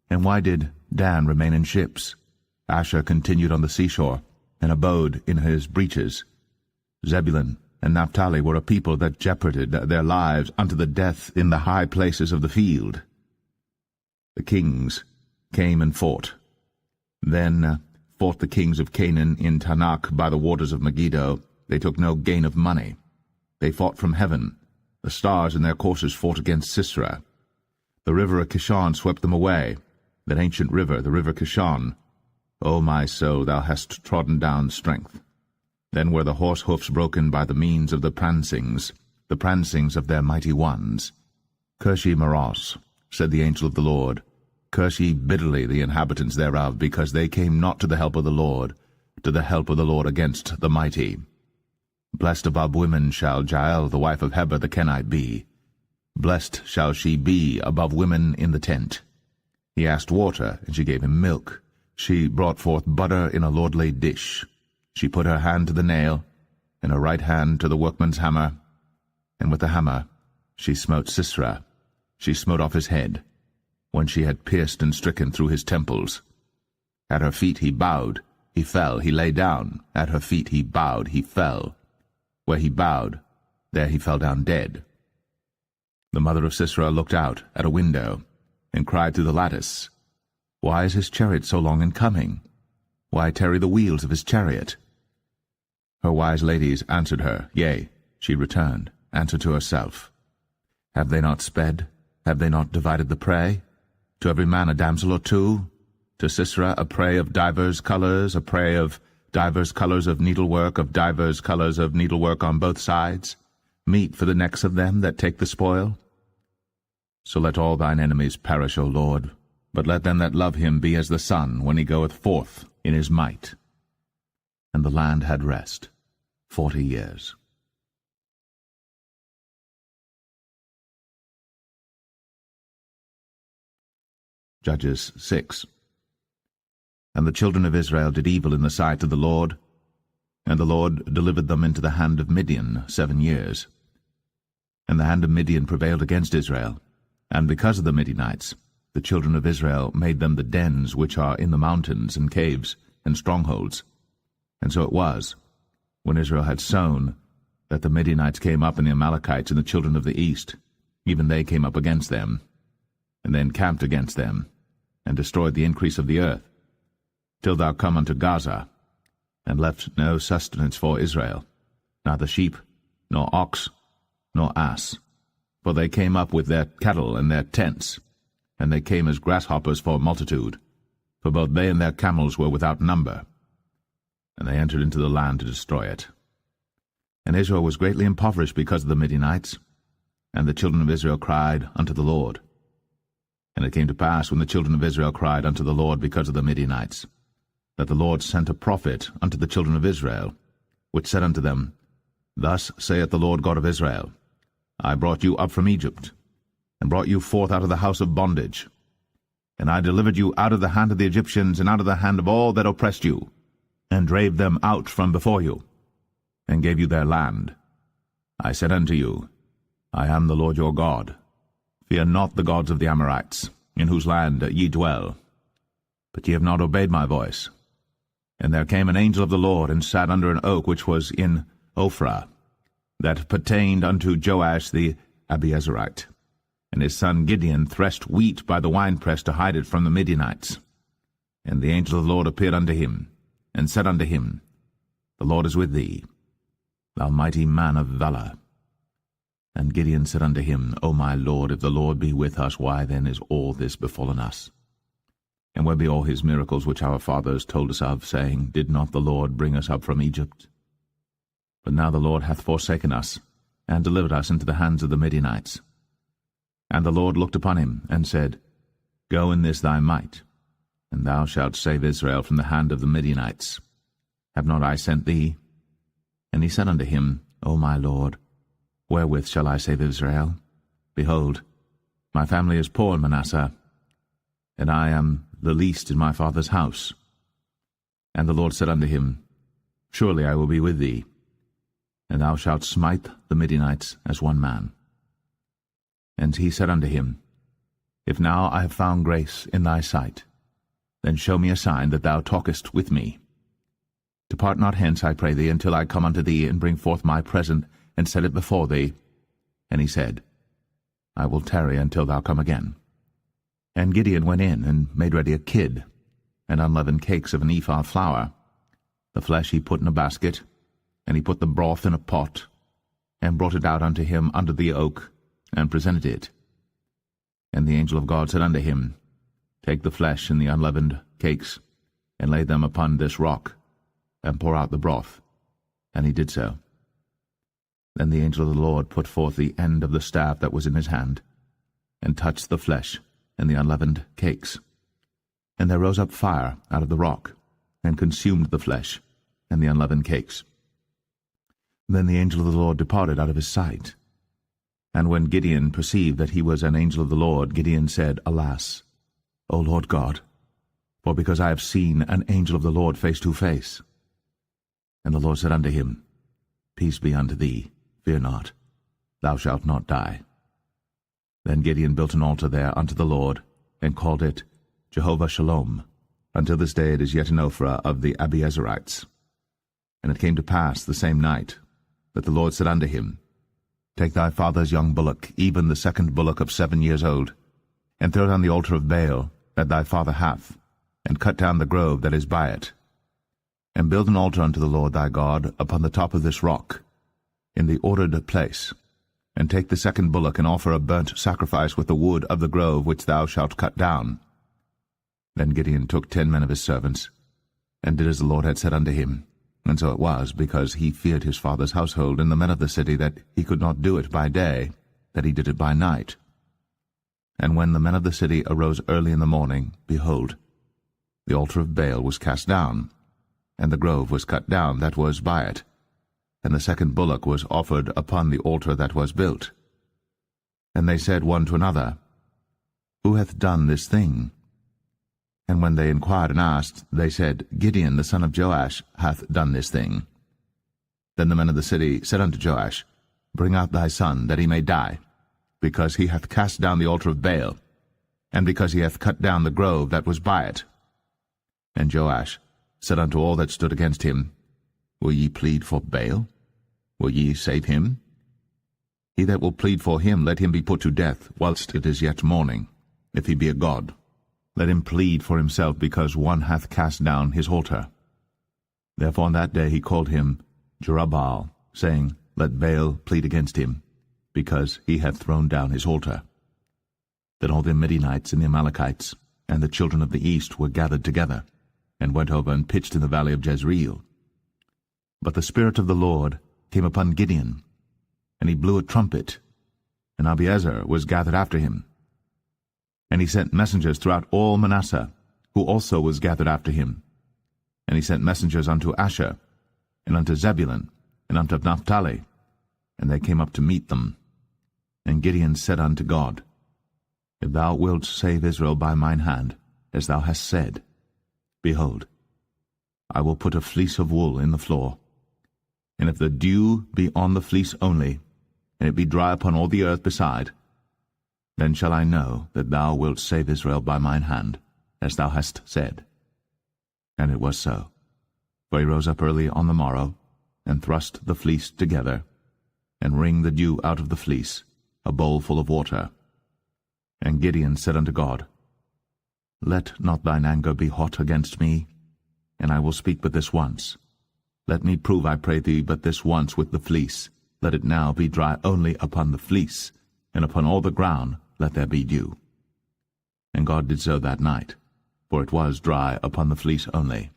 Speaker 1: And why did Dan remain in ships? Asher continued on the seashore, and abode in his breaches. Zebulun and Naphtali were a people that jeoparded their lives unto the death in the high places of the field. The kings came and fought. Then fought the kings of Canaan in Tanakh by the waters of Megiddo. They took no gain of money. They fought from heaven. The stars in their courses fought against Sisera. The river of Kishon swept them away, that ancient river, the river Kishon. O my soul, thou hast trodden down strength. Then were the horse hoofs broken by the means of the prancings of their mighty ones. Curse ye Meroz, said the angel of the Lord. Curse ye bitterly the inhabitants thereof, because they came not to the help of the Lord against the mighty. Blessed above women shall Jael the wife of Heber the Kenite be. Blessed shall she be above women in the tent. He asked water, and she gave him milk. She brought forth butter in a lordly dish. She put her hand to the nail, and her right hand to the workman's hammer, and with the hammer she smote Sisera. She smote off his head, when she had pierced and stricken through his temples. At her feet he bowed, he fell, he lay down. At her feet he bowed, he fell. Where he bowed, there he fell down dead. The mother of Sisera looked out at a window, and cried through the lattice, Why is his chariot so long in coming? Why tarry the wheels of his chariot? Her wise ladies answered her, yea, she returned, answered to herself. Have they not sped? Have they not divided the prey? To every man a damsel or two? To Sisera a prey of divers colours, a prey of divers colours of needlework, of divers colours of needlework on both sides, meat for the necks of them that take the spoil? So let all thine enemies perish, O Lord, but let them that love him be as the sun when he goeth forth in his might. And the land had rest 40 years. Judges 6. And the children of Israel did evil in the sight of the Lord, and the Lord delivered them into the hand of Midian 7 years. And the hand of Midian prevailed against Israel, and because of the Midianites, the children of Israel made them the dens which are in the mountains and caves and strongholds. And so it was, when Israel had sown, that the Midianites came up, and the Amalekites and the children of the east, even they came up against them, and they encamped against them, and destroyed the increase of the earth, till thou come unto Gaza, and left no sustenance for Israel, neither sheep, nor ox, nor ass. For they came up with their cattle and their tents, and they came as grasshoppers for multitude, for both they and their camels were without number. And they entered into the land to destroy it. And Israel was greatly impoverished because of the Midianites, and the children of Israel cried unto the Lord. And it came to pass, when the children of Israel cried unto the Lord because of the Midianites, that the Lord sent a prophet unto the children of Israel, which said unto them, Thus saith the Lord God of Israel, I brought you up from Egypt, and brought you forth out of the house of bondage. And I delivered you out of the hand of the Egyptians, and out of the hand of all that oppressed you, and drave them out from before you, and gave you their land. I said unto you, I am the Lord your God. Fear not the gods of the Amorites, in whose land ye dwell. But ye have not obeyed my voice. And there came an angel of the Lord, and sat under an oak which was in Ophrah, that pertained unto Joash the Abiezerite. And his son Gideon threshed wheat by the winepress to hide it from the Midianites. And the angel of the Lord appeared unto him, and said unto him, The Lord is with thee, thou mighty man of valour. And Gideon said unto him, O my Lord, if the Lord be with us, why then is all this befallen us? And where be all his miracles which our fathers told us of, saying, Did not the Lord bring us up from Egypt? But now the Lord hath forsaken us, and delivered us into the hands of the Midianites. And the Lord looked upon him, and said, Go in this thy might, and thou shalt save Israel from the hand of the Midianites. Have not I sent thee? And he said unto him, O my Lord, wherewith shall I save Israel? Behold, my family is poor in Manasseh, and I am the least in my father's house. And the Lord said unto him, Surely I will be with thee, and thou shalt smite the Midianites as one man. And he said unto him, If now I have found grace in thy sight, then show me a sign that thou talkest with me. Depart not hence, I pray thee, until I come unto thee, and bring forth my present, and set it before thee. And he said, I will tarry until thou come again. And Gideon went in, and made ready a kid, and unleavened cakes of an ephah of flour. The flesh he put in a basket, and he put the broth in a pot, and brought it out unto him under the oak, and presented it. And the angel of God said unto him, Take the flesh and the unleavened cakes, and lay them upon this rock, and pour out the broth. And he did so. Then the angel of the Lord put forth the end of the staff that was in his hand, and touched the flesh and the unleavened cakes. And there rose up fire out of the rock, and consumed the flesh and the unleavened cakes. Then the angel of the Lord departed out of his sight. And when Gideon perceived that he was an angel of the Lord, Gideon said, Alas, O Lord God, for because I have seen an angel of the Lord face to face. And the Lord said unto him, Peace be unto thee, fear not, thou shalt not die. Then Gideon built an altar there unto the Lord, and called it Jehovah Shalom. Until this day it is yet in Ophrah of the Abiezerites. And it came to pass the same night that the Lord said unto him, Take thy father's young bullock, even the second bullock of 7 years old, and throw it on the altar of Baal that thy father hath, and cut down the grove that is by it. And build an altar unto the Lord thy God upon the top of this rock, in the ordered place, and take the second bullock, and offer a burnt sacrifice with the wood of the grove which thou shalt cut down. Then Gideon took 10 men of his servants, and did as the Lord had said unto him. And so it was, because he feared his father's household and the men of the city, that he could not do it by day, that he did it by night. And when the men of the city arose early in the morning, behold, the altar of Baal was cast down, and the grove was cut down that was by it, and the second bullock was offered upon the altar that was built. And they said one to another, Who hath done this thing? And when they inquired and asked, they said, Gideon the son of Joash hath done this thing. Then the men of the city said unto Joash, Bring out thy son, that he may die, because he hath cast down the altar of Baal, and because he hath cut down the grove that was by it. And Joash said unto all that stood against him, Will ye plead for Baal? Will ye save him? He that will plead for him, let him be put to death, whilst it is yet morning, if he be a god. Let him plead for himself, because one hath cast down his altar. Therefore on that day he called him Jerubbaal, saying, Let Baal plead against him, because he hath thrown down his altar. Then all the Midianites and the Amalekites and the children of the east were gathered together, and went over and pitched in the valley of Jezreel. But the Spirit of the Lord came upon Gideon, and he blew a trumpet, and Abiezer was gathered after him. And he sent messengers throughout all Manasseh, who also was gathered after him. And he sent messengers unto Asher, and unto Zebulun, and unto Naphtali, and they came up to meet them. And Gideon said unto God, If thou wilt save Israel by mine hand, as thou hast said, behold, I will put a fleece of wool in the floor. And if the dew be on the fleece only, and it be dry upon all the earth beside, then shall I know that thou wilt save Israel by mine hand, as thou hast said. And it was so. For he rose up early on the morrow, and thrust the fleece together, and wring the dew out of the fleece, a bowl full of water. And Gideon said unto God, Let not thine anger be hot against me, and I will speak but this once. Let me prove, I pray thee, but this once with the fleece. Let it now be dry only upon the fleece, and upon all the ground let there be dew. And God did so that night, for it was dry upon the fleece only,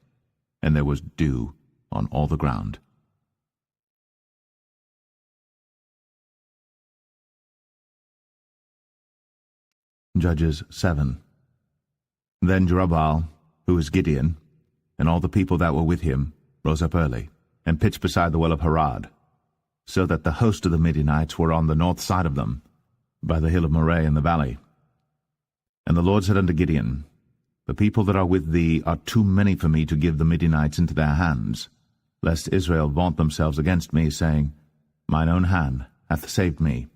Speaker 1: and there was dew on all the ground. Judges 7. Then Jerubbaal, who is Gideon, and all the people that were with him, rose up early, and pitched beside the well of Harad, so that the host of the Midianites were on the north side of them, by the hill of Moreh in the valley. And the Lord said unto Gideon, The people that are with thee are too many for me to give the Midianites into their hands, lest Israel vaunt themselves against me, saying, Mine own hand hath saved me.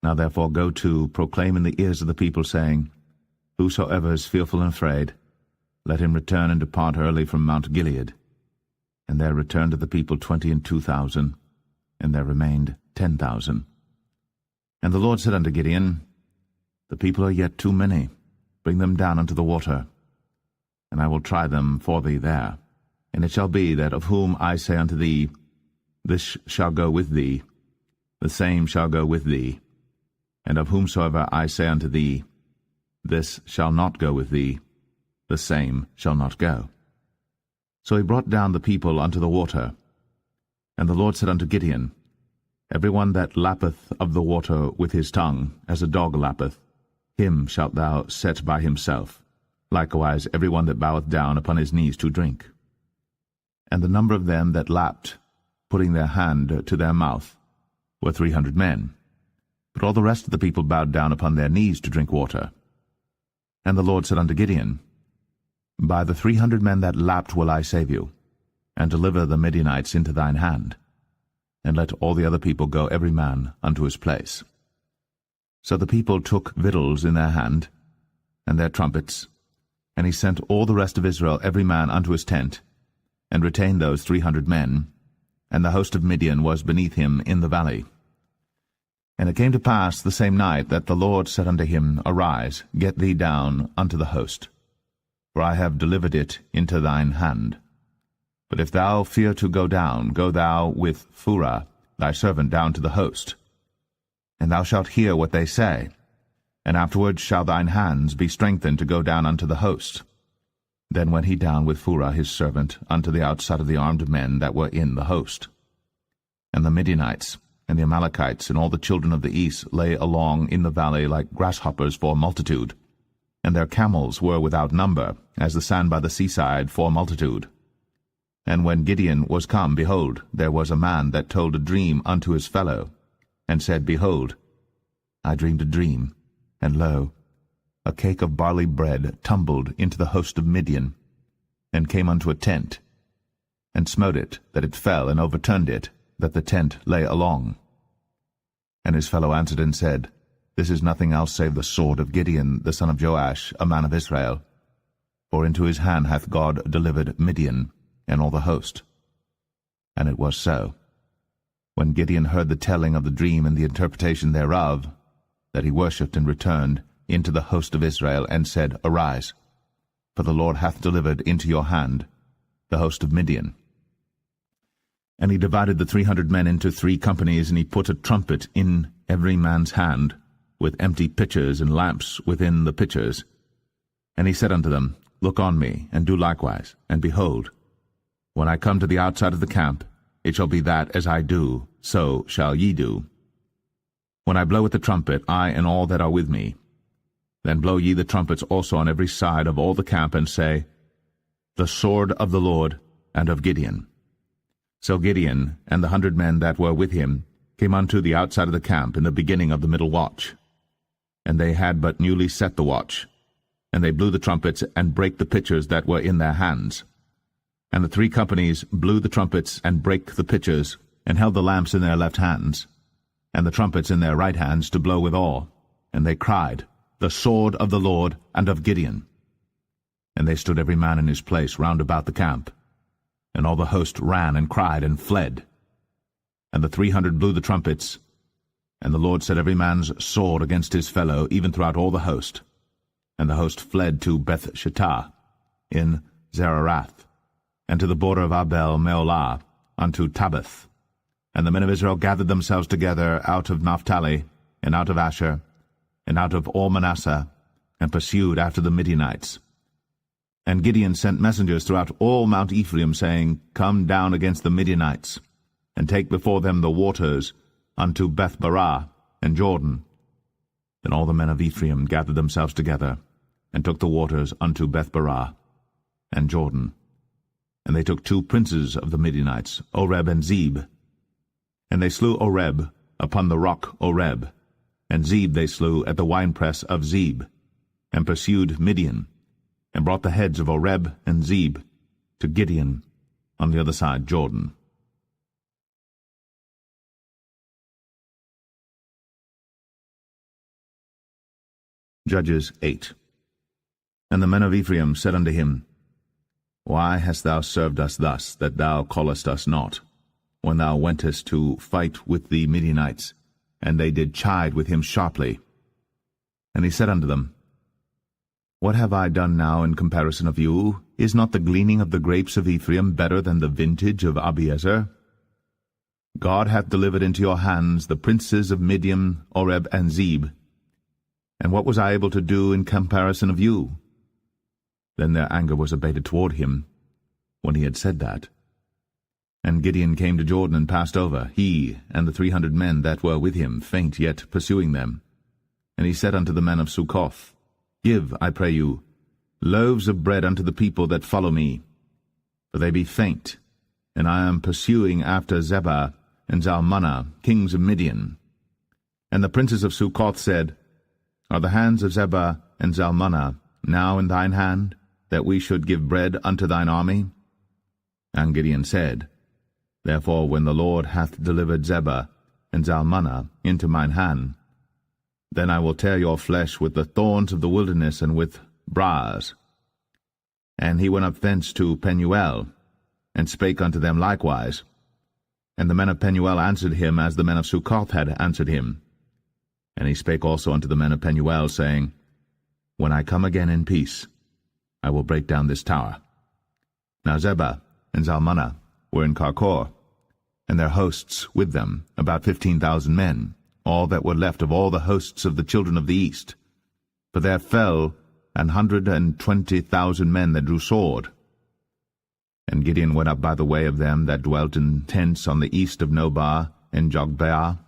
Speaker 1: Now therefore go to, proclaim in the ears of the people, saying, Whosoever is fearful and afraid, let him return and depart early from Mount Gilead. And there returned to the people 22,000, and there remained 10,000. And the Lord said unto Gideon, The people are yet too many. Bring them down unto the water, and I will try them for thee there. And it shall be that of whom I say unto thee, This shall go with thee, the same shall go with thee. And of whomsoever I say unto thee, This shall not go with thee, the same shall not go. So he brought down the people unto the water. And the Lord said unto Gideon, Every one that lappeth of the water with his tongue, as a dog lappeth, him shalt thou set by himself. Likewise every one that boweth down upon his knees to drink. And the number of them that lapped, putting their hand to their mouth, were 300 men. But all the rest of the people bowed down upon their knees to drink water. And the Lord said unto Gideon, By the 300 men that lapped will I save you, and deliver the Midianites into thine hand. And let all the other people go every man unto his place. So the people took victuals in their hand, and their trumpets, and he sent all the rest of Israel every man unto his tent, and retained those 300 men, and the host of Midian was beneath him in the valley. And it came to pass the same night that the Lord said unto him, Arise, get thee down unto the host, for I have delivered it into thine hand. But if thou fear to go down, go thou with Phurah thy servant down to the host. And thou shalt hear what they say, and afterward shall thine hands be strengthened to go down unto the host. Then went he down with Phurah his servant unto the outside of the armed men that were in the host. And the Midianites, and the Amalekites, and all the children of the east lay along in the valley like grasshoppers for multitude, and their camels were without number, as the sand by the seaside for multitude. And when Gideon was come, behold, there was a man that told a dream unto his fellow, and said, Behold, I dreamed a dream, and lo, a cake of barley bread tumbled into the host of Midian, and came unto a tent, and smote it, that it fell, and overturned it, that the tent lay along. And his fellow answered and said, This is nothing else save the sword of Gideon the son of Joash, a man of Israel. For into his hand hath God delivered Midian, and all the host. And it was so, when Gideon heard the telling of the dream and the interpretation thereof, that he worshipped and returned into the host of Israel, and said, Arise, for the Lord hath delivered into your hand the host of Midian. And he divided the 300 men into 3 companies, and he put a trumpet in every man's hand, with empty pitchers and lamps within the pitchers. And he said unto them, Look on me, and do likewise, and behold, when I come to the outside of the camp, it shall be that as I do, so shall ye do. When I blow with the trumpet, I and all that are with me, then blow ye the trumpets also on every side of all the camp, and say, The sword of the Lord and of Gideon. So Gideon and the 100 men that were with him came unto the outside of the camp in the beginning of the middle watch. And they had but newly set the watch, and they blew the trumpets, and brake the pitchers that were in their hands. And the 3 companies blew the trumpets, and brake the pitchers, and held the lamps in their left hands, and the trumpets in their right hands to blow withal. And they cried, The sword of the Lord and of Gideon. And they stood every man in his place round about the camp. And all the host ran and cried and fled. And the 300 blew the trumpets, and the Lord set every man's sword against his fellow, even throughout all the host. And the host fled to Beth-shittah in Zererath, and to the border of Abel-meholah, unto Tabbath. And the men of Israel gathered themselves together out of Naphtali, and out of Asher, and out of all Manasseh, and pursued after the Midianites. And Gideon sent messengers throughout all Mount Ephraim, saying, Come down against the Midianites, and take before them the waters unto Beth-barah and Jordan. Then all the men of Ephraim gathered themselves together, and took the waters unto Beth-barah and Jordan. And they took 2 princes of the Midianites, Oreb and Zeb. And they slew Oreb upon the rock Oreb, and Zeb they slew at the winepress of Zeb, and pursued Midian, and brought the heads of Oreb and Zeb to Gideon on the other side Jordan. Judges 8. And the men of Ephraim said unto him, Why hast thou served us thus, that thou callest us not, when thou wentest to fight with the Midianites? And they did chide with him sharply. And he said unto them, What have I done now in comparison of you? Is not the gleaning of the grapes of Ephraim better than the vintage of Abiezer? God hath delivered into your hands the princes of Midian, Oreb, and Zeb. And what was I able to do in comparison of you? Then their anger was abated toward him, when he had said that. And Gideon came to Jordan and passed over, he and the 300 men that were with him, faint yet pursuing them. And he said unto the men of Succoth, Give, I pray you, loaves of bread unto the people that follow me, for they be faint, and I am pursuing after Zebah and Zalmunna, kings of Midian. And the princes of Succoth said, Are the hands of Zebah and Zalmunna now in thine hand, that we should give bread unto thine army? And Gideon said, Therefore when the Lord hath delivered Zebah and Zalmunna into mine hand, then I will tear your flesh with the thorns of the wilderness and with briars. And he went up thence to Penuel, and spake unto them likewise. And the men of Penuel answered him as the men of Succoth had answered him. And he spake also unto the men of Penuel, saying, When I come again in peace, I will break down this tower. Now Zebah and Zalmunna were in Karkor, and their hosts with them, about 15,000 men, all that were left of all the hosts of the children of the east. For there fell 120,000 men that drew sword. And Gideon went up by the way of them that dwelt in tents on the east of Nobah and Jogbeah,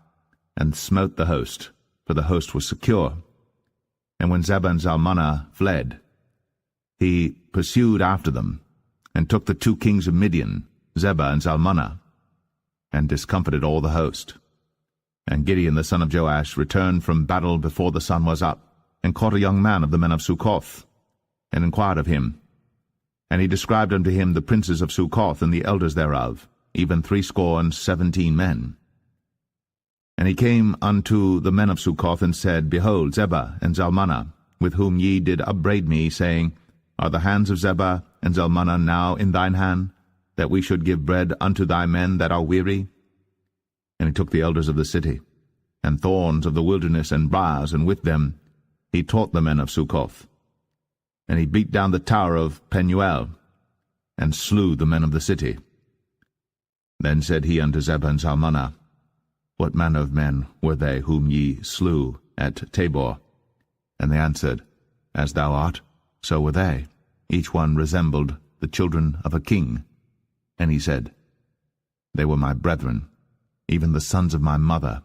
Speaker 1: and smote the host, for the host was secure. And when Zebah and Zalmunna fled, he pursued after them, and took the 2 kings of Midian, Zebah and Zalmunna, and discomfited all the host. And Gideon the son of Joash returned from battle before the sun was up, and caught a young man of the men of Succoth, and inquired of him. And he described unto him the princes of Succoth and the elders thereof, even 70 men. And he came unto the men of Succoth, and said, Behold, Zebah and Zalmunna, with whom ye did upbraid me, saying, Are the hands of Zebah and Zalmunna now in thine hand, that we should give bread unto thy men that are weary? And he took the elders of the city, and thorns of the wilderness and briars, and with them he taught the men of Succoth. And he beat down the tower of Penuel, and slew the men of the city. Then said he unto Zebah and Zalmunna, What manner of men were they whom ye slew at Tabor? And they answered, As thou art, so were they. Each one resembled the children of a king. And he said, They were my brethren, even the sons of my mother.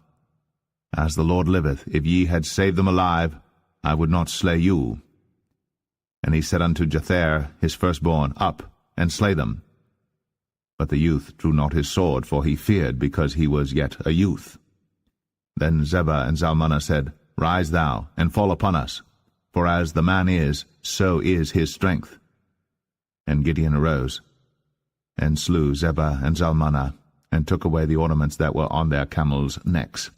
Speaker 1: As the Lord liveth, if ye had saved them alive, I would not slay you. And he said unto Jether his firstborn, Up, and slay them. But the youth drew not his sword, for he feared, because he was yet a youth. Then Zebah and Zalmunna said, Rise thou, and fall upon us, for as the man is, so is his strength. And Gideon arose, and slew Zebah and Zalmunna, and took away the ornaments that were on their camels' necks.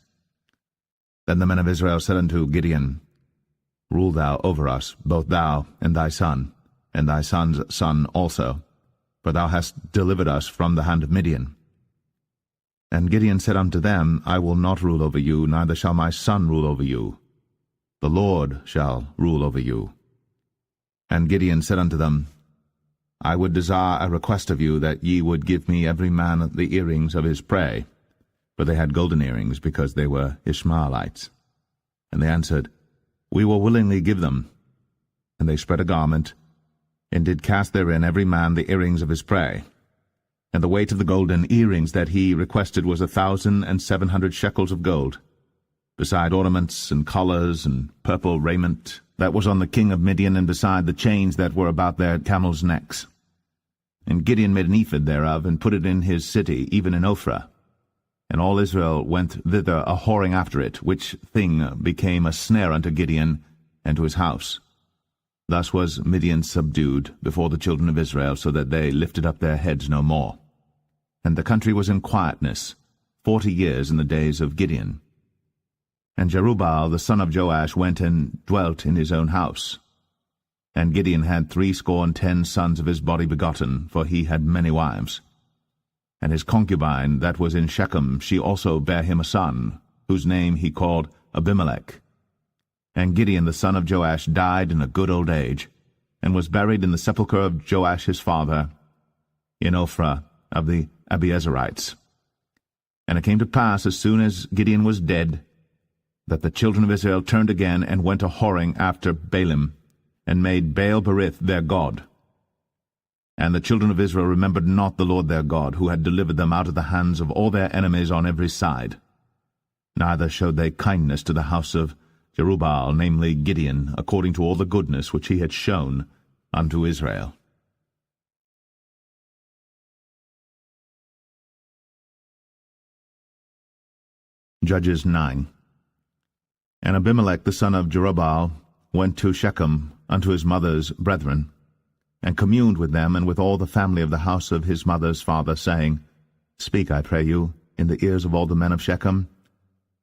Speaker 1: Then the men of Israel said unto Gideon, Rule thou over us, both thou and thy son son's son also, for thou hast delivered us from the hand of Midian. And Gideon said unto them, I will not rule over you, neither shall my son rule over you. The Lord shall rule over you. And Gideon said unto them, I would desire a request of you, that ye would give me every man the earrings of his prey. For they had golden earrings, because they were Ishmaelites. And they answered, We will willingly give them. And they spread a garment, and did cast therein every man the earrings of his prey. And the weight of the golden earrings that he requested was 1,700 shekels of gold, beside ornaments and collars and purple raiment that was on the king of Midian, and beside the chains that were about their camels' necks. And Gideon made an ephod thereof, and put it in his city, even in Ophrah. And all Israel went thither a whoring after it, which thing became a snare unto Gideon and to his house. Thus was Midian subdued before the children of Israel, so that they lifted up their heads no more. And the country was in quietness 40 years in the days of Gideon. And Jerubbaal the son of Joash went and dwelt in his own house. And Gideon had 70 sons of his body begotten, for he had many wives. And his concubine that was in Shechem, she also bare him a son, whose name he called Abimelech. And Gideon the son of Joash died in a good old age, and was buried in the sepulchre of Joash his father, in Ophrah of the Abiezerites. And it came to pass, as soon as Gideon was dead, that the children of Israel turned again and went a-whoring after Baalim, and made Baal-berith their god. And the children of Israel remembered not the Lord their God, who had delivered them out of the hands of all their enemies on every side. Neither showed they kindness to the house of Jerubbaal, namely Gideon, according to all the goodness which he had shown unto Israel. Judges 9. And Abimelech the son of Jerubbaal went to Shechem unto his mother's brethren, and communed with them and with all the family of the house of his mother's father, saying, Speak, I pray you, in the ears of all the men of Shechem,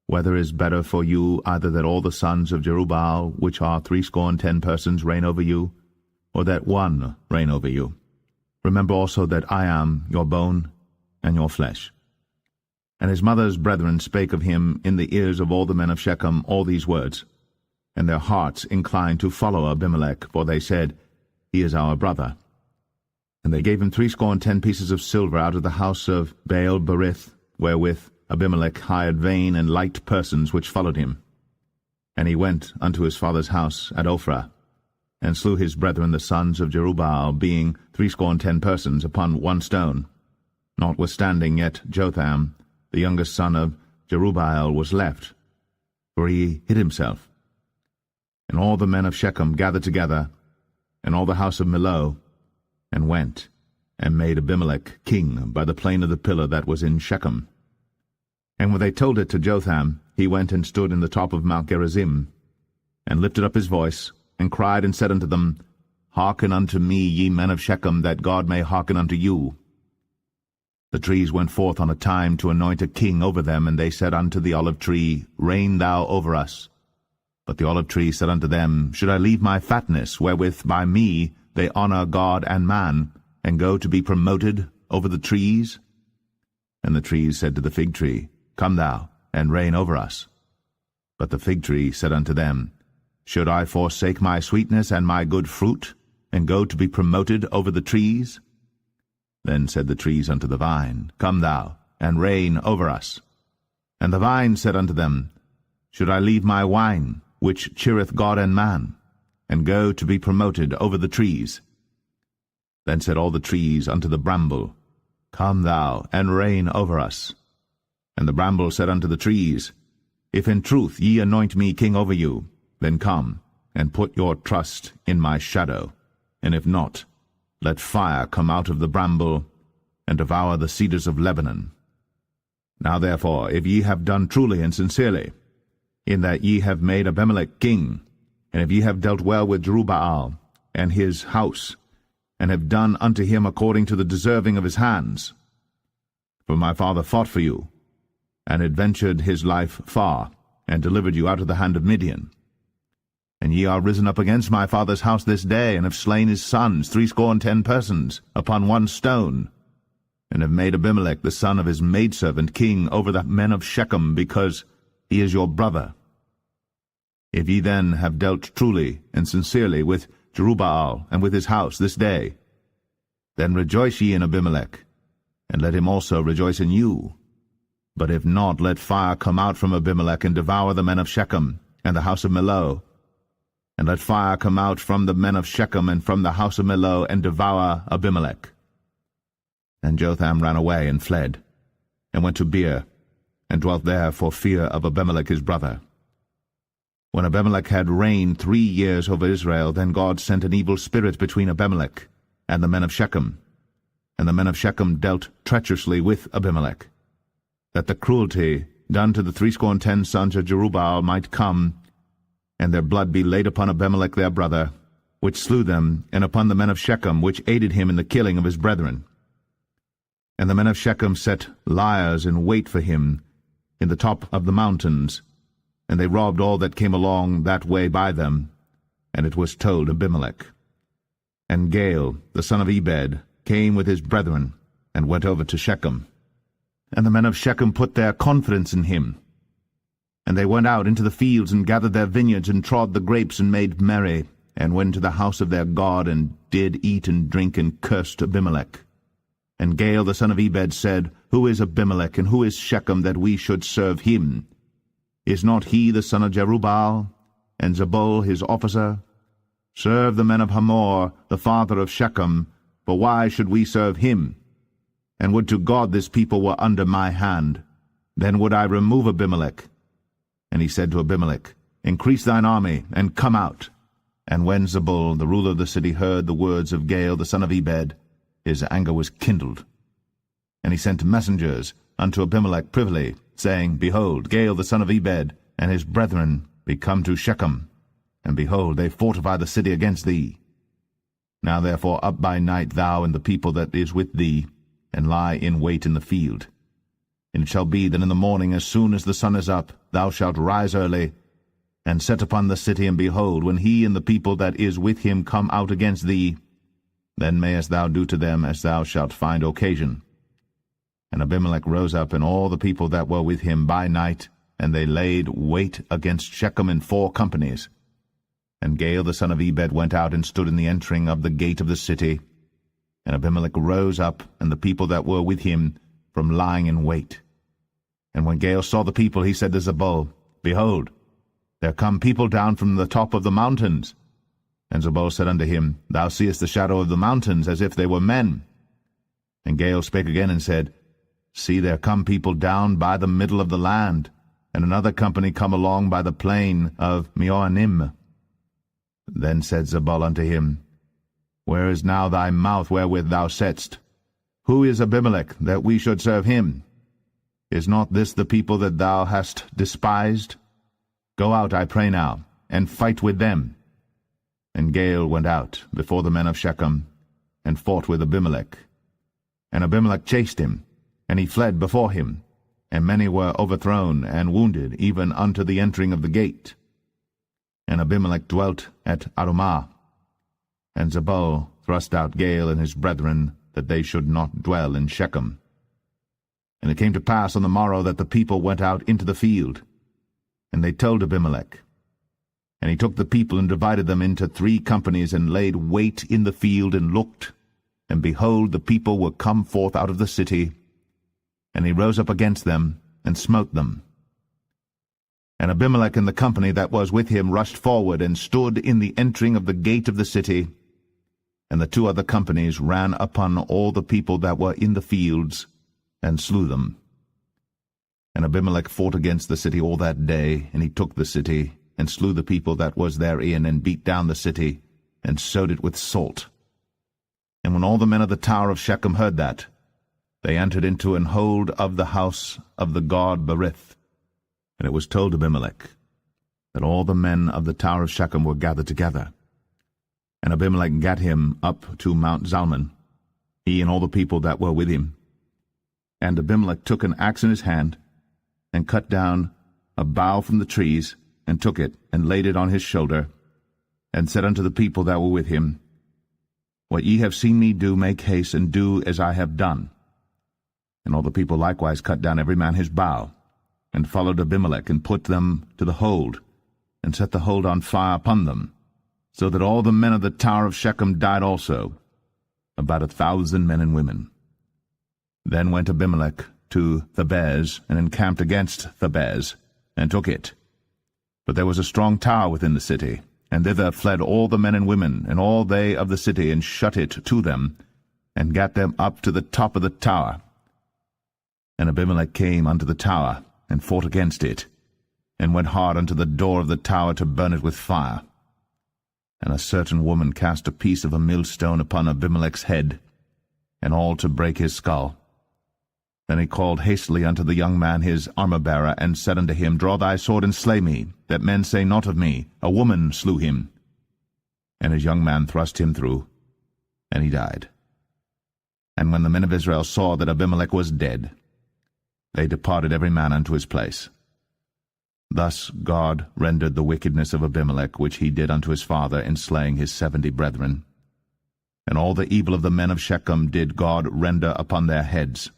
Speaker 1: whether is better for you either that all the sons of Jerubbaal, which are 70 persons, reign over you, or that one reign over you? Remember also that I am your bone and your flesh. And his mother's brethren spake of him in the ears of all the men of Shechem all these words. And their hearts inclined to follow Abimelech, for they said, He is our brother. And they gave him 70 pieces of silver out of the house of Baal-berith, wherewith Abimelech hired vain and light persons which followed him. And he went unto his father's house at Ophrah, and slew his brethren the sons of Jerubbaal, being 70 persons, upon one stone. Notwithstanding yet Jotham, the youngest son of Jerubbaal, was left, for he hid himself. And all the men of Shechem gathered together, and all the house of Millo, and went, and made Abimelech king by the plain of the pillar that was in Shechem. And when they told it to Jotham, he went and stood in the top of Mount Gerizim, and lifted up his voice, and cried and said unto them, Hearken unto me, ye men of Shechem, that God may hearken unto you. The trees went forth on a time to anoint a king over them, and they said unto the olive tree, Reign thou over us. But the olive tree said unto them, Should I leave my fatness, wherewith by me they honour God and man, and go to be promoted over the trees? And the trees said to the fig tree, Come thou, and reign over us. But the fig tree said unto them, Should I forsake my sweetness and my good fruit, and go to be promoted over the trees? Then said the trees unto the vine, Come thou, and reign over us. And the vine said unto them, Should I leave my wine, which cheereth God and man, and go to be promoted over the trees? Then said all the trees unto the bramble, Come thou, and reign over us. And the bramble said unto the trees, If in truth ye anoint me king over you, then come, and put your trust in my shadow. And if not, let fire come out of the bramble, and devour the cedars of Lebanon. Now therefore, if ye have done truly and sincerely, in that ye have made Abimelech king, and if ye have dealt well with Jerubbaal and his house, and have done unto him according to the deserving of his hands. For my father fought for you, and adventured his life far, and delivered you out of the hand of Midian. And ye are risen up against my father's house this day, and have slain his sons, 70 persons, upon one stone, and have made Abimelech the son of his maidservant king over the men of Shechem, because he is your brother. If ye then have dealt truly and sincerely with Jerubbaal and with his house this day, then rejoice ye in Abimelech, and let him also rejoice in you. But if not, let fire come out from Abimelech, and devour the men of Shechem and the house of Millo. And let fire come out from the men of Shechem and from the house of Millo, and devour Abimelech. And Jotham ran away and fled, and went to Beer, and dwelt there for fear of Abimelech his brother. When Abimelech had reigned 3 years over Israel, then God sent an evil spirit between Abimelech and the men of Shechem. And the men of Shechem dealt treacherously with Abimelech, that the cruelty done to the 70 sons of Jerubbaal might come, and their blood be laid upon Abimelech their brother, which slew them, and upon the men of Shechem, which aided him in the killing of his brethren. And the men of Shechem set liers in wait for him in the top of the mountains, And they robbed all that came along that way by them, and it was told Abimelech. And Gaal, the son of Ebed, came with his brethren, and went over to Shechem. And the men of Shechem put their confidence in him. And they went out into the fields, and gathered their vineyards, and trod the grapes, and made merry, and went to the house of their God, and did eat and drink, and cursed Abimelech. And Gaal the son of Ebed said, Who is Abimelech, and who is Shechem, that we should serve him? Is not he the son of Jerubbaal, and Zebul his officer? Serve the men of Hamor, the father of Shechem, for why should we serve him? And would to God this people were under my hand, then would I remove Abimelech. And he said to Abimelech, Increase thine army, and come out. And when Zebul, the ruler of the city, heard the words of Gaal the son of Ebed, his anger was kindled. And he sent messengers unto Abimelech privily, saying, Behold, Gaal the son of Ebed and his brethren be come to Shechem, and behold, they fortify the city against thee. Now therefore up by night thou and the people that is with thee, and lie in wait in the field. And it shall be that in the morning, as soon as the sun is up, thou shalt rise early, and set upon the city, and behold, when he and the people that is with him come out against thee, then mayest thou do to them as thou shalt find occasion. And Abimelech rose up, and all the people that were with him by night, and they laid wait against Shechem in 4 companies. And Gaal the son of Ebed went out and stood in the entering of the gate of the city. And Abimelech rose up, and the people that were with him, from lying in wait. And when Gaal saw the people, he said to Zebul, Behold, there come people down from the top of the mountains. And Zebul said unto him, Thou seest the shadow of the mountains, as if they were men. And Gaal spake again and said, See, there come people down by the middle of the land, and another company come along by the plain of Meoanim. Then said Zebul unto him, Where is now thy mouth wherewith thou saidst, Who is Abimelech, that we should serve him? Is not this the people that thou hast despised? Go out, I pray now, and fight with them. And Gaal went out before the men of Shechem, and fought with Abimelech. And Abimelech chased him, and he fled before him, and many were overthrown and wounded, even unto the entering of the gate. And Abimelech dwelt at Arumah. And Zebul thrust out Gaal and his brethren, that they should not dwell in Shechem. And it came to pass on the morrow that the people went out into the field. And they told Abimelech. And he took the people and divided them into 3 companies, and laid wait in the field, and looked. And behold, the people were come forth out of the city. And he rose up against them, and smote them. And Abimelech and the company that was with him rushed forward, and stood in the entering of the gate of the city. And the 2 other companies ran upon all the people that were in the fields, and slew them. And Abimelech fought against the city all that day, and he took the city, and slew the people that was therein, and beat down the city, and sowed it with salt. And when all the men of the tower of Shechem heard that, they entered into an hold of the house of the god Berith. And it was told Abimelech that all the men of the tower of Shechem were gathered together. And Abimelech gat him up to Mount Zalmon, he and all the people that were with him. And Abimelech took an axe in his hand, and cut down a bough from the trees, and took it, and laid it on his shoulder, and said unto the people that were with him, What ye have seen me do, make haste, and do as I have done. And all the people likewise cut down every man his bough, and followed Abimelech, and put them to the hold, and set the hold on fire upon them, so that all the men of the tower of Shechem died also, about 1,000 men and women. Then went Abimelech to Thebez, and encamped against Thebez, and took it. But there was a strong tower within the city, and thither fled all the men and women, and all they of the city, and shut it to them, and gat them up to the top of the tower. And Abimelech came unto the tower, and fought against it, and went hard unto the door of the tower to burn it with fire. And a certain woman cast a piece of a millstone upon Abimelech's head, and all to break his skull. Then he called hastily unto the young man his armor-bearer, and said unto him, Draw thy sword, and slay me, that men say not of me, A woman slew him. And his young man thrust him through, and he died. And when the men of Israel saw that Abimelech was dead, they departed every man unto his place. Thus God rendered the wickedness of Abimelech, which he did unto his father, in slaying his 70 brethren. And all the evil of the men of Shechem did God render upon their heads,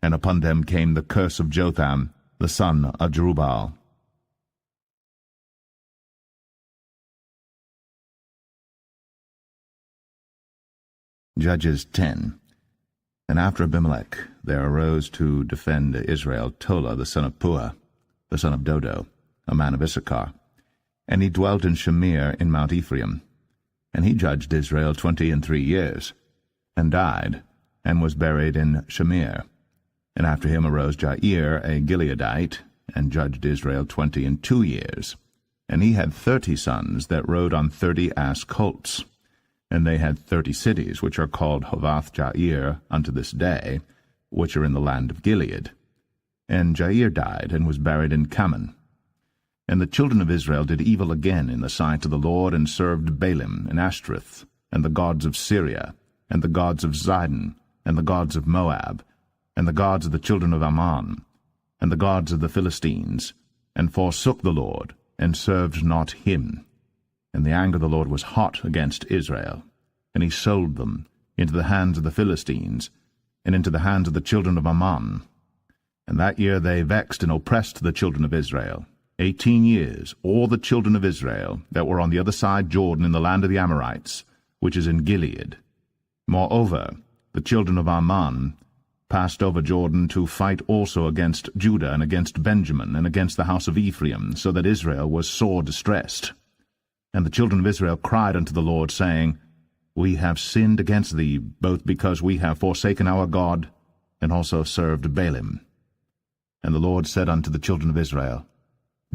Speaker 1: and upon them came the curse of Jotham, the son of Jerubbaal. Judges 10. And after Abimelech there arose to defend Israel Tola the son of Puah, the son of Dodo, a man of Issachar. And he dwelt in Shamir in Mount Ephraim. And he judged Israel 23 years, and died, and was buried in Shamir. And after him arose Jair, a Gileadite, and judged Israel 22 years. And he had 30 sons that rode on 30 ass colts. And they had 30 cities, which are called Hovath Jair unto this day, which are in the land of Gilead. And Jair died, and was buried in Kaman. And the children of Israel did evil again in the sight of the Lord, and served Baalim and Ashtoreth, and the gods of Syria, and the gods of Zidon, and the gods of Moab, and the gods of the children of Ammon, and the gods of the Philistines, and forsook the Lord, and served not him. And the anger of the Lord was hot against Israel, and he sold them into the hands of the Philistines, and into the hands of the children of Ammon. And that year they vexed and oppressed the children of Israel. 18 years, all the children of Israel that were on the other side Jordan in the land of the Amorites, which is in Gilead. Moreover, the children of Ammon passed over Jordan to fight also against Judah, and against Benjamin, and against the house of Ephraim, so that Israel was sore distressed. And the children of Israel cried unto the Lord, saying, We have sinned against thee, both because we have forsaken our God, and also served Baalim. And the Lord said unto the children of Israel,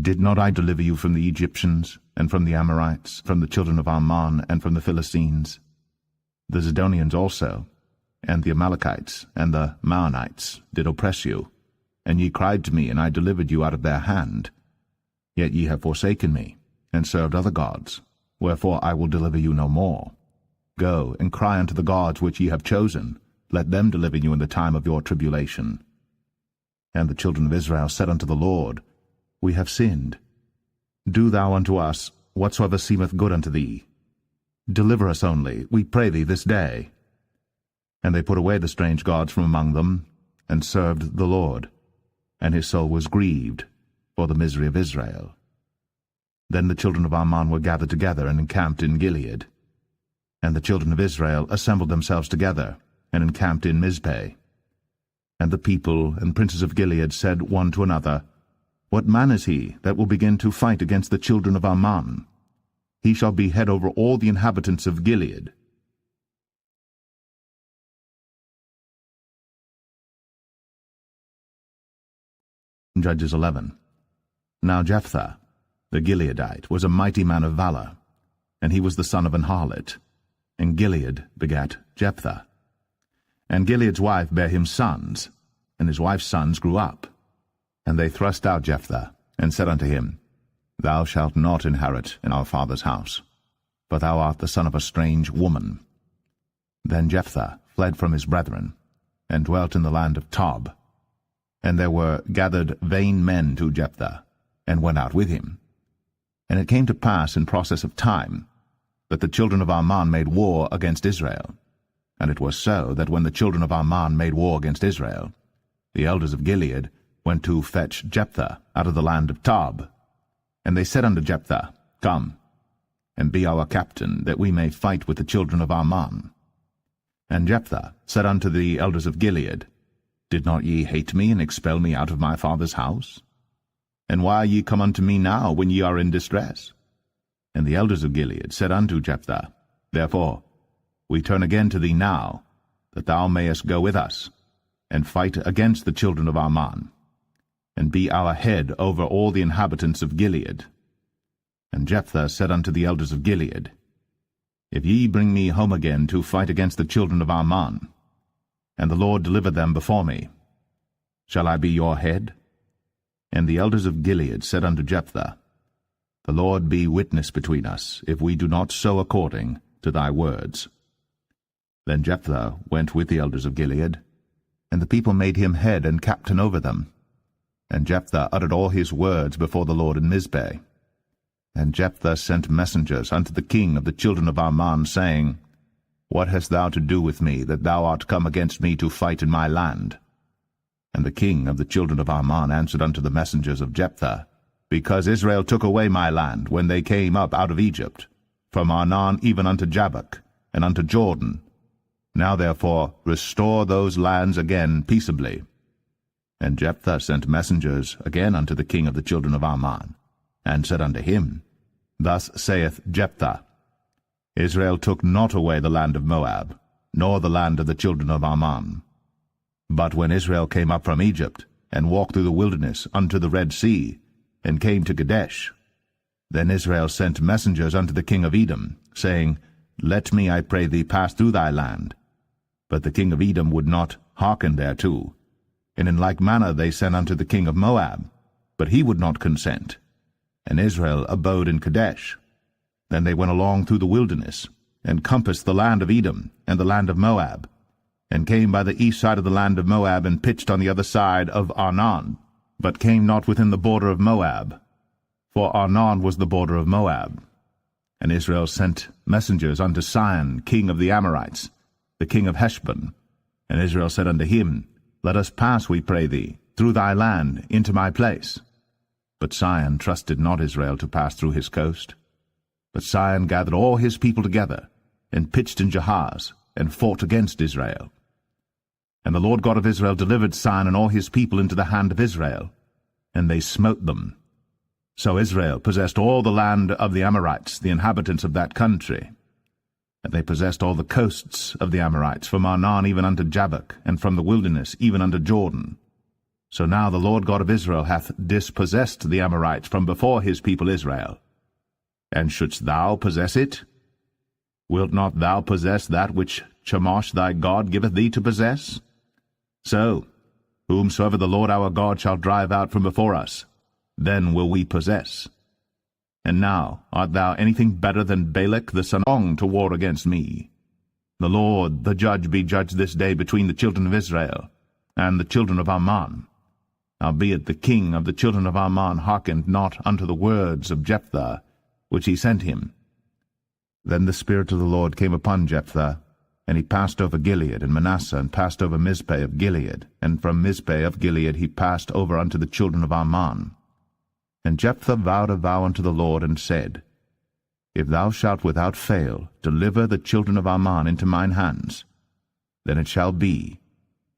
Speaker 1: Did not I deliver you from the Egyptians, and from the Amorites, from the children of Ammon, and from the Philistines? The Zidonians also, and the Amalekites, and the Maonites did oppress you. And ye cried to me, and I delivered you out of their hand. Yet ye have forsaken me, and served other gods, wherefore I will deliver you no more. Go, and cry unto the gods which ye have chosen, let them deliver you in the time of your tribulation. And the children of Israel said unto the Lord, We have sinned. Do thou unto us whatsoever seemeth good unto thee. Deliver us only, we pray thee, this day. And they put away the strange gods from among them, and served the Lord. And his soul was grieved for the misery of Israel. Then the children of Ammon were gathered together, and encamped in Gilead. And the children of Israel assembled themselves together, and encamped in Mizpeh. And the people and princes of Gilead said one to another, What man is he that will begin to fight against the children of Ammon? He shall be head over all the inhabitants of Gilead. Judges 11. Now Jephthah, the Gileadite, was a mighty man of valor, and he was the son of an harlot. And Gilead begat Jephthah. And Gilead's wife bare him sons, and his wife's sons grew up. And they thrust out Jephthah, and said unto him, Thou shalt not inherit in our father's house, for thou art the son of a strange woman. Then Jephthah fled from his brethren, and dwelt in the land of Tob. And there were gathered vain men to Jephthah, and went out with him. And it came to pass in process of time, that the children of Ammon made war against Israel. And it was so, that when the children of Ammon made war against Israel, the elders of Gilead went to fetch Jephthah out of the land of Tob. And they said unto Jephthah, Come, and be our captain, that we may fight with the children of Ammon. And Jephthah said unto the elders of Gilead, Did not ye hate me, and expel me out of my father's house? And why are ye come unto me now, when ye are in distress? And the elders of Gilead said unto Jephthah, Therefore we turn again to thee now, that thou mayest go with us, and fight against the children of Ammon, and be our head over all the inhabitants of Gilead. And Jephthah said unto the elders of Gilead, If ye bring me home again to fight against the children of Ammon, and the Lord deliver them before me, shall I be your head? And the elders of Gilead said unto Jephthah, The Lord be witness between us, if we do not so according to thy words. Then Jephthah went with the elders of Gilead, and the people made him head and captain over them. And Jephthah uttered all his words before the Lord in Mizpeh. And Jephthah sent messengers unto the king of the children of Ammon, saying, What hast thou to do with me, that thou art come against me to fight in my land? And the king of the children of Ammon answered unto the messengers of Jephthah, Because Israel took away my land when they came up out of Egypt, from Arnon even unto Jabbok, and unto Jordan. Now therefore restore those lands again peaceably. And Jephthah sent messengers again unto the king of the children of Ammon, and said unto him, Thus saith Jephthah, Israel took not away the land of Moab, nor the land of the children of Ammon. But when Israel came up from Egypt, and walked through the wilderness unto the Red Sea, and came to Kadesh, then Israel sent messengers unto the king of Edom, saying, Let me, I pray thee, pass through thy land. But the king of Edom would not hearken thereto. And in like manner they sent unto the king of Moab, but he would not consent. And Israel abode in Kadesh. Then they went along through the wilderness, and compassed the land of Edom, and the land of Moab, and came by the east side of the land of Moab, and pitched on the other side of Arnon, but came not within the border of Moab, for Arnon was the border of Moab. And Israel sent messengers unto Sihon, king of the Amorites, the king of Heshbon. And Israel said unto him, Let us pass, we pray thee, through thy land into my place. But Sihon trusted not Israel to pass through his coast. But Sihon gathered all his people together, and pitched in Jahaz, and fought against Israel. And the Lord God of Israel delivered Sihon and all his people into the hand of Israel, and they smote them. So Israel possessed all the land of the Amorites, the inhabitants of that country. And they possessed all the coasts of the Amorites, from Arnon even unto Jabbok, and from the wilderness even unto Jordan. So now the Lord God of Israel hath dispossessed the Amorites from before his people Israel. And shouldst thou possess it? Wilt not thou possess that which Chemosh thy God giveth thee to possess? So, whomsoever the Lord our God shall drive out from before us, then will we possess. And now art thou anything better than Balak the son of Ong to war against me? The Lord the judge be judged this day between the children of Israel and the children of Ammon. Howbeit the king of the children of Ammon hearkened not unto the words of Jephthah, which he sent him. Then the Spirit of the Lord came upon Jephthah, and he passed over Gilead and Manasseh, and passed over Mizpeh of Gilead, and from Mizpeh of Gilead he passed over unto the children of Ammon. And Jephthah vowed a vow unto the Lord, and said, If thou shalt without fail deliver the children of Ammon into mine hands, then it shall be,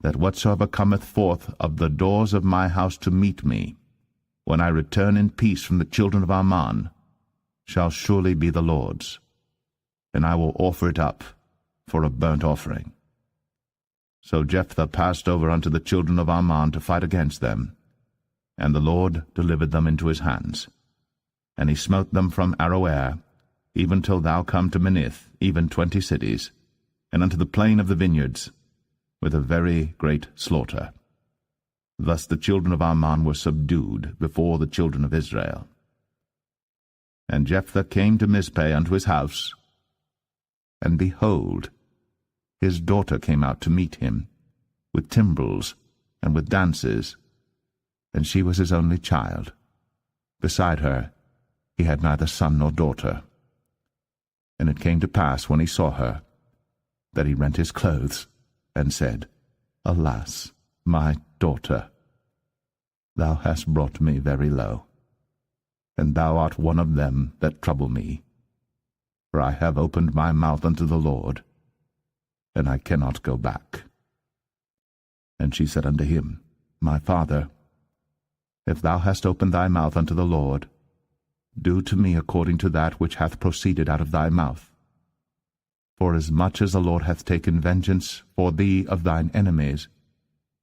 Speaker 1: that whatsoever cometh forth of the doors of my house to meet me, when I return in peace from the children of Ammon, shall surely be the Lord's, and I will offer it up for a burnt offering. So Jephthah passed over unto the children of Ammon to fight against them, and the Lord delivered them into his hands. And he smote them from Aroer, even till thou come to Minnith, even 20 cities, and unto the plain of the vineyards, with a very great slaughter. Thus the children of Ammon were subdued before the children of Israel. And Jephthah came to Mizpeh unto his house, and behold, his daughter came out to meet him, with timbrels and with dances, and she was his only child. Beside her he had neither son nor daughter. And it came to pass, when he saw her, that he rent his clothes, and said, Alas, my daughter, thou hast brought me very low, and thou art one of them that trouble me. For I have opened my mouth unto the Lord, and I cannot go back. And she said unto him, My father, if thou hast opened thy mouth unto the Lord, do to me according to that which hath proceeded out of thy mouth. For as much as the Lord hath taken vengeance for thee of thine enemies,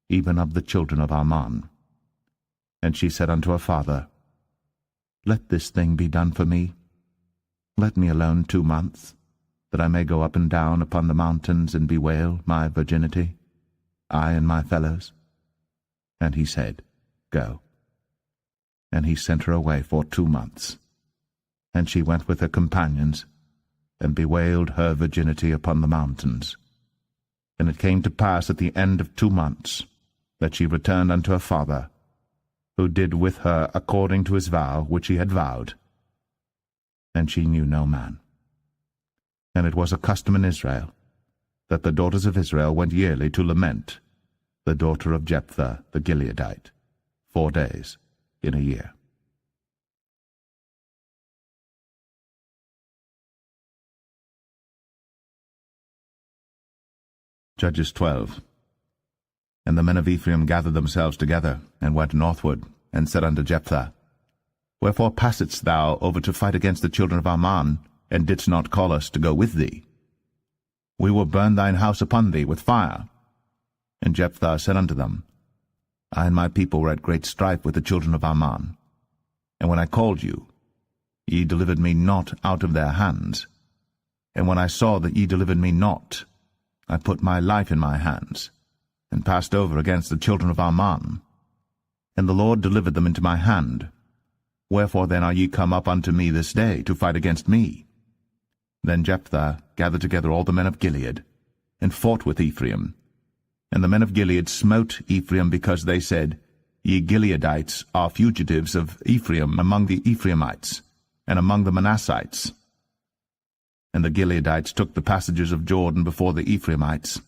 Speaker 1: even of the children of Ammon. And she said unto her father, Let this thing be done for me. Let me alone 2 months, that I may go up and down upon the mountains and bewail my virginity, I and my fellows. And he said, Go. And he sent her away for 2 months. And she went with her companions, and bewailed her virginity upon the mountains. And it came to pass at the end of 2 months, that she returned unto her father, who did with her according to his vow which he had vowed. And she knew no man. And it was a custom in Israel, that the daughters of Israel went yearly to lament the daughter of Jephthah the Gileadite, 4 days in a year. Judges 12. And the men of Ephraim gathered themselves together, and went northward, and said unto Jephthah, Wherefore passedst thou over to fight against the children of Ammon, and didst not call us to go with thee? We will burn thine house upon thee with fire. And Jephthah said unto them, I and my people were at great strife with the children of Ammon. And when I called you, ye delivered me not out of their hands. And when I saw that ye delivered me not, I put my life in my hands, and passed over against the children of Ammon. And the Lord delivered them into my hand. Wherefore then are ye come up unto me this day to fight against me? Then Jephthah gathered together all the men of Gilead, and fought with Ephraim. And the men of Gilead smote Ephraim, because they said, Ye Gileadites are fugitives of Ephraim among the Ephraimites, and among the Manassites. And the Gileadites took the passages of Jordan before the Ephraimites.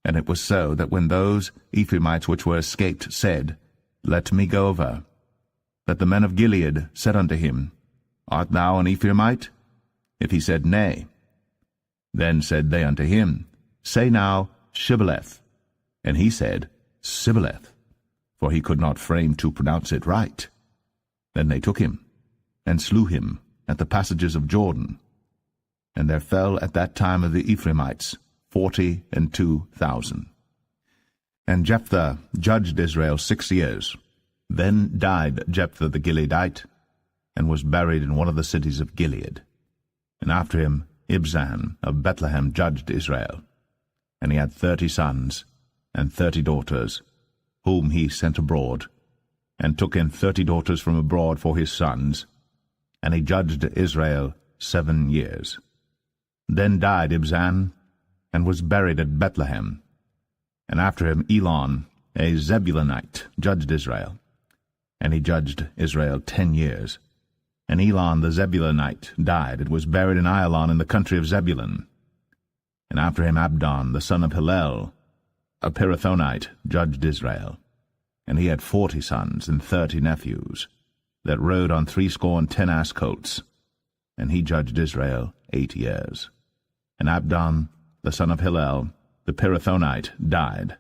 Speaker 1: And it was so, that when those Ephraimites which were escaped said, Let me go over, that the men of Gilead said unto him, Art thou an Ephraimite? If he said, Nay. Then said they unto him, Say now, Shibboleth. And he said, Sibboleth, for he could not frame to pronounce it right. Then they took him, and slew him at the passages of Jordan. And there fell at that time of the Ephraimites 42,000. And Jephthah judged Israel 6 years. Then died Jephthah the Gileadite, and was buried in one of the cities of Gilead. And after him Ibzan of Bethlehem judged Israel. And he had 30 sons and 30 daughters, whom he sent abroad, and took in 30 daughters from abroad for his sons. And he judged Israel 7 years. Then died Ibzan, and was buried at Bethlehem. And after him Elon, a Zebulunite, judged Israel. And he judged Israel 10 years. And Elon the Zebulunite died, and was buried in Ailon in the country of Zebulun. And after him Abdon, the son of Hillel, a Pirathonite, judged Israel. And he had 40 sons and 30 nephews, that rode on 70 ass colts. And he judged Israel 8 years. And Abdon, the son of Hillel, the Pirathonite, died,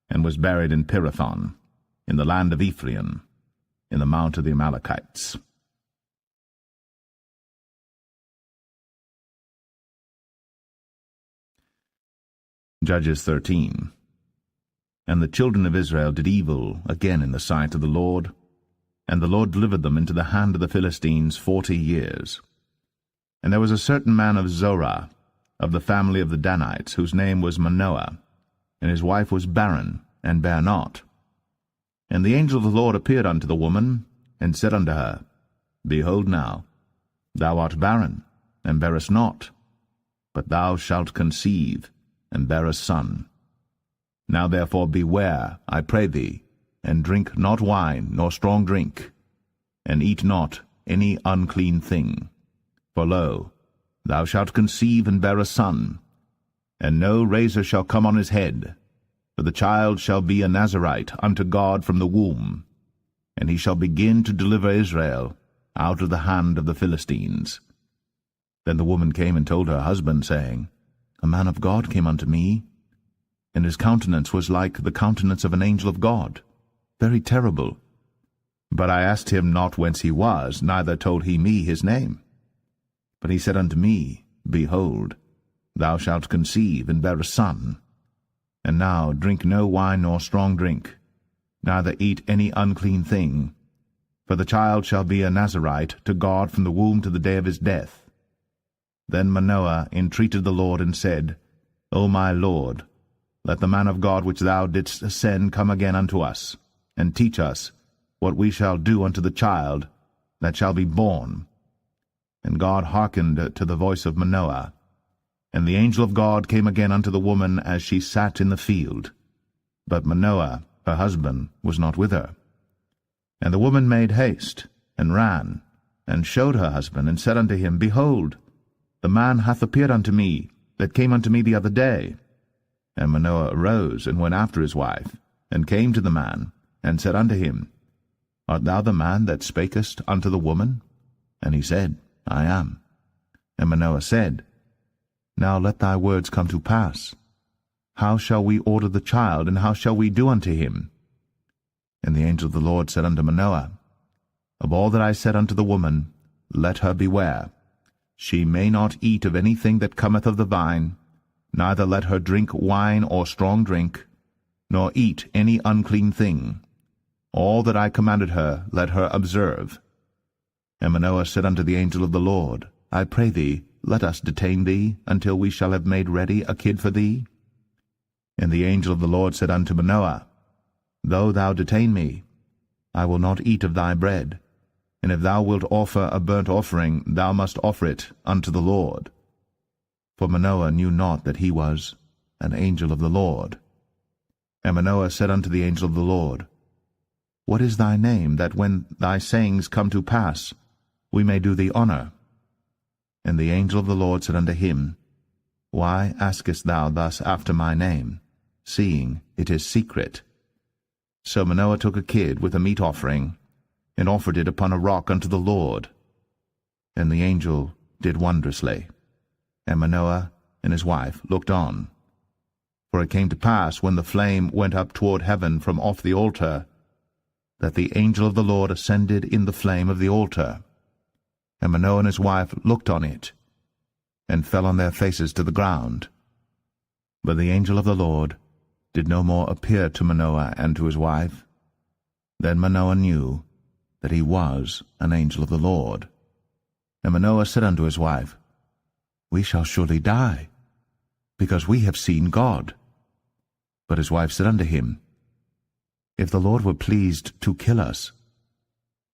Speaker 1: and was buried in Pirathon, in the land of Ephraim, in the mount of the Amalekites. Judges 13. And the children of Israel did evil again in the sight of the Lord, and the Lord delivered them into the hand of the Philistines 40 years. And there was a certain man of Zorah, of the family of the Danites, whose name was Manoah, and his wife was barren, and bare not. And the angel of the Lord appeared unto the woman, and said unto her, Behold now, thou art barren, and bearest not, but thou shalt conceive, and bear a son. Now therefore beware, I pray thee, and drink not wine, nor strong drink, and eat not any unclean thing. For lo, thou shalt conceive and bear a son, and no razor shall come on his head, for the child shall be a Nazarite unto God from the womb, and he shall begin to deliver Israel out of the hand of the Philistines. Then the woman came and told her husband, saying, A man of God came unto me, and his countenance was like the countenance of an angel of God, very terrible. But I asked him not whence he was, neither told he me his name. But he said unto me, Behold, thou shalt conceive, and bear a son. And now drink no wine nor strong drink, neither eat any unclean thing, for the child shall be a Nazarite to God from the womb to the day of his death. Then Manoah entreated the Lord, and said, O my Lord, let the man of God which thou didst send come again unto us, and teach us what we shall do unto the child that shall be born. And God hearkened to the voice of Manoah. And the angel of God came again unto the woman as she sat in the field. But Manoah, her husband, was not with her. And the woman made haste, and ran, and showed her husband, and said unto him, Behold, the man hath appeared unto me, that came unto me the other day. And Manoah arose, and went after his wife, and came to the man, and said unto him, Art thou the man that spakest unto the woman? And he said, I am. And Manoah said, Now let thy words come to pass. How shall we order the child, and how shall we do unto him? And the angel of the Lord said unto Manoah, Of all that I said unto the woman, let her beware. She may not eat of anything that cometh of the vine, neither let her drink wine or strong drink, nor eat any unclean thing. All that I commanded her, let her observe. And Manoah said unto the angel of the Lord, I pray thee, let us detain thee, until we shall have made ready a kid for thee. And the angel of the Lord said unto Manoah, Though thou detain me, I will not eat of thy bread, and if thou wilt offer a burnt offering, thou must offer it unto the Lord. For Manoah knew not that he was an angel of the Lord. And Manoah said unto the angel of the Lord, What is thy name, that when thy sayings come to pass, we may do thee honor? And the angel of the Lord said unto him, Why askest thou thus after my name, seeing it is secret? So Manoah took a kid with a meat offering, and offered it upon a rock unto the Lord. And the angel did wondrously. And Manoah and his wife looked on. For it came to pass, when the flame went up toward heaven from off the altar, that the angel of the Lord ascended in the flame of the altar. And Manoah and his wife looked on it, and fell on their faces to the ground. But the angel of the Lord did no more appear to Manoah and to his wife. Then Manoah knew that he was an angel of the Lord. And Manoah said unto his wife, We shall surely die, because we have seen God. But his wife said unto him, If the Lord were pleased to kill us,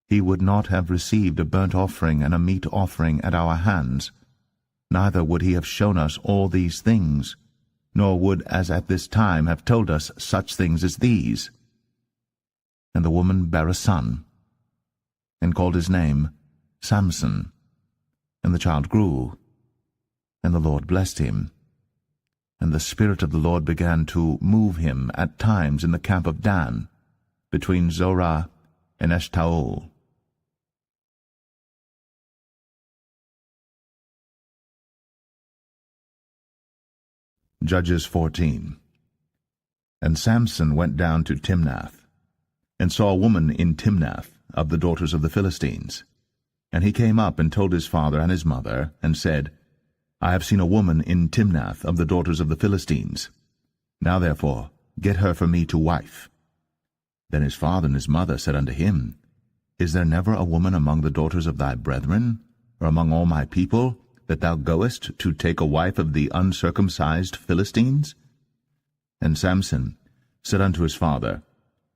Speaker 1: he would not have received a burnt offering and a meat offering at our hands, neither would he have shown us all these things, nor would as at this time have told us such things as these. And the woman bare a son, and called his name Samson. And the child grew, and the Lord blessed him. And the Spirit of the Lord began to move him at times in the camp of Dan, between Zorah and Eshtaol. Judges 14. And Samson went down to Timnath, and saw a woman in Timnath of the daughters of the Philistines. And he came up and told his father and his mother, and said, I have seen a woman in Timnath of the daughters of the Philistines. Now therefore get her for me to wife. Then his father and his mother said unto him, Is there never a woman among the daughters of thy brethren, or among all my people, that thou goest to take a wife of the uncircumcised Philistines? And Samson said unto his father,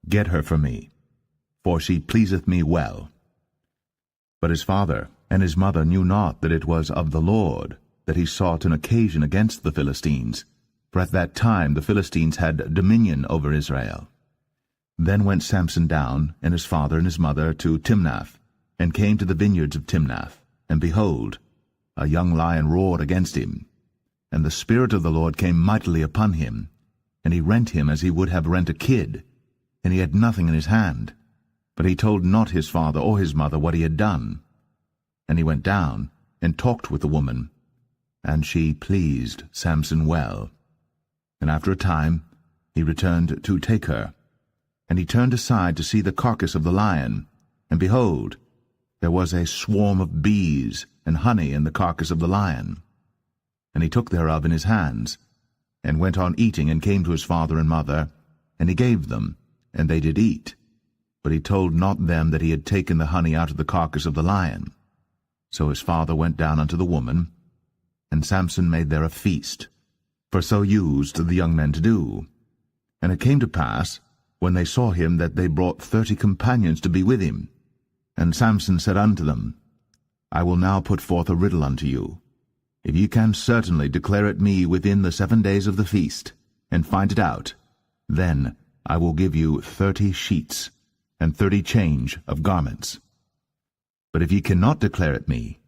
Speaker 1: Get her for me, for she pleaseth me well. But his father and his mother knew not that it was of the Lord that he sought an occasion against the Philistines, for at that time the Philistines had dominion over Israel. Then went Samson down, and his father and his mother, to Timnath, and came to the vineyards of Timnath, and behold, a young lion roared against him. And the Spirit of the Lord came mightily upon him, and he rent him as he would have rent a kid, and he had nothing in his hand. But he told not his father or his mother what he had done. And he went down, and talked with the woman, and she pleased Samson well. And after a time he returned to take her. And he turned aside to see the carcass of the lion, and behold, there was a swarm of bees and honey in the carcass of the lion. And he took thereof in his hands, and went on eating, and came to his father and mother, and he gave them, and they did eat. But he told not them that he had taken the honey out of the carcass of the lion. So his father went down unto the woman, and Samson made there a feast, for so used the young men to do. And it came to pass, when they saw him, that they brought 30 companions to be with him. And Samson said unto them, I will now put forth a riddle unto you. If ye can certainly declare it me within the 7 days of the feast, and find it out, then I will give you 30 sheets, and 30 change of garments. But if ye cannot declare it me,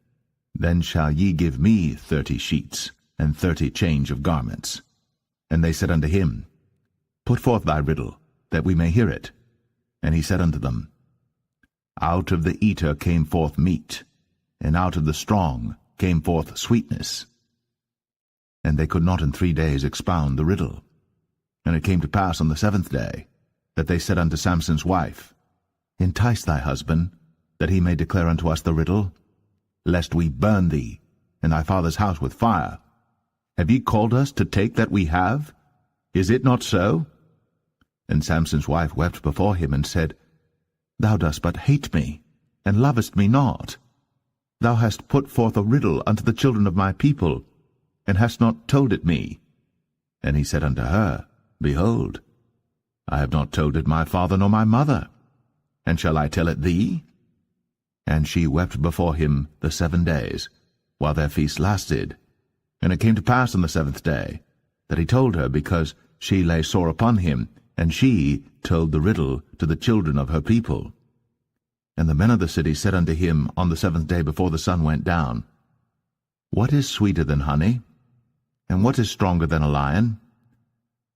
Speaker 1: then shall ye give me 30 sheets, and 30 change of garments. And they said unto him, Put forth thy riddle, that we may hear it. And he said unto them, Out of the eater came forth meat, and out of the strong came forth sweetness. And they could not in 3 days expound the riddle. And it came to pass on the 7th day, that they said unto Samson's wife, Entice thy husband, that he may declare unto us the riddle, lest we burn thee, and thy father's house with fire. Have ye called us to take that we have? Is it not so? And Samson's wife wept before him, and said, Thou dost but hate me, and lovest me not. Thou hast put forth a riddle unto the children of my people, and hast not told it me. And he said unto her, Behold, I have not told it my father nor my mother, and shall I tell it thee? And she wept before him the 7 days, while their feast lasted. And it came to pass on the 7th day, that he told her, because she lay sore upon him, and she told the riddle to the children of her people. And the men of the city said unto him on the 7th day before the sun went down, What is sweeter than honey? And what is stronger than a lion?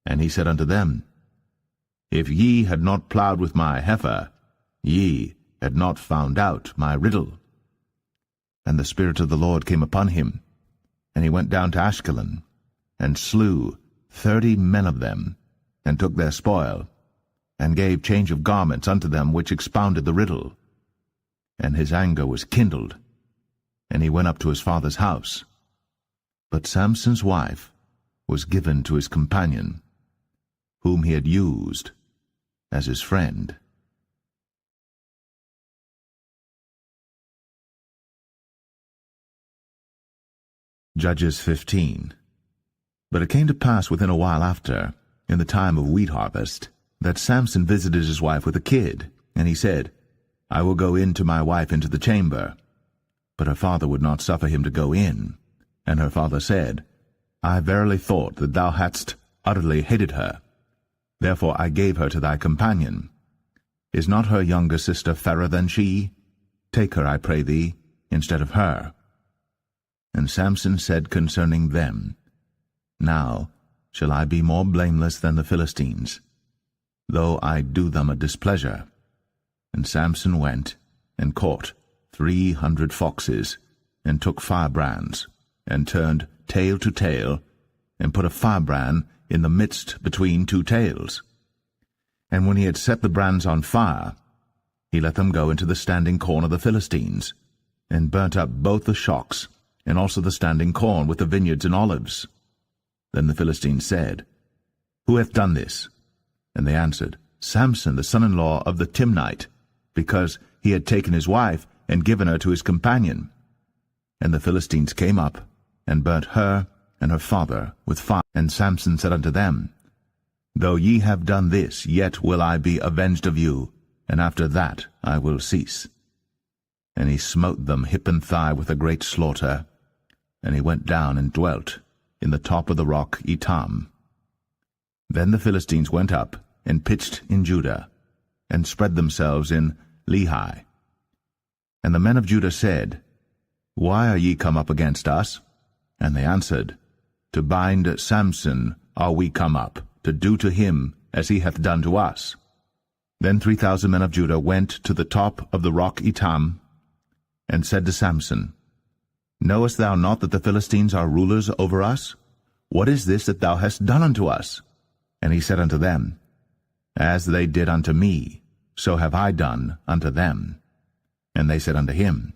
Speaker 1: And he said unto them, If ye had not plowed with my heifer, ye had not found out my riddle. And the Spirit of the Lord came upon him, and he went down to Ashkelon, and slew 30 men of them, and took their spoil, and gave change of garments unto them which expounded the riddle. And his anger was kindled, and he went up to his father's house. But Samson's wife was given to his companion, whom he had used as his friend. Judges 15. But it came to pass within a while after, in the time of wheat harvest, that Samson visited his wife with a kid, and he said, I will go in to my wife into the chamber. But her father would not suffer him to go in. And her father said, I verily thought that thou hadst utterly hated her. Therefore I gave her to thy companion. Is not her younger sister fairer than she? Take her, I pray thee, instead of her. And Samson said concerning them, Now shall I be more blameless than the Philistines, though I do them a displeasure. And Samson went and caught 300 foxes, and took firebrands, and turned tail to tail, and put a firebrand in the midst between 2 tails. And when he had set the brands on fire, he let them go into the standing corn of the Philistines, and burnt up both the shocks, and also the standing corn with the vineyards and olives. Then the Philistines said, Who hath done this? And they answered, Samson, the son-in-law of the Timnite, because he had taken his wife and given her to his companion. And the Philistines came up, and burnt her and her father with fire. And Samson said unto them, Though ye have done this, yet will I be avenged of you, and after that I will cease. And he smote them hip and thigh with a great slaughter, and he went down and dwelt in the top of the rock Etam. Then the Philistines went up and pitched in Judah, and spread themselves in Lehi. And the men of Judah said, Why are ye come up against us? And they answered, To bind Samson are we come up, to do to him as he hath done to us. Then 3,000 men of Judah went to the top of the rock Etam, and said to Samson, Knowest thou not that the Philistines are rulers over us? What is this that thou hast done unto us? And he said unto them, As they did unto me, so have I done unto them. And they said unto him,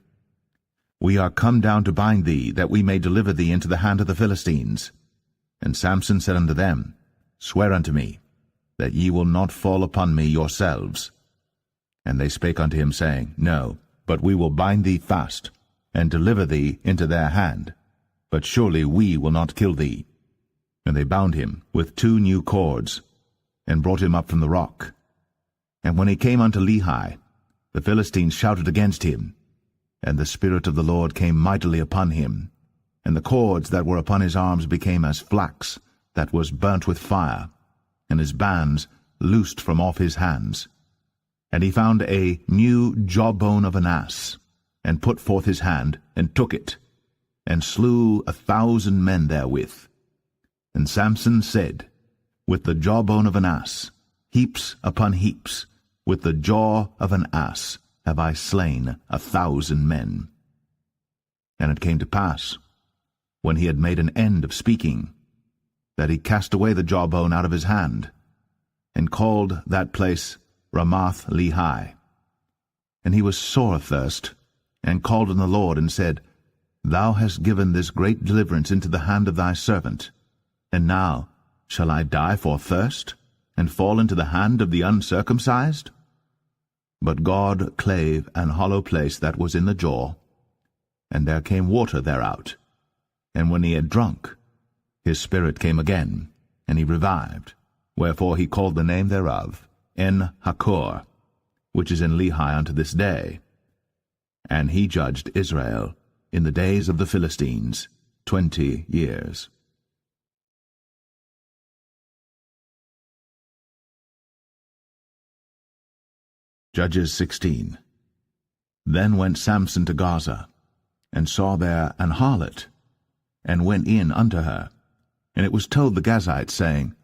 Speaker 1: We are come down to bind thee, that we may deliver thee into the hand of the Philistines. And Samson said unto them, Swear unto me, that ye will not fall upon me yourselves. And they spake unto him, saying, No, but we will bind thee fast, and deliver thee into their hand. But surely we will not kill thee. And they bound him with 2 new cords, and brought him up from the rock. And when he came unto Lehi, the Philistines shouted against him, and the Spirit of the Lord came mightily upon him, and the cords that were upon his arms became as flax that was burnt with fire, and his bands loosed from off his hands. And he found a new jawbone of an ass, and put forth his hand, and took it, and slew 1,000 men therewith. And Samson said, With the jawbone of an ass, heaps upon heaps, with the jaw of an ass have I slain 1,000 men. And it came to pass, when he had made an end of speaking, that he cast away the jawbone out of his hand, and called that place Ramath-lehi. And he was sore athirst, and called on the Lord, and said, Thou hast given this great deliverance into the hand of thy servant, and now shall I die for thirst, and fall into the hand of the uncircumcised? But God clave an hollow place that was in the jaw, and there came water thereout. And when he had drunk, his spirit came again, and he revived. Wherefore he called the name thereof En-Hakkor, which is in Lehi unto this day. And he judged Israel in the days of the Philistines 20 years. Judges 16. Then went Samson to Gaza, and saw there an harlot, and went in unto her. And it was told the Gazites, saying,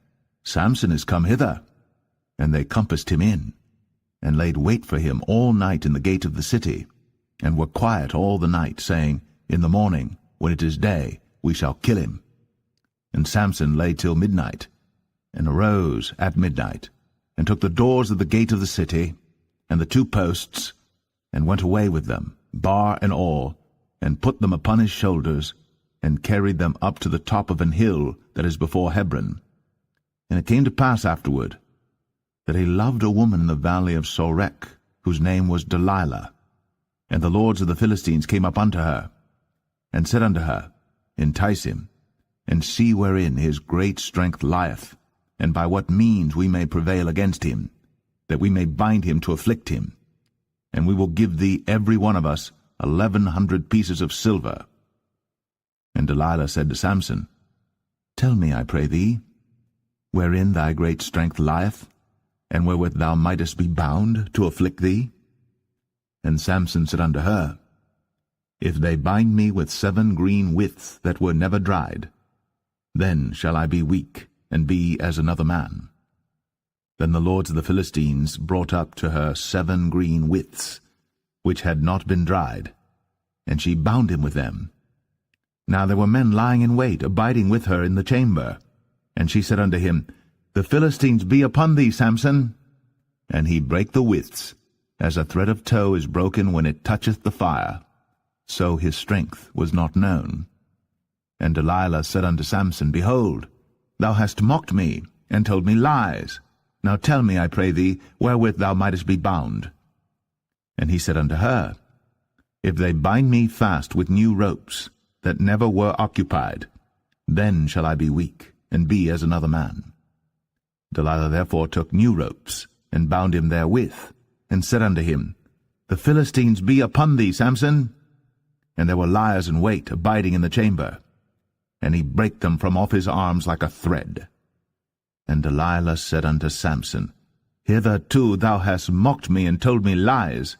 Speaker 1: Samson is come hither. And they compassed him in, and laid wait for him all night in the gate of the city, and were quiet all the night, saying, In the morning, when it is day, we shall kill him. And Samson lay till midnight, and arose at midnight, and took the doors of the gate of the city, and the 2 posts, and went away with them, bar and all, and put them upon his shoulders, and carried them up to the top of an hill that is before Hebron. And it came to pass afterward, that he loved a woman in the valley of Sorek, whose name was Delilah. And the lords of the Philistines came up unto her, and said unto her, Entice him, and see wherein his great strength lieth, and by what means we may prevail against him, that we may bind him to afflict him. And we will give thee every one of us 1,100 pieces of silver. And Delilah said to Samson, Tell me, I pray thee, wherein thy great strength lieth, and wherewith thou mightest be bound to afflict thee? And Samson said unto her, If they bind me with 7 green withs that were never dried, then shall I be weak, and be as another man. Then the lords of the Philistines brought up to her 7 green withs, which had not been dried, and she bound him with them. Now there were men lying in wait, abiding with her in the chamber. And she said unto him, The Philistines be upon thee, Samson. And he brake the withs, as a thread of tow is broken when it toucheth the fire. So his strength was not known. And Delilah said unto Samson, Behold, thou hast mocked me, and told me lies. Now tell me, I pray thee, wherewith thou mightest be bound. And he said unto her, If they bind me fast with new ropes, that never were occupied, then shall I be weak, and be as another man. Delilah therefore took new ropes, and bound him therewith, and said unto him, The Philistines be upon thee, Samson. And there were liers in wait, abiding in the chamber. And he brake them from off his arms like a thread. And Delilah said unto Samson, Hitherto thou hast mocked me, and told me lies.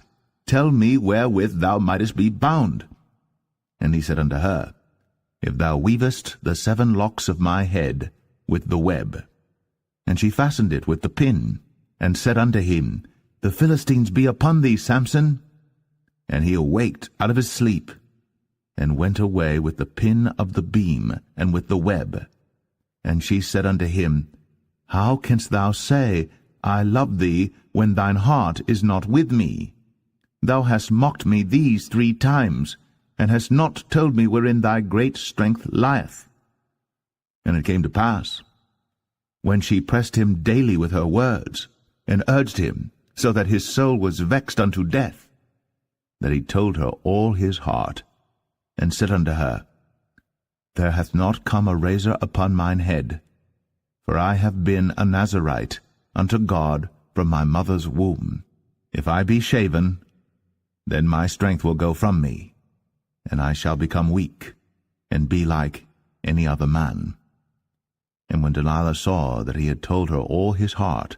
Speaker 1: Tell me wherewith thou mightest be bound. And he said unto her, If thou weavest the 7 locks of my head with the web. And she fastened it with the pin, and said unto him, The Philistines be upon thee, Samson. And he awaked out of his sleep, and went away with the pin of the beam, and with the web. And she said unto him, How canst thou say, I love thee, when thine heart is not with me? Thou hast mocked me these 3 times, and hast not told me wherein thy great strength lieth. And it came to pass, when she pressed him daily with her words, and urged him, so that his soul was vexed unto death, that he told her all his heart, and said unto her, There hath not come a razor upon mine head, for I have been a Nazarite unto God from my mother's womb. If I be shaven, then my strength will go from me, and I shall become weak, and be like any other man. And when Delilah saw that he had told her all his heart,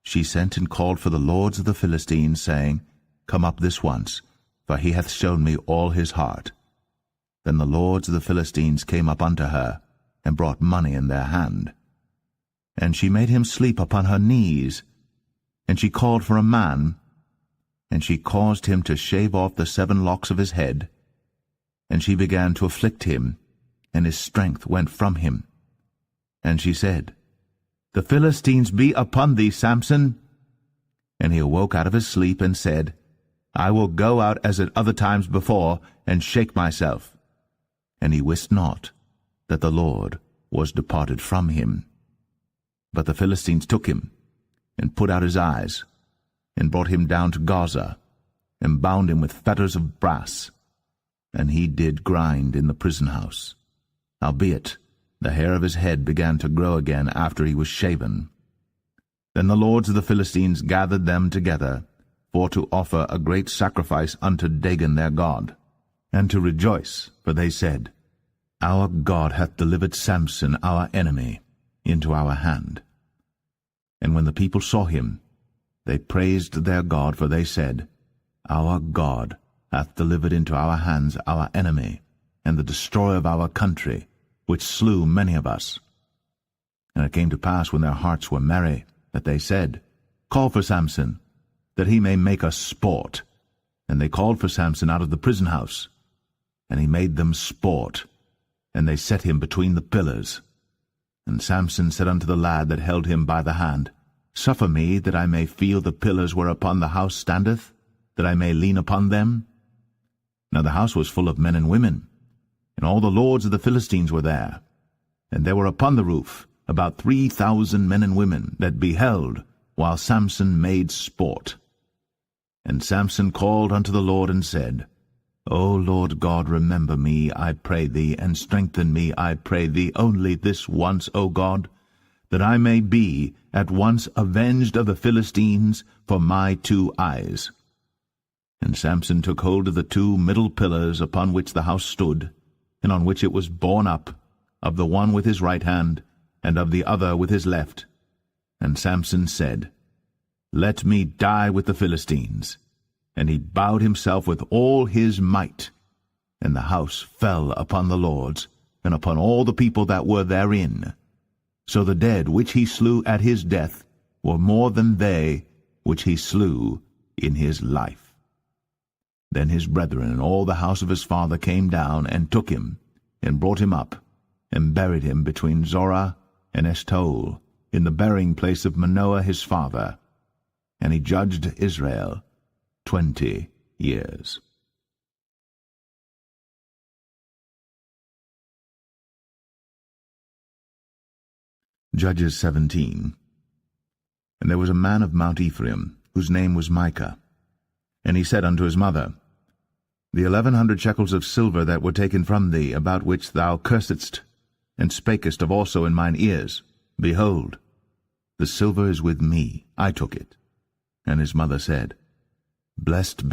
Speaker 1: she sent and called for the lords of the Philistines, saying, Come up this once, for he hath shown me all his heart. Then the lords of the Philistines came up unto her, and brought money in their hand. And she made him sleep upon her knees, and she called for a man, and she caused him to shave off the 7 locks of his head, and she began to afflict him, and his strength went from him. And she said, The Philistines be upon thee, Samson. And he awoke out of his sleep, and said, I will go out as at other times before, and shake myself. And he wist not that the Lord was departed from him. But the Philistines took him, and put out his eyes, and brought him down to Gaza, and bound him with fetters of brass. And he did grind in the prison house. Howbeit, the hair of his head began to grow again after he was shaven. Then the lords of the Philistines gathered them together, for to offer a great sacrifice unto Dagon their god, and to rejoice, for they said, Our God hath delivered Samson our enemy into our hand. And when the people saw him, they praised their God, for they said, Our God hath delivered into our hands our enemy, and the destroyer of our country, which slew many of us. And it came to pass, when their hearts were merry, that they said, Call for Samson, that he may make us sport. And they called for Samson out of the prison house, and he made them sport, and they set him between the pillars. And Samson said unto the lad that held him by the hand, Suffer me, that I may feel the pillars whereupon the house standeth, that I may lean upon them. Now the house was full of men and women, and all the lords of the Philistines were there. And there were upon the roof about 3,000 men and women that beheld while Samson made sport. And Samson called unto the Lord, and said, O Lord God, remember me, I pray thee, and strengthen me, I pray thee, only this once, O God, that I may be at once avenged of the Philistines for my 2 eyes. And Samson took hold of the 2 middle pillars upon which the house stood, and on which it was borne up, of the one with his right hand, and of the other with his left. And Samson said, Let me die with the Philistines. And he bowed himself with all his might. And the house fell upon the lords, and upon all the people that were therein. So the dead which he slew at his death were more than they which he slew in his life. Then his brethren and all the house of his father came down, and took him, and brought him up, and buried him between Zorah and Eshtaol, in the burying place of Manoah his father. And he judged Israel 20 years. Judges 17. And there was a man of Mount Ephraim, whose name was Micah. And he said unto his mother, The 1,100 shekels of silver that were taken from thee, about which thou cursedst, and spakest of also in mine ears, behold, the silver is with me, I took it. And his mother said, Blessed